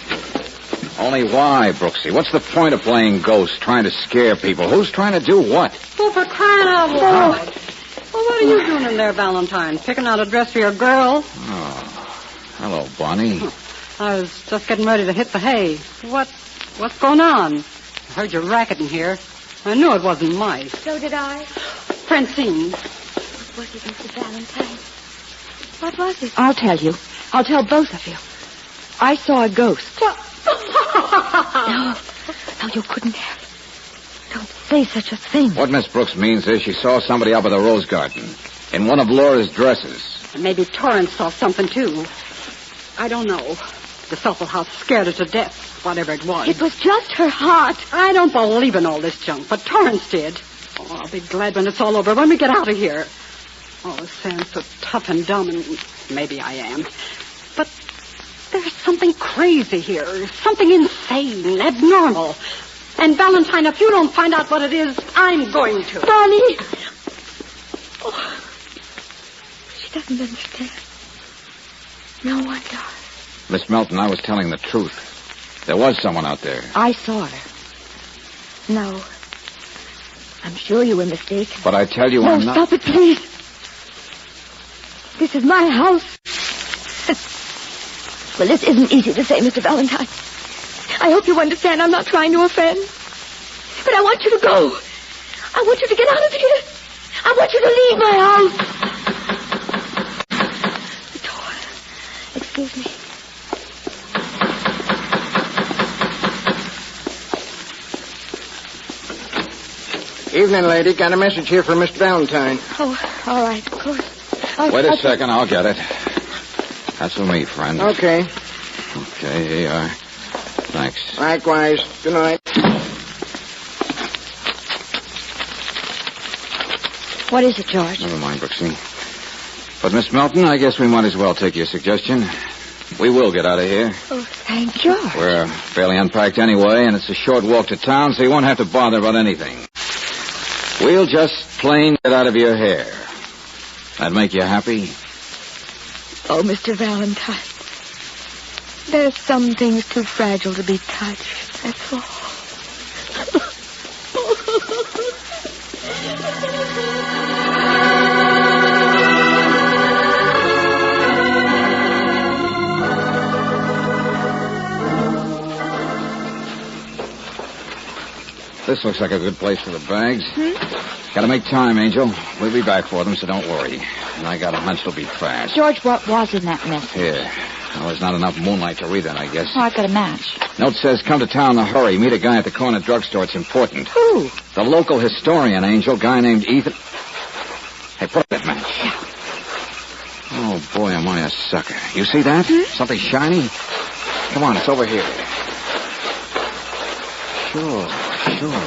Speaker 2: Only why, Brooksy? What's the point of playing ghost, trying to scare people? Who's trying to do what?
Speaker 21: Oh, for crying out loud. Well, what are you doing in there, Valentine? Picking out a dress for your girl?
Speaker 2: Oh, hello, Bonnie.
Speaker 21: I was just getting ready to hit the hay. What's going on? I heard you racketing here. I knew it wasn't mice.
Speaker 10: So did I.
Speaker 21: Francine.
Speaker 10: What was it, Mr. Valentine? What was it?
Speaker 4: I'll tell you. I'll tell both of you. I saw a ghost. No, you couldn't have. Don't say such a thing.
Speaker 2: What Miss Brooks means is she saw somebody up at the rose garden in one of Laura's dresses.
Speaker 21: Maybe Torrance saw something, too. I don't know. The fellow house scared her to death, whatever it was.
Speaker 10: It was just her heart.
Speaker 21: I don't believe in all this junk, but Torrance did. Oh, I'll be glad when it's all over, when we get out of here. Oh, Sam's so tough and dumb, and maybe I am. But there's something crazy here, something insane, abnormal. And Valentine, if you don't find out what it is, I'm going to.
Speaker 10: Bonnie! Oh, she doesn't understand. No one does.
Speaker 2: Miss Melton, I was telling the truth. There was someone out there.
Speaker 4: I saw her.
Speaker 10: No. I'm sure you were mistaken.
Speaker 2: But I tell you,
Speaker 10: no,
Speaker 2: I'm not...
Speaker 10: stop it, please. This is my house. Well, this isn't easy to say, Mr. Valentine. I hope you understand I'm not trying to offend. But I want you to go. I want you to get out of here. I want you to leave my house. The door. Excuse me.
Speaker 7: Evening, lady. Got a message here from Mr. Valentine.
Speaker 10: Oh, all right, of course.
Speaker 2: Wait a second, I'll get it. That's for me, friend.
Speaker 7: Okay.
Speaker 2: Okay, here you are. Thanks.
Speaker 7: Likewise. Good night.
Speaker 4: What is it, George?
Speaker 2: Never mind, Brooksy. But, Miss Melton, I guess we might as well take your suggestion. We will get out of here.
Speaker 10: Oh, thank you.
Speaker 2: We're fairly unpacked anyway, and it's a short walk to town, so you won't have to bother about anything. We'll just plain get out of your hair. That make you happy?
Speaker 10: Oh, Mr. Valentine. There's some things too fragile to be touched. That's all.
Speaker 2: This looks like a good place for the bags. Gotta make time, Angel. We'll be back for them, so don't worry. And I got a hunch it'll be fast.
Speaker 4: George, what was in that message?
Speaker 2: Here. Well, there's not enough moonlight to read it, I guess.
Speaker 4: Oh, I've got a match.
Speaker 2: Note says, come to town in a hurry. Meet a guy at the corner drugstore. It's important.
Speaker 4: Who?
Speaker 2: The local historian, Angel. Guy named Ethan. Hey, put that match. Oh, boy, am I a sucker. You see that? Something shiny? Come on, it's over here. Sure,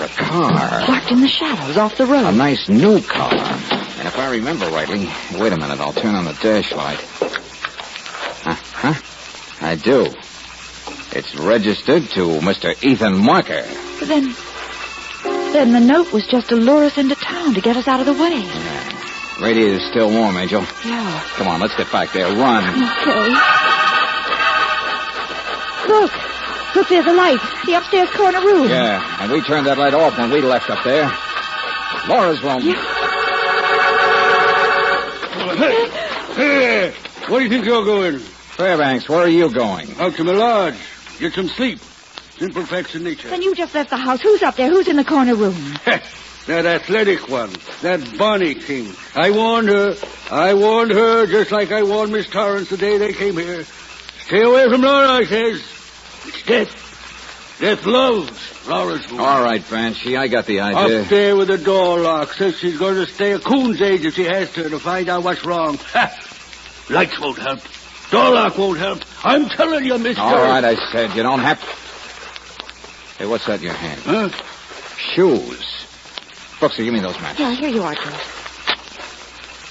Speaker 2: a car.
Speaker 4: Parked in the shadows off the road.
Speaker 2: A nice new car. And if I remember rightly... Wait a minute, I'll turn on the dash light. Huh? I do. It's registered to Mr. Ethan Marker.
Speaker 4: Then the note was just to lure us into town to get us out of the way.
Speaker 2: Yeah. Radiator's still warm, Angel.
Speaker 4: Yeah.
Speaker 2: Come on, let's get back there. Run.
Speaker 4: Okay. Look, there's a light. The upstairs corner room.
Speaker 2: Yeah, and we turned that light off when we left up there. Laura's room.
Speaker 15: Yeah. Hey, where do you think you're going?
Speaker 2: Fairbanks, where are you going?
Speaker 15: Out to my lodge. Get some sleep. Simple facts of nature.
Speaker 4: Then you just left the house. Who's up there? Who's in the corner room?
Speaker 15: That athletic one. That Bonnie King. I warned her just like I warned Miss Torrance the day they came here. Stay away from Laura, I says. It's death. Death loves Laura's room.
Speaker 2: All right, Banshee, I got the idea.
Speaker 15: Up there with the door locked. Says she's going to stay a coon's age if she has to find out what's wrong. Ha! Lights won't help. Door lock won't help. I'm telling you, mister.
Speaker 2: All right, I said. You don't have to... Hey, what's that in your hand?
Speaker 15: Huh?
Speaker 2: Shoes. Brooksy, give me those matches.
Speaker 4: Yeah, here you are, George.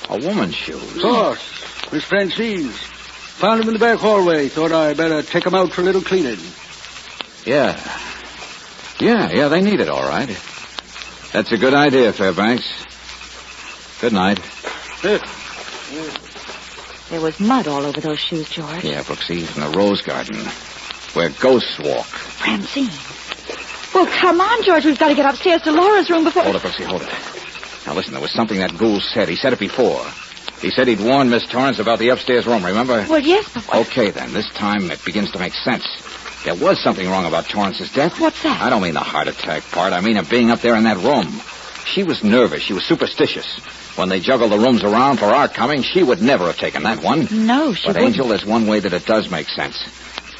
Speaker 2: A woman's shoes.
Speaker 15: Of course. Miss Francine's. Found them in the back hallway. Thought I better take them out for a little cleaning.
Speaker 2: Yeah, they need it, all right. That's a good idea, Fairbanks. Good night.
Speaker 4: There was mud all over those shoes, George.
Speaker 2: Yeah, Brooksy, from the rose garden, where ghosts walk.
Speaker 4: Francine. Well, come on, George. We've got to get upstairs to Laura's room before...
Speaker 2: Hold it, Brooksy, hold it. Now, listen, there was something that Gould said. He said it before. He said he'd warned Miss Torrance about the upstairs room, remember?
Speaker 4: Well, yes, but...
Speaker 2: Okay, then. This time it begins to make sense. There was something wrong about Torrance's death.
Speaker 4: What's that?
Speaker 2: I don't mean the heart attack part. I mean her being up there in that room. She was nervous. She was superstitious. When they juggled the rooms around for our coming, she would never have taken that one.
Speaker 4: No, she wouldn't.
Speaker 2: But, Angel, there's one way that it does make sense.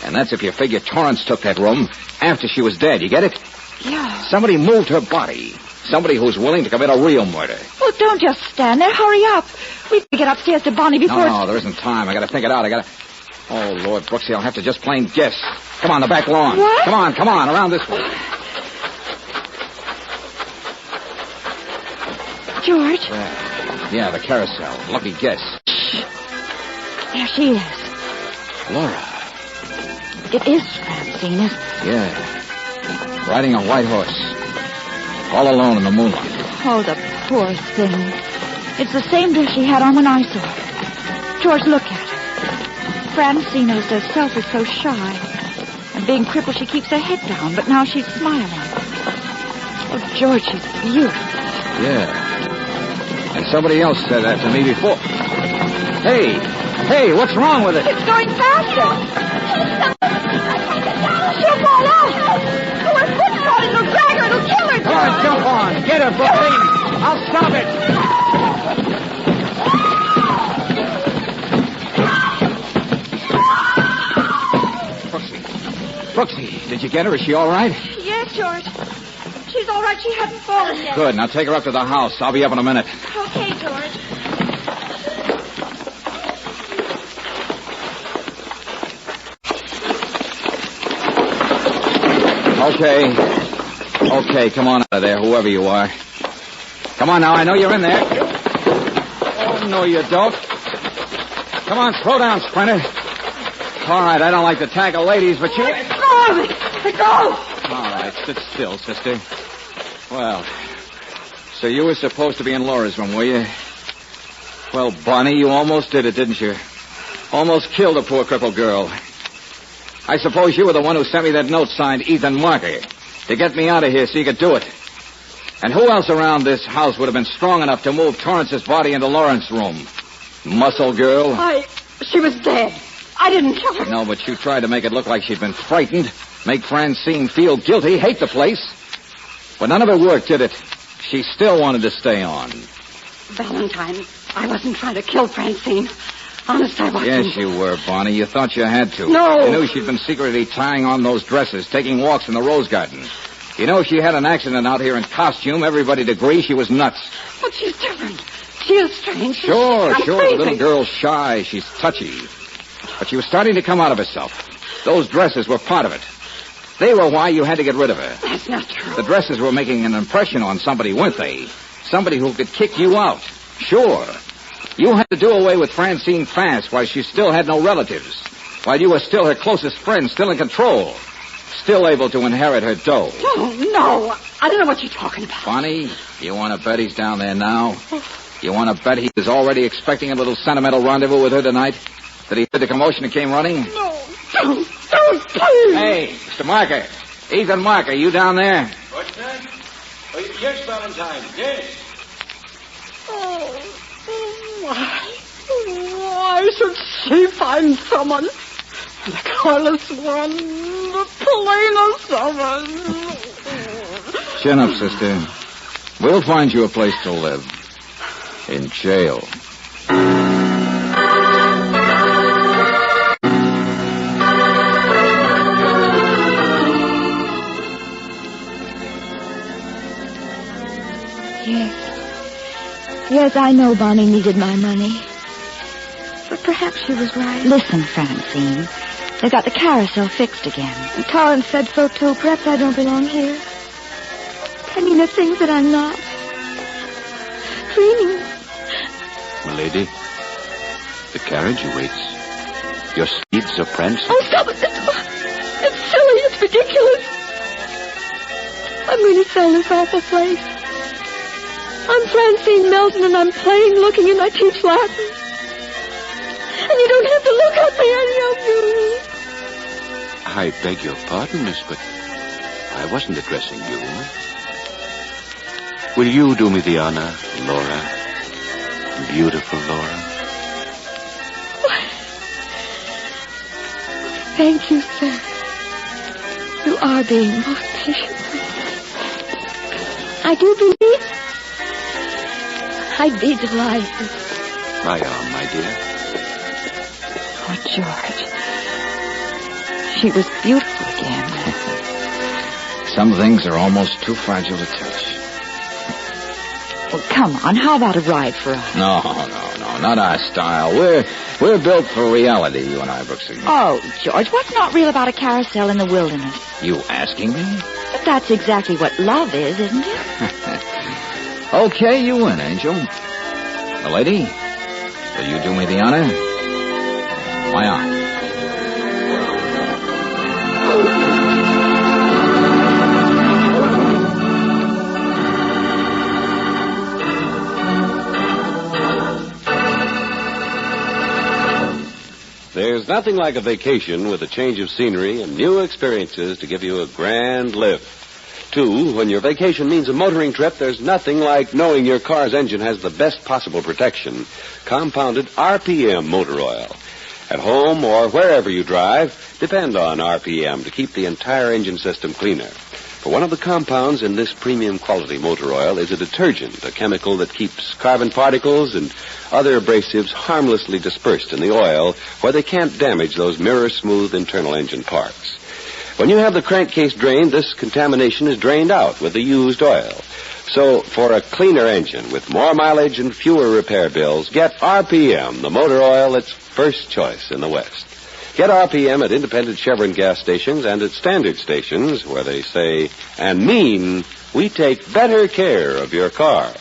Speaker 2: And that's if you figure Torrance took that room after she was dead. You get it?
Speaker 4: Yeah.
Speaker 2: Somebody moved her body. Somebody who's willing to commit a real murder.
Speaker 4: Well, don't just stand there. Hurry up. We've got to get upstairs to Bonnie before...
Speaker 2: No, there isn't time. I got to think it out. Oh, Lord, Brooksy, I'll have to just plain guess. Come on, the back lawn.
Speaker 4: What?
Speaker 2: Come on, around this way.
Speaker 4: George?
Speaker 2: Yeah, the carousel. Lucky guess.
Speaker 4: Shh. There she is.
Speaker 2: Laura.
Speaker 4: It is Francine, isn't it?
Speaker 2: Yeah. Riding a white horse. All alone in the moonlight.
Speaker 4: Oh, the poor thing. It's the same dress she had on when I saw her. George, look at her. Francine herself is so shy. And being crippled, she keeps her head down, but now she's smiling. Oh, George, she's beautiful.
Speaker 2: Yeah. And somebody else said that to me before. Hey, what's wrong with it?
Speaker 4: It's going faster. She'll fall off. Oh, her foot's caught. It'll drag her. It'll kill her.
Speaker 2: Come on, jump on. Get her, Brooksy. I'll stop it. Brooksy, did you get her? Is she all right?
Speaker 10: Yes, George. She's all right. She hasn't fallen yet.
Speaker 2: Good. Now take her up to the house. I'll be up in a minute.
Speaker 10: Okay, George.
Speaker 2: Okay, come on out of there, whoever you are. Come on now, I know you're in there. Oh, no, you don't. Come on, slow down, Sprinter. All right, I don't like to tackle ladies, but you...
Speaker 10: Let go!
Speaker 2: All right, sit still, sister. Well, so you were supposed to be in Laura's room, were you? Well, Bonnie, you almost did it, didn't you? Almost killed a poor crippled girl. I suppose you were the one who sent me that note signed Ethan Marker to get me out of here so you could do it. And who else around this house would have been strong enough to move Torrance's body into Lawrence's room? Muscle girl?
Speaker 10: She was dead. I didn't kill her.
Speaker 2: No, but you tried to make it look like she'd been frightened, make Francine feel guilty, hate the place. But none of it worked, did it? She still wanted to stay on.
Speaker 21: Valentine, I wasn't trying to kill Francine. Honest, I wasn't.
Speaker 2: Yes, you were, Bonnie. You thought you had to.
Speaker 21: No.
Speaker 2: You knew she'd been secretly tying on those dresses, taking walks in the rose garden. You know she had an accident out here in costume. Everybody'd agree she was nuts.
Speaker 21: But she's different. She is strange.
Speaker 2: Sure.
Speaker 21: I'm
Speaker 2: The
Speaker 21: crazy.
Speaker 2: little girl's shy. She's touchy. But she was starting to come out of herself. Those dresses were part of it. They were why you had to get rid of her.
Speaker 21: That's not true.
Speaker 2: The dresses were making an impression on somebody, weren't they? Somebody who could kick you out. Sure. You had to do away with Francine fast while she still had no relatives. While you were still her closest friend, still in control. Still able to inherit her dough.
Speaker 21: Oh, no. I don't know what you're talking about.
Speaker 2: Bonnie, you want to bet he's down there now? You want to bet he was already expecting a little sentimental rendezvous with her tonight? That he heard the commotion and came running?
Speaker 21: No. Don't, please.
Speaker 2: Hey, Mr. Marker. Ethan Marker, you down there?
Speaker 12: What's that? Oh, yes, Valentine, yes.
Speaker 21: Why should she find someone? The careless one, the plainest of us.
Speaker 2: Chin up, sister. We'll find you a place to live. In jail.
Speaker 10: Yes, I know Bonnie needed my money. But perhaps she was right.
Speaker 4: Listen, Francine. They've got the carousel fixed again.
Speaker 10: And Torrance said so, too. Perhaps I don't belong here. Telling her things that I'm not. Dreaming.
Speaker 12: Milady, the carriage awaits. Your steeds are prancing.
Speaker 10: Oh, stop it. It's silly. It's ridiculous. I'm going to sell this awful place. I'm Francine Melton, and I'm plain looking, and I teach Latin. And you don't have to look at me, any of you.
Speaker 12: I beg your pardon, miss, but I wasn't addressing you. Will you do me the honor, Laura? Beautiful Laura.
Speaker 10: Thank you, sir. You are being most patient. I do believe I'd be delighted.
Speaker 12: My arm, my dear.
Speaker 4: Oh, George. She was beautiful again.
Speaker 2: Some things are almost too fragile to touch.
Speaker 4: Well, come on. How about a ride for us?
Speaker 2: No, not our style. We're built for reality, you and I, Brooksy.
Speaker 4: Oh, George, what's not real about a carousel in the wilderness?
Speaker 2: You asking me?
Speaker 4: But that's exactly what love is, isn't it?
Speaker 2: Okay, you win, Angel. Milady, will you do me the honor? My arm.
Speaker 9: There's nothing like a vacation with a change of scenery and new experiences to give you a grand lift. 2, when your vacation means a motoring trip, there's nothing like knowing your car's engine has the best possible protection. Compounded RPM motor oil. At home or wherever you drive, depend on RPM to keep the entire engine system cleaner. For one of the compounds in this premium quality motor oil is a detergent, a chemical that keeps carbon particles and other abrasives harmlessly dispersed in the oil where they can't damage those mirror-smooth internal engine parts. When you have the crankcase drained, this contamination is drained out with the used oil. So, for a cleaner engine with more mileage and fewer repair bills, get RPM, the motor oil that's first choice in the West. Get RPM at independent Chevron gas stations and at standard stations where they say and mean we take better care of your car.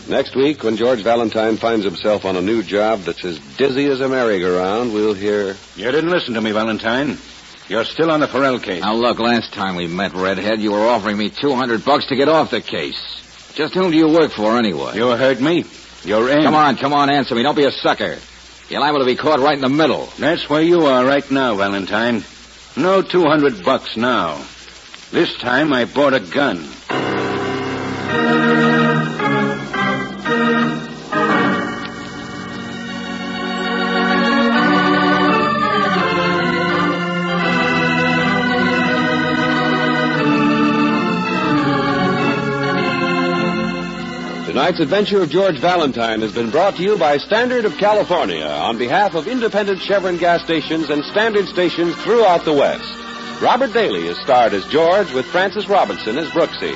Speaker 9: Next week, when George Valentine finds himself on a new job that's as dizzy as a merry-go-round, we'll hear...
Speaker 12: You didn't listen to me, Valentine. You're still on the Farrell case.
Speaker 2: Now, look, last time we met, Redhead, you were offering me $200 to get off the case. Just whom do you work for, anyway?
Speaker 12: You heard me. You're in.
Speaker 2: Come on, answer me. Don't be a sucker. You're liable to be caught right in the middle.
Speaker 12: That's where you are right now, Valentine. No $200 now. This time I bought a gun.
Speaker 9: Tonight's adventure of George Valentine has been brought to you by Standard of California on behalf of independent Chevron gas stations and Standard stations throughout the West. Robert Daly is starred as George with Francis Robinson as Brooksy.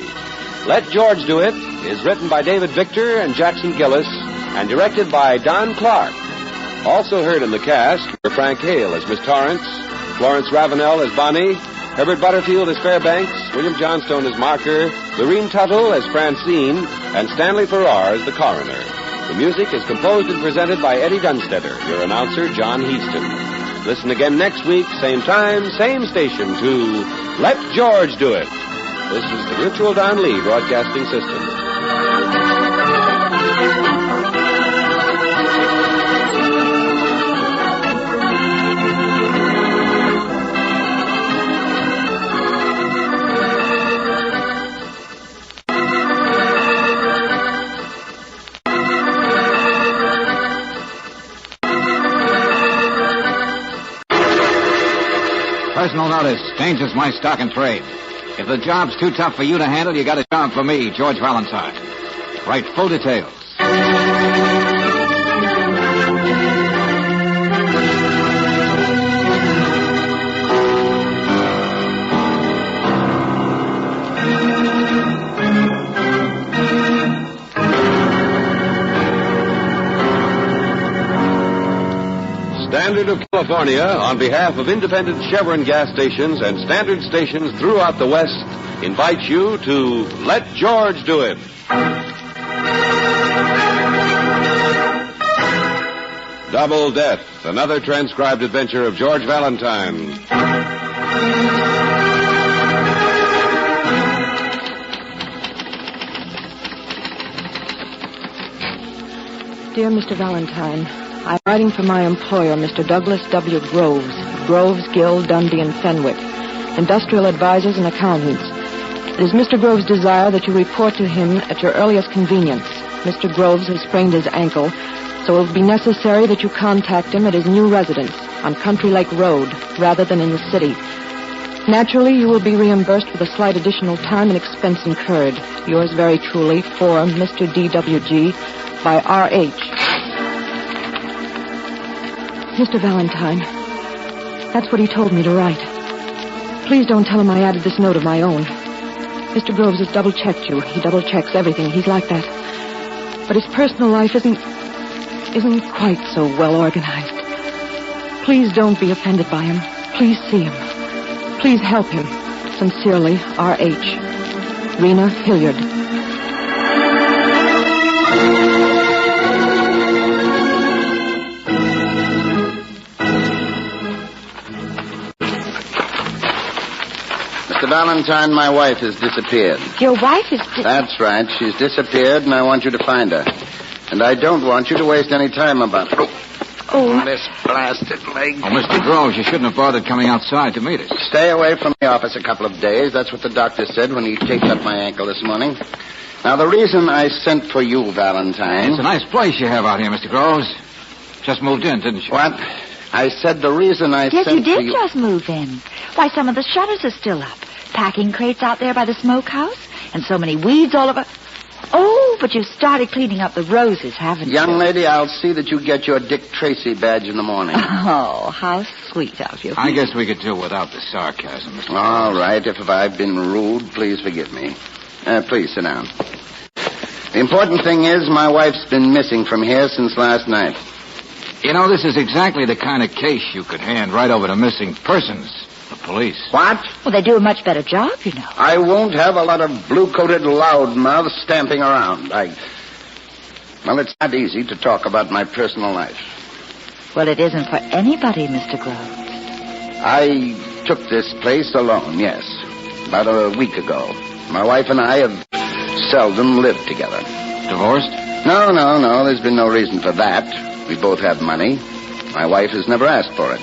Speaker 9: Let George Do It is written by David Victor and Jackson Gillis and directed by Don Clark. Also heard in the cast were Frank Hale as Miss Torrance, Florence Ravenel as Bonnie, Herbert Butterfield as Fairbanks, William Johnstone as Marker, Lorene Tuttle as Francine, and Stanley Farrar as the coroner. The music is composed and presented by Eddie Dunstetter, your announcer, John Heaston. Listen again next week, same time, same station, to Let George Do It. This is the Mutual Don Lee Broadcasting System.
Speaker 2: Personal notice. Danger's my stock and trade. If the job's too tough for you to handle, you got a job for me, George Valentine. Write full details.
Speaker 9: Standard of California, on behalf of independent Chevron gas stations and Standard stations throughout the West, invites you to Let George Do It. Double Death, another transcribed adventure of George Valentine.
Speaker 17: Dear Mr. Valentine, I'm writing for my employer, Mr. Douglas W. Groves, Gill, Dundee, and Fenwick, industrial advisors and accountants. It is Mr. Groves' desire that you report to him at your earliest convenience. Mr. Groves has sprained his ankle, so it will be necessary that you contact him at his new residence on Country Lake Road rather than in the city. Naturally, you will be reimbursed for the slight additional time and expense incurred. Yours very truly, for Mr. D.W.G. by R.H. Mr. Valentine, that's what he told me to write. Please don't tell him I added this note of my own. Mr. Groves has double-checked you. He double-checks everything. He's like that. But his personal life isn't quite so well organized. Please don't be offended by him. Please see him. Please help him. Sincerely, R.H. Rena Hilliard.
Speaker 14: Mr. Valentine, my wife has disappeared.
Speaker 4: Your wife is...
Speaker 14: That's right. She's disappeared, and I want you to find her. And I don't want you to waste any time about it. Oh, this blasted leg.
Speaker 2: Oh, Mr. Groves, you shouldn't have bothered coming outside to meet us.
Speaker 14: Stay away from the office a couple of days. That's what the doctor said when he taped up my ankle this morning. Now, the reason I sent for you, Valentine...
Speaker 2: It's a nice place you have out here, Mr. Groves. Just moved in, didn't you?
Speaker 14: What? I said the reason I
Speaker 4: yes,
Speaker 14: sent for you...
Speaker 4: Yes, you did just move in. Why, some of the shutters are still up. Packing crates out there by the smokehouse. And so many weeds all over... Oh, but you've started cleaning up the roses, haven't you?
Speaker 14: Young lady, I'll see that you get your Dick Tracy badge in the morning.
Speaker 4: Oh, how sweet of you.
Speaker 2: I guess we could do without the sarcasm, Mr.
Speaker 14: All
Speaker 2: Groves.
Speaker 14: right, if I've been rude, please forgive me. Please sit down. The important thing is my wife's been missing from here since last night.
Speaker 2: You know, this is exactly the kind of case you could hand right over to missing persons. The police.
Speaker 14: What?
Speaker 4: Well, they do a much better job, you know.
Speaker 14: I won't have a lot of blue-coated loudmouths stamping around. Well, it's not easy to talk about my personal life.
Speaker 4: Well, it isn't for anybody, Mr. Groves.
Speaker 14: I took this place alone, yes. About a week ago. My wife and I have seldom lived together.
Speaker 2: Divorced?
Speaker 14: No. There's been no reason for that. We both have money. My wife has never asked for it.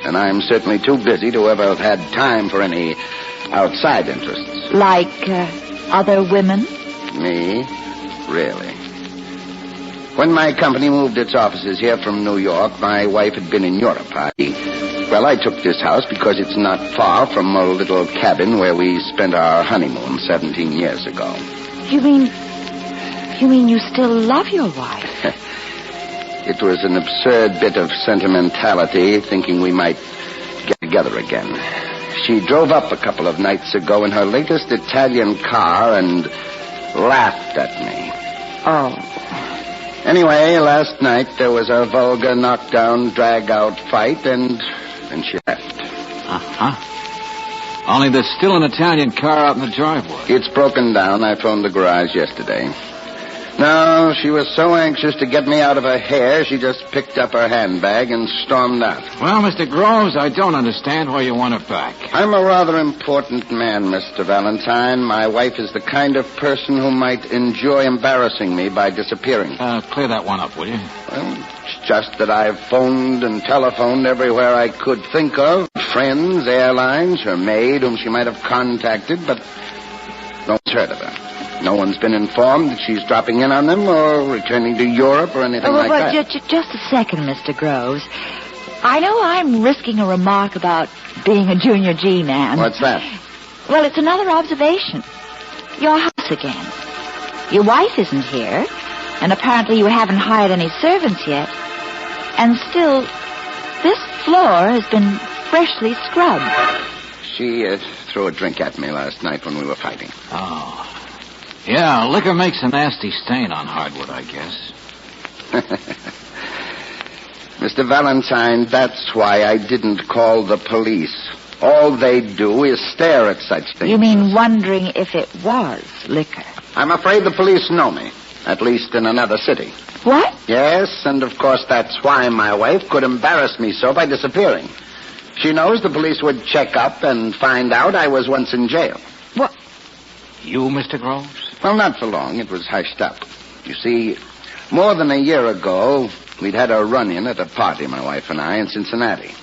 Speaker 14: And I'm certainly too busy to ever have had time for any outside interests.
Speaker 4: Like other women?
Speaker 14: Me? Really? When my company moved its offices here from New York, my wife had been in Europe. I took this house because it's not far from a little cabin where we spent our honeymoon 17 years ago.
Speaker 4: You mean You mean you still love your wife?
Speaker 14: It was an absurd bit of sentimentality, thinking we might get together again. She drove up a couple of nights ago in her latest Italian car and laughed at me.
Speaker 4: Oh.
Speaker 14: Anyway, last night there was a vulgar knockdown, drag-out fight, and she left.
Speaker 2: Uh-huh. Only there's still an Italian car out in the driveway.
Speaker 14: It's broken down. I phoned the garage yesterday. No, she was so anxious to get me out of her hair, she just picked up her handbag and stormed out.
Speaker 2: Well, Mr. Groves, I don't understand why you want her back.
Speaker 14: I'm a rather important man, Mr. Valentine. My wife is the kind of person who might enjoy embarrassing me by disappearing.
Speaker 2: Clear that one up, will you?
Speaker 14: Well, it's just that I've phoned and telephoned everywhere I could think of. Friends, airlines, her maid, whom she might have contacted, but no one's heard of her. No one's been informed that she's dropping in on them or returning to Europe or anything like that.
Speaker 4: Just a second, Mr. Groves. I know I'm risking a remark about being a junior G man.
Speaker 14: What's that?
Speaker 4: Well, it's another observation. Your house again. Your wife isn't here, and apparently you haven't hired any servants yet. And still, this floor has been freshly scrubbed.
Speaker 14: She threw a drink at me last night when we were fighting.
Speaker 2: Oh. Yeah, liquor makes a nasty stain on hardwood, I guess.
Speaker 14: Mr. Valentine, that's why I didn't call the police. All they do is stare at such things.
Speaker 4: You mean wondering if it was liquor?
Speaker 14: I'm afraid the police know me, at least in another city.
Speaker 4: What?
Speaker 14: Yes, and of course that's why my wife could embarrass me so by disappearing. She knows the police would check up and find out I was once in jail.
Speaker 4: What?
Speaker 2: You, Mr. Groves?
Speaker 14: Well, not for long. It was hushed up. You see, more than a year ago, we'd had a run-in at a party, my wife and I, in Cincinnati.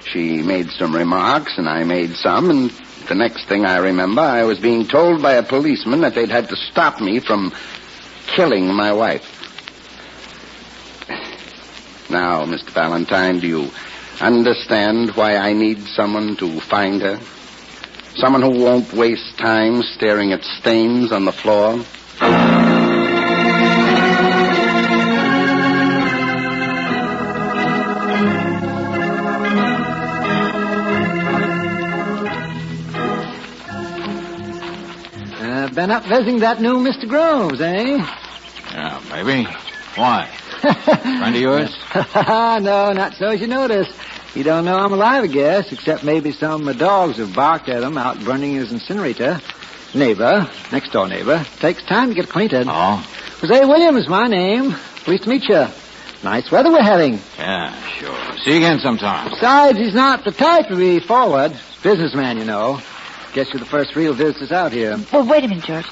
Speaker 14: She made some remarks, and I made some, and the next thing I remember, I was being told by a policeman that they'd had to stop me from killing my wife. Now, Mr. Valentine, do you understand why I need someone to find her? Someone who won't waste time staring at stains on the floor?
Speaker 5: Been up visiting that new Mr. Groves, eh?
Speaker 2: Yeah, maybe. Why? Friend of yours?
Speaker 5: No, not so as you notice. He don't know I'm alive, I guess, except maybe some dogs have barked at him out burning his incinerator. Neighbor, next-door neighbor. Takes time to get acquainted.
Speaker 2: Oh?
Speaker 5: Jose Williams, my name. Pleased to meet you. Nice weather we're having.
Speaker 2: Yeah, sure. See you again sometime.
Speaker 5: Besides, he's not the type to be forward. Businessman, you know. Guess you're the first real visitors out here.
Speaker 4: Well, wait a minute, George.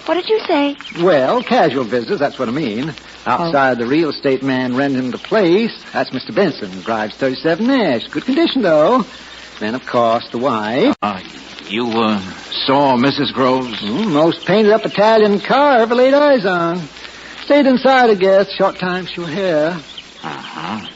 Speaker 4: What did you say?
Speaker 5: Well, casual visitors, that's what I mean. Outside the real estate man renting the place, that's Mr. Benson, who drives 37 Nash. Good condition, though. Then, of course, the wife.
Speaker 2: You saw Mrs. Groves?
Speaker 5: Most painted-up Italian car ever laid eyes on. Stayed inside, I guess. Short time she was here.
Speaker 2: Uh-huh.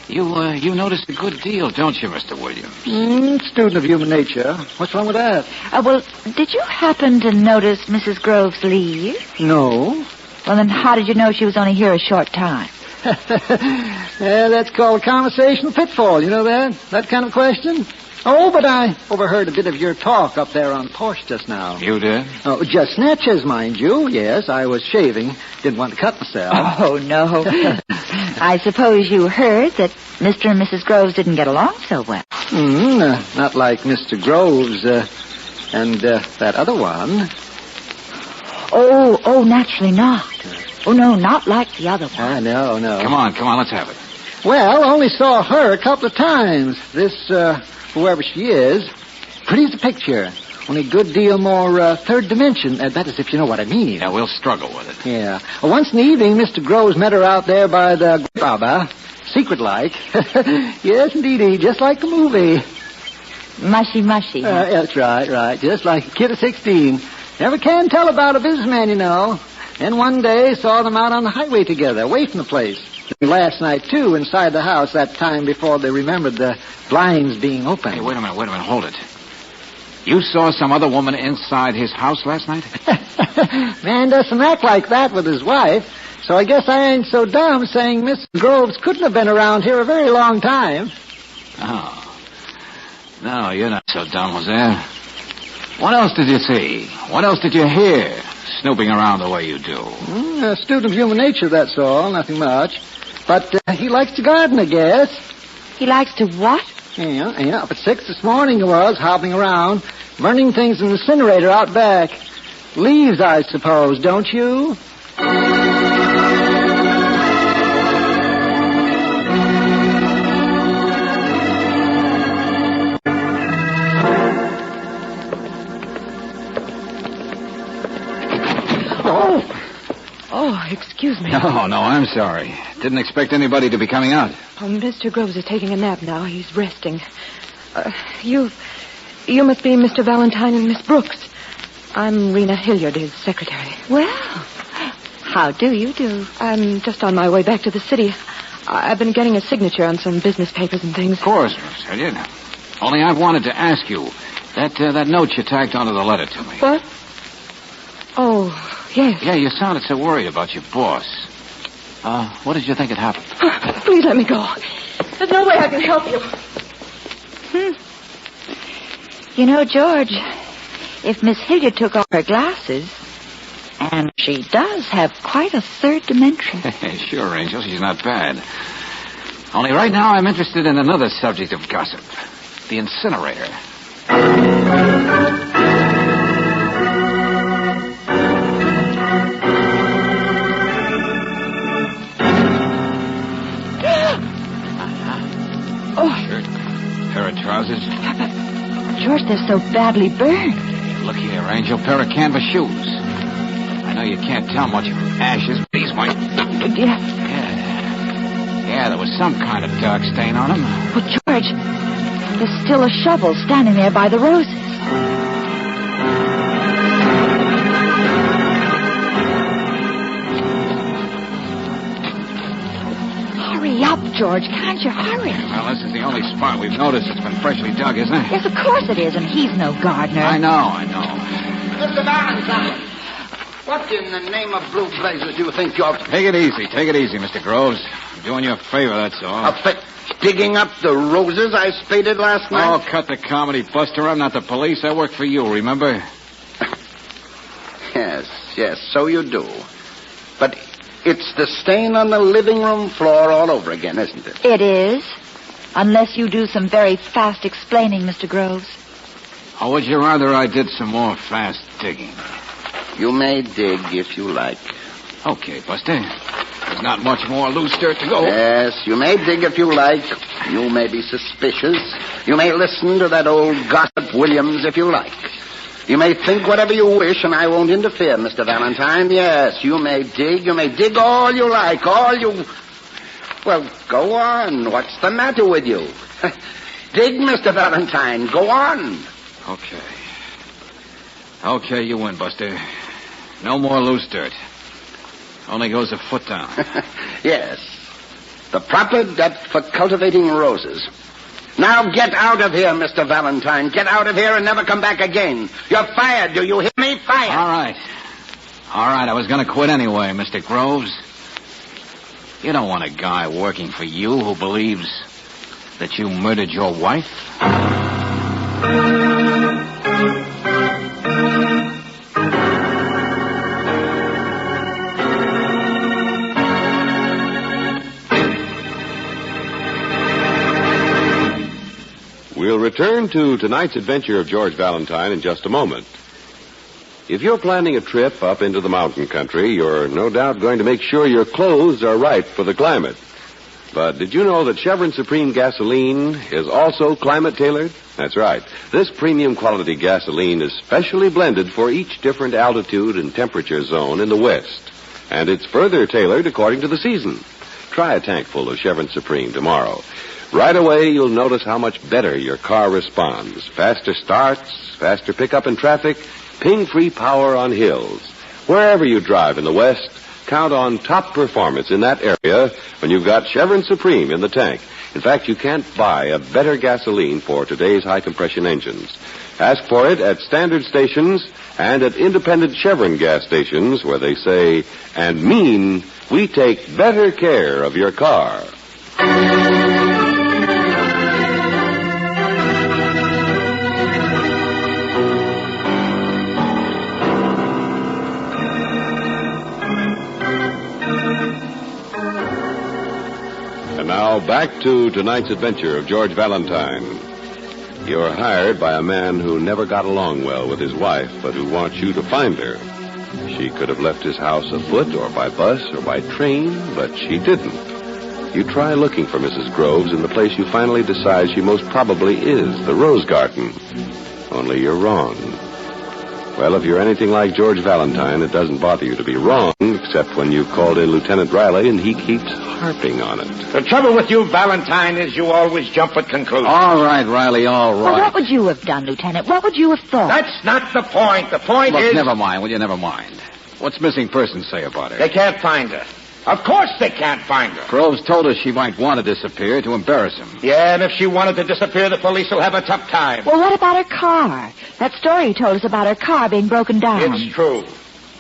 Speaker 2: You noticed a good deal, don't you, Mr. Williams?
Speaker 5: Student of human nature. What's wrong with that?
Speaker 4: Well, did you happen to notice Mrs. Groves leave?
Speaker 5: No.
Speaker 4: Well, then how did you know she was only here a short time?
Speaker 5: That's called a conversational pitfall. You know that? That kind of question? Oh, but I overheard a bit of your talk up there on the porch just now.
Speaker 2: You did?
Speaker 5: Oh, just snatches, mind you. Yes, I was shaving. Didn't want to cut myself.
Speaker 4: Oh, no. I suppose you heard that Mr. and Mrs. Groves didn't get along so well.
Speaker 5: Not like Mr. Groves and that other one.
Speaker 4: Oh, naturally not. Oh, no, not like the other one.
Speaker 5: No.
Speaker 2: Come on, let's have it.
Speaker 5: Well, only saw her a couple of times. This, whoever she is, pretty as a picture. Only a good deal more third dimension. That is, if you know what I mean.
Speaker 2: Yeah, we'll struggle with it.
Speaker 5: Yeah. Well, once in the evening, Mr. Groves met her out there by the Baba. Secret-like. Yes, indeedy, just like the movie.
Speaker 4: Mushy.
Speaker 5: That's right. Just like a kid of 16. Never can tell about a businessman, you know. Then one day, saw them out on the highway together, away from the place. Last night, too, inside the house, that time before they remembered the blinds being open.
Speaker 2: Hey, wait a minute, hold it. You saw some other woman inside his house last night?
Speaker 5: Man doesn't act like that with his wife, so I guess I ain't so dumb saying Miss Groves couldn't have been around here a very long time.
Speaker 2: Oh. No, you're not so dumb, Jose. What else did you see? What else did you hear, snooping around the way you do?
Speaker 5: A student of human nature, that's all. Nothing much. But he likes to garden, I guess.
Speaker 4: He likes to what?
Speaker 5: Yeah. Up at 6 this morning he was, hopping around, burning things in the incinerator out back. Leaves, I suppose, don't you?
Speaker 17: Oh, excuse me.
Speaker 2: No, I'm sorry. Didn't expect anybody to be coming out.
Speaker 17: Oh, Mr. Groves is taking a nap now. He's resting. You must be Mr. Valentine and Miss Brooks. I'm Rena Hilliard, his secretary.
Speaker 4: Well, how do you do?
Speaker 17: I'm just on my way back to the city. I've been getting a signature on some business papers and things.
Speaker 2: Of course, Miss Hilliard. Only I've wanted to ask you. That note you tacked onto the letter to me.
Speaker 17: What? Oh, yes.
Speaker 2: Yeah, you sounded so worried about your boss. What did you think had happened?
Speaker 17: Please let me go. There's no way I can help you.
Speaker 4: You know, George, if Miss Hilliard took off her glasses, and she does have quite a third dimension.
Speaker 2: Sure, Angel, she's not bad. Only right now I'm interested in another subject of gossip. The incinerator. Shirt, pair of trousers.
Speaker 4: George, they're so badly burned.
Speaker 2: Look here, Angel, pair of canvas shoes. I know you can't tell much from ashes, but these might... Yeah, there was some kind of dark stain on them.
Speaker 4: But, George, there's still a shovel standing there by the roses. Hurry up, George. Can't you hurry?
Speaker 2: Well, this is the only spot we've noticed that's been freshly dug, isn't it?
Speaker 4: Yes, of course it is, and he's no gardener.
Speaker 2: I know.
Speaker 14: Mr. Valentine, what in the name of blue blazes do you think you're...
Speaker 2: Take it easy, Mr. Groves. I'm doing you a favor, that's all.
Speaker 14: Digging up the roses I spaded last night?
Speaker 2: Oh, cut the comedy, Buster. I'm not the police. I work for you, remember?
Speaker 14: Yes, so you do. But it's the stain on the living room floor all over again, isn't it?
Speaker 4: It is. Unless you do some very fast explaining, Mr. Groves.
Speaker 2: Or would you rather I did some more fast digging?
Speaker 14: You may dig if you like.
Speaker 2: Okay, Buster. There's not much more loose dirt to go.
Speaker 14: Yes, you may dig if you like. You may be suspicious. You may listen to that old gossip Williams if you like. You may think whatever you wish, and I won't interfere, Mr. Valentine. Yes, you may dig. You may dig all you like, all you... Well, go on. What's the matter with you? Dig, Mr. Valentine. Go on.
Speaker 2: Okay, you win, Buster. No more loose dirt. Only goes a foot down.
Speaker 14: Yes. The proper depth for cultivating roses. Now get out of here, Mr. Valentine. Get out of here and never come back again. You're fired. Do you hear me? Fired.
Speaker 2: All right. I was going to quit anyway, Mr. Groves. You don't want a guy working for you who believes that you murdered your wife?
Speaker 8: We'll return to tonight's adventure of George Valentine in just a moment. If you're planning a trip up into the mountain country, you're no doubt going to make sure your clothes are right for the climate. But did you know that Chevron Supreme gasoline is also climate-tailored? That's right. This premium quality gasoline is specially blended for each different altitude and temperature zone in the West. And it's further tailored according to the season. Try a tank full of Chevron Supreme tomorrow. Right away, you'll notice how much better your car responds. Faster starts, faster pickup in traffic, ping-free power on hills. Wherever you drive in the West, count on top performance in that area when you've got Chevron Supreme in the tank. In fact, you can't buy a better gasoline for today's high-compression engines.
Speaker 9: Ask for it at standard stations and at independent Chevron gas stations where they say and mean we take better care of your car. And now back to tonight's adventure of George Valentine. You're hired by a man who never got along well with his wife, but who wants you to find her. She could have left his house afoot or by bus or by train, but she didn't. You try looking for Mrs. Groves in the place you finally decide she most probably is, the Rose Garden. Only you're wrong. Well, if you're anything like George Valentine, it doesn't bother you to be wrong, except when you've called in Lieutenant Riley and he keeps harping on it.
Speaker 16: The trouble with you, Valentine, is you always jump at conclusions.
Speaker 2: All right, Riley, all right.
Speaker 4: Well, what would you have done, Lieutenant? What would you have thought?
Speaker 16: That's not the point. The point
Speaker 2: Look,
Speaker 16: is...
Speaker 2: never mind, will you? Never mind. What's missing person say about her?
Speaker 16: They can't find her. Of course they can't find her.
Speaker 2: Groves told us she might want to disappear to embarrass him.
Speaker 16: Yeah, and if she wanted to disappear, the police will have a tough time.
Speaker 4: Well, what about her car? That story you told us about her car being broken down.
Speaker 16: It's true.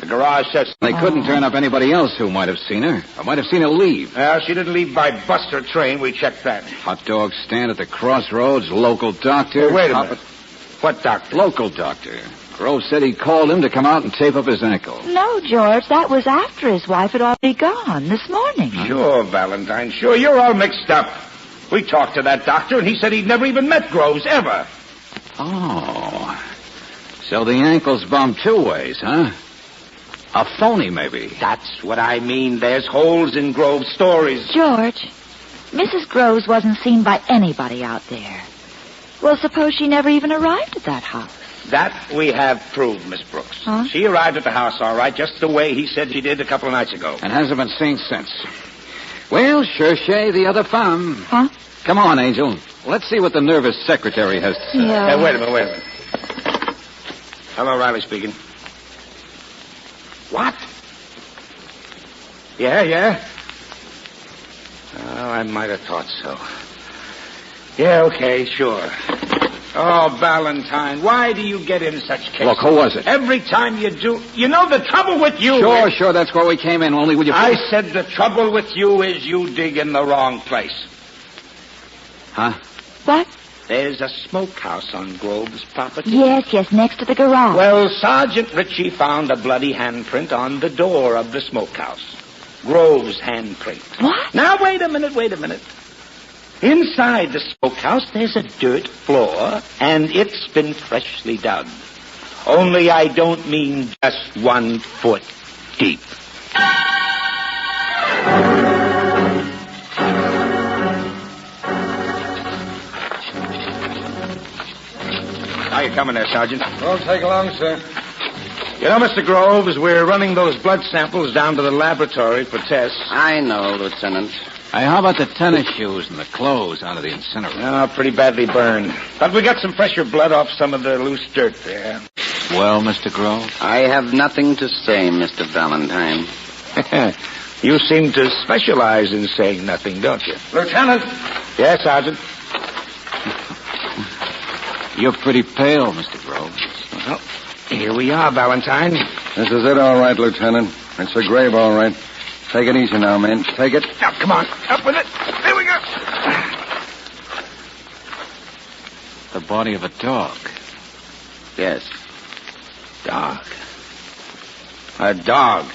Speaker 16: The garage says...
Speaker 2: They couldn't turn up anybody else who might have seen her. Or might have seen her leave.
Speaker 16: Well, she didn't leave by bus or train. We checked that.
Speaker 2: Hot dog stand at the crossroads, local doctor.
Speaker 16: Well, wait a minute. What doctor?
Speaker 2: Local doctor. Groves said he called him to come out and tape up his ankle.
Speaker 4: No, George, that was after his wife had already gone this morning.
Speaker 16: Sure, Valentine, sure. You're all mixed up. We talked to that doctor, and he said he'd never even met Groves, ever.
Speaker 2: Oh. So the ankle's bumped two ways, huh? A phony, maybe.
Speaker 16: That's what I mean. There's holes in Groves' stories.
Speaker 4: George, Mrs. Groves wasn't seen by anybody out there. Well, suppose she never even arrived at that house.
Speaker 16: That we have proved, Miss Brooks.
Speaker 4: Huh?
Speaker 16: She arrived at the house all right, just the way he said she did a couple of nights ago.
Speaker 2: And hasn't been seen since. Well, cherchez the other femme.
Speaker 4: Huh?
Speaker 2: Come on, Angel. Let's see what the nervous secretary has to say.
Speaker 4: Yeah.
Speaker 16: Wait a minute. Hello, Riley speaking. What? Yeah? Oh, I might have thought so. Yeah, okay, sure. Oh, Valentine, why do you get in such cases?
Speaker 2: Look, who was it?
Speaker 16: Every time you do... You know the trouble with you...
Speaker 2: Sure, that's where we came in. Only would you...
Speaker 16: I said the trouble with you is you dig in the wrong place.
Speaker 2: Huh?
Speaker 4: What?
Speaker 16: There's a smokehouse on Groves' property.
Speaker 4: Yes, next to the garage.
Speaker 16: Well, Sergeant Ritchie found a bloody handprint on the door of the smokehouse. Groves' handprint.
Speaker 4: What?
Speaker 16: Now, wait a minute. Inside the smokehouse, there's a dirt floor, and it's been freshly dug. Only I don't mean just 1 foot deep. How you coming there, Sergeant?
Speaker 15: Won't take long, sir.
Speaker 16: You know, Mr. Groves, we're running those blood samples down to the laboratory for tests.
Speaker 14: I know, Lieutenant.
Speaker 2: Hey, how about the tennis shoes and the clothes out of the incinerator?
Speaker 16: Oh, pretty badly burned. But we got some fresher blood off some of the loose dirt there.
Speaker 2: Well, Mr. Groves?
Speaker 14: I have nothing to say, Mr. Valentine.
Speaker 16: You seem to specialize in saying nothing, don't you?
Speaker 15: Lieutenant!
Speaker 16: Yes, Sergeant?
Speaker 2: You're pretty pale, Mr. Groves.
Speaker 16: Well, here we are, Valentine.
Speaker 15: This is it, all right, Lieutenant. It's the grave, all right. Take it easy now, man. Take it.
Speaker 16: Now, come on. Up with it. There we go.
Speaker 2: The body of a dog.
Speaker 14: Yes.
Speaker 16: Dog. A dog.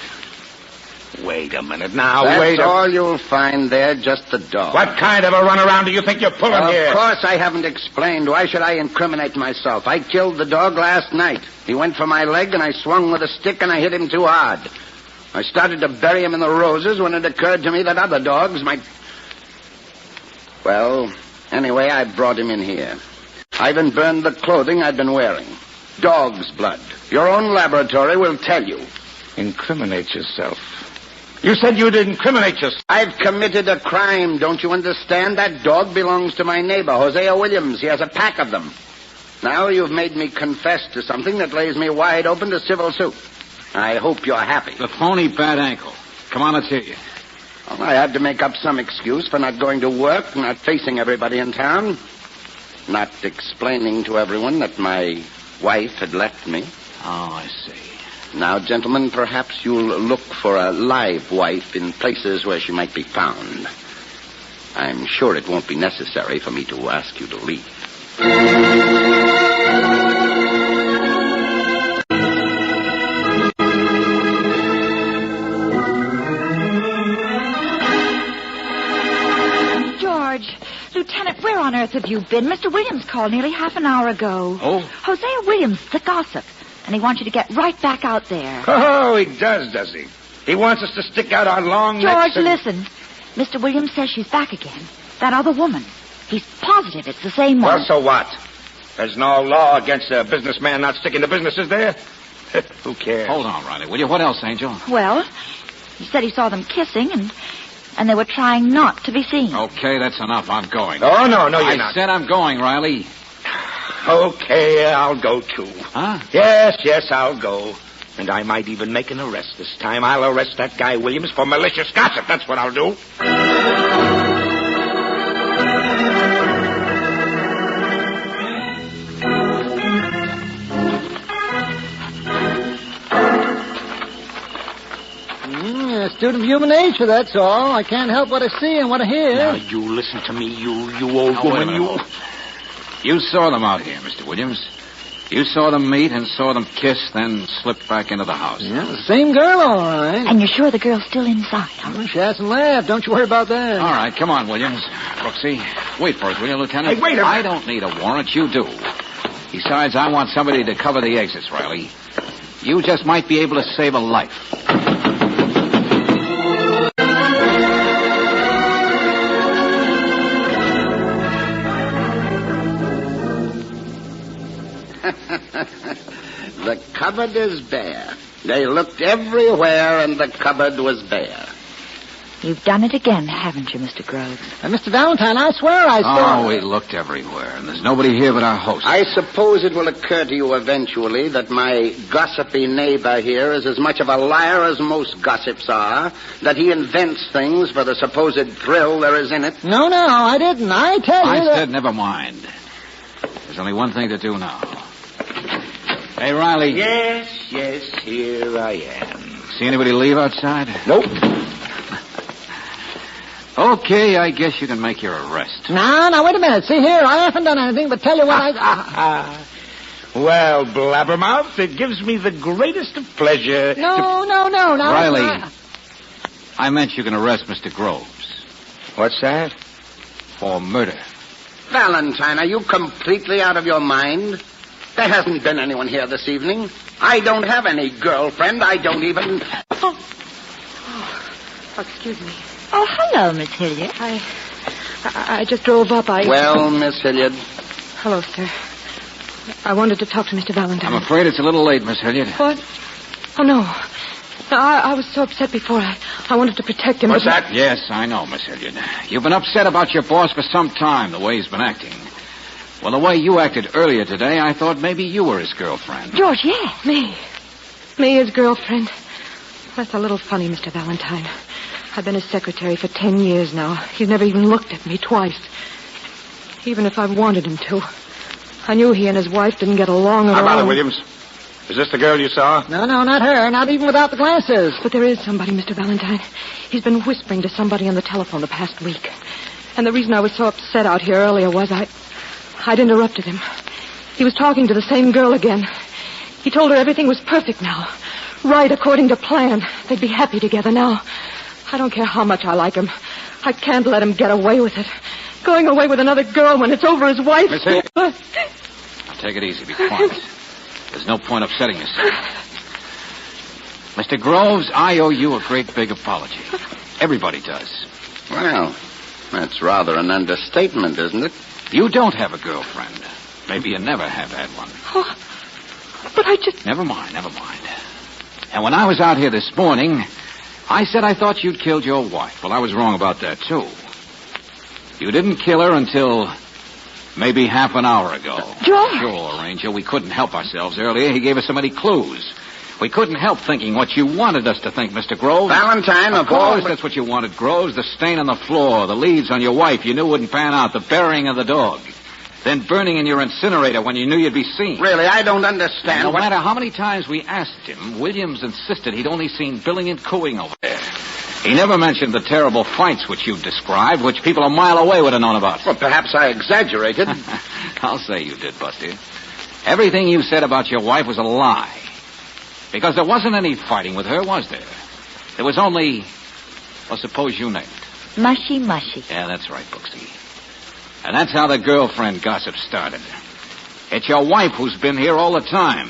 Speaker 16: Wait a minute now.
Speaker 14: That's all you'll find there, just the dog.
Speaker 16: What kind of a runaround do you think you're pulling here?
Speaker 14: Of course I haven't explained. Why should I incriminate myself? I killed the dog last night. He went for my leg, and I swung with a stick, and I hit him too hard. I started to bury him in the roses when it occurred to me that other dogs might... Well, anyway, I brought him in here. I even burned the clothing I'd been wearing. Dog's blood. Your own laboratory will tell you.
Speaker 16: Incriminate yourself. You said you'd incriminate yourself.
Speaker 14: I've committed a crime, don't you understand? That dog belongs to my neighbor, Hosea Williams. He has a pack of them. Now you've made me confess to something that lays me wide open to civil suit. I hope you're happy.
Speaker 2: The phony bad ankle. Come on, let's hear you.
Speaker 14: Well, I had to make up some excuse for not going to work, not facing everybody in town. not explaining to everyone that my wife had left me.
Speaker 16: Oh, I see.
Speaker 14: Now, gentlemen, perhaps you'll look for a live wife in places where she might be found. I'm sure it won't be necessary for me to ask you to leave.
Speaker 4: George, Lieutenant, where on earth have you been? Mr. Williams called nearly half an hour ago.
Speaker 16: Oh?
Speaker 4: Hosea Williams, the gossip. And he wants you to get right back out there.
Speaker 16: Oh, he does he? He wants us to stick out our long necks
Speaker 4: George, listen. Mr. Williams says she's back again. That other woman. He's positive it's the same one.
Speaker 16: Well, so what? There's no law against a businessman not sticking to business, is there? Who cares?
Speaker 2: Hold on, Riley, will you? What else, Angel?
Speaker 4: Well, he said he saw them kissing and they were trying not to be seen.
Speaker 2: Okay, that's enough. I'm going.
Speaker 16: Oh, no, you're not.
Speaker 2: I said I'm going, Riley.
Speaker 16: Okay, I'll go too.
Speaker 2: Huh?
Speaker 16: Yes, I'll go. And I might even make an arrest this time. I'll arrest that guy Williams for malicious gossip. That's what I'll do.
Speaker 5: A student of human nature, that's all. I can't help what I see and what I hear.
Speaker 16: Now, you listen to me, you old woman, you...
Speaker 2: You saw them out here, Mr. Williams. You saw them meet and saw them kiss, then slipped back into the house.
Speaker 5: Yeah, the same girl, all right.
Speaker 4: And you're sure the girl's still inside?
Speaker 5: Well, she hasn't left. Don't you worry about that.
Speaker 2: All right, come on, Williams. Brooksy, wait for us, will you, Lieutenant?
Speaker 16: Hey, wait a minute.
Speaker 2: I don't need a warrant. You do. Besides, I want somebody to cover the exits, Riley. You just might be able to save a life.
Speaker 14: The cupboard is bare. They looked everywhere, and the cupboard was bare.
Speaker 4: You've done it again, haven't you, Mr. Groves?
Speaker 5: Mr. Valentine, I swear I saw...
Speaker 2: Oh, we looked everywhere, and there's nobody here but our host.
Speaker 14: I suppose it will occur to you eventually that my gossipy neighbor here is as much of a liar as most gossips are, that he invents things for the supposed thrill there is in it.
Speaker 5: No, I didn't. I tell you
Speaker 2: I said never mind. There's only one thing to do now. Hey, Riley.
Speaker 16: Yes, here I am.
Speaker 2: See anybody leave outside?
Speaker 16: Nope.
Speaker 2: Okay, I guess you can make your arrest.
Speaker 5: Now, wait a minute. See here, I haven't done anything but tell you what I...
Speaker 16: Well, Blabbermouth, it gives me the greatest of pleasure...
Speaker 5: No.
Speaker 2: Riley, I meant you can arrest Mr. Groves.
Speaker 16: What's that?
Speaker 2: For murder.
Speaker 14: Valentine, are you completely out of your mind? There hasn't been anyone here this evening. I don't have any girlfriend. I don't even...
Speaker 17: Oh, excuse me.
Speaker 4: Oh, hello, Miss Hilliard.
Speaker 17: I just drove up.
Speaker 14: Well, Miss Hilliard.
Speaker 17: Hello, sir. I wanted to talk to Mr. Valentine.
Speaker 2: I'm afraid it's a little late, Miss Hilliard.
Speaker 17: What? Oh, no. I was so upset before. I wanted to protect him.
Speaker 16: What's that?
Speaker 2: Yes, I know, Miss Hilliard. You've been upset about your boss for some time, the way he's been acting. Well, the way you acted earlier today, I thought maybe you were his girlfriend.
Speaker 4: George, yes.
Speaker 17: Me, his girlfriend. That's a little funny, Mr. Valentine. I've been his secretary for 10 years now. He's never even looked at me twice. Even if I wanted him to. I knew he and his wife didn't get along at all.
Speaker 16: How about it, Williams? Is this the girl you saw?
Speaker 5: No, not her. Not even without the glasses.
Speaker 17: But there is somebody, Mr. Valentine. He's been whispering to somebody on the telephone the past week. And the reason I was so upset out here earlier was I'd interrupted him. He was talking to the same girl again. He told her everything was perfect now. Right according to plan. They'd be happy together now. I don't care how much I like him. I can't let him get away with it. Going away with another girl when it's over his wife.
Speaker 2: Miss Hilliard. Now, take it easy. Be quiet. There's no point upsetting yourself. Mr. Groves, I owe you a great big apology. Everybody does.
Speaker 14: Well, that's rather an understatement, isn't it?
Speaker 2: You don't have a girlfriend. Maybe you never have had one.
Speaker 17: Oh, but I just...
Speaker 2: Never mind. And when I was out here this morning, I said I thought you'd killed your wife. Well, I was wrong about that, too. You didn't kill her until maybe half an hour ago.
Speaker 4: George!
Speaker 2: Sure, Angel, we couldn't help ourselves earlier. He gave us so many clues. We couldn't help thinking what you wanted us to think, Mr. Groves.
Speaker 14: Valentine,
Speaker 2: of course, that's what you wanted, Groves. The stain on the floor, the leaves on your wife you knew wouldn't pan out, the burying of the dog. Then burning in your incinerator when you knew you'd be seen.
Speaker 7: Really, I don't understand.
Speaker 2: No matter how many times we asked him, Williams insisted he'd only seen billing and cooing over there. He never mentioned the terrible fights which you described, which people a mile away would have known about.
Speaker 7: Well, perhaps I exaggerated.
Speaker 2: I'll say you did, Buster. Everything you said about your wife was a lie. Because there wasn't any fighting with her, was there? There was only, well, suppose you named it.
Speaker 4: Mushy, mushy.
Speaker 2: Yeah, that's right, Booksy. And that's how the girlfriend gossip started. It's your wife who's been here all the time.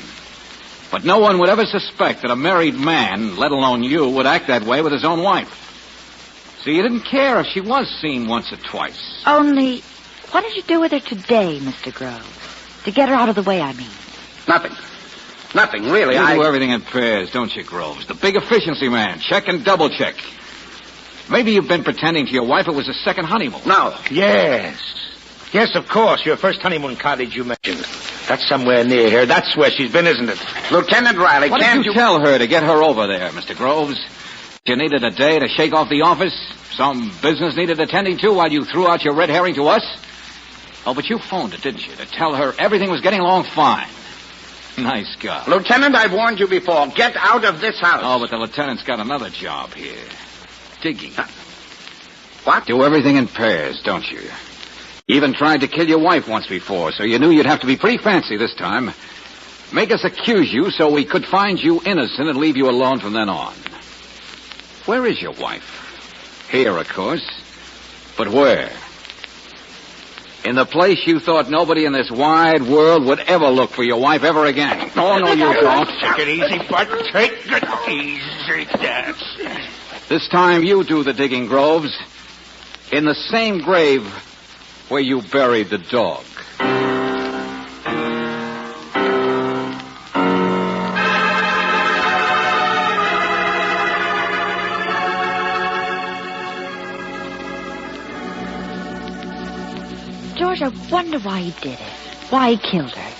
Speaker 2: But no one would ever suspect that a married man, let alone you, would act that way with his own wife. So you didn't care if she was seen once or twice.
Speaker 4: Only, what did you do with her today, Mr. Groves? To get her out of the way, I mean.
Speaker 7: Nothing. Nothing, really.
Speaker 2: You do everything in pairs, don't you, Groves? The big efficiency man. Check and double check. Maybe you've been pretending to your wife it was a second honeymoon.
Speaker 7: No.
Speaker 16: Yes. Yes, of course. Your first honeymoon cottage you mentioned. That's somewhere near here. That's where she's been, isn't it?
Speaker 7: Lieutenant Riley,
Speaker 2: what did you tell her to get her over there, Mr. Groves? You needed a day to shake off the office? Some business needed attending to while you threw out your red herring to us? Oh, but you phoned her, didn't you, to tell her everything was getting along fine? Nice guy.
Speaker 7: Lieutenant, I've warned you before. Get out of this house.
Speaker 2: Oh, but the lieutenant's got another job here. Digging.
Speaker 7: What?
Speaker 2: Do everything in pairs, don't you? You even tried to kill your wife once before, so you knew you'd have to be pretty fancy this time. Make us accuse you so we could find you innocent and leave you alone from then on. Where is your wife? Here, of course. But where? In the place you thought nobody in this wide world would ever look for your wife ever again. Oh, no, you don't.
Speaker 16: Take it easy, Bud. Take it easy, yes.
Speaker 2: This time you do the digging, Groves. In the same grave where you buried the dog.
Speaker 4: George, I wonder why he did it. Why he killed her.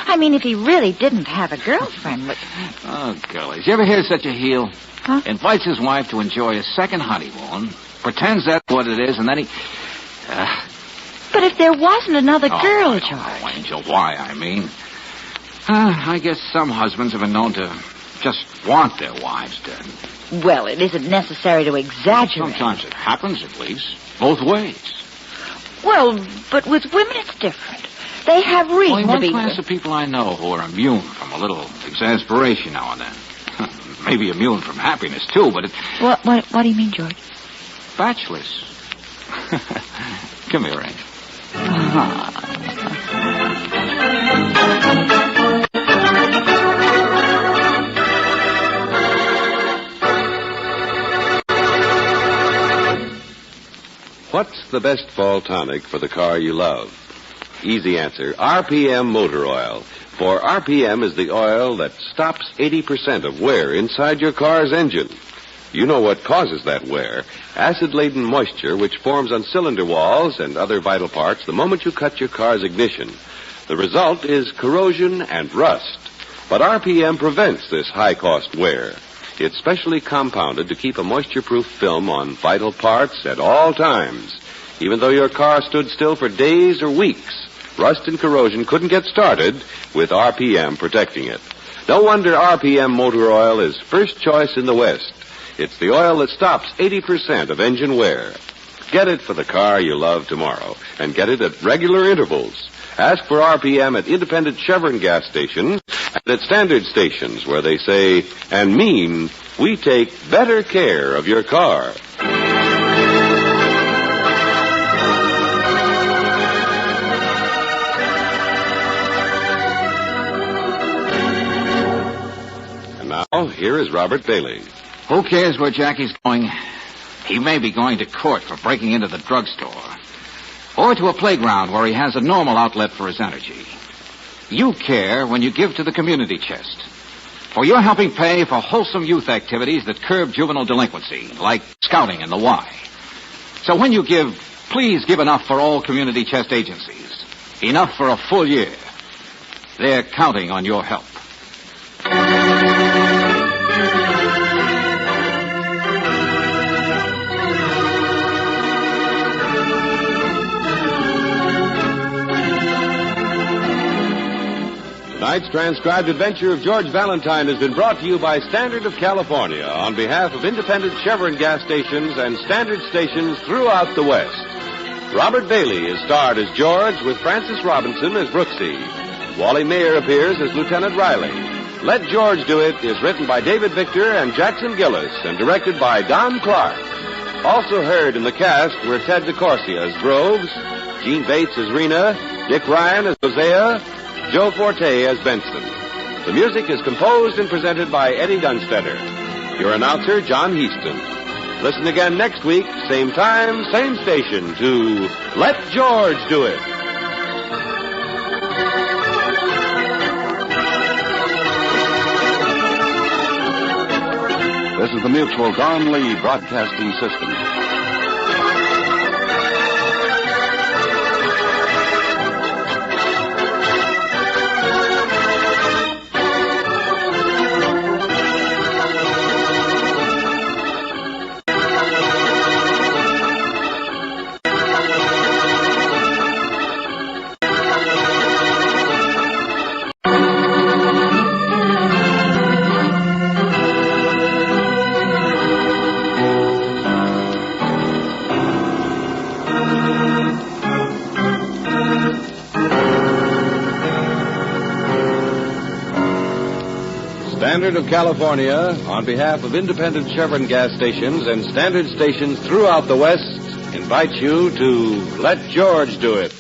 Speaker 4: I mean, if he really didn't have a girlfriend, but...
Speaker 2: Oh, golly. You ever hear such a heel?
Speaker 4: Huh?
Speaker 2: Invites his wife to enjoy a second honeymoon, pretends that's what it is, and then he...
Speaker 4: But if there wasn't another girl, George...
Speaker 2: Oh, Angel, why, I mean. I guess some husbands have been known to just want their wives dead.
Speaker 4: Well, it isn't necessary to exaggerate.
Speaker 2: Sometimes it happens, at least. Both ways.
Speaker 4: Well, but with women it's different. They have reason
Speaker 2: Only
Speaker 4: to
Speaker 2: one
Speaker 4: be...
Speaker 2: class of people I know who are immune from a little exasperation now and then. Maybe immune from happiness, too, but it...
Speaker 4: What do you mean, George?
Speaker 2: Bachelors. Come here, Angel.
Speaker 9: What's the best fall tonic for the car you love? Easy answer, RPM Motor Oil. For RPM is the oil that stops 80% of wear inside your car's engine. You know what causes that wear. Acid-laden moisture which forms on cylinder walls and other vital parts the moment you cut your car's ignition. The result is corrosion and rust. But RPM prevents this high-cost wear. It's specially compounded to keep a moisture-proof film on vital parts at all times. Even though your car stood still for days or weeks, rust and corrosion couldn't get started with RPM protecting it. No wonder RPM Motor Oil is first choice in the West. It's the oil that stops 80% of engine wear. Get it for the car you love tomorrow, and get it at regular intervals. Ask for RPM at independent Chevron gas stations and at standard stations where they say and mean we take better care of your car. And now, here is Robert Bailey.
Speaker 2: Who cares where Jackie's going? He may be going to court for breaking into the drugstore. Or to a playground where he has a normal outlet for his energy. You care when you give to the community chest. For you're helping pay for wholesome youth activities that curb juvenile delinquency, like scouting in the Y. So when you give, please give enough for all community chest agencies. Enough for a full year. They're counting on your help.
Speaker 8: Tonight's transcribed adventure of George Valentine has been brought to you by Standard of California on behalf of independent Chevron gas stations and Standard stations throughout the West. Robert Bailey is starred as George with Francis Robinson as Brooksy. Wally Mayer appears as Lieutenant Riley. Let George Do It is written by David Victor and Jackson Gillis and directed by Don Clark. Also heard in the cast were Ted DeCorsia as Groves, Gene Bates as Rena, Dick Ryan as Hosea, Joe Forte as Benson. The music is composed and presented by Eddie Dunstetter. Your announcer, John Heaston. Listen again next week, same time, same station, to Let George Do It.
Speaker 13: This is the Mutual Don Lee Broadcasting System.
Speaker 8: Standard of California, on behalf of independent Chevron gas stations and Standard stations throughout the West, invites you to Let George Do It.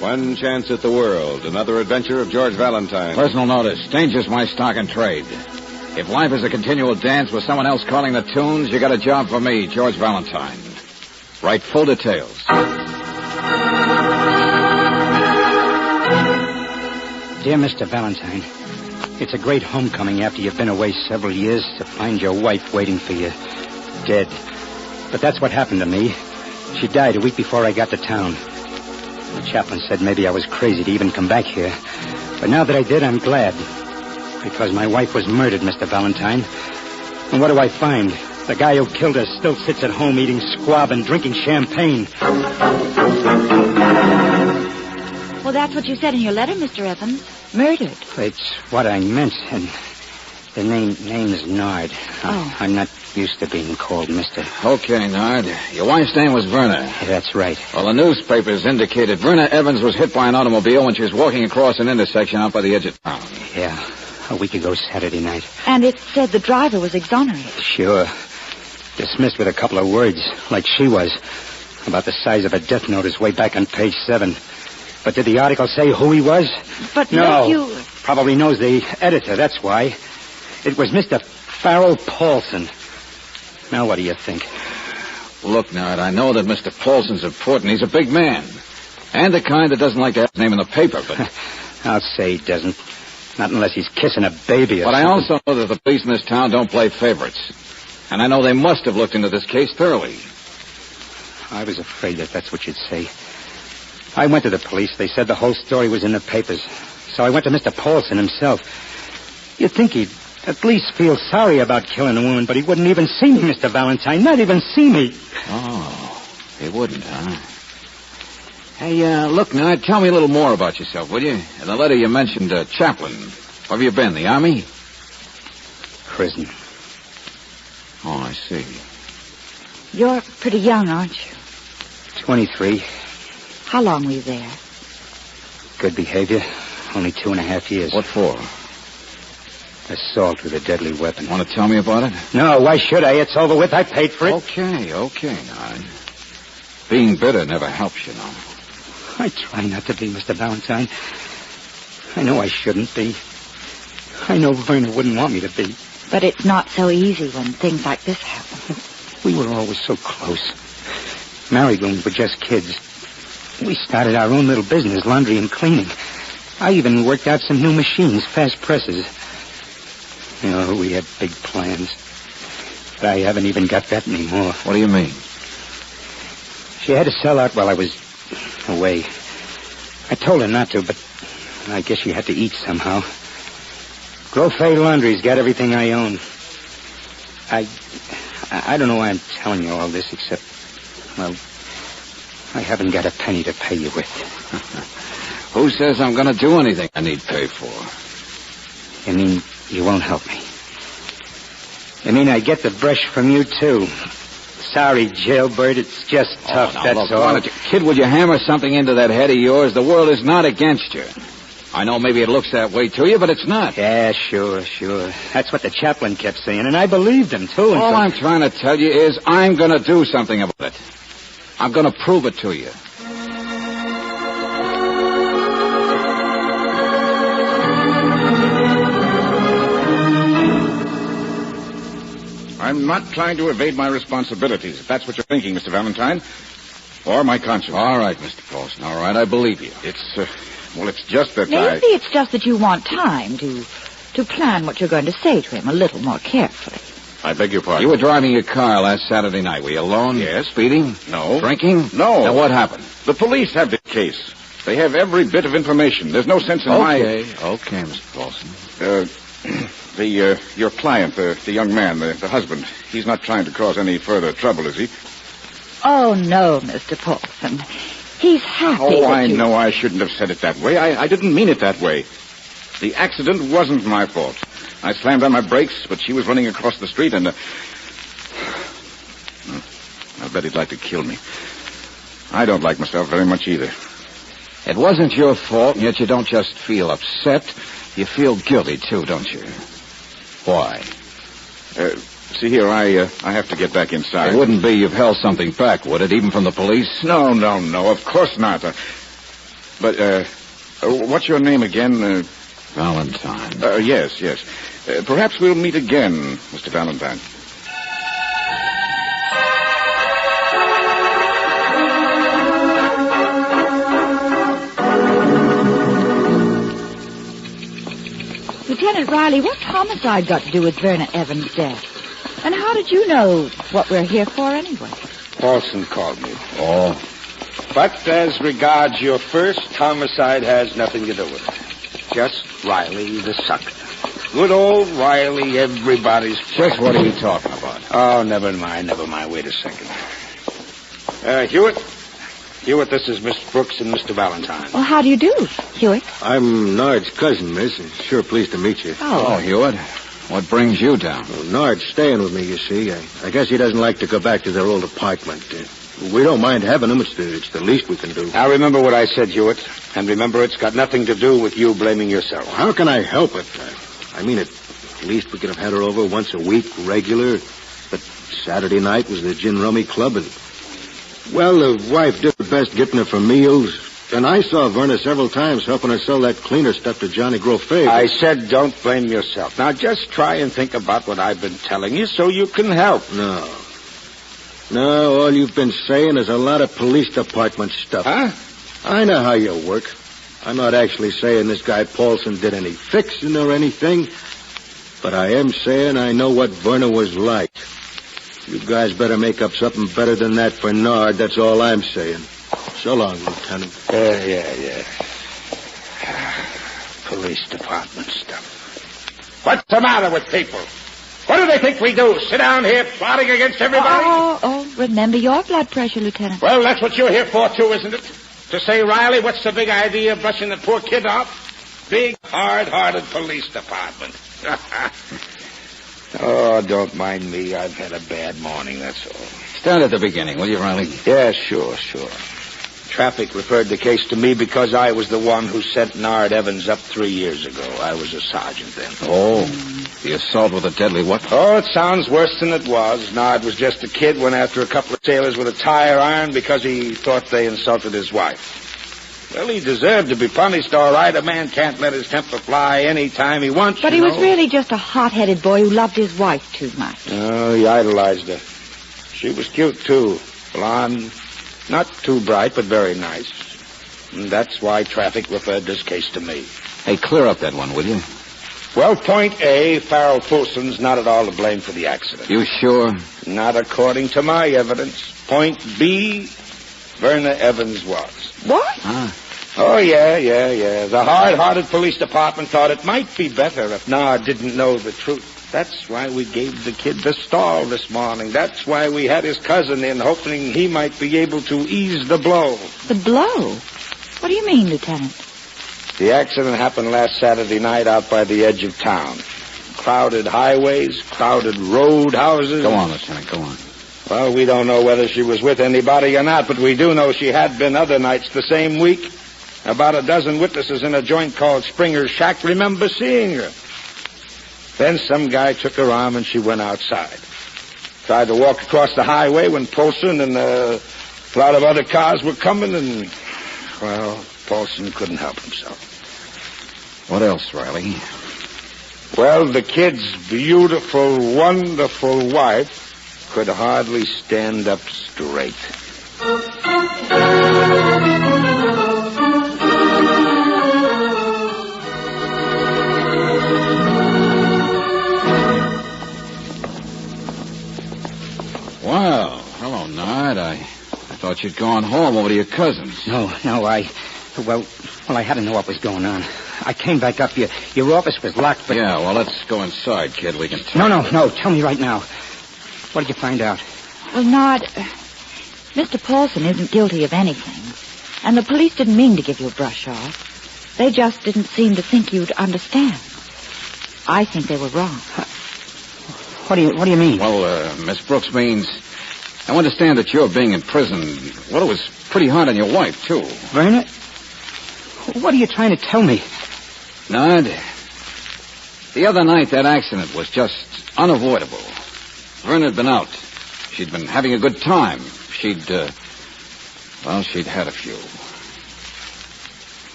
Speaker 8: One Chance at the World, another adventure of George Valentine.
Speaker 2: Personal notice. Danger's my stock and trade. If life is a continual dance with someone else calling the tunes, you got a job for me, George Valentine. Write full details.
Speaker 22: Dear Mr. Valentine, it's a great homecoming after you've been away several years to find your wife waiting for you dead. But that's what happened to me. She died a week before I got to town. The chaplain said maybe I was crazy to even come back here. But now that I did, I'm glad. Because my wife was murdered, Mr. Valentine. And what do I find? The guy who killed her still sits at home eating squab and drinking champagne.
Speaker 4: Well, that's what you said in your letter, Mr. Evans. Murdered.
Speaker 22: It's what I meant, and the name is Nard. I'm not used to being called Mr.
Speaker 2: Okay, Nard. Your wife's name was Verna.
Speaker 22: That's right.
Speaker 2: Well, the newspapers indicated Verna Evans was hit by an automobile when she was walking across an intersection out by the edge of town.
Speaker 22: Yeah, a week ago Saturday night.
Speaker 4: And it said the driver was exonerated.
Speaker 22: Sure. Dismissed with a couple of words, like she was, about the size of a death notice way back on page 7. But did the article say who he was?
Speaker 4: But
Speaker 22: no.
Speaker 4: You...
Speaker 22: Probably knows the editor, that's why. It was Mr. Farrell Paulson. Now what do you think?
Speaker 2: Look, Nard, I know that Mr. Paulson's important. He's a big man. And the kind that doesn't like to have his name in the paper, but...
Speaker 22: I'll say he doesn't. Not unless he's kissing a baby or
Speaker 2: But
Speaker 22: something.
Speaker 2: I also know that the police in this town don't play favorites. And I know they must have looked into this case thoroughly.
Speaker 22: I was afraid that that's what you'd say. I went to the police. They said the whole story was in the papers. So I went to Mr. Paulson himself. You'd think he'd at least feel sorry about killing a woman, but he wouldn't even see me, Mr. Valentine. Not even see me.
Speaker 2: Oh, he wouldn't, huh? Hey, look, now, tell me a little more about yourself, will you? In the letter you mentioned chaplain. Where have you been, the Army?
Speaker 22: Prison.
Speaker 2: Oh, I see.
Speaker 4: You're pretty young, aren't you?
Speaker 22: 23.
Speaker 4: How long were you there?
Speaker 22: Good behavior. Only 2.5 years.
Speaker 2: What for?
Speaker 22: Assault with a deadly weapon.
Speaker 2: Want to tell me about it?
Speaker 22: No, why should I? It's over with. I paid for it.
Speaker 2: Okay, now. Being bitter never helps, you know.
Speaker 22: I try not to be, Mr. Valentine. I know I shouldn't be. I know Verna wouldn't want me to be.
Speaker 4: But it's not so easy when things like this happen.
Speaker 22: We were always so close. Married when we were just kids. We started our own little business, laundry and cleaning. I even worked out some new machines, fast presses. You know, we had big plans. But I haven't even got that anymore.
Speaker 2: What do you mean?
Speaker 22: She had to sell out while I was away. I told her not to, but I guess she had to eat somehow. Grofay Laundry's got everything I own. I don't know why I'm telling you all this, except, well, I haven't got a penny to pay you with.
Speaker 2: Who says I'm going to do anything I need pay for?
Speaker 22: You mean you won't help me? You mean I get the brush from you, too? Sorry, Jailbird, it's just tough,
Speaker 2: now,
Speaker 22: that's
Speaker 2: look,
Speaker 22: all.
Speaker 2: why don't you, kid, would you hammer something into that head of yours? The world is not against you. I know maybe it looks that way to you, but it's not.
Speaker 22: Yeah, sure. That's what the chaplain kept saying, and I believed him, too.
Speaker 2: All I'm trying to tell you is I'm going to do something about it. I'm going to prove it to you.
Speaker 1: I'm not trying to evade my responsibilities, if that's what you're thinking, Mr. Valentine. Or my conscience.
Speaker 2: All right, Mr. Paulson. All right, I believe you.
Speaker 1: It's just that
Speaker 4: Maybe it's just that you want time to plan what you're going to say to him a little more carefully.
Speaker 1: I beg your pardon?
Speaker 2: You were driving your car last Saturday night. Were you alone?
Speaker 1: Yes.
Speaker 2: Speeding?
Speaker 1: No.
Speaker 2: Drinking?
Speaker 1: No.
Speaker 2: Now, what happened?
Speaker 1: The police have the case. They have every bit of information. There's no sense in
Speaker 2: Okay, Mr. Paulson.
Speaker 1: Your client, the young man, the husband, he's not trying to cause any further trouble, is he?
Speaker 4: Oh, no, Mr. Paulson. He's happy
Speaker 1: Oh,
Speaker 4: that
Speaker 1: I
Speaker 4: you...
Speaker 1: know I shouldn't have said it that way. I didn't mean it that way. The accident wasn't my fault. I slammed on my brakes, but she was running across the street and... I bet he'd like to kill me. I don't like myself very much either.
Speaker 2: It wasn't your fault, and yet you don't just feel upset. You feel guilty, too, don't you? Why?
Speaker 1: See here, I have to get back inside.
Speaker 2: It wouldn't be you've held something back, would it, even from the police?
Speaker 1: No, of course not. But what's your name again?
Speaker 2: Valentine.
Speaker 1: Yes. Perhaps we'll meet again, Mr. Valentine.
Speaker 4: Lieutenant Riley, what's homicide got to do with Verna Evans' death? And how did you know what we're here for anyway?
Speaker 6: Paulson called me.
Speaker 2: Oh.
Speaker 6: But as regards your first, homicide has nothing to do with it. Just Riley the sucker. Good old Riley, everybody's...
Speaker 2: Just what are you talking about?
Speaker 6: Oh, never mind. Wait a second. Hewitt, this is Miss Brooks and Mr. Valentine.
Speaker 4: Well, how do you do, Hewitt?
Speaker 6: I'm Nard's cousin, miss. Sure pleased to meet you.
Speaker 2: Oh, Hewitt. What brings you down?
Speaker 6: Well, Nard's staying with me, you see. I guess he doesn't like to go back to their old apartment. We don't mind having him. It's the least we can do. Now, remember what I said, Hewitt. And remember, it's got nothing to do with you blaming yourself. Well, how can I help it? I mean, at least we could have had her over once a week, regular. But Saturday night was the gin rummy club, and... Well, the wife did her best getting her for meals. And I saw Verna several times helping her sell that cleaner stuff to Johnny Grofay. I said don't blame yourself. Now, just try and think about what I've been telling you so you can help. No, all you've been saying is a lot of police department stuff. Huh? I know how you work. I'm not actually saying this guy Paulson did any fixing or anything. But I am saying I know what Verna was like. You guys better make up something better than that for Nard. That's all I'm saying. So long, Lieutenant. Yeah. Police department stuff. What's the matter with people? What do they think we do? Sit down here plotting against everybody?
Speaker 4: Oh, remember your blood pressure, Lieutenant.
Speaker 6: Well, that's what you're here for, too, isn't it? To say, Riley, what's the big idea of brushing the poor kid off? Big, hard-hearted police department. Oh, don't mind me. I've had a bad morning, that's all.
Speaker 2: Start at the beginning, will you, Riley?
Speaker 6: Yeah, sure. Traffic referred the case to me because I was the one who sent Nard Evans up 3 years ago. I was a sergeant then.
Speaker 2: Oh, the assault with a deadly weapon?
Speaker 6: Oh, it sounds worse than it was. Nard was just a kid, went after a couple of sailors with a tire iron because he thought they insulted his wife. Well, he deserved to be punished, all right. A man can't let his temper fly any time he wants,
Speaker 4: But he was really just a hot-headed boy who loved his wife too much.
Speaker 6: Oh, he idolized her. She was cute, too. Blonde. Not too bright, but very nice. And that's why traffic referred this case to me.
Speaker 2: Hey, clear up that one, will you?
Speaker 6: Well, point A, Farrell Fulson's not at all to blame for the accident.
Speaker 2: You sure?
Speaker 6: Not according to my evidence. Point B, Verna Evans was.
Speaker 4: What?
Speaker 3: Oh, yeah. The hard-hearted police department thought it might be better if Nard didn't know the truth. That's why we gave the kid the stall this morning. That's why we had his cousin in, hoping he might be able to ease the blow.
Speaker 4: The blow? What do you mean, Lieutenant?
Speaker 3: The accident happened last Saturday night out by the edge of town. Crowded highways, crowded roadhouses.
Speaker 2: Go on, Lieutenant, go on.
Speaker 3: Well, we don't know whether she was with anybody or not, but we do know she had been other nights the same week. About a dozen witnesses in a joint called Springer's Shack remember seeing her. Then some guy took her arm and she went outside. Tried to walk across the highway when Paulson and a lot of other cars were coming and, well, Paulson couldn't help himself.
Speaker 2: What else, Riley?
Speaker 3: Well, the kid's beautiful, wonderful wife could hardly stand up straight.
Speaker 2: Well, hello, Nard. I thought you'd gone home over to your cousin's.
Speaker 22: No, I had to know what was going on. I came back up. Your office was locked, but...
Speaker 2: Yeah, well, let's go inside, kid. We can talk.
Speaker 22: No. Tell me right now. What did you find out?
Speaker 4: Well, Nard, Mr. Paulson isn't guilty of anything. And the police didn't mean to give you a brush off. They just didn't seem to think you'd understand. I think they were wrong.
Speaker 22: What do you mean?
Speaker 2: Well, Miss Brooks means... I understand that you're being in prison. Well, it was pretty hard on your wife, too.
Speaker 22: Verna? What are you trying to tell me?
Speaker 2: Nard, the other night that accident was just unavoidable. Verna had been out. She'd been having a good time. She'd had a few.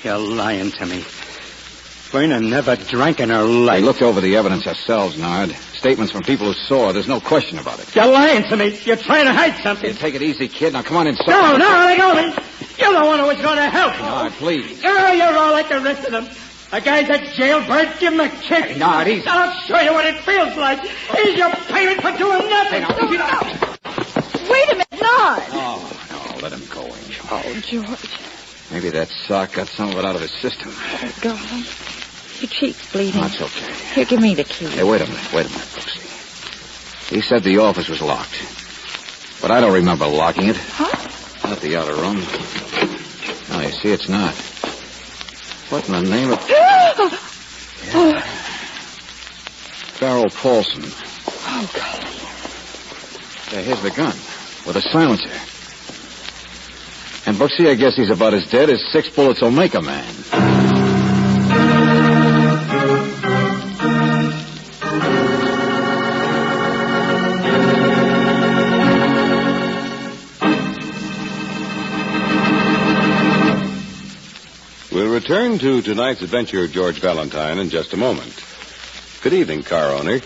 Speaker 22: You're lying to me. Verna never drank in her life.
Speaker 2: We looked over the evidence ourselves, Nard. Statements from people who saw her. There's no question about it.
Speaker 22: You're lying to me. You're trying to hide something.
Speaker 2: Take it easy, kid. Now, come on inside.
Speaker 22: No, let go of me. You're the one who was going to help.
Speaker 2: Nard, please.
Speaker 22: Oh, you're all like the rest of them. A guy's a jailbird. Give him a kick.
Speaker 2: Hey, Nard, easy.
Speaker 22: I'll show you what it feels like. Here's your payment for doing nothing.
Speaker 4: Wait a minute, Nard.
Speaker 2: No, let him go, Angel.
Speaker 4: Oh, George.
Speaker 2: Maybe that sock got some of it out of his system.
Speaker 4: Oh, darling. Your cheek's bleeding.
Speaker 2: That's okay.
Speaker 4: Here, give me the key.
Speaker 2: Hey, wait a minute, Brooksy. He said the office was locked. But I don't remember locking it.
Speaker 4: Huh?
Speaker 2: Not the outer room. No, you see, it's not. What in the name of...
Speaker 4: Oh.
Speaker 2: Farrell Paulson.
Speaker 4: Oh, God.
Speaker 2: Yeah, here's the gun. With a silencer. And Brooksy, I guess he's about as dead as 6 bullets will make a man.
Speaker 11: We'll return to tonight's adventure of George Valentine in just a moment. Good evening, car owner.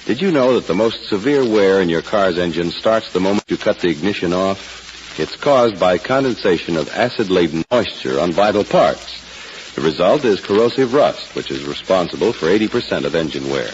Speaker 11: Did you know that the most severe wear in your car's engine starts the moment you cut the ignition off? It's caused by condensation of acid-laden moisture on vital parts. The result is corrosive rust, which is responsible for 80% of engine wear.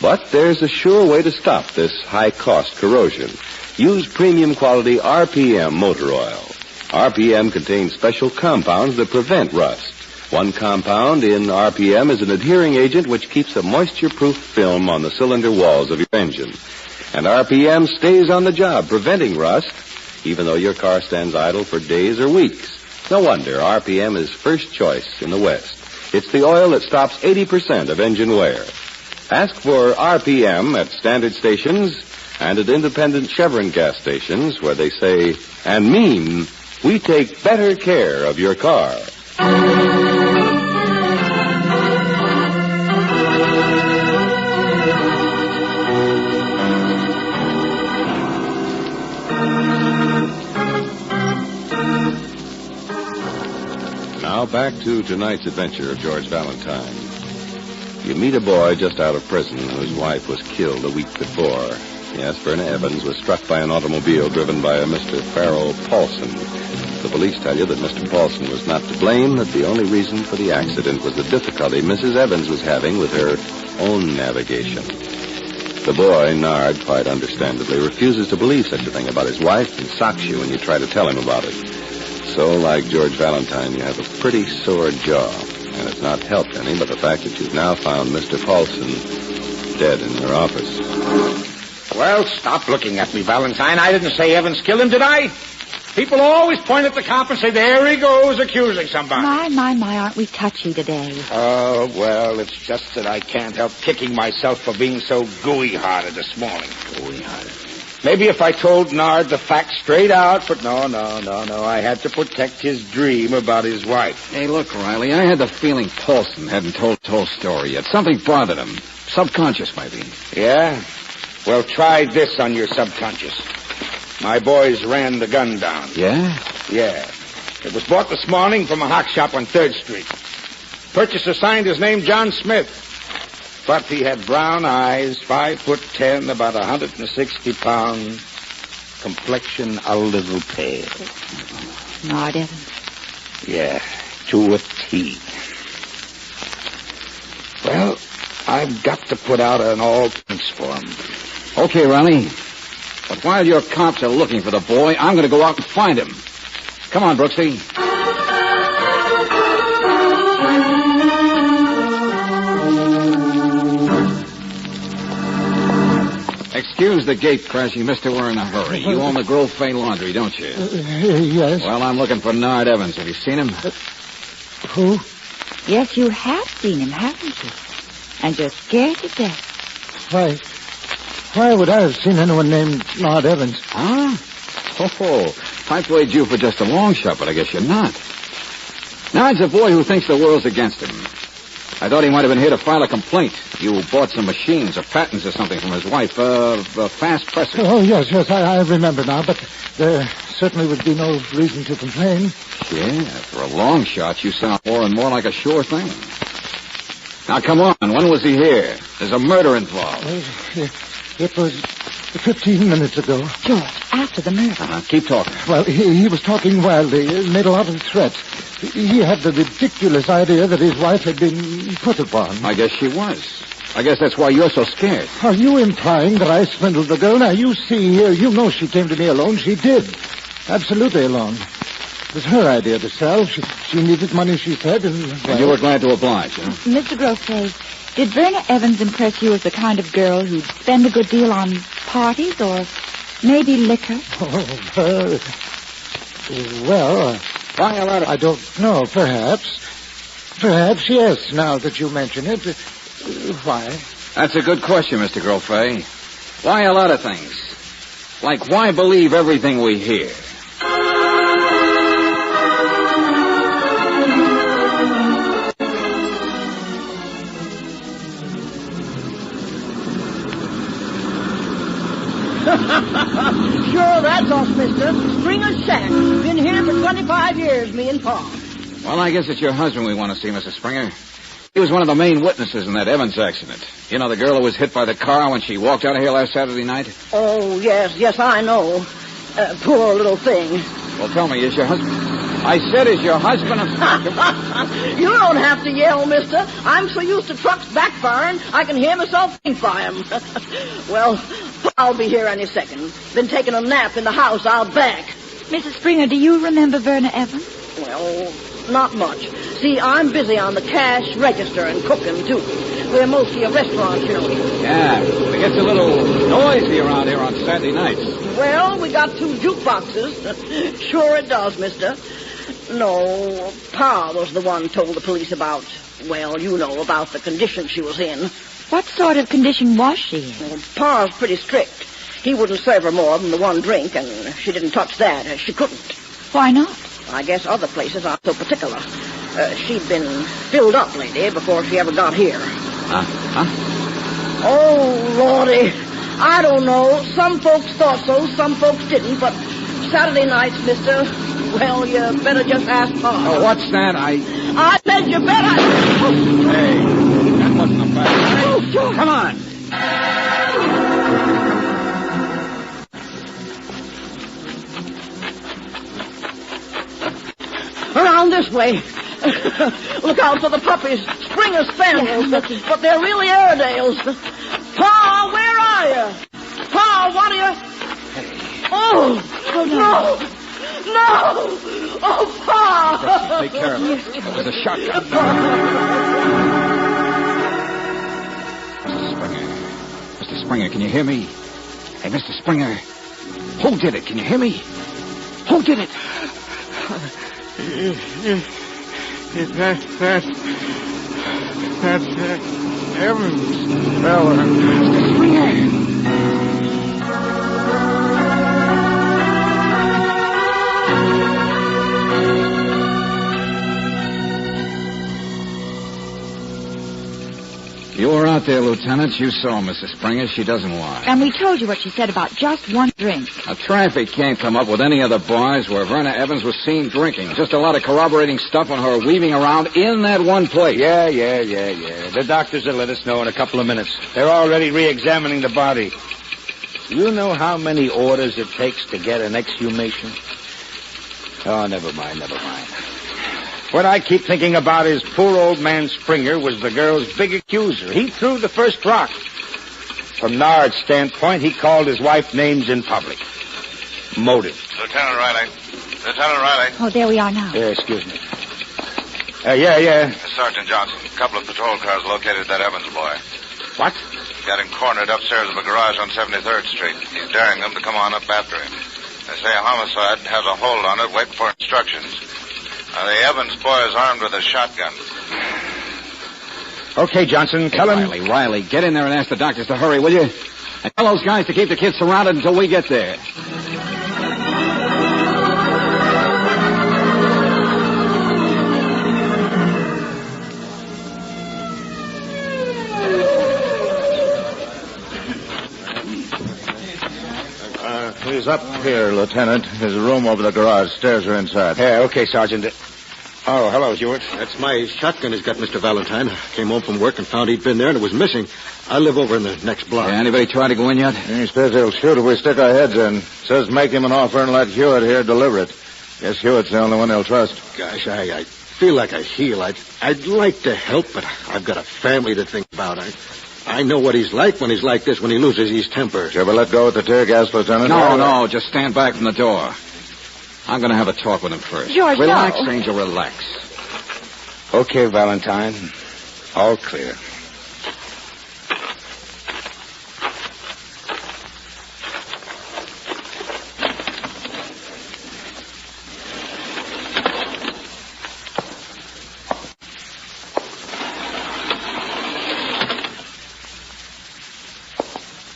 Speaker 11: But there's a sure way to stop this high-cost corrosion. Use premium quality RPM motor oil. RPM contains special compounds that prevent rust. One compound in RPM is an adhering agent which keeps a moisture-proof film on the cylinder walls of your engine. And RPM stays on the job, preventing rust, even though your car stands idle for days or weeks. No wonder RPM is first choice in the West. It's the oil that stops 80% of engine wear. Ask for RPM at standard stations and at independent Chevron gas stations where they say and mean, we take better care of your car. Now back to tonight's adventure of George Valentine. You meet a boy just out of prison whose wife was killed a week before. Yes, Verna Evans was struck by an automobile driven by a Mr. Farrell Paulson. The police tell you that Mr. Paulson was not to blame, that the only reason for the accident was the difficulty Mrs. Evans was having with her own navigation. The boy, Nard, quite understandably, refuses to believe such a thing about his wife and socks you when you try to tell him about it.
Speaker 9: So, like George Valentine, you have a pretty sore jaw. And it's not helped any by the fact that you've now found Mr. Paulson dead in your office.
Speaker 3: Well, stop looking at me, Valentine. I didn't say Evans killed him, did I? People always point at the cop and say, there he goes, accusing somebody.
Speaker 4: My, aren't we touchy today?
Speaker 3: Oh, well, it's just that I can't help kicking myself for being so gooey-hearted this morning. Gooey-hearted. Maybe if I told Nard the facts straight out, but no. I had to protect his dream about his wife.
Speaker 2: Hey, look, Riley, I had the feeling Paulson hadn't told the whole story yet. Something bothered him. Subconscious, maybe.
Speaker 3: Yeah? Well, try this on your subconscious. My boys ran the gun down.
Speaker 2: Yeah?
Speaker 3: Yeah. It was bought this morning from a hock shop on 3rd Street. Purchaser signed his name John Smith. But he had brown eyes, 5'10", about 160 pounds, complexion a little pale.
Speaker 4: Nard Evans.
Speaker 3: Yeah, to a T. Well, I've got to put out an all-points for him.
Speaker 2: Okay, Riley. But while your cops are looking for the boy, I'm going to go out and find him. Come on, Brooksy. Excuse the gate crashing, mister. We're in a hurry. You own the Grove Fay Laundry, don't you?
Speaker 15: Yes.
Speaker 2: Well, I'm looking for Nard Evans. Have you seen him?
Speaker 15: Who?
Speaker 4: Yes, you have seen him, haven't you? And you're scared to death.
Speaker 15: Why would I have seen anyone named Nard Evans?
Speaker 2: Huh? Oh, I played you for just a long shot, but I guess you're not. Nard's a boy who thinks the world's against him. I thought he might have been here to file a complaint. You bought some machines or patents or something from his wife, fast pressers.
Speaker 15: Oh, yes, I remember now, but there certainly would be no reason to complain.
Speaker 2: Yeah, for a long shot, you sound more and more like a sure thing. Now, come on. When was he here? There's a murder involved.
Speaker 15: It was 15 minutes ago.
Speaker 4: George, after the murder.
Speaker 2: Keep talking.
Speaker 15: Well, he was talking wildly, made a lot of threats. He had the ridiculous idea that his wife had been put upon.
Speaker 2: I guess she was. I guess that's why you're so scared.
Speaker 15: Are you implying that I swindled the girl? Now, you see here, you know she came to me alone. She did. Absolutely alone. It was her idea to sell. She needed money, she said, and
Speaker 2: you were glad to oblige, huh?
Speaker 4: Mr. Grove, did Verna Evans impress you as the kind of girl who'd spend a good deal on parties or maybe liquor?
Speaker 15: Oh, well, I don't know. Perhaps, yes, now that you mention it. Why?
Speaker 2: That's a good question, Mr. Grofay. Why a lot of things? Like, why believe everything we hear?
Speaker 18: Sure, that's us, mister. Springer's Shack. Been here for 25 years, me and Pa.
Speaker 2: Well, I guess it's your husband we want to see, Mrs. Springer. He was one of the main witnesses in that Evans accident. You know, the girl who was hit by the car when she walked out of here last Saturday night?
Speaker 18: Oh, yes, I know. Poor little thing.
Speaker 2: Well, tell me, is your husband... I said, is your husband...
Speaker 18: You don't have to yell, mister. I'm so used to trucks backfiring, I can hear myself think by 'em. Well, I'll be here any second. Been taking a nap in the house out back.
Speaker 4: Mrs. Springer, do you remember Verna Evans?
Speaker 18: Well, not much. See, I'm busy on the cash register and cooking, too. We're mostly a restaurant, you know.
Speaker 2: Yeah, it gets a little noisy around here on Saturday nights.
Speaker 18: Well, we got 2 jukeboxes. Sure it does, mister. No, Pa was the one told the police about, well, you know, about the condition she was in.
Speaker 4: What sort of condition was she in?
Speaker 18: Well, Pa's pretty strict. He wouldn't serve her more than the one drink, and she didn't touch that. She couldn't.
Speaker 4: Why not?
Speaker 18: I guess other places aren't so particular. She'd been filled up, lady, before she ever got here. Oh, Lordy. I don't know. Some folks thought so, some folks didn't, but Saturday nights, mister, well, you better just ask Pa.
Speaker 2: Oh, what's that? I
Speaker 18: said you better...
Speaker 2: Hey, that wasn't a bad...
Speaker 18: Oh, sure.
Speaker 2: Come on.
Speaker 18: Around this way. Look out for the puppies. Springer Spaniels, but they're really Airedales. Pa, where are you? Pa, what are you... Oh, no. No! Oh, Pa!
Speaker 1: Take care of it. It was a shotgun. Mr. Springer, can you hear me? Hey, Mr. Springer. Who did it? Can you hear me? Who did it? That's Evans' fella. Mr. Springer. You were out there, Lieutenant. You saw Mrs. Springer. She doesn't lie.
Speaker 4: And we told you what she said about just one drink.
Speaker 1: Now, traffic can't come up with any other bars where Verna Evans was seen drinking. Just a lot of corroborating stuff on her weaving around in that one place.
Speaker 3: Yeah. The doctors will let us know in a couple of minutes. They're already re-examining the body. You know how many orders it takes to get an exhumation? Oh, never mind. What I keep thinking about is poor old man Springer was the girl's big accuser. He threw the first rock. From Nard's standpoint, he called his wife names in public. Motive.
Speaker 19: Lieutenant Riley.
Speaker 4: Oh, there we are now.
Speaker 3: Yeah, excuse me. Yeah.
Speaker 19: Sergeant Johnson, a couple of patrol cars located that Evans boy.
Speaker 3: What?
Speaker 19: Got him cornered upstairs of a garage on 73rd Street. He's daring them to come on up after him. They say a homicide has a hold on it, waiting for instructions. The Evans boy is armed with a shotgun.
Speaker 3: Okay, Johnson, tell him...
Speaker 1: Riley, get in there and ask the doctors to hurry, will you? And tell those guys to keep the kids surrounded until we get there.
Speaker 6: He's up here, Lieutenant. There's a room over the garage. Stairs are inside.
Speaker 3: Yeah, okay, Sergeant. Oh, hello, Hewitt.
Speaker 6: That's my shotgun he's got, Mr. Valentine. Came home from work and found he'd been there and it was missing. I live over in the next block.
Speaker 1: Yeah, anybody try to go in yet?
Speaker 6: He says he'll shoot if we stick our heads in. Says make him an offer and let Hewitt here deliver it. Guess Hewitt's the only one he'll trust.
Speaker 20: Gosh, I feel like I heal. I'd like to help, but I've got a family to think about. I know what he's like when he's like this, when he loses his temper.
Speaker 6: Shall we let go with the tear gas, Lieutenant?
Speaker 1: No, just stand back from the door. I'm going to have a talk with him first.
Speaker 4: George,
Speaker 1: relax,
Speaker 4: no.
Speaker 1: Angel, relax.
Speaker 3: Okay, Valentine. All clear.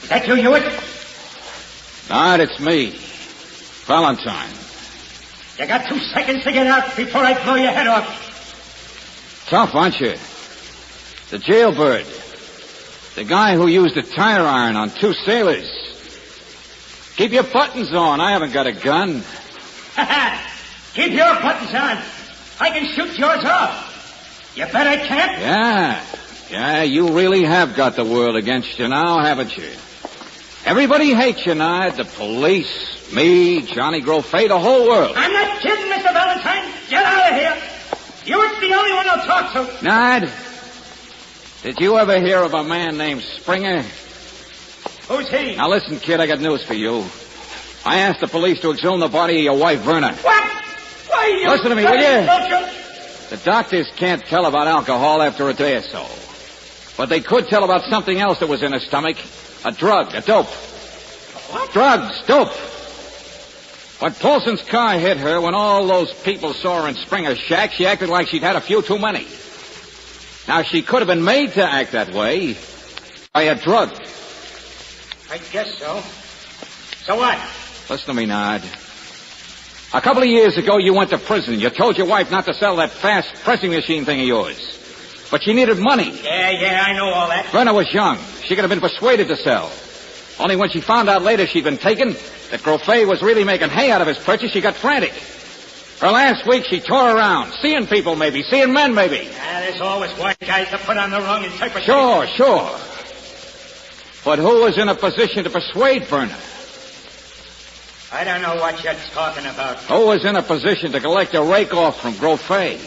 Speaker 22: That you, Hewitt?
Speaker 1: Not, it's me. Valentine.
Speaker 22: You got 2 seconds to get out before I blow your head off.
Speaker 1: Tough, aren't you? The jailbird. The guy who used a tire iron on 2 sailors. Keep your buttons on. I haven't got a gun.
Speaker 22: Keep your buttons on. I can shoot yours off. You bet I can't.
Speaker 1: Yeah, you really have got the world against you now, haven't you? Everybody hates you, Nard. The police, me, Johnny Grofay, the whole world.
Speaker 22: I'm not kidding, Mr. Valentine. Get out of here. You're the only one I'll talk to.
Speaker 1: Nard, did you ever hear of a man named Springer?
Speaker 22: Who's he?
Speaker 1: Now listen, kid, I got news for you. I asked the police to exhume the body of your wife, Verna.
Speaker 22: What? Why, you...
Speaker 1: Listen to me, will you?
Speaker 22: Soldier?
Speaker 1: The doctors can't tell about alcohol after a day or so. But they could tell about something else that was in her stomach. A drug, a dope.
Speaker 22: What?
Speaker 1: Drugs, dope. When Paulson's car hit her, when all those people saw her in Springer's shack, she acted like she'd had a few too many. Now, she could have been made to act that way by a drug.
Speaker 22: I guess so. So what?
Speaker 1: Listen to me, Nard. A couple of years ago, you went to prison. You told your wife not to sell that fast pressing machine thing of yours. But she needed money.
Speaker 22: Yeah, I know all that.
Speaker 1: Verna was young. She could have been persuaded to sell. Only when she found out later she'd been taken, that Grofay was really making hay out of his purchase, she got frantic. For last week, she tore around, seeing people maybe, seeing men maybe.
Speaker 22: There's always white guys that put on the wrong interpretation.
Speaker 1: Sure. But who was in a position to persuade Verna?
Speaker 22: I don't know what you're talking about.
Speaker 1: Who was in a position to collect a rake off from Grofay?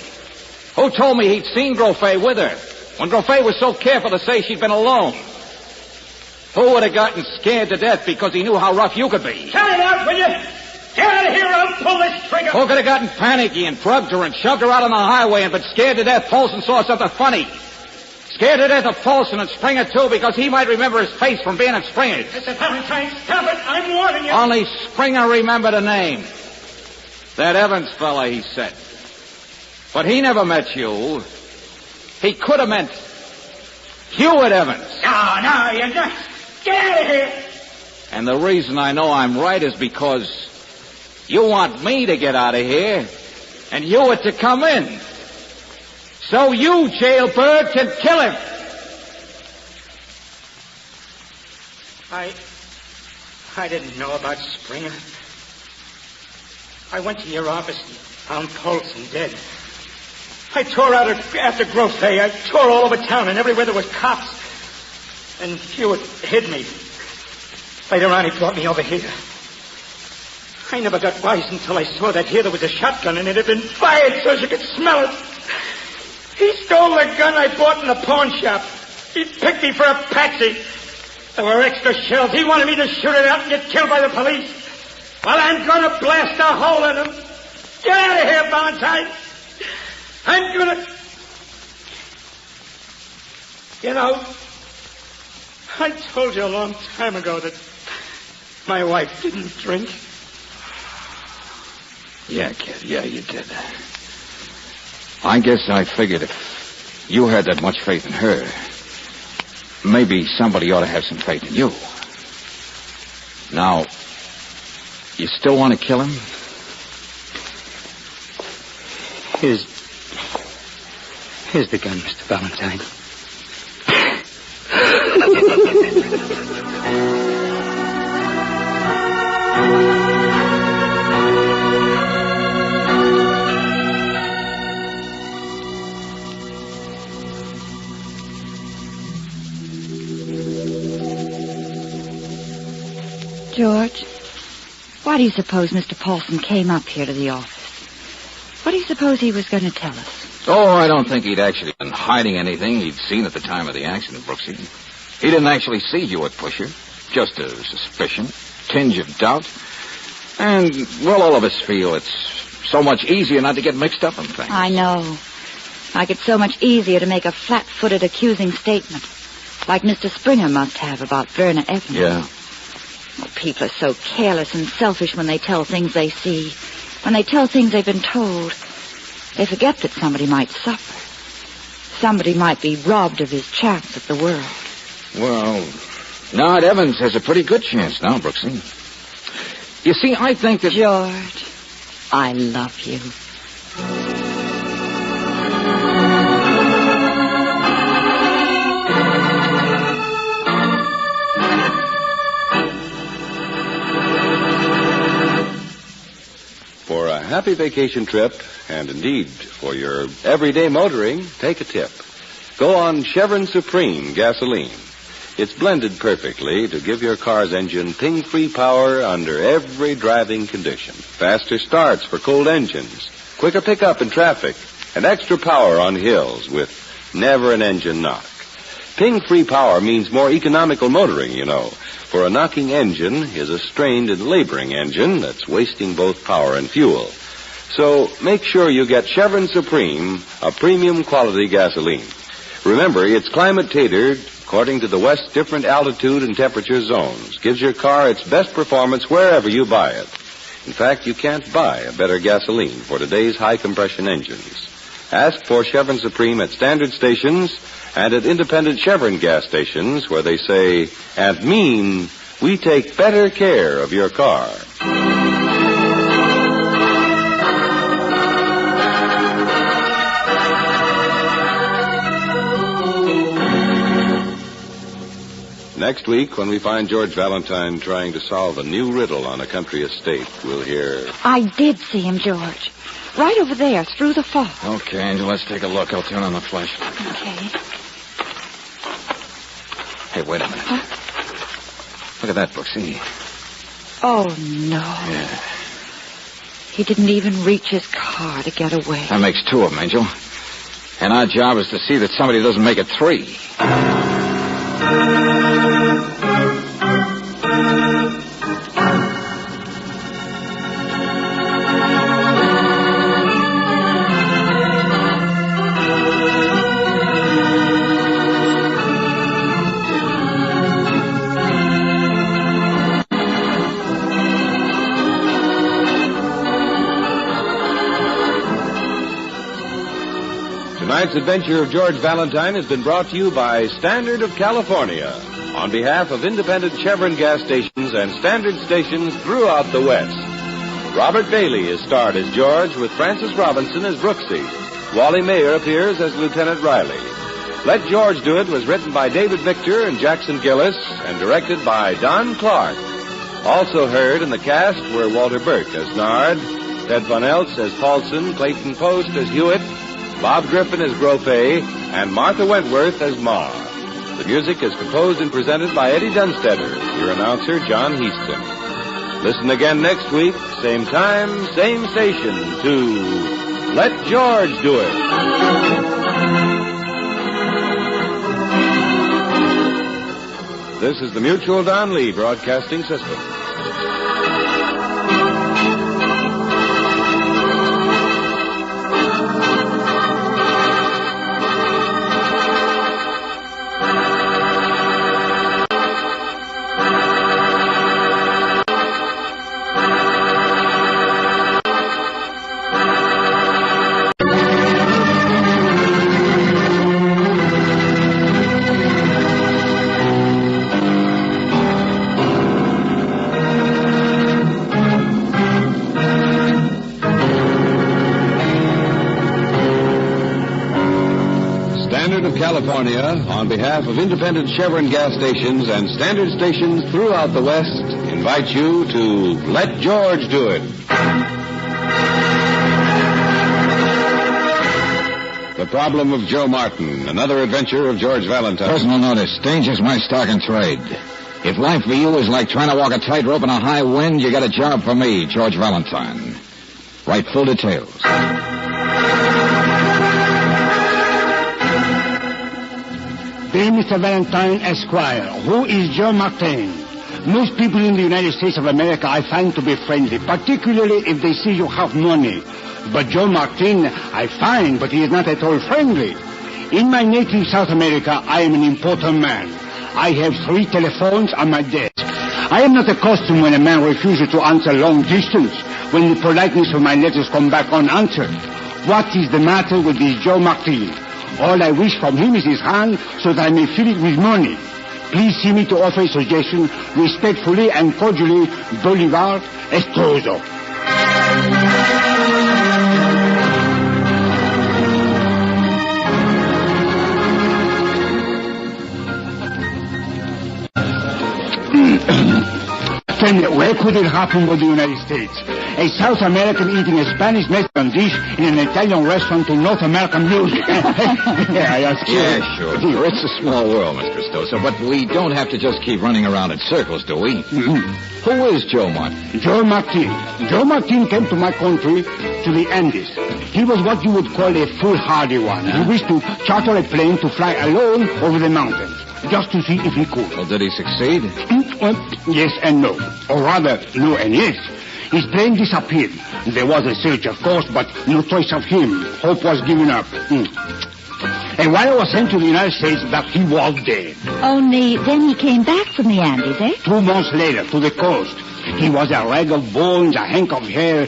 Speaker 1: Who told me he'd seen Grofay with her when Grofay was so careful to say she'd been alone? Who would have gotten scared to death because he knew how rough you could be?
Speaker 22: Cut it out, will you?
Speaker 16: Get out of here or I'll pull this trigger.
Speaker 1: Who could have gotten panicky and drugged her and shoved her out on the highway and been scared to death Paulson saw something funny? Scared to death of Paulson and Springer, too, because he might remember his face from being at Springer's.
Speaker 16: Mr. Valentine, stop it. I'm warning you.
Speaker 1: Only Springer remembered a name. That Evans fella, he said. But he never met you. He could have meant Hewitt Evans.
Speaker 16: No, you're not. Get out of here.
Speaker 1: And the reason I know I'm right is because you want me to get out of here and Hewitt to come in. So you, jailbird, can kill him.
Speaker 16: I didn't know about Springer. I went to your office and found Paulson dead. I tore out after Growth Day. I tore all over town and everywhere there was cops. And Hewitt hid me. Later on, he brought me over here. I never got wise until I saw that here there was a shotgun and it had been fired so you could smell it. He stole the gun I bought in the pawn shop. He picked me for a patsy. There were extra shells. He wanted me to shoot it out and get killed by the police. Well, I'm going to blast a hole in him. Get out of here, Valentine. I'm going to... You know, I told you a long time ago that my wife didn't drink.
Speaker 1: Yeah, kid. Yeah, you did. I guess I figured if you had that much faith in her, maybe somebody ought to have some faith in you. Now, you still want to kill him?
Speaker 22: Here's the gun, Mr. Valentine.
Speaker 4: George, why do you suppose Mr. Paulson came up here to the office? What do you suppose he was going to tell us?
Speaker 1: Oh, I don't think he'd actually been hiding anything he'd seen at the time of the accident, Brooksy. He didn't actually see Hewitt push her. Just a suspicion, tinge of doubt. And, well, all of us feel it's so much easier not to get mixed up in things.
Speaker 4: I know. Like it's so much easier to make a flat-footed accusing statement, like Mr. Springer must have about Verna Evans.
Speaker 1: Yeah.
Speaker 4: Well, people are so careless and selfish when they tell things they see. When they tell things they've been told, they forget that somebody might suffer. Somebody might be robbed of his chance at the world.
Speaker 1: Well, Nod Evans has a pretty good chance now, Brooksy. You see, I think that...
Speaker 4: George, I love you.
Speaker 9: For a happy vacation trip, and indeed for your everyday motoring, take a tip. Go on Chevron Supreme gasoline. It's blended perfectly to give your car's engine ping-free power under every driving condition. Faster starts for cold engines, quicker pickup in traffic, and extra power on hills with never an engine knock. Ping-free power means more economical motoring, you know. For a knocking engine is a strained and laboring engine that's wasting both power and fuel. So make sure you get Chevron Supreme, a premium quality gasoline. Remember, it's climate-tailored according to the West's different altitude and temperature zones. Gives your car its best performance wherever you buy it. In fact, you can't buy a better gasoline for today's high-compression engines. Ask for Chevron Supreme at standard stations and at independent Chevron gas stations where they say and mean we take better care of your car. Next week, when we find George Valentine trying to solve a new riddle on a country estate, we'll hear...
Speaker 4: I did see him, George. Right over there, through the fog.
Speaker 1: Okay, Angel, let's take a look. I'll turn on the flashlight.
Speaker 4: Okay.
Speaker 1: Hey, wait a minute.
Speaker 4: Huh?
Speaker 1: Look at that, Brooksy.
Speaker 4: Oh, no.
Speaker 1: Yeah.
Speaker 4: He didn't even reach his car to get away.
Speaker 1: That makes two of them, Angel. And our job is to see that somebody doesn't make it three.
Speaker 11: Tonight's adventure of George Valentine has been brought to you by Standard of California on behalf of independent Chevron gas stations and Standard stations throughout the West. Robert Bailey is starred as George with Francis Robinson as Brooksy. Wally Mayer appears as Lieutenant Riley. Let George Do It was written by David Victor and Jackson Gillis and directed by Don Clark. Also heard in the cast were Walter Burke as Nard, Ted Von Eltz as Paulson, Clayton Post as Hewitt, Bob Griffin as Gropay, and Martha Wentworth as Ma. The music is composed and presented by Eddie Dunstetter, your announcer, John Heaston. Listen again next week, same time, same station, to Let George Do It. This is the Mutual Don Lee Broadcasting System. California, on behalf of independent Chevron gas stations and Standard stations throughout the West, invite you to Let George Do It. The Problem of Joe Martin, another adventure of George Valentine.
Speaker 2: Personal notice. Danger's my stock and trade. If life for you is like trying to walk a tightrope in a high wind, you got a job for me, George Valentine. Write full details.
Speaker 10: Dear Mr. Valentine, Esquire, who is Joe Martin? Most people in the United States of America I find to be friendly, particularly if they see you have money. But Joe Martin I find, but he is not at all friendly. In my native South America, I am an important man. I have 3 telephones on my desk. I am not accustomed when a man refuses to answer long distance, when the politeness of my letters come back unanswered. What is the matter with this Joe Martin? All I wish from him is his hand so that I may fill it with money. Please see me to offer a suggestion. Respectfully and cordially, Bolivar Estroso. Tell me, where could it happen with the United States? A South American eating a Spanish Mexican dish in an Italian restaurant to North American music.
Speaker 2: Yeah, sure. It's a small world, Mr. Stoser, but we don't have to just keep running around in circles, do we?
Speaker 10: Mm-hmm.
Speaker 2: Who is Joe Martin?
Speaker 10: Joe Martin. Joe Martin came to my country, to the Andes. He was what you would call a foolhardy one. He wished to charter a plane to fly alone over the mountains, just to see if he could.
Speaker 2: Well, did he succeed?
Speaker 10: Yes and no. Or rather, no and yes. His plane disappeared. There was a search, of course, but no trace of him. Hope was given up. And while I was sent to the United States, that he was dead.
Speaker 4: Only then he came back from the Andes, eh?
Speaker 10: 2 months later, to the coast. He was a rag of bones, a hank of hair,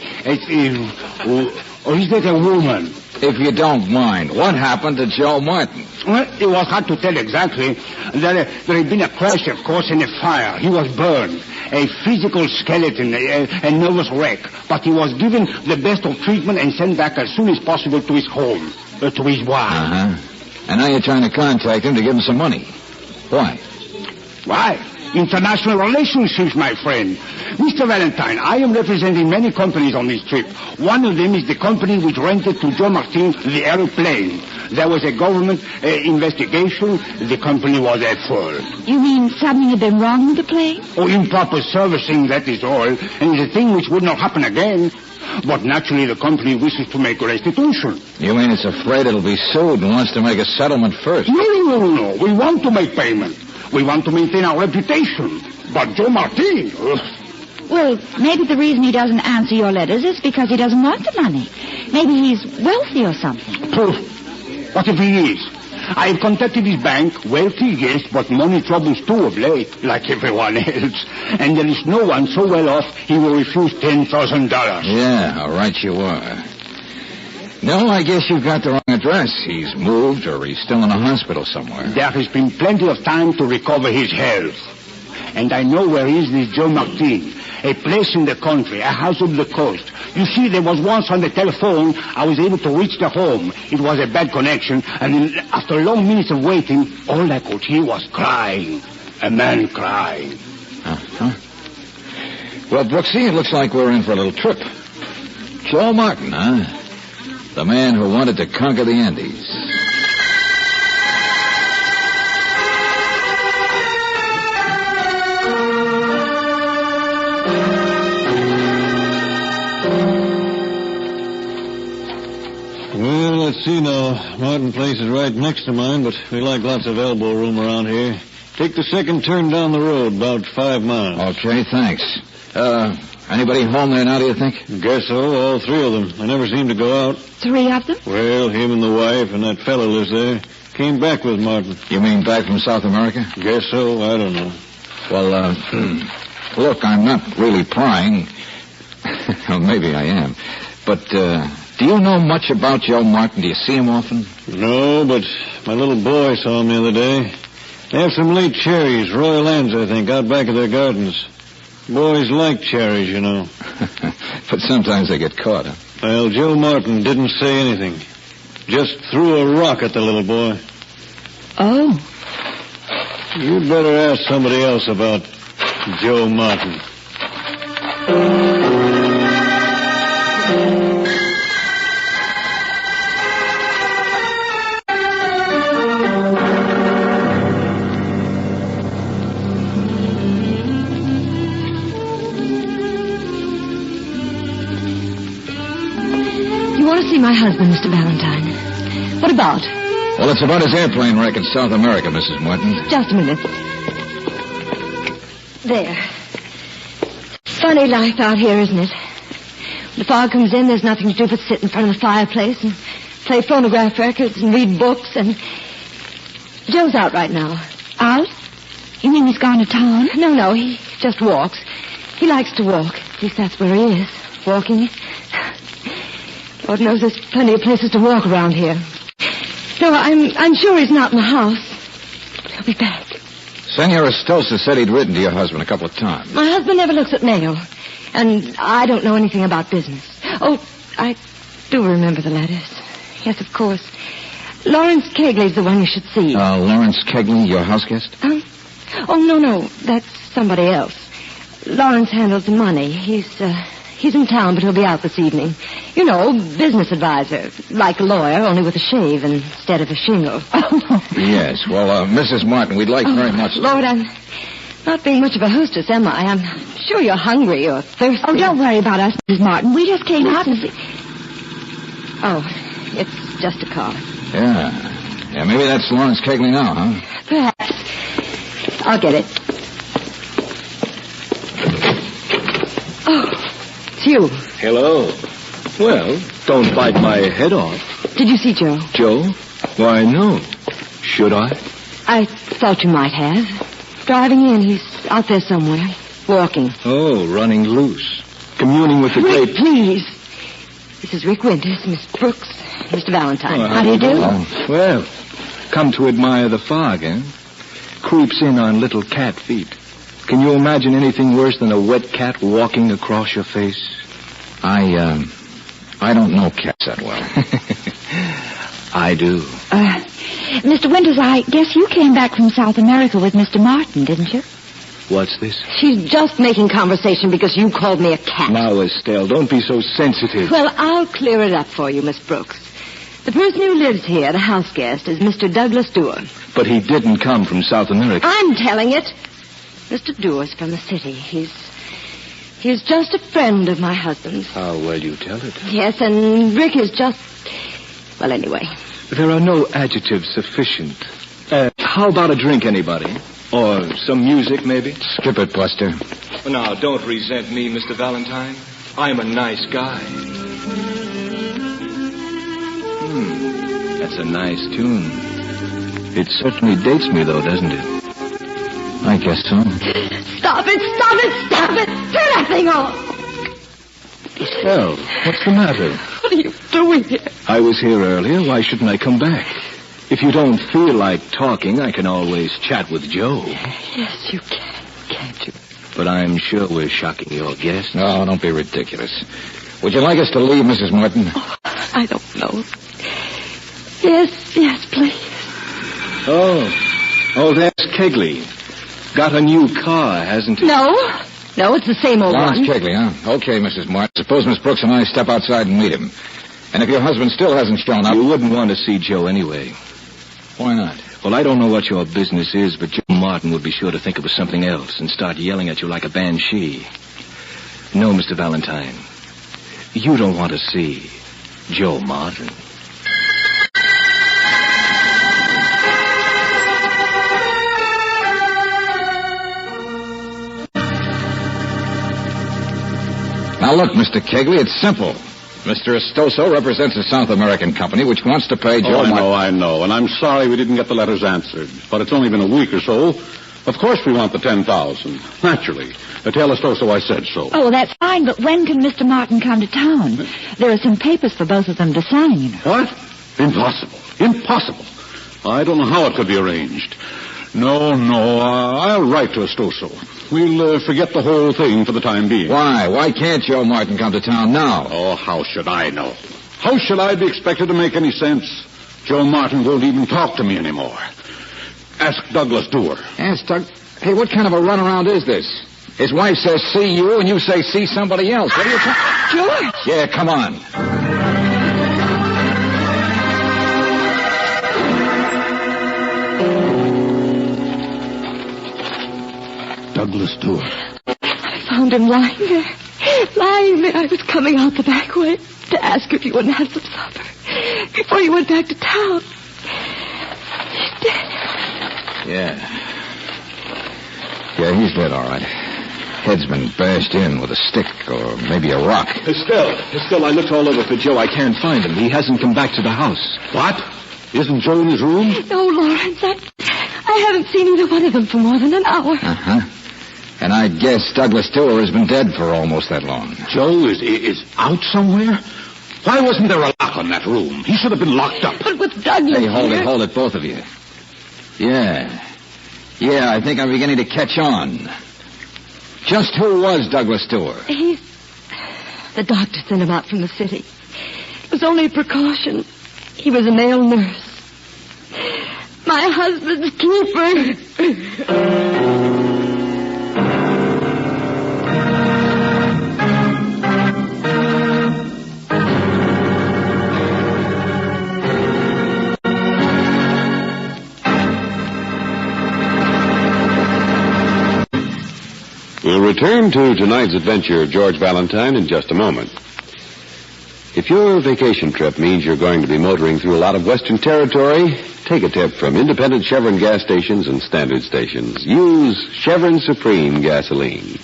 Speaker 10: or is that a woman?
Speaker 2: If you don't mind, what happened to Joe Martin?
Speaker 10: Well, it was hard to tell exactly. There had been a crash, of course, and a fire. He was burned. A physical skeleton, a nervous wreck. But he was given the best of treatment and sent back as soon as possible to his home, to his wife.
Speaker 2: Uh-huh. And now you're trying to contact him to give him some money. Why?
Speaker 10: Why? International relationships, my friend. Mr. Valentine, I am representing many companies on this trip. One of them is the company which rented to Joe Martin the airplane. There was a government investigation. The company was at fault.
Speaker 4: You mean something had been wrong with the plane?
Speaker 10: Oh, improper servicing, that is all. And it's a thing which would not happen again. But naturally, the company wishes to make restitution.
Speaker 2: You mean it's afraid it'll be sued and wants to make a settlement first?
Speaker 10: No. We want to make payment. We want to maintain our reputation. But Joe Martin...
Speaker 4: Well, maybe the reason he doesn't answer your letters is because he doesn't want the money. Maybe he's wealthy or something.
Speaker 10: Proof. What if he is? I have contacted his bank. Wealthy, yes, but money troubles too of late, like everyone else. And there is no one so well off he will refuse $10,000.
Speaker 2: Yeah, all right you are. No, I guess you've got the wrong address. He's moved or he's still in a hospital somewhere.
Speaker 10: There has been plenty of time to recover his health. And I know where is this Joe Martin. A place in the country, a house on the coast. You see, there was once on the telephone, I was able to reach the home. It was a bad connection, and then after long minutes of waiting, all I could hear was crying. A man crying.
Speaker 2: Uh-huh. Well, Brooksy, it looks like we're in for a little trip. Joe Martin, huh? The man who wanted to conquer the Andes.
Speaker 12: Well, let's see now. Martin Place is right next to mine, but we like lots of elbow room around here. Take the second turn down the road, about 5 miles.
Speaker 2: Okay, thanks. Anybody home there now, do you think?
Speaker 12: Guess so, all 3 of them. They never seem to go out.
Speaker 4: 3 of them?
Speaker 12: Well, him and the wife and that fellow lives there. Came back with Martin.
Speaker 2: You mean back from South America?
Speaker 12: Guess so, I don't know.
Speaker 2: Well, look, I'm not really prying. Well, maybe I am. But, do you know much about Joe Martin? Do you see him often?
Speaker 12: No, but my little boy saw him the other day. They have some late cherries, Royal Ends, I think, out back of their gardens. Boys like cherries, you know.
Speaker 2: But sometimes they get caught, huh?
Speaker 12: Well, Joe Martin didn't say anything. Just threw a rock at the little boy.
Speaker 4: Oh.
Speaker 12: You'd better ask somebody else about Joe Martin.
Speaker 17: My husband, Mr. Valentine. What about?
Speaker 2: Well, it's about his airplane wreck in South America, Mrs. Martin.
Speaker 17: Just a minute. There. Funny life out here, isn't it? When the fog comes in, there's nothing to do but sit in front of the fireplace and play phonograph records and read books and... Joe's out right now.
Speaker 4: Out? You mean he's gone to town?
Speaker 17: No, he just walks. He likes to walk. At least that's where he is, walking. Lord knows there's plenty of places to walk around here. No, I'm sure he's not in the house. He'll be back.
Speaker 2: Senora Stosa said he'd written to your husband a couple of times.
Speaker 17: My husband never looks at mail. And I don't know anything about business. Oh, I do remember the letters. Yes, of course. Lawrence Kegley's the one you should see.
Speaker 2: Lawrence Kegley, your house guest?
Speaker 17: Oh, no. That's somebody else. Lawrence handles the money. He's in town, but he'll be out this evening. You know, business advisor. Like a lawyer, only with a shave instead of a shingle.
Speaker 2: Yes, well, Mrs. Martin, we'd like very much...
Speaker 17: Lord, I'm not being much of a hostess, am I? I'm sure you're hungry or thirsty.
Speaker 4: Oh, don't worry about us, Mrs. Martin. We just came out to see...
Speaker 17: Oh, it's just a car.
Speaker 2: Yeah, maybe that's Lawrence Kegley now, huh?
Speaker 17: Perhaps. I'll get it. Oh... It's you.
Speaker 21: Hello. Well, don't bite my head off.
Speaker 17: Did you see Joe?
Speaker 21: Joe? Why, no. Should I?
Speaker 17: I thought you might have. Driving in, he's out there somewhere. Walking.
Speaker 21: Oh, running loose. Communing with the
Speaker 17: Rick,
Speaker 21: great...
Speaker 17: please. This is Rick Winters, Miss Brooks, Mr. Valentine. How do you do?
Speaker 21: Well, come to admire the fog, eh? Creeps in on little cat feet. Can you imagine anything worse than a wet cat walking across your face?
Speaker 2: I don't know cats that well.
Speaker 21: I do.
Speaker 4: Mr. Winters, I guess you came back from South America with Mr. Martin, didn't you?
Speaker 21: What's this?
Speaker 17: She's just making conversation because you called me a cat.
Speaker 21: Now, Estelle, don't be so sensitive.
Speaker 17: Well, I'll clear it up for you, Miss Brooks. The person who lives here, the house guest, is Mr. Douglas Dewar.
Speaker 21: But he didn't come from South America.
Speaker 17: I'm telling it. Mr. Dewar's from the city. He's just a friend of my husband's.
Speaker 21: How well you tell it.
Speaker 17: Yes, and Rick is just... Well, anyway.
Speaker 21: There are no adjectives sufficient. How about a drink, anybody? Or some music, maybe?
Speaker 2: Skip it, Buster.
Speaker 21: Now, don't resent me, Mr. Valentine. I'm a nice guy. That's a nice tune. It certainly dates me, though, doesn't it?
Speaker 2: I guess so.
Speaker 17: Stop it! Turn that thing off!
Speaker 21: Estelle, what's the matter?
Speaker 17: What are you doing here?
Speaker 21: I was here earlier. Why shouldn't I come back? If you don't feel like talking, I can always chat with Joe.
Speaker 17: Yes, you can, can't you?
Speaker 21: But I'm sure we're shocking your guests.
Speaker 2: No, don't be ridiculous. Would you like us to leave, Mrs. Martin?
Speaker 17: Oh, I don't know. Yes, please.
Speaker 21: Oh, that's Kegley. Got a new car, hasn't he?
Speaker 17: No, it's the same old
Speaker 2: Lawrence
Speaker 17: one.
Speaker 2: Kegley, huh? Okay, Mrs. Martin. Suppose Miss Brooks and I step outside and meet him. And if your husband still hasn't shown up...
Speaker 21: You wouldn't want to see Joe anyway.
Speaker 2: Why not?
Speaker 21: Well, I don't know what your business is, but Joe Martin would be sure to think it was something else and start yelling at you like a banshee. No, Mr. Valentine. You don't want to see Joe Martin.
Speaker 2: Now, look, Mr. Kegley, it's simple. Mr. Estoso represents a South American company which wants to pay Joe Martin.
Speaker 5: I know, and I'm sorry we didn't get the letters answered. But it's only been a week or so. Of course we want the $10,000. Naturally. Tell Estoso I said so.
Speaker 4: Oh, that's fine, but when can Mr. Martin come to town? There are some papers for both of them to sign, you know.
Speaker 5: What? Impossible. I don't know how it could be arranged. No, I'll write to Estoso. We'll forget the whole thing for the time being.
Speaker 2: Why? Why can't Joe Martin come to town now?
Speaker 5: Oh, how should I know? How should I be expected to make any sense? Joe Martin won't even talk to me anymore. Ask Douglas Dewar.
Speaker 2: Ask Doug... Hey, what kind of a runaround is this? His wife says see you, and you say see somebody else. What are you talking...
Speaker 17: George!
Speaker 2: Yeah, come on.
Speaker 5: Douglas Dewar.
Speaker 17: I found him lying there. I was coming out the back way to ask if you wouldn't have some supper before you went back to town. He's dead.
Speaker 2: Yeah, he's dead, all right. Head's been bashed in with a stick or maybe a rock.
Speaker 21: Estelle, I looked all over for Joe. I can't find him. He hasn't come back to the house.
Speaker 5: What? Isn't Joe in his room?
Speaker 17: No, Lawrence, I haven't seen either one of them for more than an hour.
Speaker 2: Uh-huh. And I guess Douglas Dewar has been dead for almost that long.
Speaker 5: Joe is out somewhere? Why wasn't there a lock on that room? He should have been locked up.
Speaker 17: But with Douglas
Speaker 2: Hey, hold it, both of you. Yeah, I think I'm beginning to catch on. Just who was Douglas Dewar?
Speaker 17: The doctor sent him out from the city. It was only a precaution. He was a male nurse. My husband's keeper.
Speaker 8: We'll return to tonight's adventure of George Valentine in just a moment. If your vacation trip means you're going to be motoring through a lot of Western territory, take a tip from independent Chevron gas stations and standard stations. Use Chevron Supreme gasoline.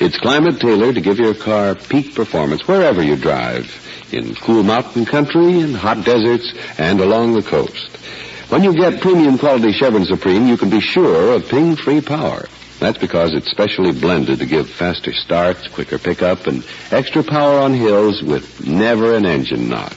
Speaker 8: It's climate tailored to give your car peak performance wherever you drive, in cool mountain country, in hot deserts, and along the coast. When you get premium quality Chevron Supreme, you can be sure of ping-free power. That's because it's specially blended to give faster starts, quicker pickup, and extra power on hills with never an engine knock.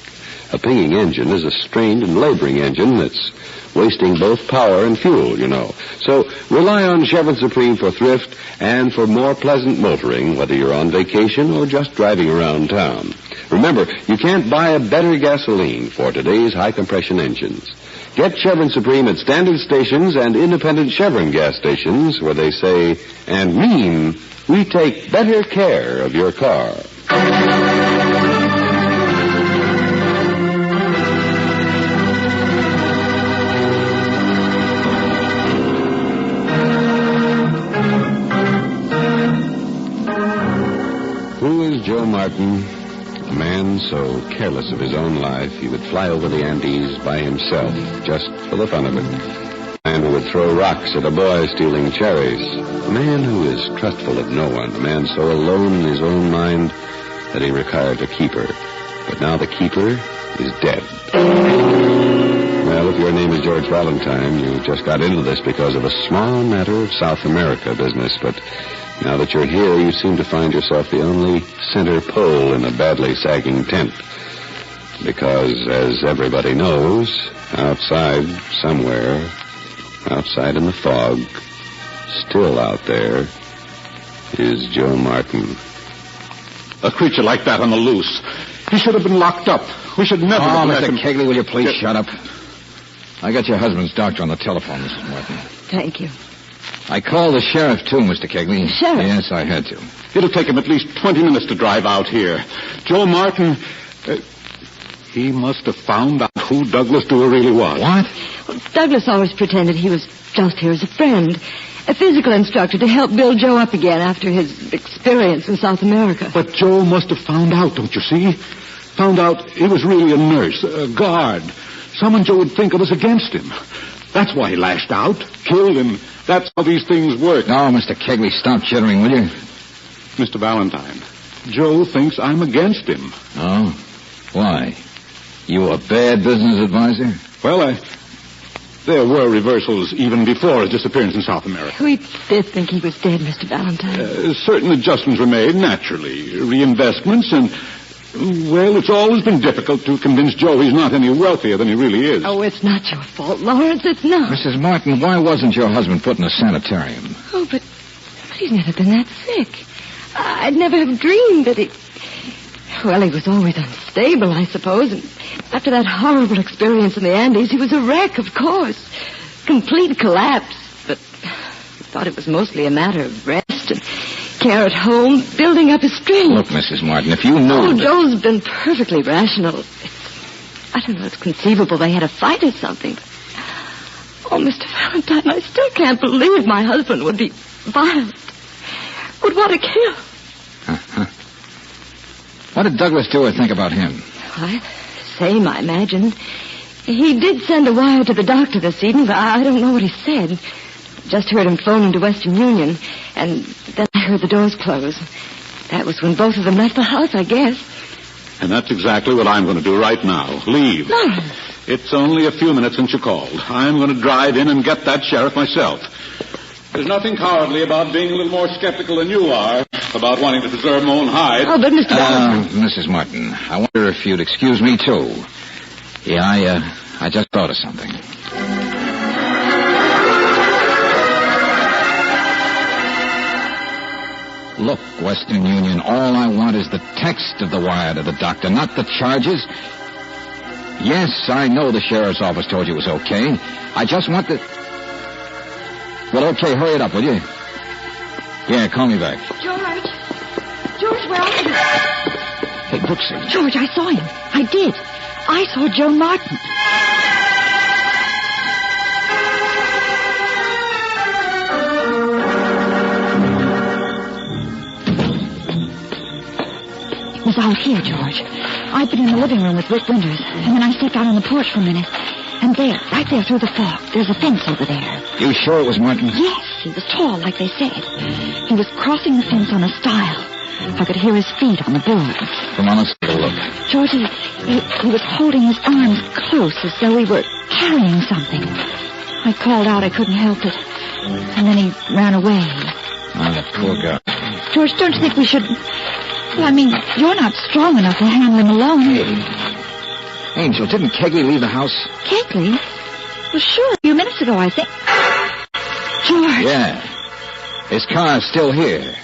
Speaker 8: A pinging engine is a strained and laboring engine that's wasting both power and fuel, you know. So rely on Chevron Supreme for thrift and for more pleasant motoring, whether you're on vacation or just driving around town. Remember, you can't buy a better gasoline for today's high-compression engines. Get Chevron Supreme at standard stations and independent Chevron gas stations where they say and mean we take better care of your car. Who is Joe Martin? A man so careless of his own life, he would fly over the Andes by himself, just for the fun of it. A man who would throw rocks at a boy stealing cherries. A man who is trustful of no one. A man so alone in his own mind that he required a keeper. But now the keeper is dead. Well, if your name is George Valentine, you just got into this because of a small matter of South America business, but now that you're here, you seem to find yourself the only center pole in a badly sagging tent.
Speaker 9: Because, as everybody knows, outside somewhere, outside in the fog, still out there, is Joe Martin.
Speaker 5: A creature like that on the loose. He should have been locked up. We should never have let him...
Speaker 2: Mr. Kegley, will you please shut up? I got your husband's doctor on the telephone, Mrs. Martin.
Speaker 17: Thank you.
Speaker 2: I called the sheriff, too, Mr. Kegley.
Speaker 17: Sheriff?
Speaker 2: Yes, I had to.
Speaker 5: It'll take him at least 20 minutes to drive out here. Joe Martin... he must have found out who Douglas Dewar really was.
Speaker 2: What?
Speaker 17: Well, Douglas always pretended he was just here as a friend. A physical instructor to help build Joe up again after his experience in South America.
Speaker 5: But Joe must have found out, don't you see? Found out he was really a nurse, a guard. Someone Joe would think of was against him. That's why he lashed out, killed him. That's how these things work.
Speaker 2: No, Mr. Kegley, stop chittering, will you?
Speaker 5: Mr. Valentine, Joe thinks I'm against him.
Speaker 2: Oh? Why? You a bad business advisor?
Speaker 5: Well, there were reversals even before his disappearance in South America.
Speaker 17: We did think he was dead, Mr. Valentine.
Speaker 5: Certain adjustments were made, naturally. Reinvestments and... Well, it's always been difficult to convince Joe he's not any wealthier than he really is.
Speaker 17: Oh, it's not your fault, Lawrence. It's not.
Speaker 2: Mrs. Martin, why wasn't your husband put in a sanitarium?
Speaker 17: Oh, but he's never been that sick. I'd never have dreamed that he... Well, he was always unstable, I suppose. And after that horrible experience in the Andes, he was a wreck, of course. Complete collapse. But I thought it was mostly a matter of rest and care at home, building up his strength.
Speaker 2: Look, Mrs. Martin, if you knew...
Speaker 17: Oh, Joe's been perfectly rational. I don't know, it's conceivable they had a fight or something. Oh, Mr. Valentine, I still can't believe my husband would be violent. Would want to kill.
Speaker 2: What did Douglas Dewar think about him?
Speaker 17: Why, same, I imagine. He did send a wire to the doctor this evening, but I don't know what he said. Just heard him phone into Western Union, and then I heard the doors close. That was when both of them left the house, I guess.
Speaker 5: And that's exactly what I'm going to do right now. Leave.
Speaker 17: Lawrence.
Speaker 5: It's only a few minutes since you called. I'm going to drive in and get that sheriff myself. There's nothing cowardly about being a little more skeptical than you are about wanting to preserve my own hide.
Speaker 17: Oh, but Mr.
Speaker 2: Mrs. Martin, I wonder if you'd excuse me, too. Yeah, I just thought of something. Look, Western Union, all I want is the text of the wire to the doctor, not the charges. Yes, I know the sheriff's office told you it was okay. I just want the... Well, okay, hurry it up, will you? Yeah, call me back.
Speaker 4: George, where are you?
Speaker 2: Hey, Brooksy.
Speaker 4: George, I saw him. I did. I saw Joe Martin. It was out here, George. I'd been in the living room with Rick Winters, and then I stepped out on the porch for a minute. And there, right there through the fog, there's a fence over there.
Speaker 2: You sure it was Martin?
Speaker 4: Yes, he was tall, like they said. He was crossing the fence on a stile. I could hear his feet on the boards.
Speaker 2: Come on, let's take a look.
Speaker 4: George, he was holding his arms close as though he were carrying something. I called out, I couldn't help it. And then he ran away.
Speaker 2: Oh, that poor guy.
Speaker 4: George, don't you think we should... Well, I mean, you're not strong enough to handle him alone.
Speaker 2: Hey. Angel, didn't Kegley leave the house?
Speaker 4: Kegley? Well, sure, a few minutes ago, I think. George.
Speaker 2: Yeah. His car's still here.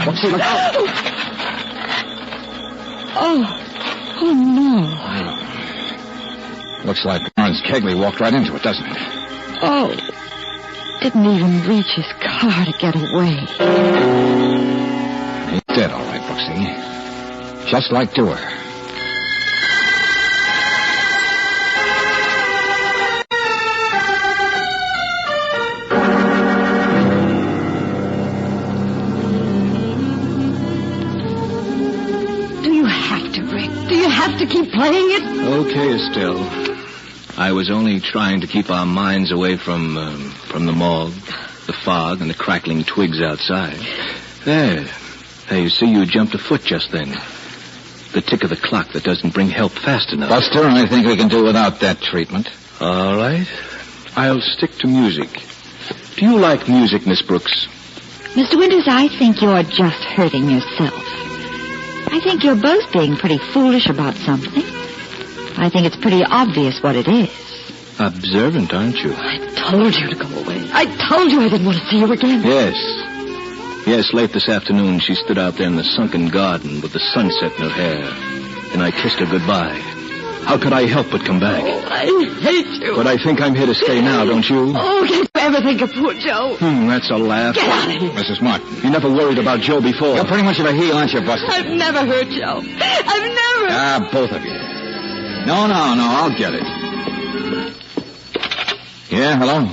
Speaker 2: What's he look out?
Speaker 4: Oh no.
Speaker 2: Looks like Lawrence Kegley walked right into it, doesn't it?
Speaker 4: Oh. Didn't even reach his car to get away.
Speaker 2: He's dead, all right, Brooksy. Just like Dewar.
Speaker 17: Do you have to, Rick? Do you have to keep playing it?
Speaker 21: Okay, Estelle. I was only trying to keep our minds away from the morgue, the fog, and the crackling twigs outside. There. Hey, you see, you jumped a foot just then. The tick of the clock that doesn't bring help fast enough.
Speaker 2: Buster, I think we can do without that treatment.
Speaker 21: All right. I'll stick to music. Do you like music, Miss Brooks?
Speaker 4: Mr. Winters, I think you're just hurting yourself. I think you're both being pretty foolish about something. I think it's pretty obvious what it is.
Speaker 21: Observant, aren't you?
Speaker 17: I told you to go away. I told you I didn't want to see you again.
Speaker 21: Yes. Yes, late this afternoon, she stood out there in the sunken garden with the sunset in her hair. And I kissed her goodbye. How could I help but come back?
Speaker 17: Oh, I hate you.
Speaker 21: But I think I'm here to stay now, don't you?
Speaker 17: Oh, can't you ever think of poor Joe?
Speaker 21: That's a laugh.
Speaker 17: Get out of here.
Speaker 2: Mrs. Martin.
Speaker 21: You never worried about Joe before.
Speaker 2: You're pretty much of a heel, aren't you, Buster?
Speaker 17: I've never hurt Joe. I've never...
Speaker 2: Both of you. No, I'll get it. Yeah, hello?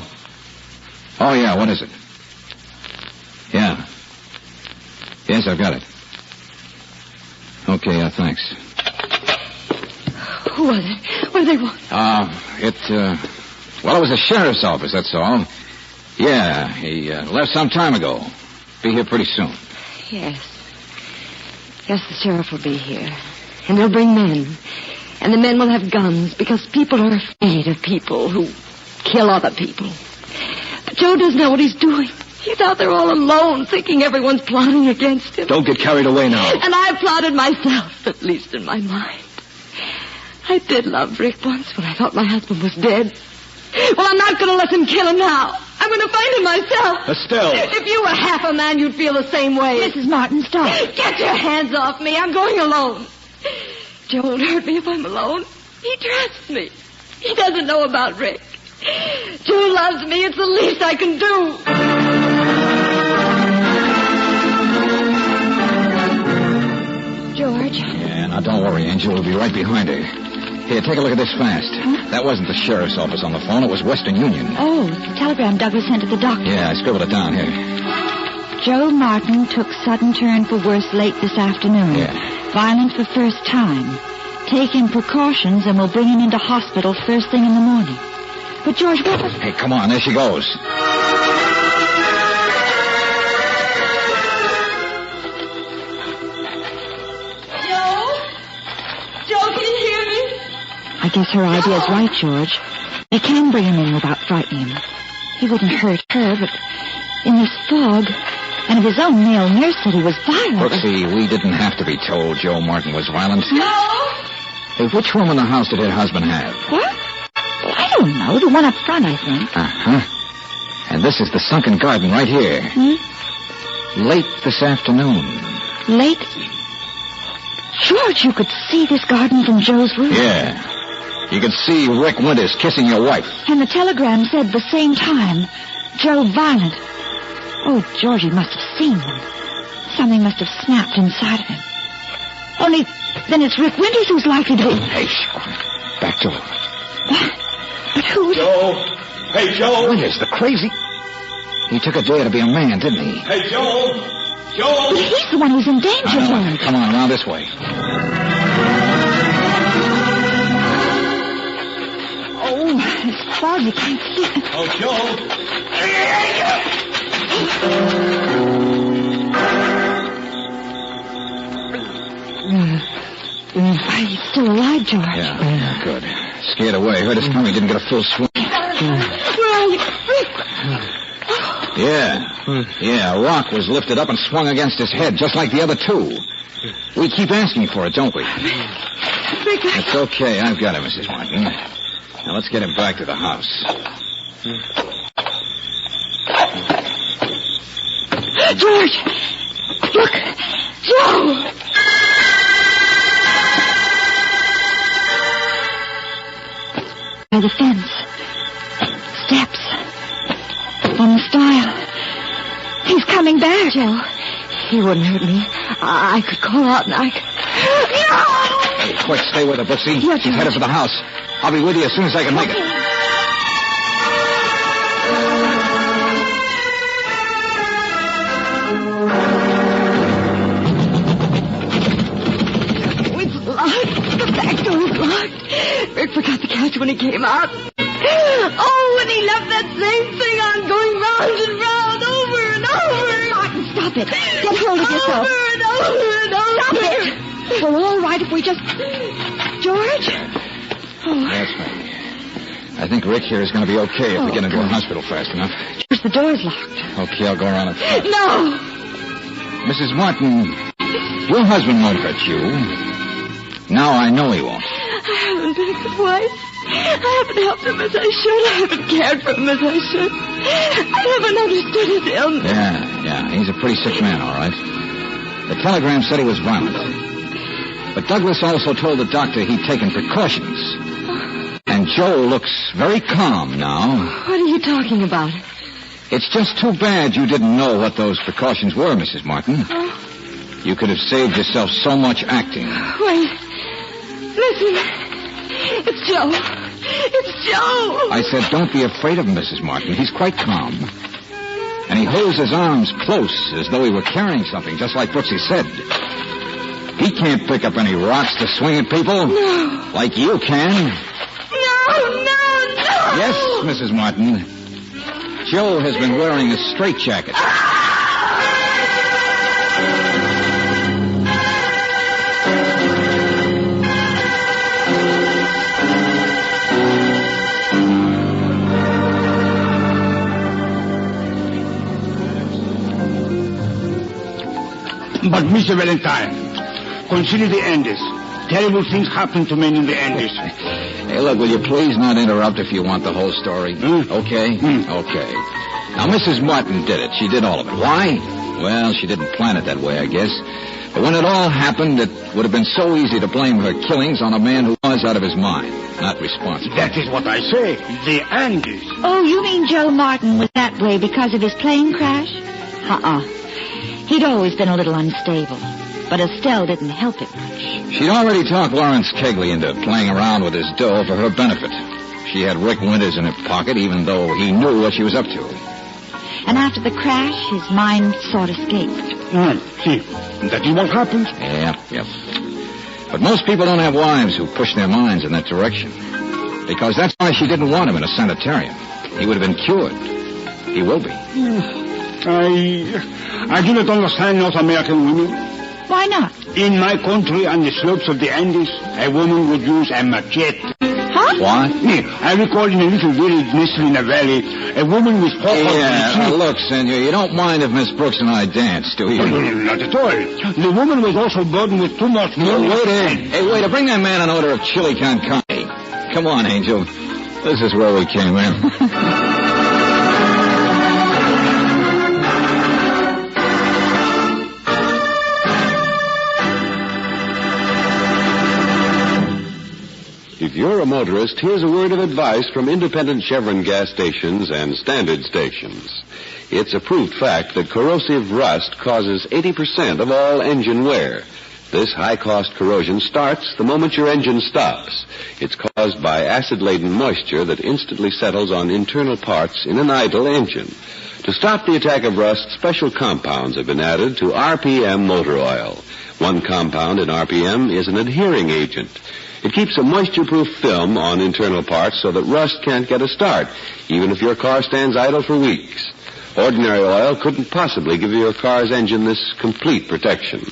Speaker 2: Oh, yeah, what is it? Yeah. Yes, I've got it. Okay, thanks.
Speaker 17: Who was it? What do they want?
Speaker 2: Well, it was the sheriff's office, that's all. Yeah, he left some time ago. Be here pretty soon.
Speaker 17: Yes. Yes, the sheriff will be here. And they'll bring men. And the men will have guns because people are afraid of people who kill other people. But Joe doesn't know what he's doing. He's out there all alone, thinking everyone's plotting against him.
Speaker 21: Don't get carried away now.
Speaker 17: And I plotted myself, at least in my mind. I did love Rick once when I thought my husband was dead. Well, I'm not going to let him kill him now. I'm going to find him myself.
Speaker 21: Estelle.
Speaker 17: If you were half a man, you'd feel the same way.
Speaker 4: Mrs. Martin, stop.
Speaker 17: Get your hands off me. I'm going alone. Joe won't hurt me if I'm alone. He trusts me. He doesn't know about Rick. Joe loves me. It's the least I can do.
Speaker 4: George.
Speaker 2: Yeah, now don't worry, Angel. We'll be right behind her. Here, take a look at this fast.
Speaker 4: Huh?
Speaker 2: That wasn't the sheriff's office on the phone. It was Western Union.
Speaker 4: Oh, the telegram Douglas sent to the doctor.
Speaker 2: Yeah, I scribbled it down here.
Speaker 4: Joe Martin took sudden turn for worse late this afternoon.
Speaker 2: Yeah.
Speaker 4: Violent for first time. Taking precautions and we'll bring him into hospital first thing in the morning. But George, what was...
Speaker 2: Hey, come on. There she goes.
Speaker 17: Joe, can you hear me?
Speaker 4: I guess her idea's right, George. We can bring him in without frightening him. He wouldn't hurt her, but in this fog... And if his own male nurse said he was violent...
Speaker 2: Brooksy, we didn't have to be told Joe Martin was violent.
Speaker 17: No.
Speaker 2: Hey, which room in the house did her husband have?
Speaker 4: What? Well, I don't know. The one up front, I think.
Speaker 2: Uh-huh. And this is the sunken garden right here. Late this afternoon.
Speaker 4: Late? George, you could see this garden from Joe's room.
Speaker 2: Yeah. You could see Rick Winters kissing your wife.
Speaker 4: And the telegram said the same time. Joe violent. Oh, George, he must have seen them. Something must have snapped inside of him. Only then it's Rick Winters who's likely to be...
Speaker 2: Hey, back door.
Speaker 4: What? But who...
Speaker 5: Joe! Hey, Joe!
Speaker 2: Winters, the crazy... He took a dare to be a man, didn't he?
Speaker 5: Hey, Joe! Joe!
Speaker 4: But he's the one who's in danger, George.
Speaker 2: Come on, around this way.
Speaker 4: Oh, it's fog. You can't see.
Speaker 5: Oh, Joe!
Speaker 4: He's still alive, George.
Speaker 2: Yeah, good. Scared away. Heard us coming. Didn't get a full swing.
Speaker 17: Where are you?
Speaker 2: Yeah, a rock was lifted up and swung against his head, just like the other two. We keep asking for it, don't we? It's okay. I've got it, Mrs. Martin. Now, let's get him back to the house.
Speaker 17: George! Look! Joe!
Speaker 4: By the fence. Steps. On the stile. He's coming back.
Speaker 17: Joe, he wouldn't hurt me. I could call out and I could... No!
Speaker 2: Hey, quick, stay with her, Brooksy.
Speaker 17: Yes,
Speaker 2: She's headed for the house. I'll be with you as soon as I can make it.
Speaker 17: The back door is locked. Rick forgot the catch when he came out. Oh, and he left that same thing on going round and round, over and over.
Speaker 4: Martin, stop it. Get hold of yourself.
Speaker 17: Over and over and over.
Speaker 4: Stop it. We're all right if we just... George?
Speaker 2: That's me. I think Rick here is going to be okay if we get into a hospital fast enough.
Speaker 4: George, the door's locked.
Speaker 2: Okay, I'll go around the front.
Speaker 4: No!
Speaker 2: Mrs. Martin, your husband won't hurt you. Now I know he won't.
Speaker 17: I haven't been a good wife. I haven't helped him as I should. I haven't cared for him as I should. I haven't understood his illness.
Speaker 2: Yeah. He's a pretty sick man, all right. The telegram said he was violent. But Douglas also told the doctor he'd taken precautions. And Joe looks very calm now.
Speaker 17: What are you talking about?
Speaker 2: It's just too bad you didn't know what those precautions were, Mrs. Martin. You could have saved yourself so much acting.
Speaker 17: Wait. Listen. It's Joe. It's Joe.
Speaker 2: I said don't be afraid of him, Mrs. Martin. He's quite calm. And he holds his arms close as though he were carrying something, just like Brooksy said. He can't pick up any rocks to swing at people.
Speaker 17: No.
Speaker 2: Like you can.
Speaker 17: No.
Speaker 2: Yes, Mrs. Martin. Joe has been wearing a straitjacket.
Speaker 10: But, Mr. Valentine, consider the Andes. Terrible things happen to men in the Andes.
Speaker 2: Hey, look, will you please not interrupt if you want the whole story? Okay? Okay. Now, Mrs. Martin did it. She did all of it. Why? Well, she didn't plan it that way, I guess. But when it all happened, it would have been so easy to blame her killings on a man who was out of his mind, not responsible.
Speaker 10: That is what I say. The Andes.
Speaker 4: Oh, you mean Joe Martin was that way because of his plane crash? He'd always been a little unstable, but Estelle didn't help him much.
Speaker 2: She'd already talked Lawrence Kegley into playing around with his dough for her benefit. She had Rick Winters in her pocket, even though he knew what she was up to.
Speaker 4: And after the crash, his mind sort of escaped.
Speaker 10: See, that is what happens.
Speaker 2: Yep. But most people don't have wives who push their minds in that direction. Because that's why she didn't want him in a sanitarium. He would have been cured. He will be.
Speaker 10: I do not understand North American women.
Speaker 4: Why not?
Speaker 10: In my country, on the slopes of the Andes, a woman would use a machete.
Speaker 4: Huh?
Speaker 2: What?
Speaker 10: I recall in a little village nestled in a valley, a woman with
Speaker 2: look, senor, you don't mind if Miss Brooks and I dance, do you?
Speaker 10: Not at all. The woman was also burdened with too much money.
Speaker 2: Waiter, bring that man an order of chili con carne. Come on, Angel. This is where we came in.
Speaker 9: If you're a motorist, here's a word of advice from independent Chevron gas stations and standard stations. It's a proved fact that corrosive rust causes 80% of all engine wear. This high-cost corrosion starts the moment your engine stops. It's caused by acid-laden moisture that instantly settles on internal parts in an idle engine. To stop the attack of rust, special compounds have been added to RPM motor oil. One compound in RPM is an adhering agent. It keeps a moisture-proof film on internal parts so that rust can't get a start, even if your car stands idle for weeks. Ordinary oil couldn't possibly give your car's engine this complete protection.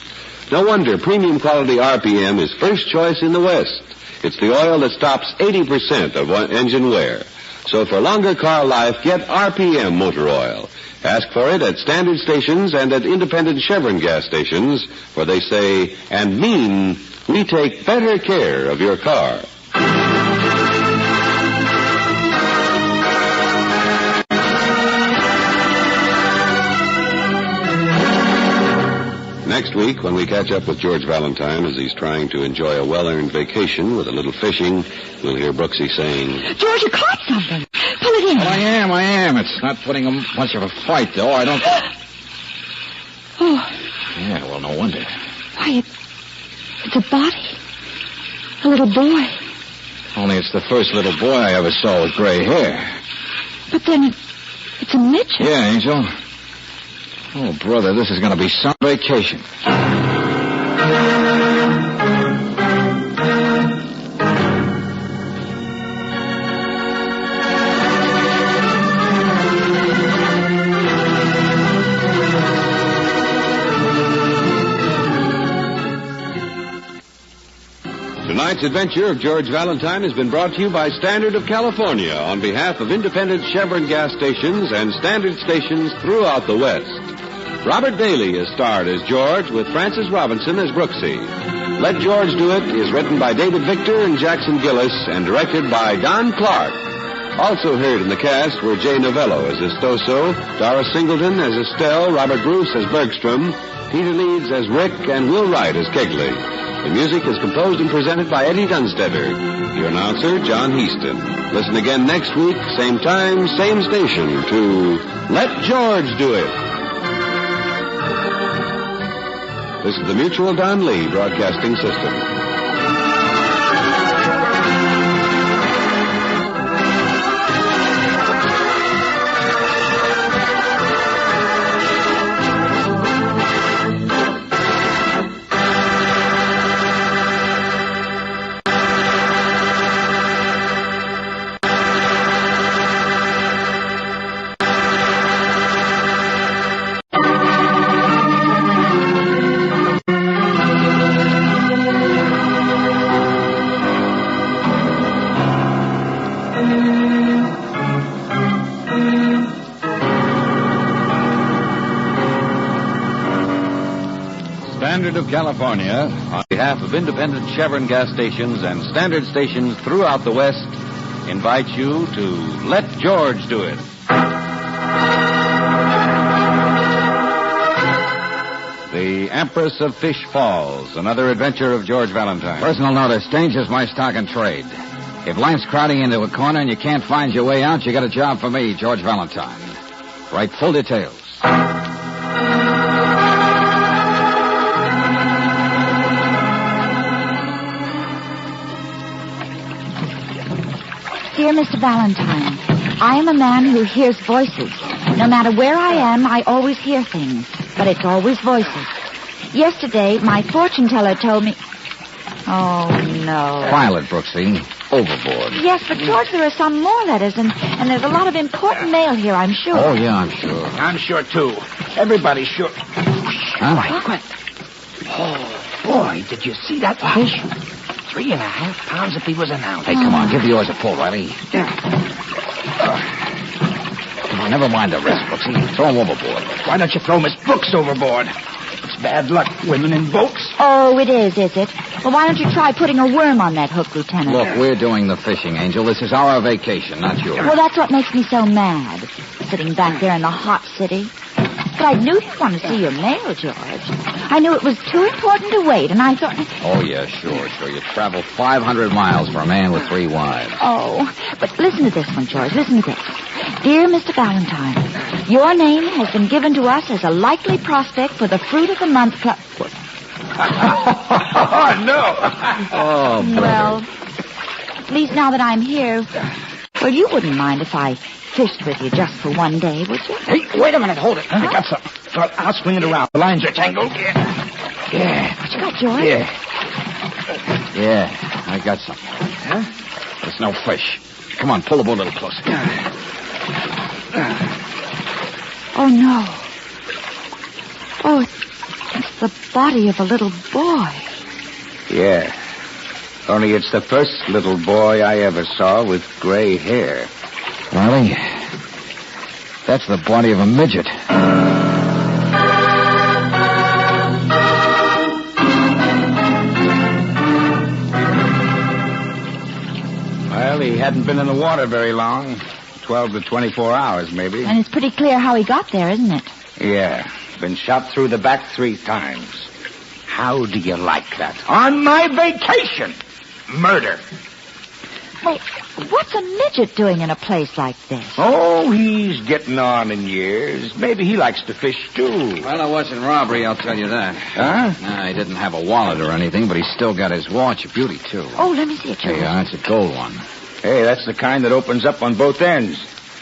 Speaker 9: No wonder premium quality RPM is first choice in the West. It's the oil that stops 80% of engine wear. So for longer car life, get RPM motor oil. Ask for it at standard stations and at independent Chevron gas stations, where they say and mean we take better care of your car. Next week, when we catch up with George Valentine as he's trying to enjoy a well-earned vacation with a little fishing, we'll hear Brooksy saying,
Speaker 4: George, you caught something. Pull it in.
Speaker 2: Well, I am. It's not putting much of a fight, though. I don't... Yeah, well, no wonder.
Speaker 4: Why, it's a body. A little boy.
Speaker 2: Only it's the first little boy I ever saw with gray hair.
Speaker 4: But then it's a midget.
Speaker 2: Yeah, Angel. Oh, brother, this is going to be some vacation.
Speaker 9: Tonight's
Speaker 8: Tonight's adventure of George Valentine has been brought to you by Standard of California on behalf of independent Chevron gas stations and Standard stations throughout the West. Robert Daly is starred as George with Francis Robinson as Brooksy. Let George Do It is written by David Victor and Jackson Gillis and directed by Don Clark. Also heard in the cast were Jay Novello as Estoso, Doris Singleton as Estelle, Robert Bruce as Bergstrom, Peter Leeds as Rick, and Will Wright as Kegley. The music is composed and presented by Eddie Dunstetter. Your announcer, John Heaston. Listen again next week, same time, same station, to Let George Do It. This is the Mutual Don Lee Broadcasting System.
Speaker 1: Standard of California, on behalf of independent Chevron gas stations and Standard stations throughout the West, invites you to Let George Do It. The Empress of FISHFALLS, another adventure of George Valentine.
Speaker 2: Personal notice, danger's my stock and trade. If life's crowding into a corner and you can't find your way out, you got a job for me, George Valentine. Write full details.
Speaker 4: Dear Mr. Valentine, I am a man who hears voices. No matter where I am, I always hear things, but it's always voices. Yesterday, my fortune teller told me... Oh, no.
Speaker 2: File it, Brooksy. Overboard.
Speaker 4: Yes, but George, there are some more letters, and there's a lot of important mail here, I'm sure.
Speaker 2: Oh, yeah, I'm sure.
Speaker 16: I'm sure, too. Everybody's sure.
Speaker 2: Huh?
Speaker 16: Quiet. Oh, boy, did you see that fish? 3.5 pounds if he was an ounce.
Speaker 2: Hey, come on, give yours a pull, Riley. Come on, never mind the rest, Brooksy. Throw him overboard.
Speaker 16: Why don't you throw Miss Brooks overboard? It's bad luck, women in boats.
Speaker 4: Oh, it is it? Well, why don't you try putting a worm on that hook, Lieutenant?
Speaker 2: Look, we're doing the fishing, Angel. This is our vacation, not yours.
Speaker 4: Well, that's what makes me so mad, sitting back there in the hot city. But I knew you'd want to see your mail, George. I knew it was too important to wait, and I thought...
Speaker 2: Oh, yeah, sure. You travel 500 miles for a man with 3 wives.
Speaker 4: Oh, but listen to this one, George. Listen to this. Dear Mr. Valentine, your name has been given to us as a likely prospect for the Fruit of the Month Club...
Speaker 16: Oh, no.
Speaker 2: Oh, brother.
Speaker 4: Well, at least now that I'm here... Well, you wouldn't mind if I fished with you just for one day, would you?
Speaker 16: Hey, wait a minute. Hold it. I got something. Well, I'll swing it around. The lines are tangled. Yeah.
Speaker 4: What you got, George?
Speaker 2: Yeah, I got something.
Speaker 16: Huh?
Speaker 2: There's no fish. Come on, pull the boat a little closer.
Speaker 4: Oh, no. Oh, it's the body of a little boy.
Speaker 16: Yeah. Only it's the first little boy I ever saw with gray hair.
Speaker 2: Riley, that's the body of a midget.
Speaker 16: Well, he hadn't been in the water very long. 12 to 24 hours, maybe.
Speaker 4: And it's pretty clear how he got there, isn't it?
Speaker 16: Yeah. Been shot through the back 3 times. How do you like that? On my vacation! Murder.
Speaker 4: Well, what's a midget doing in a place like this?
Speaker 16: Oh, he's getting on in years. Maybe he likes to fish, too.
Speaker 2: Well, it wasn't robbery, I'll tell you that.
Speaker 16: Huh?
Speaker 2: Nah, he didn't have a wallet or anything, but he still got his watch. A beauty, too.
Speaker 4: Oh, let me see it, George.
Speaker 2: Hey, that's a gold one.
Speaker 16: Hey, that's the kind that opens up on both ends.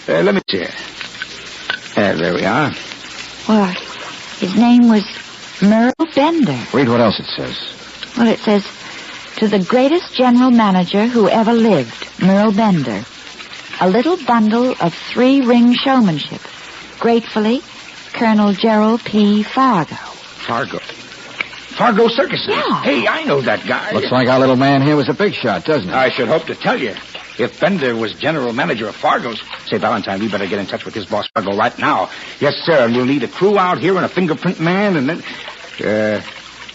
Speaker 16: Let me see it. There we are.
Speaker 4: Well, his name was Merle Bender.
Speaker 2: Read what else it says.
Speaker 4: Well, it says, to the greatest general manager who ever lived, Merle Bender. A little bundle of 3-ring showmanship. Gratefully, Colonel Gerald P. Fargo.
Speaker 16: Fargo?
Speaker 22: Fargo Circuses.
Speaker 4: Yeah.
Speaker 22: Hey, I know that guy.
Speaker 2: Looks like our little man here was a big shot, doesn't it?
Speaker 22: I should hope to tell you. If Bender was general manager of Fargo's, say, Valentine, we better get in touch with his boss, Fargo, right now. Yes, sir, and we'll need a crew out here and a fingerprint man, and then...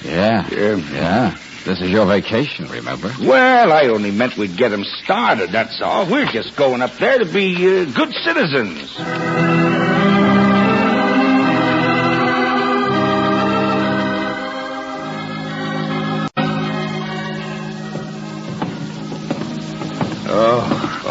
Speaker 2: Yeah. This is your vacation, remember?
Speaker 22: Well, I only meant we'd get him started, that's all. We're just going up there to be good citizens.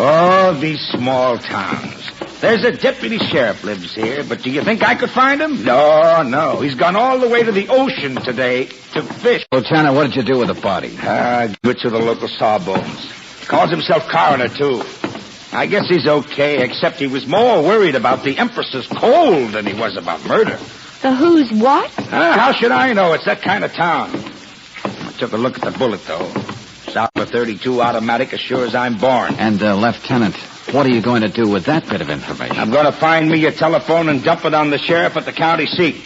Speaker 22: Oh, these small towns. There's a deputy sheriff lives here, but do you think I could find him? No. He's gone all the way to the ocean today to fish.
Speaker 2: Lieutenant, what did you do with the body?
Speaker 22: Give it to the local sawbones. Calls himself coroner, too. I guess he's okay, except he was more worried about the Empress's cold than he was about murder.
Speaker 4: The who's what?
Speaker 22: How should I know? It's that kind of town. I took a look at the bullet, though. South of 32 automatic as sure as I'm born.
Speaker 2: And, Lieutenant, what are you going to do with that bit of information?
Speaker 22: I'm going to find me a telephone and dump it on the sheriff at the county seat.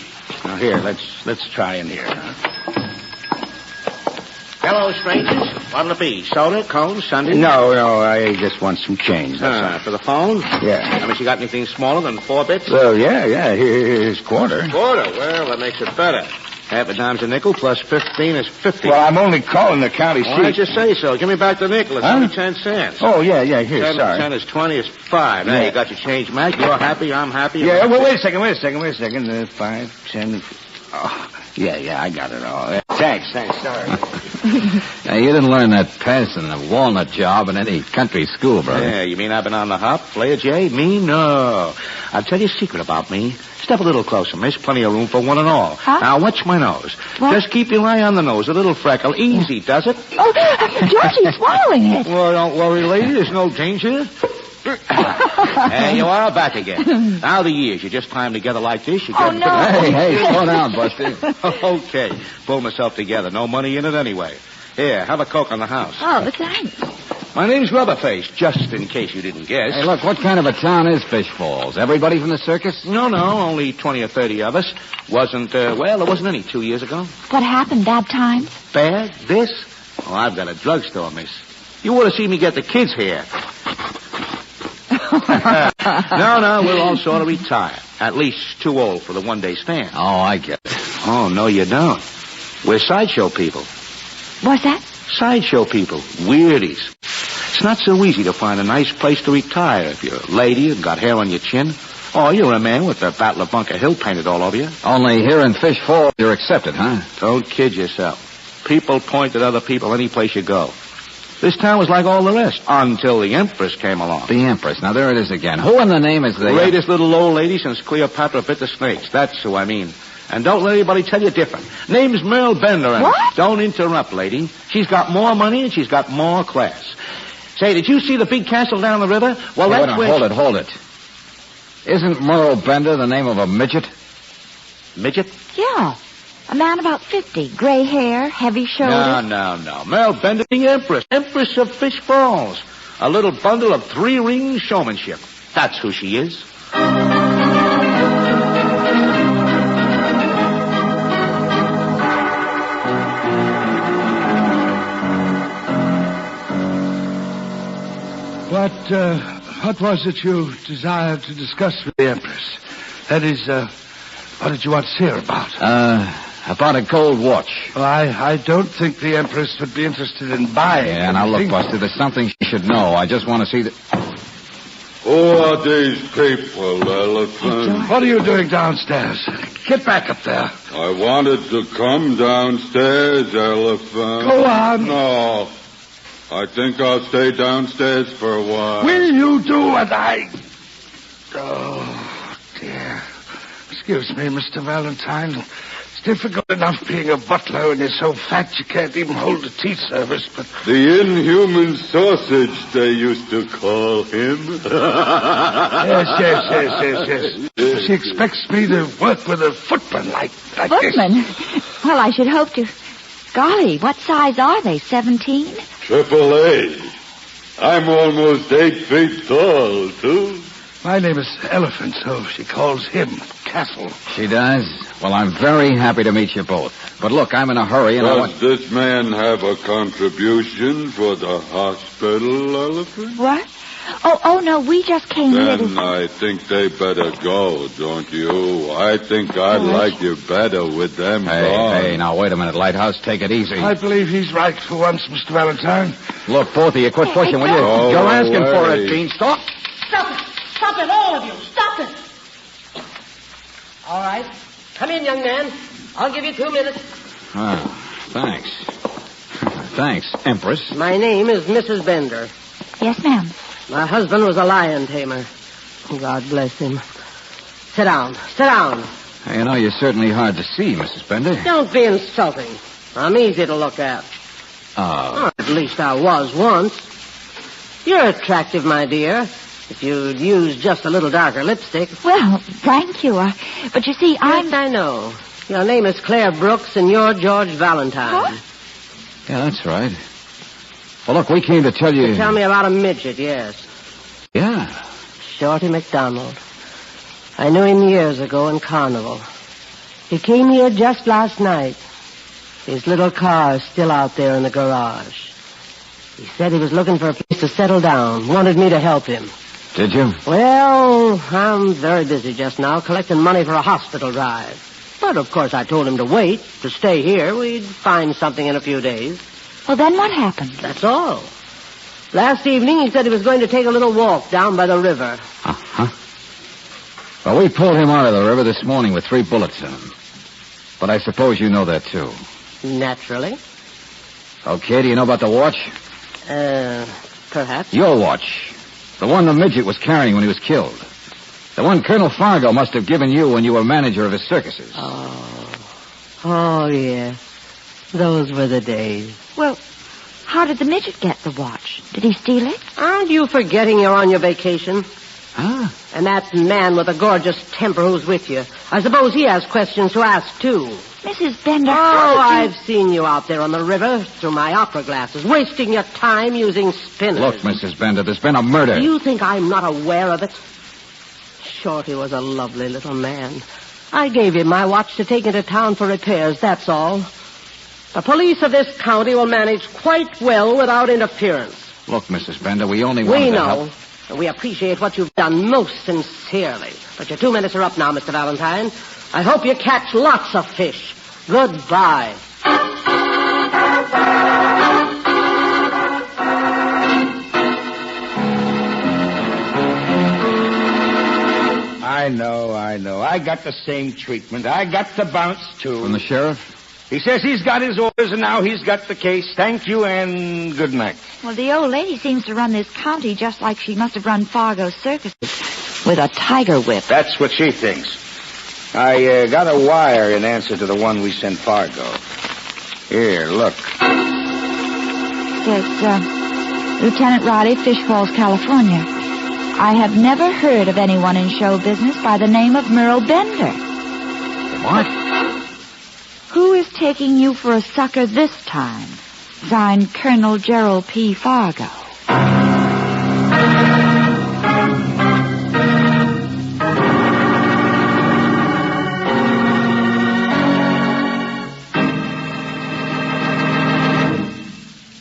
Speaker 22: Now, here, let's try in here.
Speaker 7: Hello, strangers. What'll it be? Soda, cone, sundae?
Speaker 22: No, I just want some change.
Speaker 7: For the phone?
Speaker 22: Yeah.
Speaker 7: Haven't you got anything smaller than 4 bits?
Speaker 22: Well, yeah. Here's quarter.
Speaker 7: Quarter? Well, that makes it better. Half a dime's a nickel, plus 15 is 50.
Speaker 22: Well, I'm only calling the county seat.
Speaker 7: Why don't you say so? Give me back the nickel. It's only 10 cents.
Speaker 22: Oh, yeah, here,
Speaker 7: 10
Speaker 22: sorry.
Speaker 7: 10 is 20 is 5. Now, you got your change, Mac. You're happy, I'm happy.
Speaker 22: Yeah, well, wait a second. 5, 10... Oh, yeah, I got it all. Thanks, sorry.
Speaker 2: Now, you didn't learn that pass in the walnut job in any country school, brother.
Speaker 7: Yeah, you mean I've been on the hop? Play a Jay? Me? No. I'll tell you a secret about me. Step a little closer, miss. Plenty of room for one and all.
Speaker 4: Huh?
Speaker 7: Now, watch my nose.
Speaker 4: What?
Speaker 7: Just keep your eye on the nose. A little freckle. Easy, does it?
Speaker 4: Oh, Georgie's swallowing it.
Speaker 7: Well, don't worry, lady. There's no danger. There you are, back again. Now the years. You just climb together like this. You get
Speaker 4: no.
Speaker 2: Hey, slow down, Buster.
Speaker 7: Okay. Pull myself together. No money in it anyway. Here, have a Coke on the house.
Speaker 4: Oh, thanks.
Speaker 7: My name's Rubberface, just in case you didn't guess.
Speaker 2: Hey, look, what kind of a town is Fish Falls? Everybody from the circus?
Speaker 7: No, only 20 or 30 of us. There wasn't any 2 years ago.
Speaker 4: What happened? Bad times?
Speaker 7: Bad? This? Oh, I've got a drugstore, miss. You ought to see me get the kids here. No, we're all sort of retired. At least too old for the one-day stand.
Speaker 2: Oh, I get it.
Speaker 7: Oh, no, you don't. We're sideshow people.
Speaker 4: What's that?
Speaker 7: Sideshow people. Weirdies. It's not so easy to find a nice place to retire if you're a lady and got hair on your chin. Or you're a man with the Battle of Bunker Hill painted all over you.
Speaker 2: Only here in Fish Falls you're accepted, huh?
Speaker 7: Don't kid yourself. People point at other people any place you go. This town was like all the rest, until the Empress came along.
Speaker 2: The Empress. Now, there it is again. Who in the name is the...
Speaker 7: Greatest little old lady since Cleopatra bit the snakes. That's who I mean. And don't let anybody tell you different. Name's Merle Bender. And
Speaker 4: what?
Speaker 7: Don't interrupt, lady. She's got more money and she's got more class. Say, did you see the big castle down the river? Well,
Speaker 2: Hey,
Speaker 7: that's where...
Speaker 2: Hold it. Isn't Merle Bender the name of a midget?
Speaker 7: Midget?
Speaker 4: Yeah. A man about 50. Gray hair, heavy shoulders.
Speaker 7: No. Merle Bender, the Empress. Empress of Fish Falls. A little bundle of 3-ring showmanship. That's who she is.
Speaker 15: What was it you desired to discuss with the Empress? That is, what did you want to see her about?
Speaker 2: About a gold watch.
Speaker 15: Well, I don't think the Empress would be interested in buying
Speaker 2: Yeah, now look, Buster, there's something she should know. I just want to see that...
Speaker 14: Who are these people, Elephant?
Speaker 15: What are you doing downstairs? Get back up there.
Speaker 14: I wanted to come downstairs, Elephant.
Speaker 15: Go on.
Speaker 14: No. I think I'll stay downstairs for a while.
Speaker 15: Will you do what I... Oh, dear. Excuse me, Mr. Valentine. It's difficult enough being a butler when you're so fat you can't even hold a tea service, but...
Speaker 14: The inhuman sausage, they used to call him.
Speaker 15: Yes. She expects me to work with a footman like this.
Speaker 4: Footman? Well, I should hope to... Golly, what size are they? 17?
Speaker 14: AAA. I'm almost 8 feet tall, too.
Speaker 15: My name is Elephant, so she calls him castle.
Speaker 1: She does? Well, I'm very happy to meet you both. But look, I'm in a hurry and I want...
Speaker 14: Does this man have a contribution for the hospital, Elephant?
Speaker 4: What? Oh, no, we just came here
Speaker 14: Then
Speaker 4: to...
Speaker 14: I think they better go, don't you? I think I'd like you better with them gone.
Speaker 1: Hey, now, wait a minute, Lighthouse. Take it easy.
Speaker 15: I believe he's right for once, Mr. Valentine.
Speaker 1: Look, both of you, quit pushing, will you?
Speaker 14: Go
Speaker 1: You're asking for
Speaker 14: away.
Speaker 1: it, Beanstalk.
Speaker 13: Stop it! Stop it, all of you! Stop it! All right. Come in, young man. I'll give you 2 minutes.
Speaker 1: Thanks. Thanks, Empress.
Speaker 13: My name is Mrs. Bender.
Speaker 4: Yes, ma'am.
Speaker 13: My husband was a lion tamer. God bless him. Sit down. Sit down.
Speaker 1: You know, you're certainly hard to see, Mrs. Bender.
Speaker 13: Don't be insulting. I'm easy to look at.
Speaker 1: Oh.
Speaker 13: At least I was once. You're attractive, my dear. If you'd use just a little darker lipstick.
Speaker 4: Well, thank you. But you see,
Speaker 13: Yes, I know. Your name is Claire Brooks, and you're George Valentine.
Speaker 4: What?
Speaker 1: Yeah, that's right. Well, look, we came to tell you...
Speaker 13: Tell me about a midget, yes.
Speaker 1: Yeah.
Speaker 13: Shorty McDonald. I knew him years ago in Carnival. He came here just last night. His little car's still out there in the garage. He said he was looking for a place to settle down, wanted me to help him.
Speaker 1: Did you?
Speaker 13: Well, I'm very busy just now collecting money for a hospital drive. But, of course, I told him to wait, to stay here. We'd find something in a few days.
Speaker 4: Well, then what happened?
Speaker 13: That's all. Last evening, he said he was going to take a little walk down by the river.
Speaker 1: Uh-huh. Well, we pulled him out of the river this morning with 3 bullets in him. But I suppose you know that, too.
Speaker 13: Naturally.
Speaker 1: Okay, do you know about the watch?
Speaker 13: Perhaps.
Speaker 1: Your watch. The one the midget was carrying when he was killed. The one Colonel Fargo must have given you when you were manager of his circuses.
Speaker 13: Oh, yes. Those were the days.
Speaker 4: Well, how did the midget get the watch? Did he steal it?
Speaker 13: Aren't you forgetting you're on your vacation?
Speaker 1: Huh?
Speaker 13: And that man with a gorgeous temper who's with you. I suppose he has questions to ask, too.
Speaker 4: Mrs. Bender,
Speaker 13: I've seen you out there on the river through my opera glasses, wasting your time using spinners.
Speaker 1: Look, Mrs. Bender, there's been a murder.
Speaker 13: Do you think I'm not aware of it? Shorty was a lovely little man. I gave him my watch to take into town for repairs, that's all. The police of this county will manage quite well without interference.
Speaker 1: Look, Mrs. Bender, we only wanted to help.
Speaker 13: We know. And we appreciate what you've done most sincerely. But your 2 minutes are up now, Mr. Valentine. I hope you catch lots of fish. Goodbye.
Speaker 3: I know. I got the same treatment. I got the bounce, too.
Speaker 1: From the sheriff?
Speaker 3: He says he's got his orders, and now he's got the case. Thank you, and good night.
Speaker 4: Well, the old lady seems to run this county just like she must have run Fargo's circuses with a tiger whip.
Speaker 3: That's what she thinks. I got a wire in answer to the one we sent Fargo. Here, look.
Speaker 4: Says, Lieutenant Riley, FISHFALLS, California. I have never heard of anyone in show business by the name of Merle Bender.
Speaker 1: What?
Speaker 4: Who is taking you for a sucker this time? Signed, Colonel Gerald P. Fargo.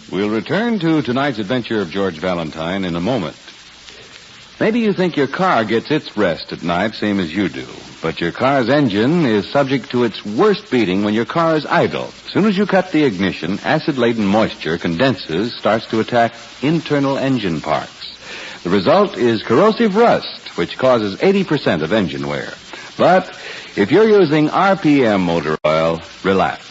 Speaker 11: We'll return to tonight's adventure of George Valentine in a moment. Maybe you think your car gets its rest at night, same as you do. But your car's engine is subject to its worst beating when your car is idle. As soon as you cut the ignition, acid-laden moisture condenses, starts to attack internal engine parts. The result is corrosive rust, which causes 80% of engine wear. But if you're using RPM motor oil, relax.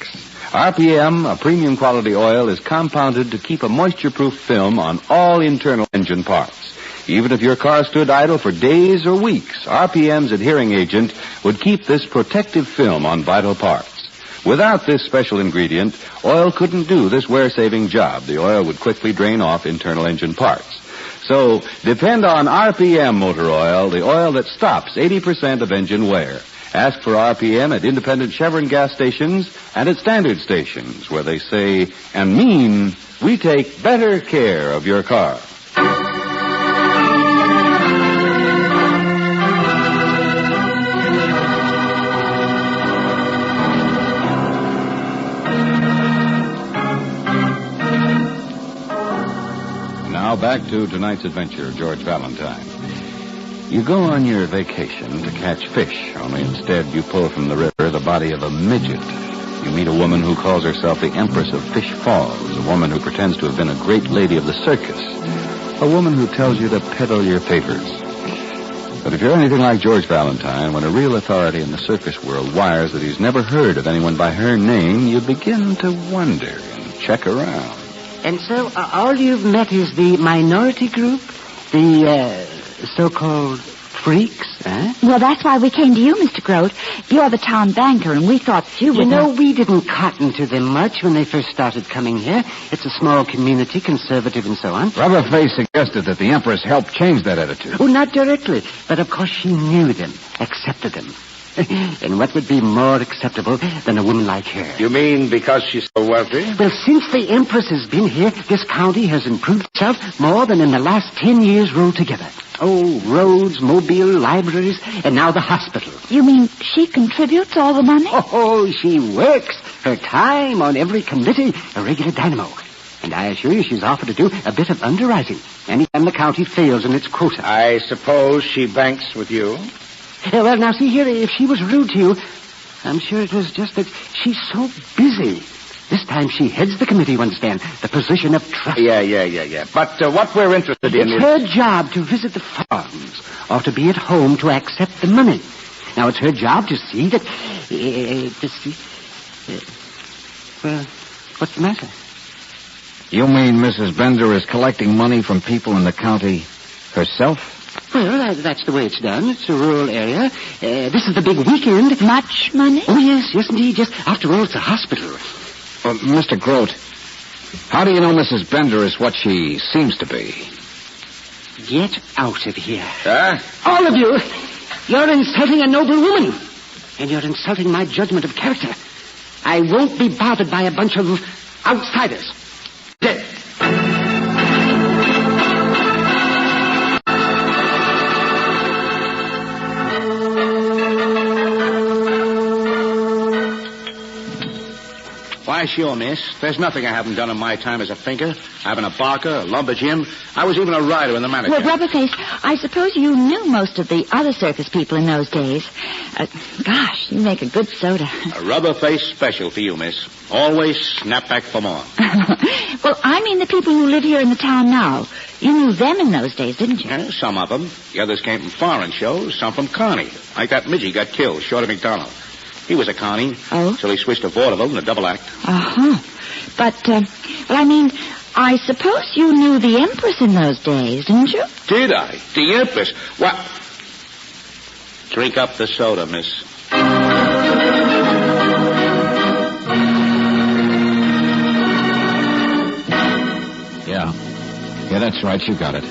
Speaker 11: RPM, a premium quality oil, is compounded to keep a moisture-proof film on all internal engine parts. Even if your car stood idle for days or weeks, RPM's adhering agent would keep this protective film on vital parts. Without this special ingredient, oil couldn't do this wear-saving job. The oil would quickly drain off internal engine parts. So, depend on RPM motor oil, the oil that stops 80% of engine wear. Ask for RPM at independent Chevron gas stations and at standard stations, where they say and mean, we take better care of your car.
Speaker 8: back to tonight's adventure of George Valentine. You go on your vacation to catch fish, only instead you pull from the river the body of a midget. You meet a woman who calls herself the Empress of FISHFALLS, a woman who pretends to have been a great lady of the circus, a woman who tells you to peddle your papers. But if you're anything like George Valentine, when a real authority in the circus world wires that he's never heard of anyone by her name, you begin to wonder and check around.
Speaker 18: And so all you've met is the minority group? The so-called freaks, eh?
Speaker 4: Well, that's why we came to you, Mr. Grote. You're the town banker, and we thought you would...
Speaker 18: You know, we didn't cotton to them much when they first started coming here. It's a small community, conservative and so on.
Speaker 2: Rubberface suggested that the Empress helped change that attitude.
Speaker 18: Oh, not directly. But of course she knew them, accepted them. And what would be more acceptable than a woman like her?
Speaker 3: You mean because she's so wealthy?
Speaker 18: Well, since the Empress has been here, this county has improved itself more than in the last 10 years rolled together. Oh, roads, mobile, libraries, and now the hospital.
Speaker 4: You mean she contributes all the money?
Speaker 18: Oh, she works her time on every committee, a regular dynamo. And I assure you she's offered to do a bit of underwriting anytime the county fails in its quota.
Speaker 3: I suppose she banks with you?
Speaker 18: Well, now, see here, if she was rude to you, I'm sure it was just that she's so busy. This time she heads the committee, you understand, the position of trust.
Speaker 3: Yeah. But what we're interested in
Speaker 18: is... It's her job to visit the farms, or to be at home to accept the money. Now, it's her job to see that... well, what's the matter?
Speaker 2: You mean Mrs. Bender is collecting money from people in the county herself?
Speaker 18: Well, that's the way it's done. It's a rural area. This is the big weekend.
Speaker 4: Much money?
Speaker 18: Oh, yes, indeed. Just after all, it's a hospital.
Speaker 2: Mr. Grote, how do you know Mrs. Bender is what she seems to be?
Speaker 18: Get out of here.
Speaker 3: Huh?
Speaker 18: All of you. You're insulting a noble woman. And you're insulting my judgment of character. I won't be bothered by a bunch of outsiders. Dead.
Speaker 7: Why, sure, miss. There's nothing I haven't done in my time as a thinker. I've been a barker, a lumber jim. I was even a rider in the mannequin.
Speaker 4: Well, Rubberface, I suppose you knew most of the other circus people in those days. Gosh, you make a good soda.
Speaker 7: A Rubberface special for you, miss. Always snap back for more.
Speaker 4: Well, I mean the people who live here in the town now. You knew them in those days, didn't you?
Speaker 7: Yeah, some of them. The others came from foreign shows, some from Connie. Like that midgie got killed, short of McDonald. He was a Connie.
Speaker 4: Oh?
Speaker 7: So he switched to vaudeville in a double act.
Speaker 4: Uh-huh. But, well, I mean, I suppose you knew the Empress in those days, didn't you?
Speaker 7: Did I? The Empress? What? Drink up the soda, miss.
Speaker 2: Yeah, that's right. You got it.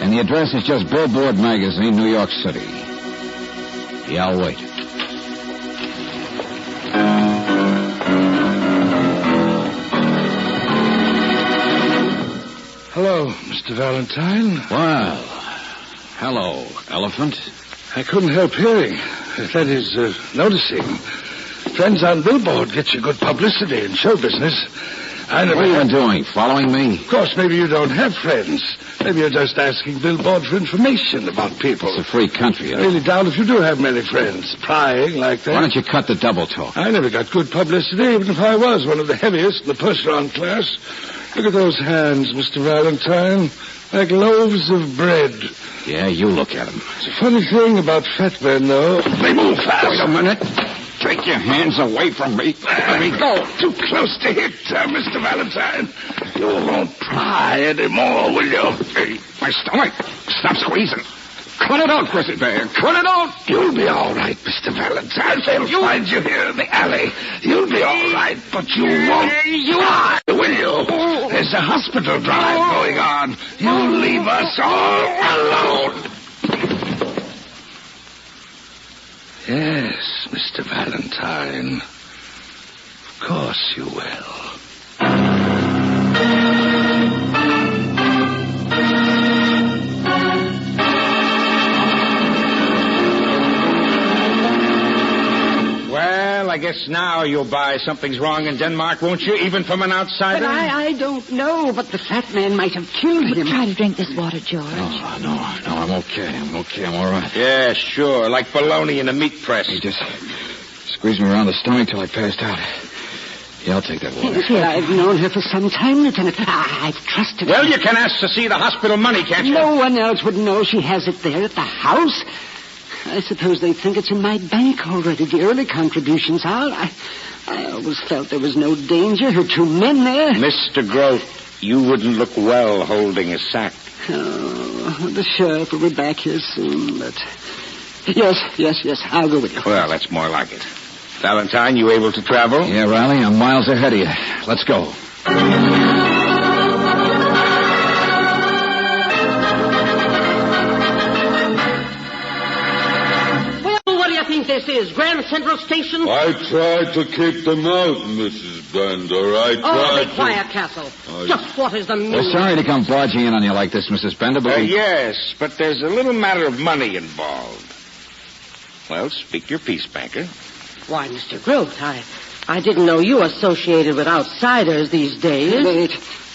Speaker 2: And the address is just Billboard Magazine, New York City. Yeah, I'll wait.
Speaker 15: Hello, Mr. Valentine.
Speaker 2: Well, hello, Elephant.
Speaker 15: I couldn't help hearing. That is, noticing. Friends on Billboard get you good publicity in show business.
Speaker 2: What are you doing? Following me?
Speaker 15: Of course, maybe you don't have friends. Maybe you're just asking Billboard for information about people.
Speaker 2: It's a free country.
Speaker 15: I really doubt if you do have many friends. Prying like that.
Speaker 2: Why don't you cut the double talk?
Speaker 15: I never got good publicity, even if I was one of the heaviest in the push-on class. Look at those hands, Mr. Valentine. Like loaves of bread.
Speaker 2: Yeah, you look at them.
Speaker 15: It's a funny thing about fat men, though. They move fast.
Speaker 2: Wait a minute. Take your hands away from me. Let me go.
Speaker 15: Too close to hit, Mr. Valentine. You won't pry anymore, will you?
Speaker 2: My stomach. Stop squeezing. Cut it out, Grizzly Bear. Cut it out.
Speaker 15: You'll be all right, Mr. Valentine. They'll find you here in the alley. You'll be all right, but you won't pry, will you? There's a hospital drive going on. You'll leave us all alone. Yes, Mr. Valentine. Of course you will.
Speaker 3: Well, I guess now you'll buy something's wrong in Denmark, won't you? Even from an outsider?
Speaker 18: But I don't know, but the fat man might have killed him.
Speaker 4: Try to drink this water, George.
Speaker 2: No, I'm okay. I'm all right.
Speaker 3: Yeah, sure. Like bologna in a meat press.
Speaker 2: He just squeezed me around the stomach till I passed out. Yeah, I'll take that water.
Speaker 18: Well, I've known her for some time, Lieutenant. I've trusted her.
Speaker 3: Well, you can ask to see the hospital money, can't you?
Speaker 18: No one else would know she has it there at the house. I suppose they think it's in my bank already, the early contributions are. I always felt there was no danger. Her 2 men there.
Speaker 3: Mr. Grote, you wouldn't look well holding a sack.
Speaker 18: Oh, the sheriff will be back here soon, but... Yes, I'll go with you.
Speaker 3: Well, that's more like it. Valentine, you able to travel?
Speaker 2: Yeah, Riley, I'm miles ahead of you. Let's go.
Speaker 18: Well, what do you think this is? Grand Central Station?
Speaker 14: I tried to keep them out, Mrs. Bender. I tried
Speaker 18: be quiet, Castle. Just what is the meaning?
Speaker 2: We're sorry to come barging in on you like this, Mrs. Bender, but
Speaker 3: yes, but there's a little matter of money involved. Well, speak your piece, banker.
Speaker 13: Why, Mr. Grote, I didn't know you associated with outsiders these days.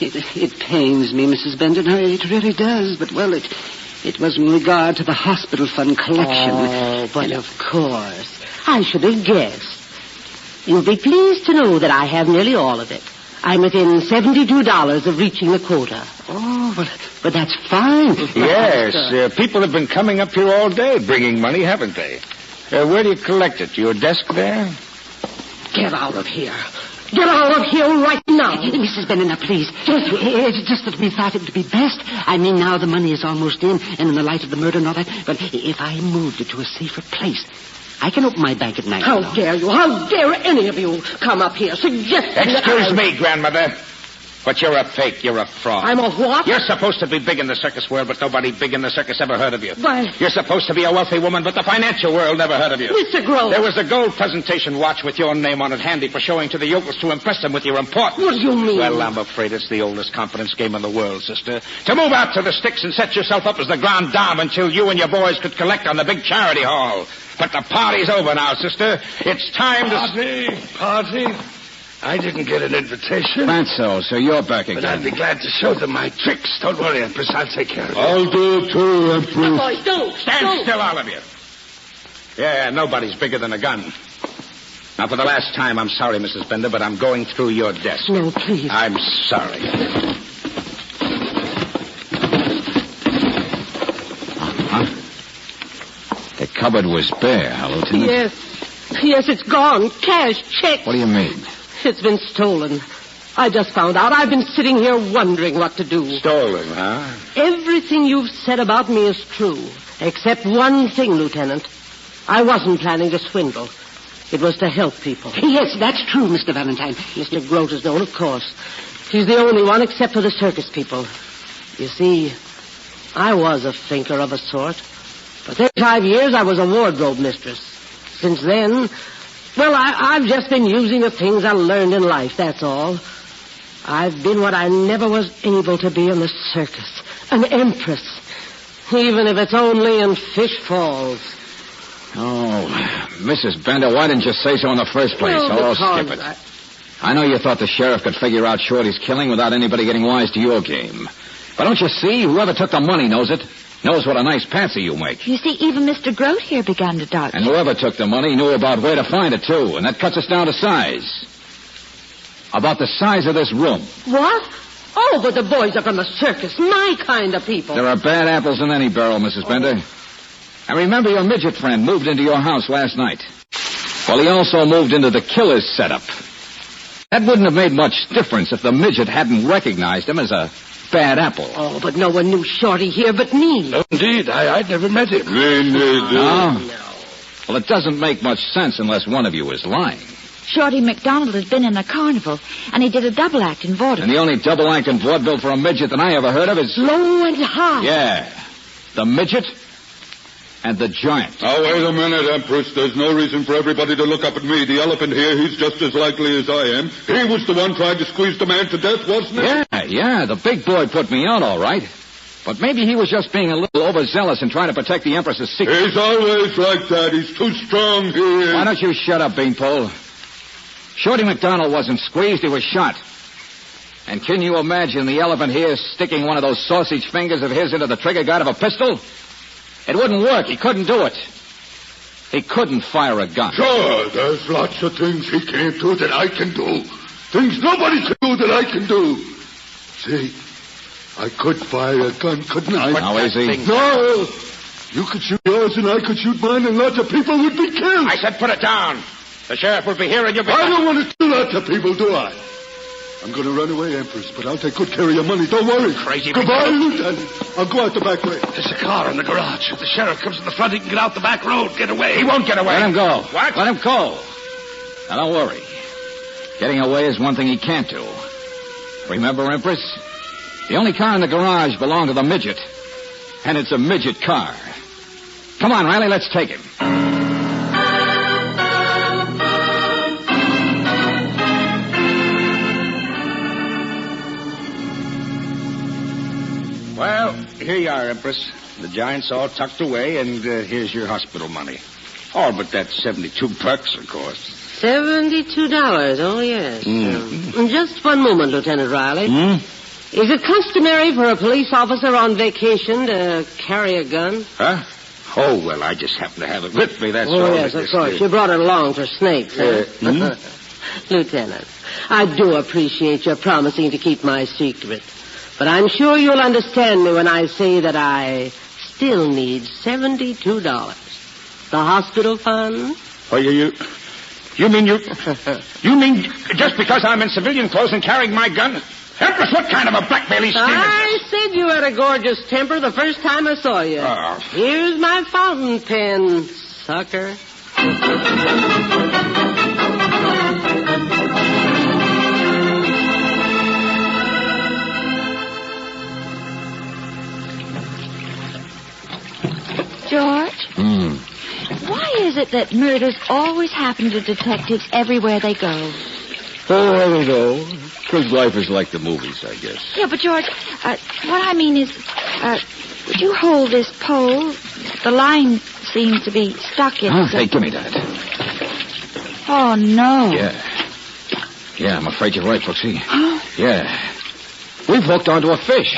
Speaker 18: It pains me, Mrs. Bender. No, it really does. But, well, it was in regard to the hospital fund collection.
Speaker 13: Oh, but of course. I should have guessed. You'll be pleased to know that I have nearly all of it. I'm within $72 of reaching the quota.
Speaker 18: Oh, but that's fine.
Speaker 3: Yes, people have been coming up here all day bringing money, haven't they? Where do you collect it? Your desk there?
Speaker 18: Get out of here. Get out of here right now. Mrs. Bender, please. It's just that we thought it would be best. I mean, now the money is almost in, and in the light of the murder and all that. But if I moved it to a safer place, I can open my bank at night.
Speaker 13: How dare you? How dare any of you come up here suggesting
Speaker 3: Excuse me, grandmother. But you're a fake. You're a fraud.
Speaker 13: I'm a what?
Speaker 3: You're supposed to be big in the circus world, but nobody big in the circus ever heard of you.
Speaker 13: Why?
Speaker 3: You're supposed to be a wealthy woman, but the financial world never heard of you.
Speaker 13: Mr. Grote.
Speaker 3: There was a gold presentation watch with your name on it handy for showing to the yokels to impress them with your importance.
Speaker 13: What do you mean?
Speaker 3: Well, I'm afraid it's the oldest confidence game in the world, sister. To move out to the sticks and set yourself up as the grande dame until you and your boys could collect on the big charity hall. But the party's over now, sister. It's time to...
Speaker 15: Party? I didn't get an invitation.
Speaker 2: That's so you're back again.
Speaker 15: But I'd be glad to show them my tricks. Don't worry, Empress. I'll take care of it.
Speaker 14: I'll do it too, Empress.
Speaker 13: Boys, don't.
Speaker 3: Stand still, all of you. Yeah, nobody's bigger than a gun. Now, for the last time, I'm sorry, Mrs. Bender, but I'm going through your desk.
Speaker 13: No, please.
Speaker 3: I'm sorry.
Speaker 2: The cupboard was bare, huh, Lieutenant?
Speaker 13: Yes, it's gone. Cash, checks.
Speaker 2: What do you mean?
Speaker 13: It's been stolen. I just found out. I've been sitting here wondering what to do.
Speaker 3: Stolen, huh?
Speaker 13: Everything you've said about me is true, except one thing, Lieutenant. I wasn't planning to swindle. It was to help people.
Speaker 18: Yes, that's true, Mr. Valentine.
Speaker 13: Mr. Grote is known, of course. He's the only one except for the circus people. You see, I was a thinker of a sort. For 35 years, I was a wardrobe mistress. Since then, well, I've just been using the things I learned in life, that's all. I've been what I never was able to be in the circus. An empress. Even if it's only in FISHFALLS.
Speaker 2: Oh, Mrs. Bender, why didn't you say so in the first place?
Speaker 13: Well,
Speaker 2: skip it. I know you thought the sheriff could figure out Shorty's killing without anybody getting wise to your game. But don't you see? Whoever took the money knows it. Knows what a nice patsy you make.
Speaker 4: You see, even Mr. Grote here began to doubt.
Speaker 2: And whoever took the money knew about where to find it, too. And that cuts us down to size. About the size of this room.
Speaker 13: What? Oh, but the boys are from the circus. My kind of people.
Speaker 2: There are bad apples in any barrel, Mrs. Bender. And remember your midget friend moved into your house last night. Well, he also moved into the killer's setup. That wouldn't have made much difference if the midget hadn't recognized him as a bad apple.
Speaker 13: Oh, but no one knew Shorty here but me.
Speaker 15: No, indeed. I'd never met him.
Speaker 14: Me neither.
Speaker 2: No? Well, it doesn't make much sense unless one of you is lying.
Speaker 4: Shorty McDonald had been in a carnival, and he did a double act in vaudeville.
Speaker 2: And the only double act in vaudeville for a midget that I ever heard of is...
Speaker 13: Low and high.
Speaker 2: Yeah. The midget and the giant.
Speaker 14: Now, wait a minute, Empress. There's no reason for everybody to look up at me. The elephant here, he's just as likely as I am. He was the one trying to squeeze the man to death, wasn't he?
Speaker 2: Yeah. The big boy put me out, all right. But maybe he was just being a little overzealous and trying to protect the Empress's secret.
Speaker 14: He's always like that. He's too strong, he is.
Speaker 2: Why don't you shut up, Beanpole?
Speaker 1: Shorty McDonald wasn't squeezed, he was shot. And can you imagine the elephant here sticking one of those sausage fingers of his into the trigger guard of a pistol? It wouldn't work. He couldn't do it. He couldn't fire a gun.
Speaker 14: Sure, there's lots of things he can't do that I can do. Things nobody can do that I can do. See, I could fire a gun, couldn't I?
Speaker 1: How easy?
Speaker 14: No! You could shoot yours and I could shoot mine and lots of people would be killed.
Speaker 19: I said put it down. The sheriff will be here and you'll be...
Speaker 14: I don't want to kill lots of people, do I? I'm going to run away, Empress, but I'll take good care of your money. Don't worry.
Speaker 19: Crazy.
Speaker 14: Goodbye, Lieutenant. I'll go out the back way.
Speaker 19: There's a car in the garage. If the sheriff comes in the front, he can get out the back road. Get away. He won't get away.
Speaker 1: Let him go.
Speaker 19: What?
Speaker 1: Let him go. Now, don't worry. Getting away is one thing he can't do. Remember, Empress? The only car in the garage belonged to the midget. And it's a midget car. Come on, Riley, let's take him.
Speaker 19: Well, here you are, Empress. The giant's all tucked away, and here's your hospital money. All but that $72, of course.
Speaker 13: $72, oh, yes. Just one moment, Lieutenant Riley. Is it customary for a police officer on vacation to carry a gun?
Speaker 19: Huh? Oh, well, I just happen to have it with me, that's all.
Speaker 13: Oh, yes, of course. You brought it along for snakes, huh? Lieutenant, I do appreciate your promising to keep my secret. But I'm sure you'll understand me when I say that I still need $72. The hospital fund?
Speaker 19: Oh, you mean just because I'm in civilian clothes and carrying my gun? Empress, what kind of a blackmailing scheme is this?
Speaker 13: I said you had a gorgeous temper the first time I saw you.
Speaker 19: Oh.
Speaker 13: Here's my fountain pen, sucker.
Speaker 4: George? Why is it that murders always happen to detectives everywhere they go?
Speaker 7: Oh, I don't know. Because life is like the movies, I guess.
Speaker 4: Yeah, but George, what I mean is, would you hold this pole? The line seems to be stuck in...
Speaker 1: Hey, give me that.
Speaker 4: Oh, no.
Speaker 1: Yeah, I'm afraid you're right, Brooksy. Huh? Yeah. We've hooked onto a fish.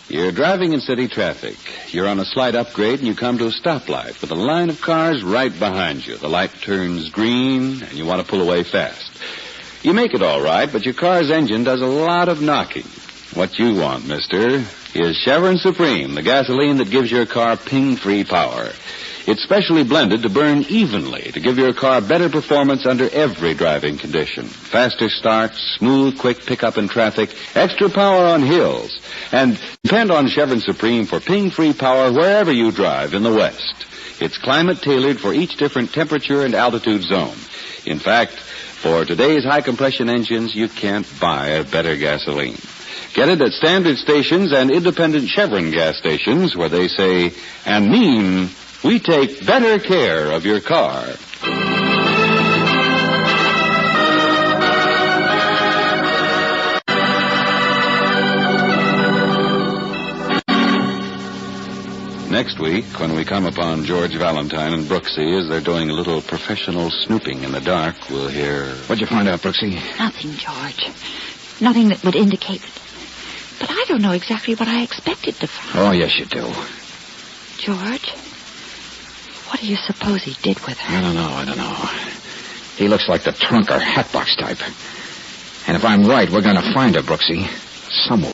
Speaker 9: You're driving in city traffic. You're on a slight upgrade and you come to a stoplight with a line of cars right behind you. The light turns green and you want to pull away fast. You make it all right, but your car's engine does a lot of knocking. What you want, mister, is Chevron Supreme, the gasoline that gives your car ping-free power. It's specially blended to burn evenly to give your car better performance under every driving condition. Faster starts, smooth, quick pickup in traffic, extra power on hills. And depend on Chevron Supreme for ping-free power wherever you drive in the West. It's climate-tailored for each different temperature and altitude zone. In fact, for today's high-compression engines, you can't buy a better gasoline. Get it at standard stations and independent Chevron gas stations where they say and mean... we take better care of your car. Next week, when we come upon George Valentine and Brooksy as they're doing a little professional snooping in the dark, we'll hear...
Speaker 1: What'd you find out, Brooksy?
Speaker 4: Nothing, George. Nothing that would indicate... But I don't know exactly what I expected to find.
Speaker 1: Oh, yes, you do.
Speaker 4: George... what do you suppose he did with her?
Speaker 1: I don't know. He looks like the trunk or hatbox type. And if I'm right, we're going to find her, Brooksy, somewhere.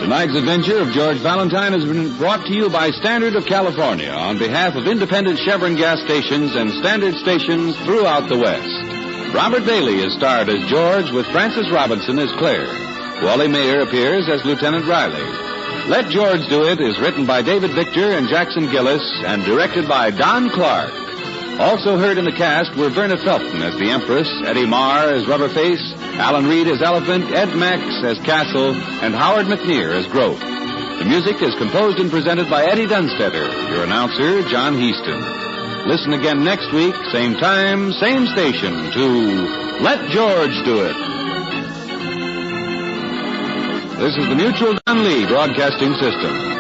Speaker 9: Tonight's adventure of George Valentine has been brought to you by Standard of California on behalf of independent Chevron gas stations and standard stations throughout the West. Robert Bailey is starred as George with Frances Robinson as Claire. Wally Mayer appears as Lieutenant Riley.
Speaker 6: Let George Do It is written by David Victor and Jackson Gillis and directed by Don Clark. Also heard in the cast were Verna Felton as the Empress, Eddie Marr as Rubberface, Alan Reed as Elephant, Ed Max as Castle, and Howard McNear as Growth. The music is composed and presented by Eddie Dunstetter, your announcer, John Heaston. Listen again next week, same time, same station, to Let George Do It. This is the Mutual Don Lee Broadcasting System.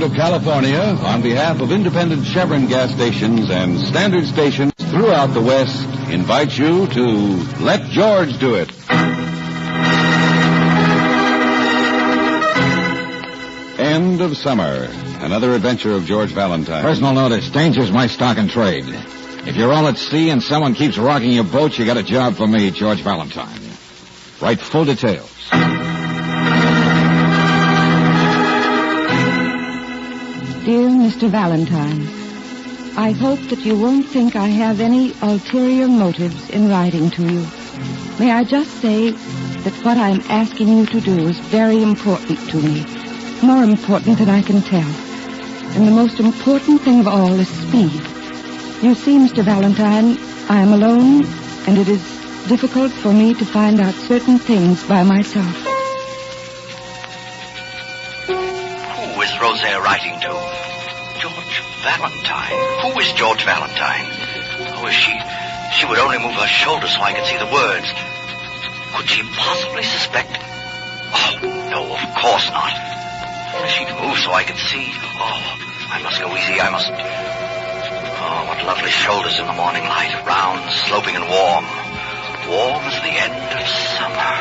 Speaker 6: Of California, on behalf of independent Chevron gas stations and standard stations throughout the West, invites you to Let George Do It. End of summer. Another adventure of George Valentine.
Speaker 1: Personal notice, danger's my stock and trade. If you're all at sea and someone keeps rocking your boat, you got a job for me, George Valentine. Write full details.
Speaker 17: Dear Mr. Valentine, I hope that you won't think I have any ulterior motives in writing to you. May I just say that what I'm asking you to do is very important to me, more important than I can tell. And the most important thing of all is speed. You see, Mr. Valentine, I am alone, and it is difficult for me to find out certain things by myself.
Speaker 20: Who is Rosaire writing to? George Valentine. Who is George Valentine? Oh, is she? She would only move her shoulders so I could see the words. Could she possibly suspect? Oh, no, of course not. She'd move so I could see. Oh, I must go easy. I must... Oh, what lovely shoulders in the morning light. Round, sloping, and warm. Warm as the end of summer.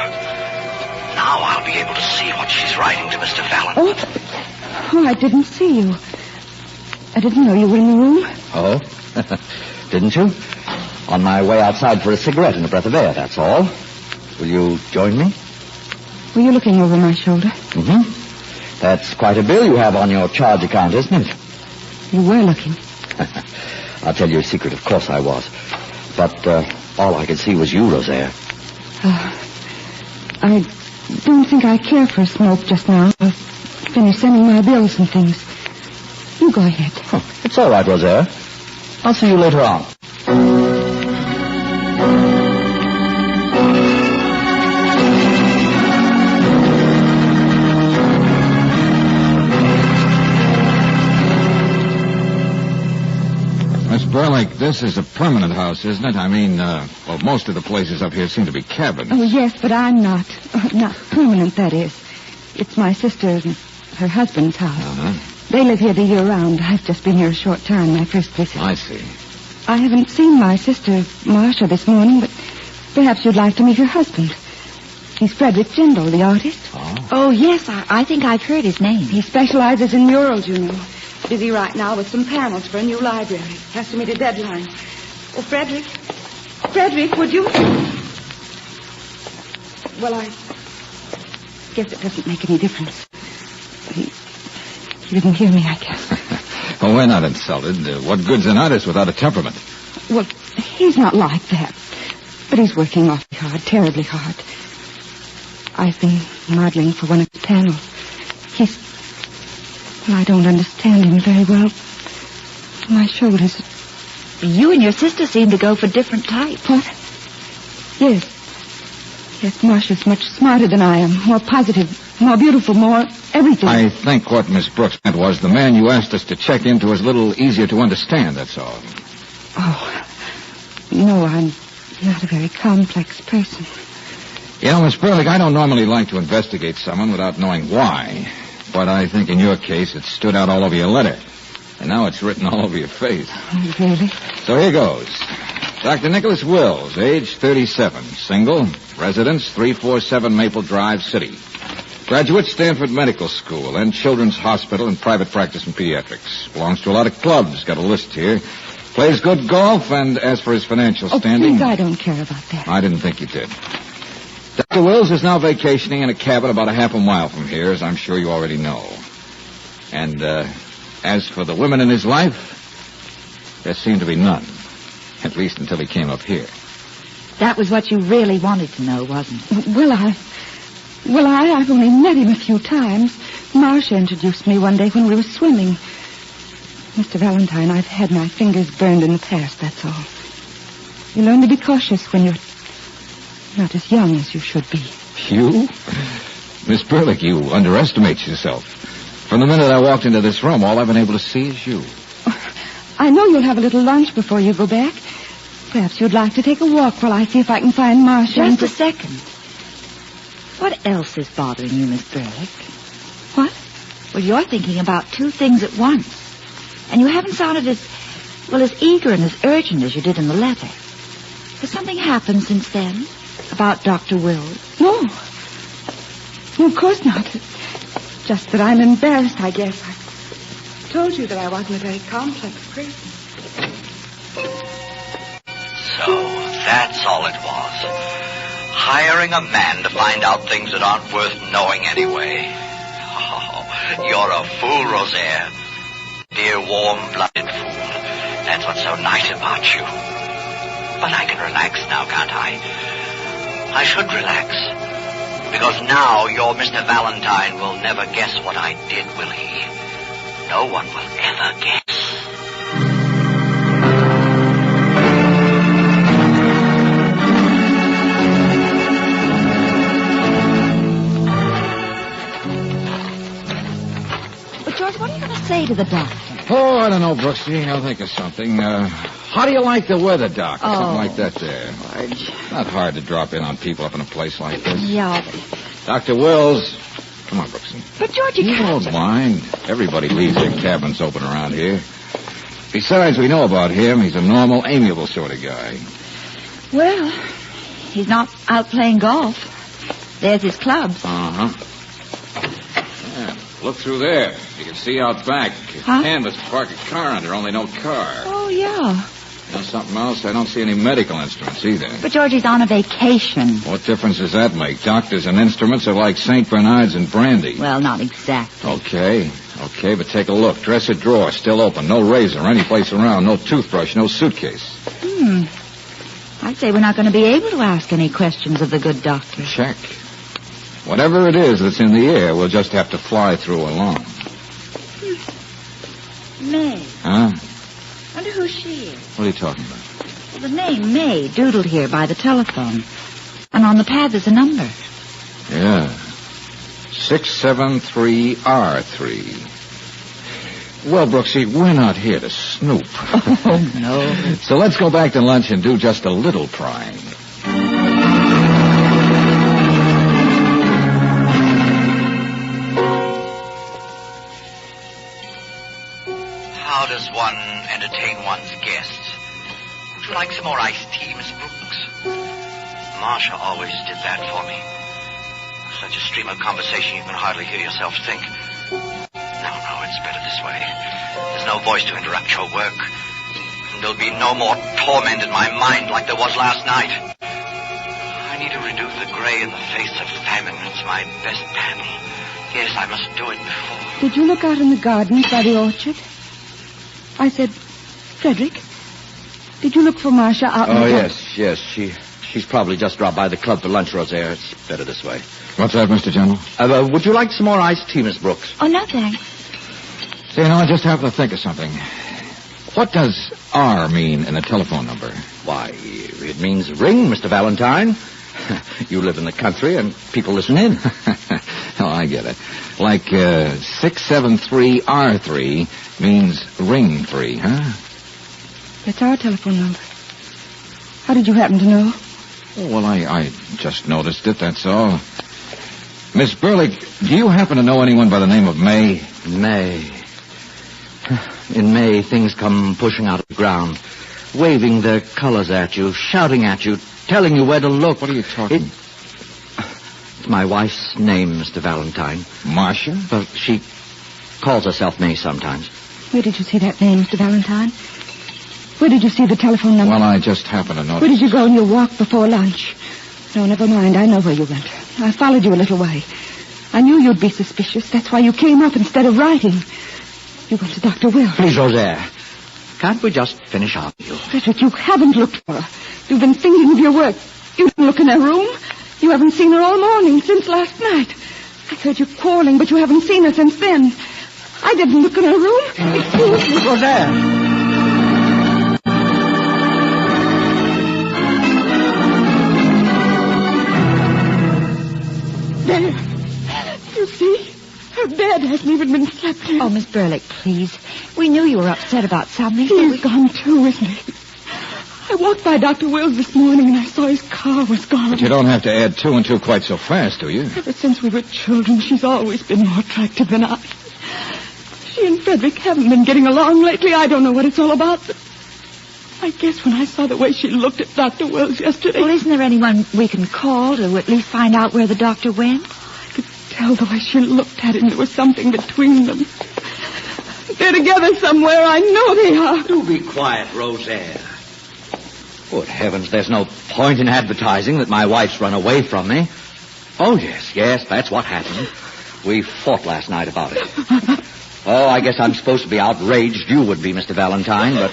Speaker 20: Now I'll be able to see what she's writing to Mr. Valentine.
Speaker 17: Oh, I didn't see you. I didn't know you were in the room.
Speaker 23: Oh? Didn't you? On my way outside for a cigarette and a breath of air, that's all. Will you join me?
Speaker 17: Were you looking over my shoulder?
Speaker 23: Mm-hmm. That's quite a bill you have on your charge account, isn't it?
Speaker 17: You were looking.
Speaker 23: I'll tell you a secret. Of course I was. But all I could see was you, Rosaire.
Speaker 17: I don't think I care for a smoke just now. I'll finish sending my bills and things. You go ahead.
Speaker 23: Oh, it's all right, Rosaire. I'll see you later on.
Speaker 1: Miss Burlick, this is a permanent house, isn't it? I mean, most of the places up here seem to be cabins.
Speaker 17: Oh, yes, but I'm not. Not permanent, that is. It's my sister and her husband's house.
Speaker 1: Uh-huh.
Speaker 17: They live here the year round. I've just been here a short time, my first visit.
Speaker 1: I see.
Speaker 17: I haven't seen my sister, Marcia, this morning, but perhaps you'd like to meet her husband. He's Frederick Jindal, the artist.
Speaker 4: Oh, yes, I think I've heard his name.
Speaker 17: He specializes in murals, you know. Busy right now with some panels for a new library. Has to meet a deadline. Oh, Frederick. Frederick, would you... Well, I guess it doesn't make any difference. He didn't hear me, I guess.
Speaker 1: Well, we're not insulted. What good's an artist without a temperament?
Speaker 17: Well, he's not like that. But he's working awfully hard, terribly hard. I've been modeling for one of his panels. Well, I don't understand him very well. My shoulders...
Speaker 4: You and your sister seem to go for different types.
Speaker 17: What? Yes. Yes, Marcia's much smarter than I am. More positive, more beautiful, more everything.
Speaker 1: I think what Miss Brooks meant was the man you asked us to check into is a little easier to understand, that's all.
Speaker 17: Oh, no, I'm not a very complex person.
Speaker 1: You know, Miss Burlick, I don't normally like to investigate someone without knowing why. But I think in your case it stood out all over your letter.
Speaker 2: And now it's written all over your face.
Speaker 17: Really?
Speaker 2: So here goes. Dr. Nicholas Wills, age 37, single, residence 347 Maple Drive, City. Graduate, Stanford Medical School and Children's Hospital and private practice in pediatrics. Belongs to a lot of clubs. Got a list here. Plays good golf, and as for his financial standing...
Speaker 17: Please, I don't care about that.
Speaker 2: I didn't think you did. Dr. Wills is now vacationing in a cabin about a half a mile from here, as I'm sure you already know. And, as for the women in his life, there seemed to be none. At least until he came up here.
Speaker 4: That was what you really wanted to know, wasn't it?
Speaker 17: I've only met him a few times. Marcia introduced me one day when we were swimming. Mr. Valentine, I've had my fingers burned in the past, that's all. You learn to be cautious when you're not as young as you should be.
Speaker 2: You? Miss Burlick, you underestimate yourself. From the minute I walked into this room, all I've been able to see is you.
Speaker 17: I know you'll have a little lunch before you go back. Perhaps you'd like to take a walk while I see if I can find Marcia.
Speaker 4: Just a second. What else is bothering you, Miss Burlick?
Speaker 17: What?
Speaker 4: Well, you're thinking about two things at once. And you haven't sounded as eager and as urgent as you did in the letter. Has something happened since then? About Dr. Wills?
Speaker 17: No. No, of course not. Just that I'm embarrassed, I guess. I told you that I wasn't a very complex person.
Speaker 20: So, that's all it was. Hiring a man to find out things that aren't worth knowing anyway. Oh, you're a fool, Rosaire. Dear, warm-blooded fool. That's what's so nice about you. But I can relax now, can't I? I should relax. Because now your Mr. Valentine will never guess what I did, will he? No one will ever guess.
Speaker 4: But, George, what are you going to say to the doctor?
Speaker 2: Oh, I don't know, Brooksy. I'll think of something. How do you like the weather, Doc?
Speaker 4: Oh,
Speaker 2: Something like that there.
Speaker 4: George.
Speaker 2: Not hard to drop in on people up in a place like this.
Speaker 4: Yeah,
Speaker 2: Dr. Wills. Come on, Brooksy.
Speaker 4: but George,
Speaker 2: You won't mind. Everybody leaves their cabins open around here. Besides, we know about him. He's a normal, amiable sort of guy.
Speaker 4: Well, he's not out playing golf. There's his clubs.
Speaker 2: Uh-huh. Yeah, look through there. You can see out back.
Speaker 4: Huh?
Speaker 2: Canvas to park a car under, only no car.
Speaker 4: Oh, yeah.
Speaker 2: You know something else? I don't see any medical instruments either.
Speaker 4: But George, he's on a vacation.
Speaker 2: What difference does that make? Doctors and instruments are like St. Bernards and brandy.
Speaker 4: Well, not exactly.
Speaker 2: Okay, but take a look. Dresser drawer, still open. No razor any place around. No toothbrush, no suitcase.
Speaker 4: I'd say we're not going to be able to ask any questions of the good doctor.
Speaker 2: Check. Whatever it is that's in the air, we'll just have to fly through along.
Speaker 4: May.
Speaker 2: Huh?
Speaker 4: Wonder who she is.
Speaker 2: What are you talking about?
Speaker 4: Well, the name May doodled here by the telephone. And on the pad there's a number.
Speaker 2: Yeah. 673R3. Well, Brooksy, we're not here to snoop.
Speaker 4: Oh, no.
Speaker 2: So let's go back to lunch and do just a little prying.
Speaker 20: How does one entertain one's guests? Would you like some more iced tea, Miss Brooks? Marcia always did that for me. Such a stream of conversation you can hardly hear yourself think. No, it's better this way. There's no voice to interrupt your work. And there'll be no more torment in my mind like there was last night. I need to reduce the gray in the face of famine. It's my best panel. Yes, I must do it before.
Speaker 17: Did you look out in the gardens by the orchard? I said, Frederick, did you look for Marcia out in the garden?
Speaker 23: Yes. She's probably just dropped by the club for lunch, Rosaire. It's better this way.
Speaker 2: What's that, Mr. General?
Speaker 23: Would you like some more iced tea, Miss Brooks?
Speaker 4: Oh, no, thanks.
Speaker 2: Say, I just happened to think of something. What does R mean in a telephone number?
Speaker 23: Why, it means ring, Mr. Valentine. You live in the country and people listen in.
Speaker 2: Oh, I get it. Like 673R3 means ring 3, huh?
Speaker 17: That's our telephone number. How did you happen to know?
Speaker 2: Oh, well, I just noticed it, that's all. Miss Burlick, do you happen to know anyone by the name of May?
Speaker 23: May. In May, things come pushing out of the ground, waving their colors at you, shouting at you, telling you where to look.
Speaker 2: What are you talking?
Speaker 23: It's my wife's name, Mr. Valentine.
Speaker 2: Marcia?
Speaker 23: Well, she calls herself May sometimes.
Speaker 5: Where did you see that name, Mr. Valentine? Where did you see the telephone number?
Speaker 2: Well, I just happened to notice.
Speaker 5: Where did you go on your walk before lunch? No, never mind. I know where you went. I followed you a little way. I knew you'd be suspicious. That's why you came up instead of writing. You went to Dr. Will.
Speaker 23: Please, Rosaire, can't we just finish our meal?
Speaker 5: Frederick, you haven't looked for her. You've been thinking of your work. You didn't look in her room. You haven't seen her all morning, since last night. I heard you quarreling, but you haven't seen her since then. I didn't look in her room. Excuse me.
Speaker 23: Rosaire!
Speaker 5: There. You see? Her bed hasn't even been slept in.
Speaker 4: Oh, Miss Burlick, please. We knew you were upset about something.
Speaker 5: He's gone too, isn't he? I walked by Dr. Will's this morning and I saw his car was gone.
Speaker 2: But you don't have to add 2 and 2 quite so fast, do you?
Speaker 5: Ever since we were children, she's always been more attractive than I. She and Frederick haven't been getting along lately. I don't know what it's all about, but I guess when I saw the way she looked at Dr. Wills yesterday...
Speaker 4: Well, isn't there anyone we can call to at least find out where the doctor went?
Speaker 5: I could tell the way she looked at him. There was something between them. They're together somewhere. I know they are.
Speaker 23: Do be quiet, Rosaire. Good heavens, there's no point in advertising that my wife's run away from me. Oh, yes, that's what happened. We fought last night about it. Oh, I guess I'm supposed to be outraged. You would be, Mr. Valentine, but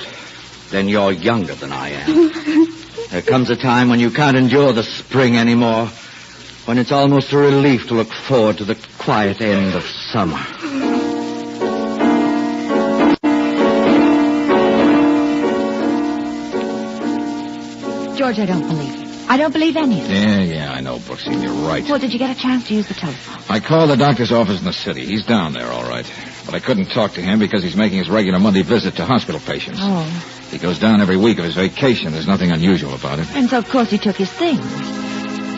Speaker 23: then you're younger than I am. There comes a time when you can't endure the spring anymore, when it's almost a relief to look forward to the quiet end of summer.
Speaker 4: George, I don't believe you. I don't believe any of it.
Speaker 2: Yeah, I know, Brooksy, you're right.
Speaker 4: Well, did you get a chance to use the telephone?
Speaker 2: I called the doctor's office in the city. He's down there, all right. But I couldn't talk to him because he's making his regular Monday visit to hospital patients.
Speaker 4: Oh.
Speaker 2: He goes down every week of his vacation. There's nothing unusual about it.
Speaker 4: And so, of course, he took his things.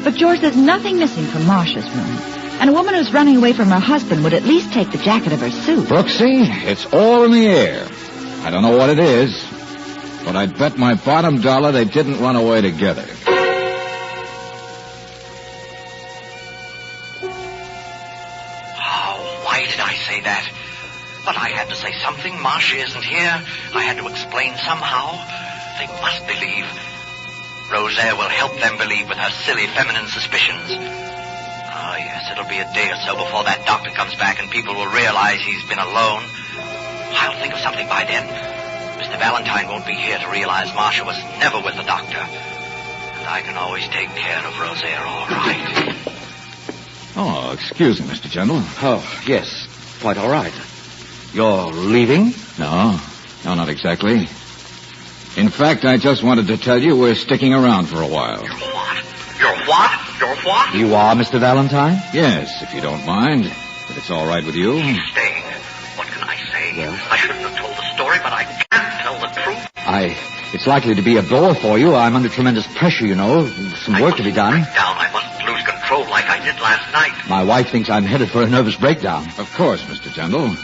Speaker 4: But, George, there's nothing missing from Marcia's room. And a woman who's running away from her husband would at least take the jacket of her suit.
Speaker 2: Brooksy, it's all in the air. I don't know what it is, but I'd bet my bottom dollar they didn't run away together.
Speaker 20: Why did I say that? But I had to say something. Marcia isn't here. I had to explain somehow. They must believe. Rosaire will help them believe with her silly feminine suspicions. Oh, yes, it'll be a day or so before that doctor comes back and people will realize he's been alone. I'll think of something by then. Mr. Valentine won't be here to realize Marcia was never with the doctor. And I can always take care of Rosaire all right.
Speaker 2: Oh, excuse me, Mr. General.
Speaker 23: Oh, yes, quite all right. You're leaving?
Speaker 2: No, not exactly. In fact, I just wanted to tell you we're sticking around for a while.
Speaker 20: You're what? You're what? You're what?
Speaker 23: You are, Mr. Valentine?
Speaker 2: Yes, if you don't mind. If it's all right with you.
Speaker 20: She's staying. What can I say? Well, I shouldn't have told the story, but I can't tell the truth.
Speaker 23: It's likely to be a bore for you. I'm under tremendous pressure, you know. Some work to be done.
Speaker 20: I mustn't lose control like I did last night.
Speaker 23: My wife thinks I'm headed for a nervous breakdown.
Speaker 2: Of course, Mr. General.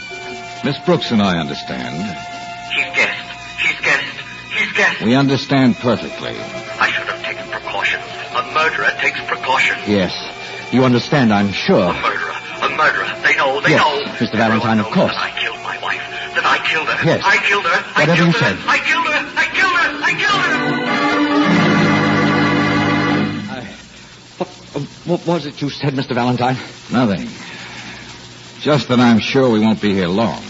Speaker 2: Miss Brooks and I understand.
Speaker 20: She's guessed.
Speaker 2: We understand perfectly.
Speaker 20: I should have taken precautions. A murderer takes precautions.
Speaker 23: Yes. You understand, I'm sure.
Speaker 20: A murderer. They know.
Speaker 23: Yes, Mr. Valentine, of course.
Speaker 20: That I killed my wife. That I killed her.
Speaker 23: Yes.
Speaker 20: I killed her.
Speaker 23: Whatever you said.
Speaker 20: I killed her.
Speaker 23: What was it you said, Mr. Valentine?
Speaker 2: Nothing. Just that I'm sure we won't be here long.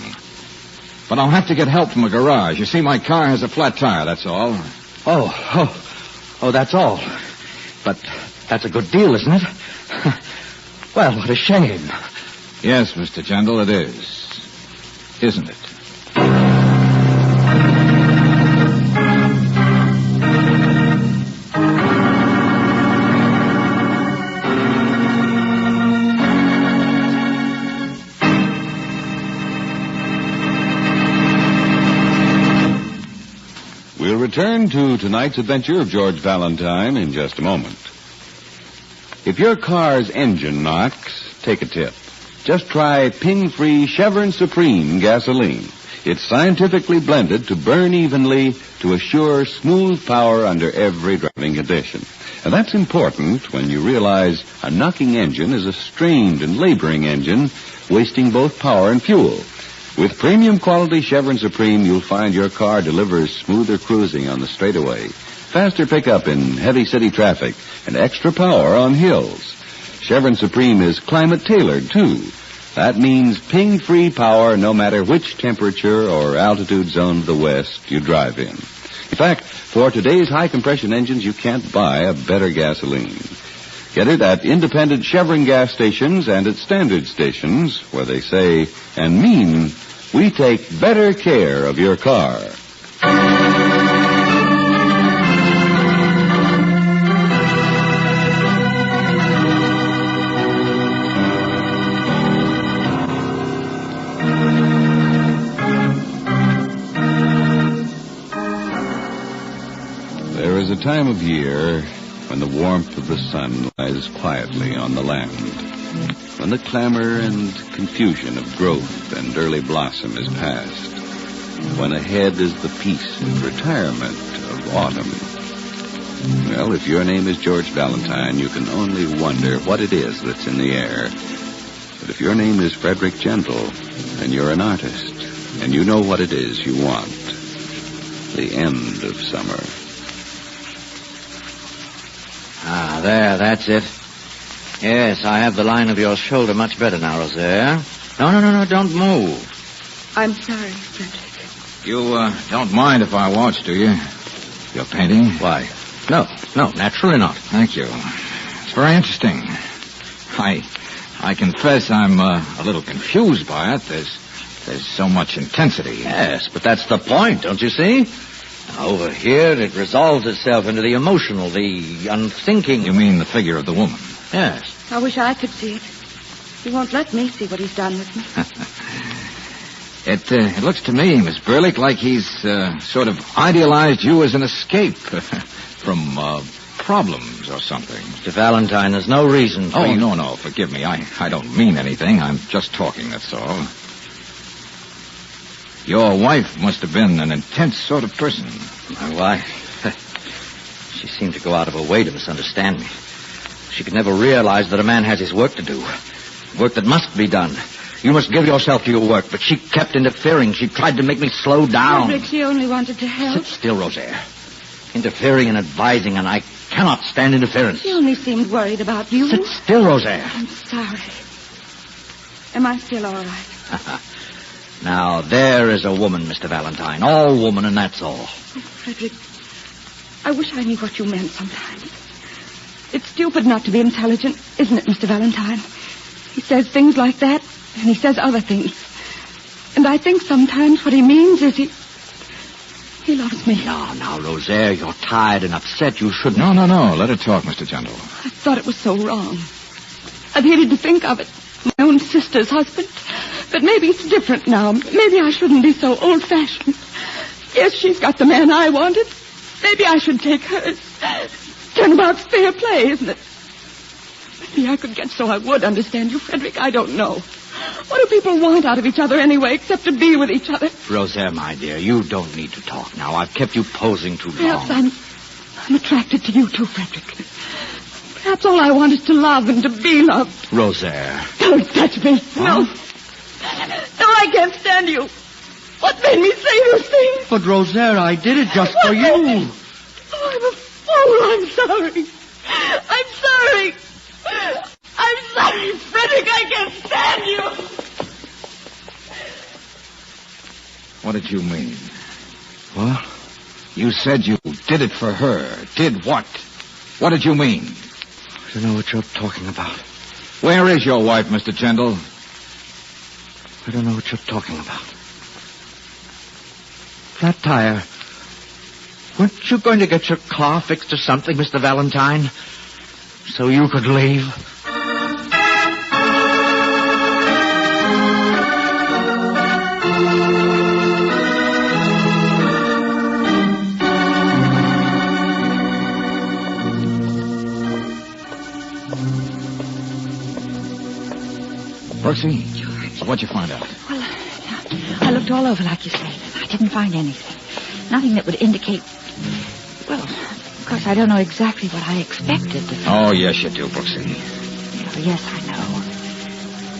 Speaker 2: But I'll have to get help from a garage. You see, my car has a flat tire, that's all.
Speaker 23: Oh, that's all. But that's a good deal, isn't it? Well, what a shame.
Speaker 2: Yes, Mr. General, it is. Isn't it?
Speaker 11: We'll return to tonight's adventure of George Valentine in just a moment. If your car's engine knocks, take a tip. Just try ping-free Chevron Supreme gasoline.
Speaker 6: It's scientifically blended to burn evenly to assure smooth power under every driving condition. And that's important when you realize a knocking engine is a strained and laboring engine, wasting both power and fuel. With premium quality Chevron Supreme, you'll find your car delivers smoother cruising on the straightaway, faster pickup in heavy city traffic, and extra power on hills. Chevron Supreme is climate-tailored, too. That means ping-free power no matter which temperature or altitude zone of the West you drive in. In fact, for today's high-compression engines, you can't buy a better gasoline. Get it at independent Chevron gas stations and at standard stations where they say and mean, we take better care of your car. There is a time of year when the warmth of the sun lies quietly on the land, when the clamor and confusion of growth and early blossom is past, when ahead is the peace and retirement of autumn. Well, if your name is George Valentine, you can only wonder what it is that's in the air. But if your name is Frederick Gentle, then you're an artist, and you know what it is you want. The end of summer.
Speaker 23: Ah, there, that's it. Yes, I have the line of your shoulder much better now, Rosaire. No, don't move.
Speaker 5: I'm sorry, Frederick.
Speaker 2: You, don't mind if I watch, do you? Your painting?
Speaker 23: Why? No, naturally not.
Speaker 2: Thank you. It's very interesting. I confess I'm a little confused by it. There's so much intensity.
Speaker 23: Yes, but that's the point, don't you see? Over here, it resolves itself into the emotional, the unthinking.
Speaker 2: You mean the figure of the woman?
Speaker 23: Yes.
Speaker 5: I wish I could see it. He won't let me see what he's done with me.
Speaker 2: It looks to me, Miss Burlick, like he's sort of idealized you as an escape from problems or something.
Speaker 23: Mr. Valentine, there's no reason for you...
Speaker 2: No, forgive me. I don't mean anything. I'm just talking, that's all. Your wife must have been an intense sort of person.
Speaker 23: My wife? She seemed to go out of her way to misunderstand me. She could never realize that a man has his work to do. Work that must be done. You must give yourself to your work, but she kept interfering. She tried to make me slow down.
Speaker 5: Frederick, she only wanted to help.
Speaker 23: Sit still, Rosaire. Interfering and advising, and I cannot stand interference.
Speaker 5: She only seemed worried about you.
Speaker 23: Sit still, Rosaire.
Speaker 5: I'm sorry. Am I still all right?
Speaker 23: Now, there is a woman, Mr. Valentine. All woman, and that's all.
Speaker 5: Oh, Frederick, I wish I knew what you meant sometimes. It's stupid not to be intelligent, isn't it, Mr. Valentine? He says things like that, and he says other things. And I think sometimes what he means is he loves me.
Speaker 23: Now, Rosaire, you're tired and upset. You shouldn't...
Speaker 2: No. Let her talk, Mr. Gentle.
Speaker 5: I thought it was so wrong. I've hated to think of it. My own sister's husband. But maybe it's different now. Maybe I shouldn't be so old-fashioned. Yes, she's got the man I wanted. Maybe I should take hers. Turnabout's fair play, isn't it? Maybe I could get so I would understand you, Frederick. I don't know. What do people want out of each other anyway, except to be with each other?
Speaker 23: Rosaire, my dear, you don't need to talk now. I've kept you posing too long.
Speaker 5: Perhaps I'm attracted to you too, Frederick. Perhaps all I want is to love and to be loved.
Speaker 23: Rosaire.
Speaker 5: Don't touch me. Huh? No, I can't stand you. What made me say those things?
Speaker 23: But, Rosaire, I did it just for you.
Speaker 5: Oh, I'm a fool. I'm sorry. I'm sorry, Frederick. I can't stand you.
Speaker 2: What did you mean?
Speaker 23: What?
Speaker 2: You said you did it for her. Did what? What did you mean?
Speaker 23: I don't know what you're talking about.
Speaker 2: Where is your wife, Mr. Gentle?
Speaker 23: I don't know what you're talking about. Flat tire. Weren't you going to get your car fixed or something, Mr. Valentine? So you could leave?
Speaker 2: Brooksy, what'd you find out?
Speaker 5: Well, I looked
Speaker 4: looked all over, like you say. I didn't find anything. Nothing that would indicate... Well, of course, I don't know exactly what I expected.
Speaker 2: Oh, yes, you do, Brooksy.
Speaker 4: Oh, yes, I know.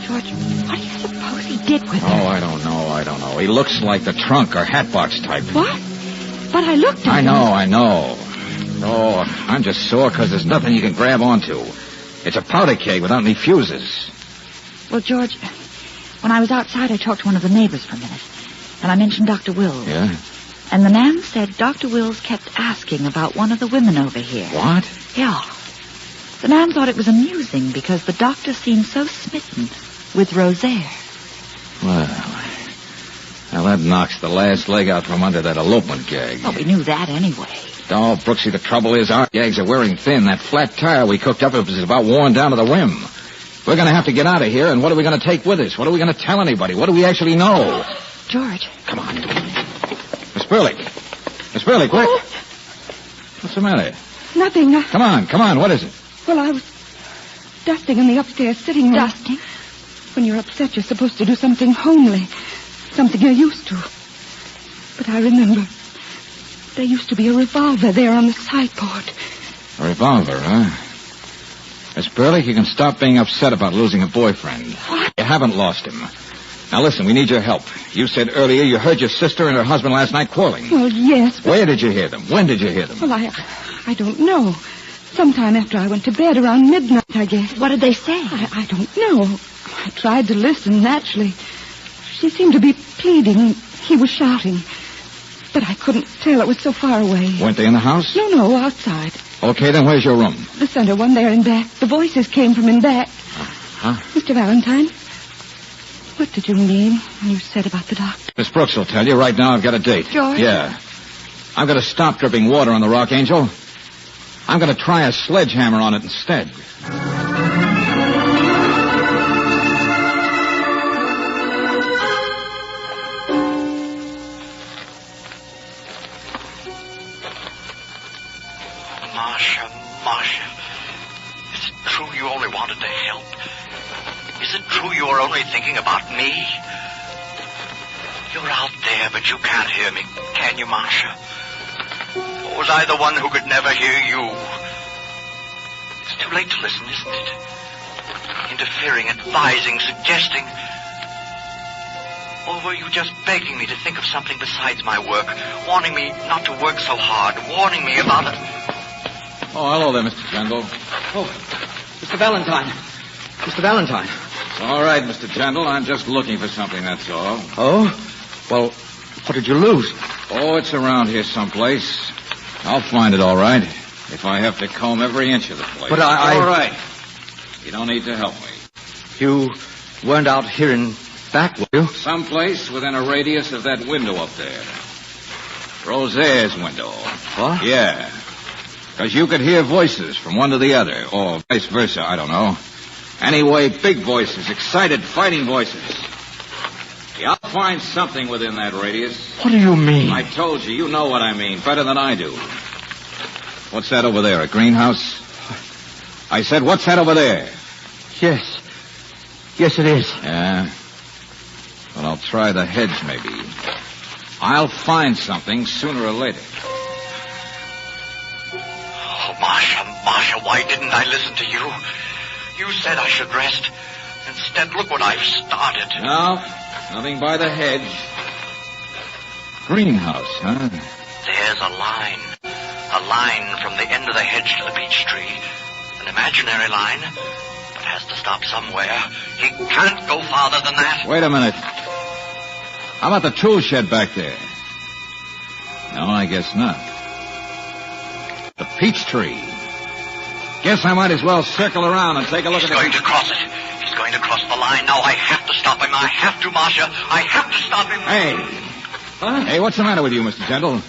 Speaker 4: George, what do you suppose he did with her?
Speaker 2: Oh, I don't know. He looks like the trunk or hatbox type.
Speaker 4: What? But I looked at him.
Speaker 2: I know. Oh, I'm just sore because there's nothing you can grab onto. It's a powder keg without any fuses.
Speaker 4: Well, George, when I was outside, I talked to one of the neighbors for a minute. And I mentioned Dr. Wills.
Speaker 2: Yeah?
Speaker 4: And the man said Dr. Wills kept asking about one of the women over here.
Speaker 2: What?
Speaker 4: Yeah. The man thought it was amusing because the doctor seemed so smitten with Rosaire.
Speaker 2: Well, that knocks the last leg out from under that elopement gag.
Speaker 4: Well, we knew that anyway.
Speaker 2: Oh, Brooksy, the trouble is our gags are wearing thin. That flat tire we cooked up is about worn down to the rim. We're going to have to get out of here, and what are we going to take with us? What are we going to tell anybody? What do we actually know?
Speaker 4: George.
Speaker 2: Come on. Miss Burley, quick.
Speaker 5: Oh.
Speaker 2: What's the matter?
Speaker 5: Nothing.
Speaker 2: Come on. What is it?
Speaker 5: Well, I was dusting in the upstairs sitting room.
Speaker 4: Dusting?
Speaker 5: When you're upset, you're supposed to do something homely. Something you're used to. But I remember there used to be a revolver there on the sideboard.
Speaker 2: A revolver, huh? Miss Burley, you can stop being upset about losing a boyfriend.
Speaker 5: What?
Speaker 2: You haven't lost him. Now, listen, we need your help. You said earlier you heard your sister and her husband last night quarreling.
Speaker 5: Well, yes, but...
Speaker 2: Where did you hear them? When did you hear them?
Speaker 5: Well, I don't know. Sometime after I went to bed, around midnight, I guess.
Speaker 4: What did they say?
Speaker 5: I don't know. I tried to listen, naturally. She seemed to be pleading. He was shouting. But I couldn't tell. It was so far away.
Speaker 2: Weren't they in the house?
Speaker 5: No, outside.
Speaker 2: Okay, then where's your room?
Speaker 5: The center one there in back. The voices came from in back.
Speaker 2: Huh?
Speaker 5: Mr. Valentine, what did you mean when you said about the doctor?
Speaker 2: Miss Brooks will tell you. Right now I've got a date.
Speaker 5: George?
Speaker 2: Yeah. I'm going to stop dripping water on the Rock Angel. I'm going to try a sledgehammer on it instead.
Speaker 20: Marcia, is it true you only wanted to help? Is it true you were only thinking about me? You're out there, but you can't hear me, can you, Marcia? Or was I the one who could never hear you? It's too late to listen, isn't it? Interfering, advising, suggesting. Or were you just begging me to think of something besides my work, warning me not to work so hard, warning me about it?
Speaker 2: Oh, hello there, Mr. Jandal.
Speaker 23: Oh, Mr. Valentine. Mr. Valentine.
Speaker 2: All right, Mr. Jandal. I'm just looking for something, that's all.
Speaker 23: Oh? Well, what did you lose?
Speaker 2: Oh, it's around here someplace. I'll find it all right. If I have to comb every inch of the place.
Speaker 23: But I...
Speaker 2: All right. You don't need to help me.
Speaker 23: You weren't out here in back, were you?
Speaker 2: Someplace within a radius of that window up there. Rosaire's window.
Speaker 23: What?
Speaker 2: Yeah. Because you could hear voices from one to the other, or vice versa, I don't know. Anyway, big voices, excited, fighting voices. Yeah, I'll find something within that radius.
Speaker 23: What do you mean?
Speaker 2: I told you, you know what I mean, better than I do. What's that over there, a greenhouse? I said, what's that over there?
Speaker 23: Yes. Yes, it is.
Speaker 2: Yeah? Well, I'll try the hedge, maybe. I'll find something sooner or later.
Speaker 20: Oh, Marcia, why didn't I listen to you? You said I should rest. Instead, look what I've started.
Speaker 2: No, nothing by the hedge. Greenhouse, huh?
Speaker 20: There's a line. A line from the end of the hedge to the peach tree. An imaginary line. But has to stop somewhere. He can't go farther than that.
Speaker 2: Wait a minute. How about the tool shed back there? No, I guess not. The peach tree. Guess I might as well circle around and take a look at the...
Speaker 20: He's going to cross it. He's going to cross the line. Now I have to stop him. I have to, Marcia. I have to stop him.
Speaker 2: Hey.
Speaker 23: Huh?
Speaker 2: Hey, what's the matter with you, Mr. Gentle?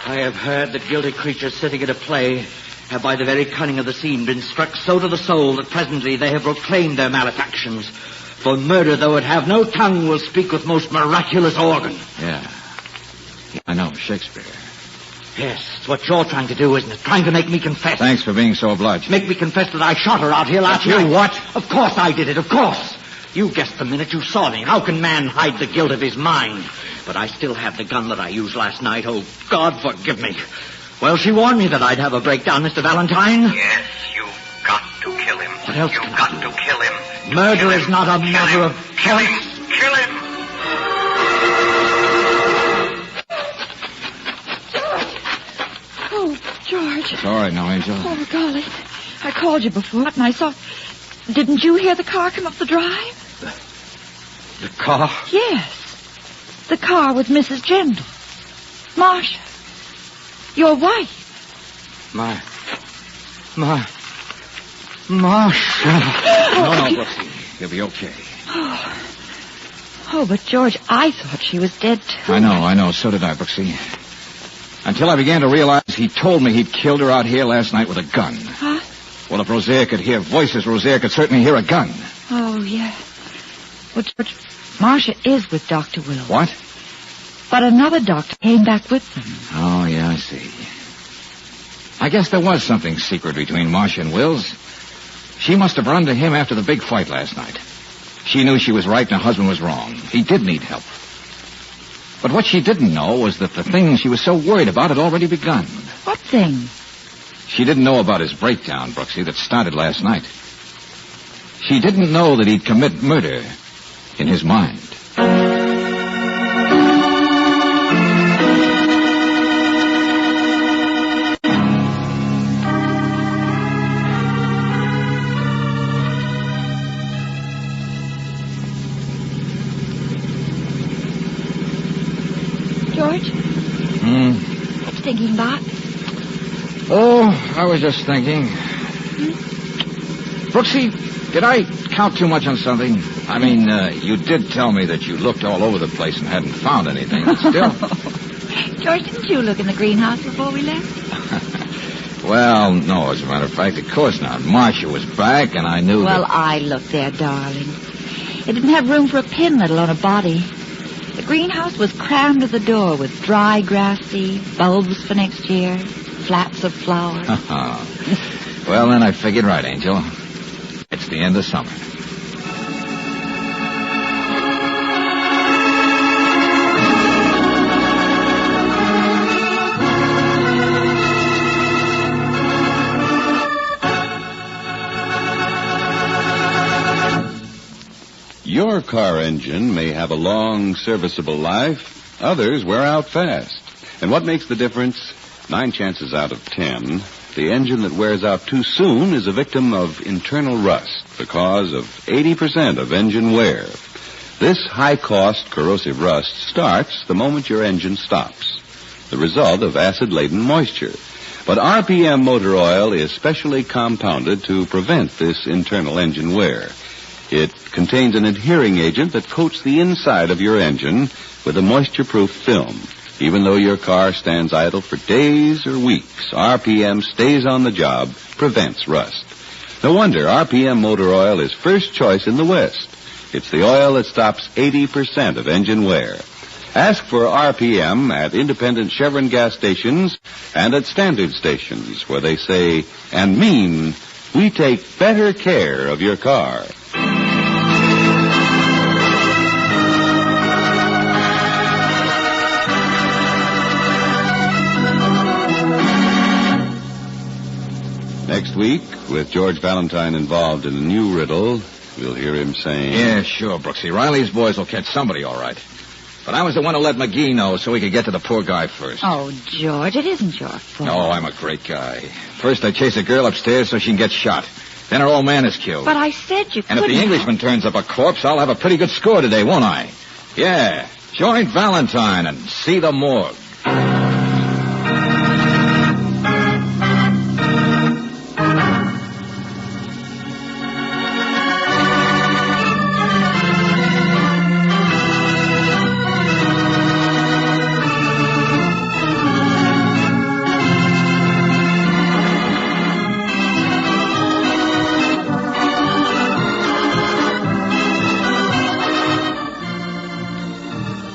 Speaker 23: I have heard that guilty creatures sitting at a play have by the very cunning of the scene been struck so to the soul that presently they have proclaimed their malefactions. For murder, though it have no tongue, will speak with most miraculous organ.
Speaker 2: Yeah. I know, Shakespeare.
Speaker 23: Yes, it's what you're trying to do, isn't it? Trying to make me confess.
Speaker 2: Thanks for being so obliged.
Speaker 23: Make me confess that I shot her out here last night.
Speaker 2: You what?
Speaker 23: Of course I did it, of course. You guessed the minute you saw me. How can man hide the guilt of his mind? But I still have the gun that I used last night. Oh, God forgive me. Well, she warned me that I'd have a breakdown, Mr. Valentine.
Speaker 20: Yes, you've got to kill him.
Speaker 23: What else
Speaker 20: You've got to kill him.
Speaker 23: Murder
Speaker 20: Kill
Speaker 23: is
Speaker 20: him.
Speaker 23: not a
Speaker 20: Kill
Speaker 23: matter
Speaker 20: him.
Speaker 23: of
Speaker 20: Kill
Speaker 23: choice.
Speaker 20: him. Kill him.
Speaker 5: Oh, George.
Speaker 2: It's all right now, Angel.
Speaker 5: Oh, golly. I called you before, and I saw... Didn't you hear the car come up the drive?
Speaker 23: The car?
Speaker 5: Yes. The car with Mrs. Jindal. Marcia. Your wife.
Speaker 23: Marcia.
Speaker 2: No, Brooksy. You'll be okay.
Speaker 5: Oh, but George, I thought she was dead, too.
Speaker 2: I know. So did I, Brooksy. Until I began to realize he told me he'd killed her out here last night with a gun.
Speaker 5: Huh?
Speaker 2: Well, if Rosaire could hear voices, Rosaire could certainly hear a gun.
Speaker 5: Oh, yeah. Well, George, Marcia is with Dr. Will.
Speaker 2: What?
Speaker 5: But another doctor came back with them.
Speaker 2: Oh, yeah, I see. I guess there was something secret between Marcia and Wills. She must have run to him after the big fight last night. She knew she was right and her husband was wrong. He did need help. But what she didn't know was that the thing she was so worried about had already begun.
Speaker 5: What thing?
Speaker 2: She didn't know about his breakdown, Brooksy, that started last night. She didn't know that he'd commit murder in his mind.
Speaker 5: George? What you thinking about?
Speaker 2: Oh, I was just thinking. Brooksy, did I count too much on something? I mean, you did tell me that you looked all over the place and hadn't found anything, but still.
Speaker 5: George, didn't you look in the greenhouse before we left?
Speaker 2: Well, no, as a matter of fact, of course not. Marcia was back, and I knew
Speaker 5: Well,
Speaker 2: that...
Speaker 5: I looked there, darling. It didn't have room for a pin, let alone a body. The greenhouse was crammed to the door with dry grass seed, bulbs for next year, flats of flowers.
Speaker 2: Well, then I figured right, Angel. It's the end of summer.
Speaker 6: Your car engine may have a long, serviceable life. Others wear out fast. And what makes the difference? 9 chances out of 10, the engine that wears out too soon is a victim of internal rust, the cause of 80% of engine wear. This high-cost corrosive rust starts the moment your engine stops, the result of acid-laden moisture. But RPM motor oil is specially compounded to prevent this internal engine wear. It contains an adhering agent that coats the inside of your engine with a moisture-proof film. Even though your car stands idle for days or weeks, RPM stays on the job, prevents rust. No wonder RPM motor oil is first choice in the West. It's the oil that stops 80% of engine wear. Ask for RPM at independent Chevron gas stations and at standard stations where they say and mean, we take better care of your car. Next week, with George Valentine involved in a new riddle, we'll hear him saying...
Speaker 2: Yeah, sure, Brooksy. Riley's boys will catch somebody all right. But I was the one who let McGee know so he could get to the poor guy first.
Speaker 5: Oh, George, it isn't your fault.
Speaker 2: No, I'm a great guy. First, I chase a girl upstairs so she can get shot. Then her old man is killed.
Speaker 5: But I said you
Speaker 2: And if
Speaker 5: couldn't.
Speaker 2: the Englishman turns up a corpse, I'll have a pretty good score today, won't I? Yeah. Join Valentine and see the morgue.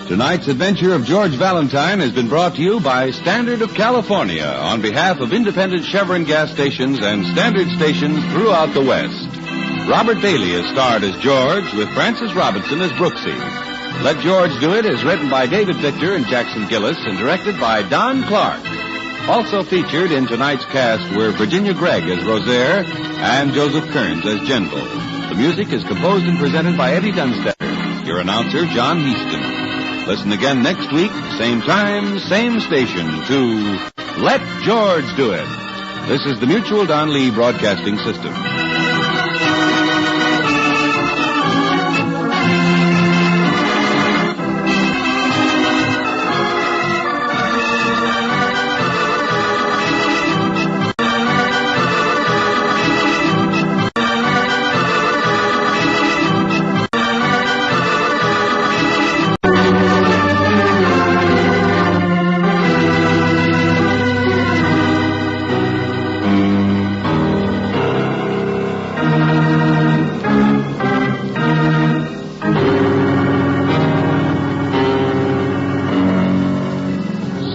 Speaker 6: Tonight's adventure of George Valentine has been brought to you by Standard of California on behalf of independent Chevron gas stations and Standard stations throughout the West. Robert Bailey is starred as George, with Frances Robinson as Brooksy. Let George Do It is written by David Victor and Jackson Gillis and directed by Don Clark. Also featured in tonight's cast were Virginia Gregg as Rosaire and Joseph Kearns as General. The music is composed and presented by Eddie Dunstetter. Your announcer, John Heaston. Listen again next week, same time, same station, to Let George Do It. This is the Mutual Don Lee Broadcasting System.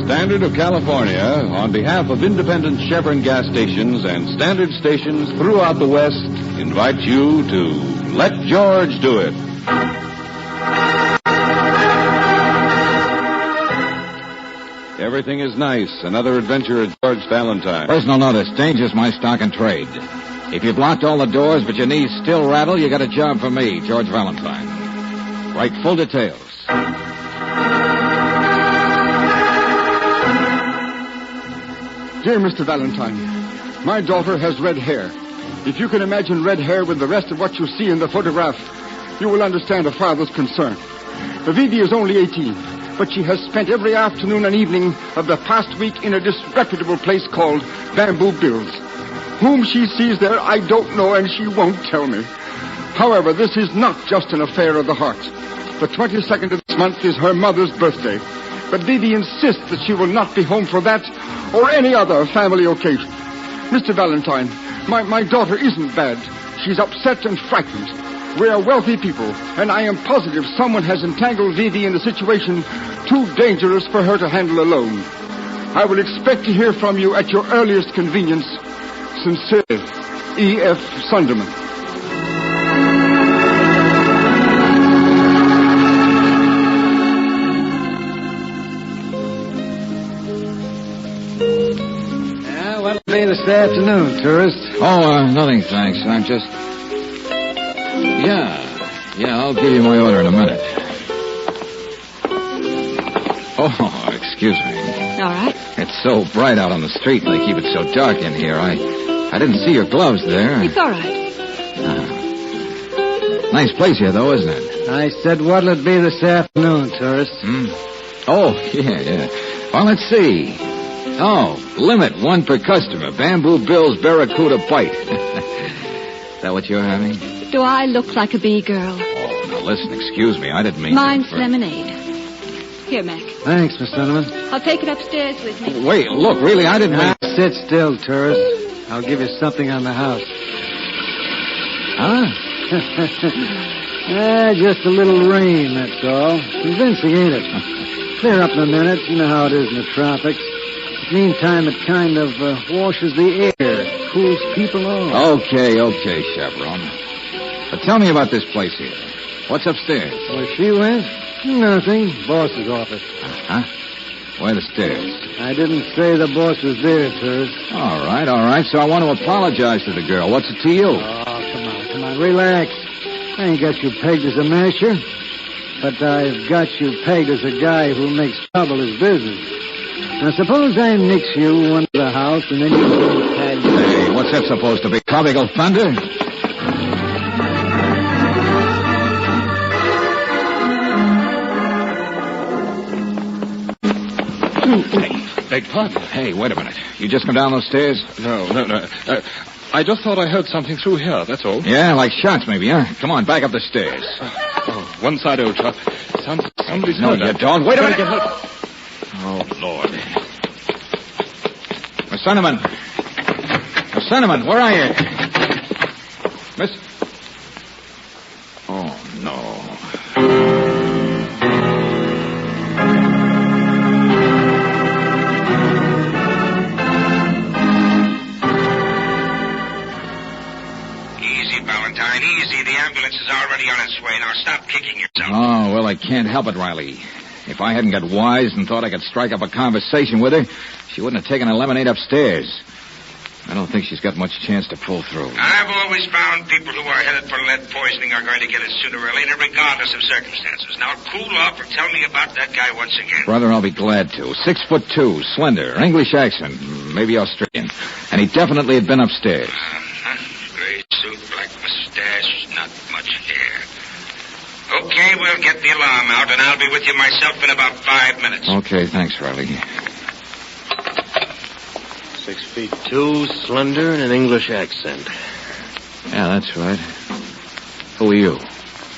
Speaker 6: Standard of California, on behalf of independent Chevron gas stations and standard stations throughout the West, invites you to Let George Do It. Everything is nice. Another adventure of George Valentine.
Speaker 1: Personal notice. Danger's my stock and trade. If you've locked all the doors but your knees still rattle, you got a job for me, George Valentine. Write full details.
Speaker 10: Dear Mr. Valentine, my daughter has red hair. If you can imagine red hair with the rest of what you see in the photograph, you will understand a father's concern. Vivi is only 18, but she has spent every afternoon and evening of the past week in a disreputable place called Bamboo Bill's. Whom she sees there, I don't know, and she won't tell me. However, this is not just an affair of the heart. The 22nd of this month is her mother's birthday, but Vivi insists that she will not be home for that or any other family occasion. Mr. Valentine, my daughter isn't bad. She's upset and frightened. We are wealthy people, and I am positive someone has entangled Vivi in a situation too dangerous for her to handle alone. I will expect to hear from you at your earliest convenience. Sincerely, E.F. Sunderman.
Speaker 12: What'll be this afternoon, tourist?
Speaker 1: Oh, nothing, thanks. I'm just... Yeah, I'll give you my order in a minute. Oh, excuse me.
Speaker 17: All right.
Speaker 1: It's so bright out on the street, and they keep it so dark in here. I didn't see your gloves there.
Speaker 17: It's all right.
Speaker 1: Nice place here, though, isn't it?
Speaker 12: I said, what'll it be this afternoon, tourist?
Speaker 1: Oh, yeah. Well, let's see. Oh, limit, one per customer. Bamboo Bill's Barracuda Bite. Is that what you're having?
Speaker 17: Do I look like a bee girl?
Speaker 1: Oh, now listen, excuse me. I didn't mean
Speaker 17: Mine's
Speaker 1: to...
Speaker 17: lemonade. Here, Mac.
Speaker 12: Thanks, Miss Cinnamon.
Speaker 17: I'll take it upstairs with me.
Speaker 1: Wait, look, really, I didn't mean...
Speaker 12: Sit still, tourist. I'll give you something on the house.
Speaker 1: Huh?
Speaker 12: Just a little rain, that's all. Convincing, ain't it? Clear up in a minute. You know how it is in the tropics. Meantime, it kind of washes the air, cools people off.
Speaker 1: Okay, chaperone. But tell me about this place here. What's upstairs?
Speaker 12: Where she went? Nothing. Boss's office.
Speaker 1: Huh? Where are the stairs?
Speaker 12: I didn't say the boss was there, tourist.
Speaker 1: All right. So I want to apologize to the girl. What's it to you?
Speaker 12: Oh, come on. Relax. I ain't got you pegged as a masher. But I've got you pegged as a guy who makes trouble his business. Now, suppose I nix you into the house, and then you go tag.
Speaker 1: Hey, what's that supposed to be? Tropical thunder?
Speaker 10: Beg pardon?
Speaker 1: Hey, wait a minute. You just come down those stairs?
Speaker 10: No. I just thought I heard something through here, that's all.
Speaker 1: Yeah, like shots maybe, huh? Come on, back up the stairs.
Speaker 10: One side, old chap. Somebody's
Speaker 1: No, you don't. Wait a minute.
Speaker 10: Get help.
Speaker 1: Oh, Lord. Miss Cinnamon, where are you? Miss... Oh, no.
Speaker 20: Easy, Valentine,
Speaker 1: can't help it, Riley. If I hadn't got wise and thought I could strike up a conversation with her, she wouldn't have taken her lemonade upstairs. I don't think she's got much chance to pull through.
Speaker 16: I've always found people who are headed for lead poisoning are going to get it sooner or later, regardless of circumstances. Now, cool off and tell me about that guy once again.
Speaker 1: Brother, I'll be glad to. 6'2", slender, English accent, maybe Australian. And he definitely had been upstairs.
Speaker 16: Gray suit, black mustache, not much hair. Okay, we'll get the alarm out, and I'll be with you myself in about 5 minutes.
Speaker 1: Okay, thanks, Riley.
Speaker 7: 6'2", slender, and an English accent.
Speaker 1: Yeah, that's right. Who are you?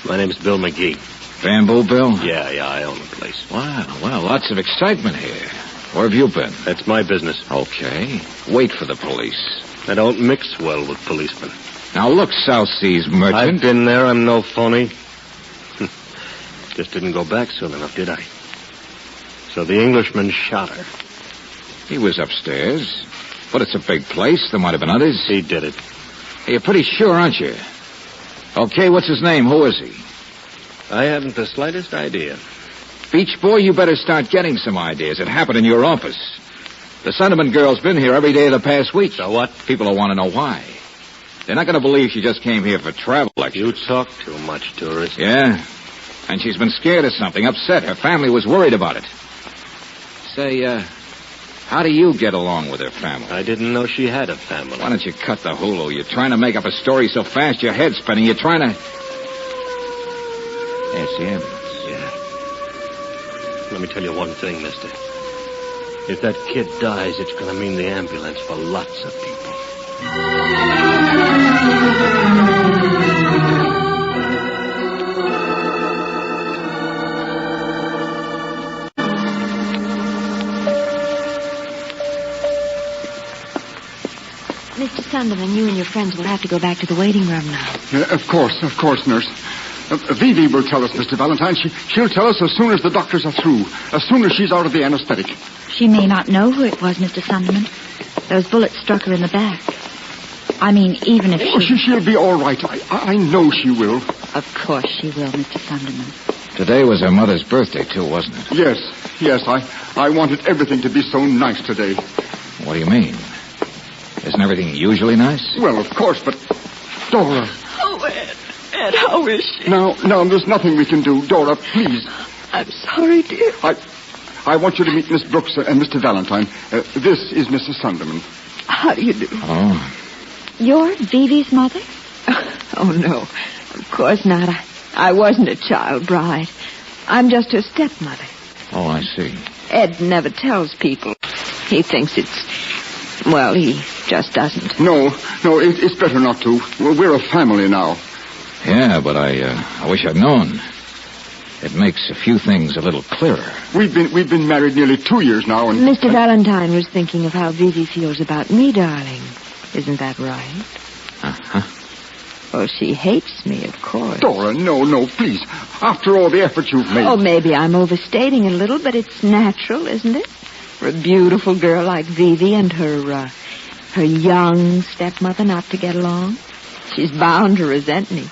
Speaker 7: My name's Bill McGee.
Speaker 1: Bamboo Bill?
Speaker 7: Yeah, I own the place.
Speaker 1: Wow, well, lots of excitement here. Where have you been?
Speaker 7: That's my business.
Speaker 1: Okay. Wait for the police.
Speaker 7: I don't mix well with policemen.
Speaker 1: Now, look, South Seas merchant.
Speaker 7: I've been there. I'm no phony. Just didn't go back soon enough, did I? So the Englishman shot her.
Speaker 1: He was upstairs. But it's a big place. There might have been others.
Speaker 7: He did it.
Speaker 1: Hey, you're pretty sure, aren't you? Okay, what's his name? Who is he?
Speaker 7: I haven't the slightest idea.
Speaker 1: Beach boy, you better start getting some ideas. It happened in your office. The Sunderman girl's been here every day of the past week.
Speaker 7: So what?
Speaker 1: People will want to know why. They're not going to believe she just came here for travel lectures.
Speaker 7: You talk too much, tourist.
Speaker 1: Yeah? And she's been scared of something, upset. Her family was worried about it. Say, how do you get along with her family?
Speaker 7: I didn't know she had a family.
Speaker 1: Why don't you cut the hulu? You're trying to make up a story so fast your head's spinning. You're trying to... Yes, the ambulance.
Speaker 7: Yeah. Let me tell you one thing, mister. If that kid dies, it's going to mean the ambulance for lots of people.
Speaker 17: Mr. Sunderman, you and your friends will have to go back to the waiting room now.
Speaker 10: Of course, nurse. Vivi will tell us, Mr. Valentine. She'll tell us as soon as the doctors are through, as soon as she's out of the anesthetic.
Speaker 4: She may not know who it was, Mr. Sunderman. Those bullets struck her in the back. I mean, even if
Speaker 10: She'll be all right. I know she will.
Speaker 4: Of course she will, Mr. Sunderman.
Speaker 1: Today was her mother's birthday, too, wasn't it?
Speaker 10: Yes. I wanted everything to be so nice today.
Speaker 1: What do you mean? Isn't everything usually nice?
Speaker 10: Well, of course, but... Dora.
Speaker 5: Oh, Ed, how is she?
Speaker 10: Now, there's nothing we can do. Dora, please.
Speaker 5: I'm sorry, dear.
Speaker 10: I want you to meet Miss Brooks and Mr. Valentine. This is Mrs. Sunderman.
Speaker 5: How do you do?
Speaker 1: Oh.
Speaker 4: You're Vivi's mother?
Speaker 5: Oh, no. Of course not. I wasn't a child bride. I'm just her stepmother.
Speaker 1: Oh, I see.
Speaker 5: Ed never tells people. He thinks it's... Well, he just doesn't.
Speaker 10: No, it's better not to. We're a family now.
Speaker 1: Yeah, but I wish I'd known. It makes a few things a little clearer.
Speaker 10: We've been married nearly 2 years now, and...
Speaker 17: Mr. Valentine was thinking of how Vivi feels about me, darling. Isn't that right?
Speaker 1: Uh-huh.
Speaker 17: Oh, she hates me, of course.
Speaker 10: Dora, no, please. After all the effort you've made...
Speaker 17: Oh, maybe I'm overstating a little, but it's natural, isn't it? For a beautiful girl like Vivi and her young stepmother not to get along. She's bound to resent me.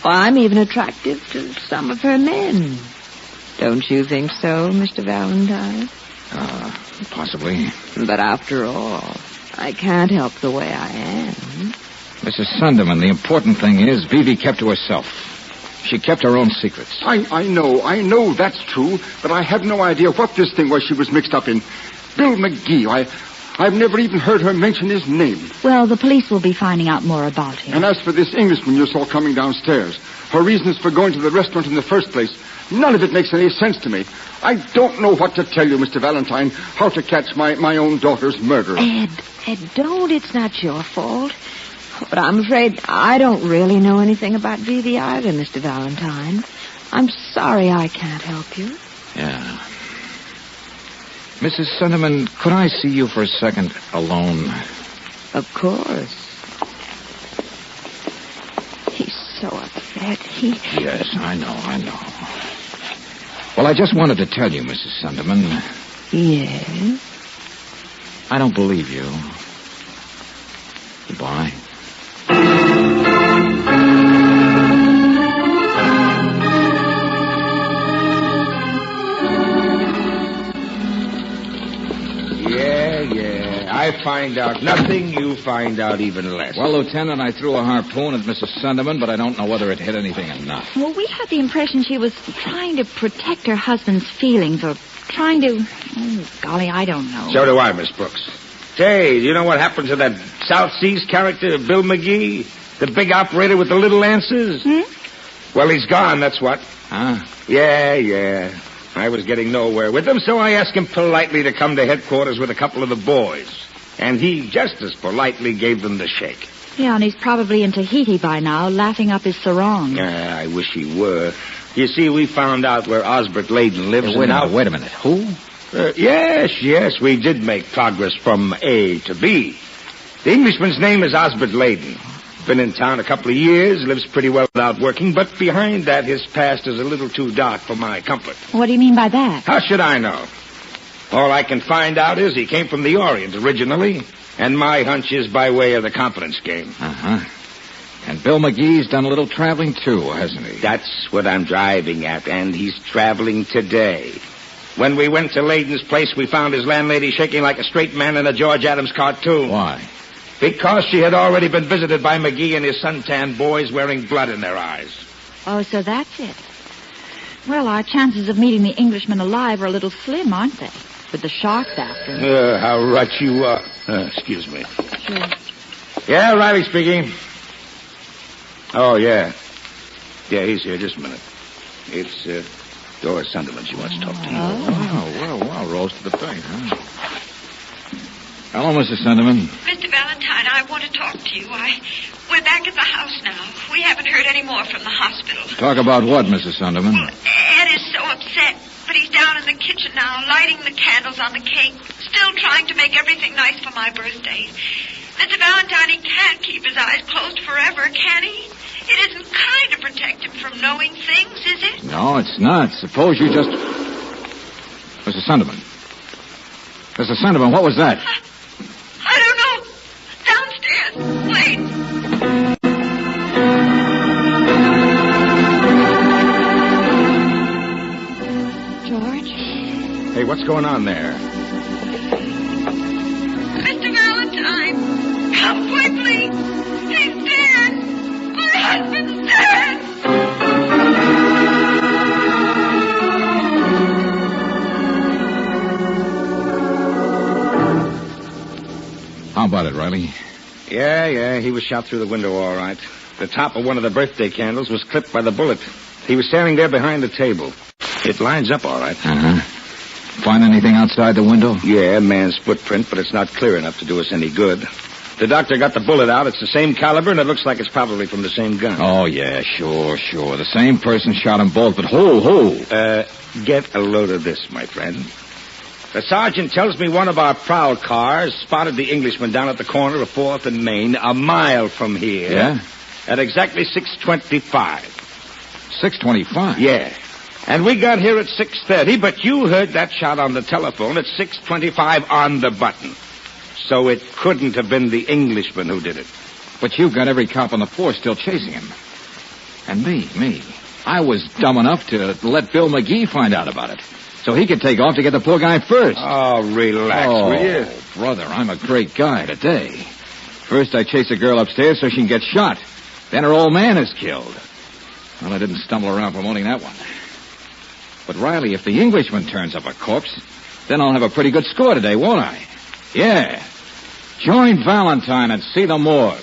Speaker 17: Well, I'm even attractive to some of her men. Don't you think so, Mr. Valentine?
Speaker 1: Possibly.
Speaker 17: But after all, I can't help the way I am.
Speaker 1: Mrs. Sunderman, the important thing is Vivi kept to herself. She kept her own secrets.
Speaker 10: I know that's true, but I have no idea what this thing was she was mixed up in. Bill McGee, I've never even heard her mention his name.
Speaker 4: Well, the police will be finding out more about him.
Speaker 10: And as for this Englishman you saw coming downstairs, her reasons for going to the restaurant in the first place, none of it makes any sense to me. I don't know what to tell you, Mr. Valentine, how to catch my own daughter's murderer.
Speaker 17: Ed, don't. It's not your fault. But I'm afraid I don't really know anything about Vivi either, Mr. Valentine. I'm sorry I can't help you.
Speaker 1: Yeah. Mrs. Sunderman, could I see you for a second alone?
Speaker 17: Of course. He's so upset.
Speaker 1: Yes, I know. Well, I just wanted to tell you, Mrs. Sunderman.
Speaker 17: Yes?
Speaker 1: I don't believe you. Goodbye.
Speaker 3: Yeah. I find out nothing, you find out even less.
Speaker 1: Well, Lieutenant, I threw a harpoon at Mrs. Sunderman, but I don't know whether it hit anything or not.
Speaker 4: Well, we had the impression she was trying to protect her husband's feelings or trying to... Oh, golly, I don't know.
Speaker 3: So do I, Miss Brooks. Say, do you know what happened to that South Seas character, Bill McGee? The big operator with the little answers? Well, he's gone, that's what.
Speaker 1: Huh?
Speaker 3: Yeah. I was getting nowhere with him, so I asked him politely to come to headquarters with a couple of the boys. And he just as politely gave them the shake.
Speaker 4: Yeah, and he's probably in Tahiti by now, laughing up his sarong.
Speaker 3: I wish he were. You see, we found out where Osbert Layden lives.
Speaker 1: Wait a minute. Who?
Speaker 3: Yes, we did make progress from A to B. The Englishman's name is Osbert Layden. Been in town a couple of years, lives pretty well without working, but behind that, his past is a little too dark for my comfort.
Speaker 4: What do you mean by that?
Speaker 3: How should I know? All I can find out is he came from the Orient originally, and my hunch is by way of the confidence game.
Speaker 1: Uh-huh. And Bill McGee's done a little traveling, too, hasn't he?
Speaker 3: That's what I'm driving at, and he's traveling today. When we went to Layden's place, we found his landlady shaking like a straight man in a George Adams cartoon.
Speaker 1: Why?
Speaker 3: Because she had already been visited by McGee and his suntan boys wearing blood in their eyes.
Speaker 4: Oh, so that's it. Well, our chances of meeting the Englishman alive are a little slim, aren't they? With the sharks after him.
Speaker 3: How right you are. Excuse me.
Speaker 4: Sure.
Speaker 3: Yeah, Riley speaking. Oh, yeah. Yeah, he's here. Just a minute. It's Doris Sunderman. She wants to talk to you.
Speaker 1: Wow. Rose to the bait, huh? Hello, Mrs. Sunderman.
Speaker 8: Mr. Valentine, I want to talk to you. We're back at the house now. We haven't heard any more from the hospital.
Speaker 1: Talk about what, Mrs. Sunderman?
Speaker 8: Well, Ed is so upset, but he's down in the kitchen now, lighting the candles on the cake, still trying to make everything nice for my birthday. Mr. Valentine, he can't keep his eyes closed forever, can he? It isn't kind to protect him from knowing things, is it?
Speaker 1: No, it's not. Suppose you just... Mrs. Sunderman. Mrs. Sunderman, what was that?
Speaker 8: I don't know. Downstairs. Wait.
Speaker 4: George?
Speaker 3: Hey, what's going on there?
Speaker 8: Mr. Valentine, come quickly. He's dead. My husband's dead.
Speaker 1: How about it, Riley?
Speaker 3: Yeah, he was shot through the window all right. The top of one of the birthday candles was clipped by the bullet. He was standing there behind the table. It lines up all right.
Speaker 1: Uh-huh. Find anything outside the window?
Speaker 3: Yeah, a man's footprint, but it's not clear enough to do us any good. The doctor got the bullet out. It's the same caliber, and it looks like it's probably from the same gun.
Speaker 1: Oh, yeah, sure. The same person shot them both, but who?
Speaker 3: Get a load of this, my friend. The sergeant tells me one of our prowl cars spotted the Englishman down at the corner of 4th and Main, a mile from here.
Speaker 1: Yeah?
Speaker 3: At exactly 6:25.
Speaker 1: 6:25?
Speaker 3: Yeah. And we got here at 6:30, but you heard that shot on the telephone at 6:25 on the button. So it couldn't have been the Englishman who did it.
Speaker 1: But you've got every cop on the force still chasing him. And me. I was dumb enough to let Bill McGee find out about it. So he could take off to get the poor guy first.
Speaker 3: Oh, relax, will you?
Speaker 1: Brother, I'm a great guy today. First I chase a girl upstairs so she can get shot. Then her old man is killed. Well, I didn't stumble around promoting that one. But, Riley, if the Englishman turns up a corpse, then I'll have a pretty good score today, won't I? Yeah. Join Valentine and see the morgue.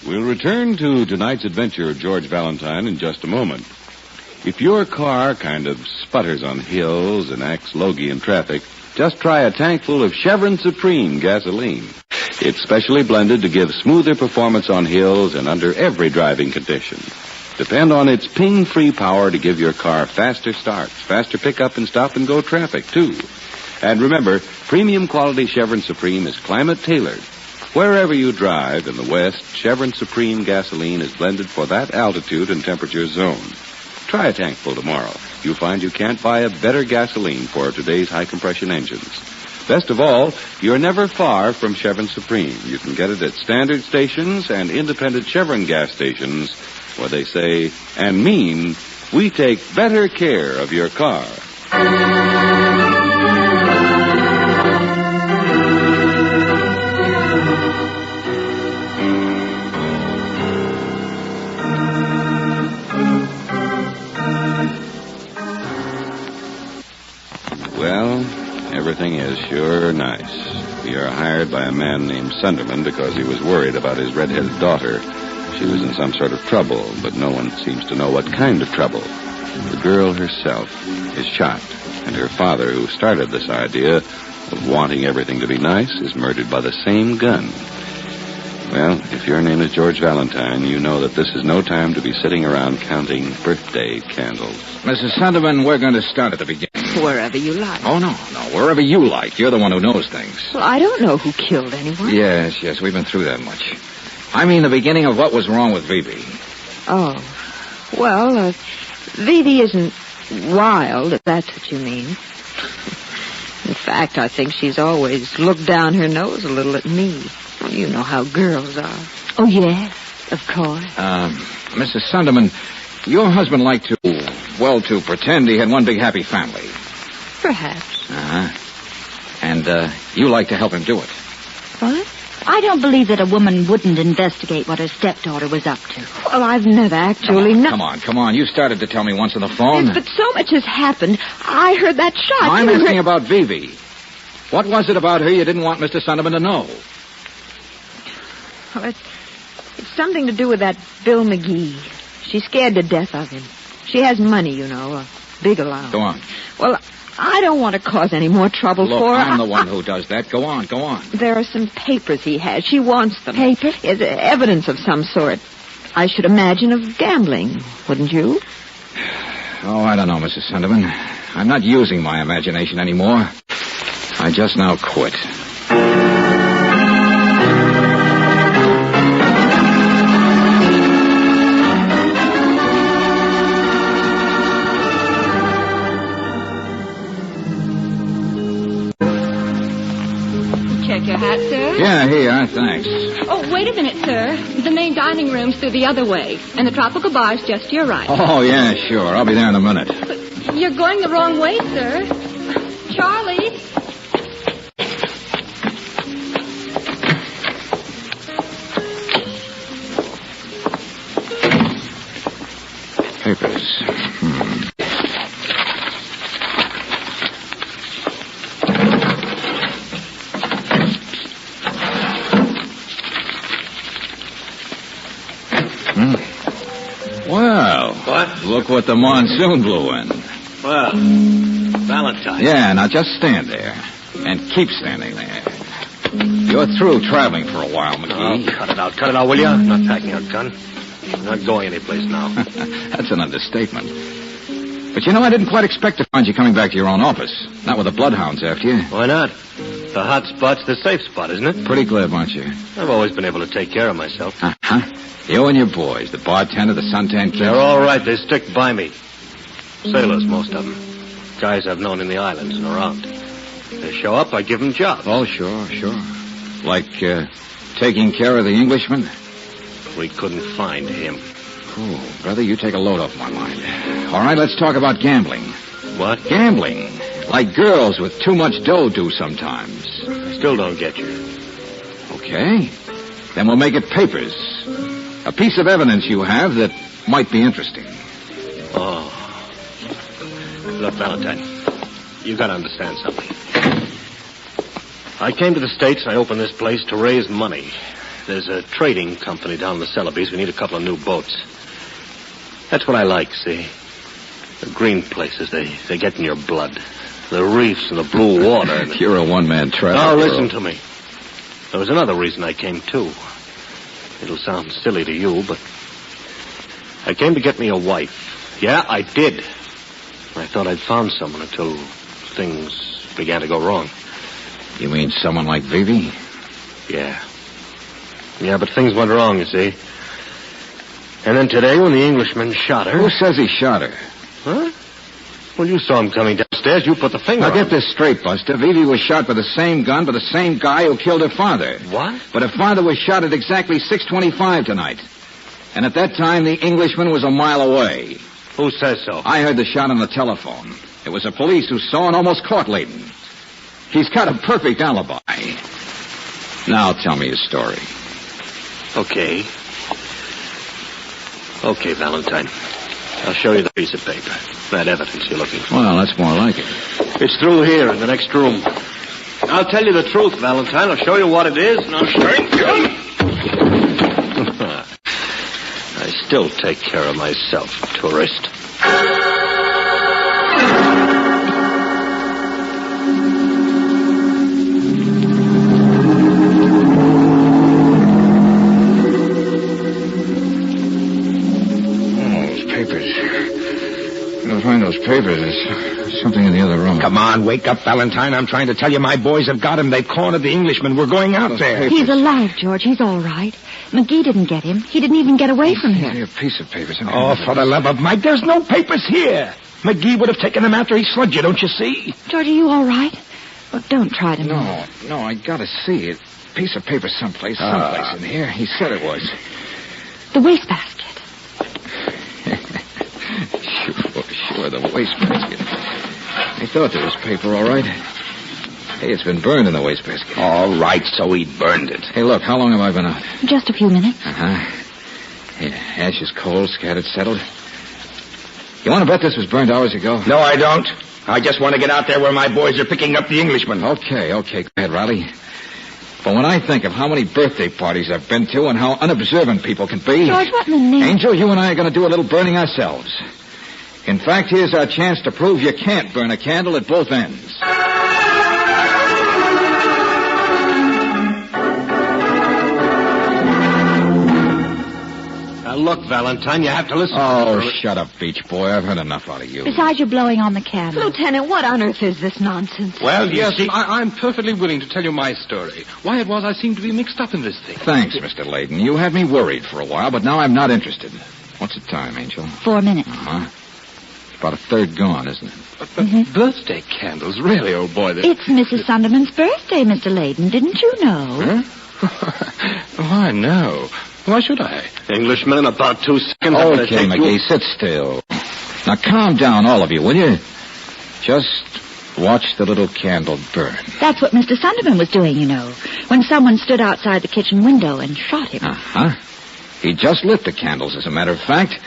Speaker 11: We'll return to tonight's adventure of George Valentine in just a moment. If your car kind of sputters on hills and acts logy in traffic, just try a tank full of Chevron Supreme gasoline. It's specially blended to give smoother performance on hills and under every driving condition. Depend on its ping-free power to give your car faster starts, faster pick-up and stop-and-go traffic, too. And remember, premium quality Chevron Supreme is climate-tailored. Wherever you drive in the West, Chevron Supreme gasoline is blended for that altitude and temperature zone. Try a tankful tomorrow. You'll find you can't buy a better gasoline for today's high-compression engines.
Speaker 6: Best of all, you're never far from Chevron Supreme. You can get it at standard stations and independent Chevron gas stations, where they say and mean, we take better care of your car. Well, everything is sure nice. We are hired by a man named Sunderman because he was worried about his red-headed daughter. She was in some sort of trouble, but no one seems to know what kind of trouble. The girl herself is shot, and her father, who started this idea of wanting everything to be nice, is murdered by the same gun. Well, if your name is George Valentine, you know that this is no time to be sitting around counting birthday candles.
Speaker 1: Mrs. Sunderman, we're going to start at the beginning.
Speaker 17: Wherever you like.
Speaker 1: Oh, no, wherever you like. You're the one who knows things.
Speaker 17: Well, I don't know who killed anyone.
Speaker 1: Yes, we've been through that much. I mean the beginning of what was wrong with Vivi.
Speaker 17: Oh. Well, Vivi isn't wild, if that's what you mean. In fact, I think she's always looked down her nose a little at me. You know how girls are.
Speaker 4: Oh, yes, of course.
Speaker 1: Mrs. Sunderman, your husband liked to pretend he had one big happy family.
Speaker 17: Perhaps.
Speaker 1: Uh-huh. And, you like to help him do it.
Speaker 17: What?
Speaker 4: I don't believe that a woman wouldn't investigate what her stepdaughter was up to.
Speaker 17: Well, I've never actually...
Speaker 1: Come on. You started to tell me once on the phone.
Speaker 17: Yes, but so much has happened. I heard that shot.
Speaker 1: I'm asking about Vivi. What was it about her you didn't want Mr. Sunderman to know?
Speaker 17: Well, it's something to do with that Bill McGee. She's scared to death of him. She has money, you know, a big allowance.
Speaker 1: Go on.
Speaker 17: Well, I don't want to cause any more trouble for her.
Speaker 1: I'm the one who does that. Go on.
Speaker 17: There are some papers he has. She wants them.
Speaker 4: Papers?
Speaker 17: Yes, evidence of some sort. I should imagine of gambling, wouldn't you?
Speaker 1: Oh, I don't know, Mrs. Sunderman. I'm not using my imagination anymore. I just now quit.
Speaker 18: Your hat, sir?
Speaker 1: Yeah, here, thanks.
Speaker 18: Oh, wait a minute, sir. The main dining room's through the other way, and the tropical bar's just to your right.
Speaker 1: Oh, yeah, sure. I'll be there in a minute.
Speaker 18: But you're going the wrong way, sir. Charlie?
Speaker 1: Papers. Well,
Speaker 21: what?
Speaker 1: Look what the monsoon blew in.
Speaker 21: Well, Valentine.
Speaker 1: Yeah, now just stand there. And keep standing there. You're through traveling for a while, McGee.
Speaker 21: Oh, cut it out, will you? I'm not packing a gun. I'm not going anyplace now.
Speaker 1: That's an understatement. But you know, I didn't quite expect to find you coming back to your own office. Not with the bloodhounds after you.
Speaker 21: Why not? The hot spot's the safe spot, isn't it?
Speaker 1: Pretty clever, aren't you?
Speaker 21: I've always been able to take care of myself.
Speaker 1: Uh-huh. You and your boys, the bartender, the suntan kids.
Speaker 21: They're all right. They stick by me. Sailors, most of them. Guys I've known in the islands and around. They show up, I give them jobs.
Speaker 1: Oh, sure. Like, taking care of the Englishman?
Speaker 21: We couldn't find him.
Speaker 1: Oh, brother, you take a load off my mind. All right, let's talk about gambling.
Speaker 21: What?
Speaker 1: Gambling. Like girls with too much dough do sometimes.
Speaker 21: I still don't get you.
Speaker 1: Okay. Then we'll make it papers. A piece of evidence you have that might be interesting.
Speaker 21: Oh. Look, Valentine, you gotta understand something. I came to the States and I opened this place to raise money. There's a trading company down in the Celebes. We need a couple of new boats. That's what I like, see? The green places, they get in your blood. The reefs and the blue water.
Speaker 1: You're a one-man traveler.
Speaker 21: Now, listen to me. There was another reason I came, too. It'll sound silly to you, but I came to get me a wife. Yeah, I did. I thought I'd found someone until things began to go wrong.
Speaker 1: You mean someone like Vivi?
Speaker 21: Yeah. Yeah, but things went wrong, you see. And then today, when the Englishman shot her...
Speaker 1: Who says he shot her?
Speaker 21: Huh? Well, you saw him coming downstairs upstairs, you put the finger
Speaker 1: Now,
Speaker 21: on
Speaker 1: get
Speaker 21: him.
Speaker 1: this straight, Buster. Vivi was shot with the same gun by the same guy who killed her father.
Speaker 21: What?
Speaker 1: But her father was shot at exactly 6:25 tonight. And at that time, the Englishman was a mile away.
Speaker 21: Who says so?
Speaker 1: I heard the shot on the telephone. It was the police who saw and almost caught Layton. He's got a perfect alibi. Now tell me his story.
Speaker 21: Okay. Okay, Valentine. I'll show you the piece of paper. That evidence you're looking for.
Speaker 1: Well, that's more like it.
Speaker 21: It's through here in the next room. I'll tell you the truth, Valentine. I'll show you what it is, and I'll show you. I still take care of myself, tourist.
Speaker 1: Find those papers. There's something in the other room.
Speaker 19: Come on, wake up, Valentine. I'm trying to tell you my boys have got him. They've cornered the Englishman. We're going out there.
Speaker 4: He's alive, George. He's all right. McGee didn't get him. He didn't even get away from here.
Speaker 1: A piece of paper.
Speaker 19: Oh, for the love of Mike, there's no papers here. McGee would have taken him after he slugged you, don't you see?
Speaker 4: George, are you all right? Well, don't try to move.
Speaker 1: No, I gotta see it. Piece of paper someplace in here. He said it was.
Speaker 4: The wastebasket.
Speaker 1: Sure, the wastebasket. I thought there was paper, all right. Hey, it's been burned in the wastebasket.
Speaker 19: All right, so he burned it.
Speaker 1: Hey, look, how long have I been out?
Speaker 4: Just a few minutes.
Speaker 1: Yeah, ashes cold, scattered, settled. You want to bet this was burned hours ago?
Speaker 19: No, I don't. I just want to get out there where my boys are picking up the Englishman.
Speaker 1: Okay, go ahead, Riley. But when I think of how many birthday parties I've been to and how unobservant people can be...
Speaker 4: George, what in the name...
Speaker 1: Angel, you and I are going to do a little burning ourselves. In fact, here's our chance to prove you can't burn a candle at both ends.
Speaker 21: Now, look, Valentine, you have to listen.
Speaker 1: Oh, shut up, Beach Boy. I've heard enough out of you.
Speaker 4: Besides, you're blowing on the candle.
Speaker 5: Lieutenant, what on earth is this nonsense?
Speaker 21: Well,
Speaker 10: Yes, I'm perfectly willing to tell you my story. Why it was I seem to be mixed up in this thing.
Speaker 1: Thanks, Mr. Layton. You had me worried for a while, but now I'm not interested. What's the time, Angel?
Speaker 4: 4 minutes.
Speaker 1: Uh-huh. It's about a third gone, isn't it?
Speaker 10: But birthday candles, really, old boy.
Speaker 4: It's Mrs. Sunderman's birthday, Mr. Layton. Didn't you know?
Speaker 10: Why, no. Why should I?
Speaker 21: Englishman, in about 2 seconds.
Speaker 1: Okay, McGee, sit still. Now, calm down, all of you, will you? Just watch the little candle burn.
Speaker 4: That's what Mr. Sunderman was doing, you know, when someone stood outside the kitchen window and shot him.
Speaker 1: Uh-huh. He just lit the candles, as a matter of fact.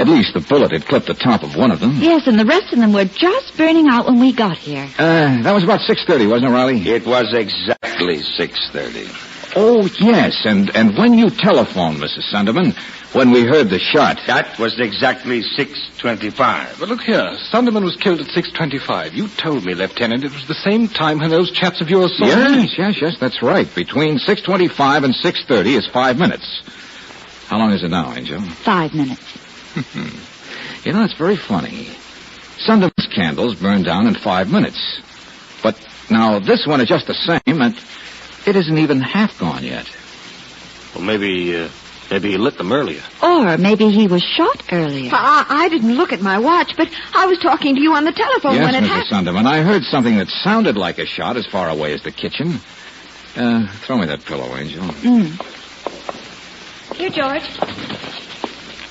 Speaker 1: At least the bullet had clipped the top of one of them.
Speaker 4: Yes, and the rest of them were just burning out when we got here.
Speaker 1: That was about 6:30, wasn't it, Riley?
Speaker 3: It was exactly 6:30.
Speaker 1: Oh, yes, and when you telephoned, Mrs. Sunderman, when we heard the shot...
Speaker 3: That was exactly 6:25.
Speaker 10: But look here, Sunderman was killed at 6:25. You told me, Lieutenant, it was the same time when those chaps of yours saw me.
Speaker 1: Yes, that's right. Between 6:25 and 6:30 is 5 minutes. How long is it now, Angel?
Speaker 4: 5 minutes.
Speaker 1: You know, it's very funny. Sunderman's candles burned down in 5 minutes. But now this one is just the same, and it isn't even half gone yet.
Speaker 21: Well, maybe he lit them earlier.
Speaker 4: Or maybe he was shot earlier.
Speaker 5: I didn't look at my watch, but I was talking to you on the telephone
Speaker 1: Yes,
Speaker 5: when it
Speaker 1: Mrs.
Speaker 5: happened.
Speaker 1: Sunderman, I heard something that sounded like a shot as far away as the kitchen. Throw me that pillow, Angel.
Speaker 4: Here, George.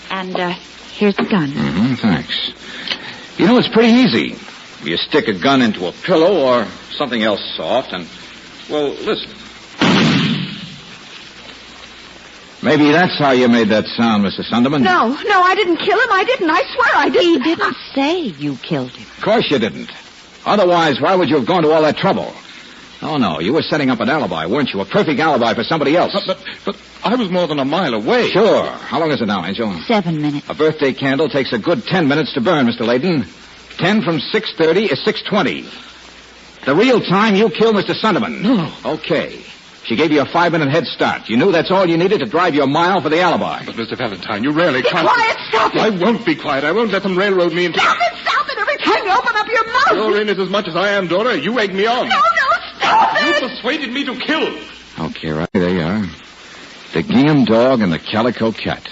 Speaker 4: And, here's the gun.
Speaker 1: Thanks. You know, it's pretty easy. You stick a gun into a pillow or something else soft and, well, listen. Maybe that's how you made that sound, Mrs. Sunderman.
Speaker 5: No, I didn't kill him. I didn't. I swear I didn't.
Speaker 4: He didn't say you killed him.
Speaker 1: Of course you didn't. Otherwise, why would you have gone to all that trouble? Oh, no, you were setting up an alibi, weren't you? A perfect alibi for somebody else.
Speaker 10: But I was more than a mile away.
Speaker 1: Sure. How long is it now, Angel?
Speaker 4: 7 minutes.
Speaker 1: A birthday candle takes a good 10 minutes to burn, Mr. Layton. 10 from 6:30 is 6:20. The real time you killed Mr. Sunderman.
Speaker 10: No.
Speaker 1: Okay. She gave you a 5-minute head start. You knew that's all you needed to drive your mile for the alibi.
Speaker 10: But, Mr. Valentine, you really
Speaker 5: Be
Speaker 10: can't...
Speaker 5: quiet, stop it.
Speaker 10: I won't be quiet. I won't let them railroad me into...
Speaker 5: Stop it. Every time you open up your mouth.
Speaker 10: You're in it as much as I am, Dora. You egg me on.
Speaker 5: No, stop it.
Speaker 10: You persuaded me to kill.
Speaker 1: Okay, right, there you are. The gingham dog and the calico cat.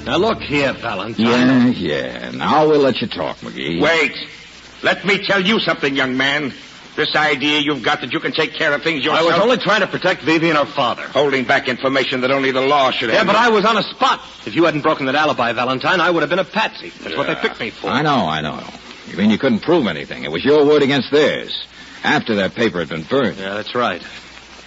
Speaker 21: Now, look here, Valentine.
Speaker 2: Yeah. Now we'll let you talk, McGee.
Speaker 19: Wait. Let me tell you something, young man. This idea you've got that you can take care of things yourself...
Speaker 21: I was only trying to protect Vivi and her father.
Speaker 19: Holding back information that only the law should have.
Speaker 21: Yeah, but I was on a spot. If you hadn't broken that alibi, Valentine, I would have been a patsy. That's what they picked me for.
Speaker 2: I know. You mean you couldn't prove anything? It was your word against theirs. After that paper had been burned.
Speaker 21: Yeah, that's right.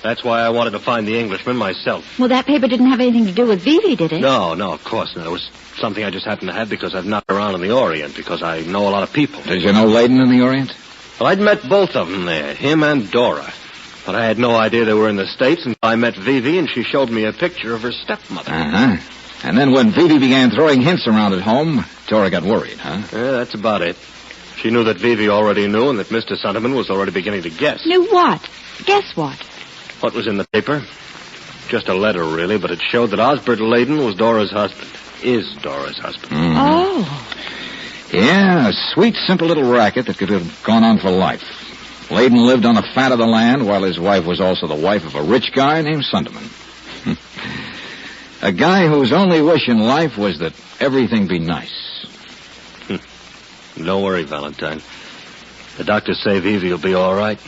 Speaker 21: That's why I wanted to find the Englishman myself.
Speaker 4: Well, that paper didn't have anything to do with Vivi, did it?
Speaker 21: No, of course not. It was something I just happened to have because I've knocked around in the Orient, because I know a lot of people.
Speaker 2: Did you know Layden in the Orient?
Speaker 21: Well, I'd met both of them there, him and Dora. But I had no idea they were in the States until I met Vivi, and she showed me a picture of her stepmother.
Speaker 2: Uh-huh. And then when Vivi began throwing hints around at home, Dora got worried, huh?
Speaker 21: Yeah, that's about it. She knew that Vivi already knew and that Mr. Sunderman was already beginning to guess.
Speaker 4: Knew what? Guess what?
Speaker 21: What was in the paper? Just a letter, really, but it showed that Osbert Layden was Dora's husband. Is Dora's husband.
Speaker 2: Mm.
Speaker 4: Oh.
Speaker 2: Yeah, a sweet, simple little racket that could have gone on for life. Layden lived on the fat of the land, while his wife was also the wife of a rich guy named Sunderman. A guy whose only wish in life was that everything be nice.
Speaker 21: Don't worry, Valentine. The doctors say Vivi will be all right.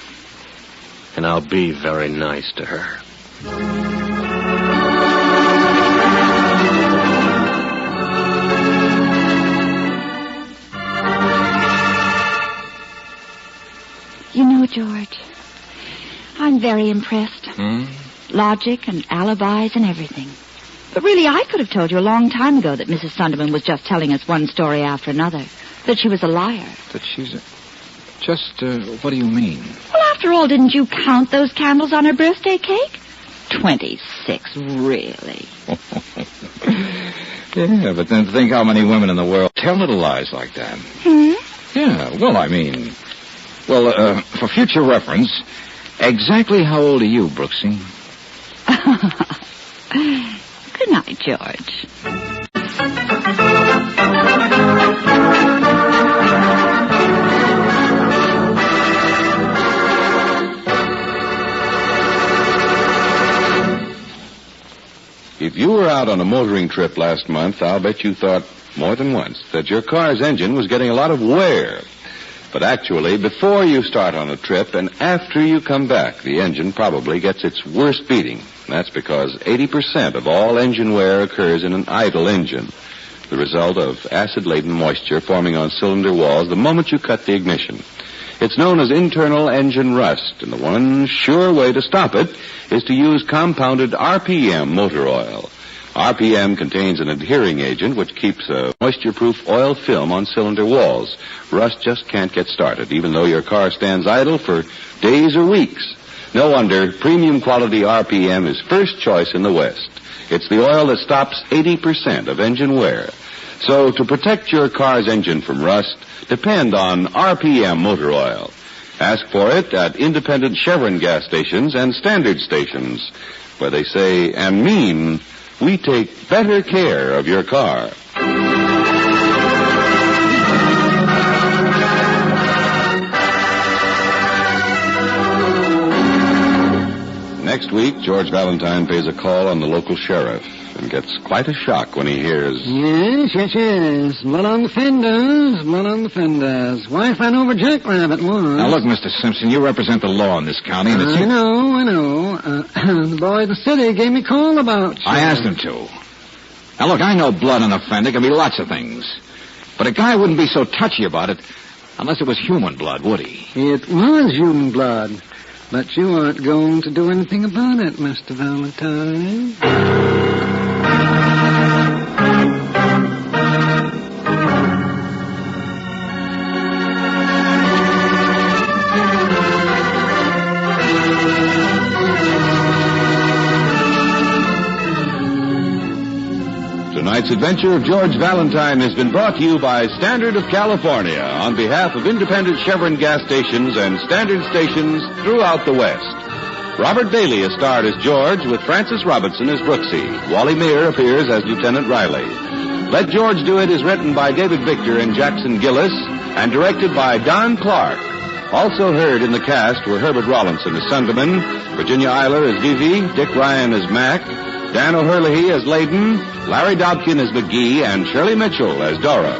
Speaker 21: And I'll be very nice to her.
Speaker 4: You know, George, I'm very impressed. Logic and alibis and everything. But really, I could have told you a long time ago that Mrs. Sunderman was just telling us one story after another. That she was a liar.
Speaker 2: That she's a... Just, what do you mean?
Speaker 4: Well, after all, didn't you count those candles on her birthday cake? 26, really.
Speaker 2: Yeah, but then think how many women in the world tell little lies like that. Yeah, well, I mean... Well, for future reference, exactly how old are you, Brooksy?
Speaker 4: Good night, George.
Speaker 11: If you were out on a motoring trip last month, I'll bet you thought more than once that your car's engine was getting a lot of wear. But actually, before you start on a trip and after you come back, the engine probably gets its worst beating. That's because 80% of all engine wear occurs in an idle engine, the result of acid-laden moisture forming on cylinder walls the moment you cut the ignition. It's known as internal engine rust, and the one sure way to stop it is to use compounded RPM motor oil. RPM contains an adhering agent which keeps a moisture-proof oil film on cylinder walls. Rust just can't get started, even though your car stands idle for days or weeks. No wonder premium quality RPM is first choice in the West. It's the oil that stops 80% of engine wear. So to protect your car's engine from rust, depend on RPM motor oil. Ask for it at independent Chevron gas stations and standard stations, where they say and mean, we take better care of your car. Next week, George Valentine pays a call on the local sheriff and gets quite a shock when he hears...
Speaker 12: Yes. Blood on the fenders. Wife ran over Jackrabbit once.
Speaker 2: Now, look, Mr. Simpson, you represent the law in this county, and it's...
Speaker 12: I know. The boy in the city gave me a call about you.
Speaker 2: I asked him to. Now, look, I know blood on a fender can be lots of things. But a guy wouldn't be so touchy about it unless it was human blood, would he?
Speaker 12: It was human blood. But you aren't going to do anything about it, Mr. Valentine.
Speaker 11: Tonight's adventure of George Valentine has been brought to you by Standard of California on behalf of independent Chevron gas stations and standard stations throughout the West. Robert Bailey is starred as George with Francis Robertson as Brooksy. Wally Meir appears as Lieutenant Riley. Let George Do It is written by David Victor and Jackson Gillis and directed by Don Clark. Also heard in the cast were Herbert Rawlinson as Sunderman, Virginia Eiler as Vivi, Dick Ryan as Mac,
Speaker 6: Dan O'Hurley as Layden, Larry Dobkin as McGee, and Shirley Mitchell as Dora.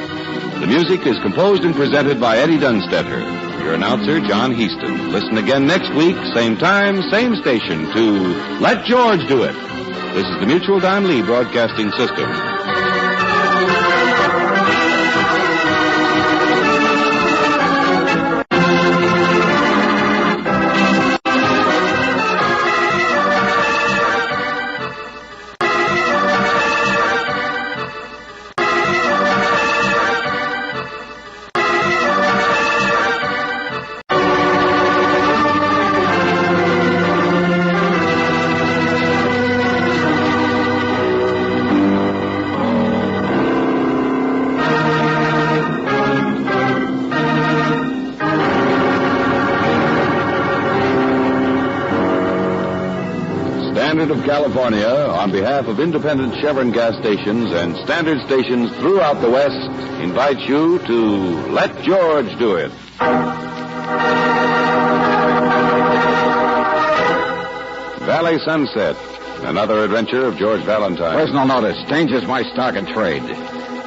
Speaker 6: The music is composed and presented by Eddie Dunstetter. Your announcer, John Heaston. Listen again next week, same time, same station, to Let George Do It. This is the Mutual Don Lee Broadcasting System. Of California, on behalf of independent Chevron gas stations and standard stations throughout the West, invites you to Let George Do It. Valley Sunset, another adventure of George Valentine.
Speaker 1: Personal notice, changes my stock and trade.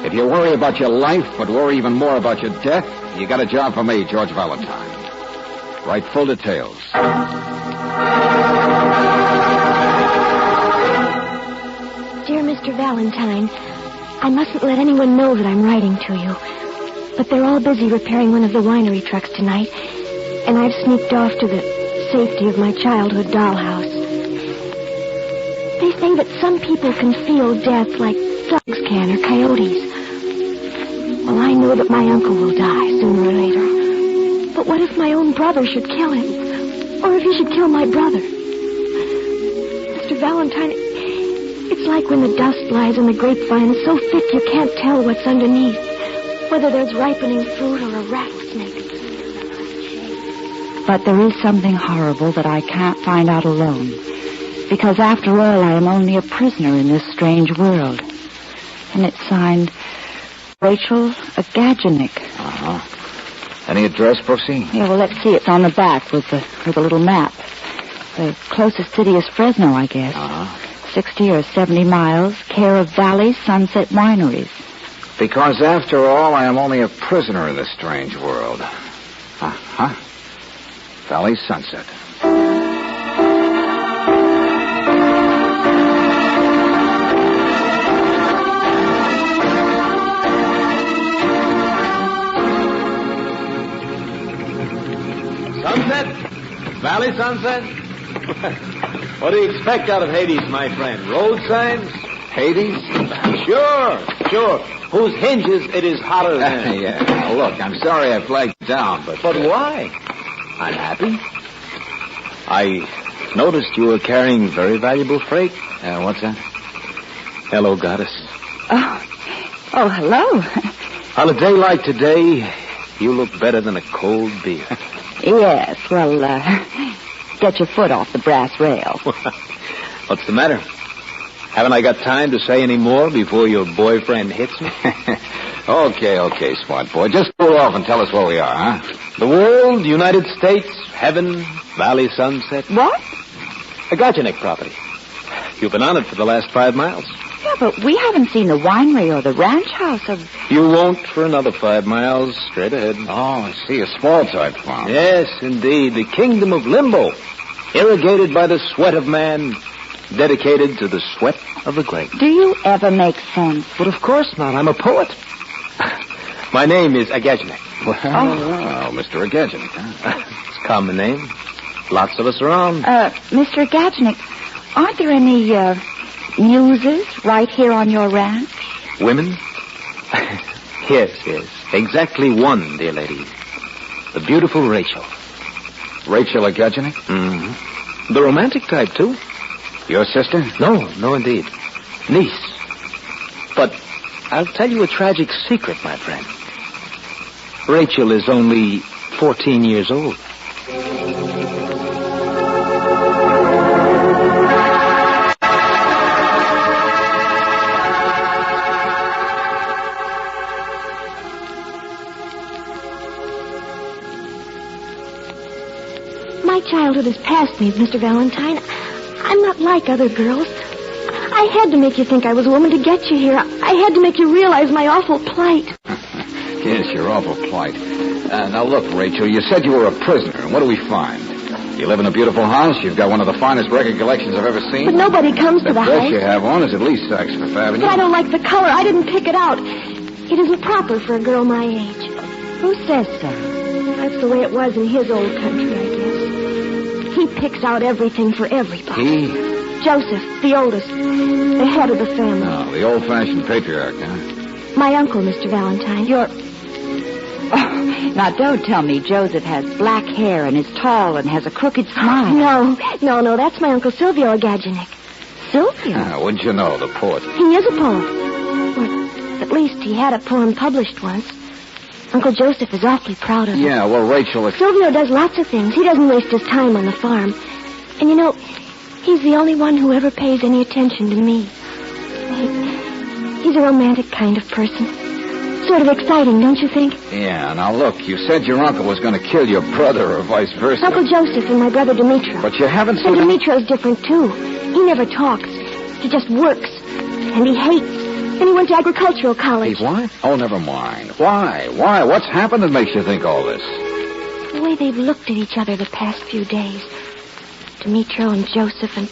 Speaker 1: If you worry about your life, but worry even more about your death, you got a job for me, George Valentine. Write full details.
Speaker 14: Dear Mr. Valentine, I mustn't let anyone know that I'm writing to you. But they're all busy repairing one of the winery trucks tonight, and I've sneaked off to the safety of my childhood dollhouse. They say that some people can feel death like dogs can or coyotes. Well, I know that my uncle will die sooner or later. But what if my own brother should kill him? Or if he should kill my brother? Mr. Valentine, it's like when the dust lies in the grapevine so thick you can't tell what's underneath, whether there's ripening fruit or a rattlesnake.
Speaker 4: But there is something horrible that I can't find out alone. Because after all, I am only a prisoner in this strange world. And it's signed Rachel Agaginik.
Speaker 2: Uh-huh. Any address, Brooksy?
Speaker 4: Yeah, well, let's see. It's on the back with a little map. The closest city is Fresno, I guess.
Speaker 2: Uh-huh.
Speaker 4: 60 or 70 miles, care of Valley Sunset Wineries.
Speaker 2: Because after all, I am only a prisoner in this strange world. Uh-huh. Valley Sunset.
Speaker 21: Sunset? Valley Sunset? What do you expect out of Hades, my friend? Road signs?
Speaker 2: Hades?
Speaker 21: Sure. Whose hinges it is hotter than.
Speaker 2: Yeah. Now, look, I'm sorry I flagged you down, but...
Speaker 21: But why? Unhappy? I noticed you were carrying very valuable freight.
Speaker 2: What's that?
Speaker 21: Hello, goddess.
Speaker 4: Oh, hello.
Speaker 21: On a day like today, you look better than a cold beer.
Speaker 4: Yes, well, get your foot off the brass rail.
Speaker 21: What's the matter? Haven't I got time to say any more before your boyfriend hits me?
Speaker 2: Okay, smart boy. Just cool off and tell us where we are, huh?
Speaker 21: The world, United States, heaven, Valley Sunset.
Speaker 4: What?
Speaker 21: A Gajanik property. You've been on it for the last 5 miles.
Speaker 4: Yeah, but we haven't seen the winery or the ranch house of...
Speaker 21: You won't for another 5 miles, straight ahead.
Speaker 2: Oh, I see. A small type farm.
Speaker 21: Yes, indeed. The kingdom of limbo. Irrigated by the sweat of man, dedicated to the sweat of the grape.
Speaker 4: Do you ever make sense?
Speaker 21: But of course not. I'm a poet. My name is Agaginik.
Speaker 2: Well, Mr. Agaginik, huh?
Speaker 21: It's a common name. Lots of us around.
Speaker 4: Mr. Agaginik, aren't there any, muses right here on your ranch?
Speaker 21: Women? Yes. Exactly one, dear lady. The beautiful Rachel.
Speaker 2: Rachel Agaginik?
Speaker 21: Mm-hmm. The romantic type, too.
Speaker 2: Your sister?
Speaker 21: No, indeed. Niece. But I'll tell you a tragic secret, my friend. Rachel is only 14 years old.
Speaker 14: My childhood has passed me, Mr. Valentine. I'm not like other girls. I I had to make you think I was a woman to get you here. I had to make you realize my awful plight.
Speaker 2: Yes, your awful plight. Now, look, Rachel, you said you were a prisoner, and what do we find? You live in a beautiful house. You've got one of the finest record collections I've ever seen.
Speaker 14: But nobody comes to the
Speaker 2: dress
Speaker 14: house.
Speaker 2: you have on is at least Saks Fifth Avenue.
Speaker 14: But I don't like the color. I didn't pick it out. It isn't proper for a girl my age.
Speaker 4: Who says so?
Speaker 14: That's the way it was in his old country, I guess. He picks out everything for everybody. Joseph, the oldest, the head of the family.
Speaker 2: Oh, the old-fashioned patriarch, huh?
Speaker 14: My uncle, Mr. Valentine.
Speaker 4: Now, don't tell me Joseph has black hair and is tall and has a crooked smile.
Speaker 14: No, that's my Uncle Silvio Agaginik.
Speaker 4: Silvio?
Speaker 2: Wouldn't you know, the poet?
Speaker 14: He is a poet. Well, at least he had a poem published once. Uncle Joseph is awfully proud of it.
Speaker 2: Yeah, well, Rachel...
Speaker 14: Silvio does lots of things. He doesn't waste his time on the farm. And you know, he's the only one who ever pays any attention to me. He's a romantic kind of person. Sort of exciting, don't you think?
Speaker 2: Yeah, now look, you said your uncle was going to kill your brother or vice versa.
Speaker 14: Uncle Joseph and my brother Dimitro.
Speaker 2: But you haven't seen...
Speaker 14: And Dimitro's different, too. He never talks. He just works. And he hates. And he went to agricultural college.
Speaker 2: He what? Oh, never mind. Why? What's happened that makes you think all this?
Speaker 14: The way they've looked at each other the past few days. Dimitro and Joseph and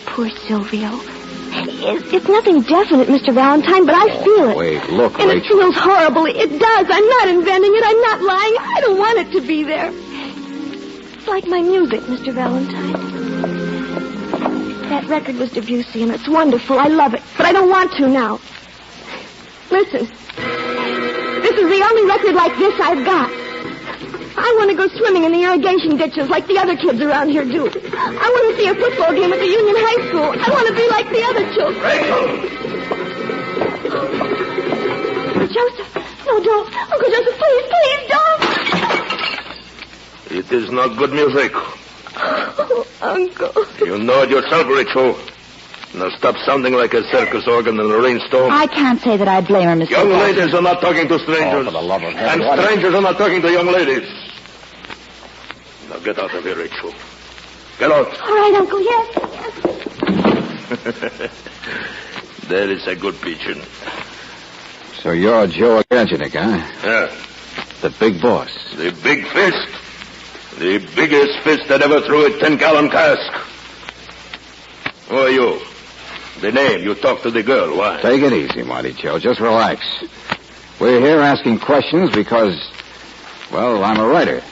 Speaker 14: poor Silvio. It's nothing definite, Mr. Valentine, but I feel it.
Speaker 2: Wait, look,
Speaker 14: and
Speaker 2: Rachel.
Speaker 14: it feels horrible. It does. I'm not inventing it. I'm not lying. I don't want it to be there. It's like my music, Mr. Valentine. That record was Debussy, and it's wonderful. I love it. But I don't want to now. Listen. This is the only record like this I've got. I want to go swimming in the irrigation ditches like the other kids around here do. I want to see a football game at the Union High School. I want to be like the other children. Rachel! Joseph, no, don't. Uncle Joseph, please don't.
Speaker 16: It is not good music.
Speaker 14: Oh, Uncle.
Speaker 16: You know it yourself, Rachel. Now stop sounding like a circus organ in a rainstorm.
Speaker 4: I can't say that I blame her, Mr.
Speaker 16: Young
Speaker 4: Watson.
Speaker 16: ladies are not talking to strangers.
Speaker 2: Oh, for the love of heaven.
Speaker 16: And strangers are not talking to young ladies. Now get out of here, Rachel. Get out.
Speaker 14: All right, Uncle, yes.
Speaker 16: There is a good pigeon.
Speaker 2: So you're Joe Agaginik, huh?
Speaker 16: Yeah.
Speaker 2: The big boss.
Speaker 16: The big fist. The biggest fist that ever threw a 10-gallon cask. Who are you? The name. You talk to the girl. Why?
Speaker 2: Take it easy, Marty Joe. Just relax. We're here asking questions because, well, I'm a writer.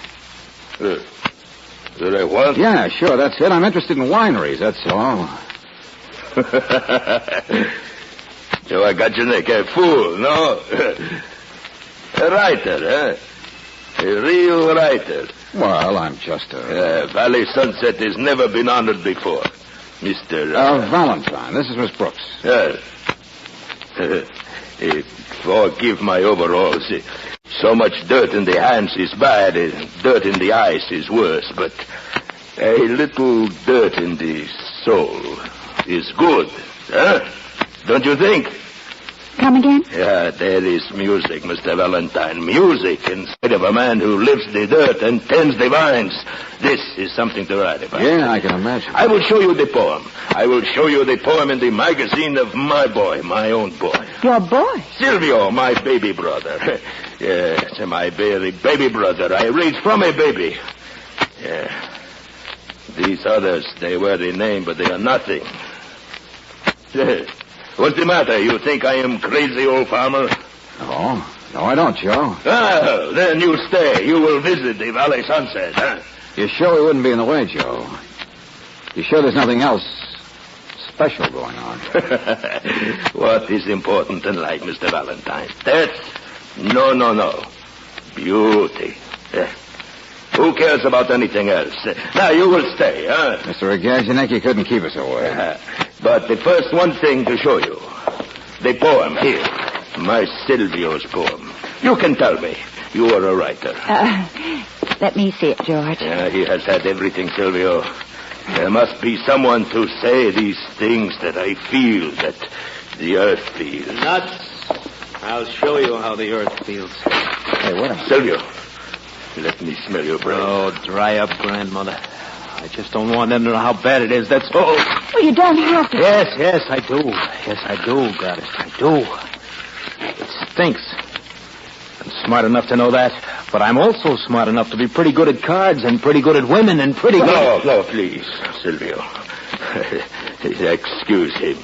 Speaker 16: Did I what?
Speaker 2: Yeah, sure, that's it. I'm interested in wineries, that's all.
Speaker 16: Joe Agaginik, a fool, no? A writer, huh? A real writer.
Speaker 2: Well, I'm just a...
Speaker 16: Valley Sunset has never been honored before. Mr.
Speaker 2: Valentine. This is Miss Brooks.
Speaker 16: Yes. Forgive my overalls. So much dirt in the hands is bad, and dirt in the eyes is worse, but a little dirt in the soul is good, huh? Don't you think?
Speaker 4: Come again?
Speaker 16: Yeah, there is music, Mr. Valentine. Music instead of a man who lives the dirt and tends the vines. This is something to write about.
Speaker 2: Yeah, I can imagine.
Speaker 16: I will show you the poem. I will show you the poem in the magazine of my boy, my own boy.
Speaker 4: Your boy?
Speaker 16: Silvio, my baby brother. Yes, my very baby brother. I raised from a baby. Yeah. These others, they wear the name, but they are nothing. What's the matter? You think I am crazy, old farmer?
Speaker 2: No, I don't, Joe.
Speaker 16: Oh, then you stay. You will visit the Valley Sunset, huh?
Speaker 2: You sure we wouldn't be in the way, Joe? You sure there's nothing else special going on?
Speaker 16: What is important in life, Mr. Valentine? That? No. Beauty. Who cares about anything else? Now, you will stay, huh?
Speaker 2: Mr. Agaginik, you couldn't keep us away.
Speaker 16: But the first one thing to show you. The poem here. My Silvio's poem. You can tell me. You are a writer.
Speaker 4: Let me see it, George.
Speaker 16: He has had everything, Silvio. There must be someone to say these things that I feel, that the earth feels.
Speaker 21: Nuts. I'll show you how the earth feels.
Speaker 2: Hey, wait a minute.
Speaker 16: Silvio, let me smell your breath.
Speaker 21: Oh, dry up, grandmother.
Speaker 7: I just don't want them to know how bad it is, that's all.
Speaker 5: Well, you don't have to.
Speaker 7: Yes, I do. Yes, I do, Gladys. I do. It stinks. I'm smart enough to know that, but I'm also smart enough to be pretty good at cards and pretty good at women and pretty good...
Speaker 16: No, please, Silvio. Excuse him.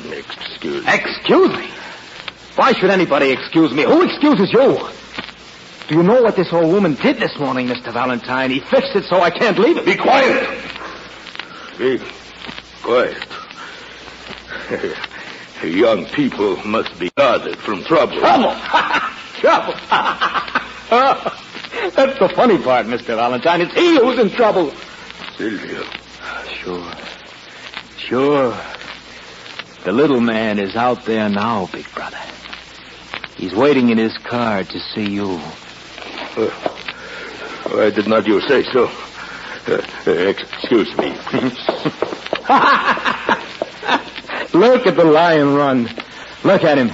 Speaker 7: Excuse me? Why should anybody excuse me? Who excuses you? Do you know what this old woman did this morning, Mr. Valentine? He fixed it so I can't leave it.
Speaker 16: Be quiet. Be quiet. Young people must be guarded from trouble.
Speaker 7: Trouble? Trouble? That's the funny part, Mr. Valentine. It's he who's in trouble.
Speaker 16: Silvio.
Speaker 7: Sure. The little man is out there now, big brother. He's waiting in his car to see you.
Speaker 16: Why did not you say so? Excuse me, please.
Speaker 7: Look at the lion run. Look at him.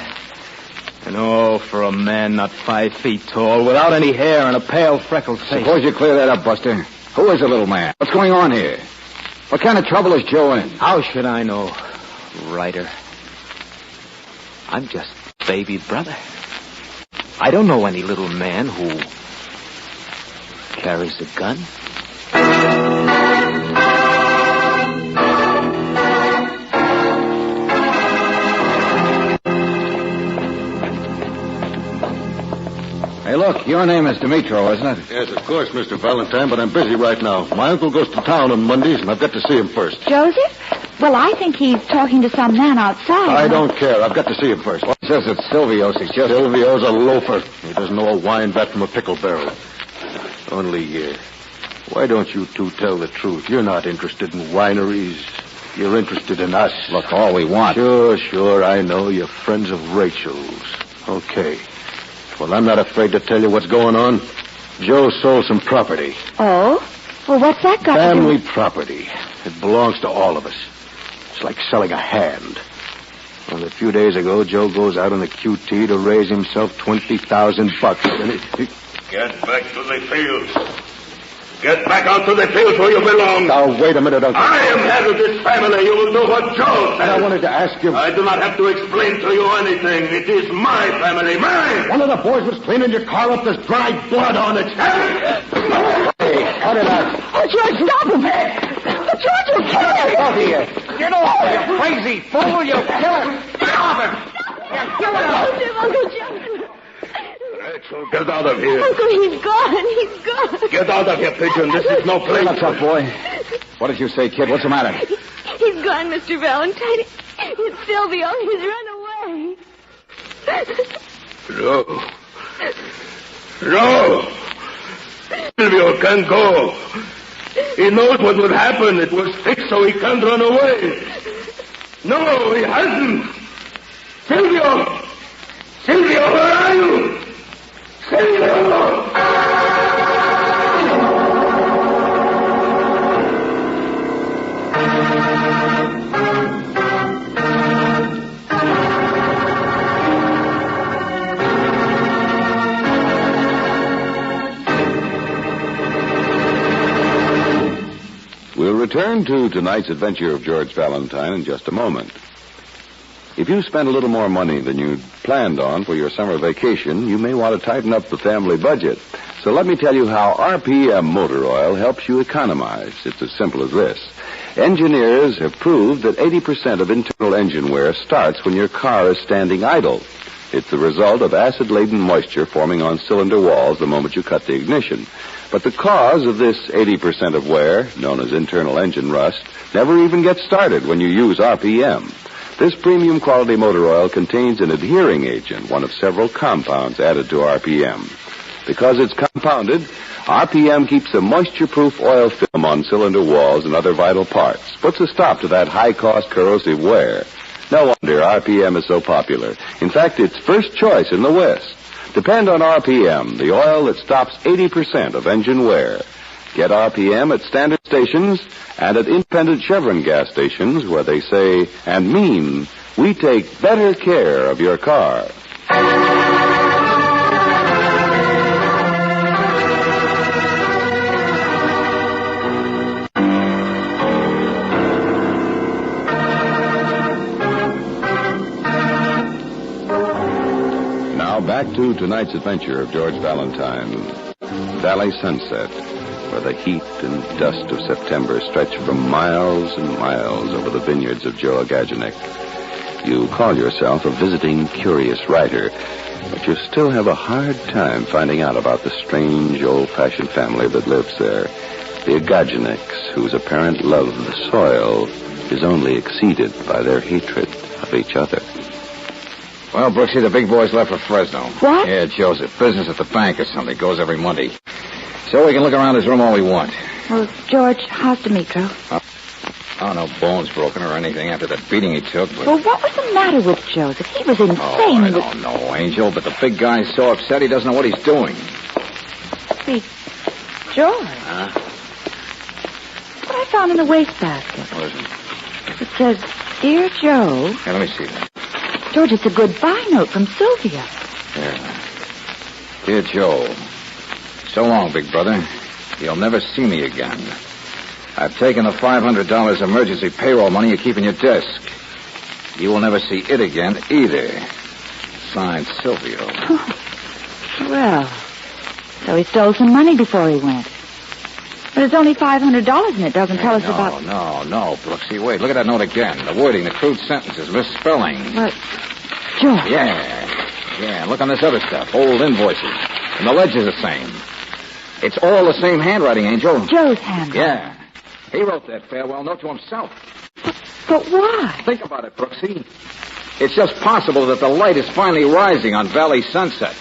Speaker 7: And for a man not 5 feet tall, without any hair and a pale, freckled face.
Speaker 2: Suppose you clear that up, Buster. Who is the little man? What's going on here? What kind of trouble is Joe in?
Speaker 7: How should I know, Ryder? I'm just baby brother. I don't know any little man who carries a gun.
Speaker 2: Hey, look, your name is Dimitro, isn't it?
Speaker 21: Yes, of course, Mr. Valentine, but I'm busy right now. My uncle goes to town on Mondays, and I've got to see him first.
Speaker 4: Joseph? Well, I think he's talking to some man outside.
Speaker 21: I don't care. I've got to see him first.
Speaker 2: Well, he says it's Silvio suggested.
Speaker 21: Silvio's a loafer. He doesn't know a wine bat from a pickle barrel. Only, why don't you two tell the truth? You're not interested in wineries. You're interested in us.
Speaker 2: Look, all we want.
Speaker 21: Sure, I know. You're friends of Rachel's. Okay. Well, I'm not afraid to tell you what's going on. Joe sold some property.
Speaker 4: Oh? Well, what's that got
Speaker 21: Family
Speaker 4: to do?
Speaker 21: property. It belongs to all of us. It's like selling a hand. Well, a few days ago, Joe goes out on the QT to raise himself $20,000, and it...
Speaker 16: Get back to the fields. Get back out to the fields where you belong.
Speaker 21: Now, wait a minute, Uncle.
Speaker 16: I am head of this family. You will do what Joe says.
Speaker 21: I wanted to ask you...
Speaker 16: I do not have to explain to you anything. It is my family, mine.
Speaker 21: One of the boys was cleaning your car up. There's dried blood on it. Hey, cut it out.
Speaker 5: Oh, George, stop him. George will kill him.
Speaker 21: Get out here.
Speaker 1: Get over, you crazy fool. You'll kill him. Get off him.
Speaker 5: Uncle John.
Speaker 16: Rachel, get out of here.
Speaker 5: Uncle, he's gone.
Speaker 16: Get out of here, pigeon. This is no place.
Speaker 2: What's up, boy? What did you say, kid? What's the matter?
Speaker 14: He's gone, Mr. Valentine. It's Silvio. He's run away.
Speaker 16: No. Silvio can't go. He knows what would happen. It was fixed so he can't run away. No, he hasn't. Silvio, where are you? Silvio!
Speaker 11: We'll return to tonight's adventure of George Valentine in just a moment. If you spend a little more money than you'd planned on for your summer vacation, you may want to tighten up the family budget. So let me tell you how RPM motor oil helps you economize. It's as simple as this. Engineers have proved that 80% of internal engine wear starts when your car is standing idle. It's the result of acid-laden moisture forming on cylinder walls the moment you cut the ignition. But the cause of this 80% of wear, known as internal engine rust, never even gets started when you use RPM. This premium quality motor oil contains an adhering agent, one of several compounds added to RPM. Because it's compounded, RPM keeps a moisture-proof oil film on cylinder walls and other vital parts, puts a stop to that high-cost corrosive wear. No wonder RPM is so popular. In fact, it's first choice in the West. Depend on RPM, the oil that stops 80% of engine wear. Get RPM at standard stations and at independent Chevron gas stations where they say and mean, we take better care of your car.
Speaker 9: Now back to tonight's adventure of George Valentine. Valley Sunset, where the heat and dust of September stretch for miles and miles over the vineyards of Joe Agaginik. You call yourself a visiting curious writer, but you still have a hard time finding out about the strange old-fashioned family that lives there. The Agaginiks, whose apparent love of the soil is only exceeded by their hatred of each other.
Speaker 2: Well, Brooksy, the big boy's left for Fresno.
Speaker 4: What?
Speaker 2: Yeah, Joseph. Business at the bank or something. Goes every Monday. So we can look around his room all we want.
Speaker 4: Well, George, how's Demetro?
Speaker 2: Oh, no bones broken or anything after that beating he took. But...
Speaker 4: Well, what was the matter with Joseph? He was insane.
Speaker 2: Oh, I don't know, Angel, but the big guy's so upset he doesn't know what he's doing.
Speaker 4: See, George.
Speaker 2: Huh?
Speaker 4: What I found in the wastebasket.
Speaker 2: What is it?
Speaker 4: It says, Dear Joe.
Speaker 2: Yeah, let me see that.
Speaker 4: George, it's a goodbye note from Sylvia.
Speaker 2: Yeah. Dear Joe, so long, big brother. You'll never see me again. I've taken the $500 emergency payroll money you keep in your desk. You will never see it again either. Signed, Silvio.
Speaker 4: Well, so he stole some money before he went. But it's only $500 and it doesn't tell us about...
Speaker 2: No, Brooksy. Wait, look at that note again. The wording, the crude sentences, misspelling.
Speaker 4: But, George...
Speaker 2: Yeah, look on this other stuff. Old invoices. And the ledger's the same. It's all the same handwriting, Angel.
Speaker 4: Joe's handwriting.
Speaker 2: Yeah. He wrote that farewell note to himself.
Speaker 4: But why?
Speaker 2: Think about it, Brooksy. It's just possible that the light is finally rising on Valley Sunset.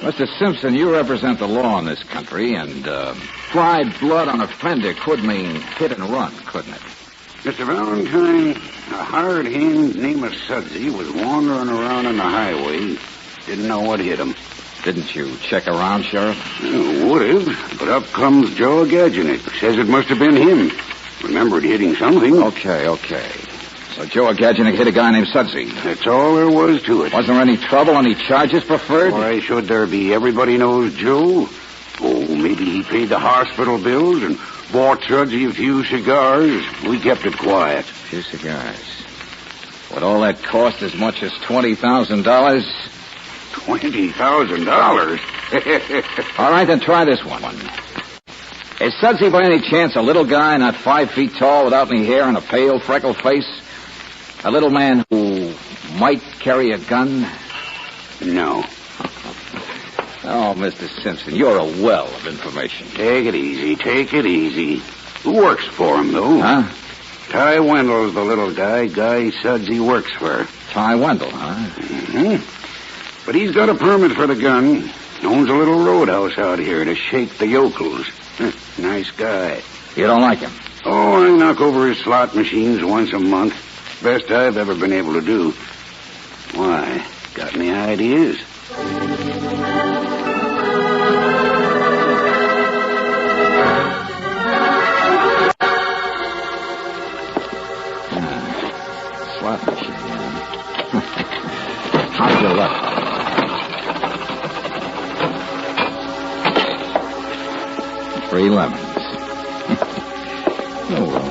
Speaker 2: Mr. Simpson, you represent the law in this country, and fried blood on a fender could mean hit and run, couldn't it?
Speaker 13: Mr. Valentine, a hard hand named Sudsy was wandering around on the highway. Didn't know what hit him.
Speaker 2: Didn't you check around, Sheriff?
Speaker 13: Would have, but up comes Joe Agaginik. Says it must have been him. Remembered hitting something.
Speaker 2: Okay. So Joe Agaginik hit a guy named Sudsy.
Speaker 13: That's all there was to it.
Speaker 2: Wasn't there any trouble, any charges preferred?
Speaker 13: Why should there be? Everybody knows Joe. Oh, maybe he paid the hospital bills and bought Sudsy a few cigars. We kept it quiet.
Speaker 2: A few cigars. Would all that cost as much as $20,000?
Speaker 13: $20,000?
Speaker 2: All right, then try this one. Is Sudsy by any chance a little guy, not 5 feet tall, without any hair and a pale, freckled face? A little man who might carry a gun?
Speaker 13: No.
Speaker 2: Oh, Mr. Simpson, you're a well of information.
Speaker 13: Take it easy. Who works for him, though?
Speaker 2: Huh?
Speaker 13: Ty Wendell's the little guy Sudsy works for.
Speaker 2: Ty Wendell, huh?
Speaker 13: Mm-hmm. But he's got a permit for the gun. Owns a little roadhouse out here to shake the yokels. Nice guy.
Speaker 2: You don't like him?
Speaker 13: Oh, I knock over his slot machines once a month. Best I've ever been able to do. Why? Got any ideas?
Speaker 2: Slot machine. How's your luck? Three lemons. Oh, well.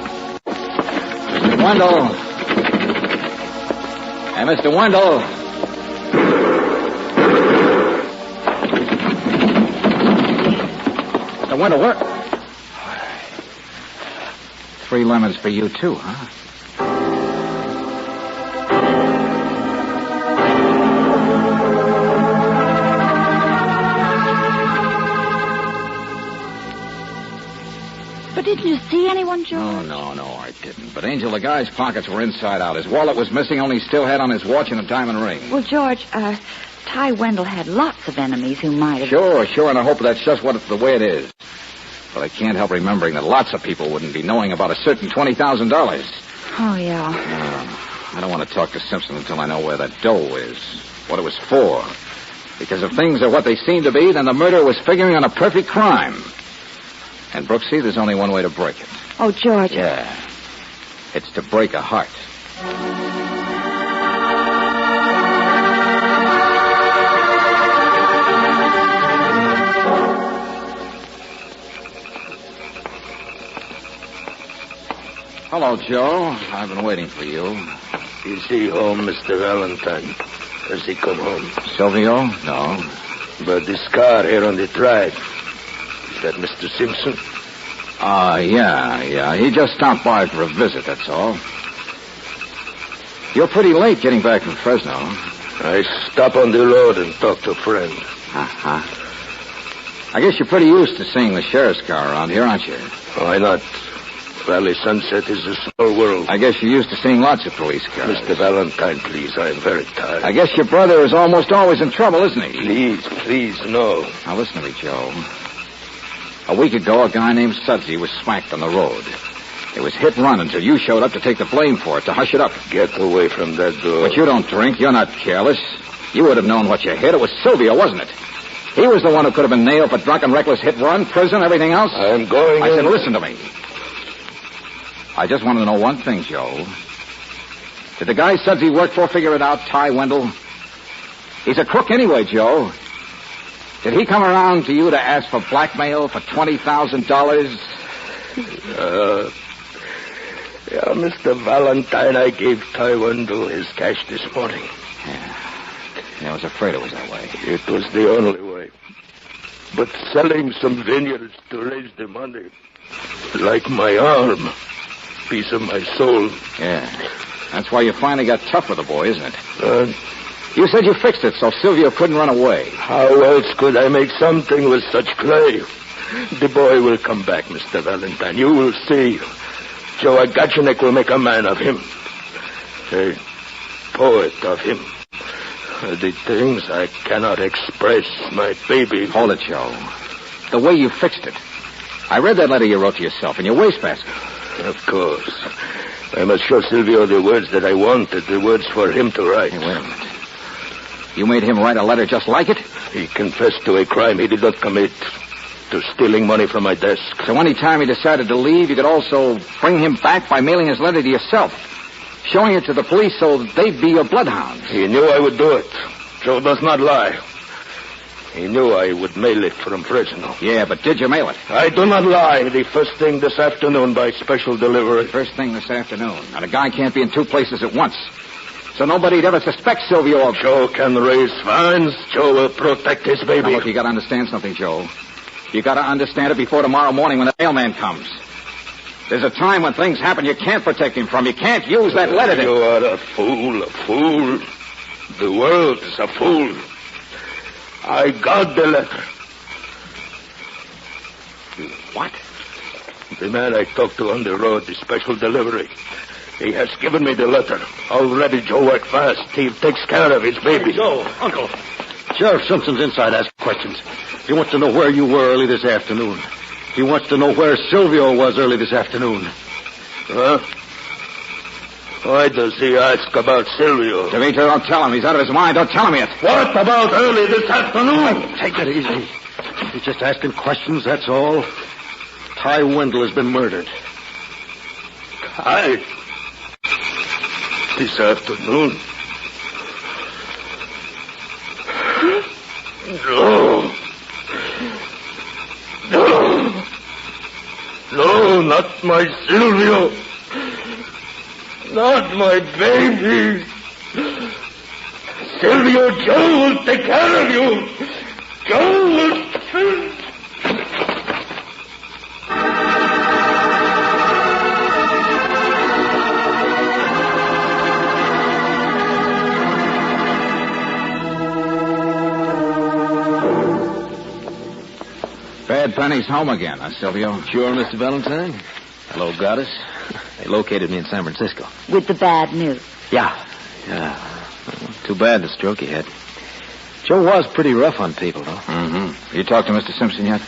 Speaker 2: Mr. Wendell. Hey, Mr. Wendell. Mr. Wendell, where? 3 lemons for you, too, huh?
Speaker 4: But didn't you see anyone, George?
Speaker 2: Oh, no, I didn't. But, Angel, the guy's pockets were inside out. His wallet was missing, only he still had on his watch and a diamond ring.
Speaker 4: Well, George, Ty Wendell had lots of enemies who might have...
Speaker 2: Sure, and I hope that's just the way it is. But I can't help remembering that lots of people wouldn't be knowing about a certain $20,000.
Speaker 4: Oh, yeah.
Speaker 2: I don't want to talk to Simpson until I know where that dough is, what it was for. Because if things are what they seem to be, then the murderer was figuring on a perfect crime. And, Brooksy, there's only one way to break it.
Speaker 4: Oh, George.
Speaker 2: Yeah. It's to break a heart. Hello, Joe. I've been waiting for you.
Speaker 16: Is he home, Mr. Valentine? Has he come home?
Speaker 2: Silvio? No.
Speaker 16: But this car here on the drive, is that Mr. Simpson?
Speaker 2: Yeah. He just stopped by for a visit, that's all. You're pretty late getting back from Fresno.
Speaker 16: I stop on the road and talk to a friend.
Speaker 2: Uh-huh. I guess you're pretty used to seeing the sheriff's car around here, aren't you?
Speaker 16: Why not? Valley Sunset is a small world.
Speaker 2: I guess you're used to seeing lots of police cars.
Speaker 16: Mr. Valentine, please, I am very tired.
Speaker 2: I guess your brother is almost always in trouble, isn't he?
Speaker 16: Please, no.
Speaker 2: Now, listen to me, Joe. A week ago, a guy named Sudsy was smacked on the road. It was hit and run until you showed up to take the blame for it, to hush it up.
Speaker 16: Get away from that door.
Speaker 2: But you don't drink. You're not careless. You would have known what you hit. It was Silvio, wasn't it? He was the one who could have been nailed for drunken, reckless hit and run, prison, everything else.
Speaker 16: I'm going
Speaker 2: I said, listen to me. I just want to know one thing, Joe. Did the guy Sudsy worked for figure it out, Ty Wendell? He's a crook anyway, Joe. Did he come around to you to ask for blackmail for $20,000?
Speaker 16: Yeah, Mr. Valentine, I gave Ty Wendell his cash this morning.
Speaker 2: Yeah, I was afraid it was that way.
Speaker 16: It was the only way. But selling some vineyards to raise the money, like my arm, piece of my soul.
Speaker 2: Yeah, that's why you finally got tough with the boy, isn't it? You said you fixed it so Silvio couldn't run away.
Speaker 16: How else could I make something with such clay? The boy will come back, Mr. Valentine. You will see. Joe Agachinek will make a man of him. A poet of him. The things I cannot express, my baby.
Speaker 2: Hold it, Joe. The way you fixed it. I read that letter you wrote to yourself in your wastebasket.
Speaker 16: Of course. I must show Silvio the words that I wanted, the words for him to write.
Speaker 2: Hey, wait a minute. You made him write a letter just like it?
Speaker 16: He confessed to a crime he did not commit, to stealing money from my desk.
Speaker 2: So any time he decided to leave, you could also bring him back by mailing his letter to yourself, showing it to the police so they'd be your bloodhounds.
Speaker 16: He knew I would do it. Joe does not lie. He knew I would mail it from Fresno.
Speaker 2: Yeah, but did you mail it?
Speaker 16: I do not lie. The first thing this afternoon by special delivery.
Speaker 2: First thing this afternoon. And a guy can't be in two places at once. So nobody'd ever suspect Silvio of...
Speaker 16: Joe can raise funds. Joe will protect his baby.
Speaker 2: Now, look, you gotta understand something, Joe. You gotta understand it before tomorrow morning when the mailman comes. There's a time when things happen you can't protect him from. You can't use that letter to...
Speaker 16: You are a fool, a fool. The world is a fool. I got the letter.
Speaker 2: What?
Speaker 16: The man I talked to on the road, the special delivery. He has given me the letter. Already Joe worked fast. He takes care of his baby.
Speaker 21: Hey, Joe, Uncle. Sheriff Simpson's inside asking questions. He wants to know where you were early this afternoon. He wants to know where Silvio was early this afternoon.
Speaker 16: Huh? Why does he ask about Silvio?
Speaker 2: DeVito, don't tell him. He's out of his mind. Don't tell him yet.
Speaker 16: What about early this afternoon?
Speaker 21: Take it easy. He's just asking questions, that's all. Ty Wendell has been murdered.
Speaker 16: Ty? This afternoon? No. No. No, not my Silvio. Not my baby. Silvio, Joe will take care of you. Joe will...
Speaker 2: Bad Penny's home again, huh, Silvio?
Speaker 7: Sure, Mr. Valentine. Hello, Goddess. They located me in San Francisco.
Speaker 4: With the bad news.
Speaker 7: Yeah. Too bad the stroke he had. Joe was pretty rough on people, though.
Speaker 2: Mm-hmm. You talked to Mr. Simpson yet?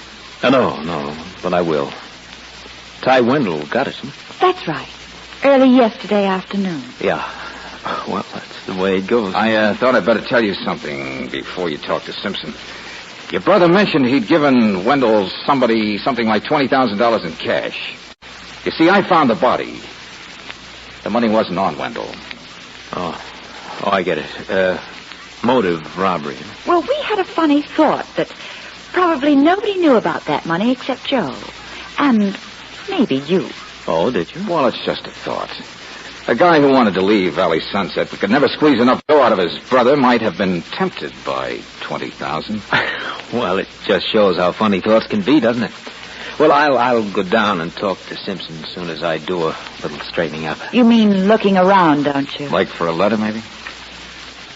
Speaker 7: No, but I will. Ty Wendell got us.
Speaker 4: That's right. Early yesterday afternoon.
Speaker 7: Yeah. Well, that's the way it goes.
Speaker 2: I thought I'd better tell you something before you talk to Simpson. Your brother mentioned he'd given Wendell something like $20,000 in cash. You see, I found the body. The money wasn't on Wendell.
Speaker 7: Oh, I get it. Motive robbery.
Speaker 4: Well, we had a funny thought that probably nobody knew about that money except Joe. And maybe you.
Speaker 7: Oh, did you?
Speaker 1: Well, it's just a thought. A guy who wanted to leave Valley Sunset but could never squeeze enough dough out of his brother might have been tempted by $20,000.
Speaker 7: Well, it just shows how funny thoughts can be, doesn't it? Well, I'll go down and talk to Simpson as soon as I do a little straightening up.
Speaker 4: You mean looking around, don't you?
Speaker 1: Like for a letter, maybe?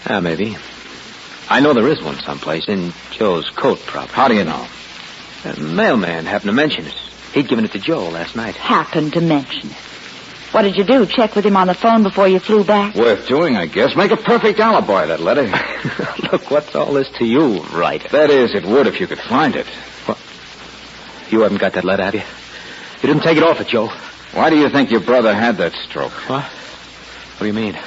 Speaker 7: Maybe. I know there is one someplace, in Joe's coat, probably.
Speaker 1: How do you know?
Speaker 7: The mailman happened to mention it. He'd given it to Joe last night.
Speaker 4: Happened to mention it. What did you do? Check with him on the phone before you flew back?
Speaker 1: Worth doing, I guess. Make a perfect alibi, that letter.
Speaker 7: Look, what's all this to you, writer?
Speaker 1: That is, it would if you could find it.
Speaker 7: What? You haven't got that letter, have you? You didn't take it off it, Joe.
Speaker 1: Why do you think your brother had that stroke?
Speaker 7: What? What do you mean?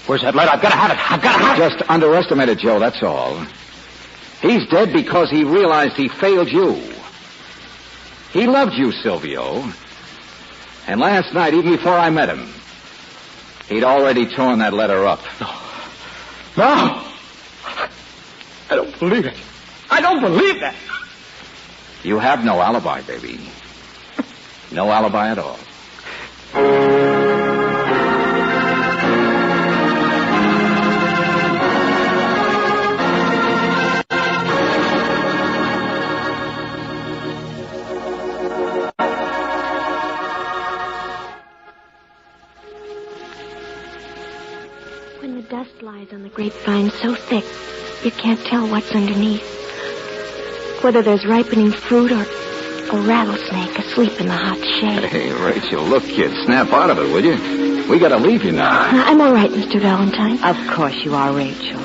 Speaker 7: Where's that letter? I've got to have it. I've got to have it.
Speaker 1: Just underestimated Joe, that's all. He's dead because he realized he failed you. He loved you, Silvio. And last night, even before I met him, he'd already torn that letter up.
Speaker 7: No! I don't believe it. I don't believe that.
Speaker 1: You have no alibi, baby. No alibi at all.
Speaker 14: When the dust lies on the grapevine so thick, you can't tell what's underneath. Whether there's ripening fruit or a rattlesnake asleep in the hot shade.
Speaker 1: Hey, Rachel, look, kid, snap out of it, will you? We gotta leave you now.
Speaker 14: I'm all right, Mr. Valentine.
Speaker 4: Of course you are, Rachel.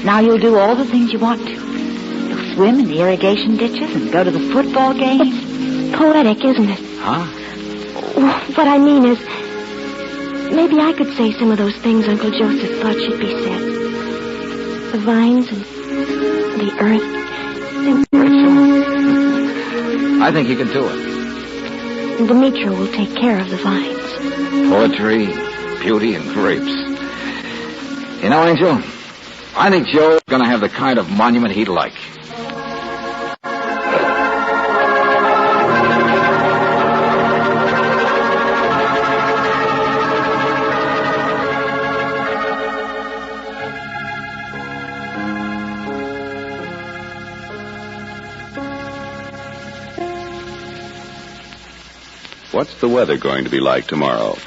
Speaker 4: Now you'll do all the things you want to. You'll swim in the irrigation ditches and go to the football game.
Speaker 14: It's poetic, isn't it?
Speaker 1: Huh?
Speaker 14: Well, what I mean is, maybe I could say some of those things Uncle Joseph thought should be said. The vines and the earth.
Speaker 1: I think you can do it.
Speaker 14: And Demetrio will take care of the vines.
Speaker 1: Poetry, beauty, and grapes. You know, Angel, I think Joe's going to have the kind of monument he'd like.
Speaker 9: What's the weather going to be like tomorrow?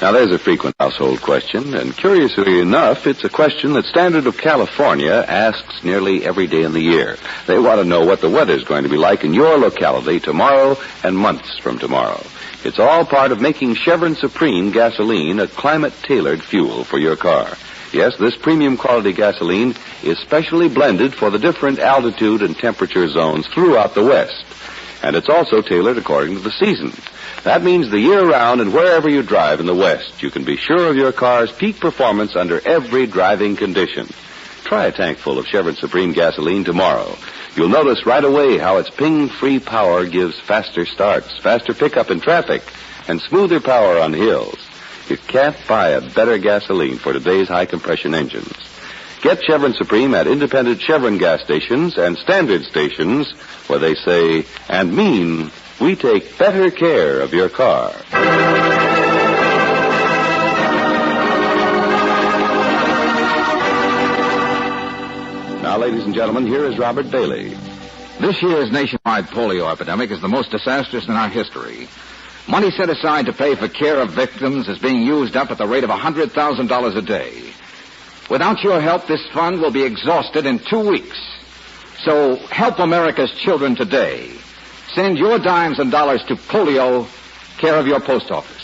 Speaker 9: Now, there's a frequent household question, and curiously enough, it's a question that Standard of California asks nearly every day in the year. They want to know what the weather's going to be like in your locality tomorrow and months from tomorrow. It's all part of making Chevron Supreme gasoline a climate-tailored fuel for your car. Yes, this premium quality gasoline is specially blended for the different altitude and temperature zones throughout the West. And it's also tailored according to the season. That means the year-round and wherever you drive in the West, you can be sure of your car's peak performance under every driving condition. Try a tank full of Chevron Supreme gasoline tomorrow. You'll notice right away how its ping-free power gives faster starts, faster pickup in traffic, and smoother power on hills. You can't buy a better gasoline for today's high-compression engines. Get Chevron Supreme at independent Chevron gas stations and standard stations where they say and mean we take better care of your car. Now, ladies and gentlemen, here is Robert Bailey.
Speaker 1: This year's nationwide polio epidemic is the most disastrous in our history. Money set aside to pay for care of victims is being used up at the rate of $100,000 a day. Without your help, this fund will be exhausted in 2 weeks. So help America's children today. Send your dimes and dollars to polio, care of your post office.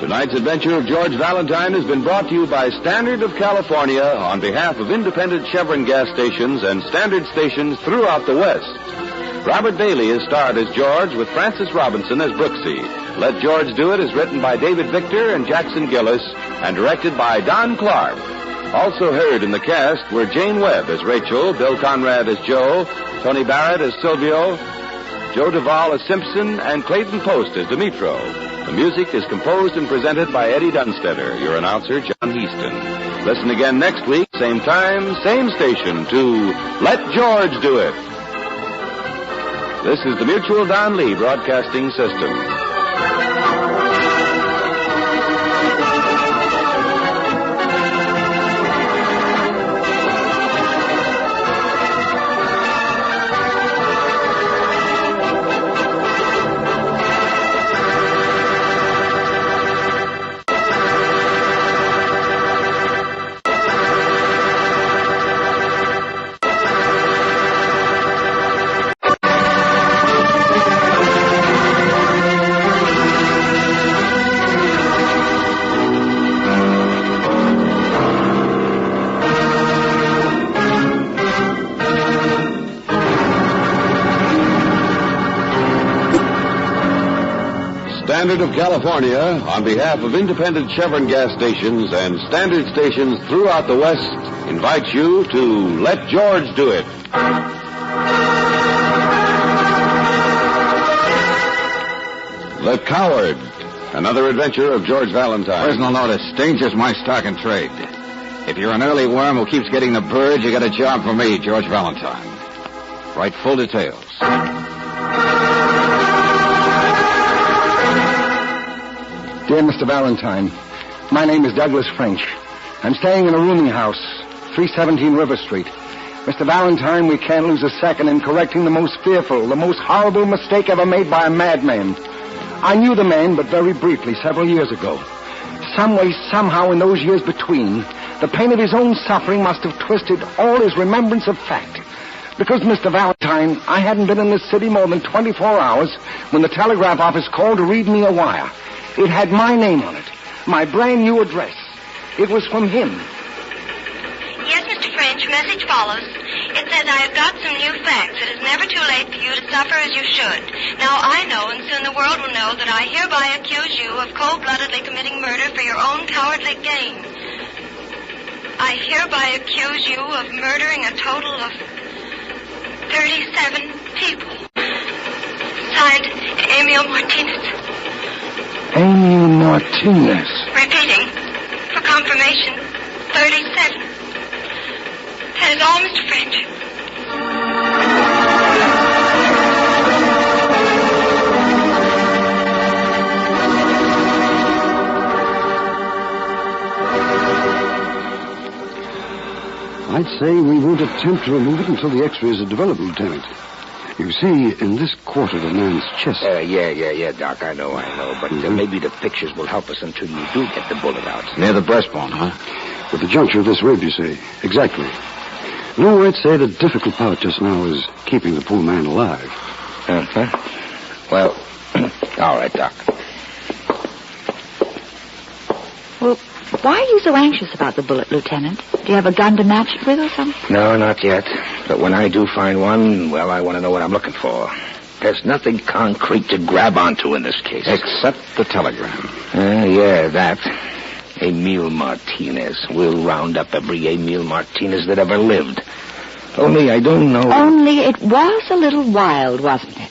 Speaker 9: Tonight's adventure of George Valentine has been brought to you by Standard of California on behalf of independent Chevron gas stations and standard stations throughout the West. Robert Bailey is starred as George with Francis Robinson as Brooksy. Let George Do It is written by David Victor and Jackson Gillis and directed by Don Clark. Also heard in the cast were Jane Webb as Rachel, Bill Conrad as Joe, Tony Barrett as Silvio, Joe Duvall as Simpson, and Clayton Post as Demetrio.
Speaker 6: The music is composed and presented by Eddie Dunstetter, your announcer, John Heaston. Listen again next week, same time, same station, to Let George Do It. This is the Mutual Don Lee Broadcasting System.
Speaker 9: Standard of California, on behalf of independent Chevron gas stations and standard stations throughout the West, invites you to Let George Do It. The Coward, another adventure of George Valentine.
Speaker 1: Personal notice, danger's my stock and trade. If you're an early worm who keeps getting the birds, you got a job for me, George Valentine. Write full details.
Speaker 15: Dear Mr. Valentine, my name is Douglas French. I'm staying in a rooming house, 317 River Street. Mr. Valentine, we can't lose a second in correcting the most fearful, the most horrible mistake ever made by a madman. I knew the man, but very briefly, several years ago. Some way, somehow, in those years between, the pain of his own suffering must have twisted all his remembrance of fact. Because, Mr. Valentine, I hadn't been in this city more than 24 hours when the telegraph office called to read me a wire. It had my name on it, my brand new address. It was from him.
Speaker 8: Yes, Mr. French, message follows. It says I have got some new facts. It is never too late for you to suffer as you should. Now I know, and soon the world will know, that I hereby accuse you of cold-bloodedly committing murder for your own cowardly gain. I hereby accuse you of murdering a total of 37 people. Signed, Emil Martinez.
Speaker 15: Emil Martinez.
Speaker 8: Repeating, for confirmation, 37. That is all, Mr. French.
Speaker 22: I'd say we won't attempt to remove it until the x-rays are developed, Lieutenant. You see, in this quarter of the man's chest...
Speaker 7: Yeah, Doc, I know. But maybe the pictures will help us until you do get the bullet out.
Speaker 1: Near the breastbone, huh?
Speaker 22: With the juncture of this rib, you say. Exactly. No, I'd say the difficult part just now is keeping the poor man alive.
Speaker 7: Uh-huh. Well, all right, Doc.
Speaker 4: Well, why are you so anxious about the bullet, Lieutenant? Do you have a gun to match it with or something?
Speaker 7: No, not yet. But when I do find one, well, I want to know what I'm looking for. There's nothing concrete to grab onto in this case.
Speaker 1: Except the telegram.
Speaker 7: Yeah, that. Emil Martinez. We'll round up every Emil Martinez that ever lived. Only I don't know...
Speaker 4: Only it was a little wild, wasn't it?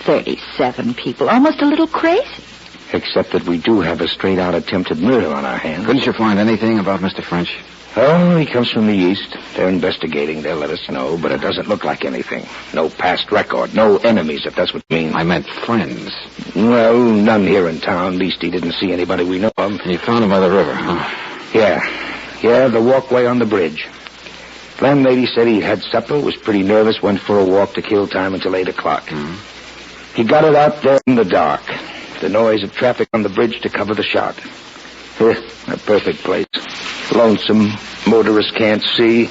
Speaker 4: 37 people. Almost a little crazy.
Speaker 7: Except that we do have a straight-out attempted murder on our hands.
Speaker 1: Couldn't you find anything about Mr. French?
Speaker 7: Oh, he comes from the east. They're investigating. They'll let us know, but it doesn't look like anything. No past record. No enemies, if that's what you mean.
Speaker 1: I meant friends.
Speaker 7: Well, none here in town. At least he didn't see anybody we know of.
Speaker 1: And you found him by the river, huh?
Speaker 7: Yeah, the walkway on the bridge. Landlady said he had supper, was pretty nervous, went for a walk to kill time until 8 o'clock. Mm-hmm. He got it out there in the dark. The noise of traffic on the bridge to cover the shot. A perfect place. Lonesome. Motorists can't see.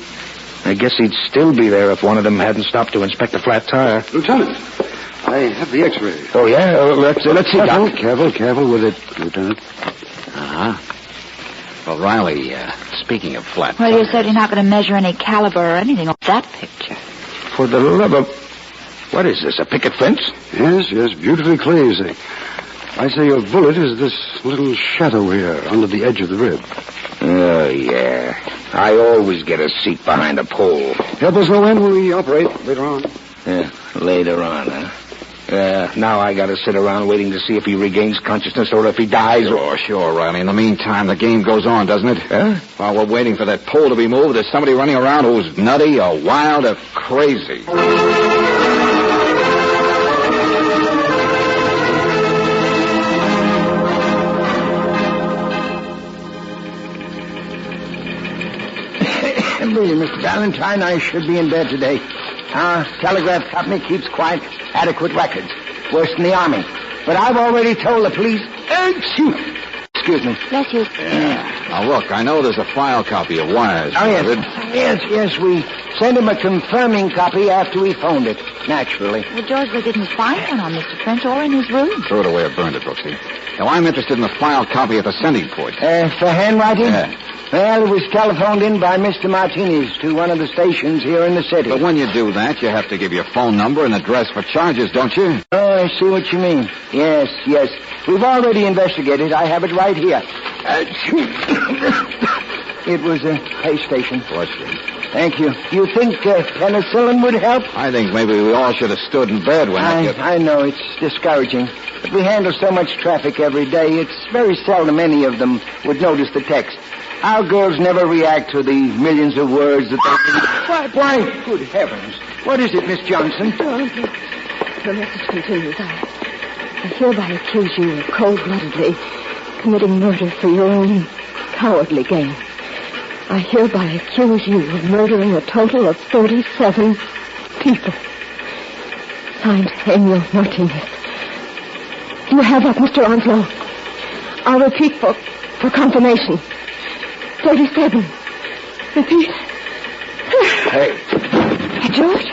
Speaker 7: I guess he'd still be there if one of them hadn't stopped to inspect a flat tire.
Speaker 22: Lieutenant, I have the x-ray.
Speaker 7: Oh, yeah? Let's see, Doc.
Speaker 22: Careful with it, Lieutenant.
Speaker 1: Uh-huh. Well, Riley, speaking of flat
Speaker 4: Well, you're certainly not going to measure any caliber or anything off that picture.
Speaker 7: For the love of... What is this, a picket fence?
Speaker 22: Yes, beautifully clear, you see. I say your bullet is this little shadow here under the edge of the rib.
Speaker 7: Oh, yeah. I always get a seat behind a pole.
Speaker 22: Help us know when we operate later on.
Speaker 7: Yeah, later on, huh?
Speaker 3: Now I gotta sit around waiting to see if he regains consciousness or if he dies.
Speaker 2: Sure, Riley. In the meantime, the game goes on, doesn't it?
Speaker 3: Huh?
Speaker 2: While we're waiting for that pole to be moved, there's somebody running around who's nutty or wild or crazy.
Speaker 12: Really, Mr. Valentine, I should be in bed today. Our telegraph company keeps quite adequate records. Worse than the Army. But I've already told the police... Excuse me.
Speaker 14: Bless you.
Speaker 2: Now, look, I know there's a file copy of wires.
Speaker 12: Oh, yes, we sent him a confirming copy after we phoned it, naturally.
Speaker 4: Well, George, they didn't find one on Mr. French or in his room.
Speaker 2: Throw it away or burned it, Brooksy. Now, I'm interested in the file copy at the sending point.
Speaker 12: For handwriting?
Speaker 2: Yeah.
Speaker 12: Well, it was telephoned in by Mr. Martinez to one of the stations here in the city.
Speaker 2: But when you do that, you have to give your phone number and address for charges, don't you?
Speaker 12: Oh, I see what you mean. Yes. We've already investigated. I have it right here. It was a pay station.
Speaker 2: Bless you.
Speaker 12: Thank you. You think penicillin would help?
Speaker 2: I think maybe we all should have stood in bed when
Speaker 12: I know, it's discouraging. But we handle so much traffic every day, it's very seldom any of them would notice the text. Our girls never react to the millions of words that they... Why, good heavens. What is it, Miss Johnson?
Speaker 5: The message continues. I hereby accuse you of cold-bloodedly committing murder for your own cowardly gain. I hereby accuse you of murdering a total of 37 people. Signed, Emil Martinez. Do you have that, Mr. Onslow? I'll repeat for confirmation. 37. Repeat.
Speaker 2: Hey.
Speaker 4: Hey, George?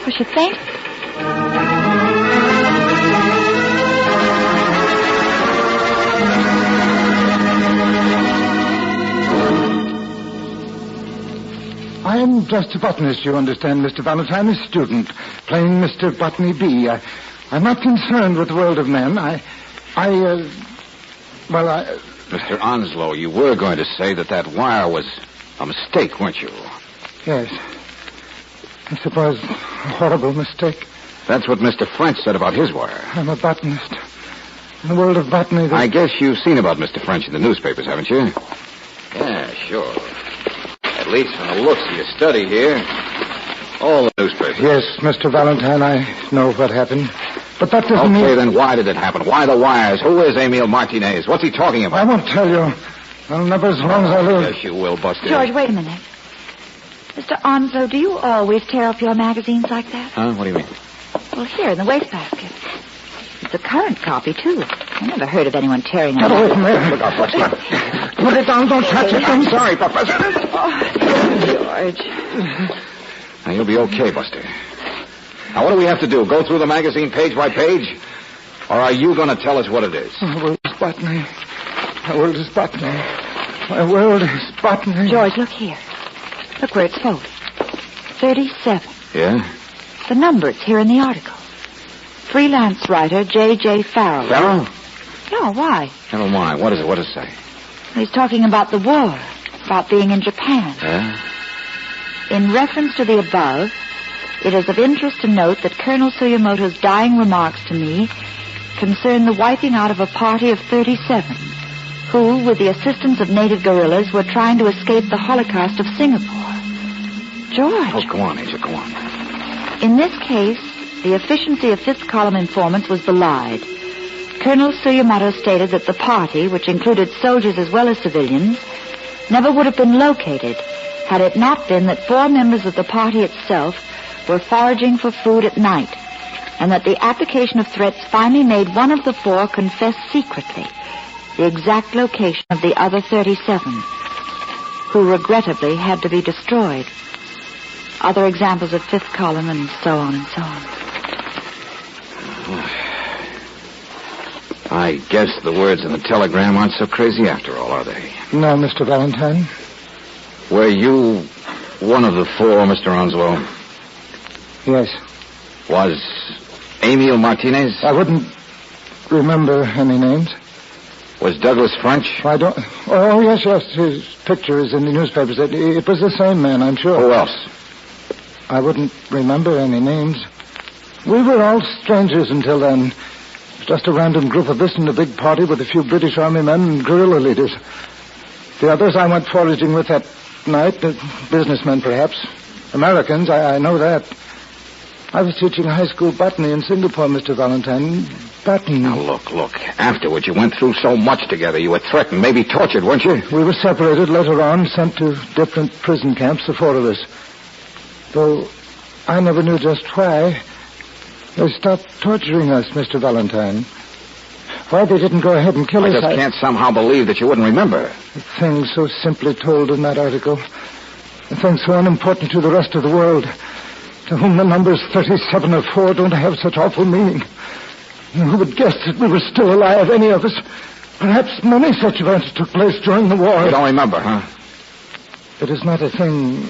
Speaker 4: Was she faint?
Speaker 10: I'm just a botanist, you understand, Mr. Valentine, a student, playing Mr. Botany B. I'm not concerned with the world of men.
Speaker 2: Mr. Onslow, you were going to say that wire was a mistake, weren't you?
Speaker 10: Yes. I suppose a horrible mistake.
Speaker 2: That's what Mr. French said about his wire.
Speaker 10: I'm a botanist. In the world of botany...
Speaker 2: I guess you've seen about Mr. French in the newspapers, haven't you? Yeah, sure. At least from the looks of your study here. All the newspapers.
Speaker 10: Yes, Mr. Valentine, I know what happened. But that doesn't mean...
Speaker 2: Okay, then why did it happen? Why the wires? Who is Emil Martinez? What's he talking about?
Speaker 10: I won't tell you. I'll never as long as I live.
Speaker 2: Yes, you will, Buster.
Speaker 4: George, wait a minute. Mr. Onslow, do you always tear up your magazines like that?
Speaker 2: Huh? What do you mean?
Speaker 4: Well, here, in the wastebasket. It's a current copy, too. I never heard of anyone tearing them
Speaker 10: Get
Speaker 4: up.
Speaker 10: away from there. Look out, Buster. Put it down. Don't touch it. I'm sorry, Professor.
Speaker 4: Oh, George.
Speaker 2: Now, you'll be okay, Buster. Now, what do we have to do? Go through the magazine page by page? Or are you going to tell us what it is?
Speaker 10: My world is botany. My world is botany. My world is botany.
Speaker 4: George, look here. Look where it's folded. 37.
Speaker 2: Yeah?
Speaker 4: The number's here in the article. Freelance writer J.J. Farrell.
Speaker 2: Farrell?
Speaker 4: No, why?
Speaker 2: Never mind. What is it? What does it say?
Speaker 4: He's talking about the war. About being in Japan.
Speaker 2: Yeah?
Speaker 4: In reference to the above, it is of interest to note that Colonel Tsuyamoto's dying remarks to me concern the wiping out of a party of 37 who, with the assistance of native guerrillas, were trying to escape the Holocaust of Singapore. George.
Speaker 2: Oh, go on, Angel, go on.
Speaker 4: In this case, the efficiency of fifth column informants was belied. Colonel Tsuyamoto stated that the party, which included soldiers as well as civilians, never would have been located had it not been that 4 members of the party itself were foraging for food at night, and that the application of threats finally made one of the 4 confess secretly the exact location of the other 37, who regrettably had to be destroyed. Other examples of fifth column and so on and so on.
Speaker 2: I guess the words in the telegram aren't so crazy after all, are they?
Speaker 10: No, Mr. Valentine.
Speaker 2: Were you one of the 4, Mr. Onslow?
Speaker 10: Yes.
Speaker 2: Was Emil Martinez?
Speaker 10: I wouldn't remember any names.
Speaker 2: Was Douglas French?
Speaker 10: I don't... Oh, yes. His picture is in the newspapers. It was the same man, I'm sure.
Speaker 2: Who else?
Speaker 10: I wouldn't remember any names.
Speaker 12: We were all strangers until then. Just a random group of us in a big party with a few British Army men and guerrilla leaders. The others I went foraging with that night, businessmen perhaps. Americans, I know that. I was teaching high school botany in Singapore, Mr. Valentine. Botany.
Speaker 2: Now, look. Afterwards, you went through so much together. You were threatened, maybe tortured, weren't you?
Speaker 12: We were separated later on, sent to different prison camps, the four of us. Though I never knew just why. They stopped torturing us, Mr. Valentine. Why they didn't go ahead and kill us,
Speaker 2: I just can't somehow believe that you wouldn't remember.
Speaker 12: The things so simply told in that article. The things so unimportant to the rest of the world. To whom the numbers 37 or 4 don't have such awful meaning. Who would guess that we were still alive, any of us? Perhaps many such events took place during the war.
Speaker 2: You don't remember, huh?
Speaker 12: It is not a thing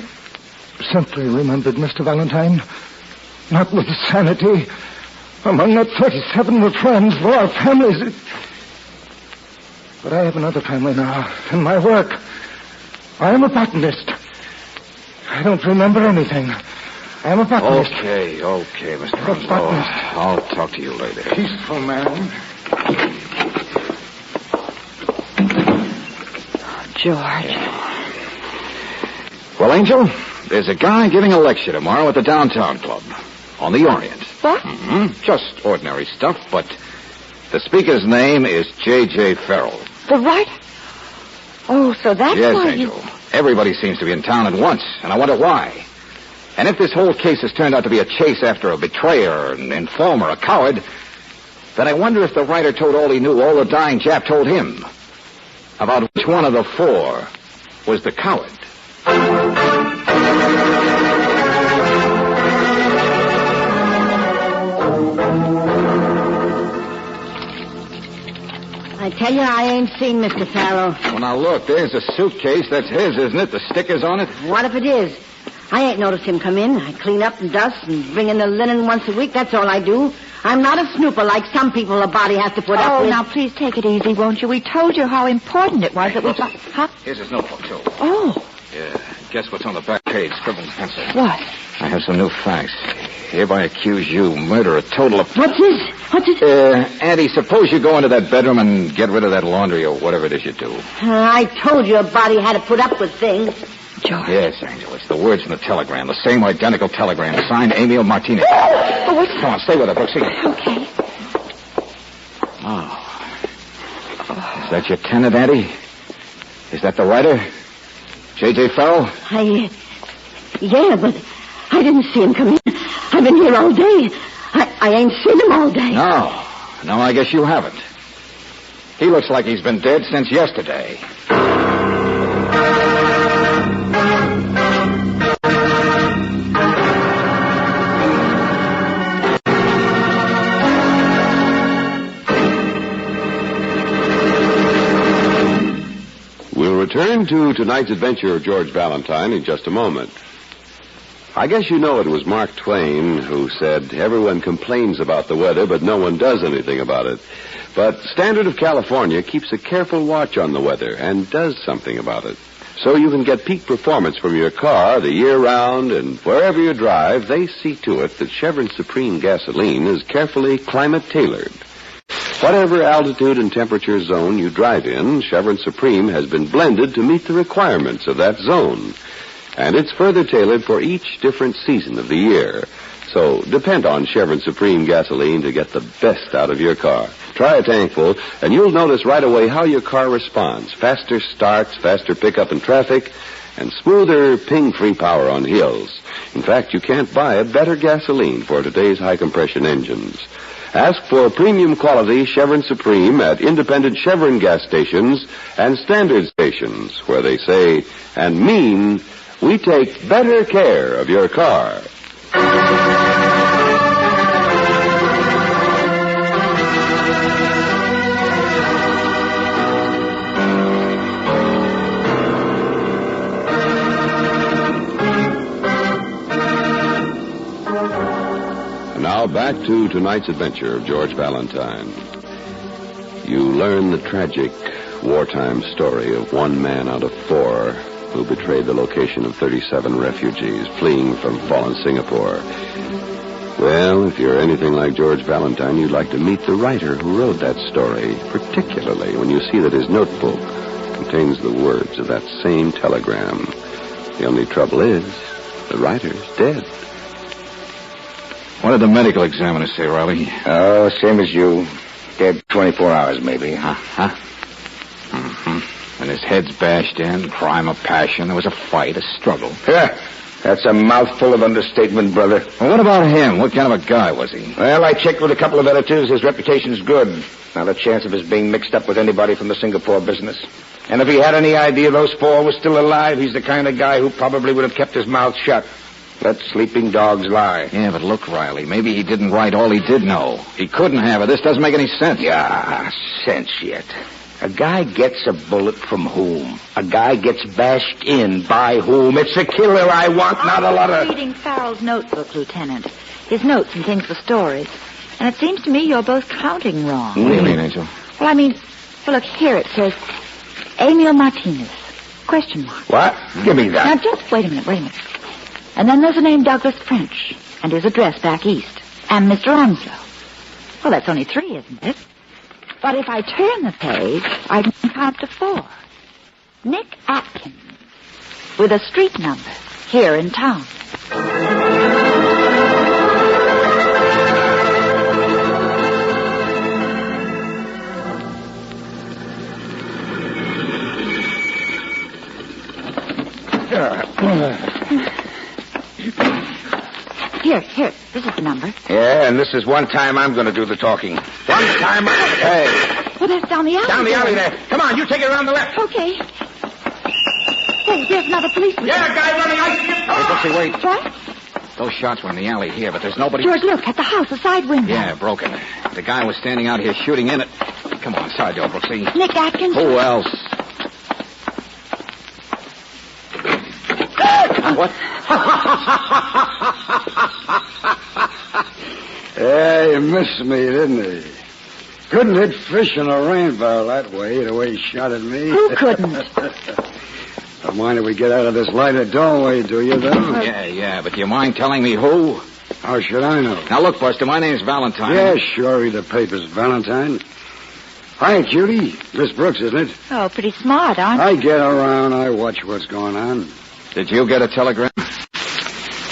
Speaker 12: simply remembered, Mr. Valentine. Not with sanity. Among that 37 were friends, were our families. But I have another family now, and my work. I am a botanist. I don't remember anything. I am a botanist.
Speaker 2: Okay, Mr. Onslow. I'll talk to you later.
Speaker 12: Peaceful man.
Speaker 4: George.
Speaker 2: Well, Angel, there's a guy giving a lecture tomorrow at the downtown club on the Orient.
Speaker 4: What?
Speaker 2: Mm-hmm. Just ordinary stuff, but the speaker's name is J.J. Farrell.
Speaker 4: The writer? Oh, so that's
Speaker 2: yes,
Speaker 4: why
Speaker 2: Angel. Everybody seems to be in town at once, and I wonder why. And if this whole case has turned out to be a chase after a betrayer, an informer, a coward, then I wonder if the writer told all he knew, all the dying Jap told him, about which one of the 4 was the coward.
Speaker 17: I tell you, I ain't seen Mr. Farrell.
Speaker 2: Well, now, look, there's a suitcase. That's his, isn't it? The stickers on it?
Speaker 17: What if it is? I ain't noticed him come in. I clean up and dust and bring in the linen once a week. That's all I do. I'm not a snooper like some people a body has to put up with.
Speaker 4: Oh, now, please take it easy, won't you? We told you how important it was that we... Huh?
Speaker 2: Here's his notebook, too.
Speaker 4: Oh.
Speaker 2: Yeah. Guess what's on the back page? Scribbled in pencil.
Speaker 4: What?
Speaker 2: I have some new facts. Hereby accuse you, murder a total of...
Speaker 17: What's this?
Speaker 2: Auntie, suppose you go into that bedroom and get rid of that laundry or whatever it is you do.
Speaker 17: I told you a body had to put up with things.
Speaker 4: George.
Speaker 2: Yes, Angel. It's the words in the telegram. The same identical telegram. Signed Emil Martinez.
Speaker 4: Oh, what's...
Speaker 2: Come on, stay with her, Brooksy.
Speaker 4: Okay.
Speaker 2: Oh. Is that your tenant, Auntie? Is that the writer? J.J. Farrell?
Speaker 17: Yeah, but I didn't see him come in. I've been here all day. I ain't seen him all day.
Speaker 2: No, I guess you haven't. He looks like he's been dead since yesterday.
Speaker 9: We'll return to tonight's adventure of George Valentine in just a moment. I guess you know it was Mark Twain who said, everyone complains about the weather, but no one does anything about it. But Standard of California keeps a careful watch on the weather and does something about it. So you can get peak performance from your car the year round, and wherever you drive, they see to it that Chevron Supreme gasoline is carefully climate-tailored. Whatever altitude and temperature zone you drive in, Chevron Supreme has been blended to meet the requirements of that zone. And it's further tailored for each different season of the year. So depend on Chevron Supreme gasoline to get the best out of your car. Try a tankful, and you'll notice right away how your car responds. Faster starts, faster pickup in traffic, and smoother ping-free power on hills. In fact, you can't buy a better gasoline for today's high-compression engines. Ask for premium quality Chevron Supreme at independent Chevron gas stations and standard stations, where they say and mean, we take better care of your car. And now back to tonight's adventure of George Valentine. You learn the tragic wartime story of one man out of 4 who betrayed the location of 37 refugees fleeing from fallen Singapore. Well, if you're anything like George Valentine, you'd like to meet the writer who wrote that story, particularly when you see that his notebook contains the words of that same telegram. The only trouble is, the writer's dead.
Speaker 2: What did the medical examiner say, Riley?
Speaker 3: Oh, same as you. Dead 24 hours, maybe.
Speaker 2: Uh-huh. Mm-hmm. And his head's bashed in, crime of passion. There was a fight, a struggle.
Speaker 3: Yeah, that's a mouthful of understatement, brother.
Speaker 2: Well, what about him? What kind of a guy was he?
Speaker 3: Well, I checked with a couple of editors. His reputation's good. Not a chance of his being mixed up with anybody from the Singapore business. And if he had any idea those four were still alive, he's the kind of guy who probably would have kept his mouth shut. Let sleeping dogs lie.
Speaker 2: Yeah, but look, Riley, maybe he didn't write all he did know. He couldn't have it. This doesn't make any sense.
Speaker 3: Yeah, sense yet. A guy gets a bullet from whom? A guy gets bashed in by whom? It's a killer I want, not a lot of...
Speaker 4: I was reading Farrell's notebook, Lieutenant. His notes and things for stories. And it seems to me you're both counting wrong.
Speaker 2: What do you mean, Angel?
Speaker 4: Well, look, here it says, Emil Martinez, question mark.
Speaker 3: What? Give me that.
Speaker 4: Now, just wait a minute. And then there's the name Douglas French, and his address back east, and Mr. Onslow. Well, that's only 3, isn't it? But if I turn the page, I can count to 4. Nick Atkins, with a street number, here in town. Here, this is the number.
Speaker 3: Yeah, and this is one time I'm going to do the talking. One time Hey.
Speaker 4: Well, that's down the alley.
Speaker 3: Down the alley there. Come on, you take it around the left.
Speaker 4: Okay. There's another policeman.
Speaker 3: Yeah, guy running. I see him.
Speaker 2: Hey, Brooksy, wait.
Speaker 4: What?
Speaker 2: Those shots were in the alley here, but there's nobody...
Speaker 4: George, look, at the house, the side window.
Speaker 2: Yeah, broken. The guy was standing out here shooting in it. Come on, side door, Brooksy.
Speaker 4: Nick Atkins.
Speaker 2: Who else? What?
Speaker 22: Yeah, he missed me, didn't he? Couldn't hit fish in a rain barrel that way, the way he shot at me.
Speaker 4: Who couldn't?
Speaker 22: Don't mind if we get out of this lighted doorway, do you, though?
Speaker 2: Yeah, but do you mind telling me who?
Speaker 22: How should I know?
Speaker 2: Now, look, Buster, my name's Valentine.
Speaker 22: Yeah, sure, read the papers, Valentine. Hi, cutie. Miss Brooks, isn't it?
Speaker 4: Oh, pretty smart, aren't you?
Speaker 22: I get around, I watch what's going on.
Speaker 2: Did you get a telegram?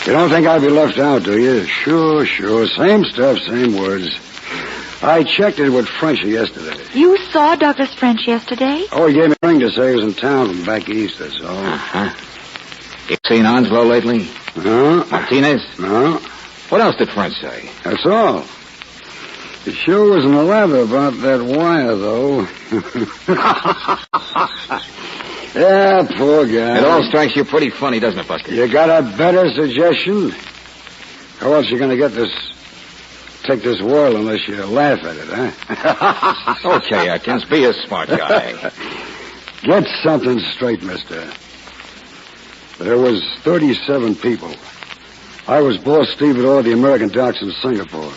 Speaker 22: You don't think I'd be left out, do you? Sure. Same stuff, same words. I checked it with Frenchy yesterday.
Speaker 4: You saw Douglas French yesterday?
Speaker 22: Oh, he gave me a ring to say he was in town from back east, that's all.
Speaker 2: Uh-huh. You seen Onslow lately?
Speaker 22: No.
Speaker 2: Martinez?
Speaker 22: No.
Speaker 2: What else did French say?
Speaker 22: That's all. He sure wasn't elaborate about that wire, though. Yeah, poor guy.
Speaker 2: It all strikes you pretty funny, doesn't it, Buster?
Speaker 22: You got a better suggestion? How else you gonna take this world unless you laugh at it, huh?
Speaker 2: Okay, Atkins, be a smart guy.
Speaker 22: Get something straight, mister. There was 37 people. I was boss stevedore of the American docks in Singapore.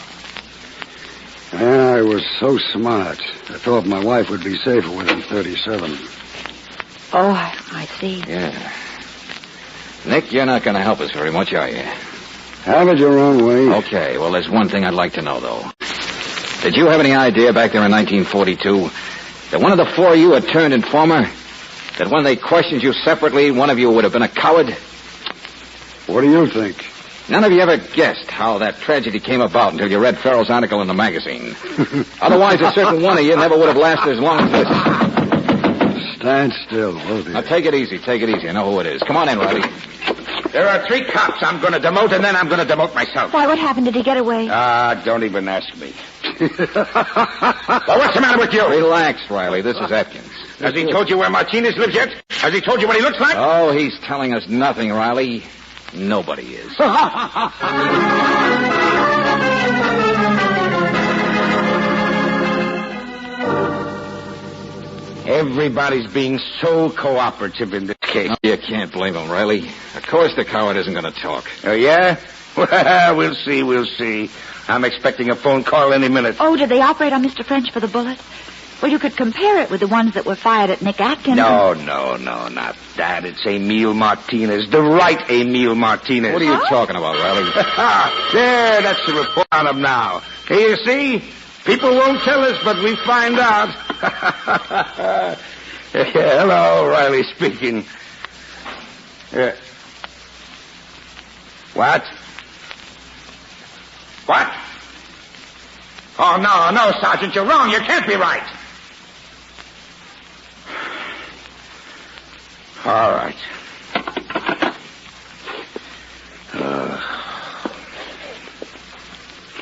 Speaker 22: And I was so smart. I thought my wife would be safer within 37.
Speaker 4: Oh, I see.
Speaker 2: Yeah. Nick, you're not going to help us very much, are you?
Speaker 22: Have it your own way.
Speaker 2: Okay, well, there's one thing I'd like to know, though. Did you have any idea back there in 1942 that one of the 4 of you had turned informer? That when they questioned you separately, one of you would have been a coward?
Speaker 22: What do you think?
Speaker 2: None of you ever guessed how that tragedy came about until you read Farrell's article in the magazine. Otherwise, a certain one of you never would have lasted as long as this.
Speaker 22: Stand still, both of you.
Speaker 2: Now, take it easy. I know who it is. Come on in, Riley.
Speaker 3: There are 3 cops I'm going to demote, and then I'm going to demote myself.
Speaker 4: Why, what happened? Did he get away?
Speaker 3: Don't even ask me. Well, what's the matter with you?
Speaker 2: Relax, Riley. This is Atkins.
Speaker 3: Has he told you where Martinez lives yet? Has he told you what he looks like?
Speaker 2: Oh, he's telling us nothing, Riley. Nobody is.
Speaker 3: Everybody's being so cooperative in this case.
Speaker 2: You can't blame him, Riley. Of course the coward isn't going to talk.
Speaker 3: Oh, yeah? Well, we'll see. I'm expecting a phone call any minute.
Speaker 4: Oh, did they operate on Mr. French for the bullet? Well, you could compare it with the ones that were fired at Nick Atkins.
Speaker 3: No, not that. It's Emile Martinez. The right Emile Martinez.
Speaker 1: What are you talking about, Riley?
Speaker 3: There, that's the report on him now. Here, you see? People won't tell us, but we find out. Hello, Riley speaking. What? What? Oh, no, Sergeant, you're wrong. You can't be right. All right.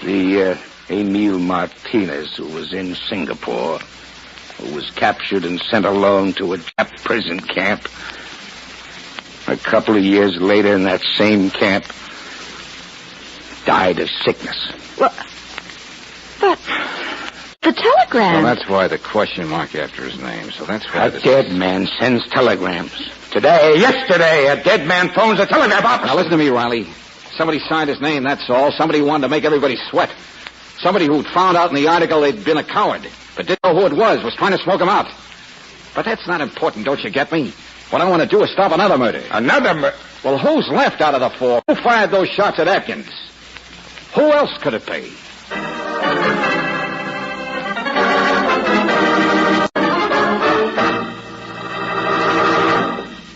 Speaker 3: The Emile Martinez, who was in Singapore, who was captured and sent alone to a Jap prison camp. A couple of years later, in that same camp, died of sickness.
Speaker 4: Well, but the telegram...
Speaker 1: Well, that's why the question mark after his name. So that's why...
Speaker 3: A dead man sends telegrams. Yesterday, a dead man phones a telegraph office.
Speaker 1: Now, listen to me, Riley. Somebody signed his name, that's all. Somebody wanted to make everybody sweat. Somebody who'd found out in the article they'd been a coward, but didn't know who it was trying to smoke him out. But that's not important, don't you get me? What I want to do is stop another murder.
Speaker 3: Another murder?
Speaker 1: Well, who's left out of the four? Who fired those shots at Atkins? Who else could it be?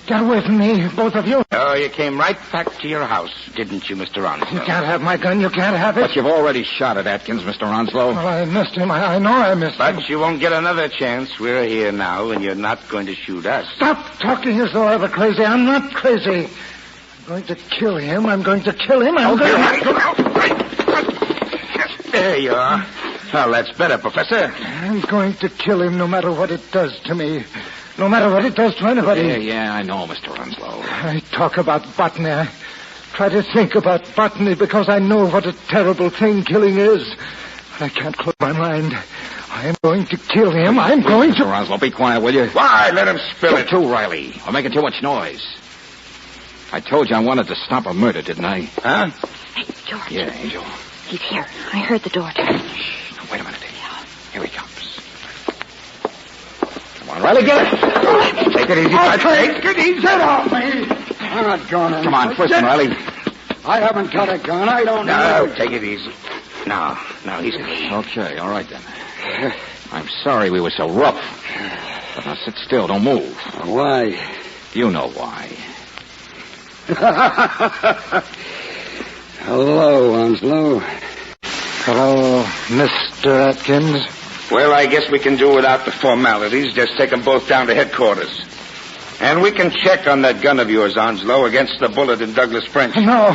Speaker 12: Get away from me, both of you.
Speaker 3: Oh, you came right back to your house, didn't you, Mr. Onslow?
Speaker 12: You can't have my gun. You can't have it.
Speaker 1: But you've already shot at Atkins, Mr. Onslow.
Speaker 12: Well, I missed him. I know I missed him.
Speaker 3: But you won't get another chance. We're here now, and you're not going to shoot us.
Speaker 12: Stop talking as though I were crazy. I'm not crazy. I'm going to kill him. I'm going to kill him.
Speaker 3: There you are. Well, that's better, Professor.
Speaker 12: I'm going to kill him no matter what it does to me. No matter what it does to anybody.
Speaker 1: Yeah, I know, Mr. Onslow.
Speaker 12: I talk about botany. I try to think about botany because I know what a terrible thing killing is. I can't close my mind. I'm going to kill him. I'm going to...
Speaker 1: Mr. Onslow, be quiet, will you?
Speaker 3: Why? Let him spill it.
Speaker 1: Too, Riley. We're making too much noise. I told you I wanted to stop a murder, didn't I?
Speaker 3: Huh?
Speaker 4: Hey, George.
Speaker 1: Yeah, Angel.
Speaker 4: He's here. I heard the door turn.
Speaker 1: Shh. Now, wait a minute. Here he comes. Come on, Riley, get it. Take it easy, Bud.
Speaker 22: Take it easy off me. I'm not going anywhere.
Speaker 1: Come on, twist him, Riley.
Speaker 22: I haven't got a gun. I don't
Speaker 3: know.
Speaker 22: know.
Speaker 3: Take it easy. No, he's good.
Speaker 1: Okay, all right then. I'm sorry we were so rough. But now sit still, don't move.
Speaker 22: Why?
Speaker 1: You know why.
Speaker 22: Hello, Onslow.
Speaker 12: Hello, Mr. Atkins.
Speaker 3: Well, I guess we can do without the formalities. Just take them both down to headquarters. And we can check on that gun of yours, Onslow, against the bullet in Douglas French.
Speaker 12: No.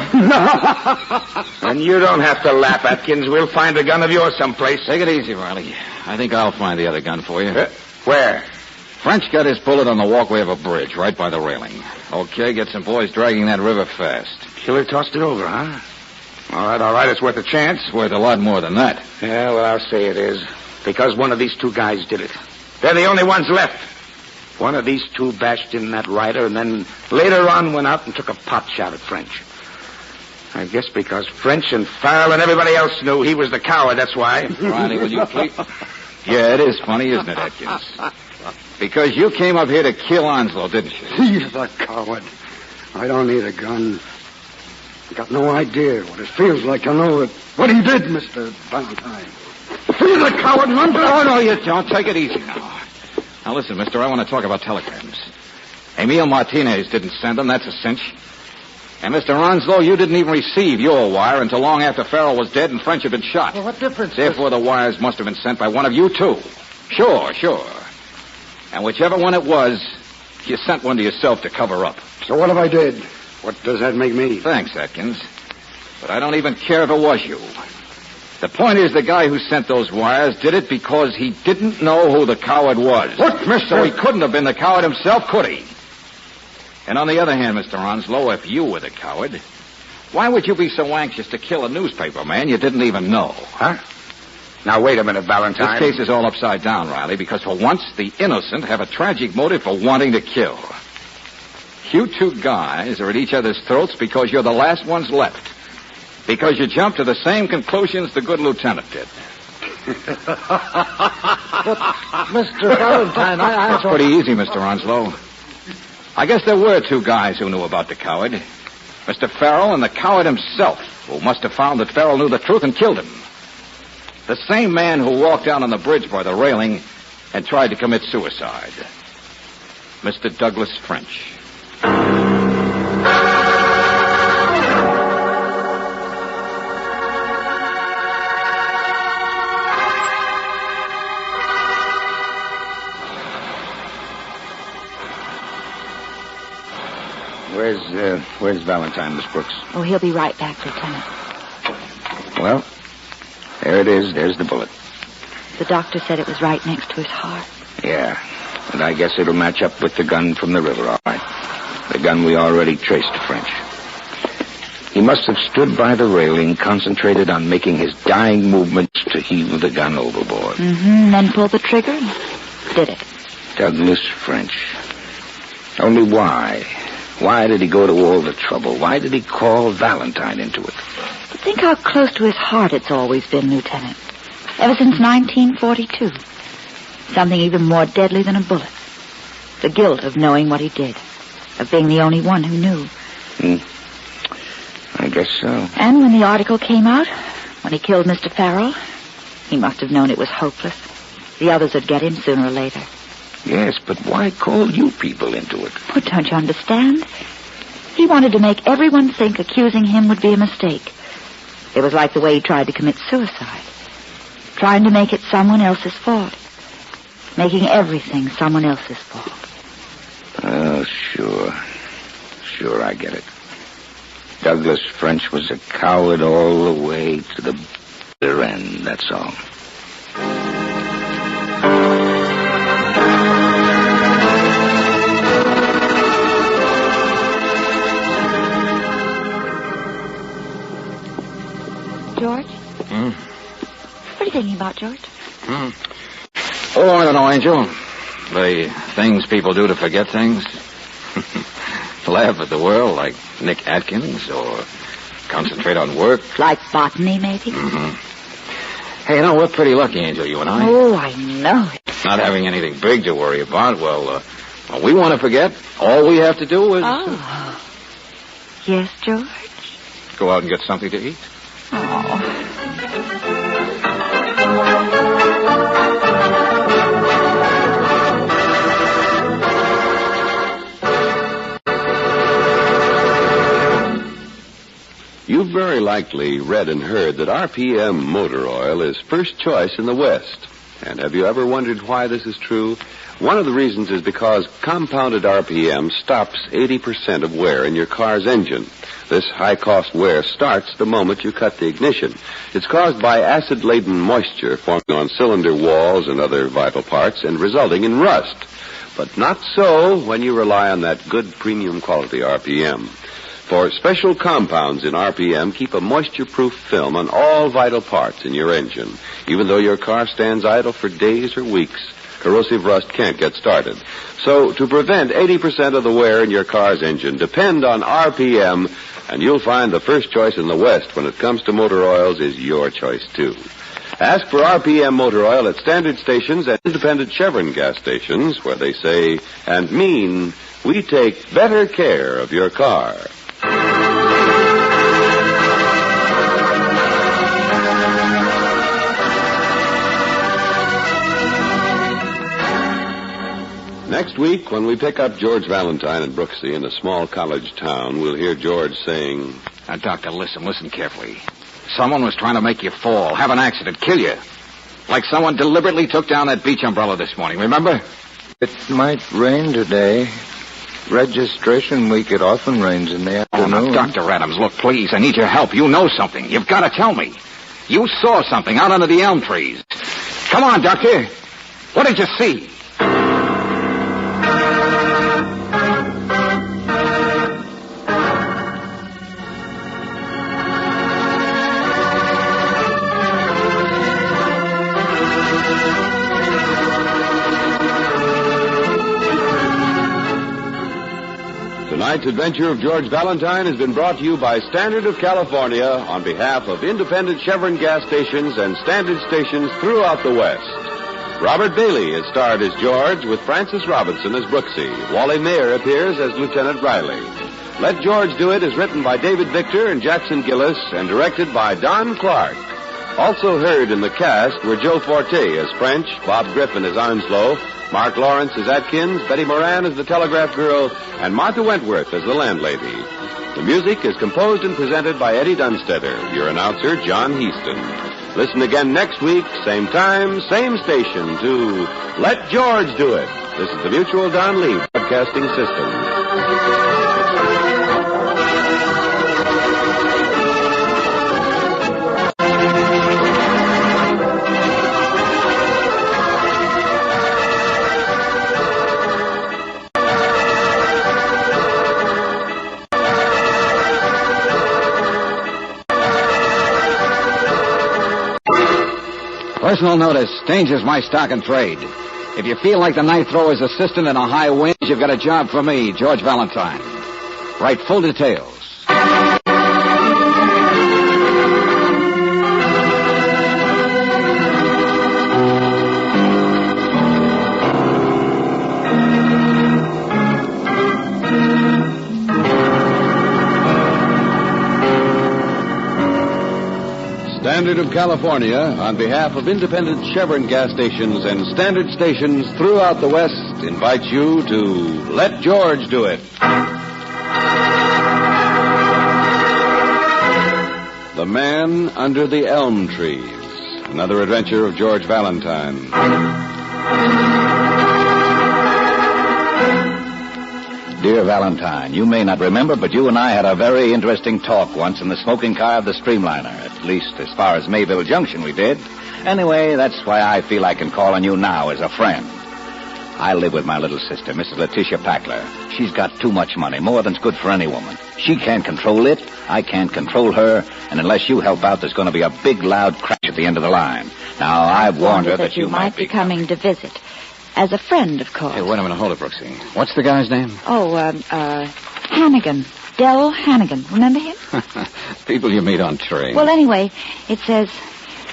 Speaker 3: And you don't have to laugh, Atkins. We'll find a gun of yours someplace.
Speaker 1: Take it easy, Riley. I think I'll find the other gun for you.
Speaker 3: Where?
Speaker 1: French got his bullet on the walkway of a bridge, right by the railing. Okay, get some boys dragging that river fast.
Speaker 3: Killer tossed it over, huh? All right, it's worth a chance.
Speaker 1: It's worth a lot more than that.
Speaker 3: Yeah, well, I'll say it is. Because one of these two guys did it. They're the only ones left. One of these two bashed in that rider and then later on went out and took a pot shot at French. I guess because French and Farrell and everybody else knew he was the coward, that's why.
Speaker 1: Ronnie, will you please? Yeah, it is funny, isn't it, Atkins? Because you came up here to kill Onslow, didn't you?
Speaker 22: He's the coward. I don't need a gun. You got no idea what it feels like to know what he did, Mr. Valentine. He's a coward, Onslow.
Speaker 1: Oh, no, you don't. Take it easy now. Now, listen, mister, I want to talk about telegrams. Emile Martinez didn't send them, that's a cinch. And, Mr. Onslow, you didn't even receive your wire until long after Farrell was dead and French had been shot.
Speaker 12: Well, what difference?
Speaker 1: Therefore, the wires must have been sent by one of you two. Sure. And whichever one it was, you sent one to yourself to cover up.
Speaker 22: So what if I did? What does that make me?
Speaker 1: Thanks, Atkins. But I don't even care if it was you. The point is the guy who sent those wires did it because he didn't know who the coward was.
Speaker 22: What, mister?
Speaker 1: So he couldn't have been the coward himself, could he? And on the other hand, Mr. Onslow, if you were the coward, why would you be so anxious to kill a newspaper man you didn't even know?
Speaker 3: Huh? Now, wait a minute, Valentine.
Speaker 1: This case is all upside down, Riley, because for once, the innocent have a tragic motive for wanting to kill. You two guys are at each other's throats because you're the last ones left. Because you jumped to the same conclusions the good lieutenant did.
Speaker 12: Mr. Valentine, I
Speaker 1: That's pretty easy, Mr. Onslow. I guess there were two guys who knew about the coward. Mr. Farrell and the coward himself, who must have found that Farrell knew the truth and killed him. The same man who walked down on the bridge by the railing and tried to commit suicide. Mr. Douglas French.
Speaker 3: Where's Valentine, Miss Brooks?
Speaker 4: Oh, he'll be right back, Lieutenant.
Speaker 3: Well, there it is. There's the bullet.
Speaker 4: The doctor said it was right next to his heart.
Speaker 3: Yeah, and I guess it'll match up with the gun from the river, all right. The gun we already traced to French. He must have stood by the railing, concentrated on making his dying movements to heave the gun overboard.
Speaker 4: Mm-hmm, then pulled the trigger and did it.
Speaker 3: Douglas French. Only why? Why did he go to all the trouble? Why did he call Valentine into it?
Speaker 4: But think how close to his heart it's always been, Lieutenant. Ever since 1942. Something even more deadly than a bullet. The guilt of knowing what he did. Of being the only one who knew.
Speaker 3: I guess so.
Speaker 4: And when the article came out, when he killed Mr. Farrell, he must have known it was hopeless. The others would get him sooner or later.
Speaker 3: Yes, but why call you people into it?
Speaker 4: Oh, don't you understand? He wanted to make everyone think accusing him would be a mistake. It was like the way he tried to commit suicide. Trying to make it someone else's fault. Making everything someone else's fault.
Speaker 3: Oh, sure. Sure, I get it. Douglas French was a coward all the way to the bitter end, that's all.
Speaker 4: George? What are you thinking about, George?
Speaker 1: Oh, I don't know, Angel. The things people do to forget things. Laugh at the world like Nick Atkins, or concentrate on work.
Speaker 4: Like botany, maybe?
Speaker 1: Mm-hmm. Hey, you know, we're pretty lucky, Angel, you and I.
Speaker 4: Oh, I know it.
Speaker 1: Not having anything big to worry about. Well, we want to forget. All we have to do is...
Speaker 4: Oh. Yes, George?
Speaker 1: Go out and get something to eat.
Speaker 4: Oh.
Speaker 9: You've very likely read and heard that RPM motor oil is first choice in the West. And have you ever wondered why this is true? One of the reasons is because compounded RPM stops 80% of wear in your car's engine. This high-cost wear starts the moment you cut the ignition. It's caused by acid-laden moisture forming on cylinder walls and other vital parts and resulting in rust. But not so when you rely on that good premium quality RPM. For special compounds in RPM keep a moisture-proof film on all vital parts in your engine. Even though your car stands idle for days or weeks, corrosive rust can't get started. So to prevent 80% of the wear in your car's engine, depend on RPM, and you'll find the first choice in the West when it comes to motor oils is your choice, too. Ask for RPM motor oil at standard stations and independent Chevron gas stations where they say and mean, we take better care of your car. Next week, when we pick up George Valentine and Brooksy in a small college town, we'll hear George saying...
Speaker 1: Now, Doctor, listen carefully. Someone was trying to make you fall, have an accident, kill you. Like someone deliberately took down that beach umbrella this morning, remember?
Speaker 18: It might rain today. Registration week, it often rains in the afternoon.
Speaker 1: Oh, now, Dr. Adams, look, please, I need your help. You know something. You've got to tell me. You saw something out under the elm trees. Come on, Doctor. What did you see?
Speaker 9: Tonight's adventure of George Valentine has been brought to you by Standard of California on behalf of independent Chevron gas stations and Standard stations throughout the West. Robert Bailey is starred as George with Francis Robinson as Brooksy. Wally Mayer appears as Lieutenant Riley. Let George Do It is written by David Victor and Jackson Gillis and directed by Don Clark. Also heard in the cast were Joe Forte as French, Bob Griffin as Onslow, Mark Lawrence as Atkins, Betty Moran as the telegraph girl, and Martha Wentworth as the landlady. The music is composed and presented by Eddie Dunstetter, your announcer, John Heaston. Listen again next week, same time, same station, to Let George Do It. This is the Mutual Don Lee Broadcasting System.
Speaker 1: Personal notice. Danger's my stock and trade. If you feel like the knife thrower's assistant in a high wind, you've got a job for me, George Valentine. Write full details. Standard of California, on behalf of independent Chevron gas stations and Standard stations throughout the West, invites you to Let George Do It. The Man Under the Elm Trees. Another adventure of George Valentine.
Speaker 19: Dear Valentine, you may not remember, but you and I had a very interesting talk once in the smoking car of the Streamliner. At least as far as Mayville Junction we did. Anyway, that's why I feel I can call on you now as a friend. I live with my little sister, Mrs. Letitia Packler. She's got too much money, more than's good for any woman. She can't control it, I can't control her, and unless you help out, there's going to be a big, loud crash at the end of the line. Now, I've warned her that you might
Speaker 4: be coming to visit. As a friend, of course.
Speaker 1: Hey, wait a minute. Hold it, Brooksy. What's the guy's name?
Speaker 4: Hannigan. Del Hannigan. Remember him?
Speaker 1: People you meet on trains.
Speaker 4: Well, anyway, it says,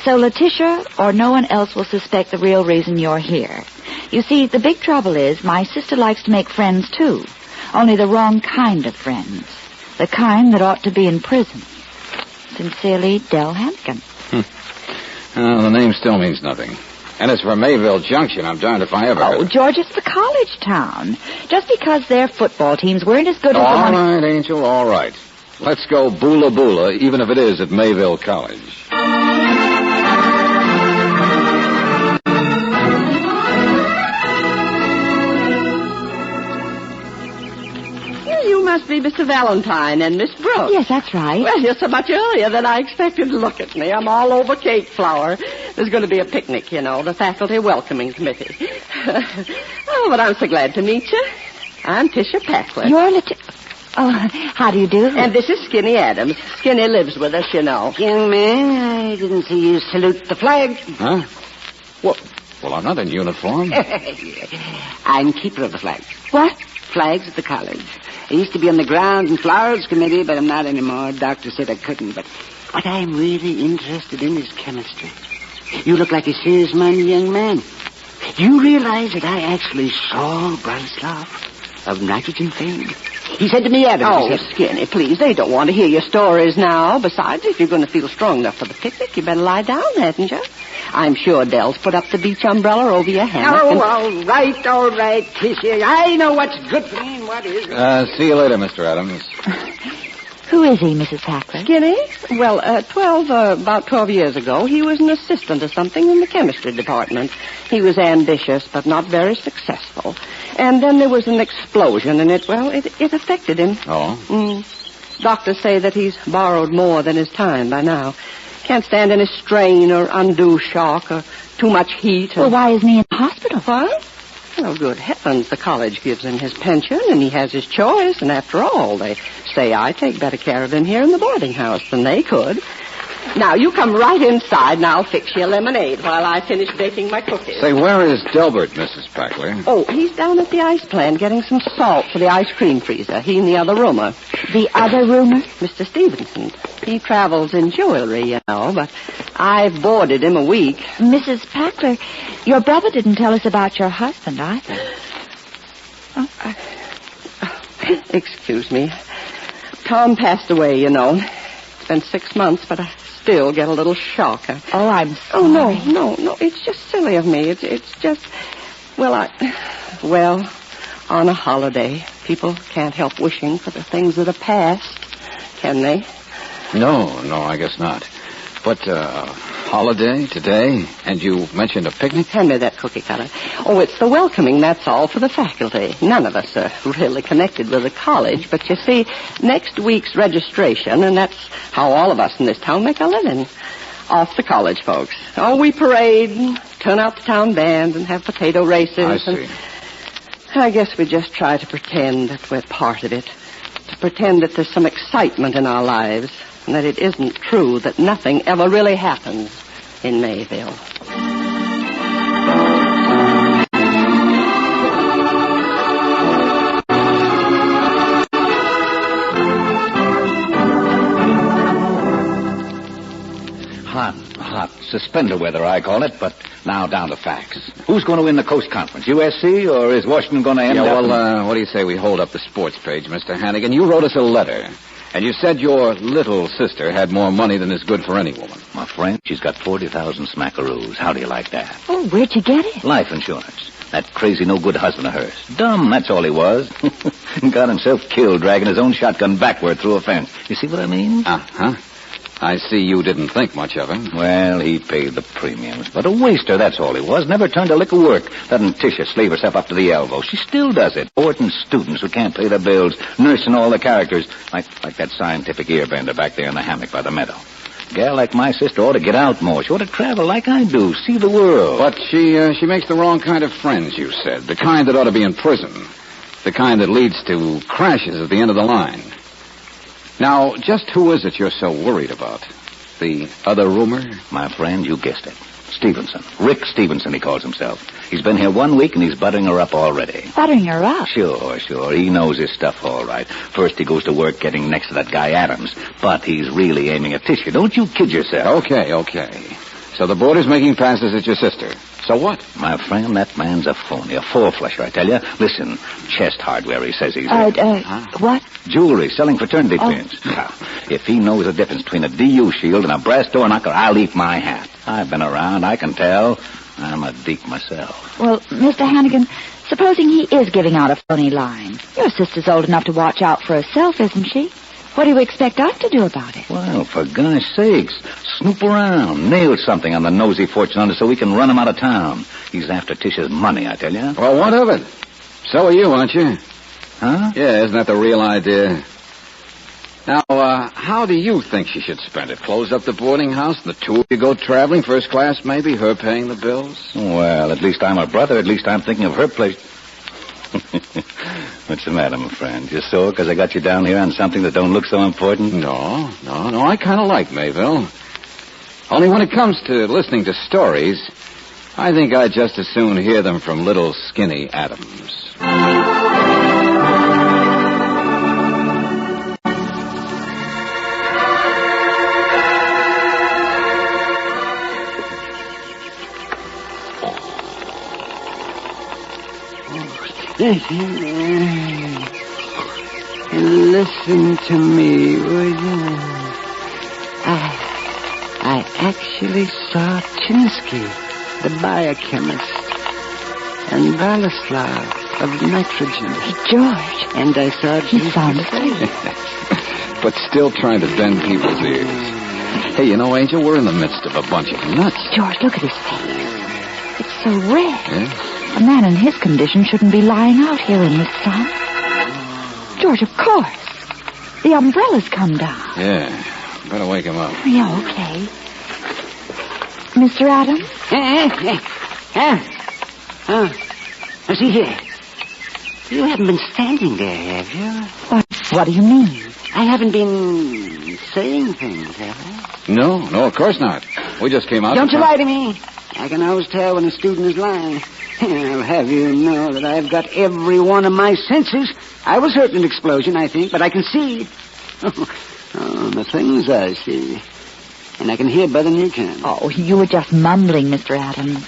Speaker 4: so Letitia or no one else will suspect the real reason you're here. You see, the big trouble is my sister likes to make friends, too. Only the wrong kind of friends. The kind that ought to be in prison. Sincerely, Del Hannigan.
Speaker 1: The name still means nothing. And as for Mayville Junction, I'm darned if I ever...
Speaker 4: Oh, George, it's the college town. Just because their football teams weren't as good as the one...
Speaker 1: All right, Angel, all right. Let's go Boola Boola, even if it is at Mayville College.
Speaker 20: You must be Mr. Valentine and Miss Brooks.
Speaker 4: Yes, that's right.
Speaker 20: Well, you're so much earlier than I expected. Look at me. I'm all over cake flour. There's going to be a picnic, you know, the faculty welcoming committee. Oh, but I'm so glad to meet you. I'm Tisha Packler.
Speaker 4: You're Oh, how do you do?
Speaker 20: And this is Skinny Adams. Skinny lives with us, you know.
Speaker 17: Young man, I didn't see you salute the flag.
Speaker 1: Huh? Well, I'm not in uniform.
Speaker 17: I'm keeper of the flag.
Speaker 4: What?
Speaker 17: Flags at the college. I used to be on the grounds and flowers committee, but I'm not anymore. Doctor said I couldn't. But what I'm really interested in is chemistry. You look like a serious-minded young man. Do you realize that I actually saw Branislav of nitrogen fame? He said to me, Adams...
Speaker 20: Oh, Skinny, please, they don't want to hear your stories now. Besides, if you're going to feel strong enough for the picnic, you better lie down, hadn't you? I'm sure Dell's put up the beach umbrella over your hammock.
Speaker 17: Oh, all right, Tisha. I know what's good for me and what isn't.
Speaker 1: See you later, Mr. Adams.
Speaker 4: Who is he, Mrs. Packler?
Speaker 20: Skinny? Well, about 12 years ago, he was an assistant or something in the chemistry department. He was ambitious, but not very successful. And then there was an explosion, and it affected him.
Speaker 1: Oh?
Speaker 20: Doctors say that he's borrowed more than his time by now. Can't stand any strain or undue shock or too much heat.
Speaker 4: Well, why isn't he in the hospital?
Speaker 20: What? Oh, good heavens, the college gives him his pension, and he has his choice. And after all, they say I take better care of him here in the boarding house than they could. Now, you come right inside, and I'll fix you a lemonade while I finish baking my cookies.
Speaker 2: Say, where is Delbert, Mrs. Packler?
Speaker 20: Oh, he's down at the ice plant getting some salt for the ice cream freezer. He and the other roomer.
Speaker 4: The other roomer?
Speaker 20: Mr. Stevenson. He travels in jewelry, you know, but I've boarded him a week.
Speaker 4: Mrs. Packler, your brother didn't tell us about your husband either.
Speaker 20: Excuse me. Tom passed away, you know. It's been 6 months, but I still get a little shock.
Speaker 4: I'm sorry.
Speaker 20: Oh, no. It's just silly of me. It's just... Well, on a holiday, people can't help wishing for the things that are past, can they?
Speaker 2: No, I guess not. But, holiday today, and you mentioned a picnic?
Speaker 20: Hand me that cookie cutter. Oh, it's the welcoming, that's all, for the faculty. None of us are really connected with the college, but you see, next week's registration, and that's how all of us in this town make a living. Off the college folks. Oh, we parade, turn out the town band, and have potato races.
Speaker 2: I see.
Speaker 20: I guess we just try to pretend that we're part of it. To pretend that there's some excitement in our lives, and that it isn't true that nothing ever really happens in Mayville.
Speaker 19: Hot. Suspender weather, I call it, but now down to facts. Who's going to win the Coast Conference, USC, or is Washington going to end up...
Speaker 2: what do you say we hold up the sports page, Mr. Hannigan? You wrote us a letter, and you said your little sister had more money than is good for any woman.
Speaker 19: My friend, she's got 40,000 smackaroos. How do you like that?
Speaker 4: Oh, where'd you get it?
Speaker 19: Life insurance. That crazy, no-good husband of hers. Dumb, that's all he was. Got himself killed dragging his own shotgun backward through a fence. You see what I mean?
Speaker 2: Uh-huh. I see you didn't think much of him.
Speaker 19: Well, he paid the premiums. But a waster, that's all he was. Never turned a lick of work. Letting Tisha slave herself up to the elbow. She still does it. Boarding students who can't pay their bills. Nursing all the characters. Like that scientific earbender back there in the hammock by the meadow. A gal like my sister ought to get out more. She ought to travel like I do. See the world.
Speaker 2: But she makes the wrong kind of friends, you said. The kind that ought to be in prison. The kind that leads to crashes at the end of the line. Now, just who is it you're so worried about? The other roomer?
Speaker 19: My friend, you guessed it. Stevenson. Rick Stevenson, he calls himself. He's been here 1 week, and he's buttering her up already.
Speaker 4: Buttering her up?
Speaker 19: Sure. He knows his stuff all right. First, he goes to work getting next to that guy Adams. But he's really aiming at Tisha. Don't you kid yourself.
Speaker 2: Okay. So the boarder's making passes at your sister. So what?
Speaker 19: My friend, that man's a phony, a four-flusher, I tell you. Listen, chest hardware, he says he's
Speaker 4: what?
Speaker 19: Jewelry, selling fraternity pins. Now, if he knows the difference between a DU shield and a brass door knocker, I'll eat my hat. I've been around, I can tell. I'm a deep myself.
Speaker 4: Well, Mr. Hannigan, supposing he is giving out a phony line. Your sister's old enough to watch out for herself, isn't she? What do you expect us to do about it?
Speaker 19: Well, for gosh sakes, snoop around, nail something on the nosy fortune hunter so we can run him out of town. He's after Tisha's money, I tell you.
Speaker 2: Well, what of it? So are you, aren't you?
Speaker 19: Huh?
Speaker 2: Yeah, isn't that the real idea? Now, how do you think she should spend it? Close up the boarding house, the two of you go traveling, first class maybe, her paying the bills?
Speaker 19: Well, at least I'm her brother. At least I'm thinking of her place. What's the matter, my friend? You sore because I got you down here on something that don't look so important?
Speaker 2: No. I kind of like Mayville. Only when it comes to listening to stories, I think I'd just as soon hear them from little skinny Adams.
Speaker 17: Listen to me, would you? I actually saw Chinsky, the biochemist, and Balislav of nitrogen.
Speaker 4: George.
Speaker 17: And I saw
Speaker 4: he sounds
Speaker 2: But still trying to bend people's ears. Hey, you know, Angel, we're in the midst of a bunch of nuts.
Speaker 4: George, look at his face. It's so red.
Speaker 2: Yeah?
Speaker 4: A man in his condition shouldn't be lying out here in the sun. George, of course. The umbrella's come down.
Speaker 2: Yeah. Better wake him up.
Speaker 4: Yeah, okay. Mr. Adams?
Speaker 17: See here. You haven't been standing there, have you?
Speaker 4: What do you mean?
Speaker 17: I haven't been saying things, have I?
Speaker 2: No, of course not. We just came out.
Speaker 17: Don't you lie to me. I can always tell when a student is lying. I'll have you know that I've got every one of my senses. I was hurt in an explosion, I think, but I can see. Oh, the things I see. And I can hear better than you can.
Speaker 4: Oh, you were just mumbling, Mr. Adams.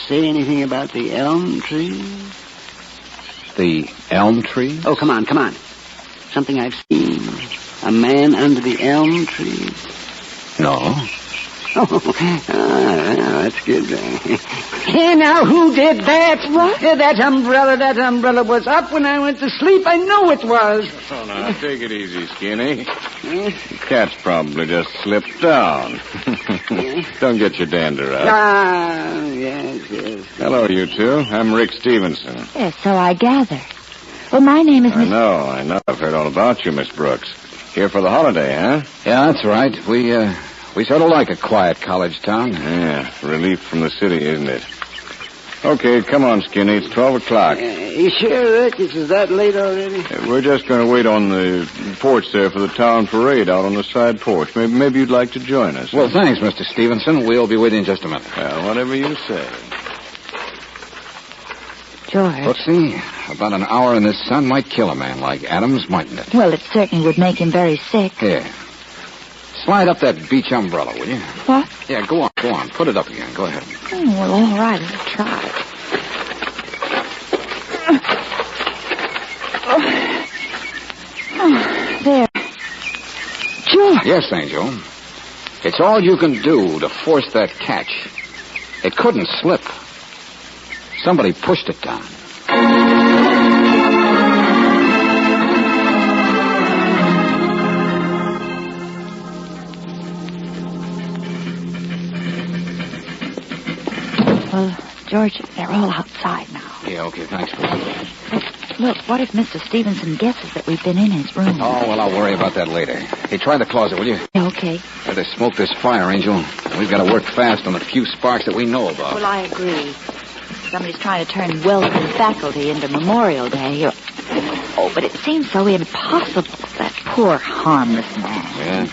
Speaker 17: Say anything about the elm tree?
Speaker 2: The elm tree?
Speaker 17: Oh, come on. Something I've seen. A man under the elm tree.
Speaker 2: No.
Speaker 17: That's good. Hey, now, who did that? What? That umbrella was up when I went to sleep. I know it was.
Speaker 9: Oh, now, take it easy, Skinny. The cat's probably just slipped down. Don't get your dander up.
Speaker 17: Yes.
Speaker 9: Hello, you two. I'm Rick Stevenson.
Speaker 4: Yes, so I gather. Well, my name is
Speaker 9: I know. I've heard all about you, Miss Brooks. Here for the holiday, huh?
Speaker 2: Yeah, that's right. We sort of like a quiet college town.
Speaker 9: Yeah, relief from the city, isn't it? Okay, come on, Skinny. It's 12 o'clock.
Speaker 17: You sure, Rick? Is that late already?
Speaker 9: We're just going to wait on the porch there for the town parade out on the side porch. Maybe you'd like to join us.
Speaker 2: Well, thanks, Mr. Stevenson. We'll be with you in just a minute.
Speaker 9: Well, whatever you say.
Speaker 4: George.
Speaker 2: Brooksy, about an hour in this sun might kill a man like Adams, mightn't it?
Speaker 4: Well, it certainly would make him very sick.
Speaker 2: Here. Slide up that beach umbrella, will you?
Speaker 4: What?
Speaker 2: Yeah, go on. Put it up again. Go ahead.
Speaker 4: Oh, well, all right. I'll try. There. George.
Speaker 2: Yes, Angel. It's all you can do to force that catch. It couldn't slip. Somebody pushed it down.
Speaker 4: Well, George, they're all outside now.
Speaker 2: Yeah, okay, thanks.
Speaker 4: Look, what if Mr. Stevenson guesses that we've been in his room?
Speaker 2: Oh, well, I'll worry about that later. Hey, try the closet, will you?
Speaker 4: Okay.
Speaker 2: Better smoke this fire, Angel. We've got to work fast on the few sparks that we know about.
Speaker 4: Well, I agree. Somebody's trying to turn welcome faculty into Memorial Day. Oh, but it seems so impossible. That poor, harmless man.
Speaker 2: Yeah?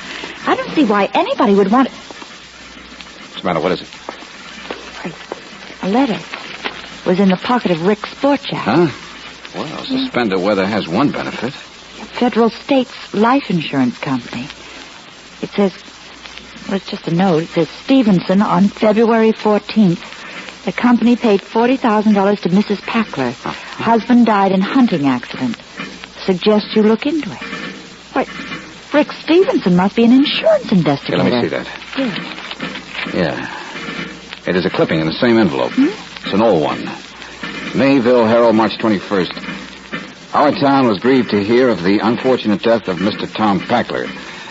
Speaker 4: I don't see why anybody would want...
Speaker 2: What's the matter? What is it?
Speaker 4: A letter. Was in the pocket of Rick's sport jacket.
Speaker 2: Huh? Well, suspended weather has one benefit.
Speaker 4: Federal States Life Insurance Company. It says... Well, it's just a note. It says, Stevenson, on February 14th, the company paid $40,000 to Mrs. Packler. Husband died in hunting accident. Suggest you look into it. Wait, Rick Stevenson must be an insurance investigator.
Speaker 2: Here, let me see that. Yeah. It is a clipping in the same envelope. It's an old one. Mayville Herald, March 21st. Our town was grieved to hear of the unfortunate death of Mr. Tom Packler.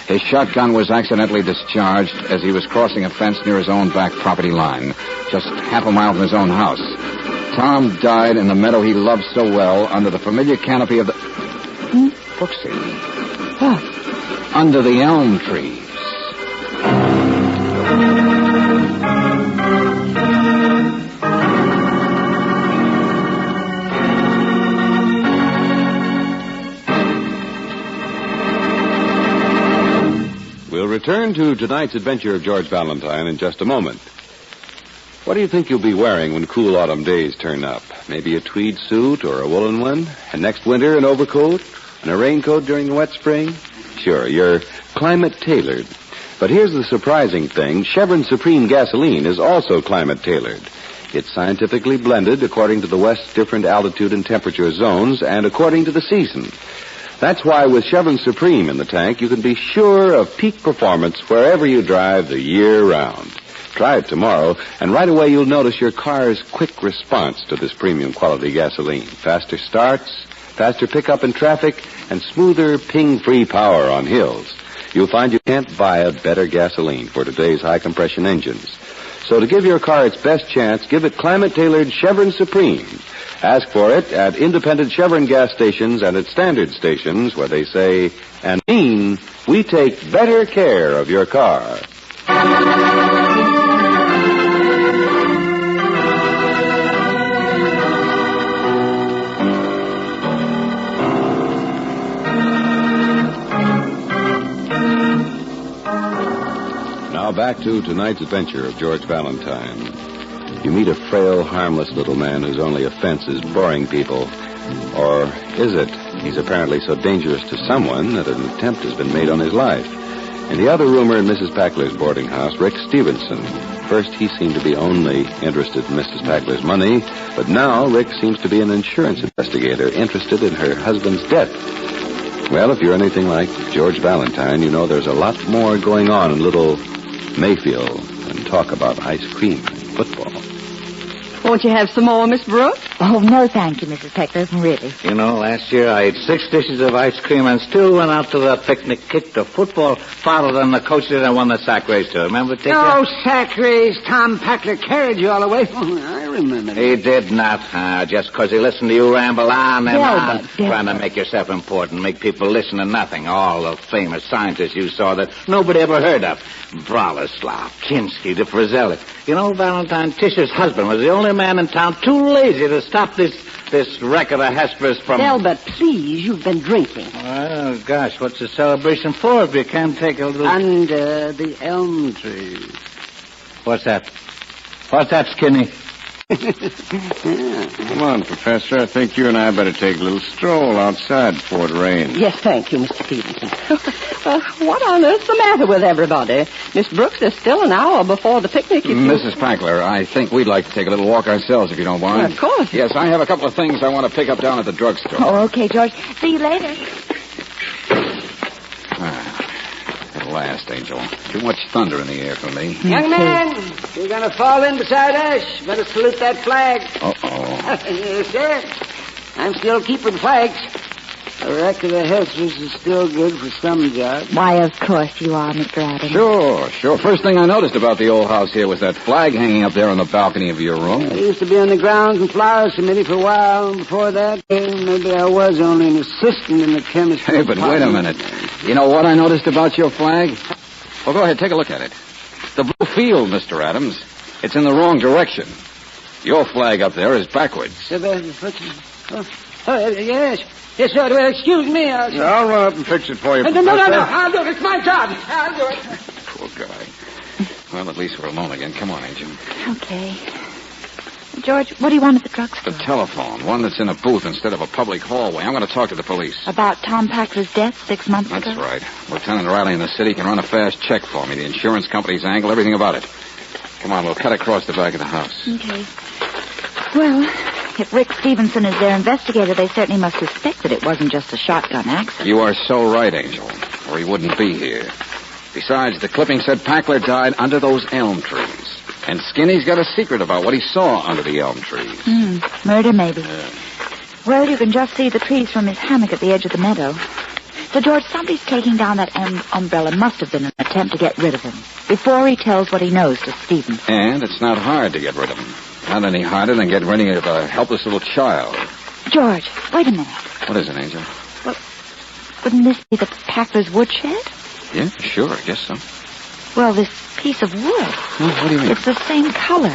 Speaker 2: His shotgun was accidentally discharged as he was crossing a fence near his own back property line, just half a mile from his own house. Tom died in the meadow he loved so well under the familiar canopy of the... Brooksy.
Speaker 4: What?
Speaker 2: Under the elm trees.
Speaker 9: We'll return to tonight's adventure of George Valentine in just a moment. What do you think you'll be wearing when cool autumn days turn up? Maybe a tweed suit or a woolen one? And next winter, an overcoat? And a raincoat during the wet spring? Sure, you're climate-tailored. But here's the surprising thing. Chevron Supreme gasoline is also climate-tailored. It's scientifically blended according to the West's different altitude and temperature zones and according to the season. That's why with Chevron Supreme in the tank, you can be sure of peak performance wherever you drive the year round. Try it tomorrow, and right away you'll notice your car's quick response to this premium quality gasoline. Faster starts, faster pickup in traffic, and smoother ping-free power on hills. You'll find you can't buy a better gasoline for today's high-compression engines. So to give your car its best chance, give it climate-tailored Chevron Supreme. Ask for it at independent Chevron gas stations and at standard stations where they say and mean we take better care of your car. to tonight's adventure of George Valentine. You meet a frail, harmless little man whose only offense is boring people. Or is it? He's apparently so dangerous to someone that an attempt has been made on his life. In the other roomer in Mrs. Packler's boarding house, Rick Stevenson. First, he seemed to be only interested in Mrs. Packler's money, but now Rick seems to be an insurance investigator interested in her husband's death. Well, if you're anything like George Valentine, you know there's a lot more going on in little Mayfield than talk about ice cream and football.
Speaker 20: Won't you have some more, Miss Brooks?
Speaker 4: Oh, no, thank you, Mrs. Packler, really.
Speaker 19: You know, last year I ate 6 dishes of ice cream and still went out to the picnic, kicked the football farther than the coach did, and won the sack race, too. Remember, Dick?
Speaker 17: No sack race. Tom Packler carried you all the way. I remember that.
Speaker 19: He did not. Just because he listened to you ramble on and on, trying to make yourself important, make people listen to nothing. All the famous scientists you saw that nobody ever heard of. Brolislav, Kinsky, the Frizzelli. You know, Valentine Tischer's husband was the only man in town too lazy to stop this record of Hesperus from...
Speaker 17: Delbert, please, you've been drinking.
Speaker 19: Oh, gosh, what's the celebration for if you can't take a little...
Speaker 17: Under the elm trees.
Speaker 19: What's that? What's that, Skinny?
Speaker 3: Come on, Professor. I think you and I better take a little stroll outside before it rains.
Speaker 20: Yes, thank you, Mr. Stevenson. What on earth's the matter with everybody? Miss Brooks, there's still an hour before the picnic.
Speaker 1: Mrs. Packler, I think we'd like to take a little walk ourselves, if you don't mind.
Speaker 20: Of course.
Speaker 1: Yes, I have a couple of things I want to pick up down at the drugstore.
Speaker 4: Oh, okay, George. See you later.
Speaker 1: At last, Angel. Too much thunder in the air for me.
Speaker 17: Young man, you're going to fall in beside us. Better salute that flag.
Speaker 1: Uh-oh.
Speaker 17: Yes, sir. I'm still keeping flags. A record of Hesperus is still good for some jobs.
Speaker 4: Why, of course you are, Mr. Adams.
Speaker 1: Sure. First thing I noticed about the old house here was that flag hanging up there on the balcony of your room.
Speaker 17: I used to be on the Grounds and Flowers Committee for a while. Before that, maybe I was only an assistant in the chemistry
Speaker 1: Hey, but wait a minute. You know what I noticed about your flag? Well, go ahead, take a look at it. The blue field, Mr. Adams. It's in the wrong direction. Your flag up there is backwards.
Speaker 17: Yes. Yes, sir. Well, excuse me.
Speaker 3: I'll run up and fix it for you,
Speaker 17: No.
Speaker 3: Professor.
Speaker 17: I'll do it. It's my job. I'll do it.
Speaker 1: Poor guy. Well, at least we're alone again. Come on, Angel.
Speaker 4: Okay. George, what do you want at the drugstore?
Speaker 1: The telephone. One that's in a booth instead of a public hallway. I'm going to talk to the police.
Speaker 4: About Tom Packler's death 6 months ago?
Speaker 1: That's right. Lieutenant Riley in the city can run a fast check for me. The insurance company's angle, everything about it. Come on, we'll cut across the back of the house.
Speaker 4: Okay. Well, if Rick Stevenson is their investigator, they certainly must suspect that it wasn't just a shotgun accident.
Speaker 1: You are so right, Angel, or he wouldn't be here. Besides, the clipping said Packler died under those elm trees. And Skinny's got a secret about what he saw under the elm trees.
Speaker 4: Murder, maybe. Well, you can just see the trees from his hammock at the edge of the meadow. So, George, somebody's taking down that umbrella must have been an attempt to get rid of him before he tells what he knows to Stevenson.
Speaker 1: And it's not hard to get rid of him. Not any harder than getting rid of a helpless little child.
Speaker 4: George, wait a minute.
Speaker 1: What is it, Angel?
Speaker 4: Well, wouldn't this be the Packler's woodshed?
Speaker 1: Yeah, sure, I guess so.
Speaker 4: Well, this piece of wood.
Speaker 1: What do you mean?
Speaker 4: It's the same color,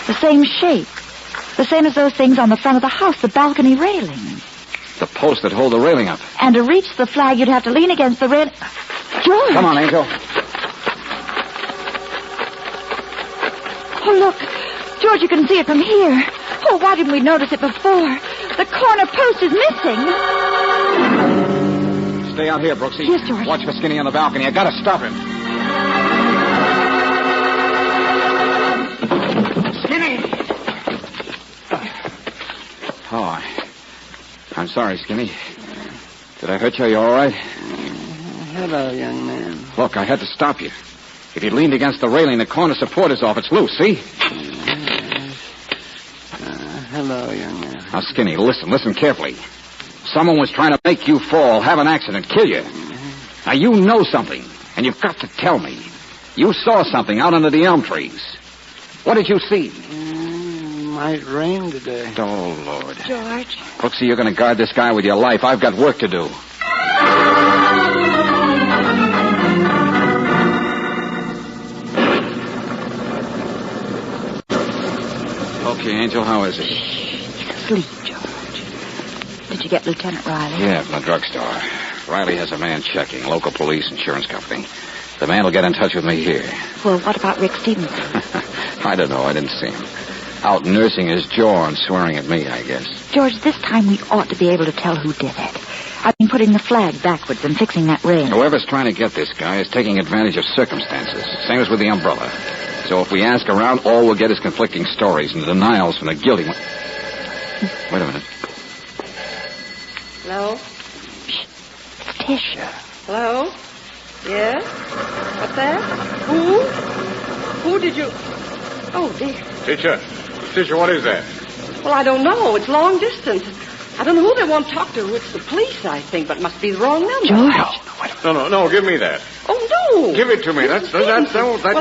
Speaker 4: the same shape, the same as those things on the front of the house, the balcony railings.
Speaker 1: The posts that hold the railing up.
Speaker 4: And to reach the flag, you'd have to lean against the rail. George!
Speaker 1: Come on, Angel.
Speaker 4: Oh, look. George, you can see it from here. Oh, why didn't we notice it before? The corner post is missing.
Speaker 1: Stay out here, Brooksy.
Speaker 4: Yes, George.
Speaker 1: Watch for Skinny on the balcony. I gotta stop him.
Speaker 17: Skinny!
Speaker 1: Oh, I'm sorry, Skinny. Did I hurt you? Are you all right?
Speaker 17: Hello, young man.
Speaker 1: Look, I had to stop you. If you leaned against the railing, the corner support is off. It's loose, see?
Speaker 17: Hello, young man.
Speaker 1: Now, Skinny, listen carefully. Someone was trying to make you fall, have an accident, kill you. Now, you know something, and you've got to tell me. You saw something out under the elm trees. What did you see?
Speaker 17: Might rain today.
Speaker 1: Oh, Lord.
Speaker 4: George.
Speaker 1: Brooksy, you're going to guard this guy with your life. I've got work to do. Okay, Angel, how is he?
Speaker 4: He's asleep, George. Did you get Lieutenant Riley?
Speaker 1: Yeah, from the drugstore. Riley has a man checking. Local police, insurance company. The man will get in touch with me here.
Speaker 4: Well, what about Rick Stevenson?
Speaker 1: I don't know. I didn't see him. Out nursing his jaw and swearing at me, I guess.
Speaker 4: George, this time we ought to be able to tell who did it. I've been putting the flag backwards and fixing that rail.
Speaker 1: Whoever's trying to get this guy is taking advantage of circumstances. Same as with the umbrella. So if we ask around, all we'll get is conflicting stories and denials from the guilty one. Wait a minute.
Speaker 20: Hello?
Speaker 4: It's Tish.
Speaker 20: Hello? Yes? What's that? Who? Who did you... Oh, dear.
Speaker 3: Tisha, what is that?
Speaker 20: Well, I don't know. It's long distance. I don't know who they want to talk to. It's the police, I think, but it must be the wrong number.
Speaker 4: George.
Speaker 3: No, give me that.
Speaker 20: Oh, no.
Speaker 3: Give it to me. That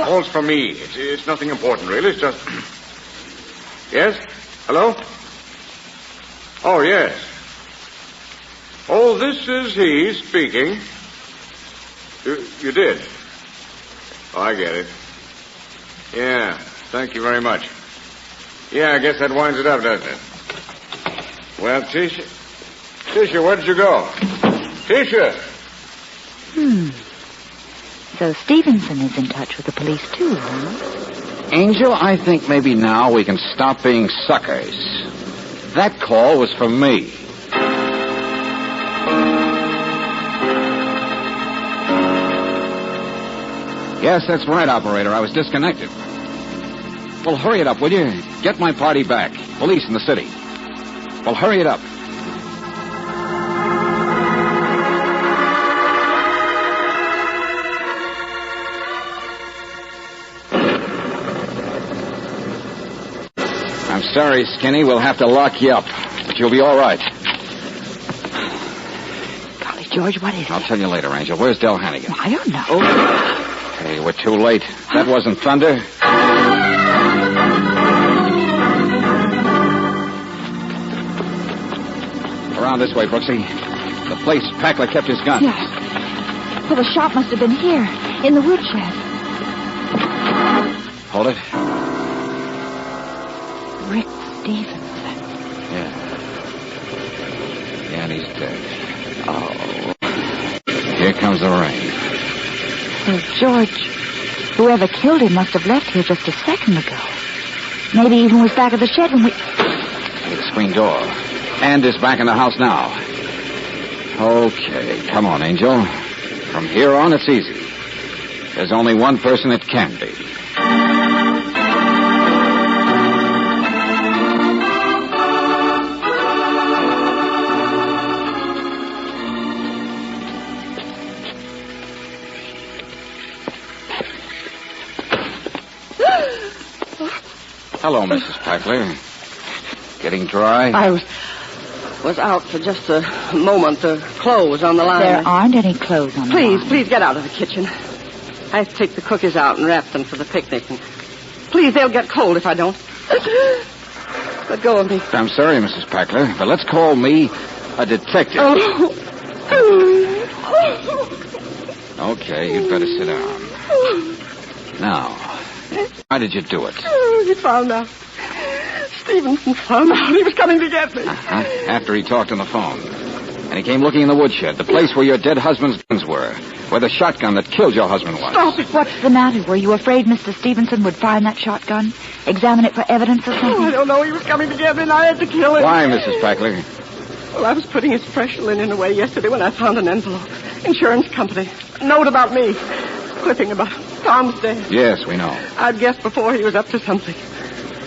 Speaker 3: calls for me. It's nothing important, really. It's just... Yes? Hello? Oh, yes. Oh, this is he speaking. You did? Oh, I get it. Yeah, thank you very much. Yeah, I guess that winds it up, doesn't it? Well, Tisha, where did you go? Tisha!
Speaker 4: So Stevenson is in touch with the police, too, huh?
Speaker 1: Angel, I think maybe now we can stop being suckers. That call was for me. Yes, that's right, operator. I was disconnected. Well, hurry it up, will you? Get my party back. Police in the city. Well, hurry it up. I'm sorry, Skinny. We'll have to lock you up. But you'll be all right.
Speaker 4: Golly, George, what is it?
Speaker 1: I'll tell you later, Angel. Where's Del Hannigan?
Speaker 4: I don't know.
Speaker 1: Hey, we're too late. That wasn't thunder. Around this way, Brooksy. The place Packler kept his gun.
Speaker 4: Yes. Well, the shot must have been here, in the woodshed.
Speaker 1: Hold it.
Speaker 4: Rick Stevenson.
Speaker 1: Yeah, and he's dead. Oh. Here comes the rain.
Speaker 4: Well, George, whoever killed him must have left here just a second ago. Maybe even was back at the shed when we...
Speaker 1: The screen door. And is back in the house now. Okay, come on, Angel. From here on, it's easy. There's only one person it can be. Hello, Mrs. Packler. Getting dry?
Speaker 20: I was out for just a moment. The clothes on the line.
Speaker 4: There aren't any clothes on the line.
Speaker 20: Please, get out of the kitchen. I have to take the cookies out and wrap them for the picnic. And please, they'll get cold if I don't. Let go of me.
Speaker 1: I'm sorry, Mrs. Packler, but let's call me a detective. Okay, you'd better sit down. Now, why did you do it?
Speaker 20: He found out. Stevenson found out he was coming to get me.
Speaker 1: After he talked on the phone. And he came looking in the woodshed, the place where your dead husband's guns were, where the shotgun that killed your husband was.
Speaker 20: Stop it.
Speaker 4: What's the matter? Were you afraid Mr. Stevenson would find that shotgun? Examine it for evidence or something?
Speaker 20: I don't know. He was coming to get me and I had to kill him.
Speaker 1: Why, Mrs. Packler?
Speaker 20: Well, I was putting his fresh linen away yesterday when I found an envelope. Insurance company. A note about me. Clipping about Tom's death.
Speaker 1: Yes, we know.
Speaker 20: I'd guessed before he was up to something.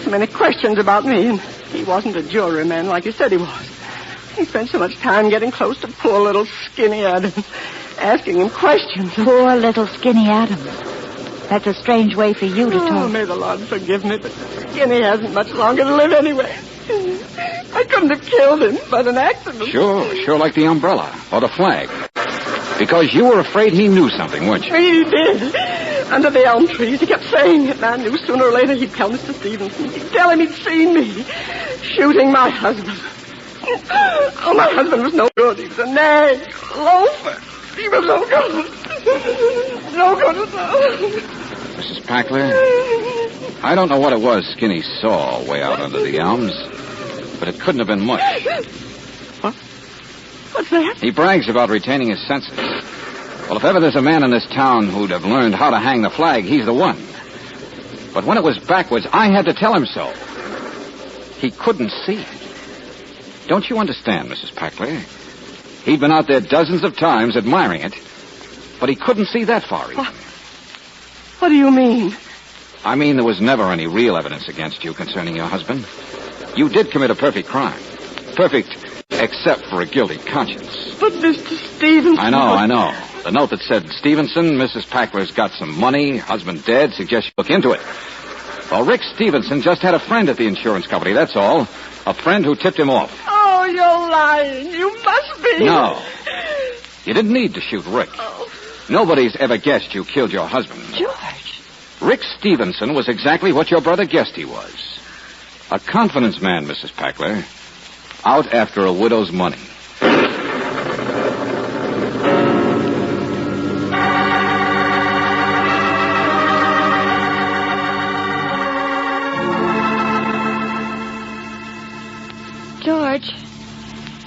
Speaker 20: So many questions about me, and he wasn't a jewelry man like he said he was. He spent so much time getting close to poor little skinny Adam, asking him questions.
Speaker 4: Poor little skinny Adam. That's a strange way for you to talk.
Speaker 20: Oh, may the Lord forgive me, but Skinny hasn't much longer to live anyway. I couldn't have killed him, but an accident.
Speaker 1: Sure like the umbrella or the flag. Because you were afraid he knew something, weren't you?
Speaker 20: He did. Under the elm trees. He kept saying it, and I knew sooner or later he'd tell Mr. Stevenson. He'd tell him he'd seen me shooting my husband. Oh, my husband was no good. He was a nag, loafer. He was no good. No good at all.
Speaker 1: Mrs. Packler, I don't know what it was Skinny saw way out under the elms, but it couldn't have been much.
Speaker 20: What? What's that?
Speaker 1: He brags about retaining his senses. Well, if ever there's a man in this town who'd have learned how to hang the flag, he's the one. But when it was backwards, I had to tell him so. He couldn't see it. Don't you understand, Mrs. Packler? He'd been out there dozens of times admiring it, but he couldn't see that far even.
Speaker 20: What do you mean?
Speaker 1: I mean, there was never any real evidence against you concerning your husband. You did commit a perfect crime. Perfect, except for a guilty conscience.
Speaker 20: But Mr. Stevenson...
Speaker 1: I know. The note that said, Stevenson, Mrs. Packler's got some money, husband dead, suggests you look into it. Well, Rick Stevenson just had a friend at the insurance company, that's all. A friend who tipped him off.
Speaker 20: Oh, you're lying. You must be.
Speaker 1: No. You didn't need to shoot Rick.
Speaker 20: Oh.
Speaker 1: Nobody's ever guessed you killed your husband.
Speaker 20: George.
Speaker 1: Rick Stevenson was exactly what your brother guessed he was. A confidence man, Mrs. Packler. Out after a widow's money.
Speaker 4: George,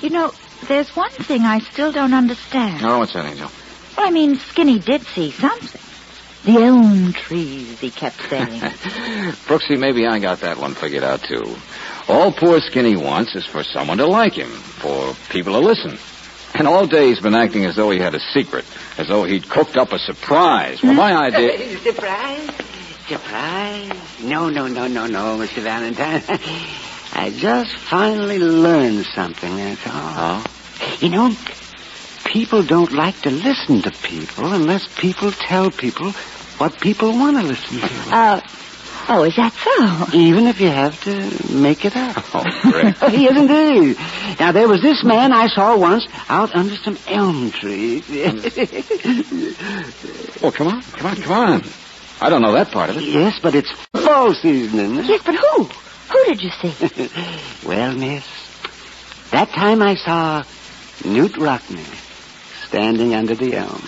Speaker 4: you know, there's one thing I still don't understand.
Speaker 1: Oh, what's that, Angel?
Speaker 4: Well, I mean, Skinny did see something. The elm trees, he kept saying.
Speaker 1: Brooksy, maybe I got that one figured out, too. All poor Skinny wants is for someone to like him, for people to listen. And all day he's been acting as though he had a secret, as though he'd cooked up a surprise. Well, my idea...
Speaker 17: Surprise? No, Mr. Valentine. I just finally learned something, that's all.
Speaker 1: Oh?
Speaker 17: You know, people don't like to listen to people unless people tell people what people want to listen to.
Speaker 4: Oh, is that so?
Speaker 17: Even if you have to make it up.
Speaker 1: Oh, great.
Speaker 17: Yes, indeed. Now, there was this man I saw once out under some elm trees.
Speaker 1: Well, come on. I don't know that part of it.
Speaker 17: Yes, but it's fall season, isn't it?
Speaker 4: Yes, but who? Who did you see?
Speaker 17: Well, miss, that time I saw Newt Rockney standing under the elm.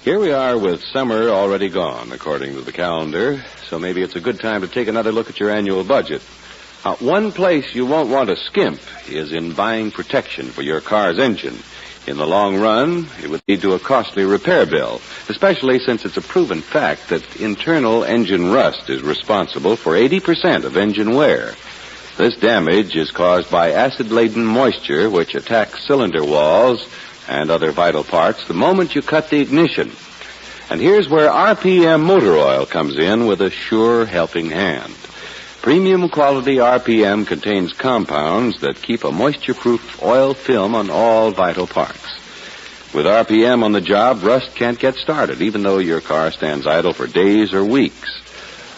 Speaker 9: Here we are with summer already gone, according to the calendar, so maybe it's a good time to take another look at your annual budget. One place you won't want to skimp is in buying protection for your car's engine. In the long run, it would lead to a costly repair bill, especially since it's a proven fact that internal engine rust is responsible for 80% of engine wear. This damage is caused by acid-laden moisture which attacks cylinder walls and other vital parts the moment you cut the ignition. And here's where RPM motor oil comes in with a sure helping hand. Premium quality RPM contains compounds that keep a moisture-proof oil film on all vital parts. With RPM on the job, rust can't get started, even though your car stands idle for days or weeks.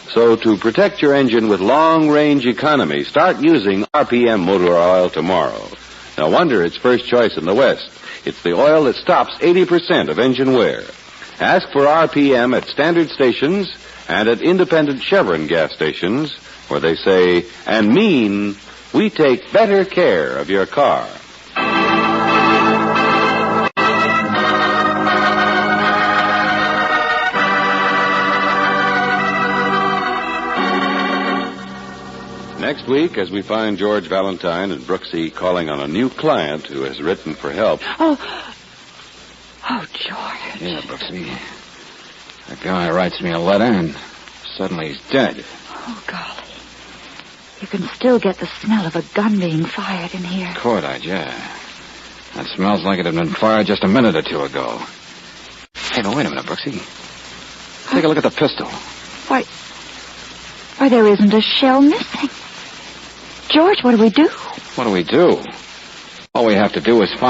Speaker 9: So to protect your engine with long-range economy, start using RPM motor oil tomorrow. No wonder it's first choice in the West. It's the oil that stops 80% of engine wear. Ask for RPM at standard stations and at independent Chevron gas stations, where they say and mean we take better care of your car. Next week, as we find George Valentine and Brooksy calling on a new client who has written for help.
Speaker 4: Oh, George.
Speaker 1: Yeah, Brooksy. That guy writes me a letter and suddenly he's dead.
Speaker 4: Oh, golly. You can still get the smell of a gun being fired in here.
Speaker 1: Cordite, yeah. That smells like it had been fired just a minute or two ago. Hey, but wait a minute, Brooksy. Take a look at the pistol.
Speaker 4: Why, there isn't a shell missing. George, what do we do?
Speaker 1: What do we do? All we have to do is find